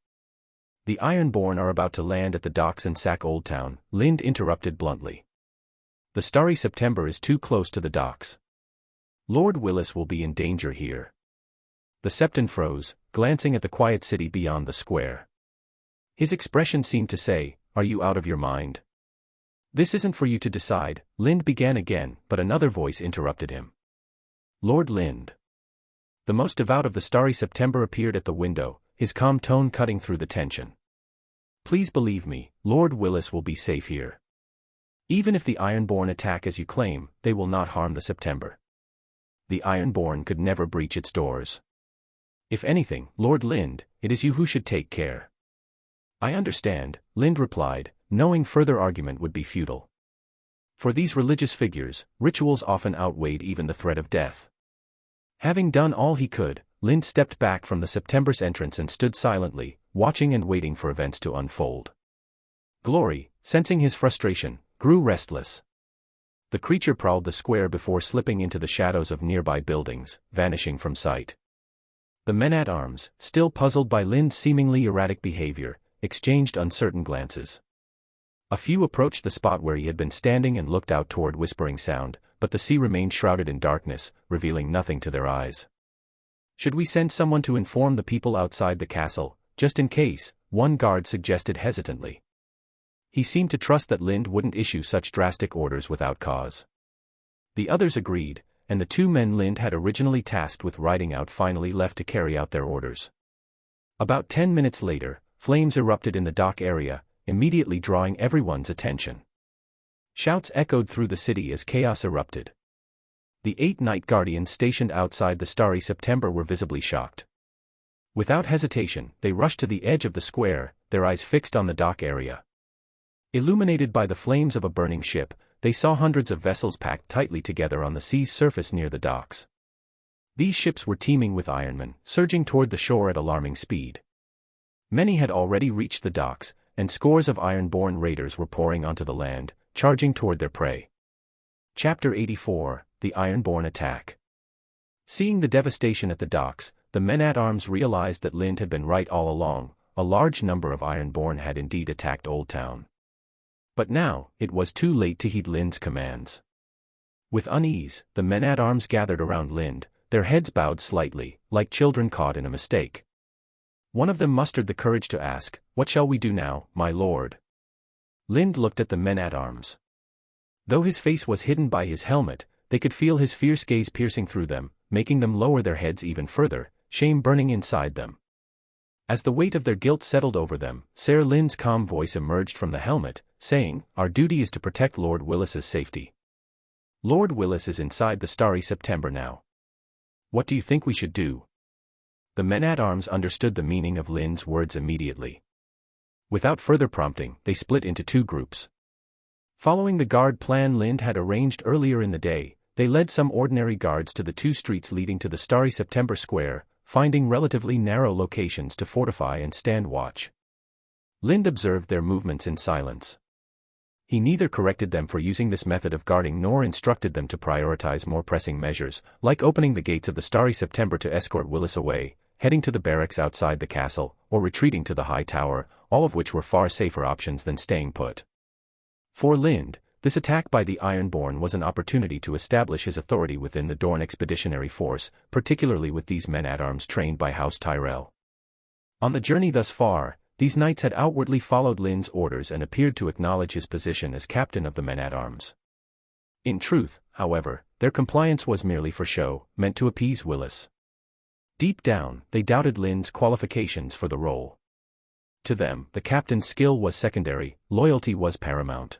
"The Ironborn are about to land at the docks and sack Old Town," Lynn interrupted bluntly. "The Starry September is too close to the docks. Lord Willis will be in danger here." The Septon froze, glancing at the quiet city beyond the square. His expression seemed to say, "Are you out of your mind?" "This isn't for you to decide," Lynd began again, but another voice interrupted him. "Lord Lynd." The most devout of the Starry September appeared at the window, his calm tone cutting through the tension. "Please believe me, Lord Willis will be safe here. Even if the Ironborn attack as you claim, they will not harm the September. The Ironborn could never breach its doors. If anything, Lord Lynd, it is you who should take care." "I understand," Lynd replied, knowing further argument would be futile. For these religious figures, rituals often outweighed even the threat of death. Having done all he could, Lynd stepped back from the September's entrance and stood silently, watching and waiting for events to unfold. Glory, sensing his frustration, grew restless. The creature prowled the square before slipping into the shadows of nearby buildings, vanishing from sight. The men-at-arms, still puzzled by Lynd's seemingly erratic behavior, exchanged uncertain glances. A few approached the spot where he had been standing and looked out toward Whispering Sound, but the sea remained shrouded in darkness, revealing nothing to their eyes. "Should we send someone to inform the people outside the castle, just in case?" one guard suggested hesitantly. He seemed to trust that Lynd wouldn't issue such drastic orders without cause. The others agreed, and the two men Lynd had originally tasked with riding out finally left to carry out their orders. About 10 minutes later, flames erupted in the dock area, immediately drawing everyone's attention. Shouts echoed through the city as chaos erupted. The 8 night guardians stationed outside the Starry September were visibly shocked. Without hesitation, they rushed to the edge of the square, their eyes fixed on the dock area. Illuminated by the flames of a burning ship, they saw hundreds of vessels packed tightly together on the sea's surface near the docks. These ships were teeming with Ironmen, surging toward the shore at alarming speed. Many had already reached the docks, and scores of Ironborn raiders were pouring onto the land, charging toward their prey. Chapter 84, The Ironborn Attack. Seeing the devastation at the docks, the men-at-arms realized that Lynd had been right all along. A large number of Ironborn had indeed attacked Old Town. But now, it was too late to heed Lynd's commands. With unease, the men-at-arms gathered around Lynd, their heads bowed slightly, like children caught in a mistake. One of them mustered the courage to ask, "What shall we do now, my lord?" Lynd looked at the men-at-arms. Though his face was hidden by his helmet, they could feel his fierce gaze piercing through them, making them lower their heads even further, shame burning inside them. As the weight of their guilt settled over them, Ser Lynd's calm voice emerged from the helmet, saying, "Our duty is to protect Lord Willis's safety. Lord Willis is inside the Starry September now. What do you think we should do?" The men-at-arms understood the meaning of Lynd's words immediately. Without further prompting, they split into 2 groups. Following the guard plan Lynd had arranged earlier in the day, they led some ordinary guards to the 2 streets leading to the Starry September Square, finding relatively narrow locations to fortify and stand watch. Lynd observed their movements in silence. He neither corrected them for using this method of guarding nor instructed them to prioritize more pressing measures, like opening the gates of the Starry September to escort Willis away, heading to the barracks outside the castle, or retreating to the high tower, all of which were far safer options than staying put. For Lynd, this attack by the Ironborn was an opportunity to establish his authority within the Dorne Expeditionary Force, particularly with these men-at-arms trained by House Tyrell. On the journey thus far, these knights had outwardly followed Lynd's orders and appeared to acknowledge his position as captain of the men-at-arms. In truth, however, their compliance was merely for show, meant to appease Willis. Deep down, they doubted Lynn's qualifications for the role. To them, the captain's skill was secondary, loyalty was paramount.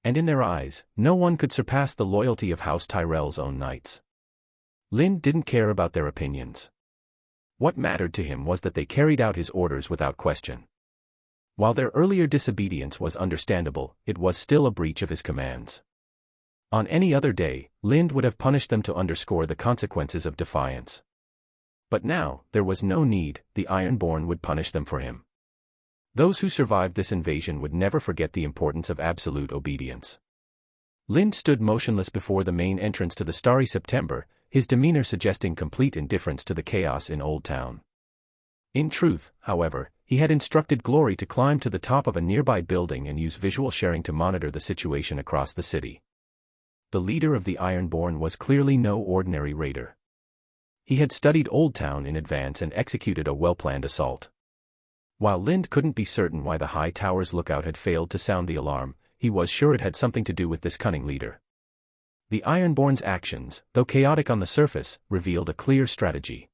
And in their eyes, no one could surpass the loyalty of House Tyrell's own knights. Lynn didn't care about their opinions. What mattered to him was that they carried out his orders without question. While their earlier disobedience was understandable, it was still a breach of his commands. On any other day, Lynn would have punished them to underscore the consequences of defiance. But now, there was no need, the Ironborn would punish them for him. Those who survived this invasion would never forget the importance of absolute obedience. Lynn stood motionless before the main entrance to the Starry September, his demeanor suggesting complete indifference to the chaos in Old Town. In truth, however, he had instructed Glory to climb to the top of a nearby building and use visual sharing to monitor the situation across the city. The leader of the Ironborn was clearly no ordinary raider. He had studied Old Town in advance and executed a well-planned assault. While Lind couldn't be certain why the High Tower's lookout had failed to sound the alarm, he was sure it had something to do with this cunning leader. The Ironborn's actions, though chaotic on the surface, revealed a clear strategy.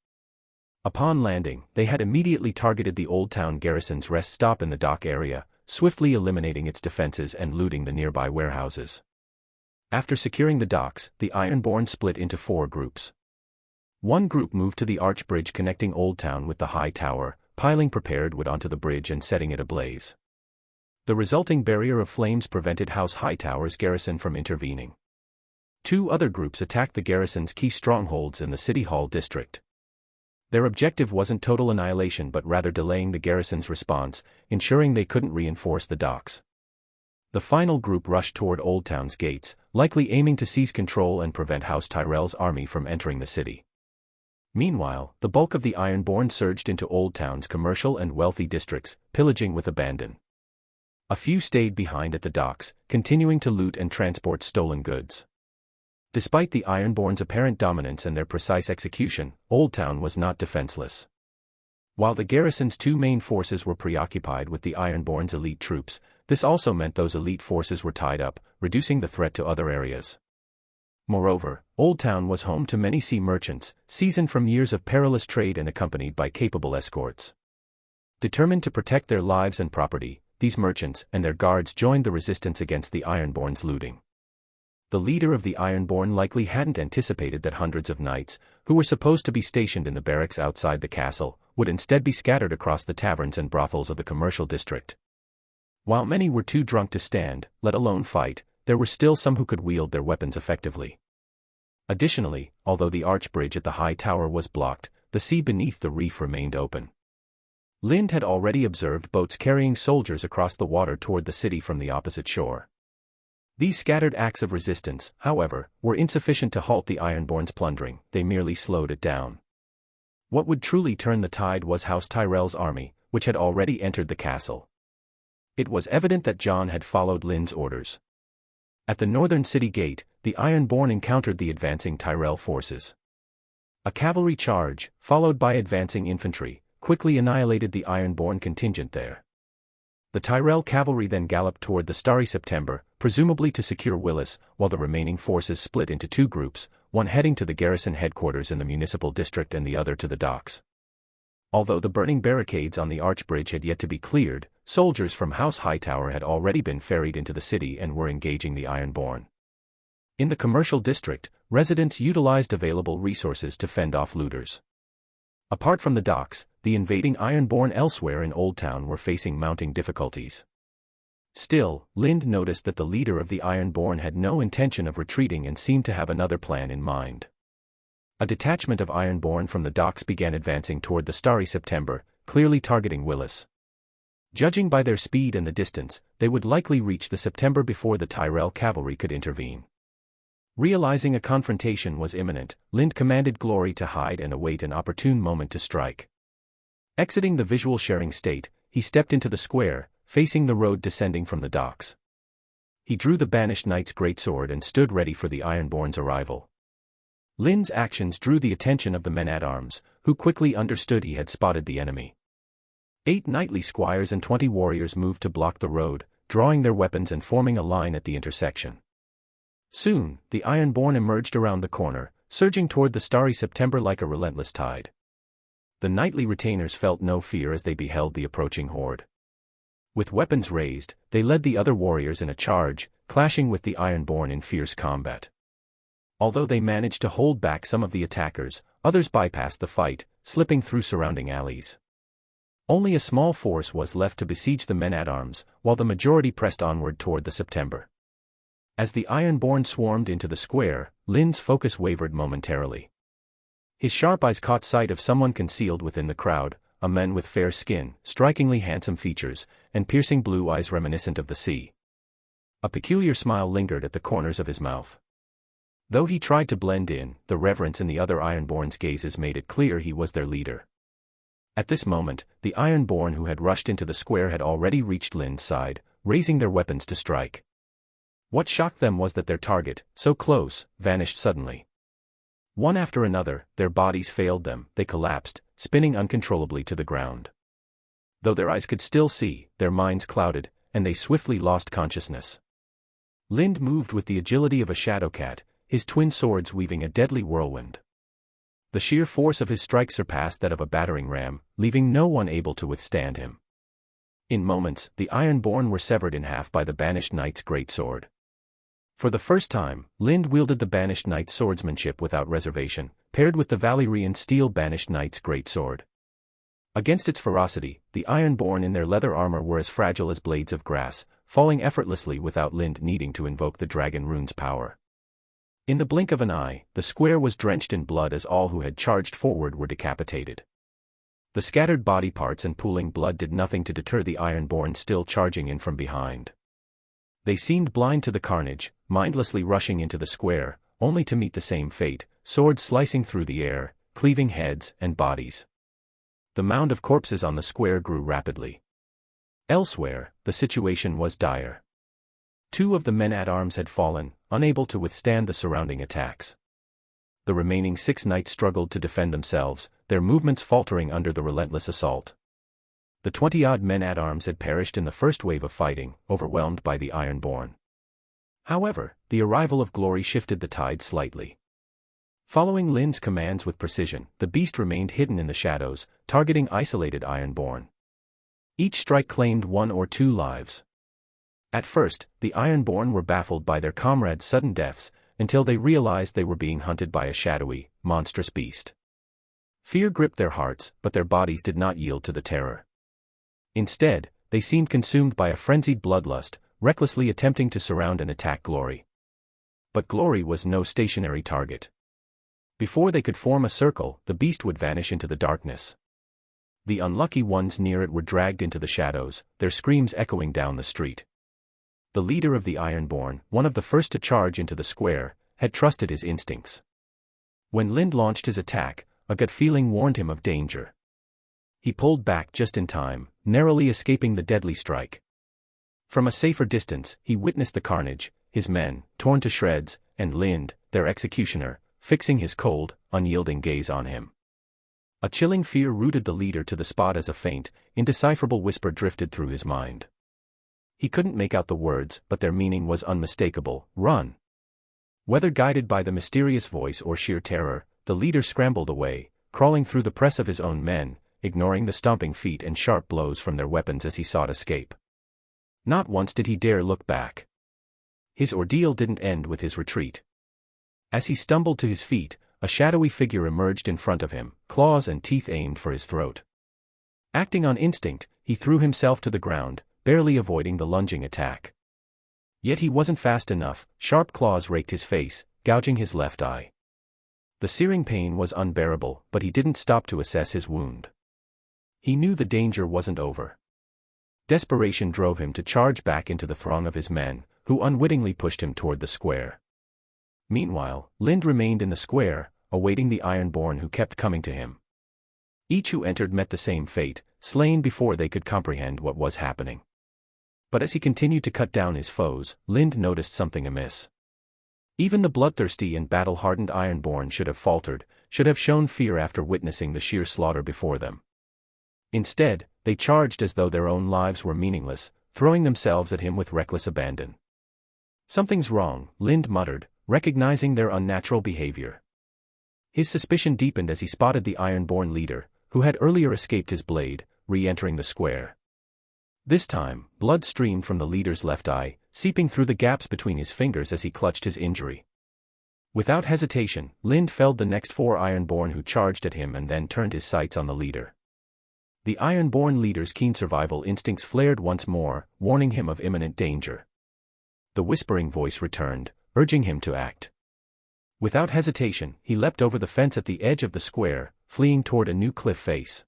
Upon landing, they had immediately targeted the Old Town garrison's rest stop in the dock area, swiftly eliminating its defenses and looting the nearby warehouses. After securing the docks, the Ironborn split into 4 groups. One group moved to the arch bridge connecting Old Town with the High Tower, piling prepared wood onto the bridge and setting it ablaze. The resulting barrier of flames prevented House Hightower's garrison from intervening. 2 other groups attacked the garrison's key strongholds in the City Hall district. Their objective wasn't total annihilation but rather delaying the garrison's response, ensuring they couldn't reinforce the docks. The final group rushed toward Old Town's gates, likely aiming to seize control and prevent House Tyrell's army from entering the city. Meanwhile, the bulk of the Ironborn surged into Old Town's commercial and wealthy districts, pillaging with abandon. A few stayed behind at the docks, continuing to loot and transport stolen goods. Despite the Ironborn's apparent dominance and their precise execution, Old Town was not defenseless. While the garrison's 2 main forces were preoccupied with the Ironborn's elite troops, this also meant those elite forces were tied up, reducing the threat to other areas. Moreover, Old Town was home to many sea merchants, seasoned from years of perilous trade and accompanied by capable escorts. Determined to protect their lives and property, these merchants and their guards joined the resistance against the Ironborn's looting. The leader of the Ironborn likely hadn't anticipated that hundreds of knights, who were supposed to be stationed in the barracks outside the castle, would instead be scattered across the taverns and brothels of the commercial district. While many were too drunk to stand, let alone fight, there were still some who could wield their weapons effectively. Additionally, although the arch bridge at the High Tower was blocked, the sea beneath the reef remained open. Lind had already observed boats carrying soldiers across the water toward the city from the opposite shore. These scattered acts of resistance, however, were insufficient to halt the Ironborn's plundering, they merely slowed it down. What would truly turn the tide was House Tyrell's army, which had already entered the castle. It was evident that John had followed Lind's orders. At the northern city gate, the Ironborn encountered the advancing Tyrell forces. A cavalry charge, followed by advancing infantry, quickly annihilated the Ironborn contingent there. The Tyrell cavalry then galloped toward the Starry September, presumably to secure Willis, while the remaining forces split into 2 groups, one heading to the garrison headquarters in the municipal district and the other to the docks. Although the burning barricades on the arch bridge had yet to be cleared, soldiers from House Hightower had already been ferried into the city and were engaging the Ironborn. In the commercial district, residents utilized available resources to fend off looters. Apart from the docks, the invading Ironborn elsewhere in Old Town were facing mounting difficulties. Still, Lind noticed that the leader of the Ironborn had no intention of retreating and seemed to have another plan in mind. A detachment of Ironborn from the docks began advancing toward the Starry September, clearly targeting Willis. Judging by their speed and the distance, they would likely reach the September before the Tyrell cavalry could intervene. Realizing a confrontation was imminent, Lind commanded Glory to hide and await an opportune moment to strike. Exiting the visual sharing state, he stepped into the square, facing the road descending from the docks. He drew the banished knight's greatsword and stood ready for the Ironborn's arrival. Lind's actions drew the attention of the men-at-arms, who quickly understood he had spotted the enemy. 8 knightly squires and 20 warriors moved to block the road, drawing their weapons and forming a line at the intersection. Soon, the Ironborn emerged around the corner, surging toward the starry September like a relentless tide. The knightly retainers felt no fear as they beheld the approaching horde. With weapons raised, they led the other warriors in a charge, clashing with the Ironborn in fierce combat. Although they managed to hold back some of the attackers, others bypassed the fight, slipping through surrounding alleys. Only a small force was left to besiege the men-at-arms, while the majority pressed onward toward the September. As the Ironborn swarmed into the square, Lynn's focus wavered momentarily. His sharp eyes caught sight of someone concealed within the crowd, a man with fair skin, strikingly handsome features, and piercing blue eyes reminiscent of the sea. A peculiar smile lingered at the corners of his mouth. Though he tried to blend in, the reverence in the other Ironborn's gazes made it clear he was their leader. At this moment, the Ironborn who had rushed into the square had already reached Lynn's side, raising their weapons to strike. What shocked them was that their target, so close, vanished suddenly. One after another, their bodies failed them, they collapsed, spinning uncontrollably to the ground. Though their eyes could still see, their minds clouded, and they swiftly lost consciousness. Lynd moved with the agility of a shadow cat, his twin swords weaving a deadly whirlwind. The sheer force of his strike surpassed that of a battering ram, leaving no one able to withstand him. In moments, the Ironborn were severed in half by the banished knight's greatsword. For the first time, Lynd wielded the banished knight's swordsmanship without reservation, paired with the Valyrian steel banished knight's greatsword. Against its ferocity, the Ironborn in their leather armor were as fragile as blades of grass, falling effortlessly without Lynd needing to invoke the dragon rune's power. In the blink of an eye, the square was drenched in blood as all who had charged forward were decapitated. The scattered body parts and pooling blood did nothing to deter the Ironborn still charging in from behind. They seemed blind to the carnage, mindlessly rushing into the square, only to meet the same fate, swords slicing through the air, cleaving heads and bodies. The mound of corpses on the square grew rapidly. Elsewhere, the situation was dire. 2 of the men-at-arms had fallen, unable to withstand the surrounding attacks. The remaining 6 knights struggled to defend themselves, their movements faltering under the relentless assault. The 20-odd men-at-arms had perished in the first wave of fighting, overwhelmed by the Ironborn. However, the arrival of glory shifted the tide slightly. Following Lynd's commands with precision, the beast remained hidden in the shadows, targeting isolated Ironborn. Each strike claimed 1 or 2 lives. At first, the Ironborn were baffled by their comrades' sudden deaths, until they realized they were being hunted by a shadowy, monstrous beast. Fear gripped their hearts, but their bodies did not yield to the terror. Instead, they seemed consumed by a frenzied bloodlust, recklessly attempting to surround and attack Glory. But Glory was no stationary target. Before they could form a circle, the beast would vanish into the darkness. The unlucky ones near it were dragged into the shadows, their screams echoing down the street. The leader of the Ironborn, one of the first to charge into the square, had trusted his instincts. When Lynd launched his attack, a gut feeling warned him of danger. He pulled back just in time, narrowly escaping the deadly strike. From a safer distance, he witnessed the carnage, his men, torn to shreds, and Lynd, their executioner, fixing his cold, unyielding gaze on him. A chilling fear rooted the leader to the spot as a faint, indecipherable whisper drifted through his mind. He couldn't make out the words, but their meaning was unmistakable: run. Whether guided by the mysterious voice or sheer terror, the leader scrambled away, crawling through the press of his own men, ignoring the stomping feet and sharp blows from their weapons as he sought escape. Not once did he dare look back. His ordeal didn't end with his retreat. As he stumbled to his feet, a shadowy figure emerged in front of him, claws and teeth aimed for his throat. Acting on instinct, he threw himself to the ground, barely avoiding the lunging attack. Yet he wasn't fast enough, sharp claws raked his face, gouging his left eye. The searing pain was unbearable, but he didn't stop to assess his wound. He knew the danger wasn't over. Desperation drove him to charge back into the throng of his men, who unwittingly pushed him toward the square. Meanwhile, Lynd remained in the square, awaiting the Ironborn who kept coming to him. Each who entered met the same fate, slain before they could comprehend what was happening. But as he continued to cut down his foes, Lynd noticed something amiss. Even the bloodthirsty and battle-hardened Ironborn should have faltered, should have shown fear after witnessing the sheer slaughter before them. Instead, they charged as though their own lives were meaningless, throwing themselves at him with reckless abandon. Something's wrong, Lind muttered, recognizing their unnatural behavior. His suspicion deepened as he spotted the Ironborn leader, who had earlier escaped his blade, re-entering the square. This time, blood streamed from the leader's left eye, seeping through the gaps between his fingers as he clutched his injury. Without hesitation, Lind felled the next 4 Ironborn who charged at him and then turned his sights on the leader. The Ironborn leader's keen survival instincts flared once more, warning him of imminent danger. The whispering voice returned, urging him to act. Without hesitation, he leapt over the fence at the edge of the square, fleeing toward a new cliff face.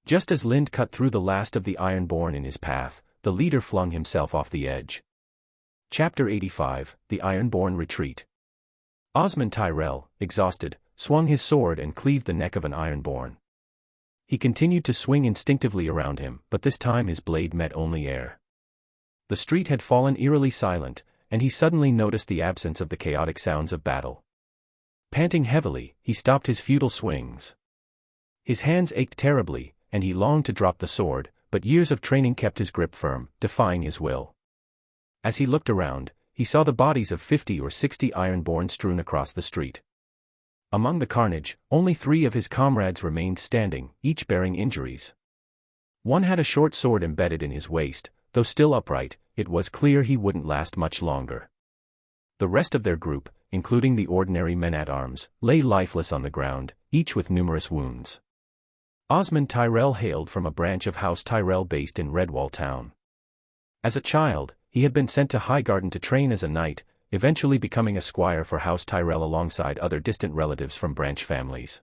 Just as Lind cut through the last of the Ironborn in his path, the leader flung himself off the edge. Chapter 85, The Ironborn Retreat. Osmond Tyrell, exhausted, swung his sword and cleaved the neck of an Ironborn. He continued to swing instinctively around him, but this time his blade met only air. The street had fallen eerily silent, and he suddenly noticed the absence of the chaotic sounds of battle. Panting heavily, he stopped his futile swings. His hands ached terribly, and he longed to drop the sword, but years of training kept his grip firm, defying his will. As he looked around, he saw the bodies of 50 or 60 Ironborn strewn across the street. Among the carnage, only 3 of his comrades remained standing, each bearing injuries. One had a short sword embedded in his waist, though still upright, it was clear he wouldn't last much longer. The rest of their group, including the ordinary men-at-arms, lay lifeless on the ground, each with numerous wounds. Osmond Tyrell hailed from a branch of House Tyrell based in Redwall Town. As a child, he had been sent to Highgarden to train as a knight, eventually becoming a squire for House Tyrell alongside other distant relatives from branch families.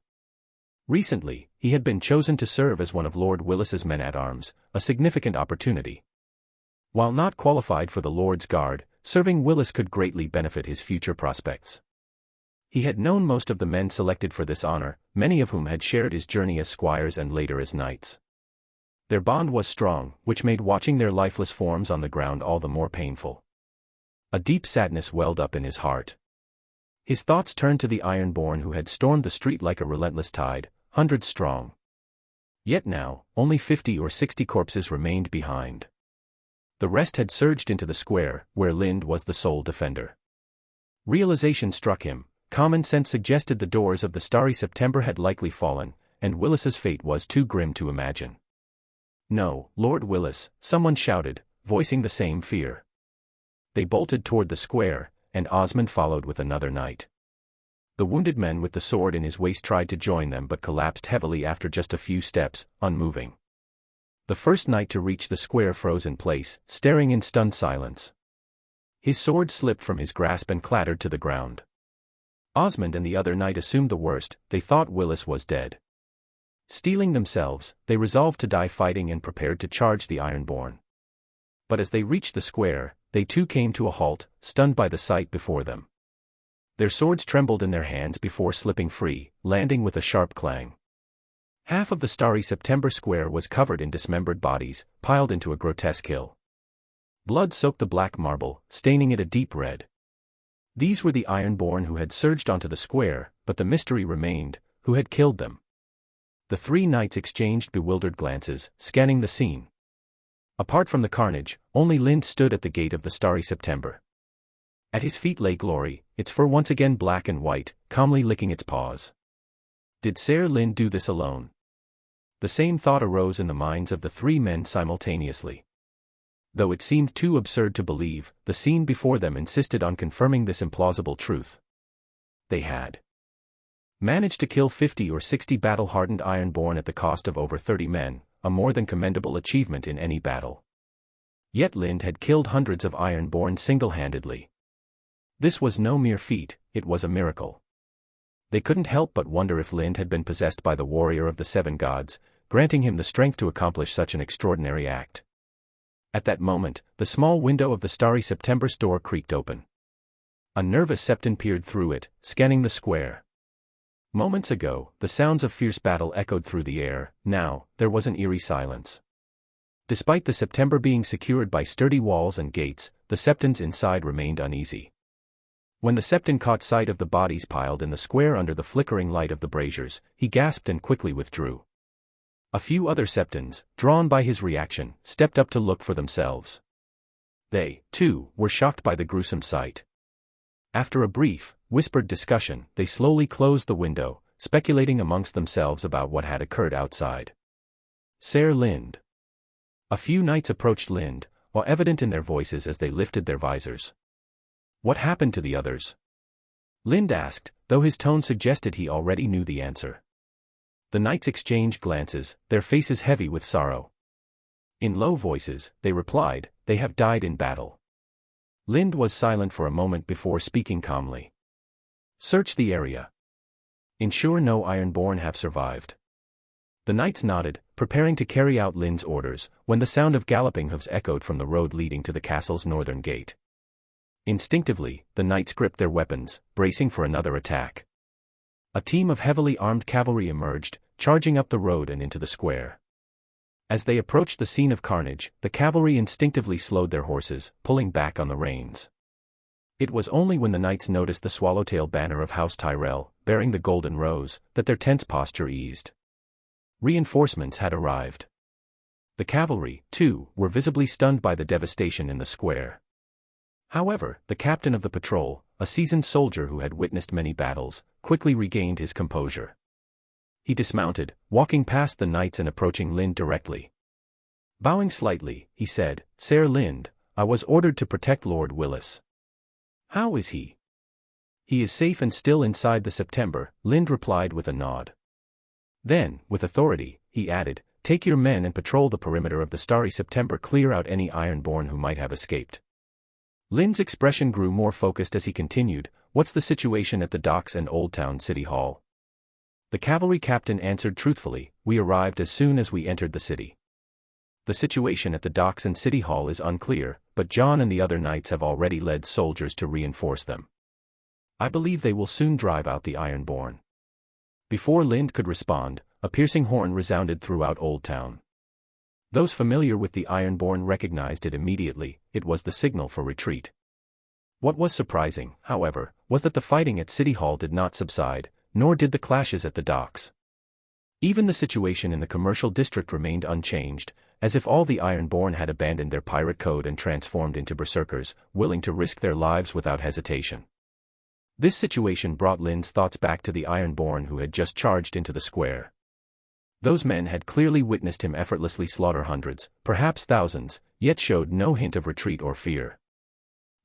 Recently, he had been chosen to serve as one of Lord Willis's men-at-arms, a significant opportunity. While not qualified for the Lord's Guard, serving Willis could greatly benefit his future prospects. He had known most of the men selected for this honor, many of whom had shared his journey as squires and later as knights. Their bond was strong, which made watching their lifeless forms on the ground all the more painful. A deep sadness welled up in his heart. His thoughts turned to the Ironborn who had stormed the street like a relentless tide, hundreds strong. Yet now, only 50 or 60 corpses remained behind. The rest had surged into the square, where Lind was the sole defender. Realization struck him. Common sense suggested the doors of the Starry September had likely fallen, and Willis's fate was too grim to imagine. "No, Lord Willis," someone shouted, voicing the same fear. They bolted toward the square, and Osmond followed with another knight. The wounded man with the sword in his waist tried to join them but collapsed heavily after just a few steps, unmoving. The first knight to reach the square froze in place, staring in stunned silence. His sword slipped from his grasp and clattered to the ground. Osmond and the other knight assumed the worst, they thought Willis was dead. Steeling themselves, they resolved to die fighting and prepared to charge the Ironborn. But as they reached the square, they too came to a halt, stunned by the sight before them. Their swords trembled in their hands before slipping free, landing with a sharp clang. Half of the Starry September square was covered in dismembered bodies, piled into a grotesque hill. Blood soaked the black marble, staining it a deep red. These were the Ironborn who had surged onto the square, but the mystery remained, who had killed them? The 3 knights exchanged bewildered glances, scanning the scene. Apart from the carnage, only Lind stood at the gate of the Starry September. At his feet lay Glory, its fur once again black and white, calmly licking its paws. Did Ser Lind do this alone? The same thought arose in the minds of the 3 men simultaneously. Though it seemed too absurd to believe, the scene before them insisted on confirming this implausible truth. They had managed to kill 50 or 60 battle-hardened Ironborn at the cost of over 30 men, a more than commendable achievement in any battle. Yet Lind had killed hundreds of Ironborn single-handedly. This was no mere feat, it was a miracle. They couldn't help but wonder if Lind had been possessed by the warrior of the 7 gods, granting him the strength to accomplish such an extraordinary act. At that moment, the small window of the Starry September's door creaked open. A nervous Septon peered through it, scanning the square. Moments ago, the sounds of fierce battle echoed through the air, now, there was an eerie silence. Despite the September being secured by sturdy walls and gates, the Septons inside remained uneasy. When the Septon caught sight of the bodies piled in the square under the flickering light of the braziers, he gasped and quickly withdrew. A few other Septons, drawn by his reaction, stepped up to look for themselves. They, too, were shocked by the gruesome sight. After a brief, whispered discussion, they slowly closed the window, speculating amongst themselves about what had occurred outside. Ser Lind. A few knights approached Lind, while evident in their voices as they lifted their visors. What happened to the others? Lind asked, though his tone suggested he already knew the answer. The knights exchanged glances, their faces heavy with sorrow. In low voices, they replied, "They have died in battle." Lind was silent for a moment before speaking calmly. "Search the area. Ensure no Ironborn have survived." The knights nodded, preparing to carry out Lind's orders, when the sound of galloping hooves echoed from the road leading to the castle's northern gate. Instinctively, the knights gripped their weapons, bracing for another attack. A team of heavily armed cavalry emerged, charging up the road and into the square. As they approached the scene of carnage, the cavalry instinctively slowed their horses, pulling back on the reins. It was only when the knights noticed the swallowtail banner of House Tyrell, bearing the golden rose, that their tense posture eased. Reinforcements had arrived. The cavalry, too, were visibly stunned by the devastation in the square. However, the captain of the patrol, a seasoned soldier who had witnessed many battles, quickly regained his composure. He dismounted, walking past the knights and approaching Lind directly. Bowing slightly, he said, "Ser Lind, I was ordered to protect Lord Willis." "How is he?" "He is safe and still inside the September," Lind replied with a nod. Then, with authority, he added, "Take your men and patrol the perimeter of the starry September, clear out any Ironborn who might have escaped." Lind's expression grew more focused as he continued, "What's the situation at the docks and Old Town City Hall?" The cavalry captain answered truthfully, "We arrived as soon as we entered the city. The situation at the docks and City Hall is unclear, but John and the other knights have already led soldiers to reinforce them. I believe they will soon drive out the Ironborn." Before Lind could respond, a piercing horn resounded throughout Old Town. Those familiar with the Ironborn recognized it immediately. It was the signal for retreat. What was surprising, however, was that the fighting at City Hall did not subside, nor did the clashes at the docks. Even the situation in the commercial district remained unchanged, as if all the Ironborn had abandoned their pirate code and transformed into berserkers, willing to risk their lives without hesitation. This situation brought Lind's thoughts back to the Ironborn who had just charged into the square. Those men had clearly witnessed him effortlessly slaughter hundreds, perhaps thousands, yet showed no hint of retreat or fear.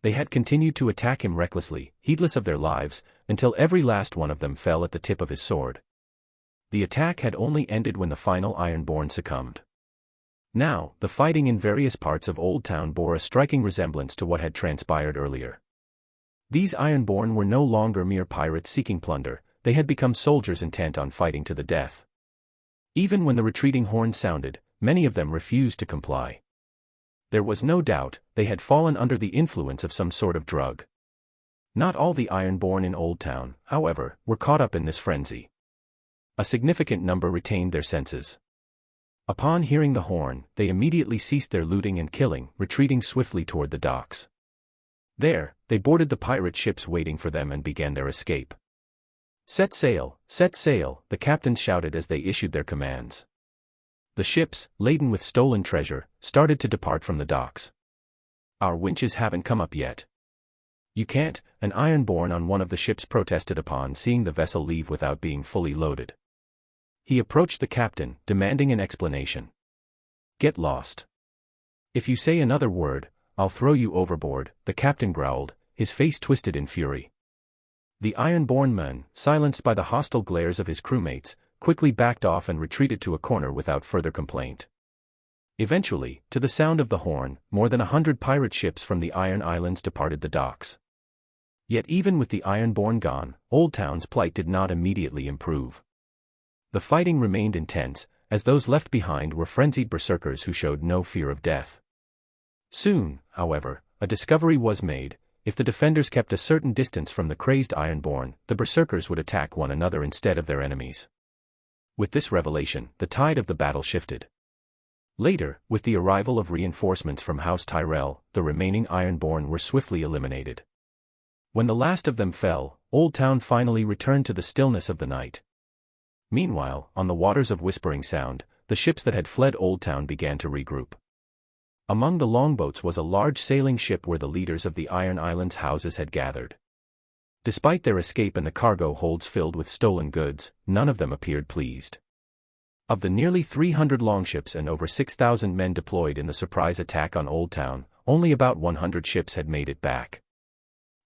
They had continued to attack him recklessly, heedless of their lives, until every last one of them fell at the tip of his sword. The attack had only ended when the final Ironborn succumbed. Now, the fighting in various parts of Old Town bore a striking resemblance to what had transpired earlier. These Ironborn were no longer mere pirates seeking plunder, they had become soldiers intent on fighting to the death. Even when the retreating horn sounded, many of them refused to comply. There was no doubt, they had fallen under the influence of some sort of drug. Not all the Ironborn in Old Town, however, were caught up in this frenzy. A significant number retained their senses. Upon hearing the horn, they immediately ceased their looting and killing, retreating swiftly toward the docks. There, they boarded the pirate ships waiting for them and began their escape. Set sail, the captains shouted as they issued their commands. The ships, laden with stolen treasure, started to depart from the docks. "Our winches haven't come up yet." "You can't," an Ironborn on one of the ships protested upon seeing the vessel leave without being fully loaded. He approached the captain, demanding an explanation. "Get lost. If you say another word, I'll throw you overboard," the captain growled, his face twisted in fury. The Ironborn man, silenced by the hostile glares of his crewmates, quickly backed off and retreated to a corner without further complaint. Eventually, to the sound of the horn, more than 100 pirate ships from the Iron Islands departed the docks. Yet even with the Ironborn gone, Old Town's plight did not immediately improve. The fighting remained intense, as those left behind were frenzied berserkers who showed no fear of death. Soon, however, a discovery was made: if the defenders kept a certain distance from the crazed Ironborn, the berserkers would attack one another instead of their enemies. With this revelation, the tide of the battle shifted. Later, with the arrival of reinforcements from House Tyrell, the remaining Ironborn were swiftly eliminated. When the last of them fell, Old Town finally returned to the stillness of the night. Meanwhile, on the waters of Whispering Sound, the ships that had fled Old Town began to regroup. Among the longboats was a large sailing ship where the leaders of the Iron Islands houses had gathered. Despite their escape and the cargo holds filled with stolen goods, none of them appeared pleased. Of the nearly 300 longships and over 6,000 men deployed in the surprise attack on Old Town, only about 100 ships had made it back.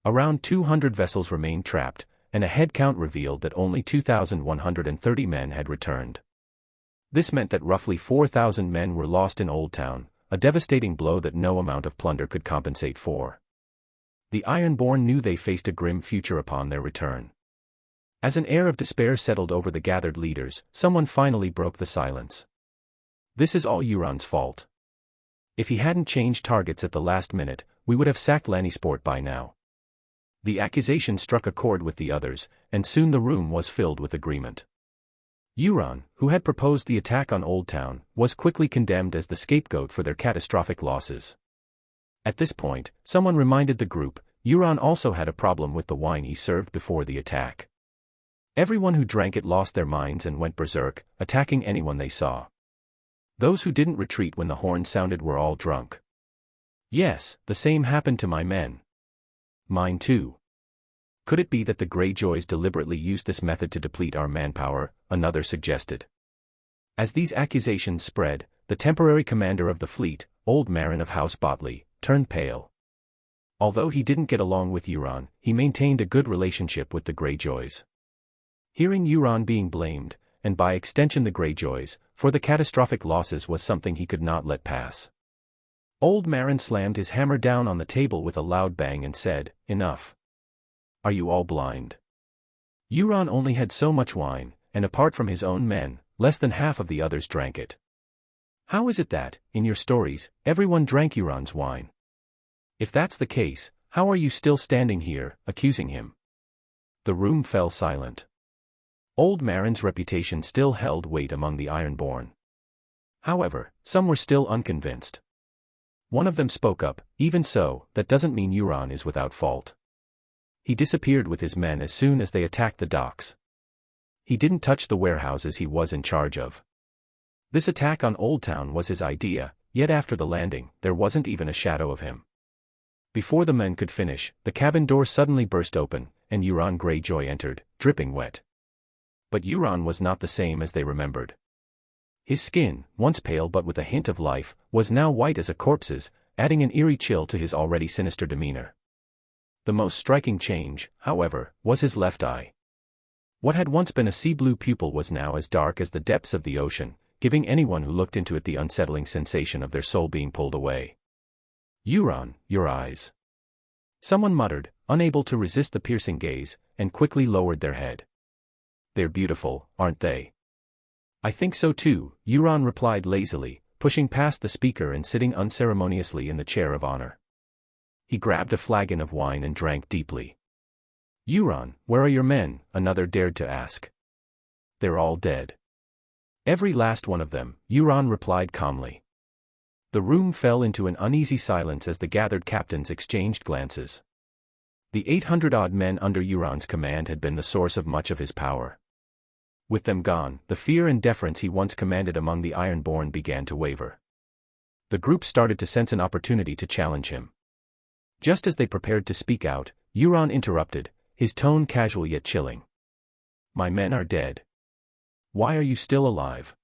Around 200 vessels remained trapped, and a head count revealed that only 2,130 men had returned. This meant that roughly 4,000 men were lost in Old Town, a devastating blow that no amount of plunder could compensate for. The Ironborn knew they faced a grim future upon their return. As an air of despair settled over the gathered leaders, someone finally broke the silence. "This is all Euron's fault. If he hadn't changed targets at the last minute, we would have sacked Lannisport by now." The accusation struck a chord with the others, and soon the room was filled with agreement. Euron, who had proposed the attack on Old Town, was quickly condemned as the scapegoat for their catastrophic losses. At this point, someone reminded the group, Euron also had a problem with the wine he served before the attack. Everyone who drank it lost their minds and went berserk, attacking anyone they saw. Those who didn't retreat when the horn sounded were all drunk. "Yes, the same happened to my men." "Mine too." "Could it be that the Greyjoys deliberately used this method to deplete our manpower?" another suggested. As these accusations spread, the temporary commander of the fleet, Old Marin of House Botley, turned pale. Although he didn't get along with Euron, he maintained a good relationship with the Greyjoys. Hearing Euron being blamed, and by extension the Greyjoys, for the catastrophic losses was something he could not let pass. Old Marin slammed his hammer down on the table with a loud bang and said, "Enough. Are you all blind? Euron only had so much wine, and apart from his own men, less than half of the others drank it. How is it that, in your stories, everyone drank Euron's wine? If that's the case, how are you still standing here, accusing him?" The room fell silent. Old Marin's reputation still held weight among the Ironborn. However, some were still unconvinced. One of them spoke up, "Even so, that doesn't mean Euron is without fault. He disappeared with his men as soon as they attacked the docks. He didn't touch the warehouses he was in charge of. This attack on Old Town was his idea, yet after the landing, there wasn't even a shadow of him." Before the men could finish, the cabin door suddenly burst open, and Euron Greyjoy entered, dripping wet. But Euron was not the same as they remembered. His skin, once pale but with a hint of life, was now white as a corpse's, adding an eerie chill to his already sinister demeanor. The most striking change, however, was his left eye. What had once been a sea-blue pupil was now as dark as the depths of the ocean, giving anyone who looked into it the unsettling sensation of their soul being pulled away. "Euron, your eyes." Someone muttered, unable to resist the piercing gaze, and quickly lowered their head. "They're beautiful, aren't they?" "I think so too," Euron replied lazily, pushing past the speaker and sitting unceremoniously in the chair of honor. He grabbed a flagon of wine and drank deeply. "Euron, where are your men?" another dared to ask. "They're all dead." "Every last one of them," Euron replied calmly. The room fell into an uneasy silence as the gathered captains exchanged glances. The 800-odd men under Euron's command had been the source of much of his power. With them gone, the fear and deference he once commanded among the Ironborn began to waver. The group started to sense an opportunity to challenge him. Just as they prepared to speak out, Euron interrupted, his tone casual yet chilling. "My men are dead. Why are you still alive?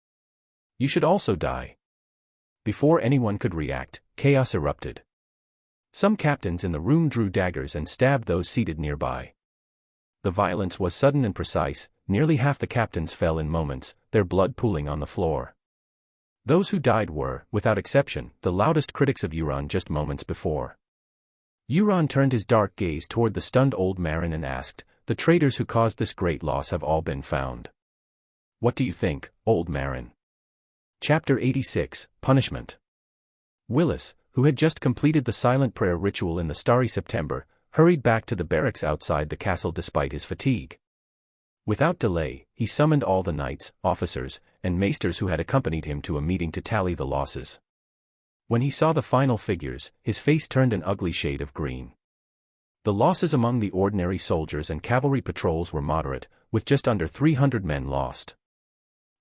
You should also die." Before anyone could react, chaos erupted. Some captains in the room drew daggers and stabbed those seated nearby. The violence was sudden and precise, nearly half the captains fell in moments, their blood pooling on the floor. Those who died were, without exception, the loudest critics of Euron just moments before. Euron turned his dark gaze toward the stunned Old Marin and asked, "The traitors who caused this great loss have all been found. What do you think, Old Marin?" Chapter 86, Punishment. Willis, who had just completed the silent prayer ritual in the starry September, hurried back to the barracks outside the castle despite his fatigue. Without delay, he summoned all the knights, officers, and maesters who had accompanied him to a meeting to tally the losses. When he saw the final figures, his face turned an ugly shade of green. The losses among the ordinary soldiers and cavalry patrols were moderate, with just under 300 men lost.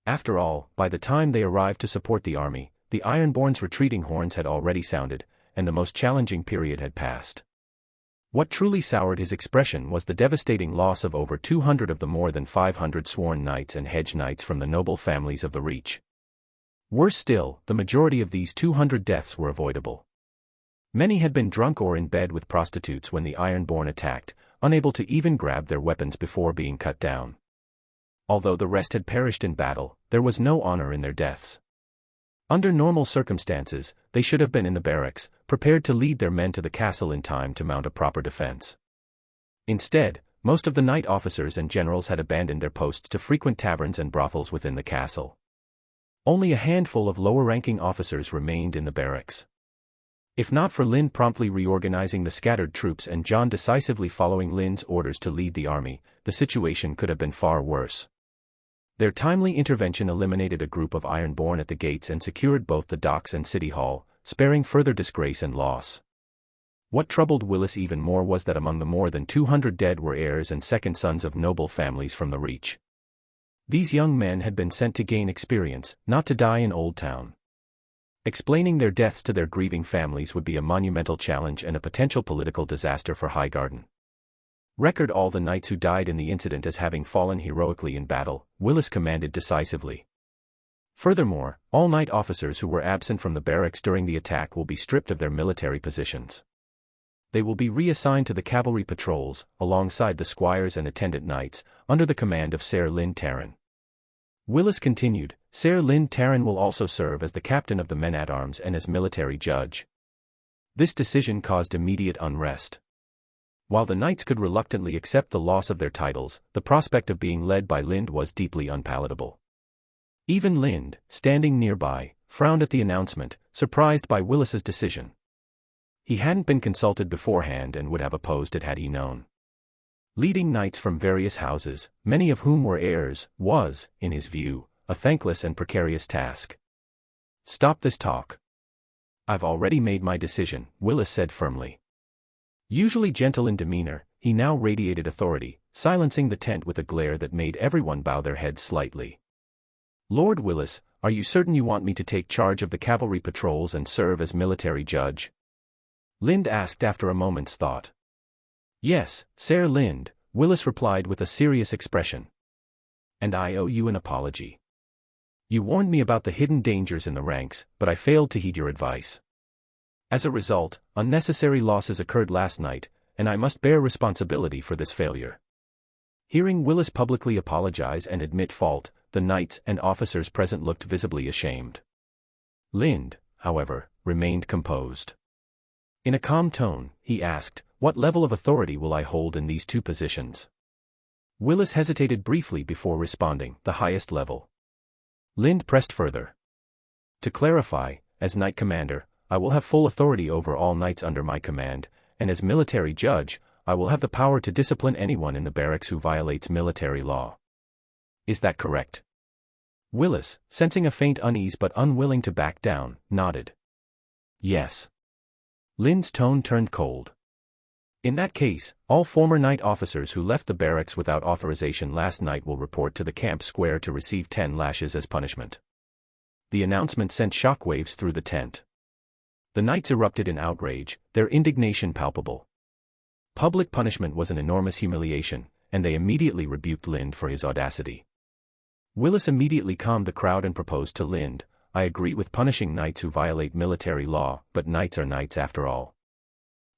After all, by the time they arrived to support the army, the Ironborn's retreating horns had already sounded, and the most challenging period had passed. What truly soured his expression was the devastating loss of over 200 of the more than 500 sworn knights and hedge knights from the noble families of the Reach. Worse still, the majority of these 200 deaths were avoidable. Many had been drunk or in bed with prostitutes when the Ironborn attacked, unable to even grab their weapons before being cut down. Although the rest had perished in battle, there was no honor in their deaths. Under normal circumstances, they should have been in the barracks, prepared to lead their men to the castle in time to mount a proper defense. Instead, most of the knight officers and generals had abandoned their posts to frequent taverns and brothels within the castle. Only a handful of lower-ranking officers remained in the barracks. If not for Lind promptly reorganizing the scattered troops and Jon decisively following Lind's orders to lead the army, the situation could have been far worse. Their timely intervention eliminated a group of Ironborn at the gates and secured both the docks and City Hall, sparing further disgrace and loss. What troubled Willis even more was that among the more than 200 dead were heirs and second sons of noble families from the Reach. These young men had been sent to gain experience, not to die in Old Town. Explaining their deaths to their grieving families would be a monumental challenge and a potential political disaster for Highgarden. Record all the knights who died in the incident as having fallen heroically in battle, Willis commanded decisively. Furthermore, all knight officers who were absent from the barracks during the attack will be stripped of their military positions. They will be reassigned to the cavalry patrols, alongside the squires and attendant knights, under the command of Ser Lyn Taran. Willis continued, Ser Lyn Taran will also serve as the captain of the men-at-arms and as military judge. This decision caused immediate unrest. While the knights could reluctantly accept the loss of their titles, the prospect of being led by Lind was deeply unpalatable. Even Lind, standing nearby, frowned at the announcement, surprised by Willis's decision. He hadn't been consulted beforehand and would have opposed it had he known. Leading knights from various houses, many of whom were heirs, was, in his view, a thankless and precarious task. Stop this talk. I've already made my decision, Willis said firmly. Usually gentle in demeanor, he now radiated authority, silencing the tent with a glare that made everyone bow their heads slightly. Lord Willis, are you certain you want me to take charge of the cavalry patrols and serve as military judge? Lind asked after a moment's thought. Yes, Ser Lind, Willis replied with a serious expression. And I owe you an apology. You warned me about the hidden dangers in the ranks, but I failed to heed your advice. As a result, unnecessary losses occurred last night, and I must bear responsibility for this failure. Hearing Willis publicly apologize and admit fault, the knights and officers present looked visibly ashamed. Lind, however, remained composed. In a calm tone, he asked, what level of authority will I hold in these two positions? Willis hesitated briefly before responding, the highest level. Lind pressed further. To clarify, as knight commander, I will have full authority over all knights under my command, and as military judge, I will have the power to discipline anyone in the barracks who violates military law. Is that correct? Willis, sensing a faint unease but unwilling to back down, nodded. Yes. Lind's tone turned cold. In that case, all former knight officers who left the barracks without authorization last night will report to the camp square to receive 10 lashes as punishment. The announcement sent shockwaves through the tent. The knights erupted in outrage, their indignation palpable. Public punishment was an enormous humiliation, and they immediately rebuked Lind for his audacity. Willis immediately calmed the crowd and proposed to Lind, I agree with punishing knights who violate military law, but knights are knights after all.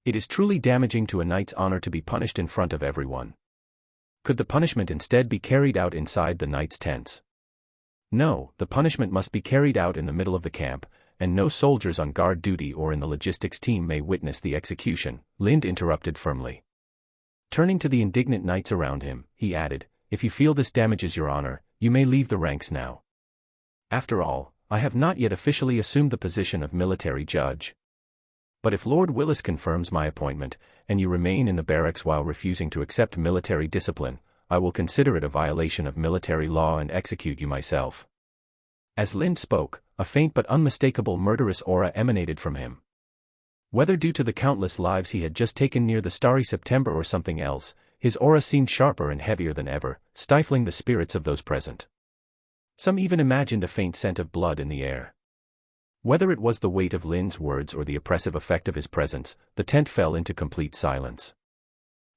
It is truly damaging to a knight's honor to be punished in front of everyone. Could the punishment instead be carried out inside the knights' tents? No, the punishment must be carried out in the middle of the camp, and no soldiers on guard duty or in the logistics team may witness the execution, Lind interrupted firmly. Turning to the indignant knights around him, he added, if you feel this damages your honor, you may leave the ranks now. After all, I have not yet officially assumed the position of military judge. But if Lord Willis confirms my appointment, and you remain in the barracks while refusing to accept military discipline, I will consider it a violation of military law and execute you myself. As Lind spoke, a faint but unmistakable murderous aura emanated from him. Whether due to the countless lives he had just taken near the starry September or something else, his aura seemed sharper and heavier than ever, stifling the spirits of those present. Some even imagined a faint scent of blood in the air. Whether it was the weight of Lynn's words or the oppressive effect of his presence, the tent fell into complete silence.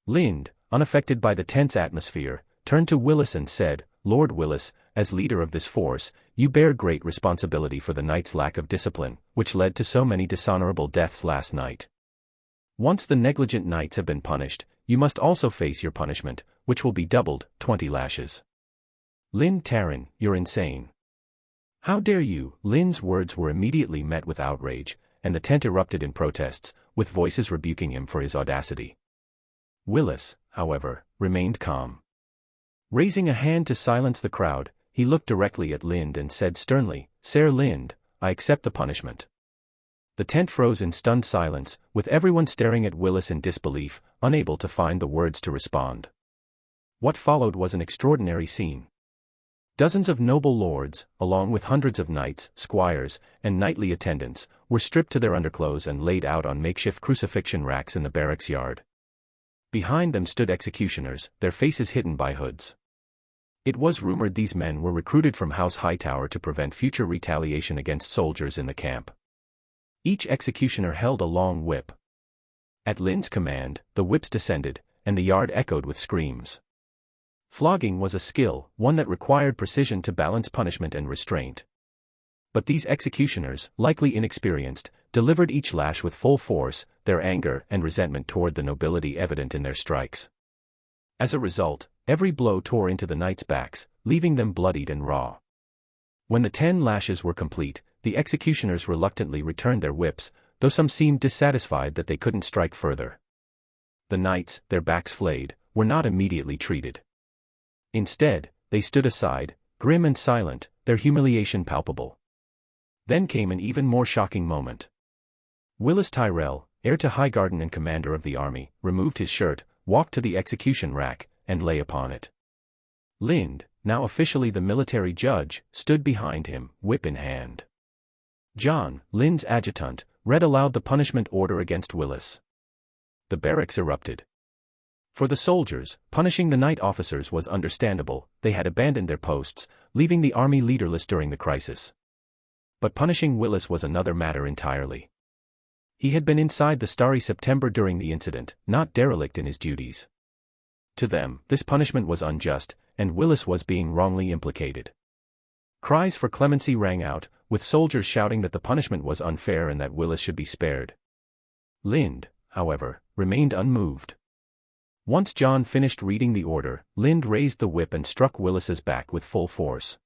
Lynn, unaffected by the tense atmosphere, turned to Willis and said, "Lord Willis, as leader of this force, you bear great responsibility for the knight's lack of discipline, which led to so many dishonorable deaths last night. Once the negligent knights have been punished, you must also face your punishment, which will be doubled, 20 lashes. Lynn Taryn, you're insane. How dare you?" Lynn's words were immediately met with outrage, and the tent erupted in protests, with voices rebuking him for his audacity. Willis, however, remained calm. Raising a hand to silence the crowd, he looked directly at Lynn and said sternly, "Sir Lynn, I accept the punishment." The tent froze in stunned silence, with everyone staring at Willis in disbelief, unable to find the words to respond. What followed was an extraordinary scene. Dozens of noble lords, along with hundreds of knights, squires, and knightly attendants, were stripped to their underclothes and laid out on makeshift crucifixion racks in the barracks yard. Behind them stood executioners, their faces hidden by hoods. It was rumored these men were recruited from House Hightower to prevent future retaliation against soldiers in the camp. Each executioner held a long whip. At Lynn's command, the whips descended, and the yard echoed with screams. Flogging was a skill, one that required precision to balance punishment and restraint. But these executioners, likely inexperienced, delivered each lash with full force, their anger and resentment toward the nobility evident in their strikes. As a result, every blow tore into the knights' backs, leaving them bloodied and raw. When the 10 lashes were complete, the executioners reluctantly returned their whips, though some seemed dissatisfied that they couldn't strike further. The knights, their backs flayed, were not immediately treated. Instead, they stood aside, grim and silent, their humiliation palpable. Then came an even more shocking moment. Willis Tyrell, heir to Highgarden and commander of the army, removed his shirt, walked to the execution rack, and lay upon it. Lynn, now officially the military judge, stood behind him, whip in hand. John, Lynn's adjutant, read aloud the punishment order against Willis. The barracks erupted. For the soldiers, punishing the knight officers was understandable, they had abandoned their posts, leaving the army leaderless during the crisis. But punishing Willis was another matter entirely. He had been inside the Starry September during the incident, not derelict in his duties. To them, this punishment was unjust, and Willis was being wrongly implicated. Cries for clemency rang out, with soldiers shouting that the punishment was unfair and that Willis should be spared. Lynn, however, remained unmoved. Once John finished reading the order, Lynn raised the whip and struck Willis's back with full force.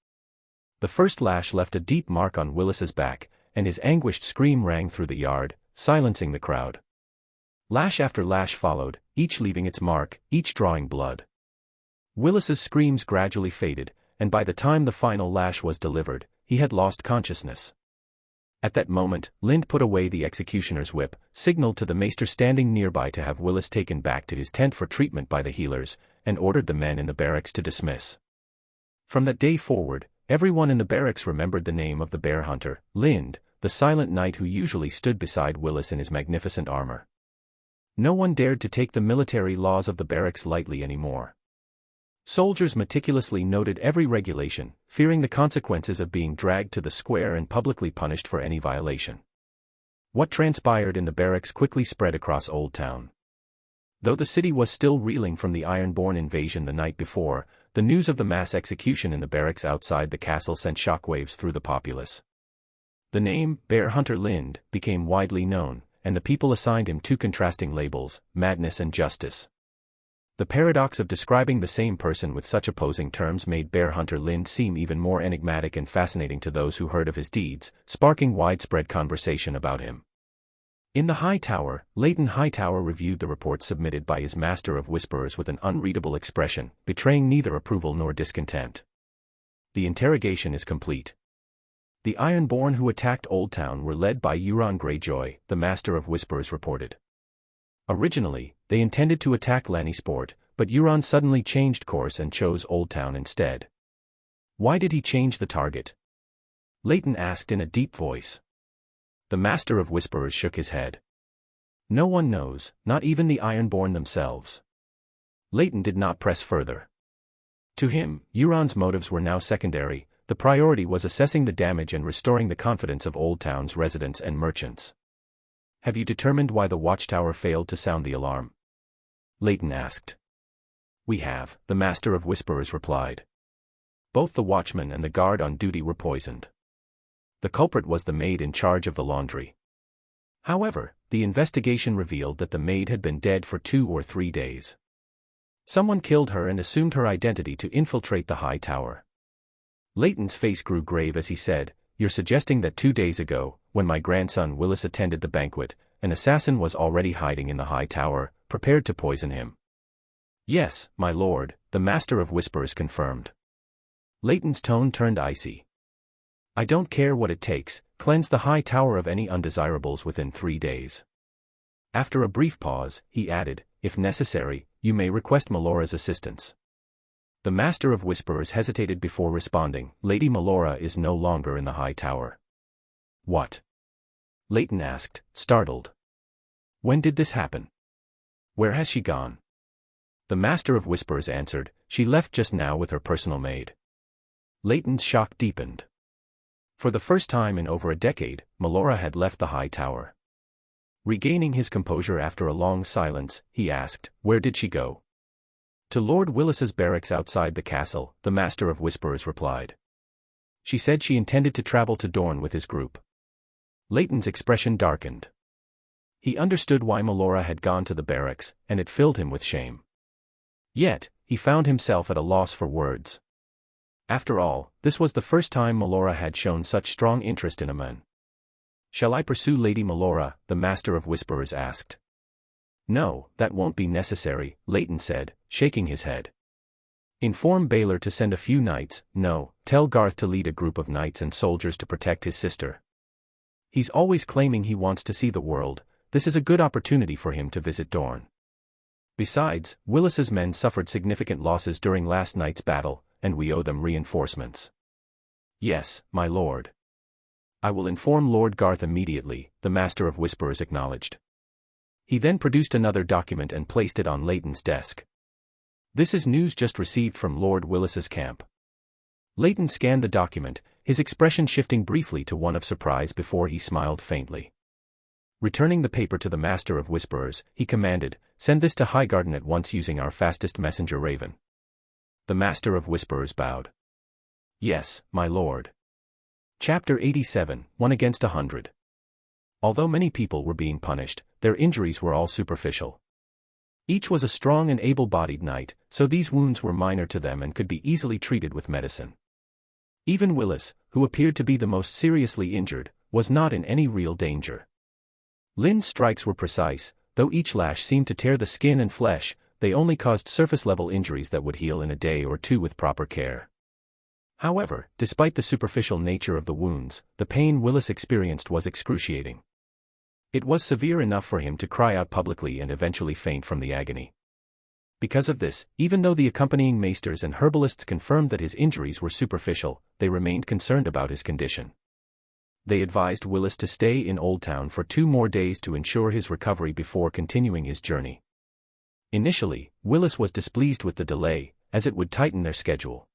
The first lash left a deep mark on Willis's back, and his anguished scream rang through the yard, silencing the crowd. Lash after lash followed, each leaving its mark, each drawing blood. Willis's screams gradually faded, and by the time the final lash was delivered, he had lost consciousness. At that moment, Lynn put away the executioner's whip, signaled to the maester standing nearby to have Willis taken back to his tent for treatment by the healers, and ordered the men in the barracks to dismiss. From that day forward, everyone in the barracks remembered the name of the bear hunter, Lynn, the silent knight who usually stood beside Willis in his magnificent armor. No one dared to take the military laws of the barracks lightly anymore. Soldiers meticulously noted every regulation, fearing the consequences of being dragged to the square and publicly punished for any violation. What transpired in the barracks quickly spread across Old Town. Though the city was still reeling from the Ironborn invasion the night before, the news of the mass execution in the barracks outside the castle sent shockwaves through the populace. The name, Bear Hunter Lynn, became widely known, and the people assigned him two contrasting labels, madness and justice. The paradox of describing the same person with such opposing terms made Bear Hunter Lynn seem even more enigmatic and fascinating to those who heard of his deeds, sparking widespread conversation about him. In the High Tower, Leighton Hightower reviewed the report submitted by his Master of Whisperers with an unreadable expression, betraying neither approval nor discontent. The interrogation is complete. The Ironborn who attacked Old Town were led by Euron Greyjoy, the Master of Whisperers reported. Originally, they intended to attack Lannisport, but Euron suddenly changed course and chose Old Town instead. Why did he change the target? Leighton asked in a deep voice. The Master of Whisperers shook his head. No one knows, not even the Ironborn themselves. Leighton did not press further. To him, Euron's motives were now secondary, The priority was assessing the damage and restoring the confidence of Old Town's residents and merchants. Have you determined why the watchtower failed to sound the alarm? Leighton asked. We have, the Master of Whisperers replied. Both the watchman and the guard on duty were poisoned. The culprit was the maid in charge of the laundry. However, the investigation revealed that the maid had been dead for 2 or 3 days. Someone killed her and assumed her identity to infiltrate the high tower. Leighton's face grew grave as he said, "You're suggesting that 2 days ago, when my grandson Willis attended the banquet, an assassin was already hiding in the high tower, prepared to poison him?" "Yes, my lord," the Master of Whisperers confirmed. Leighton's tone turned icy. "I don't care what it takes, cleanse the high tower of any undesirables within 3 days." After a brief pause, he added, "If necessary, you may request Melora's assistance." The Master of Whisperers hesitated before responding, "Lady Melora is no longer in the high tower." "What?" Leighton asked, startled. "When did this happen? Where has she gone?" The Master of Whisperers answered, "She left just now with her personal maid." Leighton's shock deepened. For the first time in over a decade, Melora had left the high tower. Regaining his composure after a long silence, he asked, "Where did she go?" "To Lord Willis's barracks outside the castle," the Master of Whisperers replied. "She said she intended to travel to Dorne with his group." Leighton's expression darkened. He understood why Melora had gone to the barracks, and it filled him with shame. Yet, he found himself at a loss for words. After all, this was the first time Melora had shown such strong interest in a man. "Shall I pursue Lady Melora?" the Master of Whisperers asked. "No, that won't be necessary," Leighton said, shaking his head. "Inform Baylor to send a few knights, no, tell Garth to lead a group of knights and soldiers to protect his sister. He's always claiming he wants to see the world, this is a good opportunity for him to visit Dorne. Besides, Willis's men suffered significant losses during last night's battle, and we owe them reinforcements." "Yes, my lord. I will inform Lord Garth immediately," the Master of Whisperers acknowledged. He then produced another document and placed it on Leighton's desk. "This is news just received from Lord Willis's camp." Leighton scanned the document, his expression shifting briefly to one of surprise before he smiled faintly. Returning the paper to the Master of Whisperers, he commanded, "Send this to Highgarden at once using our fastest messenger Raven." The Master of Whisperers bowed. "Yes, my lord." Chapter 87, 1 against 100. Although many people were being punished, their injuries were all superficial. Each was a strong and able-bodied knight, so these wounds were minor to them and could be easily treated with medicine. Even Willis, who appeared to be the most seriously injured, was not in any real danger. Lynn's strikes were precise, though each lash seemed to tear the skin and flesh, they only caused surface-level injuries that would heal in a day or two with proper care. However, despite the superficial nature of the wounds, the pain Willis experienced was excruciating. It was severe enough for him to cry out publicly and eventually faint from the agony. Because of this, even though the accompanying maesters and herbalists confirmed that his injuries were superficial, they remained concerned about his condition. They advised Willis to stay in Old Town for 2 more days to ensure his recovery before continuing his journey. Initially, Willis was displeased with the delay, as it would tighten their schedule.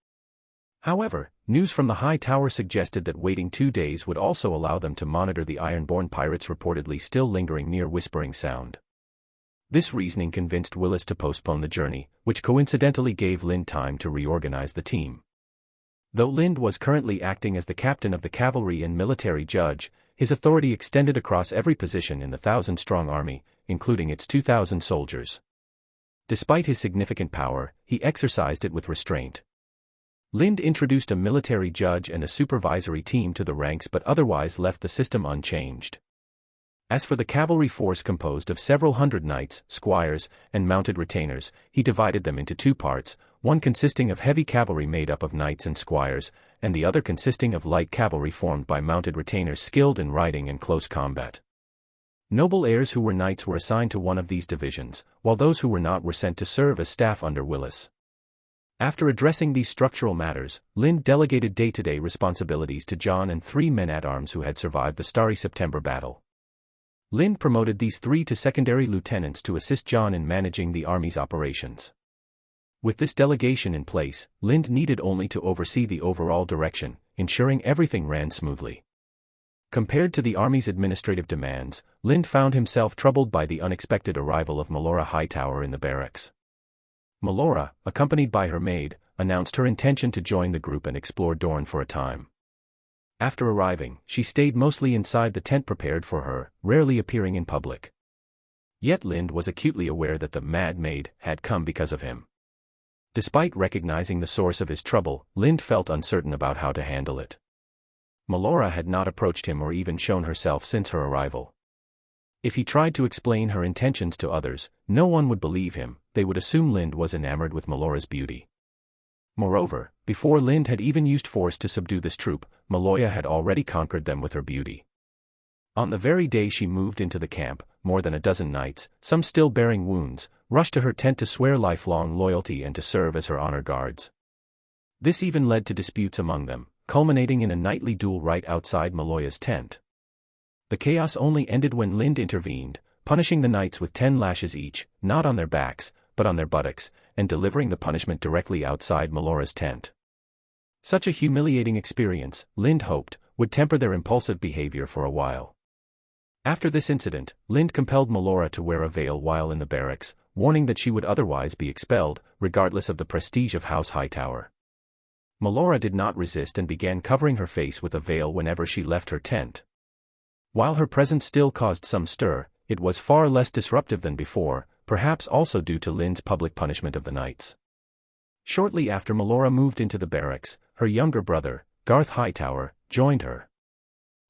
However, news from the high tower suggested that waiting 2 days would also allow them to monitor the Ironborn pirates reportedly still lingering near Whispering Sound. This reasoning convinced Willis to postpone the journey, which coincidentally gave Lind time to reorganize the team. Though Lind was currently acting as the captain of the cavalry and military judge, his authority extended across every position in the 1,000-strong army, including its 2,000 soldiers. Despite his significant power, he exercised it with restraint. Lind introduced a military judge and a supervisory team to the ranks but otherwise left the system unchanged. As for the cavalry force composed of several hundred knights, squires, and mounted retainers, he divided them into 2 parts, one consisting of heavy cavalry made up of knights and squires, and the other consisting of light cavalry formed by mounted retainers skilled in riding and close combat. Noble heirs who were knights were assigned to one of these divisions, while those who were not were sent to serve as staff under Willis. After addressing these structural matters, Lind delegated day-to-day responsibilities to John and 3 men-at-arms who had survived the Starry September battle. Lind promoted these 3 to secondary lieutenants to assist John in managing the army's operations. With this delegation in place, Lind needed only to oversee the overall direction, ensuring everything ran smoothly. Compared to the army's administrative demands, Lind found himself troubled by the unexpected arrival of Melora Hightower in the barracks. Melora, accompanied by her maid, announced her intention to join the group and explore Dorne for a time. After arriving, she stayed mostly inside the tent prepared for her, rarely appearing in public. Yet Lind was acutely aware that the Mad Maid had come because of him. Despite recognizing the source of his trouble, Lind felt uncertain about how to handle it. Melora had not approached him or even shown herself since her arrival. If he tried to explain her intentions to others, no one would believe him. They would assume Lind was enamored with Melora's beauty. Moreover, before Lind had even used force to subdue this troop, Meloia had already conquered them with her beauty. On the very day she moved into the camp, more than a dozen knights, some still bearing wounds, rushed to her tent to swear lifelong loyalty and to serve as her honor guards. This even led to disputes among them, culminating in a nightly duel right outside Meloia's tent. The chaos only ended when Lind intervened, punishing the knights with 10 lashes each, not on their backs, but on their buttocks, and delivering the punishment directly outside Melora's tent. Such a humiliating experience, Lind hoped, would temper their impulsive behavior for a while. After this incident, Lind compelled Melora to wear a veil while in the barracks, warning that she would otherwise be expelled, regardless of the prestige of House Hightower. Melora did not resist and began covering her face with a veil whenever she left her tent. While her presence still caused some stir, it was far less disruptive than before, perhaps also due to Lind's public punishment of the knights. Shortly after Melora moved into the barracks, her younger brother, Garth Hightower, joined her.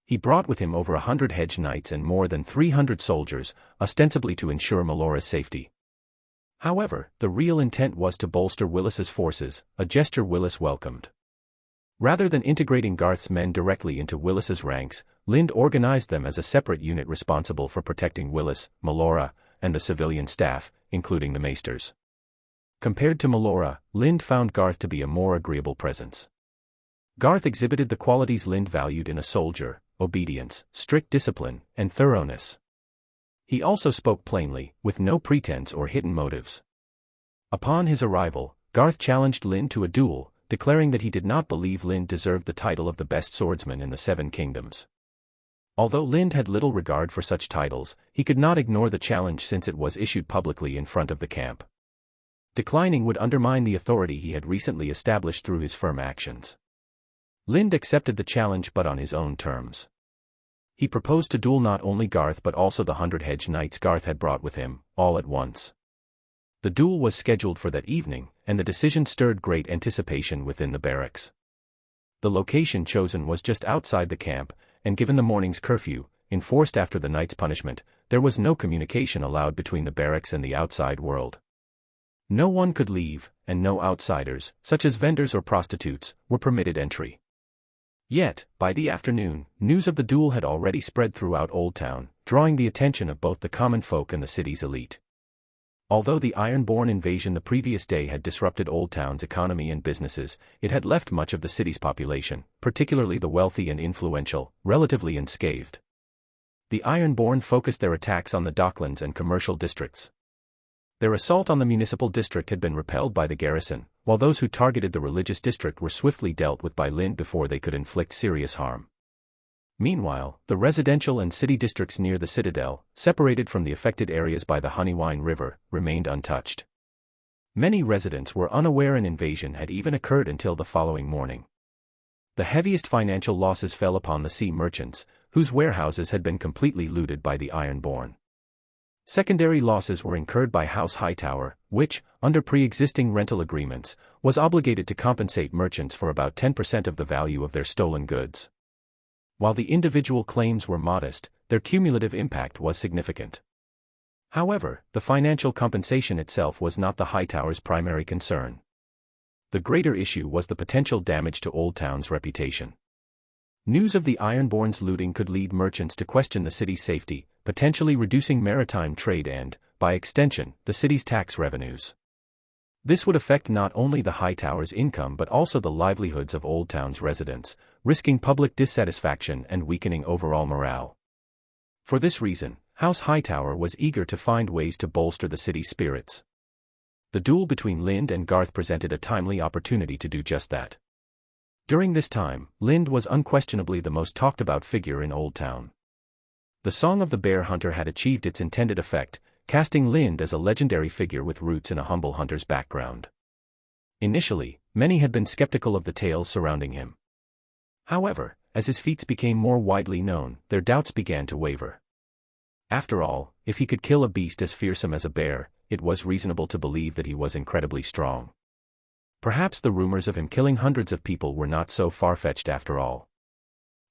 He brought with him over 100 hedge knights and more than 300 soldiers, ostensibly to ensure Melora's safety. However, the real intent was to bolster Willis's forces, a gesture Willis welcomed. Rather than integrating Garth's men directly into Willis's ranks, Lind organized them as a separate unit responsible for protecting Willis, Melora, and the civilian staff, including the maesters. Compared to Melora, Lind found Garth to be a more agreeable presence. Garth exhibited the qualities Lind valued in a soldier: obedience, strict discipline, and thoroughness. He also spoke plainly, with no pretense or hidden motives. Upon his arrival, Garth challenged Lind to a duel, declaring that he did not believe Lind deserved the title of the best swordsman in the Seven Kingdoms. Although Lind had little regard for such titles, he could not ignore the challenge since it was issued publicly in front of the camp. Declining would undermine the authority he had recently established through his firm actions. Lind accepted the challenge but on his own terms. He proposed to duel not only Garth but also the 100 hedge knights Garth had brought with him, all at once. The duel was scheduled for that evening, and the decision stirred great anticipation within the barracks. The location chosen was just outside the camp, and given the morning's curfew, enforced after the night's punishment, there was no communication allowed between the barracks and the outside world. No one could leave, and no outsiders, such as vendors or prostitutes, were permitted entry. Yet, by the afternoon, news of the duel had already spread throughout Old Town, drawing the attention of both the common folk and the city's elite. Although the Ironborn invasion the previous day had disrupted Old Town's economy and businesses, it had left much of the city's population, particularly the wealthy and influential, relatively unscathed. The Ironborn focused their attacks on the docklands and commercial districts. Their assault on the municipal district had been repelled by the garrison, while those who targeted the religious district were swiftly dealt with by Lind before they could inflict serious harm. Meanwhile, the residential and city districts near the citadel, separated from the affected areas by the Honeywine River, remained untouched. Many residents were unaware an invasion had even occurred until the following morning. The heaviest financial losses fell upon the sea merchants, whose warehouses had been completely looted by the Ironborn. Secondary losses were incurred by House Hightower, which, under pre-existing rental agreements, was obligated to compensate merchants for about 10% of the value of their stolen goods. While the individual claims were modest, their cumulative impact was significant. However, the financial compensation itself was not the Hightower's primary concern. The greater issue was the potential damage to Old Town's reputation. News of the Ironborn's looting could lead merchants to question the city's safety, potentially reducing maritime trade and, by extension, the city's tax revenues. This would affect not only the Hightower's income but also the livelihoods of Old Town's residents, risking public dissatisfaction and weakening overall morale. For this reason, House Hightower was eager to find ways to bolster the city's spirits. The duel between Lind and Garth presented a timely opportunity to do just that. During this time, Lind was unquestionably the most talked-about figure in Old Town. The Song of the Bear Hunter had achieved its intended effect, casting Lind as a legendary figure with roots in a humble hunter's background. Initially, many had been skeptical of the tales surrounding him. However, as his feats became more widely known, their doubts began to waver. After all, if he could kill a beast as fearsome as a bear, it was reasonable to believe that he was incredibly strong. Perhaps the rumors of him killing hundreds of people were not so far-fetched after all.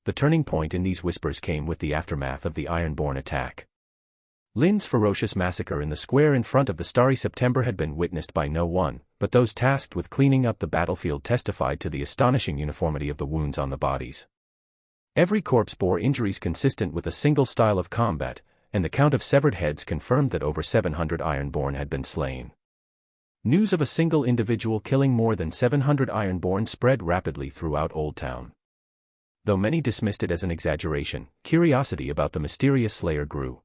The turning point in these whispers came with the aftermath of the Ironborn attack. Lind's ferocious massacre in the square in front of the Starry September had been witnessed by no one, but those tasked with cleaning up the battlefield testified to the astonishing uniformity of the wounds on the bodies. Every corpse bore injuries consistent with a single style of combat, and the count of severed heads confirmed that over 700 Ironborn had been slain. News of a single individual killing more than 700 Ironborn spread rapidly throughout Old Town. Though many dismissed it as an exaggeration, curiosity about the mysterious slayer grew.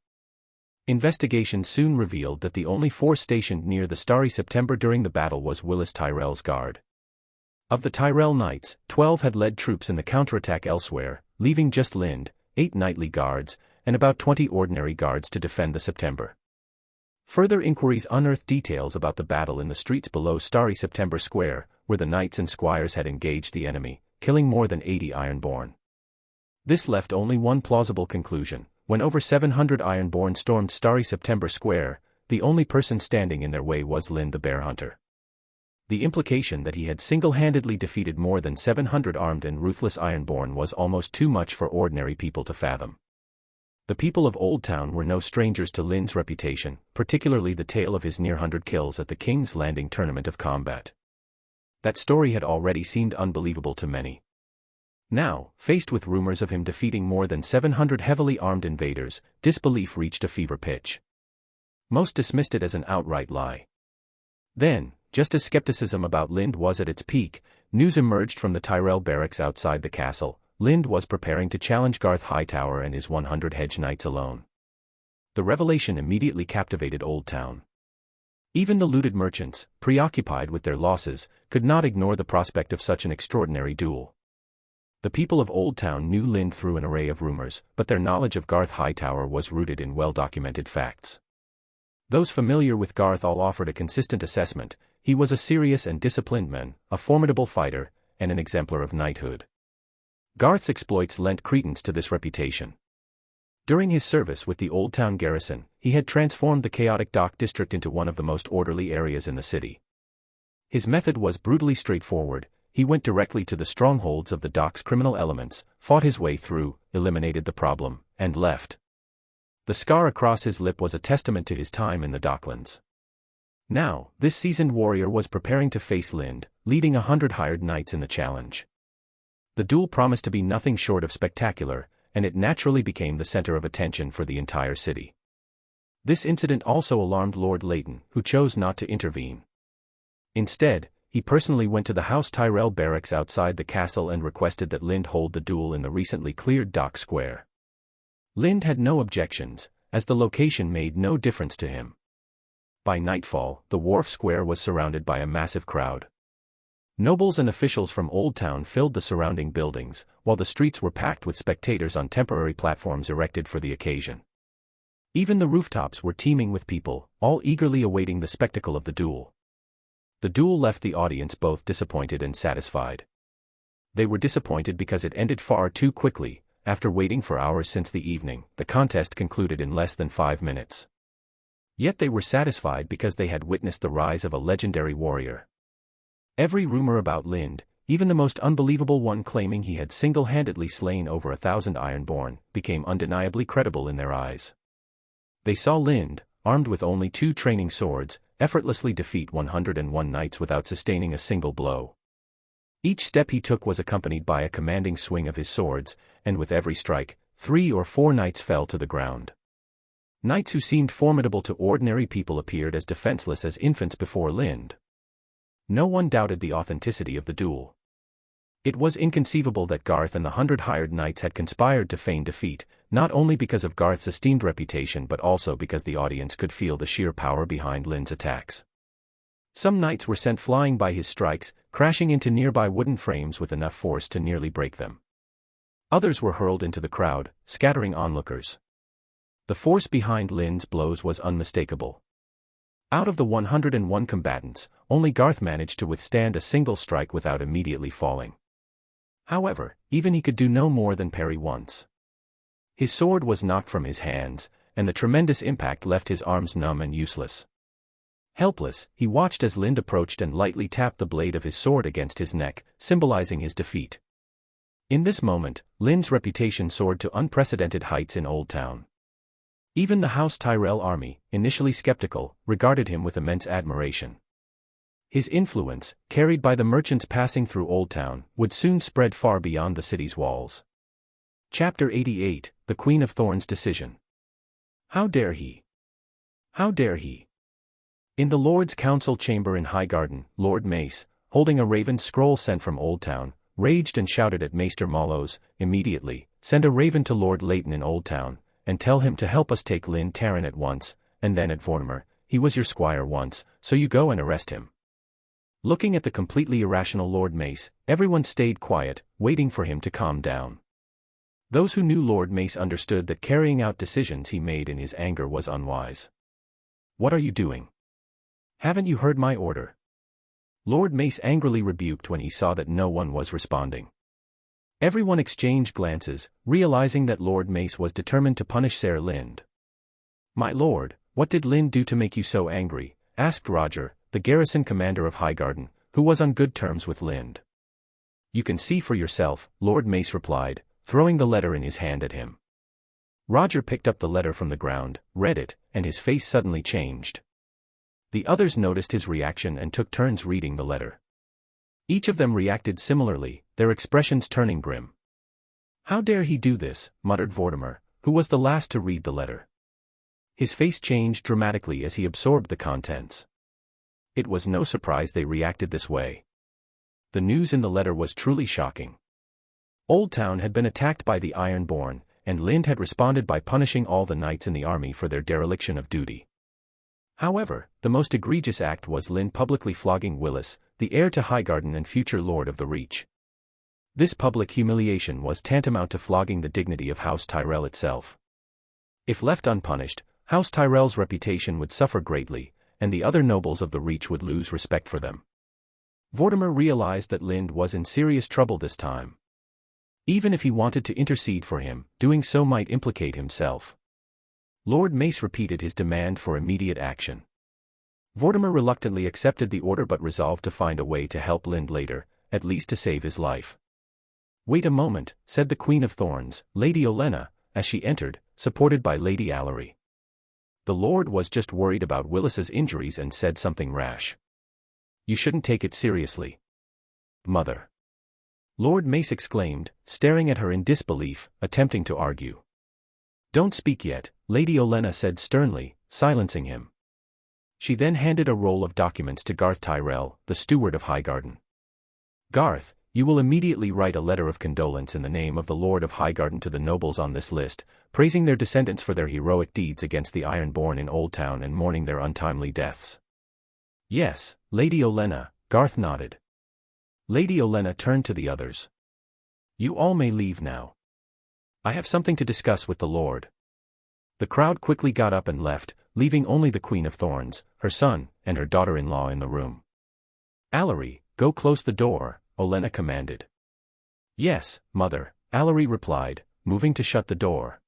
Investigation soon revealed that the only force stationed near the Starry September during the battle was Willis Tyrell's guard. Of the Tyrell Knights, 12 had led troops in the counterattack elsewhere, leaving just Lind, 8 knightly guards, and about 20 ordinary guards to defend the September. Further inquiries unearthed details about the battle in the streets below Starry September Square, where the knights and squires had engaged the enemy, killing more than 80 Ironborn. This left only one plausible conclusion: when over 700 Ironborn stormed Starry September Square, the only person standing in their way was Lind the Bear Hunter. The implication that he had single-handedly defeated more than 700 armed and ruthless Ironborn was almost too much for ordinary people to fathom. The people of Old Town were no strangers to Lind's reputation, particularly the tale of his near 100 kills at the King's Landing tournament of combat. That story had already seemed unbelievable to many. Now, faced with rumors of him defeating more than 700 heavily armed invaders, disbelief reached a fever pitch. Most dismissed it as an outright lie. Then, just as skepticism about Lind was at its peak, news emerged from the Tyrell barracks outside the castle. Lind was preparing to challenge Garth Hightower and his 100 hedge knights alone. The revelation immediately captivated Old Town. Even the looted merchants, preoccupied with their losses, could not ignore the prospect of such an extraordinary duel. The people of Old Town knew Lind through an array of rumors, but their knowledge of Garth Hightower was rooted in well-documented facts. Those familiar with Garth all offered a consistent assessment: he was a serious and disciplined man, a formidable fighter, and an exemplar of knighthood. Garth's exploits lent credence to this reputation. During his service with the Old Town garrison, he had transformed the chaotic dock district into one of the most orderly areas in the city. His method was brutally straightforward. He went directly to the strongholds of the dock's criminal elements, fought his way through, eliminated the problem, and left. The scar across his lip was a testament to his time in the docklands. Now, this seasoned warrior was preparing to face Lind, leading 100 hired knights in the challenge. The duel promised to be nothing short of spectacular, and it naturally became the center of attention for the entire city. This incident also alarmed Lord Leighton, who chose not to intervene. Instead, he personally went to the House Tyrell barracks outside the castle and requested that Lind hold the duel in the recently cleared dock square. Lind had no objections, as the location made no difference to him. By nightfall, the wharf square was surrounded by a massive crowd. Nobles and officials from Old Town filled the surrounding buildings, while the streets were packed with spectators on temporary platforms erected for the occasion. Even the rooftops were teeming with people, all eagerly awaiting the spectacle of the duel. The duel left the audience both disappointed and satisfied. They were disappointed because it ended far too quickly. After waiting for hours since the evening, the contest concluded in less than 5 minutes. Yet they were satisfied because they had witnessed the rise of a legendary warrior. Every rumor about Lind, even the most unbelievable one claiming he had single-handedly slain over 1,000 Ironborn, became undeniably credible in their eyes. They saw Lind, armed with only 2 training swords, effortlessly defeat 101 knights without sustaining a single blow. Each step he took was accompanied by a commanding swing of his swords, and with every strike, 3 or 4 knights fell to the ground. Knights who seemed formidable to ordinary people appeared as defenseless as infants before Lind. No one doubted the authenticity of the duel. It was inconceivable that Garth and the 100 hired knights had conspired to feign defeat, not only because of Garth's esteemed reputation but also because the audience could feel the sheer power behind Lind's attacks. Some knights were sent flying by his strikes, crashing into nearby wooden frames with enough force to nearly break them. Others were hurled into the crowd, scattering onlookers. The force behind Lynn's blows was unmistakable. Out of the 101 combatants, only Garth managed to withstand a single strike without immediately falling. However, even he could do no more than parry once. His sword was knocked from his hands, and the tremendous impact left his arms numb and useless. Helpless, he watched as Lynn approached and lightly tapped the blade of his sword against his neck, symbolizing his defeat. In this moment, Lynn's reputation soared to unprecedented heights in Old Town. Even the House Tyrell army, initially skeptical, regarded him with immense admiration. His influence, carried by the merchants passing through Old Town, would soon spread far beyond the city's walls. Chapter 88, The Queen of Thorns' Decision. How dare he? How dare he? In the Lord's Council chamber in Highgarden, Lord Mace, holding a raven scroll sent from Old Town, raged and shouted at Maester Mallows, "Immediately, send a raven to Lord Leighton in Old Town, and tell him to help us take Lynn Tarryn at once, and then at Vortimer. He was your squire once, so you go and arrest him." Looking at the completely irrational Lord Mace, everyone stayed quiet, waiting for him to calm down. Those who knew Lord Mace understood that carrying out decisions he made in his anger was unwise. "What are you doing? Haven't you heard my order?" Lord Mace angrily rebuked when he saw that no one was responding. Everyone exchanged glances, realizing that Lord Mace was determined to punish Ser Lynd. "My lord, what did Lynd do to make you so angry?" asked Roger, the garrison commander of Highgarden, who was on good terms with Lynd. "You can see for yourself," Lord Mace replied, throwing the letter in his hand at him. Roger picked up the letter from the ground, read it, and his face suddenly changed. The others noticed his reaction and took turns reading the letter. Each of them reacted similarly, their expressions turning grim. "How dare he do this?" muttered Vortimer, who was the last to read the letter. His face changed dramatically as he absorbed the contents. It was no surprise they reacted this way. The news in the letter was truly shocking. Old Town had been attacked by the Ironborn, and Lynd had responded by punishing all the knights in the army for their dereliction of duty. However, the most egregious act was Lynd publicly flogging Willis, the heir to Highgarden and future Lord of the Reach. This public humiliation was tantamount to flogging the dignity of House Tyrell itself. If left unpunished, House Tyrell's reputation would suffer greatly, and the other nobles of the Reach would lose respect for them. Vortimer realized that Lynd was in serious trouble this time. Even if he wanted to intercede for him, doing so might implicate himself. Lord Mace repeated his demand for immediate action. Vortimer reluctantly accepted the order but resolved to find a way to help Lynd later, at least to save his life. "Wait a moment," said the Queen of Thorns, Lady Olenna, as she entered, supported by Lady Allery. The Lord was just worried about Willis's injuries and said something rash. "You shouldn't take it seriously." "Mother!" Lord Mace exclaimed, staring at her in disbelief, attempting to argue. "Don't speak yet," Lady Olenna said sternly, silencing him. She then handed a roll of documents to Garth Tyrell, the steward of Highgarden. "Garth, you will immediately write a letter of condolence in the name of the Lord of Highgarden to the nobles on this list, praising their descendants for their heroic deeds against the Ironborn in Old Town and mourning their untimely deaths." "Yes, Lady Olenna," Garth nodded. Lady Olenna turned to the others. "You all may leave now. I have something to discuss with the Lord." The crowd quickly got up and left, leaving only the Queen of Thorns, her son, and her daughter-in-law in the room. "Allery, go close the door," Olenna commanded. "Yes, mother," Allery replied, moving to shut the door.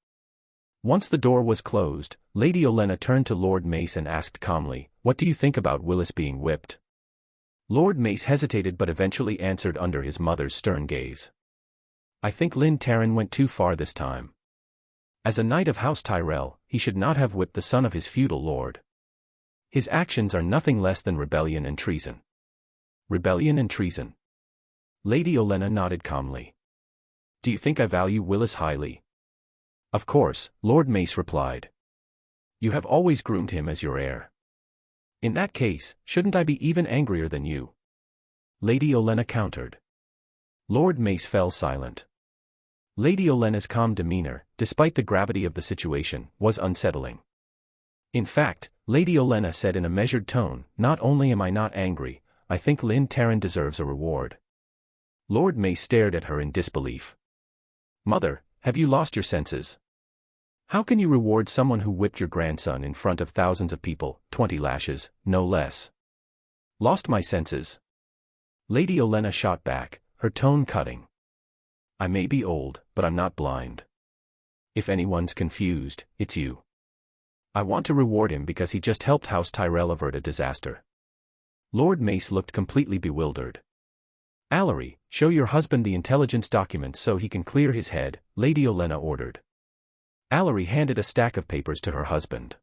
Once the door was closed, Lady Olenna turned to Lord Mace and asked calmly, "What do you think about Willis being whipped?" Lord Mace hesitated but eventually answered under his mother's stern gaze. "I think Lynd Tarryn went too far this time. As a knight of House Tyrell, he should not have whipped the son of his feudal lord. His actions are nothing less than rebellion and treason." "Rebellion and treason?" Lady Olenna nodded calmly. "Do you think I value Willis highly?" "Of course," Lord Mace replied. "You have always groomed him as your heir. In that case, shouldn't I be even angrier than you?" Lady Olenna countered. Lord Mace fell silent. Lady Olenna's calm demeanor, despite the gravity of the situation, was unsettling. In fact, Lady Olenna said in a measured tone, "Not only am I not angry, I think Lyn Taran deserves a reward." Lord Mace stared at her in disbelief. "Mother, have you lost your senses? How can you reward someone who whipped your grandson in front of thousands of people, 20 lashes, no less?" "Lost my senses?" Lady Olenna shot back, her tone cutting. "I may be old, but I'm not blind. If anyone's confused, it's you. I want to reward him because he just helped House Tyrell avert a disaster." Lord Mace looked completely bewildered. "Allery, show your husband the intelligence documents so he can clear his head," Lady Olenna ordered. Allery handed a stack of papers to her husband.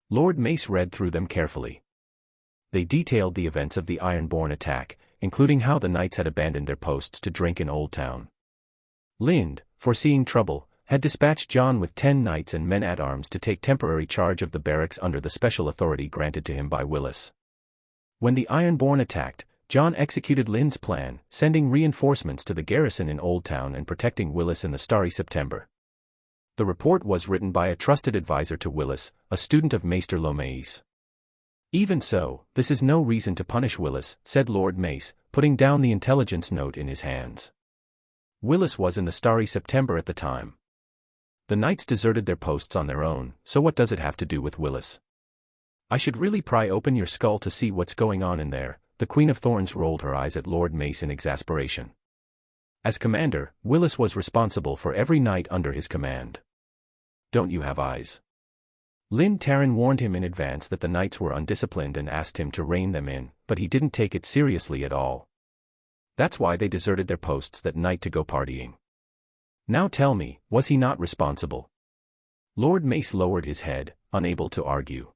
Lord Mace read through them carefully. They detailed the events of the Ironborn attack, including how the knights had abandoned their posts to drink in Old Town. Lynd, foreseeing trouble, had dispatched John with 10 knights and men-at-arms to take temporary charge of the barracks under the special authority granted to him by Willis. When the Ironborn attacked, John executed Lynd's plan, sending reinforcements to the garrison in Old Town and protecting Willis in the Starry September. The report was written by a trusted advisor to Willis, a student of Maester Lomace. "Even so, this is no reason to punish Willis," said Lord Mace, putting down the intelligence note in his hands. "Willis was in the Starry September at the time. The knights deserted their posts on their own, so what does it have to do with Willis? I should really pry open your skull to see what's going on in there." The Queen of Thorns rolled her eyes at Lord Mace in exasperation. As commander, Willis was responsible for every knight under his command. "Don't you have eyes?" Lyn Taran warned him in advance that the knights were undisciplined and asked him to rein them in, but he didn't take it seriously at all. That's why they deserted their posts that night to go partying. Now tell me, was he not responsible? Lord Mace lowered his head, unable to argue.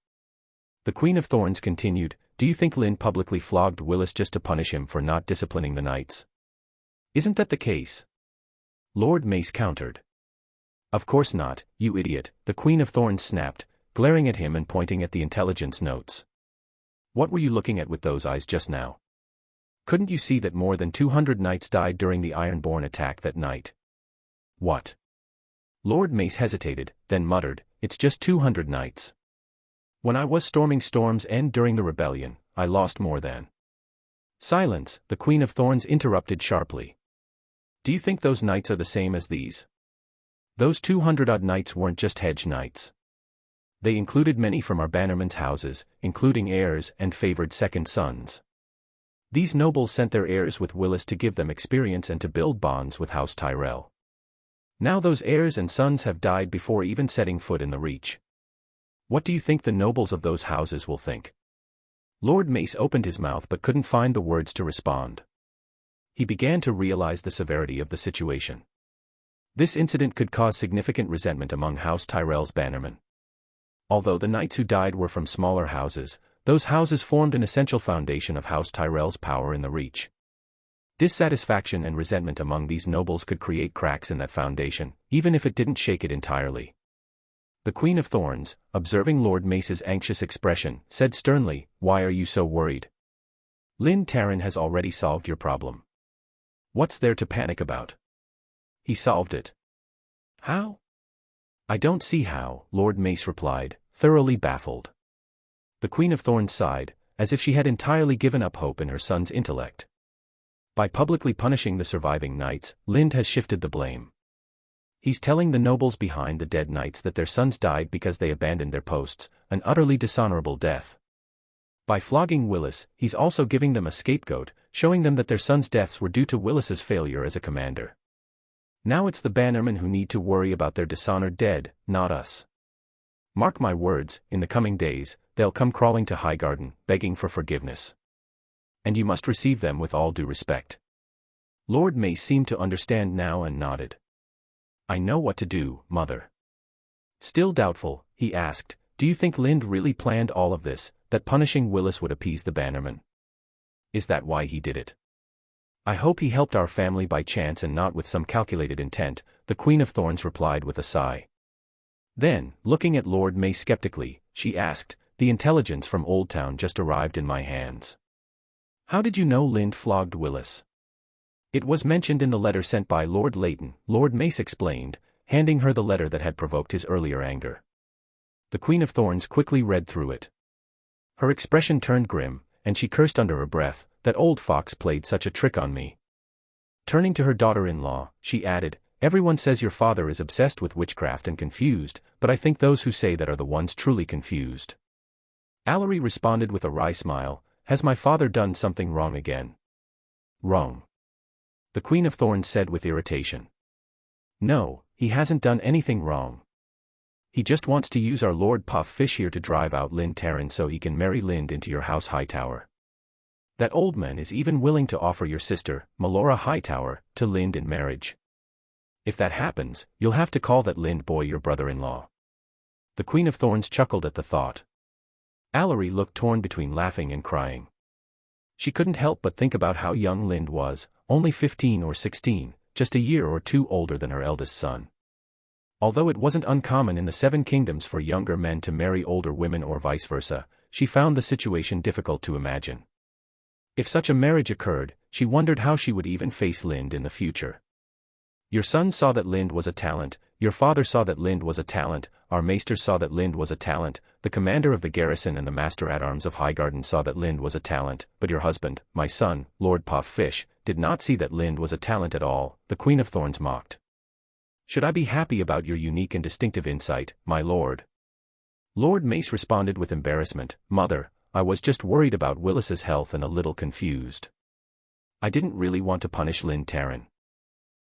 The Queen of Thorns continued, "Do you think Lyn publicly flogged Willis just to punish him for not disciplining the knights? Isn't that the case?" Lord Mace countered. "Of course not, you idiot," the Queen of Thorns snapped, glaring at him and pointing at the intelligence notes. "What were you looking at with those eyes just now? Couldn't you see that more than 200 knights died during the Ironborn attack that night?" "What?" Lord Mace hesitated, then muttered, "It's just 200 knights. When I was storming Storm's End during the rebellion, I lost more than—" "Silence," the Queen of Thorns interrupted sharply. "Do you think those knights are the same as these? Those 200-odd knights weren't just hedge knights. They included many from our bannermen's houses, including heirs and favored second sons. These nobles sent their heirs with Willis to give them experience and to build bonds with House Tyrell. Now those heirs and sons have died before even setting foot in the Reach. What do you think the nobles of those houses will think?" Lord Mace opened his mouth but couldn't find the words to respond. He began to realize the severity of the situation. This incident could cause significant resentment among House Tyrell's bannermen. Although the knights who died were from smaller houses, those houses formed an essential foundation of House Tyrell's power in the Reach. Dissatisfaction and resentment among these nobles could create cracks in that foundation, even if it didn't shake it entirely. The Queen of Thorns, observing Lord Mace's anxious expression, said sternly, "Why are you so worried? Lyn Taran has already solved your problem. What's there to panic about? He solved it." "How?" "I don't see how," Lord Mace replied, thoroughly baffled. The Queen of Thorns sighed, as if she had entirely given up hope in her son's intellect. By publicly punishing the surviving knights, Lynd has shifted the blame. He's telling the nobles behind the dead knights that their sons died because they abandoned their posts, an utterly dishonorable death. By flogging Willis, he's also giving them a scapegoat, showing them that their sons' deaths were due to Willis's failure as a commander. Now it's the bannermen who need to worry about their dishonored dead, not us. Mark my words, in the coming days, they'll come crawling to Highgarden, begging for forgiveness. And you must receive them with all due respect." Lord Mace seemed to understand now and nodded. "I know what to do, Mother." Still doubtful, he asked, "Do you think Lynd really planned all of this, that punishing Willis would appease the bannermen? Is that why he did it? I hope he helped our family by chance and not with some calculated intent," the Queen of Thorns replied with a sigh. Then, looking at Lord Mace skeptically, she asked, "The intelligence from Old Town just arrived in my hands. How did you know Lynd flogged Willis?" "It was mentioned in the letter sent by Lord Leighton," Lord Mace explained, handing her the letter that had provoked his earlier anger. The Queen of Thorns quickly read through it. Her expression turned grim, and she cursed under her breath, "That old fox played such a trick on me." Turning to her daughter-in-law, she added, "Everyone says your father is obsessed with witchcraft and confused, but I think those who say that are the ones truly confused." Allery responded with a wry smile, "Has my father done something wrong again?" "Wrong?" the Queen of Thorns said with irritation. "No, he hasn't done anything wrong. He just wants to use our Lord Pufffish here to drive out Lind Taryn so he can marry Lind into your house Hightower. That old man is even willing to offer your sister, Melora Hightower, to Lind in marriage. If that happens, you'll have to call that Lind boy your brother-in-law." The Queen of Thorns chuckled at the thought. Allery looked torn between laughing and crying. She couldn't help but think about how young Lind was, only 15 or 16, just a year or two older than her eldest son. Although it wasn't uncommon in the Seven Kingdoms for younger men to marry older women or vice versa, she found the situation difficult to imagine. If such a marriage occurred, she wondered how she would even face Lind in the future. "Your son saw that Lind was a talent, your father saw that Lind was a talent, our maester saw that Lind was a talent, the commander of the garrison and the master-at-arms of Highgarden saw that Lind was a talent, but your husband, my son, Lord Pufffish, did not see that Lind was a talent at all," the Queen of Thorns mocked. "Should I be happy about your unique and distinctive insight, my lord?" Lord Mace responded with embarrassment, "Mother, I was just worried about Willis's health and a little confused. I didn't really want to punish Lind Taryn."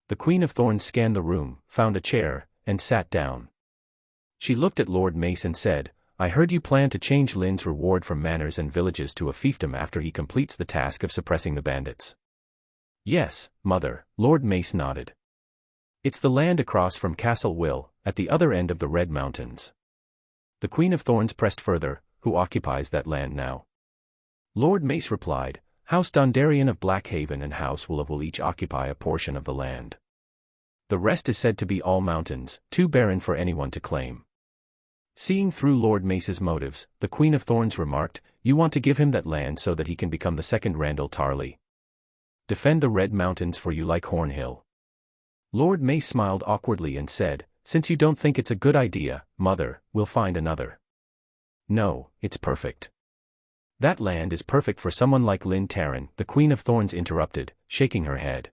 The Queen of Thorns scanned the room, found a chair, and sat down. She looked at Lord Mace and said, "I heard you plan to change Lind's reward from manors and villages to a fiefdom after he completes the task of suppressing the bandits." "Yes, Mother," Lord Mace nodded. "It's the land across from Castle Will, at the other end of the Red Mountains." The Queen of Thorns pressed further, "Who occupies that land now?" Lord Mace replied, "House Dondarrion of Blackhaven and House Will each occupy a portion of the land. The rest is said to be all mountains, too barren for anyone to claim." Seeing through Lord Mace's motives, the Queen of Thorns remarked, "You want to give him that land so that he can become the second Randall Tarley. Defend the Red Mountains for you like Hornhill." Lord Mace smiled awkwardly and said, "Since you don't think it's a good idea, Mother, we'll find another." "No, it's perfect. That land is perfect for someone like Lind Taryn," the Queen of Thorns interrupted, shaking her head.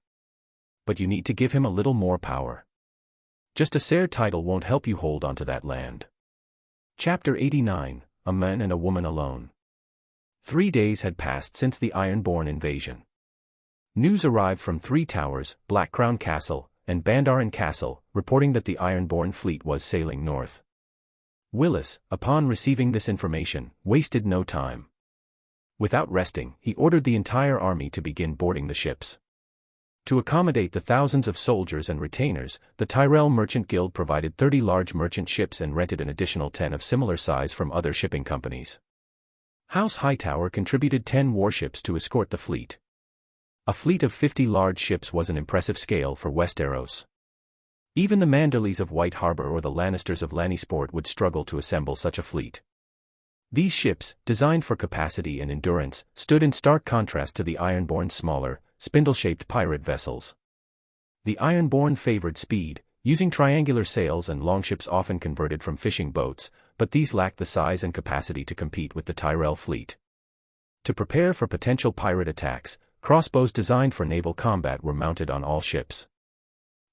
"But you need to give him a little more power. Just a Sere title won't help you hold onto that land." Chapter 89, A Man and a Woman Alone. 3 days had passed since the Ironborn invasion. News arrived from Three Towers, Blackcrown Castle, and Bandarin Castle, reporting that the Ironborn fleet was sailing north. Willis, upon receiving this information, wasted no time. Without resting, he ordered the entire army to begin boarding the ships. To accommodate the thousands of soldiers and retainers, the Tyrell Merchant Guild provided 30 large merchant ships and rented an additional 10 of similar size from other shipping companies. House Hightower contributed 10 warships to escort the fleet. A fleet of 50 large ships was an impressive scale for Westeros. Even the Manderleys of White Harbor or the Lannisters of Lannisport would struggle to assemble such a fleet. These ships, designed for capacity and endurance, stood in stark contrast to the Ironborn's smaller, spindle-shaped pirate vessels. The Ironborn favored speed, using triangular sails and longships often converted from fishing boats, but these lacked the size and capacity to compete with the Tyrell fleet. To prepare for potential pirate attacks, crossbows designed for naval combat were mounted on all ships.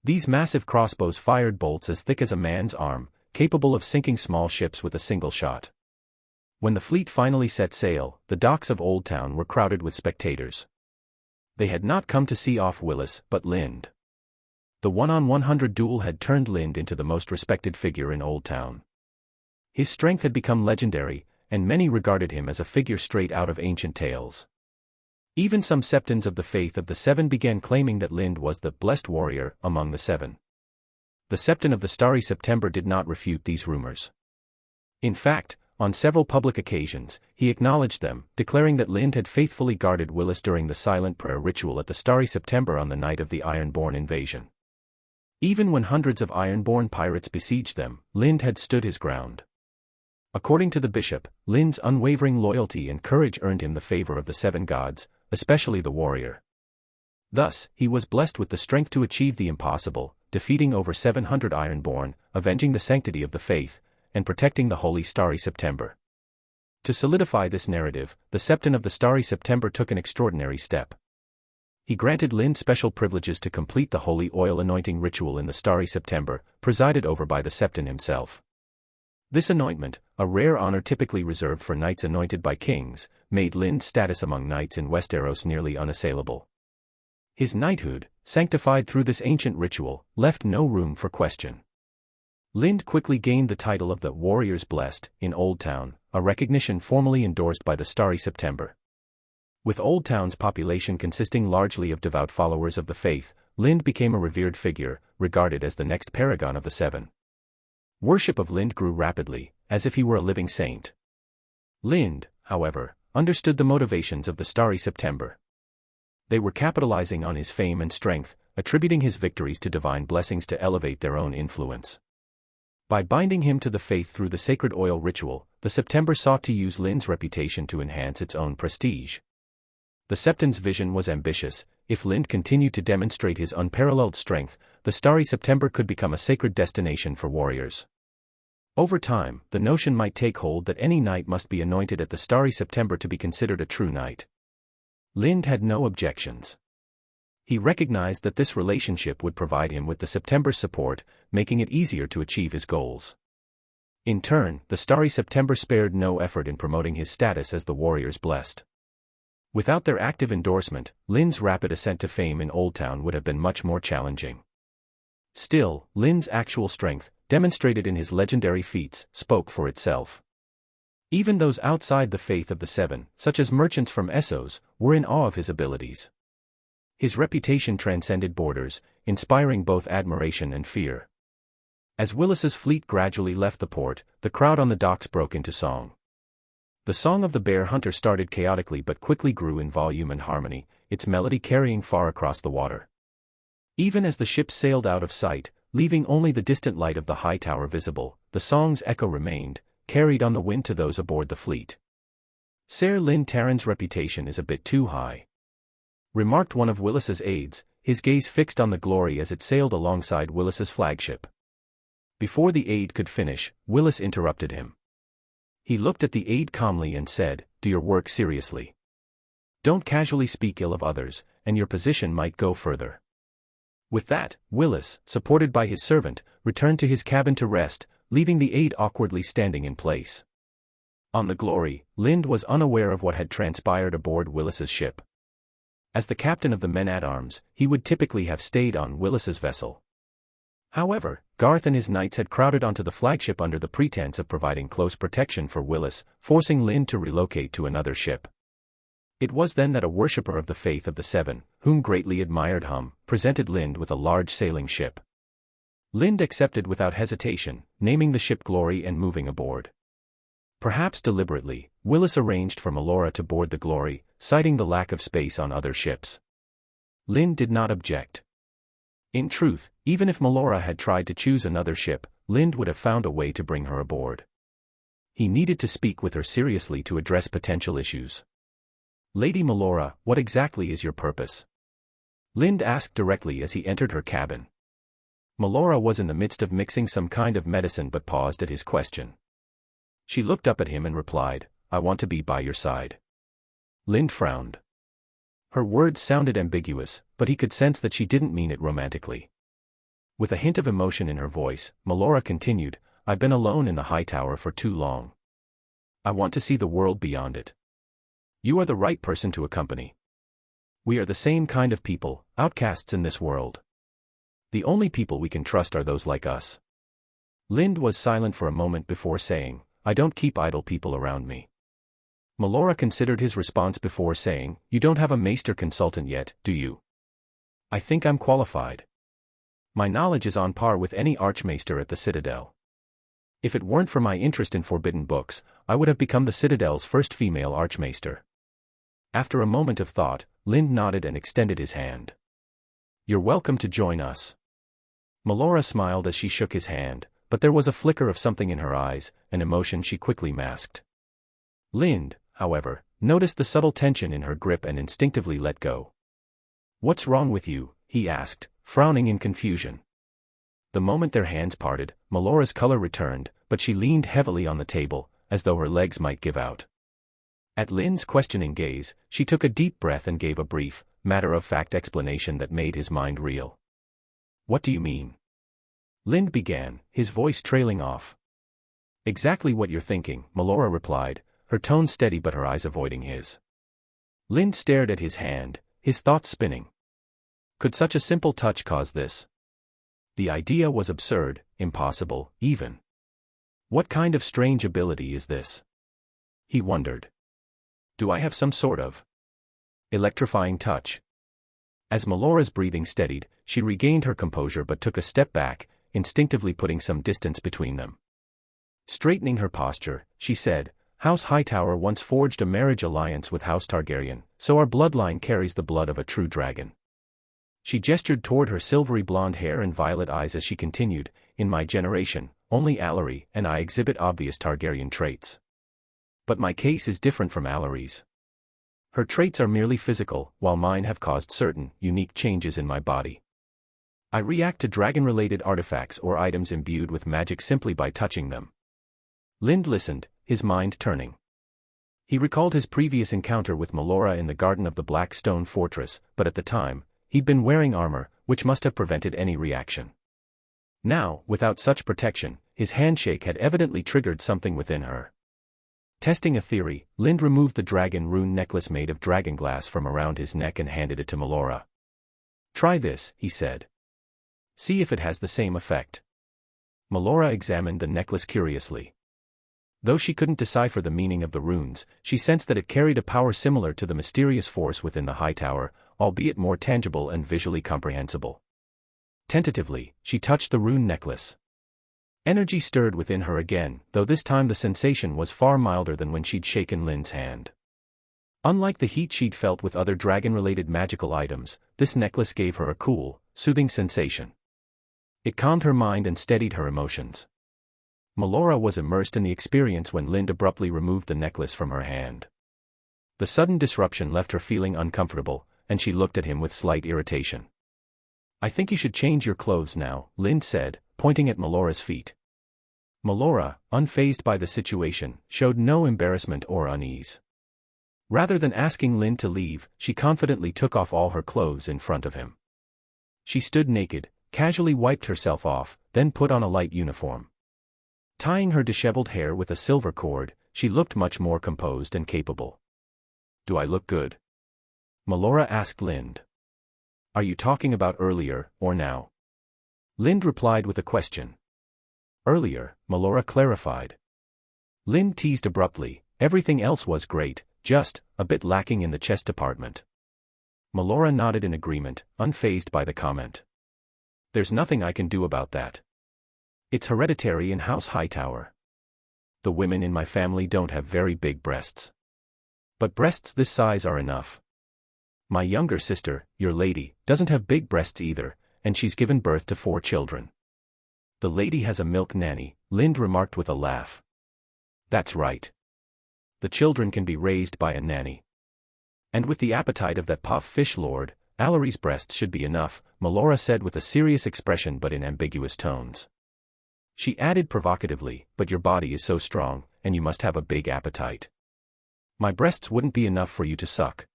These massive crossbows fired bolts as thick as a man's arm, capable of sinking small ships with a single shot. When the fleet finally set sail, the docks of Old Town were crowded with spectators. They had not come to see off Willis, but Lind. The 1-on-100 duel had turned Lind into the most respected figure in Old Town. His strength had become legendary, and many regarded him as a figure straight out of ancient tales. Even some Septons of the Faith of the Seven began claiming that Lind was the blessed warrior among the Seven. The Septon of the Starry September did not refute these rumors. In fact, on several public occasions, he acknowledged them, declaring that Lind had faithfully guarded Willis during the silent prayer ritual at the Starry September on the night of the Ironborn invasion. Even when hundreds of Ironborn pirates besieged them, Lind had stood his ground. According to the bishop, Lind's unwavering loyalty and courage earned him the favor of the Seven Gods, especially the warrior. Thus, he was blessed with the strength to achieve the impossible, defeating over 700 Ironborn, avenging the sanctity of the faith, and protecting the Holy Starry September. To solidify this narrative, the Septon of the Starry September took an extraordinary step. He granted Lind special privileges to complete the holy oil anointing ritual in the Starry September, presided over by the Septon himself. This anointment, a rare honor typically reserved for knights anointed by kings, made Lind's status among knights in Westeros nearly unassailable. His knighthood, sanctified through this ancient ritual, left no room for question. Lind quickly gained the title of the Warriors Blessed in Old Town, a recognition formally endorsed by the Starry September. With Old Town's population consisting largely of devout followers of the faith, Lind became a revered figure, regarded as the next paragon of the Seven. Worship of Lind grew rapidly, as if he were a living saint. Lind, however, understood the motivations of the Starry September. They were capitalizing on his fame and strength, attributing his victories to divine blessings to elevate their own influence. By binding him to the faith through the sacred oil ritual, the September sought to use Lind's reputation to enhance its own prestige. The Septon's vision was ambitious. If Lind continued to demonstrate his unparalleled strength, the Starry September could become a sacred destination for warriors. Over time, the notion might take hold that any knight must be anointed at the Starry September to be considered a true knight. Lind had no objections. He recognized that this relationship would provide him with the September's support, making it easier to achieve his goals. In turn, the Starry September spared no effort in promoting his status as the Warriors Blessed. Without their active endorsement, Lind's rapid ascent to fame in Old Town would have been much more challenging. Still, Lind's actual strength, demonstrated in his legendary feats, spoke for itself. Even those outside the faith of the Seven, such as merchants from Essos, were in awe of his abilities. His reputation transcended borders, inspiring both admiration and fear. As Willis's fleet gradually left the port, the crowd on the docks broke into song. The song of the bear hunter started chaotically but quickly grew in volume and harmony, its melody carrying far across the water. Even as the ships sailed out of sight, leaving only the distant light of the high tower visible, the song's echo remained, carried on the wind to those aboard the fleet. Ser Lyn Taran's reputation is a bit too high, remarked one of Willis's aides, his gaze fixed on the Glory as it sailed alongside Willis's flagship. Before the aide could finish, Willis interrupted him. He looked at the aide calmly and said, "Do your work seriously. Don't casually speak ill of others, and your position might go further." With that, Willis, supported by his servant, returned to his cabin to rest, leaving the aide awkwardly standing in place. On the Glory, Lind was unaware of what had transpired aboard Willis's ship. As the captain of the men-at-arms, he would typically have stayed on Willis's vessel. However, Garth and his knights had crowded onto the flagship under the pretense of providing close protection for Willis, forcing Lind to relocate to another ship. It was then that a worshipper of the faith of the Seven, whom greatly admired presented Lind with a large sailing ship. Lind accepted without hesitation, naming the ship Glory and moving aboard. Perhaps deliberately, Willis arranged for Melora to board the Glory, citing the lack of space on other ships. Lind did not object. In truth, even if Melora had tried to choose another ship, Lind would have found a way to bring her aboard. He needed to speak with her seriously to address potential issues. "Lady Melora, what exactly is your purpose?" Lind asked directly as he entered her cabin. Melora was in the midst of mixing some kind of medicine but paused at his question. She looked up at him and replied, "I want to be by your side." Lind frowned. Her words sounded ambiguous, but he could sense that she didn't mean it romantically. With a hint of emotion in her voice, Melora continued, "I've been alone in the high tower for too long. I want to see the world beyond it. You are the right person to accompany. We are the same kind of people, outcasts in this world. The only people we can trust are those like us." Lind was silent for a moment before saying, "I don't keep idle people around me." Melora considered his response before saying, "You don't have a maester consultant yet, do you?" "I think I'm qualified. My knowledge is on par with any archmaester at the Citadel. If it weren't for my interest in forbidden books, I would have become the Citadel's first female archmaester." After a moment of thought, Lind nodded and extended his hand. "You're welcome to join us." Melora smiled as she shook his hand, but there was a flicker of something in her eyes, an emotion she quickly masked. Lind, however, noticed the subtle tension in her grip and instinctively let go. "What's wrong with you?" he asked, frowning in confusion. The moment their hands parted, Melora's color returned, but she leaned heavily on the table, as though her legs might give out. At Lynn's questioning gaze, she took a deep breath and gave a brief, matter-of-fact explanation that made his mind reel. "What do you mean?" Lynn began, his voice trailing off. "Exactly what you're thinking," Melora replied, her tone steady but her eyes avoiding his. Lynn stared at his hand, his thoughts spinning. Could such a simple touch cause this? The idea was absurd, impossible, even. What kind of strange ability is this? He wondered. Do I have some sort of electrifying touch? As Melora's breathing steadied, she regained her composure but took a step back, instinctively putting some distance between them. Straightening her posture, she said, "House Hightower once forged a marriage alliance with House Targaryen, so our bloodline carries the blood of a true dragon." She gestured toward her silvery blonde hair and violet eyes as she continued, "In my generation, only Allery and I exhibit obvious Targaryen traits. But my case is different from Allery's. Her traits are merely physical, while mine have caused certain, unique changes in my body. I react to dragon-related artifacts or items imbued with magic simply by touching them." Lind listened, his mind turning. He recalled his previous encounter with Melora in the garden of the Black Stone Fortress, but at the time, he'd been wearing armor, which must have prevented any reaction. Now, without such protection, his handshake had evidently triggered something within her. Testing a theory, Lind removed the dragon rune necklace made of dragonglass from around his neck and handed it to Melora. "Try this," he said. "See if it has the same effect." Melora examined the necklace curiously. Though she couldn't decipher the meaning of the runes, she sensed that it carried a power similar to the mysterious force within the Hightower, albeit more tangible and visually comprehensible. Tentatively, she touched the rune necklace. Energy stirred within her again, though this time the sensation was far milder than when she'd shaken Lynn's hand. Unlike the heat she'd felt with other dragon-related magical items, this necklace gave her a cool, soothing sensation. It calmed her mind and steadied her emotions. Melora was immersed in the experience when Lind abruptly removed the necklace from her hand. The sudden disruption left her feeling uncomfortable, and she looked at him with slight irritation. "I think you should change your clothes now," Lind said, pointing at Melora's feet. Melora, unfazed by the situation, showed no embarrassment or unease. Rather than asking Lind to leave, she confidently took off all her clothes in front of him. She stood naked, casually wiped herself off, then put on a light uniform. Tying her disheveled hair with a silver cord, she looked much more composed and capable. "Do I look good?" Melora asked Lind. "Are you talking about earlier, or now?" Lind replied with a question. "Earlier," Melora clarified. Lind teased abruptly, "Everything else was great, just a bit lacking in the chest department." Melora nodded in agreement, unfazed by the comment. "There's nothing I can do about that. It's hereditary in House Hightower. The women in my family don't have very big breasts. But breasts this size are enough. My younger sister, your lady, doesn't have big breasts either, and she's given birth to 4 children. The lady has a milk nanny," Lind remarked with a laugh. "That's right. The children can be raised by a nanny. And with the appetite of that puff fish lord, Allery's breasts should be enough," Melora said with a serious expression but in ambiguous tones. She added provocatively, "But your body is so strong, and you must have a big appetite. My breasts wouldn't be enough for you to suck."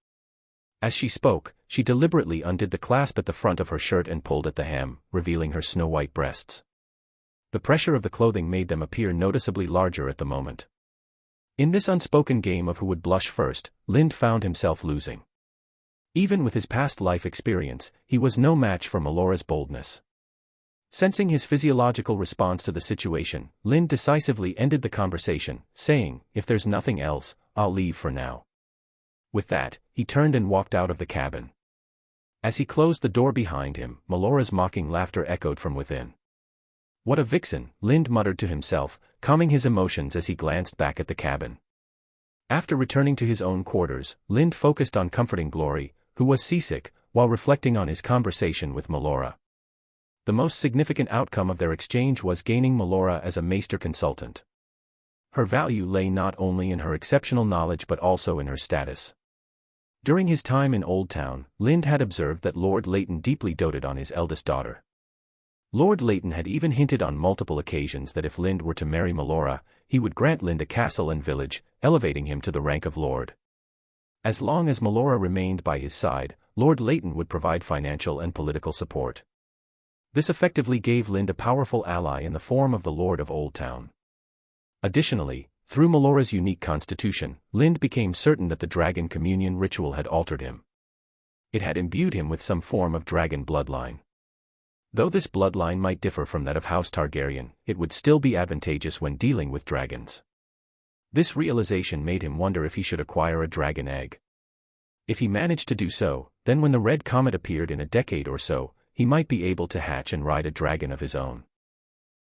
As she spoke, she deliberately undid the clasp at the front of her shirt and pulled at the hem, revealing her snow-white breasts. The pressure of the clothing made them appear noticeably larger at the moment. In this unspoken game of who would blush first, Lind found himself losing. Even with his past life experience, he was no match for Melora's boldness. Sensing his physiological response to the situation, Lind decisively ended the conversation, saying, "If there's nothing else, I'll leave for now." With that, he turned and walked out of the cabin. As he closed the door behind him, Melora's mocking laughter echoed from within. "What a vixen," Lind muttered to himself, calming his emotions as he glanced back at the cabin. After returning to his own quarters, Lind focused on comforting Glory, who was seasick, while reflecting on his conversation with Melora. The most significant outcome of their exchange was gaining Melora as a maester consultant. Her value lay not only in her exceptional knowledge but also in her status. During his time in Old Town, Lind had observed that Lord Leighton deeply doted on his eldest daughter. Lord Leighton had even hinted on multiple occasions that if Lind were to marry Melora, he would grant Lind a castle and village, elevating him to the rank of lord. As long as Melora remained by his side, Lord Leighton would provide financial and political support. This effectively gave Lind a powerful ally in the form of the Lord of Old Town. Additionally, through Melora's unique constitution, Lind became certain that the dragon communion ritual had altered him. It had imbued him with some form of dragon bloodline. Though this bloodline might differ from that of House Targaryen, it would still be advantageous when dealing with dragons. This realization made him wonder if he should acquire a dragon egg. If he managed to do so, then when the Red Comet appeared in a decade or so, he might be able to hatch and ride a dragon of his own.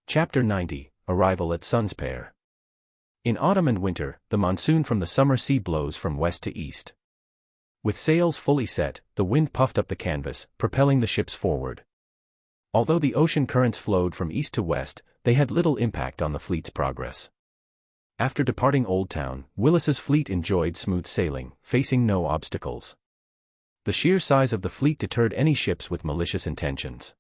Chapter 90, Arrival at Sunspear. In autumn and winter, the monsoon from the summer sea blows from west to east. With sails fully set, the wind puffed up the canvas, propelling the ships forward. Although the ocean currents flowed from east to west, they had little impact on the fleet's progress. After departing Old Town, Willis's fleet enjoyed smooth sailing, facing no obstacles. The sheer size of the fleet deterred any ships with malicious intentions.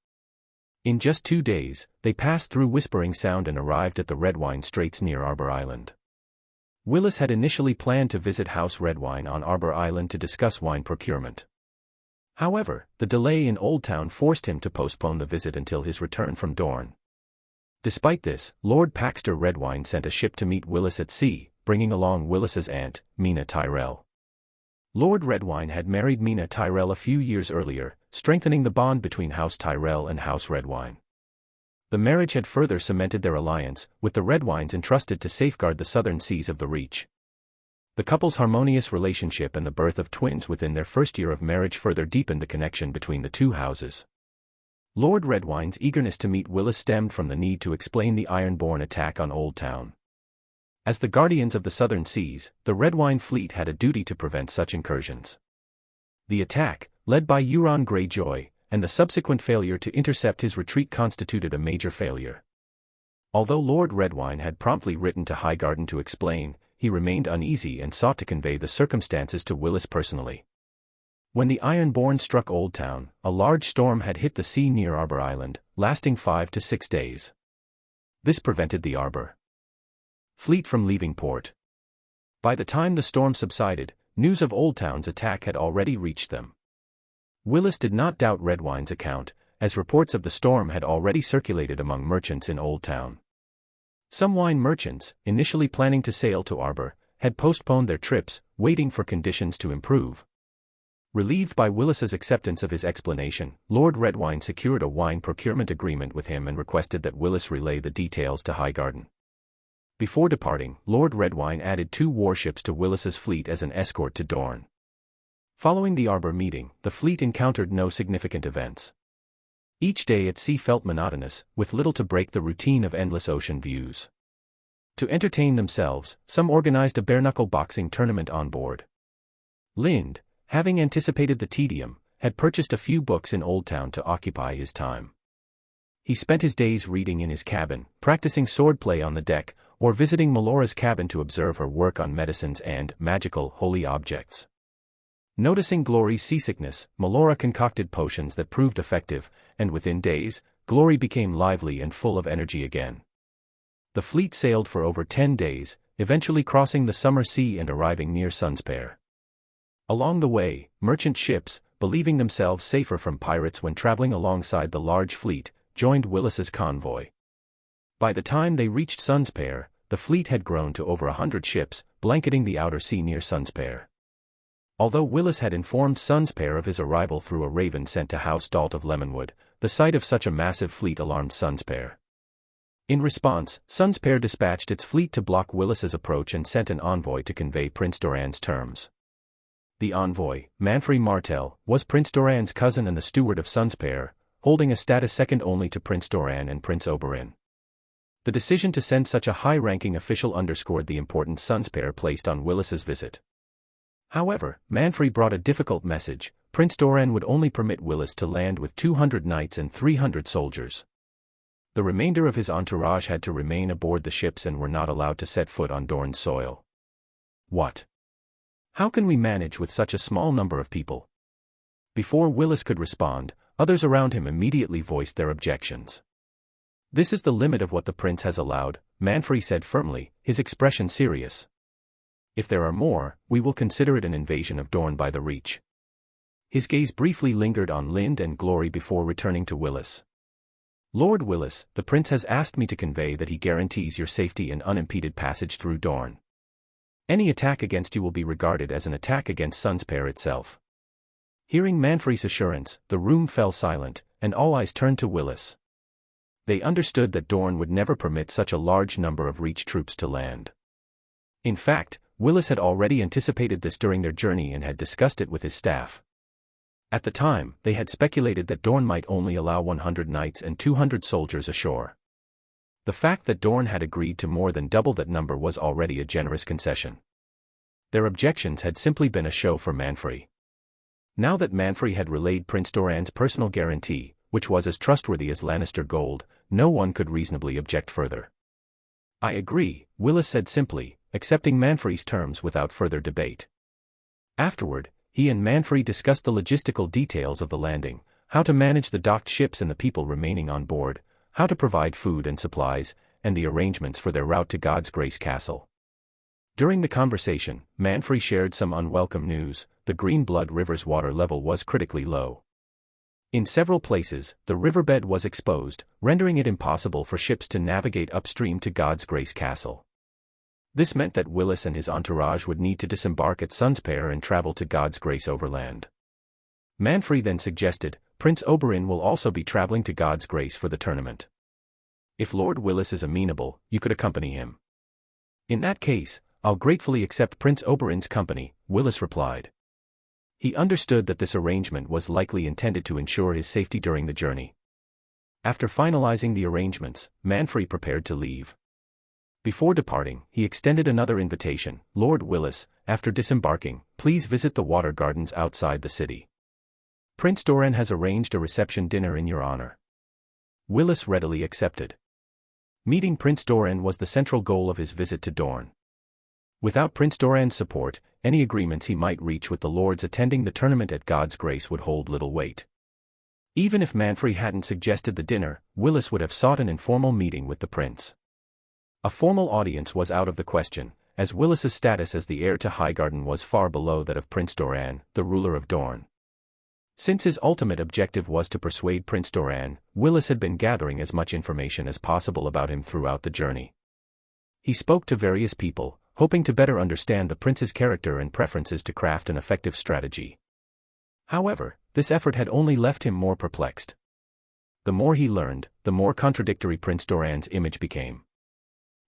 In just 2 days, they passed through Whispering Sound and arrived at the Redwine Straits near Arbor Island. Willis had initially planned to visit House Redwine on Arbor Island to discuss wine procurement. However, the delay in Old Town forced him to postpone the visit until his return from Dorne. Despite this, Lord Paxter Redwine sent a ship to meet Willis at sea, bringing along Willis's aunt, Mina Tyrell. Lord Redwine had married Mina Tyrell a few years earlier, strengthening the bond between House Tyrell and House Redwine. The marriage had further cemented their alliance, with the Redwines entrusted to safeguard the southern seas of the Reach. The couple's harmonious relationship and the birth of twins within their first year of marriage further deepened the connection between the two houses. Lord Redwine's eagerness to meet Willis stemmed from the need to explain the Ironborn attack on Old Town. As the guardians of the southern seas, the Redwine fleet had a duty to prevent such incursions. The attack, led by Euron Greyjoy, and the subsequent failure to intercept his retreat constituted a major failure. Although Lord Redwine had promptly written to Highgarden to explain, he remained uneasy and sought to convey the circumstances to Willis personally. When the Ironborn struck Old Town, a large storm had hit the sea near Arbor Island, lasting 5 to 6 days. This prevented the Arbor fleet from leaving port. By the time the storm subsided, news of Old Town's attack had already reached them. Willis did not doubt Redwine's account, as reports of the storm had already circulated among merchants in Old Town. Some wine merchants, initially planning to sail to Arbor, had postponed their trips, waiting for conditions to improve. Relieved by Willis's acceptance of his explanation, Lord Redwine secured a wine procurement agreement with him and requested that Willis relay the details to Highgarden. Before departing, Lord Redwine added 2 warships to Willis's fleet as an escort to Dorne. Following the Arbor meeting, the fleet encountered no significant events. Each day at sea felt monotonous, with little to break the routine of endless ocean views. To entertain themselves, some organized a bare-knuckle boxing tournament on board. Lind, having anticipated the tedium, had purchased a few books in Old Town to occupy his time. He spent his days reading in his cabin, practicing swordplay on the deck, or visiting Melora's cabin to observe her work on medicines and magical, holy objects. Noticing Glory's seasickness, Melora concocted potions that proved effective, and within days, Glory became lively and full of energy again. The fleet sailed for over 10 days, eventually crossing the summer sea and arriving near Sunspear. Along the way, merchant ships, believing themselves safer from pirates when traveling alongside the large fleet, joined Willis's convoy. By the time they reached Sunspear, the fleet had grown to over 100 ships, blanketing the outer sea near Sunspear. Although Willis had informed Sunspear of his arrival through a raven sent to House Dalt of Lemonwood, the sight of such a massive fleet alarmed Sunspear. In response, Sunspear dispatched its fleet to block Willis's approach and sent an envoy to convey Prince Doran's terms. The envoy, Manfrey Martell, was Prince Doran's cousin and the steward of Sunspear, holding a status second only to Prince Doran and Prince Oberin. The decision to send such a high-ranking official underscored the importance Sunspear placed on Willis's visit. However, Manfrey brought a difficult message. Prince Doran would only permit Willis to land with 200 knights and 300 soldiers. The remainder of his entourage had to remain aboard the ships and were not allowed to set foot on Dorne's soil. What? How can we manage with such a small number of people? Before Willis could respond, others around him immediately voiced their objections. "This is the limit of what the prince has allowed," Manfrey said firmly, his expression serious. "If there are more, we will consider it an invasion of Dorne by the Reach." His gaze briefly lingered on Lind and Glory before returning to Willis. "Lord Willis, the prince has asked me to convey that he guarantees your safety and unimpeded passage through Dorne. Any attack against you will be regarded as an attack against Sunspear itself." Hearing Manfrey's assurance, the room fell silent, and all eyes turned to Willis. They understood that Dorne would never permit such a large number of Reach troops to land. In fact, Willis had already anticipated this during their journey and had discussed it with his staff. At the time, they had speculated that Dorne might only allow 100 knights and 200 soldiers ashore. The fact that Dorne had agreed to more than double that number was already a generous concession. Their objections had simply been a show for Manfrey. Now that Manfrey had relayed Prince Doran's personal guarantee, which was as trustworthy as Lannister gold, no one could reasonably object further. "I agree," Willis said simply, accepting Manfrey's terms without further debate. Afterward, he and Manfrey discussed the logistical details of the landing, how to manage the docked ships and the people remaining on board, how to provide food and supplies, and the arrangements for their route to God's Grace Castle. During the conversation, Manfrey shared some unwelcome news: the Green Blood River's water level was critically low. In several places, the riverbed was exposed, rendering it impossible for ships to navigate upstream to God's Grace Castle. This meant that Willis and his entourage would need to disembark at Sunspear and travel to God's Grace overland. Manfrey then suggested, "Prince Oberin will also be traveling to God's Grace for the tournament. If Lord Willis is amenable, you could accompany him." "In that case, I'll gratefully accept Prince Oberin's company," Willis replied. He understood that this arrangement was likely intended to ensure his safety during the journey. After finalizing the arrangements, Manfrey prepared to leave. Before departing, he extended another invitation: "Lord Willis, after disembarking, please visit the water gardens outside the city. Prince Doran has arranged a reception dinner in your honor." Willis readily accepted. Meeting Prince Doran was the central goal of his visit to Dorne. Without Prince Doran's support, any agreements he might reach with the lords attending the tournament at God's Grace would hold little weight. Even if Manfrey hadn't suggested the dinner, Willis would have sought an informal meeting with the prince. A formal audience was out of the question, as Willis's status as the heir to Highgarden was far below that of Prince Doran, the ruler of Dorne. Since his ultimate objective was to persuade Prince Doran, Willis had been gathering as much information as possible about him throughout the journey. He spoke to various people, hoping to better understand the prince's character and preferences to craft an effective strategy. However, this effort had only left him more perplexed. The more he learned, the more contradictory Prince Doran's image became.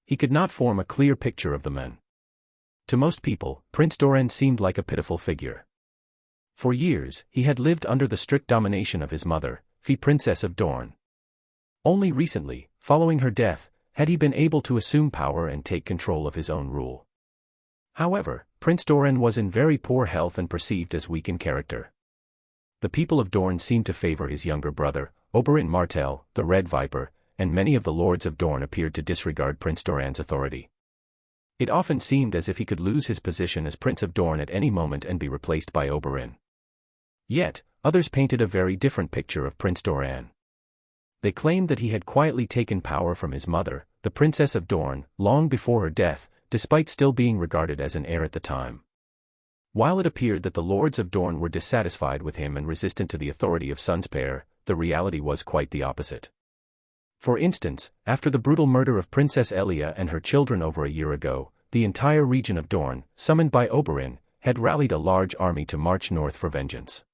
He could not form a clear picture of the man. To most people, Prince Doran seemed like a pitiful figure. For years, he had lived under the strict domination of his mother, the Princess of Dorne. Only recently, following her death, had he been able to assume power and take control of his own rule. However, Prince Doran was in very poor health and perceived as weak in character. The people of Dorne seemed to favor his younger brother, Oberin Martell, the Red Viper, and many of the lords of Dorne appeared to disregard Prince Doran's authority. It often seemed as if he could lose his position as Prince of Dorne at any moment and be replaced by Oberin. Yet, others painted a very different picture of Prince Doran. They claimed that he had quietly taken power from his mother, the Princess of Dorne, long before her death, despite still being regarded as an heir at the time. While it appeared that the lords of Dorne were dissatisfied with him and resistant to the authority of Sunspear, the reality was quite the opposite. For instance, after the brutal murder of Princess Elia and her children over a year ago, the entire region of Dorne, summoned by Oberin, had rallied a large army to march north for vengeance.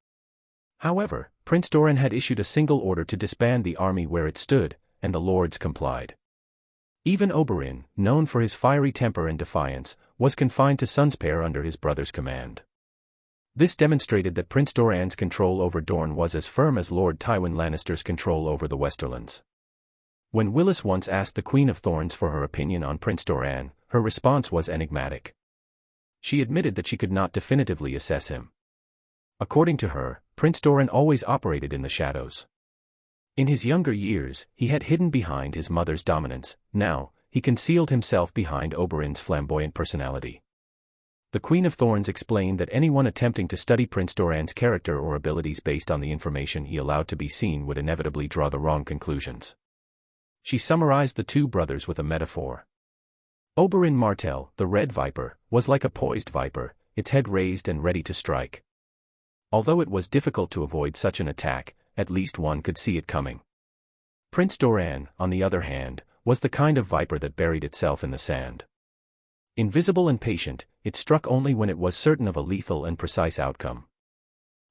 However, Prince Doran had issued a single order to disband the army where it stood, and the lords complied. Even Oberin, known for his fiery temper and defiance, was confined to Sunspear under his brother's command. This demonstrated that Prince Doran's control over Dorne was as firm as Lord Tywin Lannister's control over the Westerlands. When Willis once asked the Queen of Thorns for her opinion on Prince Doran, her response was enigmatic. She admitted that she could not definitively assess him. According to her, Prince Doran always operated in the shadows. In his younger years, he had hidden behind his mother's dominance. Now, he concealed himself behind Oberin's flamboyant personality. The Queen of Thorns explained that anyone attempting to study Prince Doran's character or abilities based on the information he allowed to be seen would inevitably draw the wrong conclusions. She summarized the two brothers with a metaphor. Oberin Martell, the red viper, was like a poised viper, its head raised and ready to strike. Although it was difficult to avoid such an attack, at least one could see it coming. Prince Doran, on the other hand, was the kind of viper that buried itself in the sand. Invisible and patient, it struck only when it was certain of a lethal and precise outcome.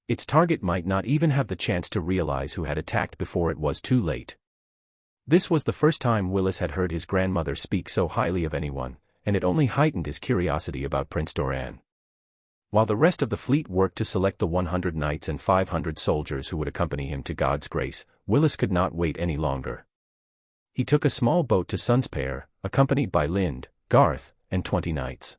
Its target might not even have the chance to realize who had attacked before it was too late. This was the first time Willis had heard his grandmother speak so highly of anyone, and it only heightened his curiosity about Prince Doran. While the rest of the fleet worked to select the 100 knights and 500 soldiers who would accompany him to God's grace, Willis could not wait any longer. He took a small boat to Sunspear, accompanied by Lind, Garth, and 20 knights.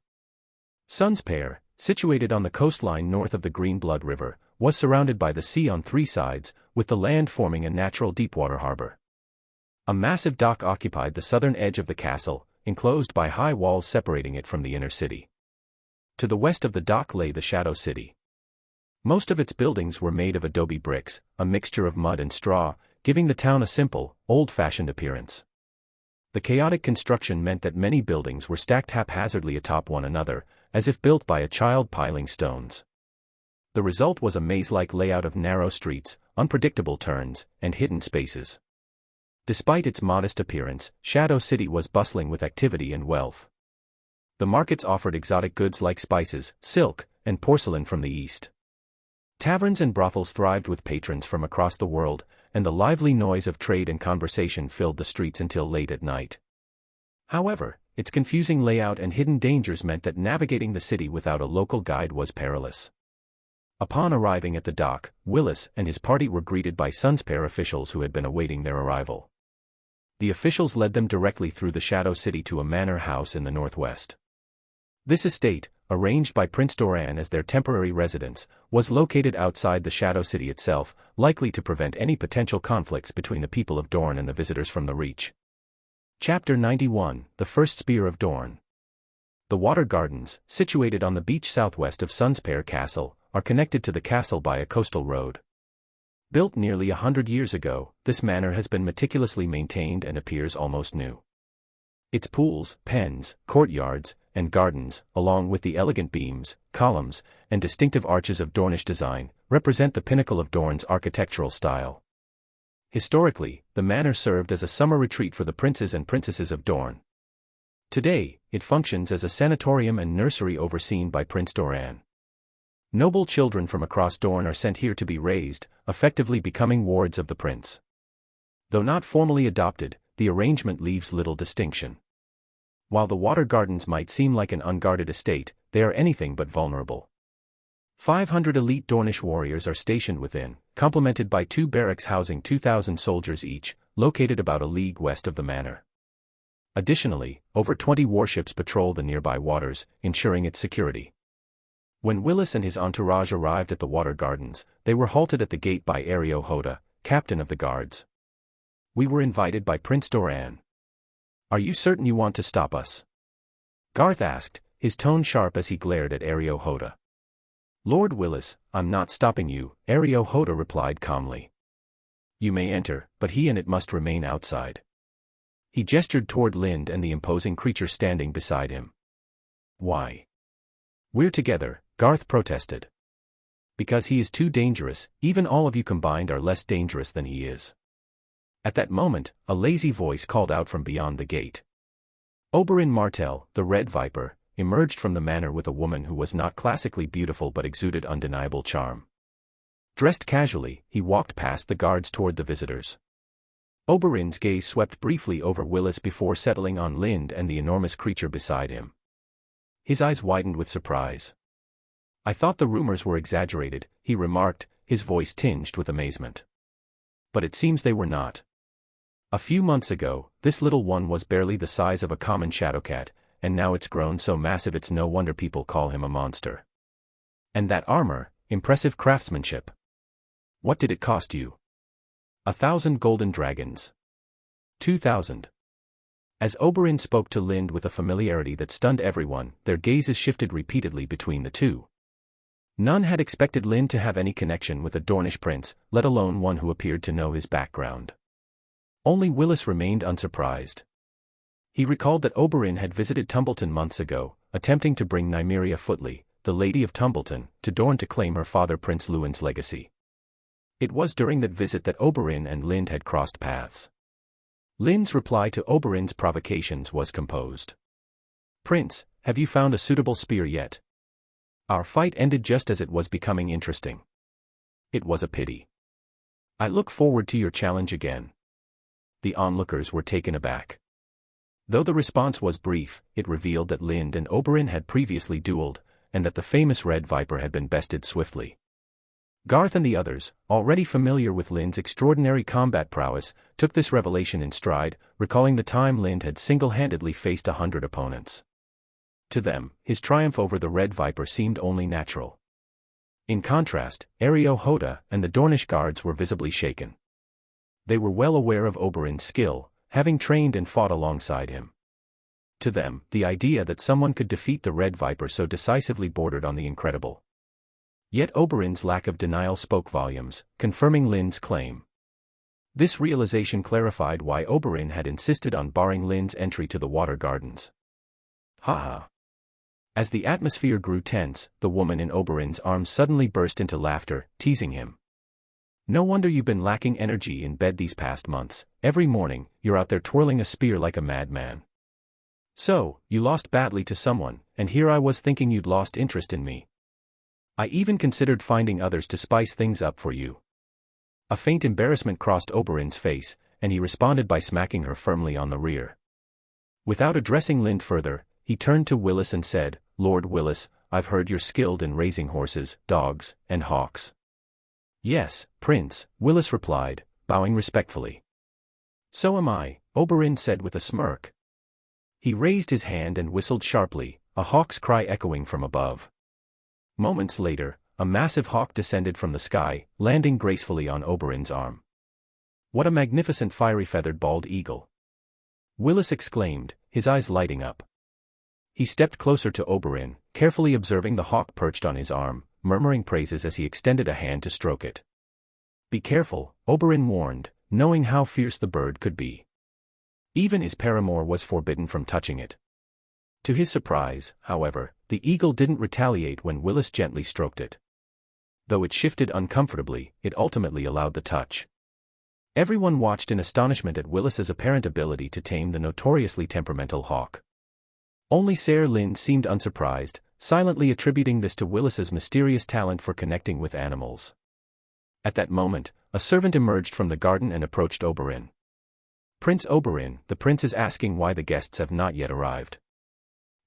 Sunspear, situated on the coastline north of the Greenblood River, was surrounded by the sea on three sides, with the land forming a natural deepwater harbor. A massive dock occupied the southern edge of the castle, enclosed by high walls separating it from the inner city. To the west of the dock lay the Shadow City. Most of its buildings were made of adobe bricks, a mixture of mud and straw, giving the town a simple, old-fashioned appearance. The chaotic construction meant that many buildings were stacked haphazardly atop one another, as if built by a child piling stones. The result was a maze-like layout of narrow streets, unpredictable turns, and hidden spaces. Despite its modest appearance, Shadow City was bustling with activity and wealth. The markets offered exotic goods like spices, silk, and porcelain from the east. Taverns and brothels thrived with patrons from across the world, and the lively noise of trade and conversation filled the streets until late at night. However, its confusing layout and hidden dangers meant that navigating the city without a local guide was perilous. Upon arriving at the dock, Willis and his party were greeted by Sunspear officials who had been awaiting their arrival. The officials led them directly through the Shadow City to a manor house in the northwest. This estate, arranged by Prince Doran as their temporary residence, was located outside the Shadow City itself, likely to prevent any potential conflicts between the people of Dorne and the visitors from the Reach. Chapter 91, The First Spear of Dorne. The Water Gardens, situated on the beach southwest of Sunspear Castle, are connected to the castle by a coastal road. Built nearly 100 years ago, this manor has been meticulously maintained and appears almost new. Its pools, pens, courtyards, and gardens, along with the elegant beams, columns, and distinctive arches of Dornish design, represent the pinnacle of Dorne's architectural style. Historically, the manor served as a summer retreat for the princes and princesses of Dorne. Today, it functions as a sanatorium and nursery overseen by Prince Doran. Noble children from across Dorne are sent here to be raised, effectively becoming wards of the prince. Though not formally adopted, the arrangement leaves little distinction. While the Water Gardens might seem like an unguarded estate, they are anything but vulnerable. 500 elite Dornish warriors are stationed within, complemented by 2 barracks housing 2,000 soldiers each, located about a league west of the manor. Additionally, over 20 warships patrol the nearby waters, ensuring its security. When Willis and his entourage arrived at the Water Gardens, they were halted at the gate by Ario Hoda, captain of the guards. "We were invited by Prince Doran. Are you certain you want to stop us?" Garth asked, his tone sharp as he glared at Ario Hoda. "Lord Willis, I'm not stopping you," Ario Hoda replied calmly. "You may enter, but he and it must remain outside." He gestured toward Lind and the imposing creature standing beside him. "Why?" "We're together," Garth protested. "Because he is too dangerous, even all of you combined are less dangerous than he is." At that moment, a lazy voice called out from beyond the gate. Oberin Martell, the Red Viper, emerged from the manor with a woman who was not classically beautiful but exuded undeniable charm. Dressed casually, he walked past the guards toward the visitors. Oberin's gaze swept briefly over Willis before settling on Lind and the enormous creature beside him. His eyes widened with surprise. "I thought the rumors were exaggerated," he remarked, his voice tinged with amazement. "But it seems they were not. A few months ago, this little one was barely the size of a common shadowcat, and now it's grown so massive it's no wonder people call him a monster. And that armor, impressive craftsmanship. What did it cost you?" 1,000 golden dragons. 2,000. As Oberin spoke to Lind with a familiarity that stunned everyone, their gazes shifted repeatedly between the two. None had expected Lind to have any connection with a Dornish prince, let alone one who appeared to know his background. Only Willis remained unsurprised. He recalled that Oberin had visited Tumbleton months ago, attempting to bring Nimriia Footley, the Lady of Tumbleton, to Dorne to claim her father Prince Lewin's legacy. It was during that visit that Oberin and Lind had crossed paths. Lind's reply to Oberin's provocations was composed. "Prince, have you found a suitable spear yet? Our fight ended just as it was becoming interesting. It was a pity. I look forward to your challenge again." The onlookers were taken aback. Though the response was brief, it revealed that Lind and Oberin had previously dueled, and that the famous Red Viper had been bested swiftly. Garth and the others, already familiar with Lind's extraordinary combat prowess, took this revelation in stride, recalling the time Lind had single-handedly faced 100 opponents. To them, his triumph over the Red Viper seemed only natural. In contrast, Ario Hoda and the Dornish guards were visibly shaken. They were well aware of Oberin's skill, having trained and fought alongside him. To them, the idea that someone could defeat the Red Viper so decisively bordered on the incredible. Yet Oberin's lack of denial spoke volumes, confirming Lind's claim. This realization clarified why Oberin had insisted on barring Lind's entry to the Water Gardens. Ha! As the atmosphere grew tense, the woman in Oberin's arms suddenly burst into laughter, teasing him. "No wonder you've been lacking energy in bed these past months. Every morning, you're out there twirling a spear like a madman. So, you lost badly to someone, and here I was thinking you'd lost interest in me. I even considered finding others to spice things up for you." A faint embarrassment crossed Oberin's face, and he responded by smacking her firmly on the rear. Without addressing Lind further, he turned to Willis and said, "Lord Willis, I've heard you're skilled in raising horses, dogs, and hawks." "Yes, Prince," Willis replied, bowing respectfully. "So am I," Oberin said with a smirk. He raised his hand and whistled sharply, a hawk's cry echoing from above. Moments later, a massive hawk descended from the sky, landing gracefully on Oberin's arm. "What a magnificent fiery feathered bald eagle!" Willis exclaimed, his eyes lighting up. He stepped closer to Oberin, carefully observing the hawk perched on his arm, murmuring praises as he extended a hand to stroke it. "Be careful," Oberin warned, knowing how fierce the bird could be. Even his paramour was forbidden from touching it. To his surprise, however, the eagle didn't retaliate when Willis gently stroked it. Though it shifted uncomfortably, it ultimately allowed the touch. Everyone watched in astonishment at Willis's apparent ability to tame the notoriously temperamental hawk. Only Ser Lind seemed unsurprised, silently attributing this to Willis's mysterious talent for connecting with animals. At that moment, a servant emerged from the garden and approached Oberin. "Prince Oberin, the prince is asking why the guests have not yet arrived."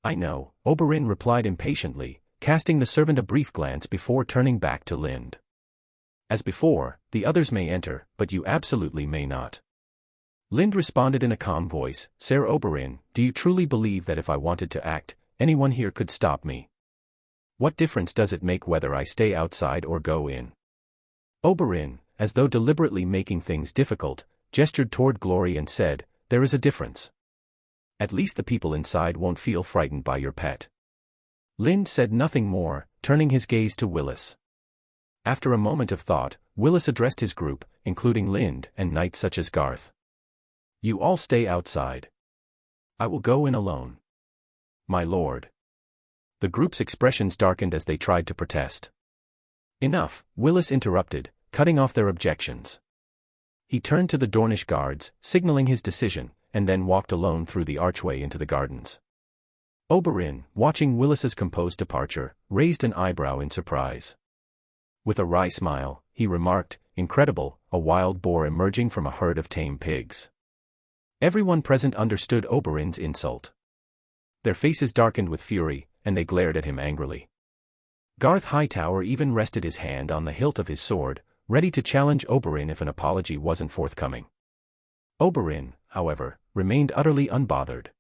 "I know," Oberin replied impatiently, casting the servant a brief glance before turning back to Lind. "As before, the others may enter, but you absolutely may not." Lind responded in a calm voice, "Ser Oberin, do you truly believe that if I wanted to act, anyone here could stop me? What difference does it make whether I stay outside or go in?" Oberin, as though deliberately making things difficult, gestured toward Glory and said, "There is a difference. At least the people inside won't feel frightened by your pet." Lind said nothing more, turning his gaze to Willis. After a moment of thought, Willis addressed his group, including Lind and knights such as Garth. "You all stay outside. I will go in alone." "My lord." The group's expressions darkened as they tried to protest. "Enough," Willis interrupted, cutting off their objections. He turned to the Dornish guards, signaling his decision, and then walked alone through the archway into the gardens. Oberin, watching Willis's composed departure, raised an eyebrow in surprise. With a wry smile, he remarked, "Incredible, a wild boar emerging from a herd of tame pigs." Everyone present understood Oberin's insult. Their faces darkened with fury, and they glared at him angrily. Garth Hightower even rested his hand on the hilt of his sword, ready to challenge Oberin if an apology wasn't forthcoming. Oberin, however, remained utterly unbothered.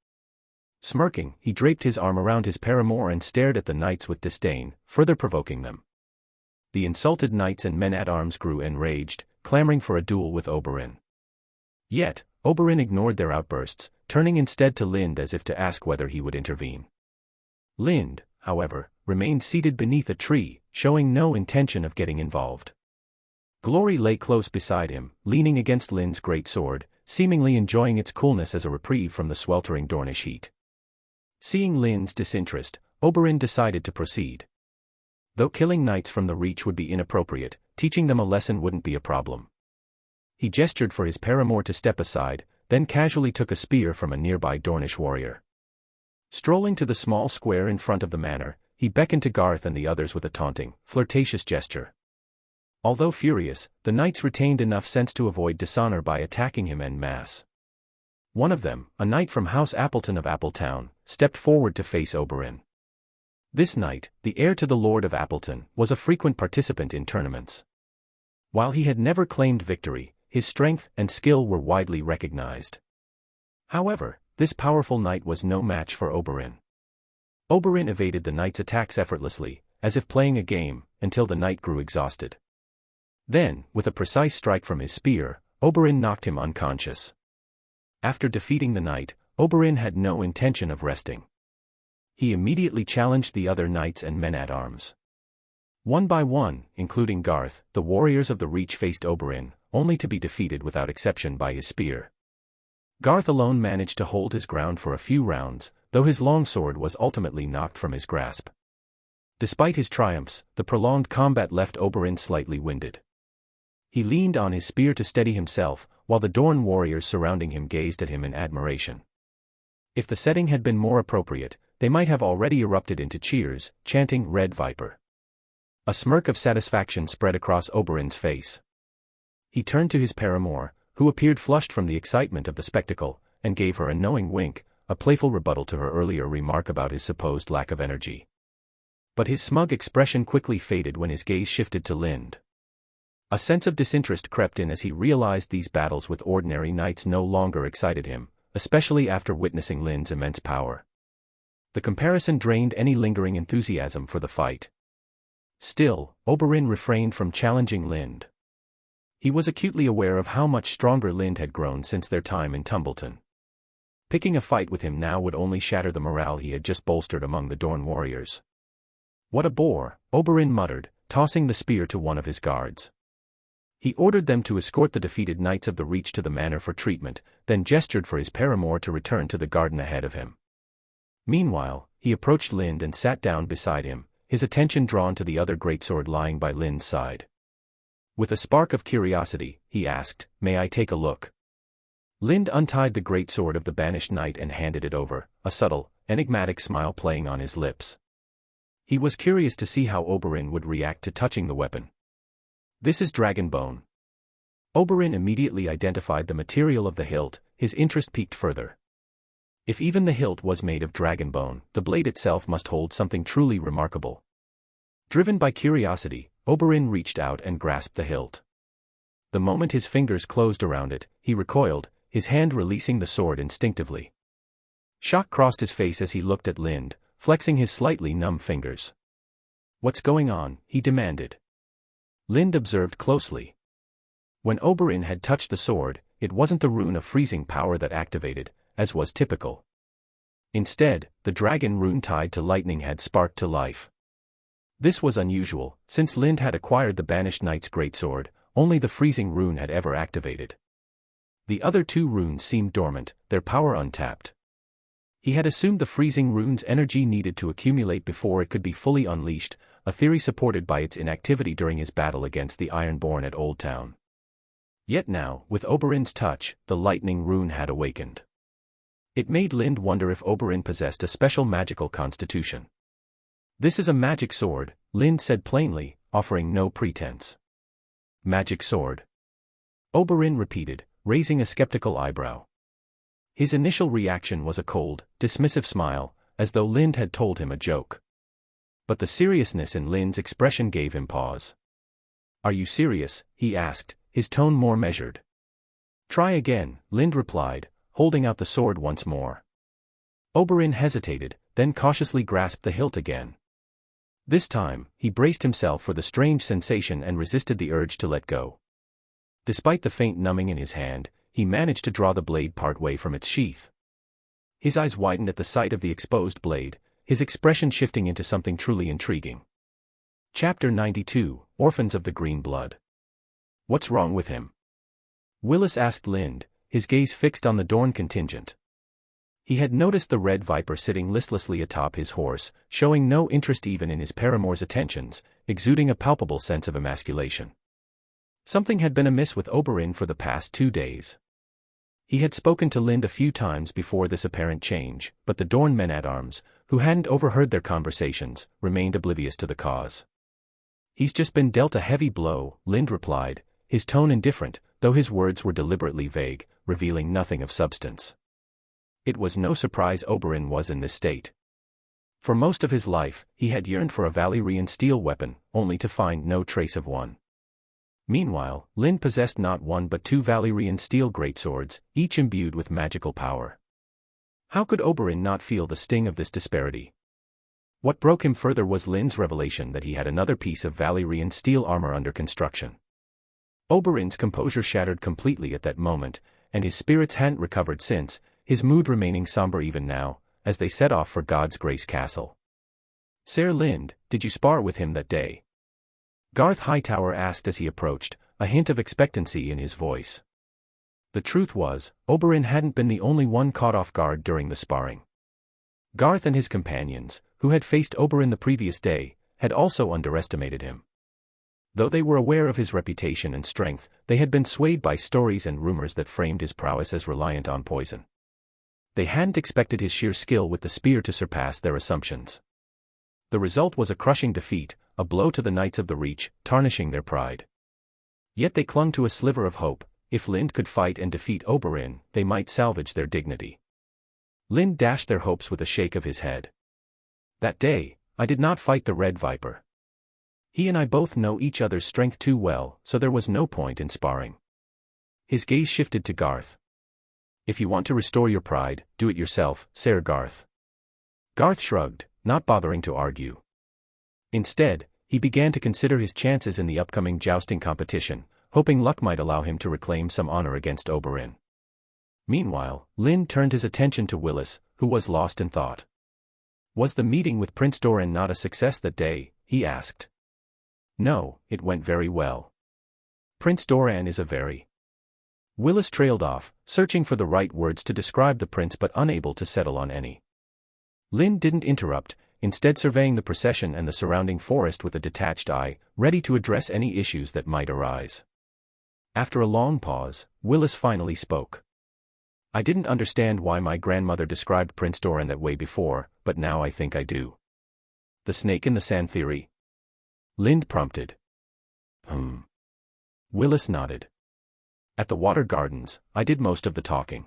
Smirking, he draped his arm around his paramour and stared at the knights with disdain, further provoking them. The insulted knights and men-at-arms grew enraged, clamoring for a duel with Oberin. Yet, Oberin ignored their outbursts, turning instead to Lind as if to ask whether he would intervene. Lind, however, remained seated beneath a tree, showing no intention of getting involved. Glory lay close beside him, leaning against Lind's great sword, seemingly enjoying its coolness as a reprieve from the sweltering Dornish heat. Seeing Lynn's disinterest, Oberin decided to proceed. Though killing knights from the Reach would be inappropriate, teaching them a lesson wouldn't be a problem. He gestured for his paramour to step aside, then casually took a spear from a nearby Dornish warrior. Strolling to the small square in front of the manor, he beckoned to Garth and the others with a taunting, flirtatious gesture. Although furious, the knights retained enough sense to avoid dishonor by attacking him en masse. One of them, a knight from House Appleton of Appletown, stepped forward to face Oberin. This knight, the heir to the Lord of Appleton, was a frequent participant in tournaments. While he had never claimed victory, his strength and skill were widely recognized. However, this powerful knight was no match for Oberin. Oberin evaded the knight's attacks effortlessly, as if playing a game, until the knight grew exhausted. Then, with a precise strike from his spear, Oberin knocked him unconscious. After defeating the knight, Oberin had no intention of resting. He immediately challenged the other knights and men-at-arms. One by one, including Garth, the warriors of the Reach faced Oberin, only to be defeated without exception by his spear. Garth alone managed to hold his ground for a few rounds, though his longsword was ultimately knocked from his grasp. Despite his triumphs, the prolonged combat left Oberin slightly winded. He leaned on his spear to steady himself, while the Dorn warriors surrounding him gazed at him in admiration. If the setting had been more appropriate, they might have already erupted into cheers, chanting "Red Viper." A smirk of satisfaction spread across Oberin's face. He turned to his paramour, who appeared flushed from the excitement of the spectacle, and gave her a knowing wink, a playful rebuttal to her earlier remark about his supposed lack of energy. But his smug expression quickly faded when his gaze shifted to Lind. A sense of disinterest crept in as he realized these battles with ordinary knights no longer excited him, especially after witnessing Lind's immense power. The comparison drained any lingering enthusiasm for the fight. Still, Oberin refrained from challenging Lind. He was acutely aware of how much stronger Lind had grown since their time in Tumbleton. Picking a fight with him now would only shatter the morale he had just bolstered among the Dorn warriors. "What a bore," Oberin muttered, tossing the spear to one of his guards. He ordered them to escort the defeated knights of the Reach to the manor for treatment, then gestured for his paramour to return to the garden ahead of him. Meanwhile, he approached Lind and sat down beside him, his attention drawn to the other greatsword lying by Lind's side. With a spark of curiosity, he asked, "May I take a look?" Lind untied the greatsword of the banished knight and handed it over, a subtle, enigmatic smile playing on his lips. He was curious to see how Oberin would react to touching the weapon. "This is dragon bone." Oberin immediately identified the material of the hilt, his interest piqued further. If even the hilt was made of dragon bone, the blade itself must hold something truly remarkable. Driven by curiosity, Oberin reached out and grasped the hilt. The moment his fingers closed around it, he recoiled, his hand releasing the sword instinctively. Shock crossed his face as he looked at Lind, flexing his slightly numb fingers. "What's going on?" he demanded. Lind observed closely. When Oberin had touched the sword, it wasn't the rune of freezing power that activated, as was typical. Instead, the dragon rune tied to lightning had sparked to life. This was unusual, since Lind had acquired the banished knight's greatsword, only the freezing rune had ever activated. The other two runes seemed dormant, their power untapped. He had assumed the freezing rune's energy needed to accumulate before it could be fully unleashed, a theory supported by its inactivity during his battle against the Ironborn at Old Town. Yet now, with Oberin's touch, the lightning rune had awakened. It made Lind wonder if Oberin possessed a special magical constitution. "This is a magic sword," Lind said plainly, offering no pretense. "Magic sword?" Oberin repeated, raising a skeptical eyebrow. His initial reaction was a cold, dismissive smile, as though Lind had told him a joke. But the seriousness in Lind's expression gave him pause. "Are you serious?" he asked, his tone more measured. "Try again," Lind replied, holding out the sword once more. Oberin hesitated, then cautiously grasped the hilt again. This time, he braced himself for the strange sensation and resisted the urge to let go. Despite the faint numbing in his hand, he managed to draw the blade partway from its sheath. His eyes widened at the sight of the exposed blade, his expression shifting into something truly intriguing. Chapter 92, Orphans of the Green Blood. "What's wrong with him?" Willis asked Lind, his gaze fixed on the Dorn contingent. He had noticed the red viper sitting listlessly atop his horse, showing no interest even in his paramour's attentions, exuding a palpable sense of emasculation. Something had been amiss with Oberin for the past 2 days. He had spoken to Lind a few times before this apparent change, but the Dorn men-at-arms, who hadn't overheard their conversations, remained oblivious to the cause. "He's just been dealt a heavy blow," Lind replied, his tone indifferent, though his words were deliberately vague, revealing nothing of substance. It was no surprise Oberin was in this state. For most of his life, he had yearned for a Valyrian steel weapon, only to find no trace of one. Meanwhile, Lind possessed not one but 2 Valyrian steel greatswords, each imbued with magical power. How could Oberin not feel the sting of this disparity? What broke him further was Lind's revelation that he had another piece of Valyrian steel armor under construction. Oberin's composure shattered completely at that moment, and his spirits hadn't recovered since, his mood remaining somber even now, as they set off for God's Grace Castle. "Ser Lind, did you spar with him that day?" Garth Hightower asked as he approached, a hint of expectancy in his voice. The truth was, Oberin hadn't been the only one caught off guard during the sparring. Garth and his companions, who had faced Oberin the previous day, had also underestimated him. Though they were aware of his reputation and strength, they had been swayed by stories and rumors that framed his prowess as reliant on poison. They hadn't expected his sheer skill with the spear to surpass their assumptions. The result was a crushing defeat, a blow to the Knights of the Reach, tarnishing their pride. Yet they clung to a sliver of hope. If Lind could fight and defeat Oberin, they might salvage their dignity. Lind dashed their hopes with a shake of his head. "That day, I did not fight the Red Viper. He and I both know each other's strength too well, so there was no point in sparring." His gaze shifted to Garth. "If you want to restore your pride, do it yourself, Ser Garth." Garth shrugged, not bothering to argue. Instead, he began to consider his chances in the upcoming jousting competition, hoping luck might allow him to reclaim some honor against Oberin. Meanwhile, Lind turned his attention to Willis, who was lost in thought. "Was the meeting with Prince Doran not a success that day?" he asked. "No, it went very well. Prince Doran is a very..." Willis trailed off, searching for the right words to describe the prince but unable to settle on any. Lind didn't interrupt, instead surveying the procession and the surrounding forest with a detached eye, ready to address any issues that might arise. After a long pause, Willis finally spoke. "I didn't understand why my grandmother described Prince Doran that way before, but now I think I do." "The snake in the sand theory?" Lind prompted. Willis nodded. "At the Water Gardens, I did most of the talking.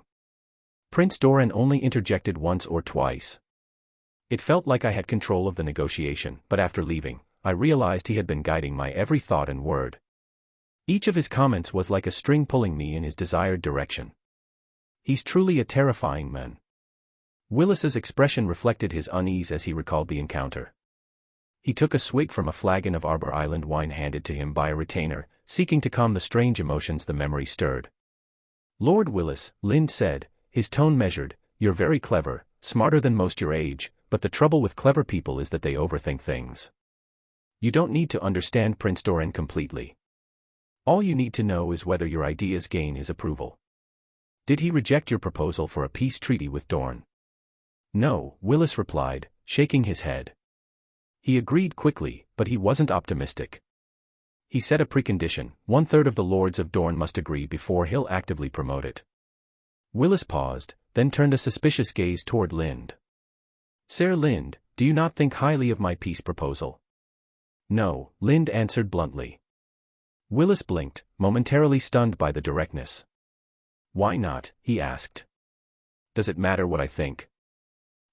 Prince Doran only interjected once or twice. It felt like I had control of the negotiation, but after leaving, I realized he had been guiding my every thought and word. Each of his comments was like a string pulling me in his desired direction. He's truly a terrifying man." Willis's expression reflected his unease as he recalled the encounter. He took a swig from a flagon of Arbor Island wine handed to him by a retainer, seeking to calm the strange emotions the memory stirred. "Lord Willis," Lind said, his tone measured, "you're very clever, smarter than most your age, but the trouble with clever people is that they overthink things. You don't need to understand Prince Doran completely. All you need to know is whether your ideas gain his approval. Did he reject your proposal for a peace treaty with Dorne?" "No," Willis replied, shaking his head. "He agreed quickly, but he wasn't optimistic. He set a precondition: 1/3 of the lords of Dorne must agree before he'll actively promote it." Willis paused, then turned a suspicious gaze toward Lind. "Ser Lind, do you not think highly of my peace proposal?" "No," Lind answered bluntly. Willis blinked, momentarily stunned by the directness. "Why not?" he asked. "Does it matter what I think?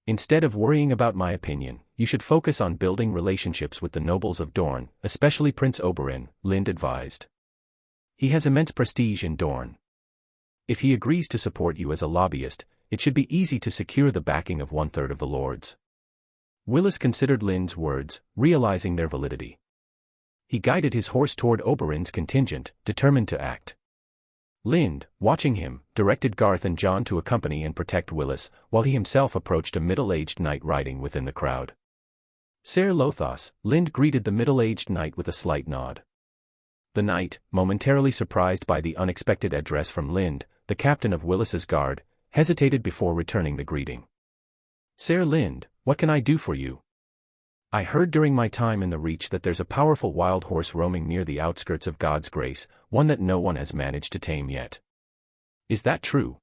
Instead of worrying about my opinion, you should focus on building relationships with the nobles of Dorne, especially Prince Oberin," Lind advised. "He has immense prestige in Dorne. If he agrees to support you as a lobbyist, it should be easy to secure the backing of 1/3 of the lords." Willis considered Lind's words, realizing their validity. He guided his horse toward Oberin's contingent, determined to act. Lind, watching him, directed Garth and Jon to accompany and protect Willis, while he himself approached a middle-aged knight riding within the crowd. "Ser Lothos," Lind greeted the middle-aged knight with a slight nod. The knight, momentarily surprised by the unexpected address from Lind, the captain of Willis's guard, hesitated before returning the greeting. "Sir Lind, what can I do for you? I heard during my time in the Reach that there's a powerful wild horse roaming near the outskirts of God's grace, one that no one has managed to tame yet. Is that true?"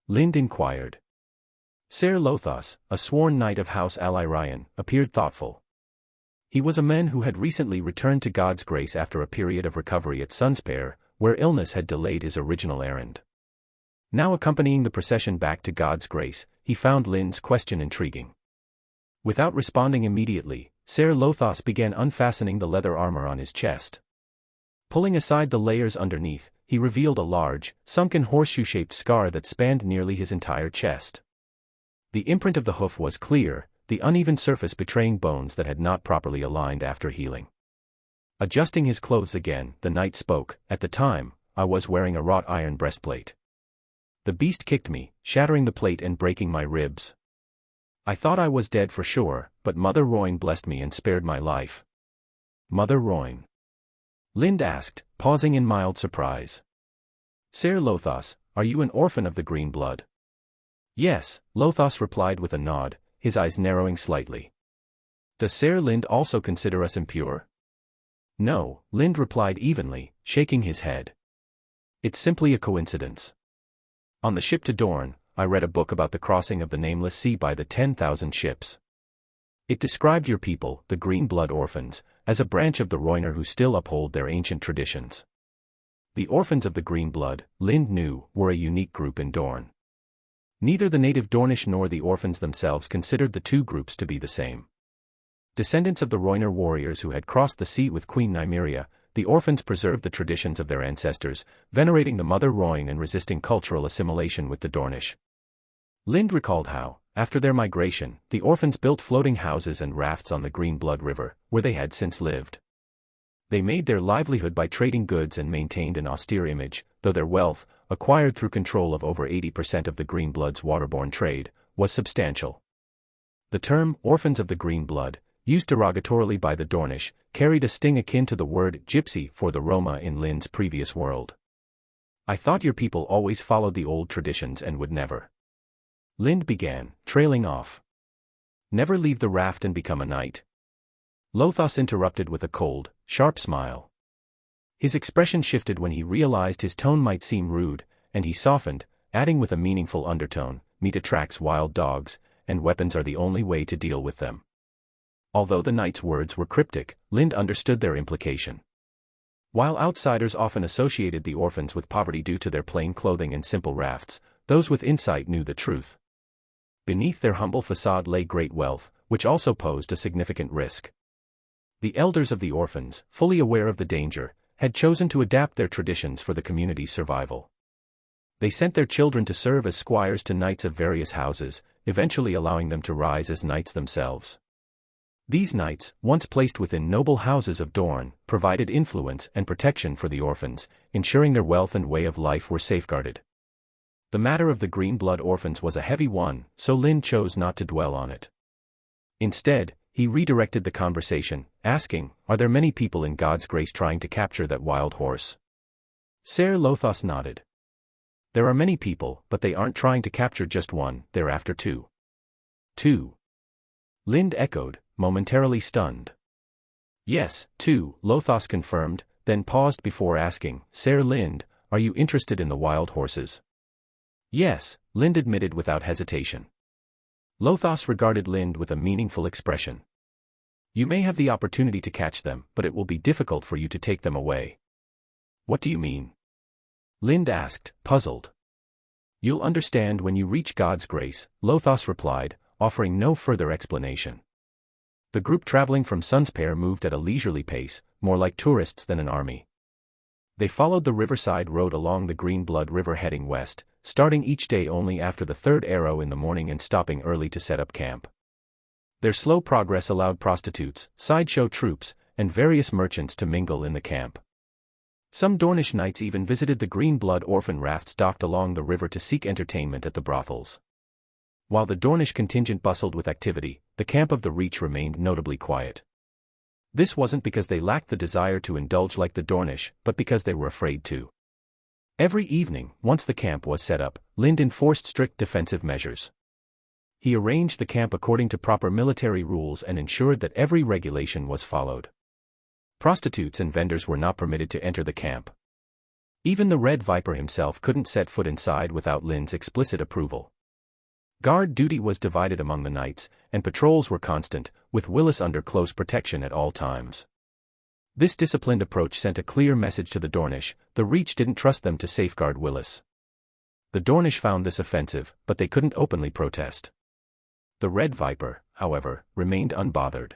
Lind inquired. Sir Lothos, a sworn knight of House Allyrian, appeared thoughtful. He was a man who had recently returned to God's grace after a period of recovery at Sunspare, where illness had delayed his original errand. Now accompanying the procession back to God's grace, he found Lind's question intriguing. Without responding immediately, Sir Lothos began unfastening the leather armor on his chest. Pulling aside the layers underneath, he revealed a large, sunken horseshoe-shaped scar that spanned nearly his entire chest. The imprint of the hoof was clear, the uneven surface betraying bones that had not properly aligned after healing. Adjusting his clothes again, the knight spoke. "At the time, I was wearing a wrought iron breastplate. The beast kicked me, shattering the plate and breaking my ribs. I thought I was dead for sure, but Mother Royne blessed me and spared my life." "Mother Royne?" Lind asked, pausing in mild surprise. "Sir Lothos, are you an orphan of the green blood?" "Yes," Lothos replied with a nod, his eyes narrowing slightly. "Does Sir Lind also consider us impure?" "No," Lind replied evenly, shaking his head. "It's simply a coincidence. On the ship to Dorne, I read a book about the crossing of the Nameless Sea by the 10,000 ships. It described your people, the Green Blood Orphans, as a branch of the Royner who still uphold their ancient traditions. The Orphans of the Green Blood, Lind knew, were a unique group in Dorne. Neither the native Dornish nor the orphans themselves considered the two groups to be the same. Descendants of the Royner warriors who had crossed the sea with Queen Nimriia, the orphans preserved the traditions of their ancestors, venerating the Mother Royne and resisting cultural assimilation with the Dornish. Lind recalled how, after their migration, the orphans built floating houses and rafts on the Green Blood River, where they had since lived. They made their livelihood by trading goods and maintained an austere image, though their wealth, acquired through control of over 80% of the Green Blood's waterborne trade, was substantial. The term, orphans of the Green Blood, used derogatorily by the Dornish, carried a sting akin to the word gypsy for the Roma in Lind's previous world. "I thought your people always followed the old traditions and would never," Lind began, trailing off. "Never leave the raft and become a knight?" Lothos interrupted with a cold, sharp smile. His expression shifted when he realized his tone might seem rude, and he softened, adding with a meaningful undertone, "Meat attracts wild dogs, and weapons are the only way to deal with them." Although the knight's words were cryptic, Lind understood their implication. While outsiders often associated the orphans with poverty due to their plain clothing and simple rafts, those with insight knew the truth. Beneath their humble facade lay great wealth, which also posed a significant risk. The elders of the orphans, fully aware of the danger, had chosen to adapt their traditions for the community's survival. They sent their children to serve as squires to knights of various houses, eventually allowing them to rise as knights themselves. These knights, once placed within noble houses of Dorne, provided influence and protection for the orphans, ensuring their wealth and way of life were safeguarded. The matter of the Green Blood Orphans was a heavy one, so Lind chose not to dwell on it. Instead, he redirected the conversation, asking, "Are there many people in God's grace trying to capture that wild horse?" Sir Lothos nodded. "There are many people, but they aren't trying to capture just one, they're after two." "Two?" Lind echoed, momentarily stunned. "Yes, two," Lothos confirmed, then paused before asking, "Sir Lind, are you interested in the wild horses?" "Yes," Lind admitted without hesitation. Lothos regarded Lind with a meaningful expression. "You may have the opportunity to catch them, but it will be difficult for you to take them away." "What do you mean?" Lind asked, puzzled. "You'll understand when you reach God's grace," Lothos replied, offering no further explanation. The group traveling from Sunspare moved at a leisurely pace, more like tourists than an army. They followed the riverside road along the Green Blood River heading west, starting each day only after the third arrow in the morning and stopping early to set up camp. Their slow progress allowed prostitutes, sideshow troops, and various merchants to mingle in the camp. Some Dornish knights even visited the Green Blood orphan rafts docked along the river to seek entertainment at the brothels. While the Dornish contingent bustled with activity, the camp of the Reach remained notably quiet. This wasn't because they lacked the desire to indulge like the Dornish, but because they were afraid to. Every evening, once the camp was set up, Lind enforced strict defensive measures. He arranged the camp according to proper military rules and ensured that every regulation was followed. Prostitutes and vendors were not permitted to enter the camp. Even the Red Viper himself couldn't set foot inside without Lind's explicit approval. Guard duty was divided among the knights, and patrols were constant, with Willis under close protection at all times. This disciplined approach sent a clear message to the Dornish: the Reach didn't trust them to safeguard Willis. The Dornish found this offensive, but they couldn't openly protest. The Red Viper, however, remained unbothered.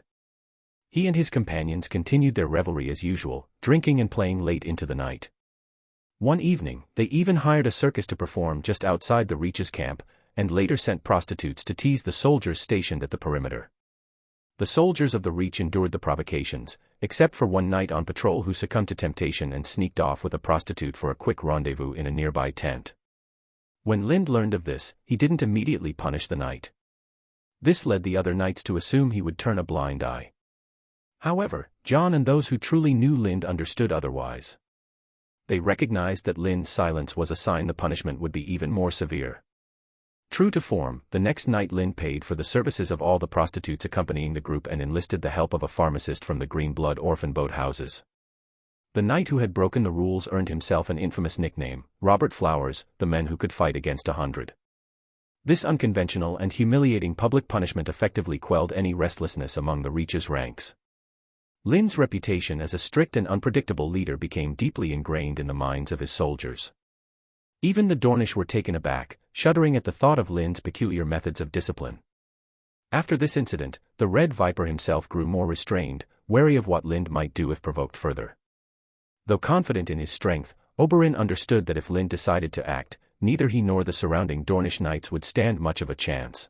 He and his companions continued their revelry as usual, drinking and playing late into the night. One evening, they even hired a circus to perform just outside the Reach's camp, and later sent prostitutes to tease the soldiers stationed at the perimeter. The soldiers of the Reach endured the provocations, except for one knight on patrol who succumbed to temptation and sneaked off with a prostitute for a quick rendezvous in a nearby tent. When Lind learned of this, he didn't immediately punish the knight. This led the other knights to assume he would turn a blind eye. However, Jon and those who truly knew Lind understood otherwise. They recognized that Lind's silence was a sign the punishment would be even more severe. True to form, the next night Lind paid for the services of all the prostitutes accompanying the group and enlisted the help of a pharmacist from the Green Blood orphan boat houses. The knight who had broken the rules earned himself an infamous nickname, Robert Flowers, the men who could fight against 100. This unconventional and humiliating public punishment effectively quelled any restlessness among the Reach's ranks. Lind's reputation as a strict and unpredictable leader became deeply ingrained in the minds of his soldiers. Even the Dornish were taken aback, shuddering at the thought of Lind's peculiar methods of discipline. After this incident, the Red Viper himself grew more restrained, wary of what Lind might do if provoked further. Though confident in his strength, Oberin understood that if Lind decided to act, neither he nor the surrounding Dornish knights would stand much of a chance.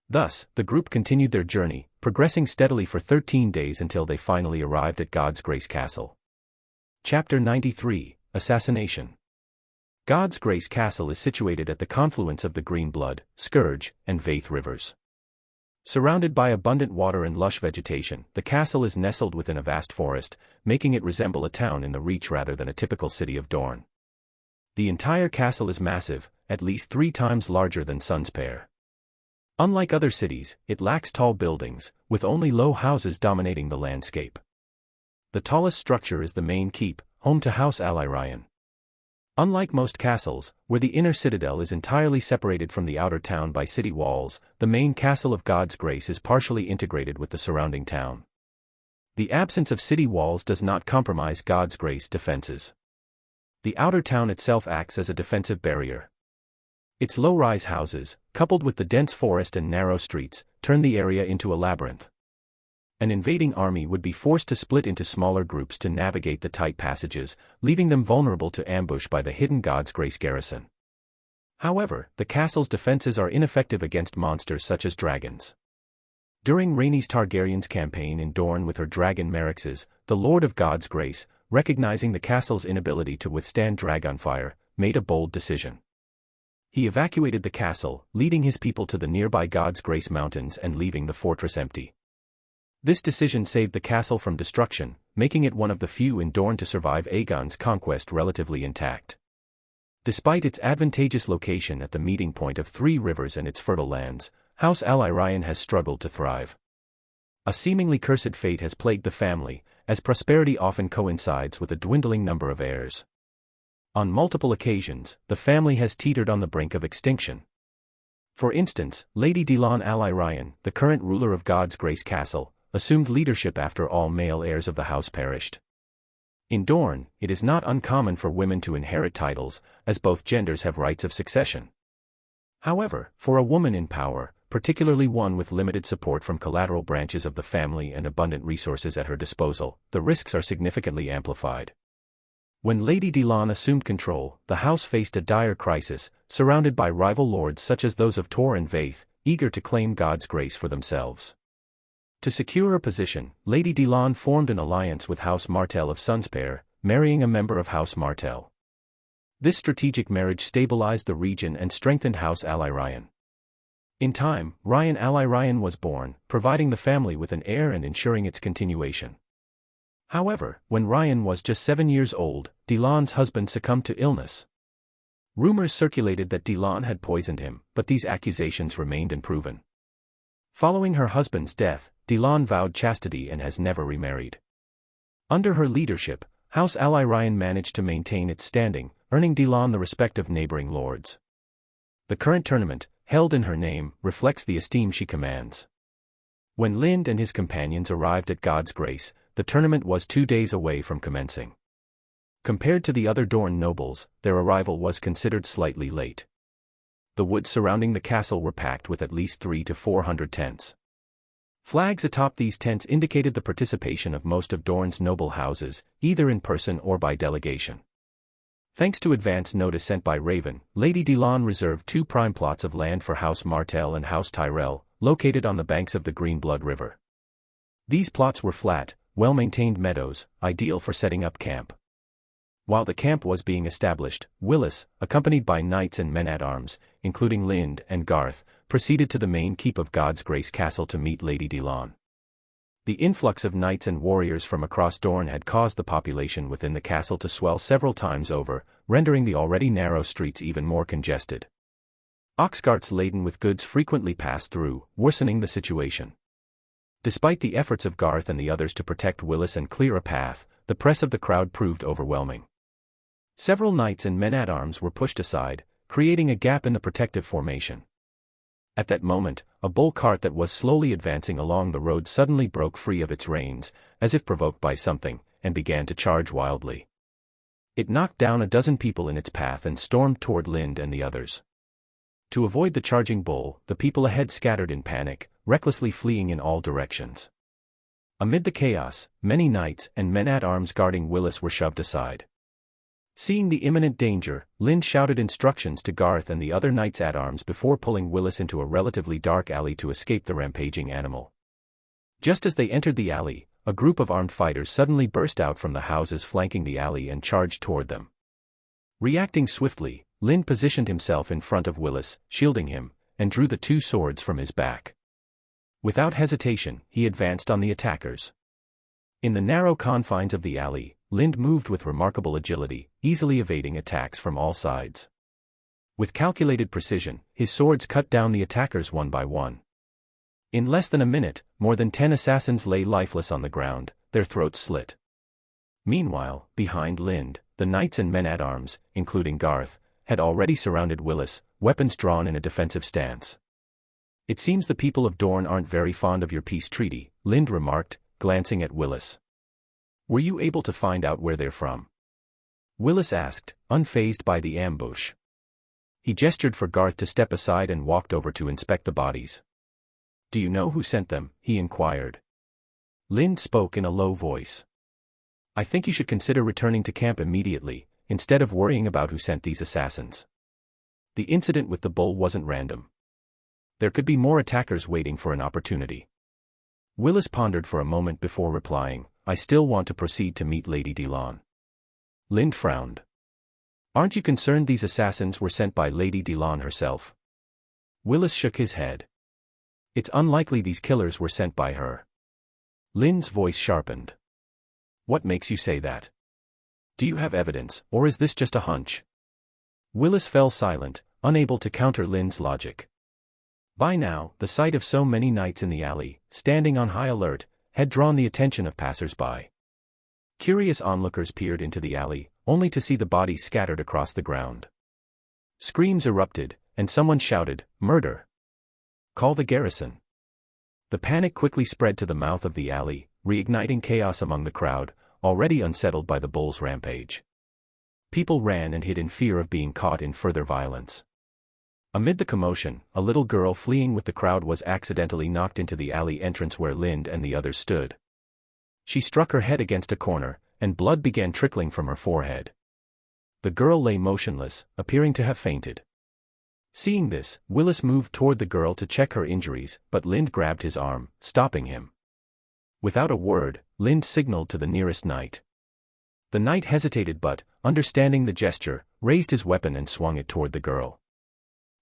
Thus, the group continued their journey, progressing steadily for 13 days until they finally arrived at God's Grace Castle. Chapter 93, Assassination. God's Grace Castle is situated at the confluence of the Green Blood, Scourge, and Vaith rivers. Surrounded by abundant water and lush vegetation, the castle is nestled within a vast forest, making it resemble a town in the Reach rather than a typical city of Dorne. The entire castle is massive, at least 3 times larger than Sunspear. Unlike other cities, it lacks tall buildings, with only low houses dominating the landscape. The tallest structure is the main keep, home to House Allyrion. Unlike most castles, where the inner citadel is entirely separated from the outer town by city walls, the main castle of God's Grace is partially integrated with the surrounding town. The absence of city walls does not compromise God's Grace defenses. The outer town itself acts as a defensive barrier. Its low-rise houses, coupled with the dense forest and narrow streets, turn the area into a labyrinth. An invading army would be forced to split into smaller groups to navigate the tight passages, leaving them vulnerable to ambush by the hidden God's Grace garrison. However, the castle's defenses are ineffective against monsters such as dragons. During Rhaenys Targaryen's campaign in Dorne with her dragon Merryxes, the Lord of God's Grace, recognizing the castle's inability to withstand dragonfire, made a bold decision. He evacuated the castle, leading his people to the nearby God's Grace Mountains and leaving the fortress empty. This decision saved the castle from destruction, making it one of the few in Dorne to survive Aegon's conquest relatively intact. Despite its advantageous location at the meeting point of 3 rivers and its fertile lands, House Allyrion has struggled to thrive. A seemingly cursed fate has plagued the family, as prosperity often coincides with a dwindling number of heirs. On multiple occasions, the family has teetered on the brink of extinction. For instance, Lady Delon Allyrion, the current ruler of God's Grace Castle, assumed leadership after all male heirs of the house perished. In Dorne, it is not uncommon for women to inherit titles, as both genders have rights of succession. However, for a woman in power, particularly one with limited support from collateral branches of the family and abundant resources at her disposal, the risks are significantly amplified. When Lady Delon assumed control, the house faced a dire crisis, surrounded by rival lords such as those of Tor and Vaith, eager to claim God's Grace for themselves. To secure her position, Lady Delon formed an alliance with House Martell of Sunspear, marrying a member of House Martell. This strategic marriage stabilized the region and strengthened House Allyrion. In time, Ryan Allyrion was born, providing the family with an heir and ensuring its continuation. However, when Ryan was just 7 years old, Delon's husband succumbed to illness. Rumors circulated that Delon had poisoned him, but these accusations remained unproven. Following her husband's death, Delon vowed chastity and has never remarried. Under her leadership, House ally Ryan managed to maintain its standing, earning Delon the respect of neighboring lords. The current tournament, held in her name, reflects the esteem she commands. When Lind and his companions arrived at God's Grace, the tournament was 2 days away from commencing. Compared to the other Dorne nobles, their arrival was considered slightly late. The woods surrounding the castle were packed with at least 300 to 400 tents. Flags atop these tents indicated the participation of most of Dorne's noble houses, either in person or by delegation. Thanks to advance notice sent by Raven, Lady Delon reserved 2 prime plots of land for House Martell and House Tyrell, located on the banks of the Greenblood River. These plots were flat, well-maintained meadows, ideal for setting up camp. While the camp was being established, Willis, accompanied by knights and men-at-arms, including Lind and Garth, proceeded to the main keep of God's Grace Castle to meet Lady Delon. The influx of knights and warriors from across Dorne had caused the population within the castle to swell several times over, rendering the already narrow streets even more congested. Ox carts laden with goods frequently passed through, worsening the situation. Despite the efforts of Garth and the others to protect Willis and clear a path, the press of the crowd proved overwhelming. Several knights and men-at-arms were pushed aside, creating a gap in the protective formation. At that moment, a bull cart that was slowly advancing along the road suddenly broke free of its reins, as if provoked by something, and began to charge wildly. It knocked down a dozen people in its path and stormed toward Lind and the others. To avoid the charging bull, the people ahead scattered in panic, recklessly fleeing in all directions. Amid the chaos, many knights and men-at-arms guarding Willis were shoved aside. Seeing the imminent danger, Lind shouted instructions to Garth and the other knights-at-arms before pulling Willis into a relatively dark alley to escape the rampaging animal. Just as they entered the alley, a group of armed fighters suddenly burst out from the houses flanking the alley and charged toward them. Reacting swiftly, Lind positioned himself in front of Willis, shielding him, and drew the 2 swords from his back. Without hesitation, he advanced on the attackers. In the narrow confines of the alley, Lind moved with remarkable agility, easily evading attacks from all sides. With calculated precision, his swords cut down the attackers one by one. In less than a minute, more than 10 assassins lay lifeless on the ground, their throats slit. Meanwhile, behind Lind, the knights and men-at-arms, including Garth, had already surrounded Willis, weapons drawn in a defensive stance. "It seems the people of Dorne aren't very fond of your peace treaty," Lind remarked, glancing at Willis. "Were you able to find out where they're from?" Willis asked, unfazed by the ambush. He gestured for Garth to step aside and walked over to inspect the bodies. "Do you know who sent them?" he inquired. Lind spoke in a low voice. "I think you should consider returning to camp immediately, instead of worrying about who sent these assassins. The incident with the bull wasn't random. There could be more attackers waiting for an opportunity." Willis pondered for a moment before replying, "I still want to proceed to meet Lady Delon." Lind frowned. "Aren't you concerned these assassins were sent by Lady Delon herself?" Willis shook his head. "It's unlikely these killers were sent by her." Lind's voice sharpened. "What makes you say that? Do you have evidence, or is this just a hunch?" Willis fell silent, unable to counter Lind's logic. By now, the sight of so many knights in the alley, standing on high alert, had drawn the attention of passers-by. Curious onlookers peered into the alley, only to see the bodies scattered across the ground. Screams erupted, and someone shouted, "Murder! Call the garrison!" The panic quickly spread to the mouth of the alley, reigniting chaos among the crowd, already unsettled by the bull's rampage. People ran and hid in fear of being caught in further violence. Amid the commotion, a little girl fleeing with the crowd was accidentally knocked into the alley entrance where Lind and the others stood. She struck her head against a corner, and blood began trickling from her forehead. The girl lay motionless, appearing to have fainted. Seeing this, Willis moved toward the girl to check her injuries, but Lind grabbed his arm, stopping him. Without a word, Lind signaled to the nearest knight. The knight hesitated but, understanding the gesture, raised his weapon and swung it toward the girl.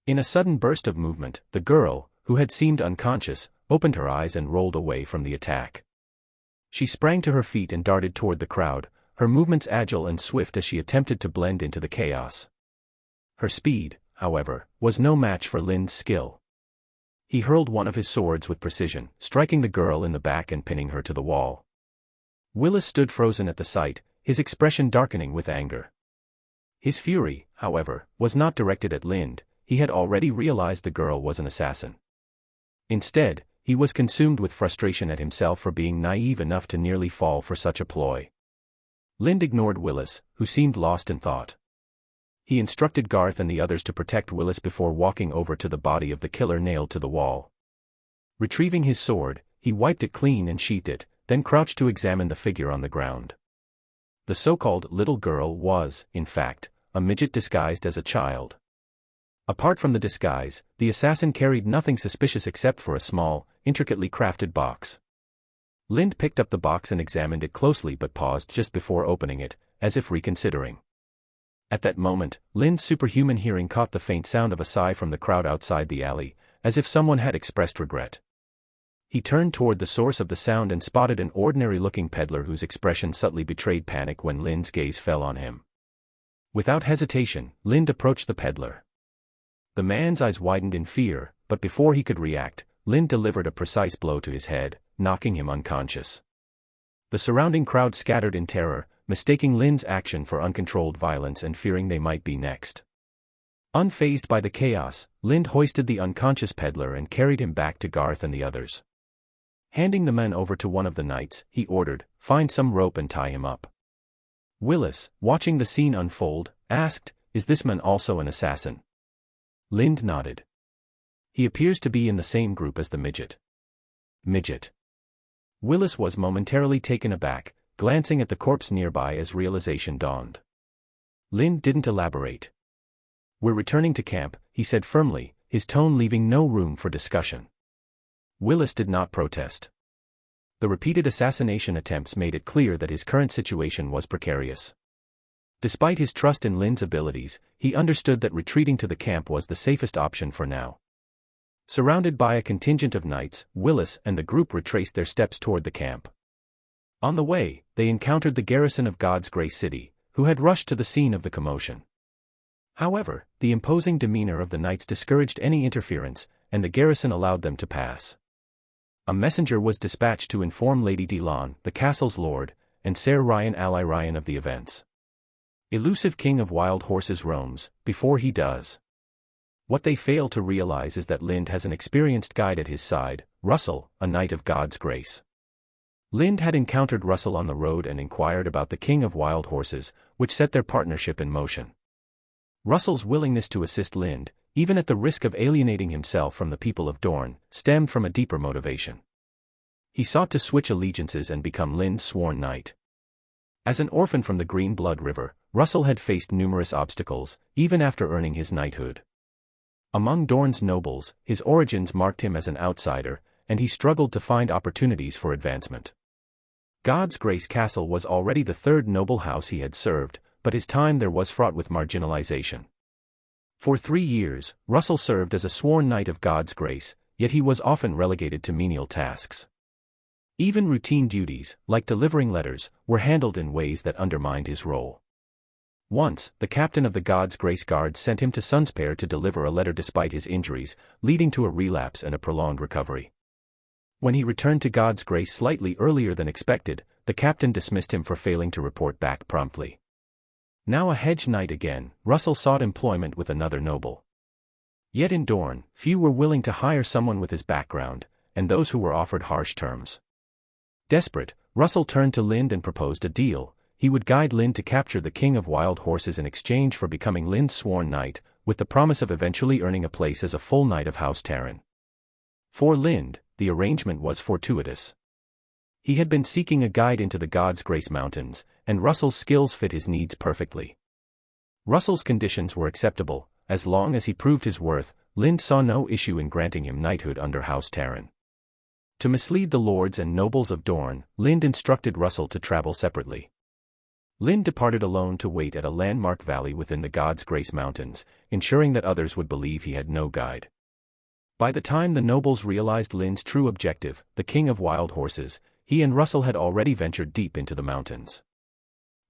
In a sudden burst of movement, the girl, who had seemed unconscious, opened her eyes and rolled away from the attack. She sprang to her feet and darted toward the crowd, her movements agile and swift as she attempted to blend into the chaos. Her speed, however, was no match for Lynd's skill. He hurled one of his swords with precision, striking the girl in the back and pinning her to the wall. Willis stood frozen at the sight, his expression darkening with anger. His fury, however, was not directed at Lynd. He had already realized the girl was an assassin. Instead, he was consumed with frustration at himself for being naive enough to nearly fall for such a ploy. Lynd ignored Willis, who seemed lost in thought. He instructed Garth and the others to protect Willis before walking over to the body of the killer nailed to the wall. Retrieving his sword, he wiped it clean and sheathed it, then crouched to examine the figure on the ground. The so-called little girl was, in fact, a midget disguised as a child. Apart from the disguise, the assassin carried nothing suspicious except for a small, intricately crafted box. Lynd picked up the box and examined it closely but paused just before opening it, as if reconsidering. At that moment, Lynd's superhuman hearing caught the faint sound of a sigh from the crowd outside the alley, as if someone had expressed regret. He turned toward the source of the sound and spotted an ordinary-looking peddler whose expression subtly betrayed panic when Lynd's gaze fell on him. Without hesitation, Lynd approached the peddler. The man's eyes widened in fear, but before he could react, Lynd delivered a precise blow to his head, knocking him unconscious. The surrounding crowd scattered in terror, mistaking Lynd's action for uncontrolled violence and fearing they might be next. Unfazed by the chaos, Lynd hoisted the unconscious peddler and carried him back to Garth and the others. Handing the men over to one of the knights, he ordered, "Find some rope and tie him up." Willis, watching the scene unfold, asked, "Is this man also an assassin?" Lynd nodded. "He appears to be in the same group as the midget." Midget. Willis was momentarily taken aback, glancing at the corpse nearby as realization dawned. Lynd didn't elaborate. "We're returning to camp," he said firmly, his tone leaving no room for discussion. Willis did not protest. The repeated assassination attempts made it clear that his current situation was precarious. Despite his trust in Lynd's abilities, he understood that retreating to the camp was the safest option for now. Surrounded by a contingent of knights, Willis and the group retraced their steps toward the camp. On the way, they encountered the garrison of God's Grace City, who had rushed to the scene of the commotion. However, the imposing demeanor of the knights discouraged any interference, and the garrison allowed them to pass. A messenger was dispatched to inform Lady Delon, the castle's lord, and Ser Ryan ally Ryan of the events. Elusive king of wild horses roams, before he does. What they fail to realize is that Lynd has an experienced guide at his side, Russell, a knight of God's grace. Lynd had encountered Russell on the road and inquired about the king of wild horses, which set their partnership in motion. Russell's willingness to assist Lynd, even at the risk of alienating himself from the people of Dorne, stemmed from a deeper motivation. He sought to switch allegiances and become Lynd's sworn knight. As an orphan from the Green Blood River, Russell had faced numerous obstacles, even after earning his knighthood. Among Dorne's nobles, his origins marked him as an outsider, and he struggled to find opportunities for advancement. God's Grace Castle was already the third noble house he had served, but his time there was fraught with marginalization. For 3 years, Russell served as a sworn knight of God's grace, yet he was often relegated to menial tasks. Even routine duties, like delivering letters, were handled in ways that undermined his role. Once, the captain of the God's Grace Guard sent him to Sunspare to deliver a letter despite his injuries, leading to a relapse and a prolonged recovery. When he returned to God's Grace slightly earlier than expected, the captain dismissed him for failing to report back promptly. Now a hedge knight again, Russell sought employment with another noble. Yet in Dorne, few were willing to hire someone with his background, and those who were offered harsh terms. Desperate, Russell turned to Lynd and proposed a deal. He would guide Lynd to capture the king of wild horses in exchange for becoming Lynd's sworn knight, with the promise of eventually earning a place as a full knight of House Tarryn. For Lynd, the arrangement was fortuitous. He had been seeking a guide into the God's Grace Mountains, and Russell's skills fit his needs perfectly. Russell's conditions were acceptable. As long as he proved his worth, Lynd saw no issue in granting him knighthood under House Tarryn. To mislead the lords and nobles of Dorne, Lynd instructed Russell to travel separately. Lynd departed alone to wait at a landmark valley within the God's Grace Mountains, ensuring that others would believe he had no guide. By the time the nobles realized Lynd's true objective, the king of wild horses, he and Russell had already ventured deep into the mountains.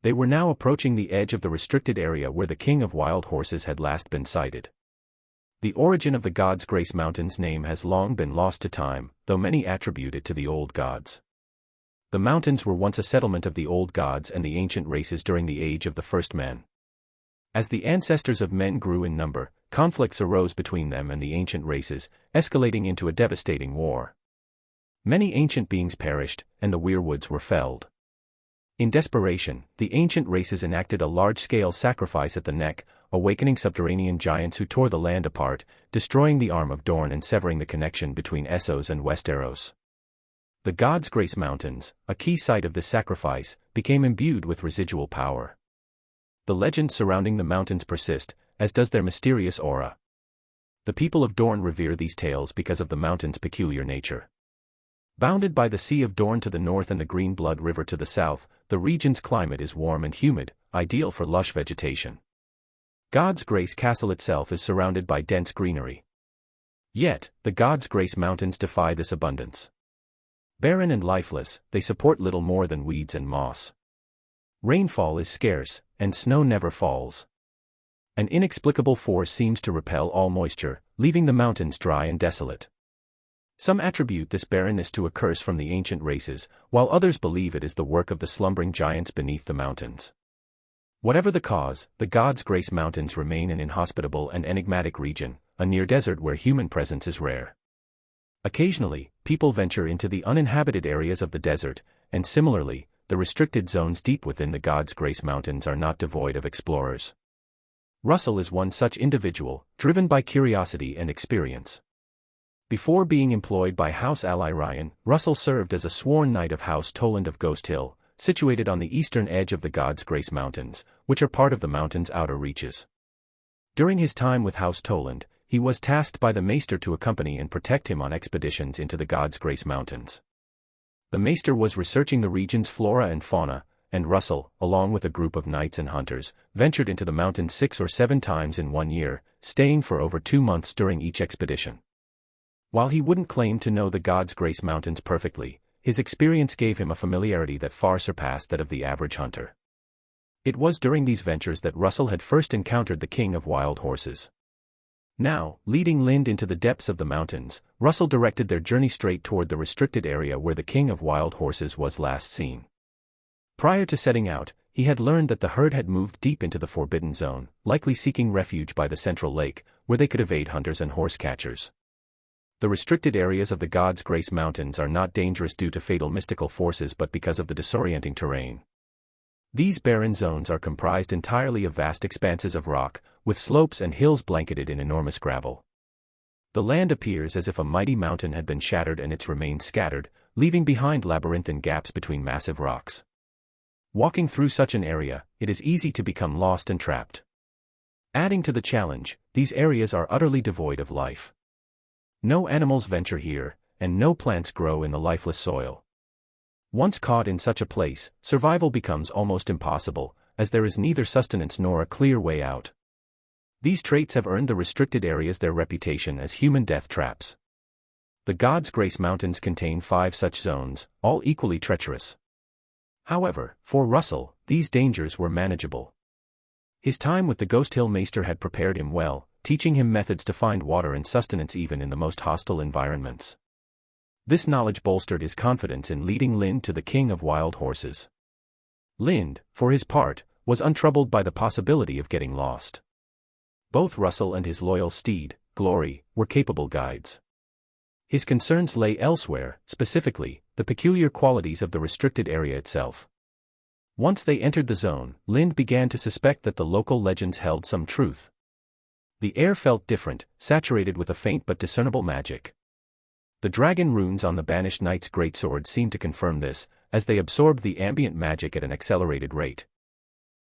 They were now approaching the edge of the restricted area where the King of Wild Horses had last been sighted. The origin of the God's Grace Mountains name has long been lost to time, though many attribute it to the old gods. The mountains were once a settlement of the old gods and the ancient races during the age of the first men. As the ancestors of men grew in number, conflicts arose between them and the ancient races, escalating into a devastating war. Many ancient beings perished, and the weirwoods were felled. In desperation, the ancient races enacted a large-scale sacrifice at the Neck, awakening subterranean giants who tore the land apart, destroying the arm of Dorne and severing the connection between Essos and Westeros. The God's Grace Mountains, a key site of this sacrifice, became imbued with residual power. The legends surrounding the mountains persist, as does their mysterious aura. The people of Dorne revere these tales because of the mountains' peculiar nature. Bounded by the Sea of Dorne to the north and the Green Blood River to the south, the region's climate is warm and humid, ideal for lush vegetation. God's Grace Castle itself is surrounded by dense greenery. Yet, the God's Grace Mountains defy this abundance. Barren and lifeless, they support little more than weeds and moss. Rainfall is scarce, and snow never falls. An inexplicable force seems to repel all moisture, leaving the mountains dry and desolate. Some attribute this barrenness to a curse from the ancient races, while others believe it is the work of the slumbering giants beneath the mountains. Whatever the cause, the God's Grace Mountains remain an inhospitable and enigmatic region, a near desert where human presence is rare. Occasionally, people venture into the uninhabited areas of the desert, and similarly, the restricted zones deep within the God's Grace Mountains are not devoid of explorers. Russell is one such individual, driven by curiosity and experience. Before being employed by House ally Ryan, Russell served as a sworn knight of House Toland of Ghost Hill, situated on the eastern edge of the God's Grace Mountains, which are part of the mountain's outer reaches. During his time with House Toland, he was tasked by the Maester to accompany and protect him on expeditions into the God's Grace Mountains. The Maester was researching the region's flora and fauna, and Russell, along with a group of knights and hunters, ventured into the mountains 6 or 7 times in 1 year, staying for over 2 months during each expedition. While he wouldn't claim to know the God's Grace Mountains perfectly, his experience gave him a familiarity that far surpassed that of the average hunter. It was during these ventures that Russell had first encountered the King of Wild Horses. Now, leading Lind into the depths of the mountains, Russell directed their journey straight toward the restricted area where the King of Wild Horses was last seen. Prior to setting out, he had learned that the herd had moved deep into the Forbidden Zone, likely seeking refuge by the Central Lake, where they could evade hunters and horse catchers. The restricted areas of the God's Grace Mountains are not dangerous due to fatal mystical forces but because of the disorienting terrain. These barren zones are comprised entirely of vast expanses of rock, with slopes and hills blanketed in enormous gravel. The land appears as if a mighty mountain had been shattered and its remains scattered, leaving behind labyrinthine gaps between massive rocks. Walking through such an area, it is easy to become lost and trapped. Adding to the challenge, these areas are utterly devoid of life. No animals venture here, and no plants grow in the lifeless soil. Once caught in such a place, survival becomes almost impossible, as there is neither sustenance nor a clear way out. These traits have earned the restricted areas their reputation as human death traps. The God's Grace Mountains contain 5 such zones, all equally treacherous. However, for Russell, these dangers were manageable. His time with the Ghost Hill Maester had prepared him well, teaching him methods to find water and sustenance even in the most hostile environments. This knowledge bolstered his confidence in leading Lind to the King of Wild Horses. Lind, for his part, was untroubled by the possibility of getting lost. Both Russell and his loyal steed, Glory, were capable guides. His concerns lay elsewhere, specifically, the peculiar qualities of the restricted area itself. Once they entered the zone, Lind began to suspect that the local legends held some truth. The air felt different, saturated with a faint but discernible magic. The dragon runes on the banished knight's greatsword seemed to confirm this, as they absorbed the ambient magic at an accelerated rate.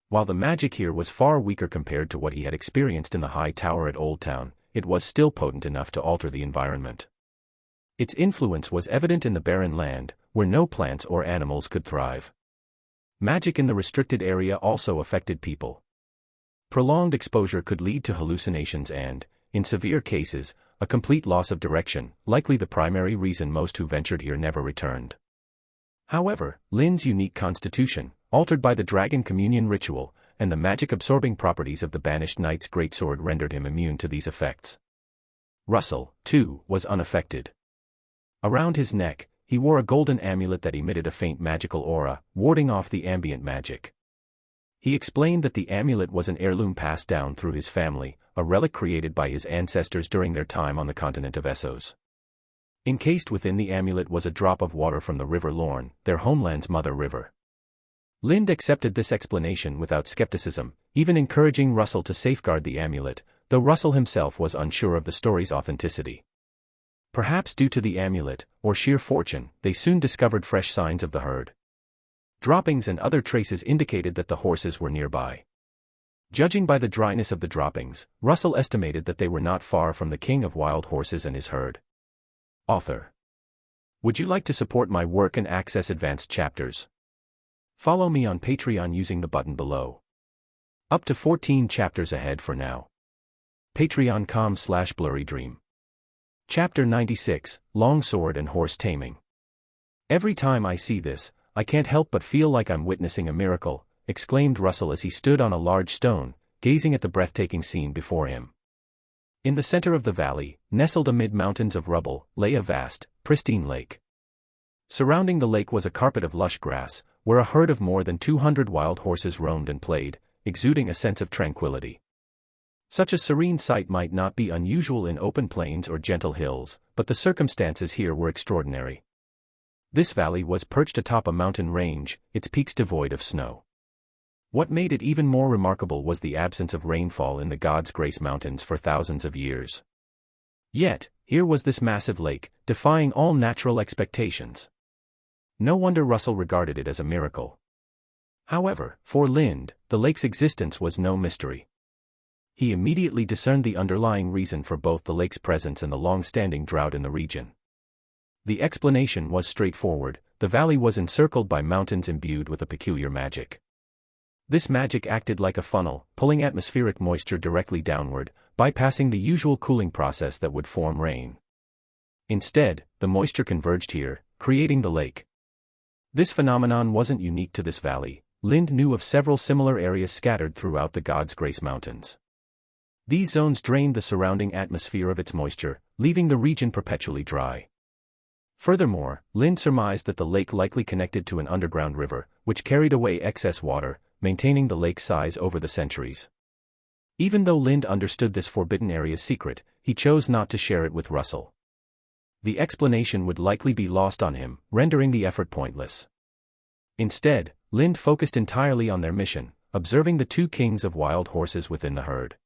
While the magic here was far weaker compared to what he had experienced in the high tower at Old Town, it was still potent enough to alter the environment. Its influence was evident in the barren land, where no plants or animals could thrive. Magic in the restricted area also affected people. Prolonged exposure could lead to hallucinations and, in severe cases, a complete loss of direction, likely the primary reason most who ventured here never returned. However, Lynn's unique constitution, altered by the dragon communion ritual, and the magic-absorbing properties of the banished knight's greatsword rendered him immune to these effects. Russell, too, was unaffected. Around his neck, he wore a golden amulet that emitted a faint magical aura, warding off the ambient magic. He explained that the amulet was an heirloom passed down through his family, a relic created by his ancestors during their time on the continent of Essos. Encased within the amulet was a drop of water from the River Lorne, their homeland's mother river. Lind accepted this explanation without skepticism, even encouraging Russell to safeguard the amulet, though Russell himself was unsure of the story's authenticity. Perhaps due to the amulet, or sheer fortune, they soon discovered fresh signs of the herd. Droppings and other traces indicated that the horses were nearby. Judging by the dryness of the droppings, Russell estimated that they were not far from the king of wild horses and his herd. Author. Would you like to support my work and access advanced chapters? Follow me on Patreon using the button below. Up to 14 chapters ahead for now. Patreon.com/blurrydream. Chapter 96, Longsword and Horse Taming. Every time I see this, I can't help but feel like I'm witnessing a miracle, exclaimed Russell as he stood on a large stone, gazing at the breathtaking scene before him. In the center of the valley, nestled amid mountains of rubble, lay a vast, pristine lake. Surrounding the lake was a carpet of lush grass, where a herd of more than 200 wild horses roamed and played, exuding a sense of tranquility. Such a serene sight might not be unusual in open plains or gentle hills, but the circumstances here were extraordinary. This valley was perched atop a mountain range, its peaks devoid of snow. What made it even more remarkable was the absence of rainfall in the God's Grace Mountains for thousands of years. Yet, here was this massive lake, defying all natural expectations. No wonder Russell regarded it as a miracle. However, for Lind, the lake's existence was no mystery. He immediately discerned the underlying reason for both the lake's presence and the long-standing drought in the region. The explanation was straightforward: the valley was encircled by mountains imbued with a peculiar magic. This magic acted like a funnel, pulling atmospheric moisture directly downward, bypassing the usual cooling process that would form rain. Instead, the moisture converged here, creating the lake. This phenomenon wasn't unique to this valley. Lind knew of several similar areas scattered throughout the God's Grace Mountains. These zones drained the surrounding atmosphere of its moisture, leaving the region perpetually dry. Furthermore, Lind surmised that the lake likely connected to an underground river, which carried away excess water, maintaining the lake's size over the centuries. Even though Lind understood this forbidden area's secret, he chose not to share it with Russell. The explanation would likely be lost on him, rendering the effort pointless. Instead, Lind focused entirely on their mission, observing the two kings of wild horses within the herd.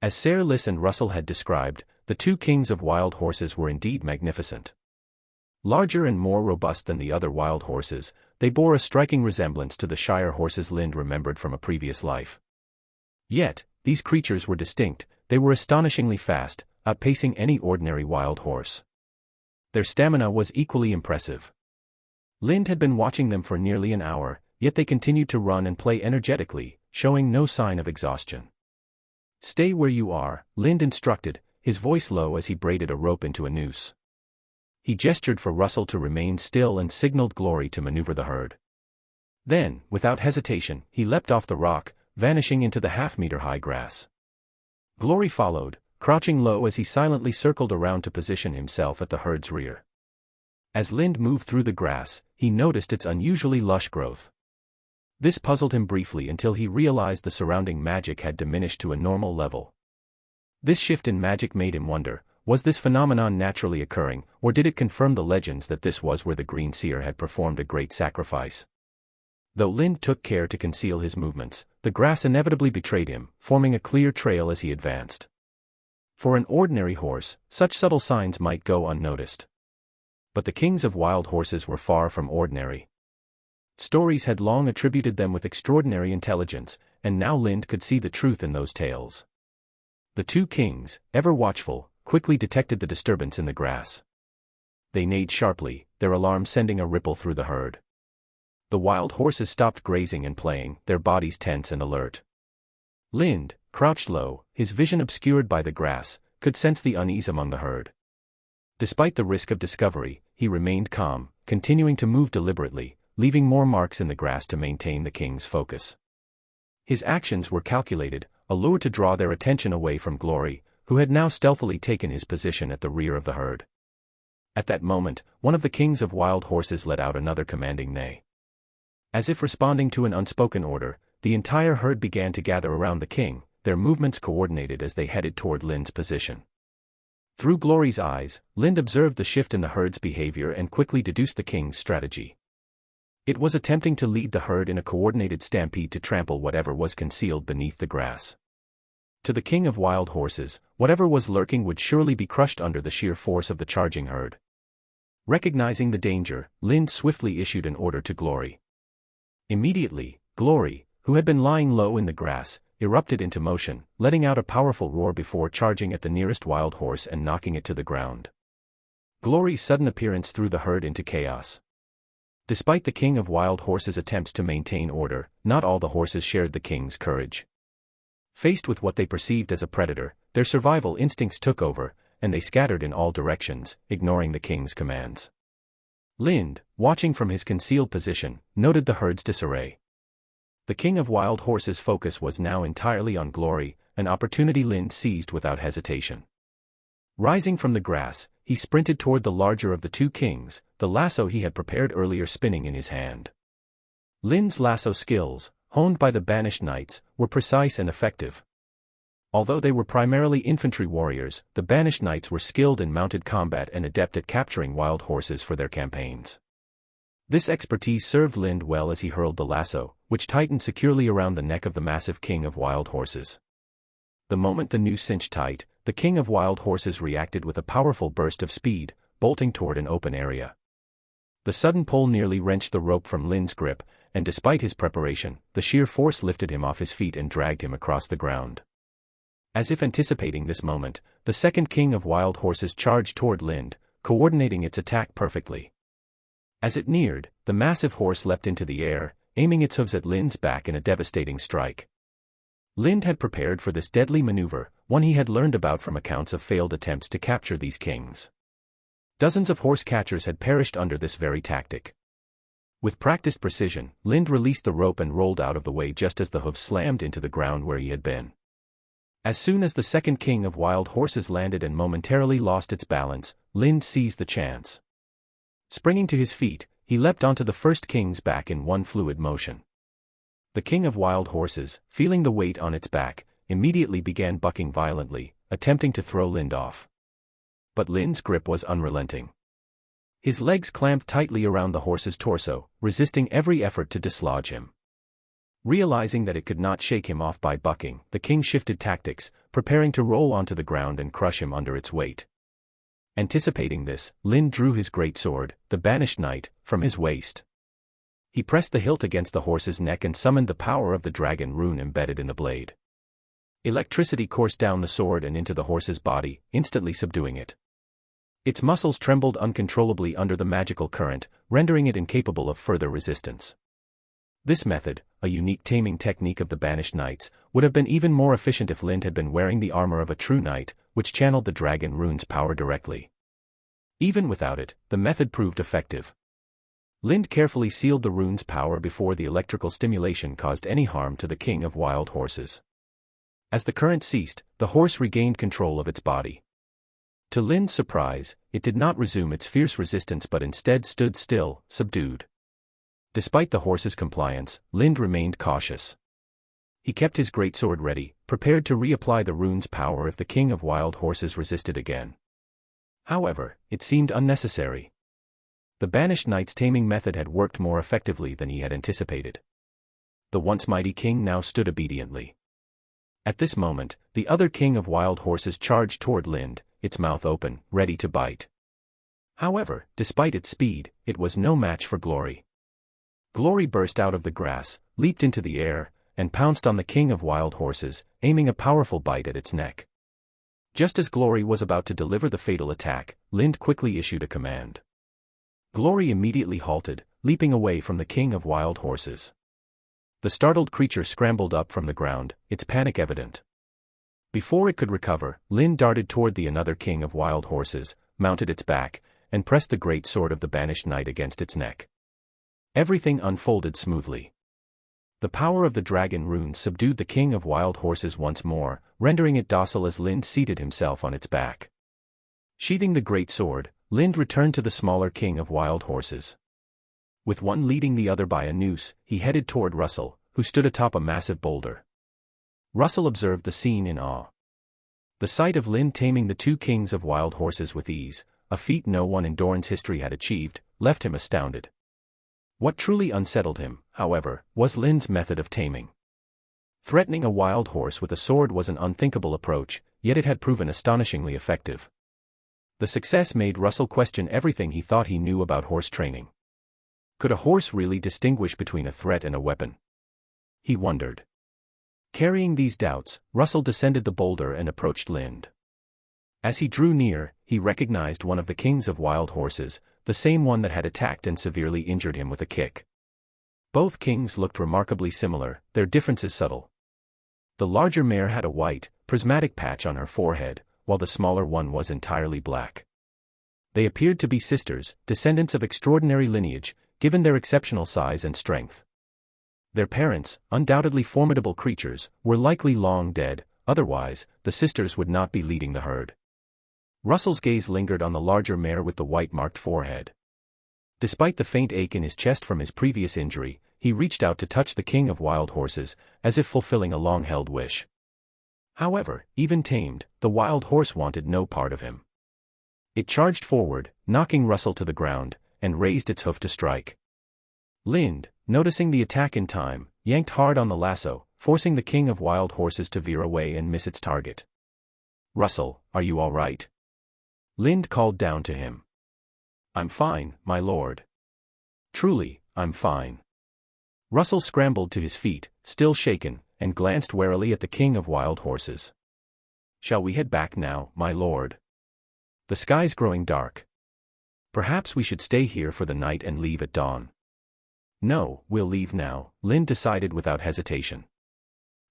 As Ser Liss and Russell had described, the two kings of wild horses were indeed magnificent. Larger and more robust than the other wild horses, they bore a striking resemblance to the Shire horses Lind remembered from a previous life. Yet, these creatures were distinct. They were astonishingly fast, outpacing any ordinary wild horse. Their stamina was equally impressive. Lind had been watching them for nearly an hour, yet they continued to run and play energetically, showing no sign of exhaustion. "Stay where you are," Lind instructed, his voice low as he braided a rope into a noose. He gestured for Russell to remain still and signaled Glory to maneuver the herd. Then, without hesitation, he leapt off the rock, vanishing into the half-meter-high grass. Glory followed, crouching low as he silently circled around to position himself at the herd's rear. As Lind moved through the grass, he noticed its unusually lush growth. This puzzled him briefly until he realized the surrounding magic had diminished to a normal level. This shift in magic made him wonder, was this phenomenon naturally occurring, or did it confirm the legends that this was where the Green Seer had performed a great sacrifice? Though Lind took care to conceal his movements, the grass inevitably betrayed him, forming a clear trail as he advanced. For an ordinary horse, such subtle signs might go unnoticed. But the kings of wild horses were far from ordinary. Stories had long attributed them with extraordinary intelligence, and now Lind could see the truth in those tales. The two kings, ever watchful, quickly detected the disturbance in the grass. They neighed sharply, their alarm sending a ripple through the herd. The wild horses stopped grazing and playing, their bodies tense and alert. Lind, crouched low, his vision obscured by the grass, could sense the unease among the herd. Despite the risk of discovery, he remained calm, continuing to move deliberately, leaving more marks in the grass to maintain the king's focus. His actions were calculated, a lure to draw their attention away from Glory, who had now stealthily taken his position at the rear of the herd. At that moment, one of the kings of wild horses let out another commanding neigh. As if responding to an unspoken order, the entire herd began to gather around the king, their movements coordinated as they headed toward Lynd's position. Through Glory's eyes, Lynd observed the shift in the herd's behavior and quickly deduced the king's strategy. It was attempting to lead the herd in a coordinated stampede to trample whatever was concealed beneath the grass. To the king of wild horses, whatever was lurking would surely be crushed under the sheer force of the charging herd. Recognizing the danger, Lynd swiftly issued an order to Glory. Immediately, Glory, who had been lying low in the grass, erupted into motion, letting out a powerful roar before charging at the nearest wild horse and knocking it to the ground. Glory's sudden appearance threw the herd into chaos. Despite the king of wild horses' attempts to maintain order, not all the horses shared the king's courage. Faced with what they perceived as a predator, their survival instincts took over, and they scattered in all directions, ignoring the king's commands. Lynd, watching from his concealed position, noted the herd's disarray. The king of wild horses' focus was now entirely on Glory, an opportunity Lynd seized without hesitation. Rising from the grass, he sprinted toward the larger of the two kings, the lasso he had prepared earlier spinning in his hand. Lynd's lasso skills, honed by the banished knights, were precise and effective. Although they were primarily infantry warriors, the banished knights were skilled in mounted combat and adept at capturing wild horses for their campaigns. This expertise served Lynd well as he hurled the lasso, which tightened securely around the neck of the massive king of wild horses. The moment the noose cinched tight, the king of wild horses reacted with a powerful burst of speed, bolting toward an open area. The sudden pull nearly wrenched the rope from Lynd's grip, and despite his preparation, the sheer force lifted him off his feet and dragged him across the ground. As if anticipating this moment, the second king of wild horses charged toward Lynd, coordinating its attack perfectly. As it neared, the massive horse leapt into the air, aiming its hooves at Lynd's back in a devastating strike. Lynd had prepared for this deadly maneuver, one he had learned about from accounts of failed attempts to capture these kings. Dozens of horse catchers had perished under this very tactic. With practiced precision, Lynd released the rope and rolled out of the way just as the hooves slammed into the ground where he had been. As soon as the second king of wild horses landed and momentarily lost its balance, Lynd seized the chance. Springing to his feet, he leapt onto the first king's back in one fluid motion. The king of wild horses, feeling the weight on its back, immediately began bucking violently, attempting to throw Lynd off. But Lynd's grip was unrelenting. His legs clamped tightly around the horse's torso, resisting every effort to dislodge him. Realizing that it could not shake him off by bucking, the king shifted tactics, preparing to roll onto the ground and crush him under its weight. Anticipating this, Lynd drew his great sword, the banished knight, from his waist. He pressed the hilt against the horse's neck and summoned the power of the dragon rune embedded in the blade. Electricity coursed down the sword and into the horse's body, instantly subduing it. Its muscles trembled uncontrollably under the magical current, rendering it incapable of further resistance. This method, a unique taming technique of the banished knights, would have been even more efficient if Lynd had been wearing the armor of a true knight, which channeled the dragon rune's power directly. Even without it, the method proved effective. Lynd carefully sealed the rune's power before the electrical stimulation caused any harm to the king of wild horses. As the current ceased, the horse regained control of its body. To Lynd's surprise, it did not resume its fierce resistance but instead stood still, subdued. Despite the horse's compliance, Lynd remained cautious. He kept his greatsword ready, prepared to reapply the rune's power if the king of wild horses resisted again. However, it seemed unnecessary. The banished knight's taming method had worked more effectively than he had anticipated. The once mighty king now stood obediently. At this moment, the other king of wild horses charged toward Lynd, its mouth open, ready to bite. However, despite its speed, it was no match for Glory. Glory burst out of the grass, leaped into the air, and pounced on the king of wild horses, aiming a powerful bite at its neck. Just as Glory was about to deliver the fatal attack, Lynd quickly issued a command. Glory immediately halted, leaping away from the king of wild horses. The startled creature scrambled up from the ground, its panic evident. Before it could recover, Lynd darted toward the another king of wild horses, mounted its back, and pressed the great sword of the banished knight against its neck. Everything unfolded smoothly. The power of the dragon runes subdued the king of wild horses once more, rendering it docile as Lind seated himself on its back. Sheathing the great sword, Lind returned to the smaller king of wild horses. With one leading the other by a noose, he headed toward Russell, who stood atop a massive boulder. Russell observed the scene in awe. The sight of Lind taming the two kings of wild horses with ease, a feat no one in Dorne's history had achieved, left him astounded. What truly unsettled him, however, was Lind's method of taming. Threatening a wild horse with a sword was an unthinkable approach, yet it had proven astonishingly effective. The success made Russell question everything he thought he knew about horse training. Could a horse really distinguish between a threat and a weapon? He wondered. Carrying these doubts, Russell descended the boulder and approached Lind. As he drew near, he recognized one of the kings of wild horses, the same one that had attacked and severely injured him with a kick. Both kings looked remarkably similar, their differences subtle. The larger mare had a white, prismatic patch on her forehead, while the smaller one was entirely black. They appeared to be sisters, descendants of extraordinary lineage, given their exceptional size and strength. Their parents, undoubtedly formidable creatures, were likely long dead, otherwise, the sisters would not be leading the herd. Russell's gaze lingered on the larger mare with the white-marked forehead. Despite the faint ache in his chest from his previous injury, he reached out to touch the king of wild horses, as if fulfilling a long-held wish. However, even tamed, the wild horse wanted no part of him. It charged forward, knocking Russell to the ground, and raised its hoof to strike. Lind, noticing the attack in time, yanked hard on the lasso, forcing the king of wild horses to veer away and miss its target. "Russell, are you all right?" Lind called down to him. "I'm fine, my lord. Truly, I'm fine." Russell scrambled to his feet, still shaken, and glanced warily at the king of wild horses. "Shall we head back now, my lord? The sky's growing dark. Perhaps we should stay here for the night and leave at dawn." "No, we'll leave now," Lind decided without hesitation.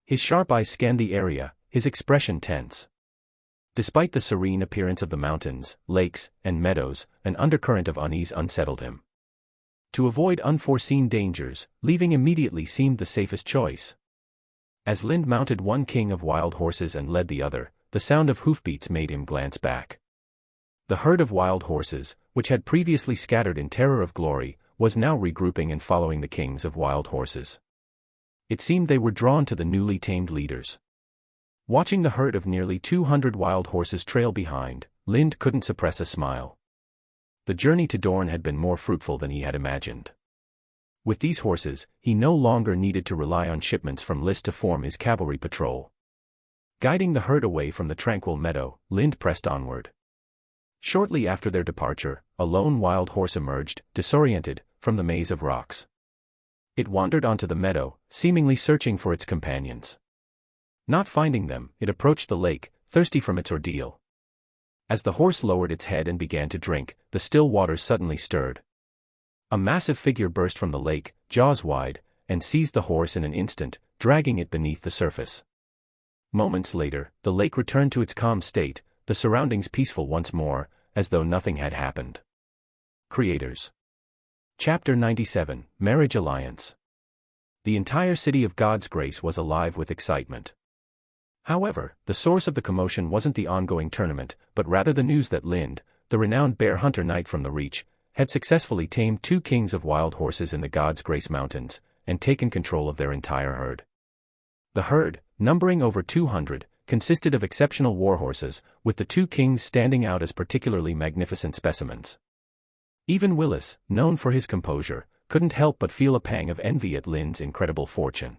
His sharp eyes scanned the area, his expression tense. Despite the serene appearance of the mountains, lakes, and meadows, an undercurrent of unease unsettled him. To avoid unforeseen dangers, leaving immediately seemed the safest choice. As Lind mounted one king of wild horses and led the other, the sound of hoofbeats made him glance back. The herd of wild horses, which had previously scattered in terror of glory, was now regrouping and following the kings of wild horses. It seemed they were drawn to the newly tamed leaders. Watching the herd of nearly 200 wild horses trail behind, Lind couldn't suppress a smile. The journey to Dorne had been more fruitful than he had imagined. With these horses, he no longer needed to rely on shipments from List to form his cavalry patrol. Guiding the herd away from the tranquil meadow, Lind pressed onward. Shortly after their departure, a lone wild horse emerged, disoriented, from the maze of rocks. It wandered onto the meadow, seemingly searching for its companions. Not finding them, it approached the lake, thirsty from its ordeal. As the horse lowered its head and began to drink, the still waters suddenly stirred. A massive figure burst from the lake, jaws wide, and seized the horse in an instant, dragging it beneath the surface. Moments later, the lake returned to its calm state, the surroundings peaceful once more, as though nothing had happened. Creators. Chapter 97, Marriage Alliance. The entire city of God's Grace was alive with excitement. However, the source of the commotion wasn't the ongoing tournament, but rather the news that Lind, the renowned bear hunter knight from the Reach, had successfully tamed two kings of wild horses in the God's Grace Mountains, and taken control of their entire herd. The herd, numbering over 200, consisted of exceptional warhorses, with the two kings standing out as particularly magnificent specimens. Even Willis, known for his composure, couldn't help but feel a pang of envy at Lind's incredible fortune.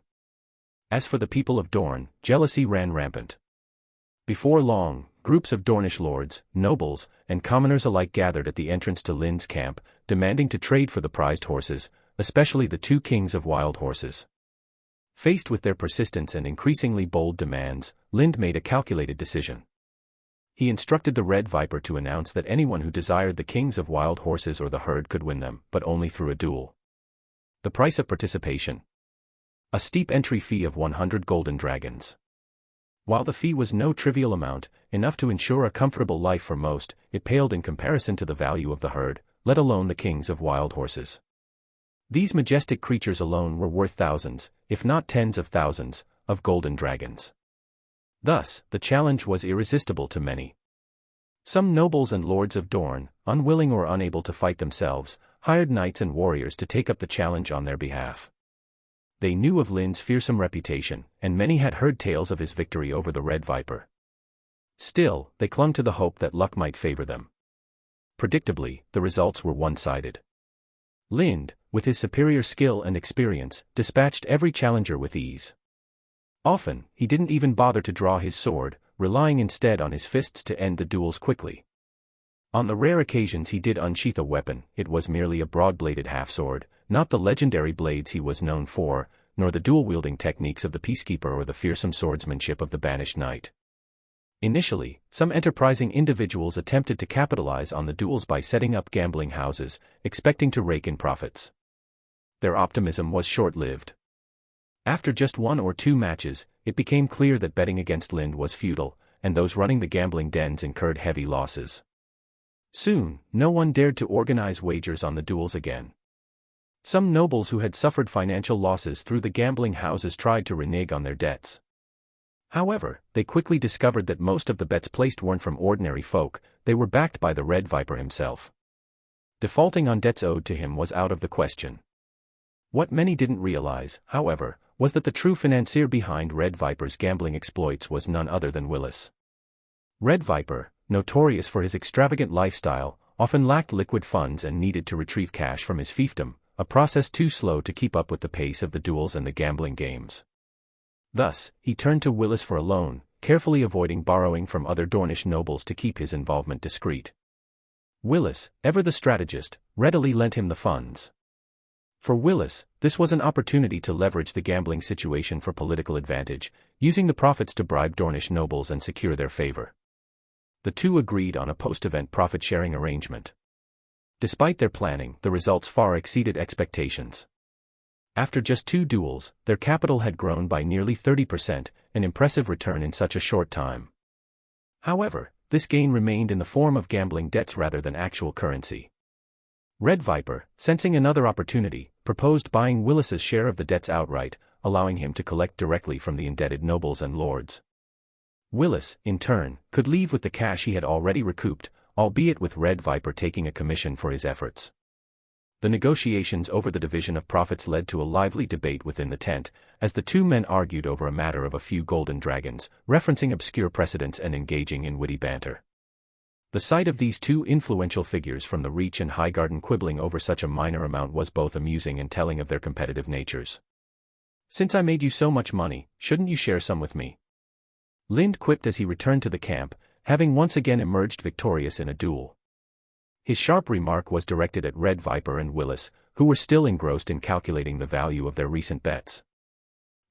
As for the people of Dorne, jealousy ran rampant. Before long, groups of Dornish lords, nobles, and commoners alike gathered at the entrance to Lind's camp, demanding to trade for the prized horses, especially the two kings of wild horses. Faced with their persistence and increasingly bold demands, Lind made a calculated decision. He instructed the Red Viper to announce that anyone who desired the kings of wild horses or the herd could win them, but only through a duel. The price of participation: a steep entry fee of 100 golden dragons. While the fee was no trivial amount, enough to ensure a comfortable life for most, it paled in comparison to the value of the herd, let alone the kings of wild horses. These majestic creatures alone were worth thousands, if not tens of thousands, of golden dragons. Thus, the challenge was irresistible to many. Some nobles and lords of Dorne, unwilling or unable to fight themselves, hired knights and warriors to take up the challenge on their behalf. They knew of Lynd's fearsome reputation, and many had heard tales of his victory over the Red Viper. Still, they clung to the hope that luck might favor them. Predictably, the results were one-sided. Lynd, with his superior skill and experience, dispatched every challenger with ease. Often, he didn't even bother to draw his sword, relying instead on his fists to end the duels quickly. On the rare occasions he did unsheath a weapon, it was merely a broad-bladed half-sword, not the legendary blades he was known for, nor the dual-wielding techniques of the peacekeeper or the fearsome swordsmanship of the banished knight. Initially, some enterprising individuals attempted to capitalize on the duels by setting up gambling houses, expecting to rake in profits. Their optimism was short-lived. After just 1 or 2 matches, it became clear that betting against Lynd was futile, and those running the gambling dens incurred heavy losses. Soon, no one dared to organize wagers on the duels again. Some nobles who had suffered financial losses through the gambling houses tried to renege on their debts. However, they quickly discovered that most of the bets placed weren't from ordinary folk, they were backed by the Red Viper himself. Defaulting on debts owed to him was out of the question. What many didn't realize, however, was that the true financier behind Red Viper's gambling exploits was none other than Willis. Red Viper, notorious for his extravagant lifestyle, often lacked liquid funds and needed to retrieve cash from his fiefdom, a process too slow to keep up with the pace of the duels and the gambling games. Thus, he turned to Willis for a loan, carefully avoiding borrowing from other Dornish nobles to keep his involvement discreet. Willis, ever the strategist, readily lent him the funds. For Willis, this was an opportunity to leverage the gambling situation for political advantage, using the profits to bribe Dornish nobles and secure their favor. The two agreed on a post-event profit-sharing arrangement. Despite their planning, the results far exceeded expectations. After just 2 duels, their capital had grown by nearly 30%, an impressive return in such a short time. However, this gain remained in the form of gambling debts rather than actual currency. Red Viper, sensing another opportunity, proposed buying Willis's share of the debts outright, allowing him to collect directly from the indebted nobles and lords. Willis, in turn, could leave with the cash he had already recouped, albeit with Red Viper taking a commission for his efforts. The negotiations over the division of profits led to a lively debate within the tent, as the two men argued over a matter of a few golden dragons, referencing obscure precedents and engaging in witty banter. The sight of these two influential figures from the Reach and Highgarden quibbling over such a minor amount was both amusing and telling of their competitive natures. "Since I made you so much money, shouldn't you share some with me?" Lynd quipped as he returned to the camp, having once again emerged victorious in a duel. His sharp remark was directed at Red Viper and Willis, who were still engrossed in calculating the value of their recent bets.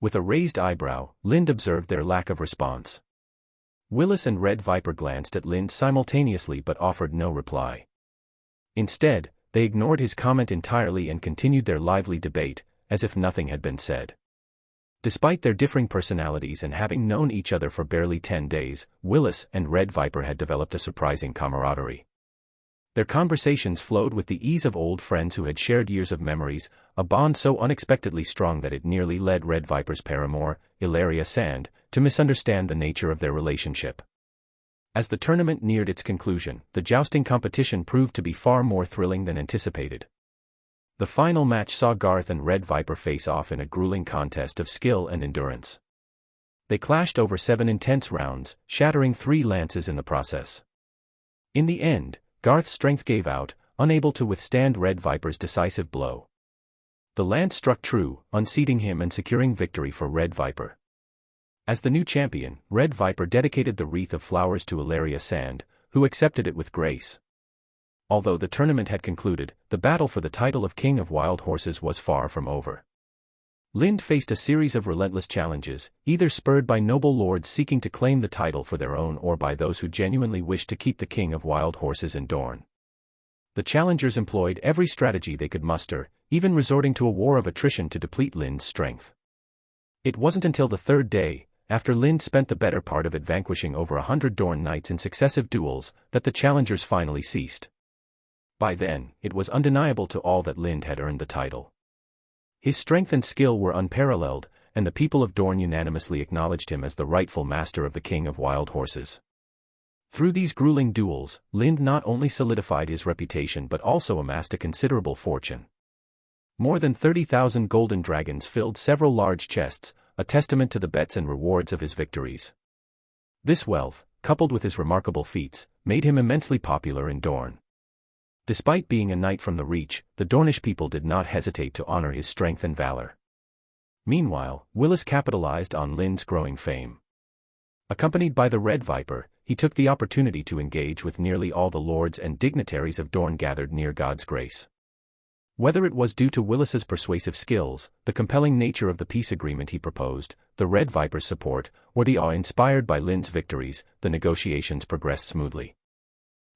With a raised eyebrow, Lynd observed their lack of response. Willis and Red Viper glanced at Lynd simultaneously but offered no reply. Instead, they ignored his comment entirely and continued their lively debate, as if nothing had been said. Despite their differing personalities and having known each other for barely 10 days, Willis and Red Viper had developed a surprising camaraderie. Their conversations flowed with the ease of old friends who had shared years of memories, a bond so unexpectedly strong that it nearly led Red Viper's paramour, Ilaria Sand, to misunderstand the nature of their relationship. As the tournament neared its conclusion, the jousting competition proved to be far more thrilling than anticipated. The final match saw Garth and Red Viper face off in a grueling contest of skill and endurance. They clashed over 7 intense rounds, shattering 3 lances in the process. In the end, Garth's strength gave out, unable to withstand Red Viper's decisive blow. The lance struck true, unseating him and securing victory for Red Viper. As the new champion, Red Viper dedicated the wreath of flowers to Ilaria Sand, who accepted it with grace. Although the tournament had concluded, the battle for the title of King of Wild Horses was far from over. Lynd faced a series of relentless challenges, either spurred by noble lords seeking to claim the title for their own or by those who genuinely wished to keep the King of Wild Horses in Dorne. The challengers employed every strategy they could muster, even resorting to a war of attrition to deplete Lynd's strength. It wasn't until the 3rd day, after Lind spent the better part of it vanquishing over 100 Dorn knights in successive duels, that the challengers finally ceased. By then, it was undeniable to all that Lind had earned the title. His strength and skill were unparalleled, and the people of Dorn unanimously acknowledged him as the rightful master of the King of Wild Horses. Through these grueling duels, Lind not only solidified his reputation but also amassed a considerable fortune. More than 30,000 golden dragons filled several large chests, a testament to the bets and rewards of his victories. This wealth, coupled with his remarkable feats, made him immensely popular in Dorn. Despite being a knight from the Reach, the Dornish people did not hesitate to honor his strength and valor. Meanwhile, Willis capitalized on Lind's growing fame. Accompanied by the Red Viper, he took the opportunity to engage with nearly all the lords and dignitaries of Dorn gathered near God's grace. Whether it was due to Willis's persuasive skills, the compelling nature of the peace agreement he proposed, the Red Viper's support, or the awe inspired by Lind's victories, the negotiations progressed smoothly.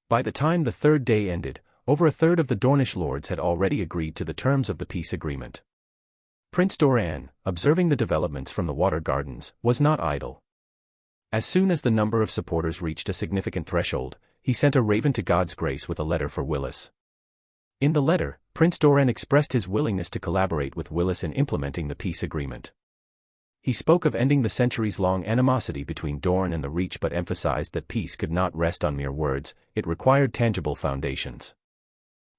By the time the third day ended, over a third of the Dornish lords had already agreed to the terms of the peace agreement. Prince Doran, observing the developments from the Water Gardens, was not idle. As soon as the number of supporters reached a significant threshold, he sent a raven to God's grace with a letter for Willis. In the letter, Prince Doran expressed his willingness to collaborate with Willis in implementing the peace agreement. He spoke of ending the centuries-long animosity between Dorn and the Reach but emphasized that peace could not rest on mere words, it required tangible foundations.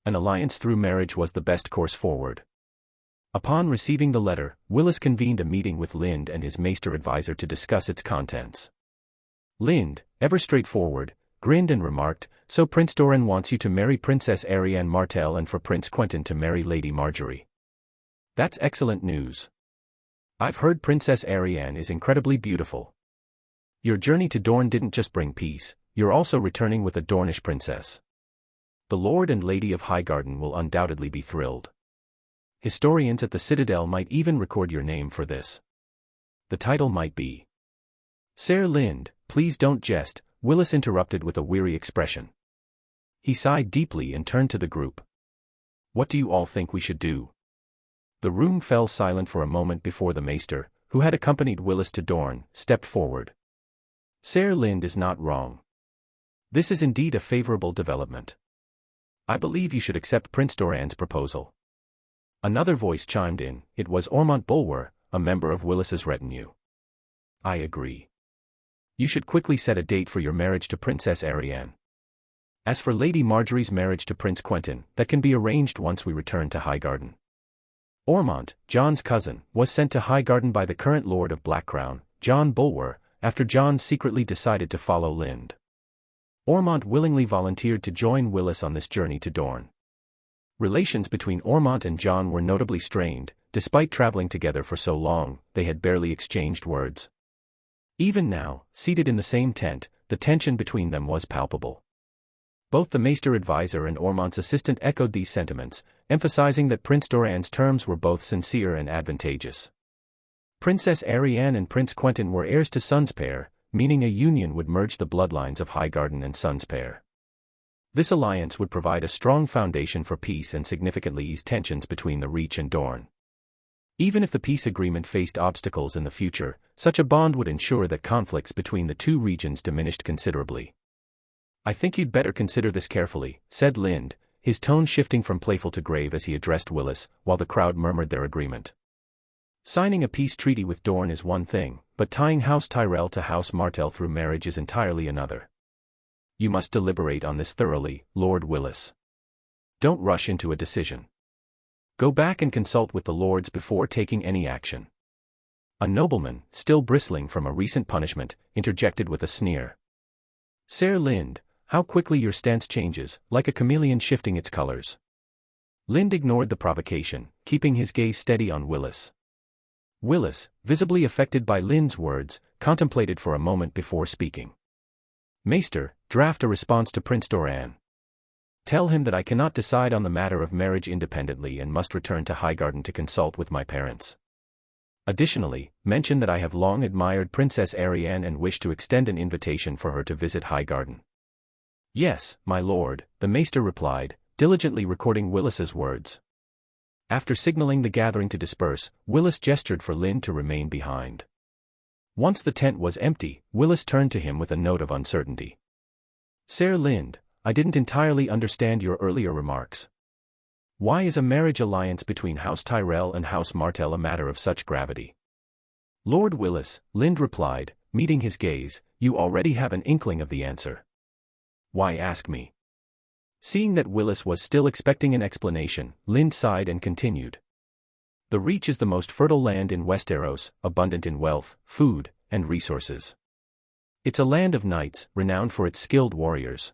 An alliance through marriage was the best course forward. Upon receiving the letter, Willis convened a meeting with Lind and his maester advisor to discuss its contents. Lind, ever straightforward, grinned and remarked, "So Prince Doran wants you to marry Princess Arianne Martell and for Prince Quentin to marry Lady Marjorie. That's excellent news. I've heard Princess Arianne is incredibly beautiful. Your journey to Dorn didn't just bring peace, you're also returning with a Dornish princess. The Lord and Lady of Highgarden will undoubtedly be thrilled. Historians at the Citadel might even record your name for this. The title might be..." "Sir Lind, please don't jest," Willis interrupted with a weary expression. He sighed deeply and turned to the group. "What do you all think we should do?" The room fell silent for a moment before the maester, who had accompanied Willis to Dorn, stepped forward. "Sir Lind is not wrong. This is indeed a favorable development. I believe you should accept Prince Doran's proposal." Another voice chimed in, it was Ormont Bulwer, a member of Willis's retinue. "I agree. You should quickly set a date for your marriage to Princess Arianne. As for Lady Marjorie's marriage to Prince Quentin, that can be arranged once we return to Highgarden." Ormont, John's cousin, was sent to Highgarden by the current Lord of Blackcrown, John Bulwer, after John secretly decided to follow Lind. Ormont willingly volunteered to join Willis on this journey to Dorn. Relations between Ormont and John were notably strained. Despite traveling together for so long, they had barely exchanged words. Even now, seated in the same tent, the tension between them was palpable. Both the maester advisor and Ormont's assistant echoed these sentiments, emphasizing that Prince Doran's terms were both sincere and advantageous. Princess Arianne and Prince Quentin were heirs to Sunspair, meaning a union would merge the bloodlines of Highgarden and Sunspair. This alliance would provide a strong foundation for peace and significantly ease tensions between the Reach and Dorn. Even if the peace agreement faced obstacles in the future, such a bond would ensure that conflicts between the two regions diminished considerably. "I think you'd better consider this carefully," said Lind, his tone shifting from playful to grave as he addressed Willis, while the crowd murmured their agreement. "Signing a peace treaty with Dorn is one thing, but tying House Tyrell to House Martell through marriage is entirely another. You must deliberate on this thoroughly, Lord Willis. Don't rush into a decision. Go back and consult with the lords before taking any action." A nobleman, still bristling from a recent punishment, interjected with a sneer. "Sir Lind, how quickly your stance changes, like a chameleon shifting its colors." Lind ignored the provocation, keeping his gaze steady on Willis. Willis, visibly affected by Lind's words, contemplated for a moment before speaking. "Maester, draft a response to Prince Doran. Tell him that I cannot decide on the matter of marriage independently and must return to Highgarden to consult with my parents. Additionally, mention that I have long admired Princess Arianne and wish to extend an invitation for her to visit Highgarden." "Yes, my lord," the maester replied, diligently recording Willis's words. After signaling the gathering to disperse, Willis gestured for Lind to remain behind. Once the tent was empty, Willis turned to him with a note of uncertainty. "Sir Lind, I didn't entirely understand your earlier remarks. Why is a marriage alliance between House Tyrell and House Martell a matter of such gravity?" "Lord Willis," Lind replied, meeting his gaze, "you already have an inkling of the answer. Why ask me?" Seeing that Willis was still expecting an explanation, Lind sighed and continued. "The Reach is the most fertile land in Westeros, abundant in wealth, food, and resources. It's a land of knights, renowned for its skilled warriors.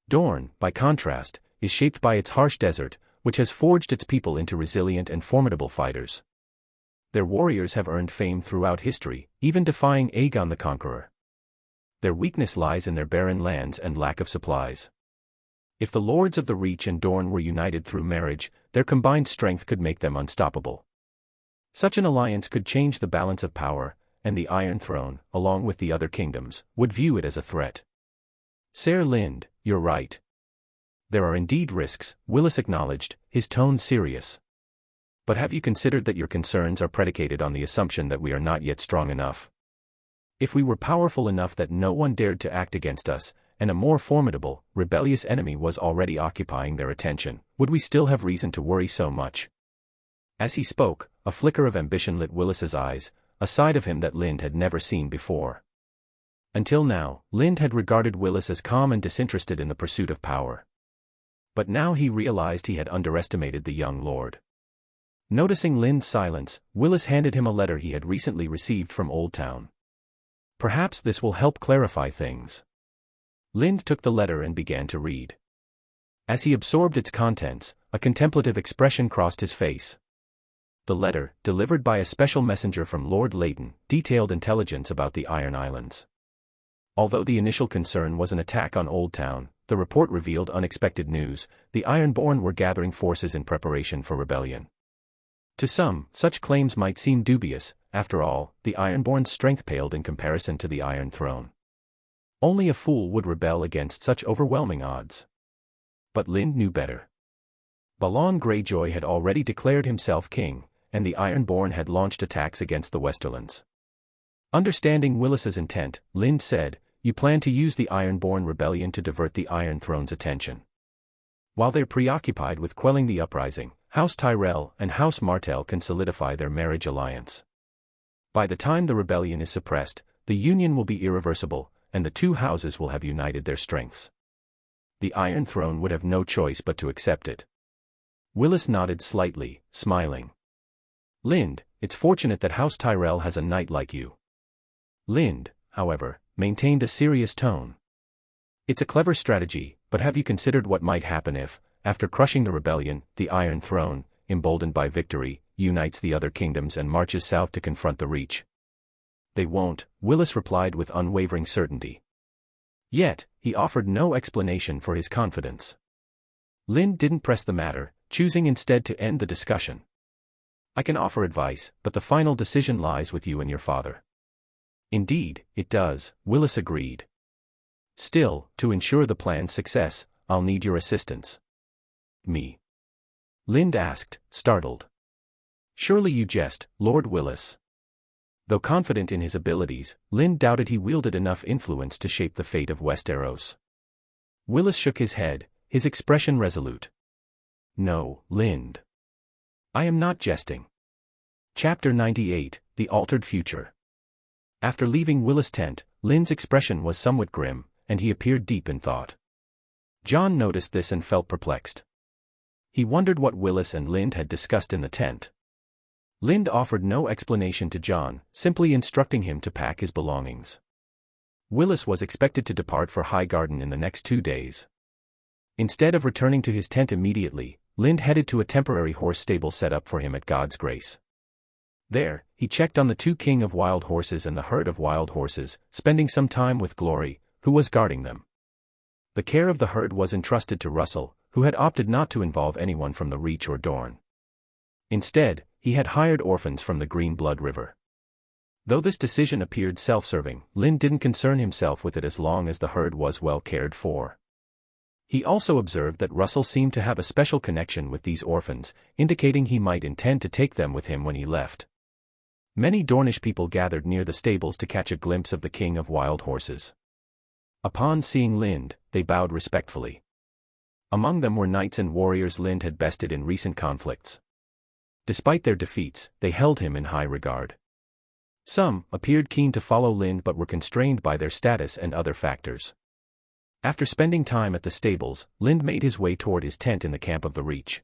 Dorne, by contrast, is shaped by its harsh desert, which has forged its people into resilient and formidable fighters. Their warriors have earned fame throughout history, even defying Aegon the Conqueror. Their weakness lies in their barren lands and lack of supplies. If the Lords of the Reach and Dorne were united through marriage, their combined strength could make them unstoppable. Such an alliance could change the balance of power, and the Iron Throne, along with the other kingdoms, would view it as a threat." "Sir Lind, you're right. There are indeed risks," Willis acknowledged, his tone serious. "But have you considered that your concerns are predicated on the assumption that we are not yet strong enough? If we were powerful enough that no one dared to act against us, and a more formidable, rebellious enemy was already occupying their attention, would we still have reason to worry so much?" As he spoke, a flicker of ambition lit Willis's eyes, a side of him that Lind had never seen before. Until now, Lind had regarded Willis as calm and disinterested in the pursuit of power. But now he realized he had underestimated the young lord. Noticing Lind's silence, Willis handed him a letter he had recently received from Old Town. "Perhaps this will help clarify things." Lind took the letter and began to read. As he absorbed its contents, a contemplative expression crossed his face. The letter, delivered by a special messenger from Lord Leighton, detailed intelligence about the Iron Islands. Although the initial concern was an attack on Old Town, the report revealed unexpected news: the Ironborn were gathering forces in preparation for rebellion. To some, such claims might seem dubious. After all, the Ironborn's strength paled in comparison to the Iron Throne. Only a fool would rebel against such overwhelming odds. But Lind knew better. Balon Greyjoy had already declared himself king, and the Ironborn had launched attacks against the Westerlands. Understanding Willis's intent, Lind said, "You plan to use the Ironborn rebellion to divert the Iron Throne's attention. While they're preoccupied with quelling the uprising, House Tyrell and House Martell can solidify their marriage alliance. By the time the rebellion is suppressed, the union will be irreversible, and the two houses will have united their strengths. The Iron Throne would have no choice but to accept it." Willis nodded slightly, smiling. "Lind, it's fortunate that House Tyrell has a knight like you." Lind, however, maintained a serious tone. "It's a clever strategy, but have you considered what might happen if, after crushing the rebellion, the Iron Throne, emboldened by victory, unites the other kingdoms and marches south to confront the Reach?" "They won't," Willis replied with unwavering certainty. Yet, he offered no explanation for his confidence. Lind didn't press the matter, choosing instead to end the discussion. "I can offer advice, but the final decision lies with you and your father." "Indeed, it does," Willis agreed. "Still, to ensure the plan's success, I'll need your assistance." "Me?" Lind asked, startled. "Surely you jest, Lord Willis." Though confident in his abilities, Lind doubted he wielded enough influence to shape the fate of Westeros. Willis shook his head, his expression resolute. "No, Lind. I am not jesting." Chapter 98, The Altered Future. After leaving Willis' tent, Lind's expression was somewhat grim, and he appeared deep in thought. Jon noticed this and felt perplexed. He wondered what Willis and Lind had discussed in the tent. Lind offered no explanation to Jon, simply instructing him to pack his belongings. Willis was expected to depart for Highgarden in the next 2 days. Instead of returning to his tent immediately, Lind headed to a temporary horse stable set up for him at God's Grace. There, he checked on the 2 king of wild horses and the herd of wild horses, spending some time with Glory, who was guarding them. The care of the herd was entrusted to Russell, who had opted not to involve anyone from the Reach or Dorne. Instead, he had hired orphans from the Green Blood River. Though this decision appeared self-serving, Lind didn't concern himself with it as long as the herd was well cared for. He also observed that Russell seemed to have a special connection with these orphans, indicating he might intend to take them with him when he left. Many Dornish people gathered near the stables to catch a glimpse of the king of wild horses. Upon seeing Lind, they bowed respectfully. Among them were knights and warriors Lind had bested in recent conflicts. Despite their defeats, they held him in high regard. Some appeared keen to follow Lind but were constrained by their status and other factors. After spending time at the stables, Lind made his way toward his tent in the camp of the Reach.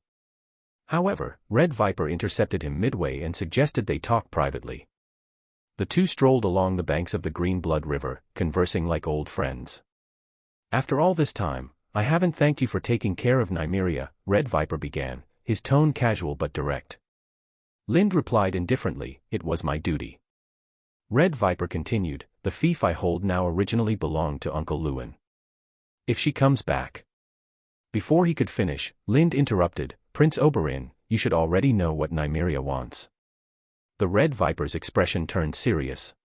However, Red Viper intercepted him midway and suggested they talk privately. The two strolled along the banks of the Green Blood River, conversing like old friends. "After all this time, I haven't thanked you for taking care of Nimriia," Red Viper began, his tone casual but direct. Lind replied indifferently, "It was my duty." Red Viper continued, "The fief I hold now originally belonged to Uncle Lewin. If she comes back." Before he could finish, Lind interrupted, "Prince Oberin, you should already know what Nimriia wants." The Red Viper's expression turned serious.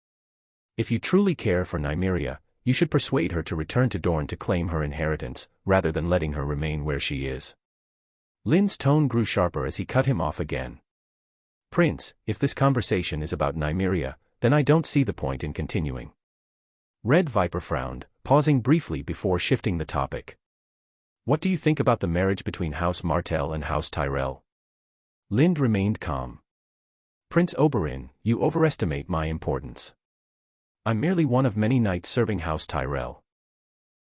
"If you truly care for Nimriia, you should persuade her to return to Dorne to claim her inheritance, rather than letting her remain where she is." Lind's tone grew sharper as he cut him off again. "Prince, if this conversation is about Nimriia, then I don't see the point in continuing." Red Viper frowned, pausing briefly before shifting the topic. "What do you think about the marriage between House Martell and House Tyrell?" Lind remained calm. "Prince Oberin, you overestimate my importance. I'm merely one of many knights serving House Tyrell.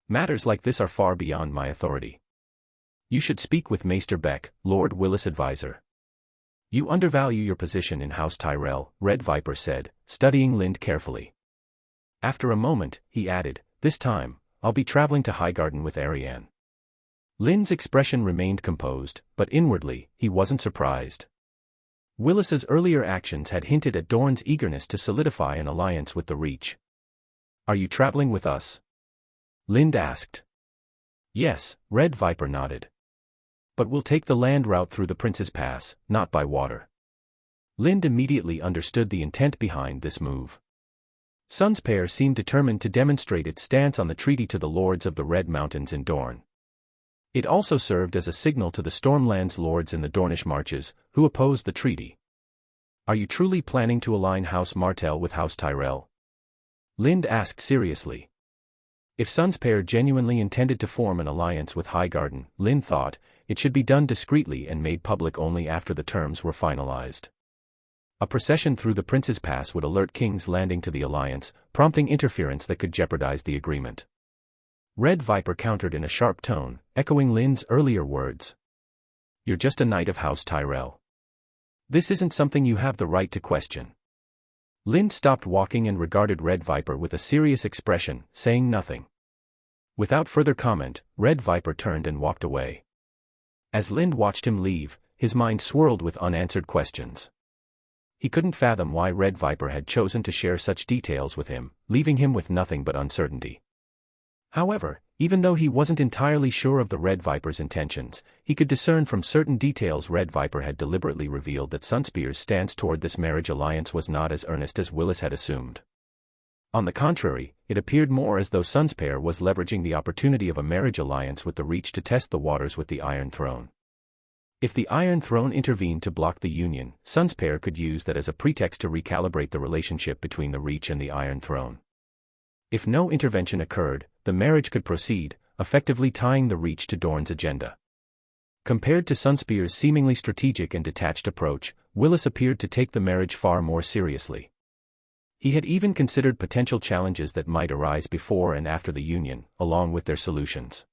Matters like this are far beyond my authority. You should speak with Maester Beck, Lord Willis' advisor." "You undervalue your position in House Tyrell," Red Viper said, studying Lind carefully. After a moment, he added, "This time, I'll be traveling to Highgarden with Arianne." Lind's expression remained composed, but inwardly, he wasn't surprised. Willis's earlier actions had hinted at Dorne's eagerness to solidify an alliance with the Reach. "Are you traveling with us?" Lind asked. "Yes," Red Viper nodded. "But we'll take the land route through the Prince's Pass, not by water." Lind immediately understood the intent behind this move. Sunspear seemed determined to demonstrate its stance on the treaty to the lords of the Red Mountains in Dorne. It also served as a signal to the Stormlands lords in the Dornish marches, who opposed the treaty. "Are you truly planning to align House Martell with House Tyrell?" Lind asked seriously. If Sunspear genuinely intended to form an alliance with Highgarden, Lind thought, it should be done discreetly and made public only after the terms were finalized. A procession through the Prince's Pass would alert King's Landing to the alliance, prompting interference that could jeopardize the agreement. Red Viper countered in a sharp tone, echoing Lind's earlier words. "You're just a knight of House Tyrell. This isn't something you have the right to question." Lind stopped walking and regarded Red Viper with a serious expression, saying nothing. Without further comment, Red Viper turned and walked away. As Lind watched him leave, his mind swirled with unanswered questions. He couldn't fathom why Red Viper had chosen to share such details with him, leaving him with nothing but uncertainty. However, even though he wasn't entirely sure of the Red Viper's intentions, he could discern from certain details Red Viper had deliberately revealed that Sunspear's stance toward this marriage alliance was not as earnest as Willis had assumed. On the contrary, it appeared more as though Sunspear was leveraging the opportunity of a marriage alliance with the Reach to test the waters with the Iron Throne. If the Iron Throne intervened to block the union, Sunspear could use that as a pretext to recalibrate the relationship between the Reach and the Iron Throne. If no intervention occurred, the marriage could proceed, effectively tying the Reach to Dorne's agenda. Compared to Sunspear's seemingly strategic and detached approach, Willis appeared to take the marriage far more seriously. He had even considered potential challenges that might arise before and after the union, along with their solutions.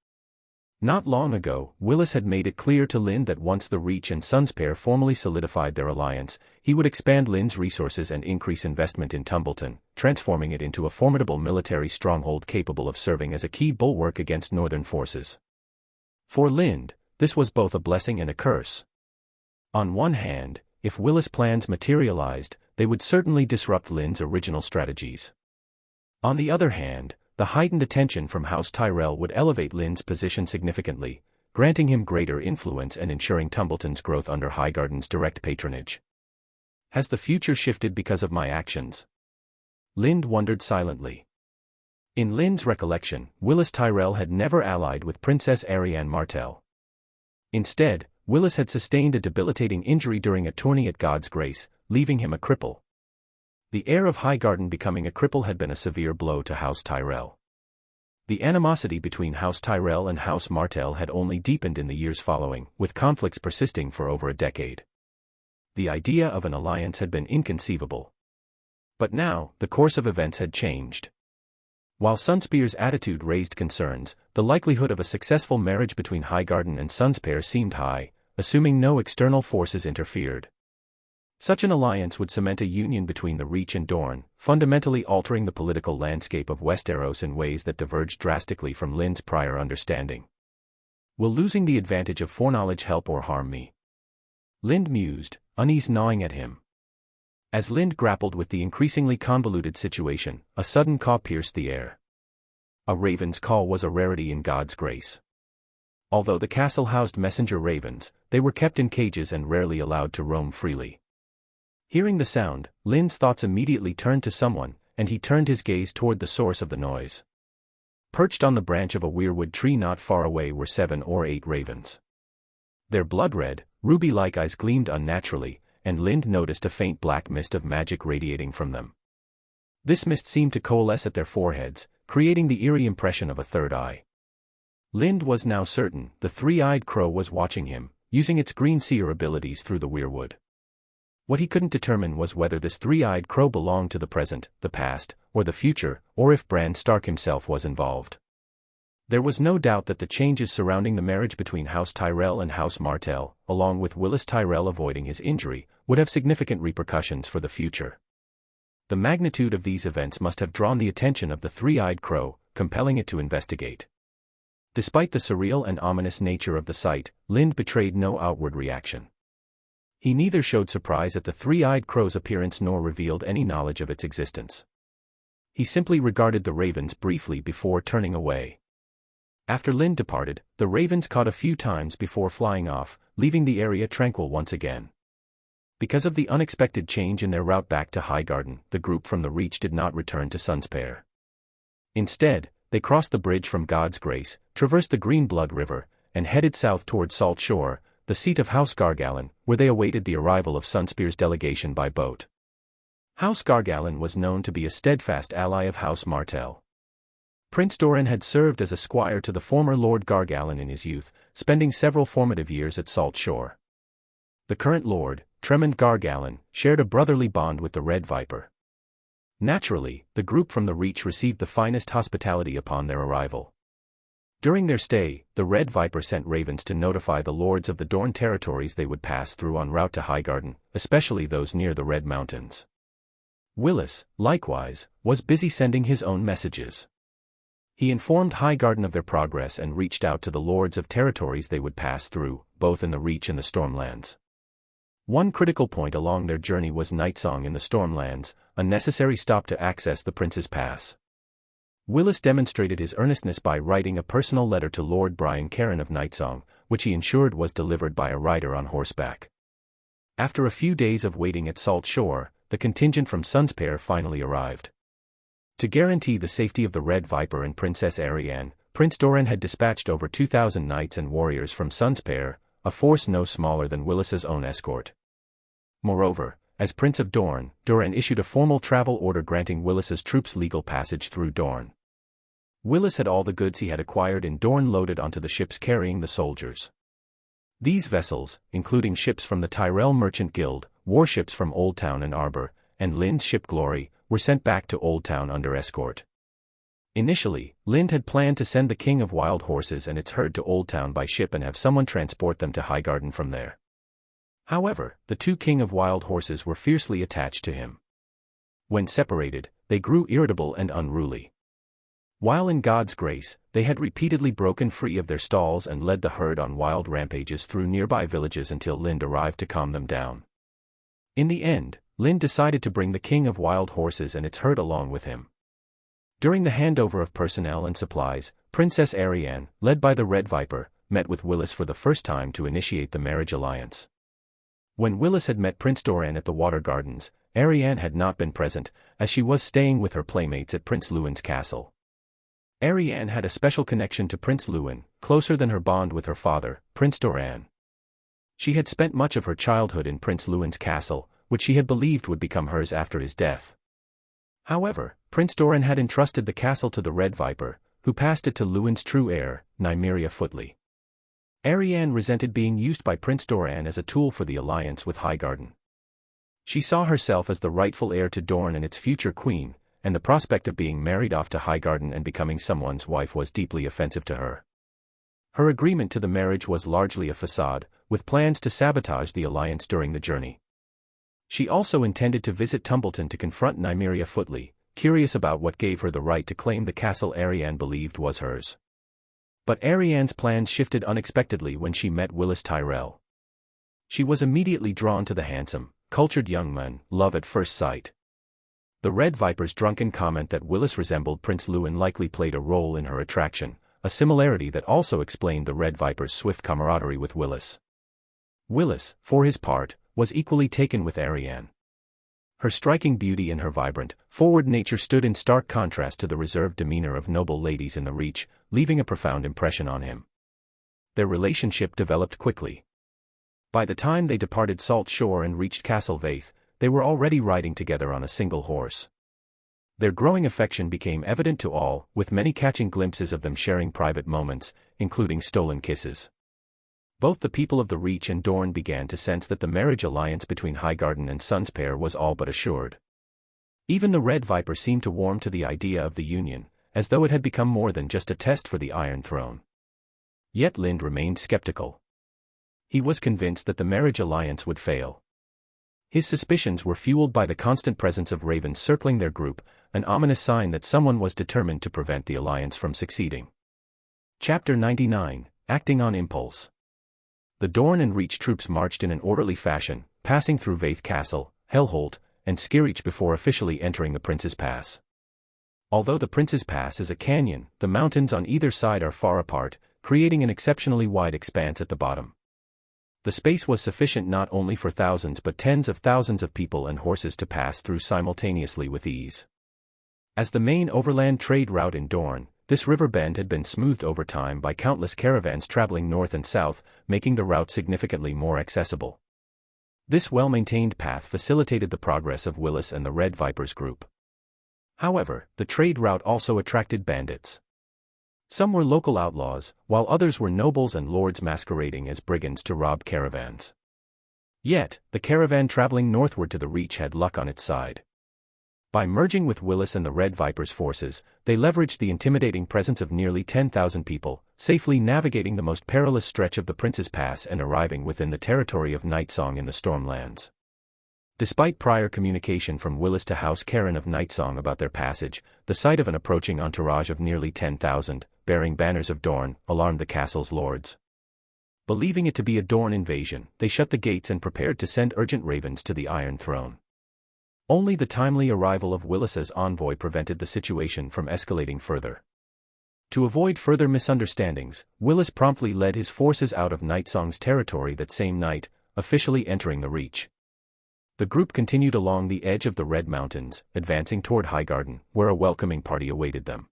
Not long ago, Willis had made it clear to Lind that once the Reach and Sunspear formally solidified their alliance, he would expand Lind's resources and increase investment in Tumbleton, transforming it into a formidable military stronghold capable of serving as a key bulwark against northern forces. For Lind, this was both a blessing and a curse. On one hand, if Willis' plans materialized, they would certainly disrupt Lind's original strategies. On the other hand, the heightened attention from House Tyrell would elevate Lind's position significantly, granting him greater influence and ensuring Tumbleton's growth under Highgarden's direct patronage. Has the future shifted because of my actions? Lind wondered silently. In Lind's recollection, Willis Tyrell had never allied with Princess Arianne Martell. Instead, Willis had sustained a debilitating injury during a tourney at God's Grace, leaving him a cripple. The heir of Highgarden becoming a cripple had been a severe blow to House Tyrell. The animosity between House Tyrell and House Martell had only deepened in the years following, with conflicts persisting for over a decade. The idea of an alliance had been inconceivable. But now, the course of events had changed. While Sunspear's attitude raised concerns, the likelihood of a successful marriage between Highgarden and Sunspear seemed high, assuming no external forces interfered. Such an alliance would cement a union between the Reach and Dorne, fundamentally altering the political landscape of Westeros in ways that diverged drastically from Lynd's prior understanding. Will losing the advantage of foreknowledge help or harm me? Lynd mused, unease gnawing at him. As Lynd grappled with the increasingly convoluted situation, a sudden caw pierced the air. A raven's call was a rarity in God's grace. Although the castle housed messenger ravens, they were kept in cages and rarely allowed to roam freely. Hearing the sound, Lynd's thoughts immediately turned to someone, and he turned his gaze toward the source of the noise. Perched on the branch of a weirwood tree not far away were 7 or 8 ravens. Their blood-red, ruby-like eyes gleamed unnaturally, and Lynd noticed a faint black mist of magic radiating from them. This mist seemed to coalesce at their foreheads, creating the eerie impression of a third eye. Lynd was now certain the three-eyed crow was watching him, using its green seer abilities through the weirwood. What he couldn't determine was whether this three-eyed crow belonged to the present, the past, or the future, or if Bran Stark himself was involved. There was no doubt that the changes surrounding the marriage between House Tyrell and House Martell, along with Willis Tyrell avoiding his injury, would have significant repercussions for the future. The magnitude of these events must have drawn the attention of the three-eyed crow, compelling it to investigate. Despite the surreal and ominous nature of the sight, Lynd betrayed no outward reaction. He neither showed surprise at the three-eyed crow's appearance nor revealed any knowledge of its existence. He simply regarded the ravens briefly before turning away. After Lynd departed, the ravens caught a few times before flying off, leaving the area tranquil once again. Because of the unexpected change in their route back to Highgarden, the group from the Reach did not return to Sunspear. Instead, they crossed the bridge from God's Grace, traversed the Green Blood River, and headed south toward Salt Shore, the seat of House Gargallen, where they awaited the arrival of Sunspear's delegation by boat. House Gargallen was known to be a steadfast ally of House Martell. Prince Doran had served as a squire to the former Lord Gargallen in his youth, spending several formative years at Salt Shore. The current Lord, Tremond Gargallen, shared a brotherly bond with the Red Viper. Naturally, the group from the Reach received the finest hospitality upon their arrival. During their stay, the Red Viper sent ravens to notify the lords of the Dorne territories they would pass through en route to Highgarden, especially those near the Red Mountains. Willis, likewise, was busy sending his own messages. He informed Highgarden of their progress and reached out to the lords of territories they would pass through, both in the Reach and the Stormlands. One critical point along their journey was Nightsong in the Stormlands, a necessary stop to access the Prince's Pass. Willis demonstrated his earnestness by writing a personal letter to Lord Brian Cairn of Nightsong, which he ensured was delivered by a rider on horseback. After a few days of waiting at Salt Shore, the contingent from Sunspear finally arrived. To guarantee the safety of the Red Viper and Princess Arianne, Prince Doran had dispatched over 2,000 knights and warriors from Sunspear, a force no smaller than Willis's own escort. Moreover, as Prince of Dorne, Doran issued a formal travel order granting Willis's troops legal passage through Dorne. Willis had all the goods he had acquired in Dorne loaded onto the ships carrying the soldiers. These vessels, including ships from the Tyrell Merchant Guild, warships from Old Town and Arbor, and Lynd's ship Glory, were sent back to Old Town under escort. Initially, Lynd had planned to send the King of Wild Horses and its herd to Old Town by ship and have someone transport them to Highgarden from there. However, the two King of Wild Horses were fiercely attached to him. When separated, they grew irritable and unruly. While in God's grace, they had repeatedly broken free of their stalls and led the herd on wild rampages through nearby villages until Lynd arrived to calm them down. In the end, Lynd decided to bring the King of Wild Horses and its herd along with him. During the handover of personnel and supplies, Princess Arianne, led by the Red Viper, met with Willis for the first time to initiate the marriage alliance. When Willis had met Prince Doran at the Water Gardens, Arianne had not been present, as she was staying with her playmates at Prince Lewin's castle. Arianne had a special connection to Prince Lewin, closer than her bond with her father, Prince Doran. She had spent much of her childhood in Prince Lewin's castle, which she had believed would become hers after his death. However, Prince Doran had entrusted the castle to the Red Viper, who passed it to Luwin's true heir, Nimriia Footley. Arianne resented being used by Prince Doran as a tool for the alliance with Highgarden. She saw herself as the rightful heir to Dorne and its future queen, and the prospect of being married off to Highgarden and becoming someone's wife was deeply offensive to her. Her agreement to the marriage was largely a facade, with plans to sabotage the alliance during the journey. She also intended to visit Tumbleton to confront Nimriia Footley, curious about what gave her the right to claim the castle Arianne believed was hers. But Arianne's plans shifted unexpectedly when she met Willis Tyrell. She was immediately drawn to the handsome, cultured young man, love at first sight. The Red Viper's drunken comment that Willis resembled Prince Luwin likely played a role in her attraction, a similarity that also explained the Red Viper's swift camaraderie with Willis. Willis, for his part, was equally taken with Arianne. Her striking beauty and her vibrant, forward nature stood in stark contrast to the reserved demeanor of noble ladies in the Reach, leaving a profound impression on him. Their relationship developed quickly. By the time they departed Salt Shore and reached Castle Vaith, they were already riding together on a single horse. Their growing affection became evident to all, with many catching glimpses of them sharing private moments, including stolen kisses. Both the people of the Reach and Dorne began to sense that the marriage alliance between Highgarden and Sunspear was all but assured. Even the Red Viper seemed to warm to the idea of the union, as though it had become more than just a test for the Iron Throne. Yet Lind remained skeptical. He was convinced that the marriage alliance would fail. His suspicions were fueled by the constant presence of ravens circling their group, an ominous sign that someone was determined to prevent the alliance from succeeding. Chapter 99, Acting on Impulse. The Dorne and Reach troops marched in an orderly fashion, passing through Vaith Castle, Hellholt, and Skirich before officially entering the Prince's Pass. Although the Prince's Pass is a canyon, the mountains on either side are far apart, creating an exceptionally wide expanse at the bottom. The space was sufficient not only for thousands but tens of thousands of people and horses to pass through simultaneously with ease. As the main overland trade route in Dorne, this river bend had been smoothed over time by countless caravans traveling north and south, making the route significantly more accessible. This well-maintained path facilitated the progress of Willis and the Red Viper's group. However, the trade route also attracted bandits. Some were local outlaws, while others were nobles and lords masquerading as brigands to rob caravans. Yet, the caravan traveling northward to the Reach had luck on its side. By merging with Willis and the Red Viper's forces, they leveraged the intimidating presence of nearly 10,000 people, safely navigating the most perilous stretch of the Prince's Pass and arriving within the territory of Nightsong in the Stormlands. Despite prior communication from Willis to House Cairn of Nightsong about their passage, the sight of an approaching entourage of nearly 10,000, bearing banners of Dorne, alarmed the castle's lords. Believing it to be a Dorne invasion, they shut the gates and prepared to send urgent ravens to the Iron Throne. Only the timely arrival of Willis's envoy prevented the situation from escalating further. To avoid further misunderstandings, Willis promptly led his forces out of Nightsong's territory that same night, officially entering the Reach. The group continued along the edge of the Red Mountains, advancing toward Highgarden, where a welcoming party awaited them.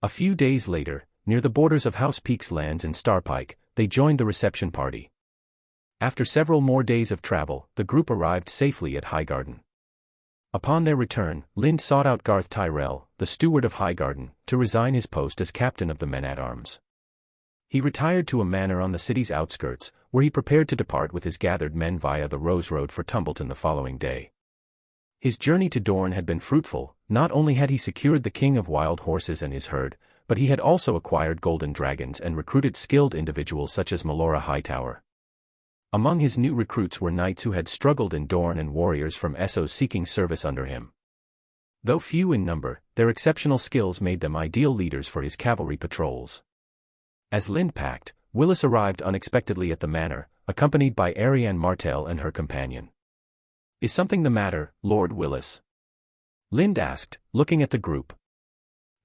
A few days later, near the borders of House Peak's lands in Starpike, they joined the reception party. After several more days of travel, the group arrived safely at Highgarden. Upon their return, Lind sought out Garth Tyrell, the steward of Highgarden, to resign his post as captain of the men-at-arms. He retired to a manor on the city's outskirts, where he prepared to depart with his gathered men via the Rose Road for Tumbleton the following day. His journey to Dorne had been fruitful. Not only had he secured the king of wild horses and his herd, but he had also acquired golden dragons and recruited skilled individuals such as Melora Hightower. Among his new recruits were knights who had struggled in Dorne and warriors from Essos seeking service under him. Though few in number, their exceptional skills made them ideal leaders for his cavalry patrols. As Lind packed, Willis arrived unexpectedly at the manor, accompanied by Arianne Martell and her companion. "Is something the matter, Lord Willis?" Lind asked, looking at the group.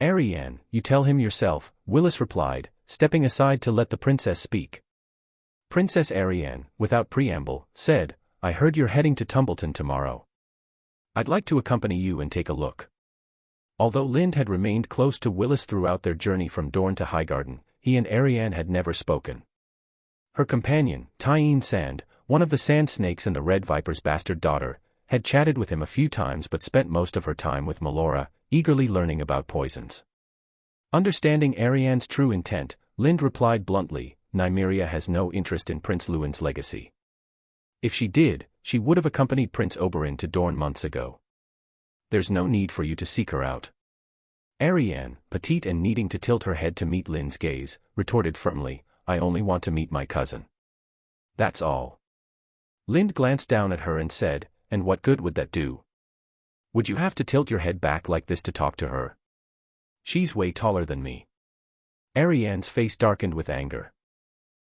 "Arianne, you tell him yourself," Willis replied, stepping aside to let the princess speak. Princess Arianne, without preamble, said, "I heard you're heading to Tumbleton tomorrow. I'd like to accompany you and take a look." Although Lind had remained close to Willis throughout their journey from Dorne to Highgarden, he and Arianne had never spoken. Her companion, Tywin Sand, one of the Sand Snakes and the Red Viper's bastard daughter, had chatted with him a few times but spent most of her time with Melora, eagerly learning about poisons. Understanding Ariane's true intent, Lind replied bluntly, Nimriia has no interest in Prince Lewin's legacy. If she did, she would have accompanied Prince Oberin to Dorne months ago. There's no need for you to seek her out. Ariane, petite and needing to tilt her head to meet Lind's gaze, retorted firmly, I only want to meet my cousin. That's all. Lind glanced down at her and said, and what good would that do? Would you have to tilt your head back like this to talk to her? She's way taller than me. Ariane's face darkened with anger.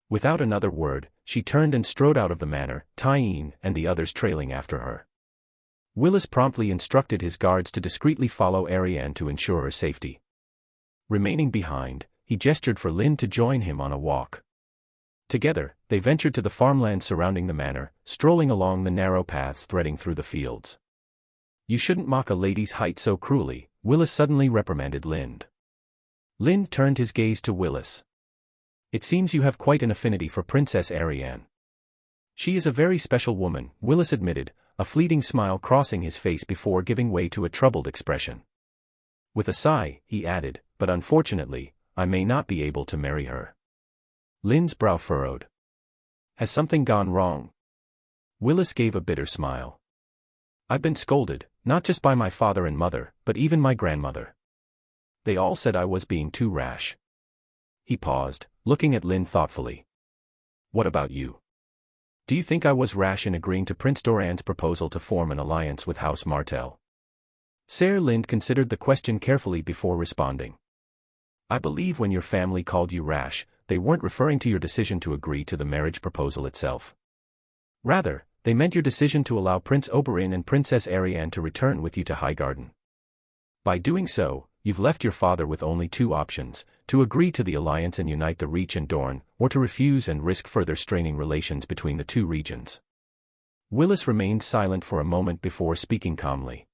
Without another word, she turned and strode out of the manor, Tywin and the others trailing after her. Willis promptly instructed his guards to discreetly follow Ariane to ensure her safety. Remaining behind, he gestured for Lind to join him on a walk. Together, they ventured to the farmland surrounding the manor, strolling along the narrow paths threading through the fields. You shouldn't mock a lady's height so cruelly, Willis suddenly reprimanded Lind. Lind turned his gaze to Willis. It seems you have quite an affinity for Princess Ariane. She is a very special woman, Willis admitted, a fleeting smile crossing his face before giving way to a troubled expression. With a sigh, he added, but unfortunately, I may not be able to marry her. Lind's brow furrowed. Has something gone wrong? Willis gave a bitter smile. I've been scolded, not just by my father and mother, but even my grandmother. They all said I was being too rash. He paused, looking at Lind thoughtfully. What about you? Do you think I was rash in agreeing to Prince Doran's proposal to form an alliance with House Martell? Ser Lind considered the question carefully before responding. I believe when your family called you rash, they weren't referring to your decision to agree to the marriage proposal itself. Rather, they meant your decision to allow Prince Oberin and Princess Ariane to return with you to Highgarden. By doing so, you've left your father with only two options, to agree to the alliance and unite the Reach and Dorne, or to refuse and risk further straining relations between the two regions. Willis remained silent for a moment before speaking calmly.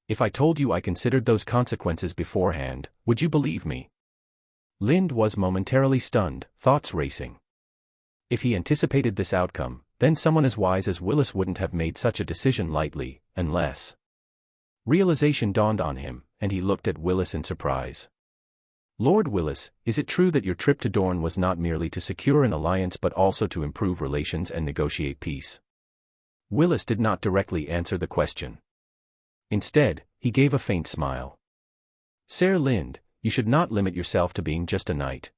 If I told you I considered those consequences beforehand, would you believe me? Lind was momentarily stunned, thoughts racing. If he anticipated this outcome, then someone as wise as Willis wouldn't have made such a decision lightly, unless... Realization dawned on him, and he looked at Willis in surprise. Lord Willis, is it true that your trip to Dorne was not merely to secure an alliance but also to improve relations and negotiate peace? Willis did not directly answer the question. Instead, he gave a faint smile. Ser Lind, you should not limit yourself to being just a knight.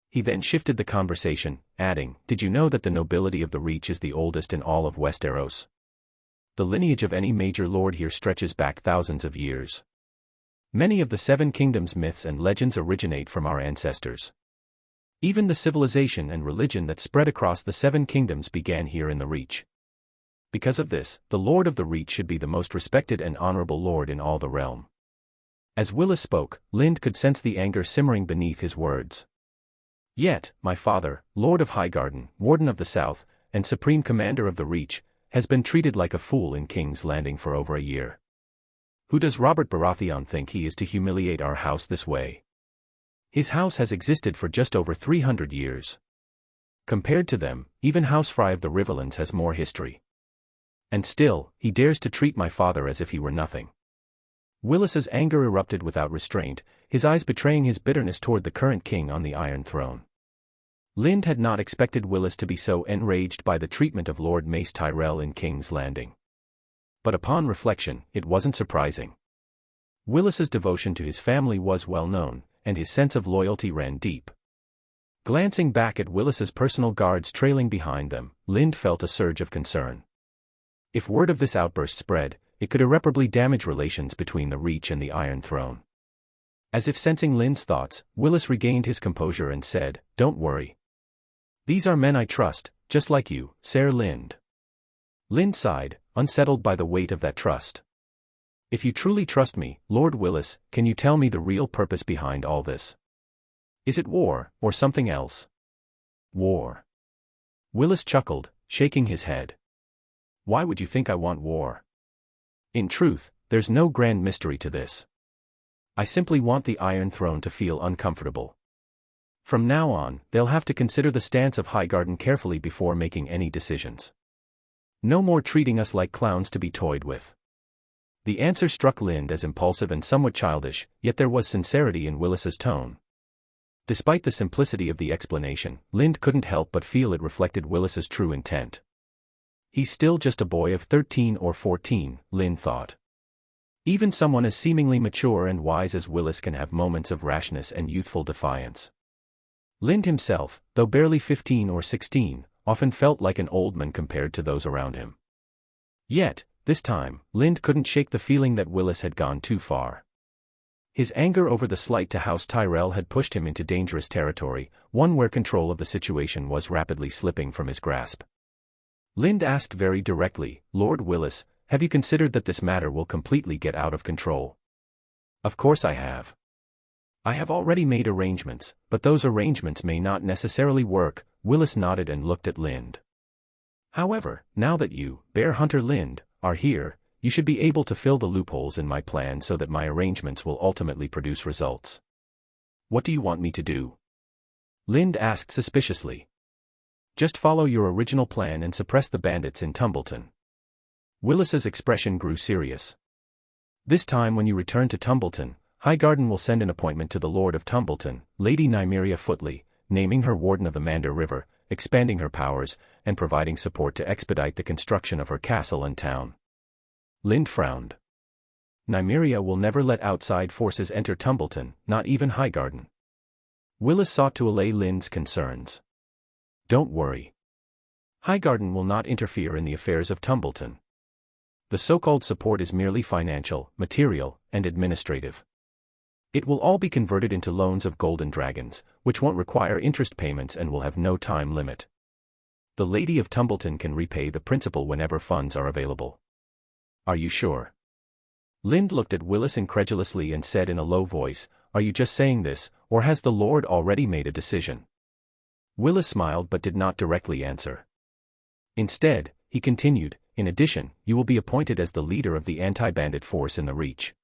He then shifted the conversation, adding, did you know that the nobility of the Reach is the oldest in all of Westeros? The lineage of any major lord here stretches back thousands of years. Many of the Seven Kingdoms myths and legends originate from our ancestors. Even the civilization and religion that spread across the Seven Kingdoms began here in the Reach. Because of this, the Lord of the Reach should be the most respected and honorable lord in all the realm. As Willis spoke, Lind could sense the anger simmering beneath his words. Yet, my father, Lord of Highgarden, Warden of the South, and Supreme Commander of the Reach, has been treated like a fool in King's Landing for over a year. Who does Robert Baratheon think he is to humiliate our house this way? His house has existed for just over 300 years. Compared to them, even House Fry of the Riverlands has more history. And still, he dares to treat my father as if he were nothing. Willis's anger erupted without restraint, his eyes betraying his bitterness toward the current king on the Iron Throne. Lind had not expected Willis to be so enraged by the treatment of Lord Mace Tyrell in King's Landing. But upon reflection, it wasn't surprising. Willis's devotion to his family was well known, and his sense of loyalty ran deep. Glancing back at Willis's personal guards trailing behind them, Lind felt a surge of concern. If word of this outburst spread, it could irreparably damage relations between the Reach and the Iron Throne. As if sensing Lind's thoughts, Willis regained his composure and said, don't worry. These are men I trust, just like you, Ser Lind. Lind sighed, unsettled by the weight of that trust. If you truly trust me, Lord Willis, can you tell me the real purpose behind all this? Is it war, or something else? War. Willis chuckled, shaking his head. Why would you think I want war? In truth, there's no grand mystery to this. I simply want the Iron Throne to feel uncomfortable. From now on, they'll have to consider the stance of Highgarden carefully before making any decisions. No more treating us like clowns to be toyed with. The answer struck Lind as impulsive and somewhat childish, yet there was sincerity in Willis's tone. Despite the simplicity of the explanation, Lind couldn't help but feel it reflected Willis's true intent. He's still just a boy of 13 or 14, Lind thought. Even someone as seemingly mature and wise as Willis can have moments of rashness and youthful defiance. Lind himself, though barely 15 or 16, often felt like an old man compared to those around him. Yet, this time, Lind couldn't shake the feeling that Willis had gone too far. His anger over the slight to House Tyrell had pushed him into dangerous territory, one where control of the situation was rapidly slipping from his grasp. Lind asked very directly, "Lord Willis, have you considered that this matter will completely get out of control?" "Of course I have. I have already made arrangements, but those arrangements may not necessarily work." Willis nodded and looked at Lind. "However, now that you, Bear Hunter Lind, are here, you should be able to fill the loopholes in my plan so that my arrangements will ultimately produce results." "What do you want me to do?" Lind asked suspiciously. "Just follow your original plan and suppress the bandits in Tumbleton." Willis's expression grew serious. "This time when you return to Tumbleton, Highgarden will send an appointment to the Lord of Tumbleton, Lady Nimriia Footley, naming her Warden of the Mander River, expanding her powers, and providing support to expedite the construction of her castle and town." Lind frowned. "Nimriia will never let outside forces enter Tumbleton, not even Highgarden." Willis sought to allay Lind's concerns. "Don't worry. Highgarden will not interfere in the affairs of Tumbleton. The so-called support is merely financial, material, and administrative. It will all be converted into loans of golden dragons, which won't require interest payments and will have no time limit. The Lady of Tumbleton can repay the principal whenever funds are available." "Are you sure?" Lind looked at Willis incredulously and said in a low voice, "Are you just saying this, or has the Lord already made a decision?" Willis smiled but did not directly answer. Instead, he continued, "In addition, you will be appointed as the leader of the anti-bandit force in the Reach.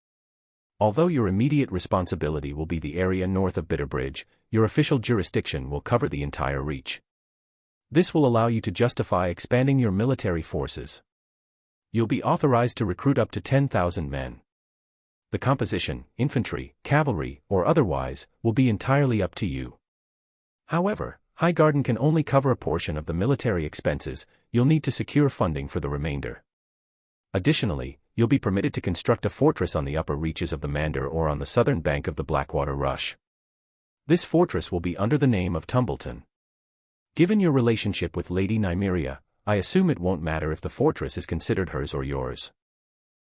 Although your immediate responsibility will be the area north of Bitterbridge, your official jurisdiction will cover the entire Reach. This will allow you to justify expanding your military forces. You'll be authorized to recruit up to 10,000 men. The composition, infantry, cavalry, or otherwise, will be entirely up to you. However, Highgarden can only cover a portion of the military expenses. You'll need to secure funding for the remainder. Additionally, you'll be permitted to construct a fortress on the upper reaches of the Mander or on the southern bank of the Blackwater Rush. This fortress will be under the name of Tumbleton. Given your relationship with Lady Nimriia, I assume it won't matter if the fortress is considered hers or yours."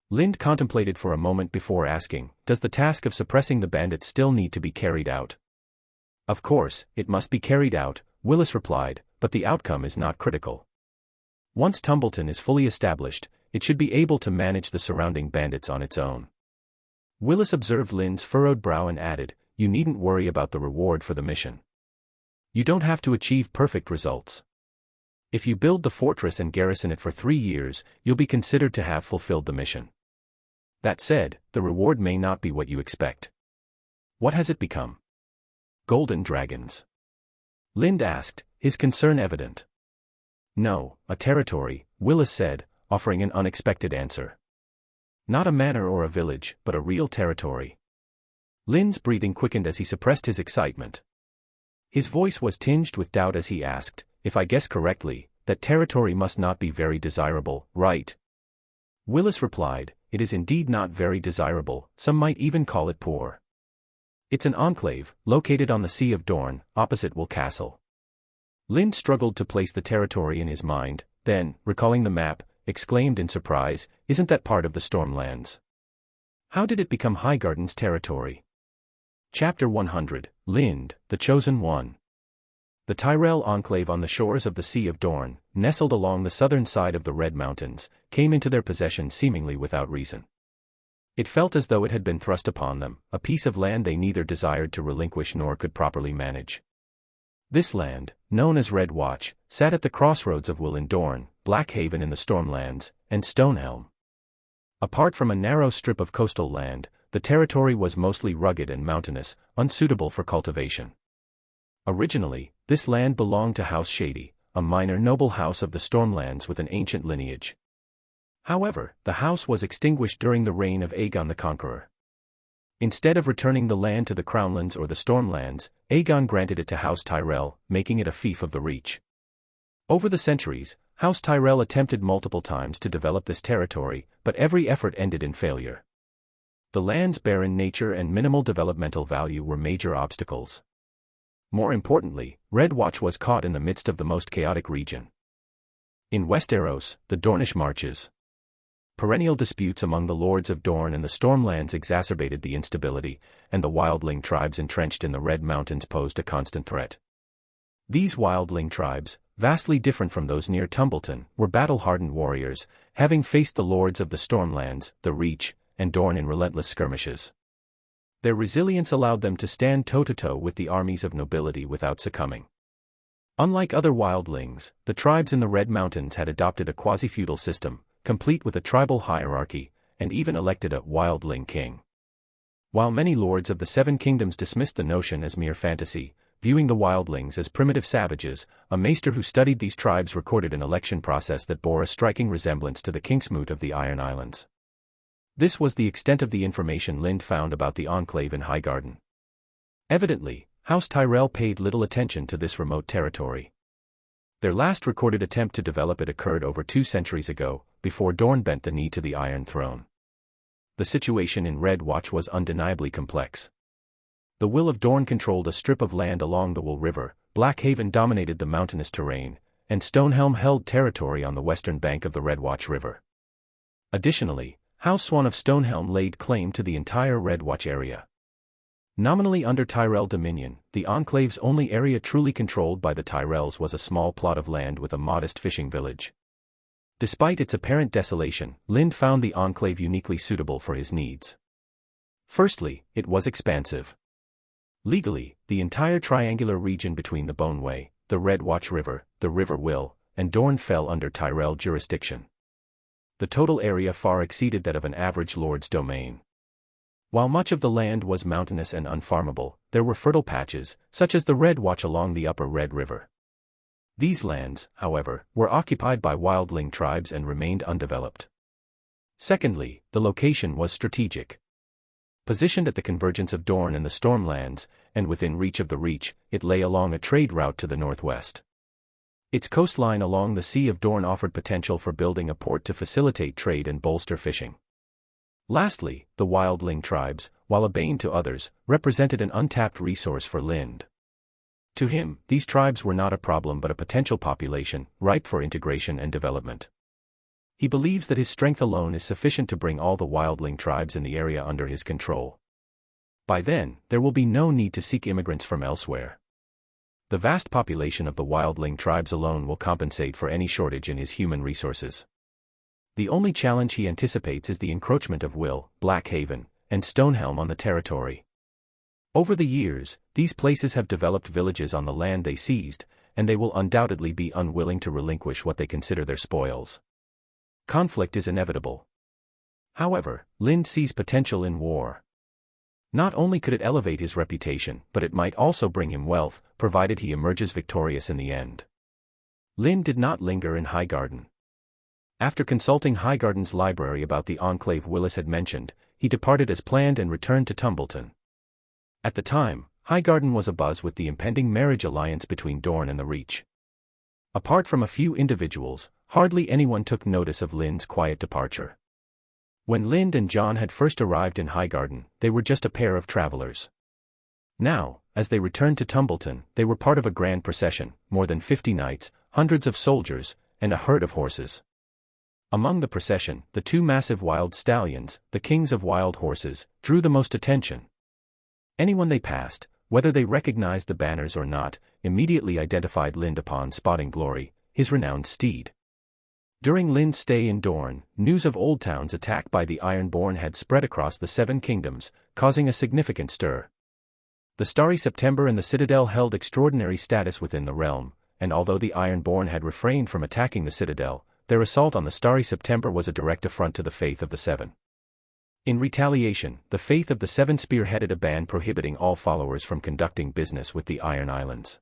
Lind contemplated for a moment before asking, "Does the task of suppressing the bandits still need to be carried out?" "Of course, it must be carried out," Willis replied, "but the outcome is not critical. Once Tumbleton is fully established, it should be able to manage the surrounding bandits on its own." Willis observed Lind's furrowed brow and added, "You needn't worry about the reward for the mission. You don't have to achieve perfect results. If you build the fortress and garrison it for 3 years, you'll be considered to have fulfilled the mission. That said, the reward may not be what you expect." "What has it become?" "Golden dragons." Lind asked, his concern evident. "No, a territory," Willis said, offering an unexpected answer. "Not a manor or a village, but a real territory." Lind's breathing quickened as he suppressed his excitement. His voice was tinged with doubt as he asked, "If I guess correctly, that territory must not be very desirable, right?" Willis replied, "It is indeed not very desirable, some might even call it poor. It's an enclave, located on the Sea of Dorne, opposite Will Castle." Lind struggled to place the territory in his mind, then, recalling the map, exclaimed in surprise, "Isn't that part of the Stormlands? How did it become Highgarden's territory?" Chapter 100, Lind, the Chosen One. The Tyrell enclave on the shores of the Sea of Dorne, nestled along the southern side of the Red Mountains, came into their possession seemingly without reason. It felt as though it had been thrust upon them, a piece of land they neither desired to relinquish nor could properly manage. This land, known as Red Watch, sat at the crossroads of Will in Dorne, Blackhaven in the Stormlands, and Stonehelm. Apart from a narrow strip of coastal land, the territory was mostly rugged and mountainous, unsuitable for cultivation. Originally, this land belonged to House Shady, a minor noble house of the Stormlands with an ancient lineage. However, the house was extinguished during the reign of Aegon the Conqueror. Instead of returning the land to the Crownlands or the Stormlands, Aegon granted it to House Tyrell, making it a fief of the Reach. Over the centuries, House Tyrell attempted multiple times to develop this territory, but every effort ended in failure. The land's barren nature and minimal developmental value were major obstacles. More importantly, Redwatch was caught in the midst of the most chaotic region. In Westeros, the Dornish marches. Perennial disputes among the Lords of Dorne and the Stormlands exacerbated the instability, and the wildling tribes entrenched in the Red Mountains posed a constant threat. These wildling tribes, vastly different from those near Tumbleton, were battle-hardened warriors, having faced the Lords of the Stormlands, the Reach, and Dorne in relentless skirmishes. Their resilience allowed them to stand toe-to-toe with the armies of nobility without succumbing. Unlike other wildlings, the tribes in the Red Mountains had adopted a quasi-feudal system, complete with a tribal hierarchy, and even elected a wildling king. While many lords of the Seven Kingdoms dismissed the notion as mere fantasy, viewing the wildlings as primitive savages, a maester who studied these tribes recorded an election process that bore a striking resemblance to the Kingsmoot of the Iron Islands. This was the extent of the information Lind found about the enclave in Highgarden. Evidently, House Tyrell paid little attention to this remote territory. Their last recorded attempt to develop it occurred over 2 centuries ago, before Dorne bent the knee to the Iron Throne. The situation in Redwatch was undeniably complex. The Will of Dorne controlled a strip of land along the Wool River, Blackhaven dominated the mountainous terrain, and Stonehelm held territory on the western bank of the Redwatch River. Additionally, House Swan of Stonehelm laid claim to the entire Redwatch area. Nominally under Tyrell dominion, the Enclave's only area truly controlled by the Tyrells was a small plot of land with a modest fishing village. Despite its apparent desolation, Lind found the Enclave uniquely suitable for his needs. Firstly, it was expansive. Legally, the entire triangular region between the Boneway, the Redwatch River, the River Will, and Dorne fell under Tyrell jurisdiction. The total area far exceeded that of an average lord's domain. While much of the land was mountainous and unfarmable, there were fertile patches, such as the Redwatch along the upper Red River. These lands, however, were occupied by wildling tribes and remained undeveloped. Secondly, the location was strategic. Positioned at the convergence of Dorne and the Stormlands, and within reach of the Reach, it lay along a trade route to the northwest. Its coastline along the Sea of Dorne offered potential for building a port to facilitate trade and bolster fishing. Lastly, the wildling tribes, while a bane to others, represented an untapped resource for Lind. To him, these tribes were not a problem but a potential population, ripe for integration and development. He believes that his strength alone is sufficient to bring all the wildling tribes in the area under his control. By then, there will be no need to seek immigrants from elsewhere. The vast population of the wildling tribes alone will compensate for any shortage in his human resources. The only challenge he anticipates is the encroachment of Will, Blackhaven, and Stonehelm on the territory. Over the years, these places have developed villages on the land they seized, and they will undoubtedly be unwilling to relinquish what they consider their spoils. Conflict is inevitable. However, Lind sees potential in war. Not only could it elevate his reputation, but it might also bring him wealth, provided he emerges victorious in the end. Lind did not linger in Highgarden. After consulting Highgarden's library about the enclave Willis had mentioned, he departed as planned and returned to Tumbleton. At the time, Highgarden was abuzz with the impending marriage alliance between Dorne and the Reach. Apart from a few individuals, hardly anyone took notice of Lind's quiet departure. When Lind and Jon had first arrived in Highgarden, they were just a pair of travelers. Now, as they returned to Tumbleton, they were part of a grand procession, more than 50 knights, hundreds of soldiers, and a herd of horses. Among the procession, the 2 massive wild stallions, the kings of wild horses, drew the most attention. Anyone they passed, whether they recognized the banners or not, immediately identified Lind upon spotting Glory, his renowned steed. During Lind's stay in Dorne, news of Oldtown's attack by the Ironborn had spread across the Seven Kingdoms, causing a significant stir. The Starry September and the Citadel held extraordinary status within the realm, and although the Ironborn had refrained from attacking the Citadel, their assault on the Starry September was a direct affront to the Faith of the Seven. In retaliation, the Faith of the Seven spearheaded a ban prohibiting all followers from conducting business with the Iron Islands.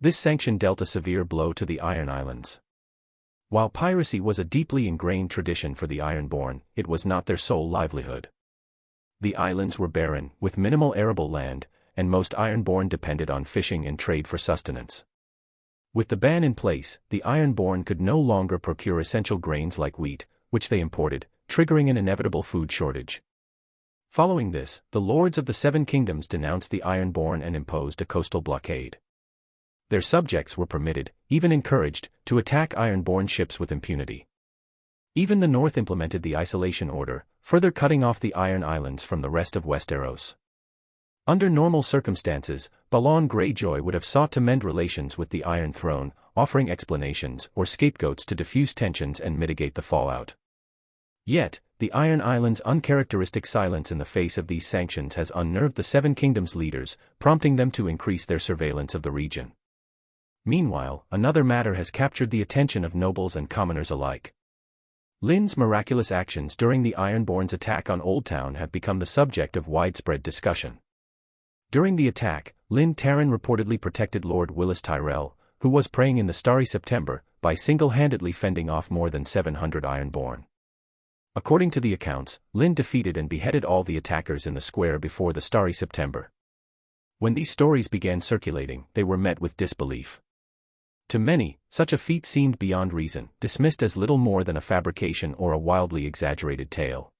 This sanction dealt a severe blow to the Iron Islands. While piracy was a deeply ingrained tradition for the Ironborn, it was not their sole livelihood. The islands were barren, with minimal arable land, and most Ironborn depended on fishing and trade for sustenance. With the ban in place, the Ironborn could no longer procure essential grains like wheat, which they imported, triggering an inevitable food shortage. Following this, the lords of the Seven Kingdoms denounced the Ironborn and imposed a coastal blockade. Their subjects were permitted, even encouraged, to attack Ironborn ships with impunity. Even the North implemented the Isolation Order, further cutting off the Iron Islands from the rest of Westeros. Under normal circumstances, Balon Greyjoy would have sought to mend relations with the Iron Throne, offering explanations or scapegoats to diffuse tensions and mitigate the fallout. Yet, the Iron Islands' uncharacteristic silence in the face of these sanctions has unnerved the Seven Kingdoms leaders, prompting them to increase their surveillance of the region. Meanwhile, another matter has captured the attention of nobles and commoners alike. Lynn's miraculous actions during the Ironborn's attack on Old Town have become the subject of widespread discussion. During the attack, Lynn Taryn reportedly protected Lord Willis Tyrell, who was praying in the Starry September, by single-handedly fending off more than 700 Ironborn. According to the accounts, Lynn defeated and beheaded all the attackers in the square before the Starry September. When these stories began circulating, they were met with disbelief. To many, such a feat seemed beyond reason, dismissed as little more than a fabrication or a wildly exaggerated tale.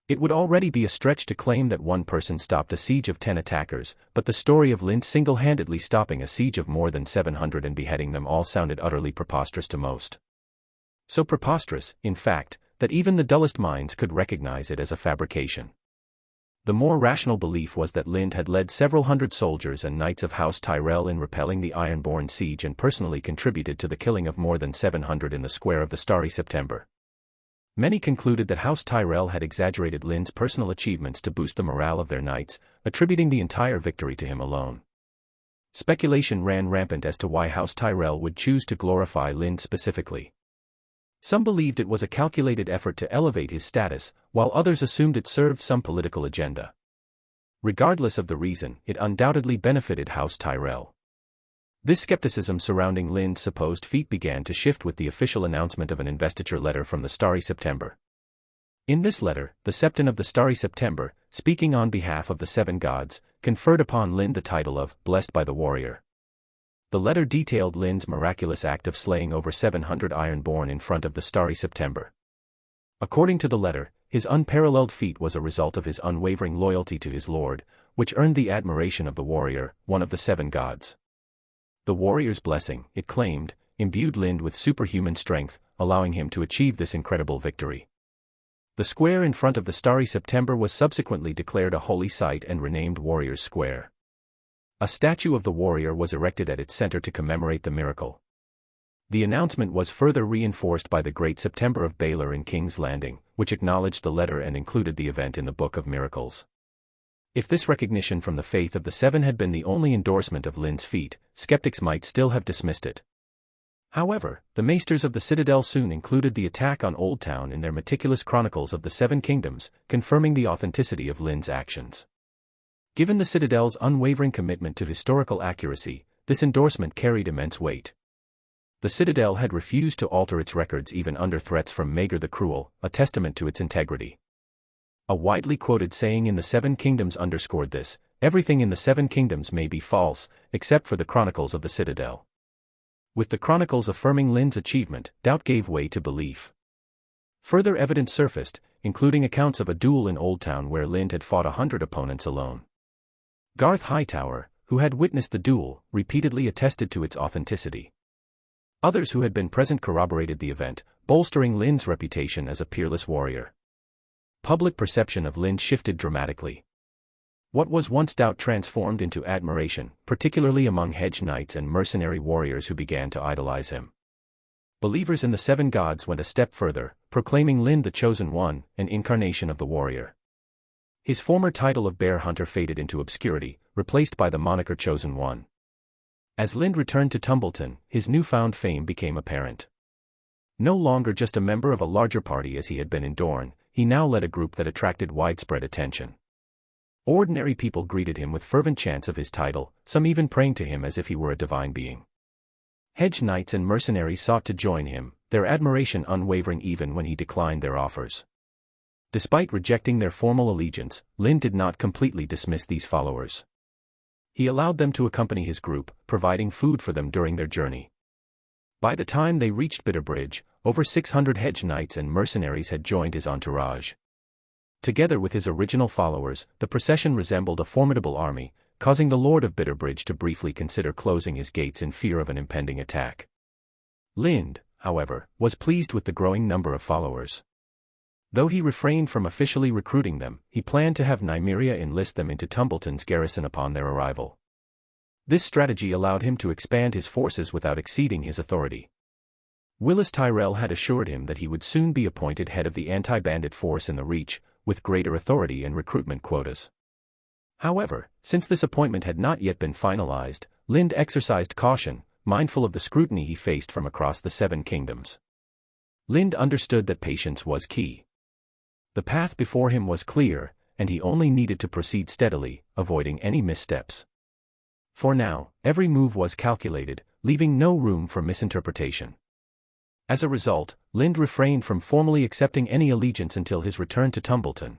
It would already be a stretch to claim that one person stopped a siege of 10 attackers, but the story of Lynn single-handedly stopping a siege of more than 700 and beheading them all sounded utterly preposterous to most. So preposterous, in fact, that even the dullest minds could recognize it as a fabrication. The more rational belief was that Lynn had led several hundred soldiers and knights of House Tyrell in repelling the Ironborn siege and personally contributed to the killing of more than 700 in the square of the Starry September. Many concluded that House Tyrell had exaggerated Lynn's personal achievements to boost the morale of their knights, attributing the entire victory to him alone. Speculation ran rampant as to why House Tyrell would choose to glorify Lynn specifically. Some believed it was a calculated effort to elevate his status, while others assumed it served some political agenda. Regardless of the reason, it undoubtedly benefited House Tyrell. This skepticism surrounding Lynn's supposed feat began to shift with the official announcement of an investiture letter from the Starry September. In this letter, the Septon of the Starry September, speaking on behalf of the Seven Gods, conferred upon Lynn the title of Blessed by the Warrior. The letter detailed Lynn's miraculous act of slaying over 700 Ironborn in front of the Starry September. According to the letter, his unparalleled feat was a result of his unwavering loyalty to his lord, which earned the admiration of the warrior, one of the Seven Gods. The warrior's blessing, it claimed, imbued Lynn with superhuman strength, allowing him to achieve this incredible victory. The square in front of the Starry September was subsequently declared a holy site and renamed Warrior's Square. A statue of the warrior was erected at its center to commemorate the miracle. The announcement was further reinforced by the Great September of Baelor in King's Landing, which acknowledged the letter and included the event in the Book of Miracles. If this recognition from the faith of the Seven had been the only endorsement of Lynn's feat, skeptics might still have dismissed it. However, the maesters of the Citadel soon included the attack on Old Town in their meticulous chronicles of the Seven Kingdoms, confirming the authenticity of Lynn's actions. Given the Citadel's unwavering commitment to historical accuracy, this endorsement carried immense weight. The Citadel had refused to alter its records even under threats from Maegor the Cruel, a testament to its integrity. A widely quoted saying in the Seven Kingdoms underscored this: everything in the Seven Kingdoms may be false, except for the chronicles of the Citadel. With the chronicles affirming Lynn's achievement, doubt gave way to belief. Further evidence surfaced, including accounts of a duel in Old Town where Lynn had fought 100 opponents alone. Garth Hightower, who had witnessed the duel, repeatedly attested to its authenticity. Others who had been present corroborated the event, bolstering Lynn's reputation as a peerless warrior. Public perception of Lynn shifted dramatically. What was once doubt transformed into admiration, particularly among hedge knights and mercenary warriors who began to idolize him. Believers in the Seven Gods went a step further, proclaiming Lynn the Chosen One, an incarnation of the warrior. His former title of Bear Hunter faded into obscurity, replaced by the moniker Chosen One. As Lynn returned to Tumbleton, his newfound fame became apparent. No longer just a member of a larger party as he had been in Dorne, he now led a group that attracted widespread attention. Ordinary people greeted him with fervent chants of his title, some even praying to him as if he were a divine being. Hedge knights and mercenaries sought to join him, their admiration unwavering even when he declined their offers. Despite rejecting their formal allegiance, Lind did not completely dismiss these followers. He allowed them to accompany his group, providing food for them during their journey. By the time they reached Bitterbridge, over 600 hedge knights and mercenaries had joined his entourage. Together with his original followers, the procession resembled a formidable army, causing the Lord of Bitterbridge to briefly consider closing his gates in fear of an impending attack. Lind, however, was pleased with the growing number of followers. Though he refrained from officially recruiting them, he planned to have Nimriia enlist them into Tumbleton's garrison upon their arrival. This strategy allowed him to expand his forces without exceeding his authority. Willis Tyrell had assured him that he would soon be appointed head of the anti-bandit force in the Reach, with greater authority and recruitment quotas. However, since this appointment had not yet been finalized, Lind exercised caution, mindful of the scrutiny he faced from across the Seven Kingdoms. Lind understood that patience was key. The path before him was clear, and he only needed to proceed steadily, avoiding any missteps. For now, every move was calculated, leaving no room for misinterpretation. As a result, Lind refrained from formally accepting any allegiance until his return to Tumbleton,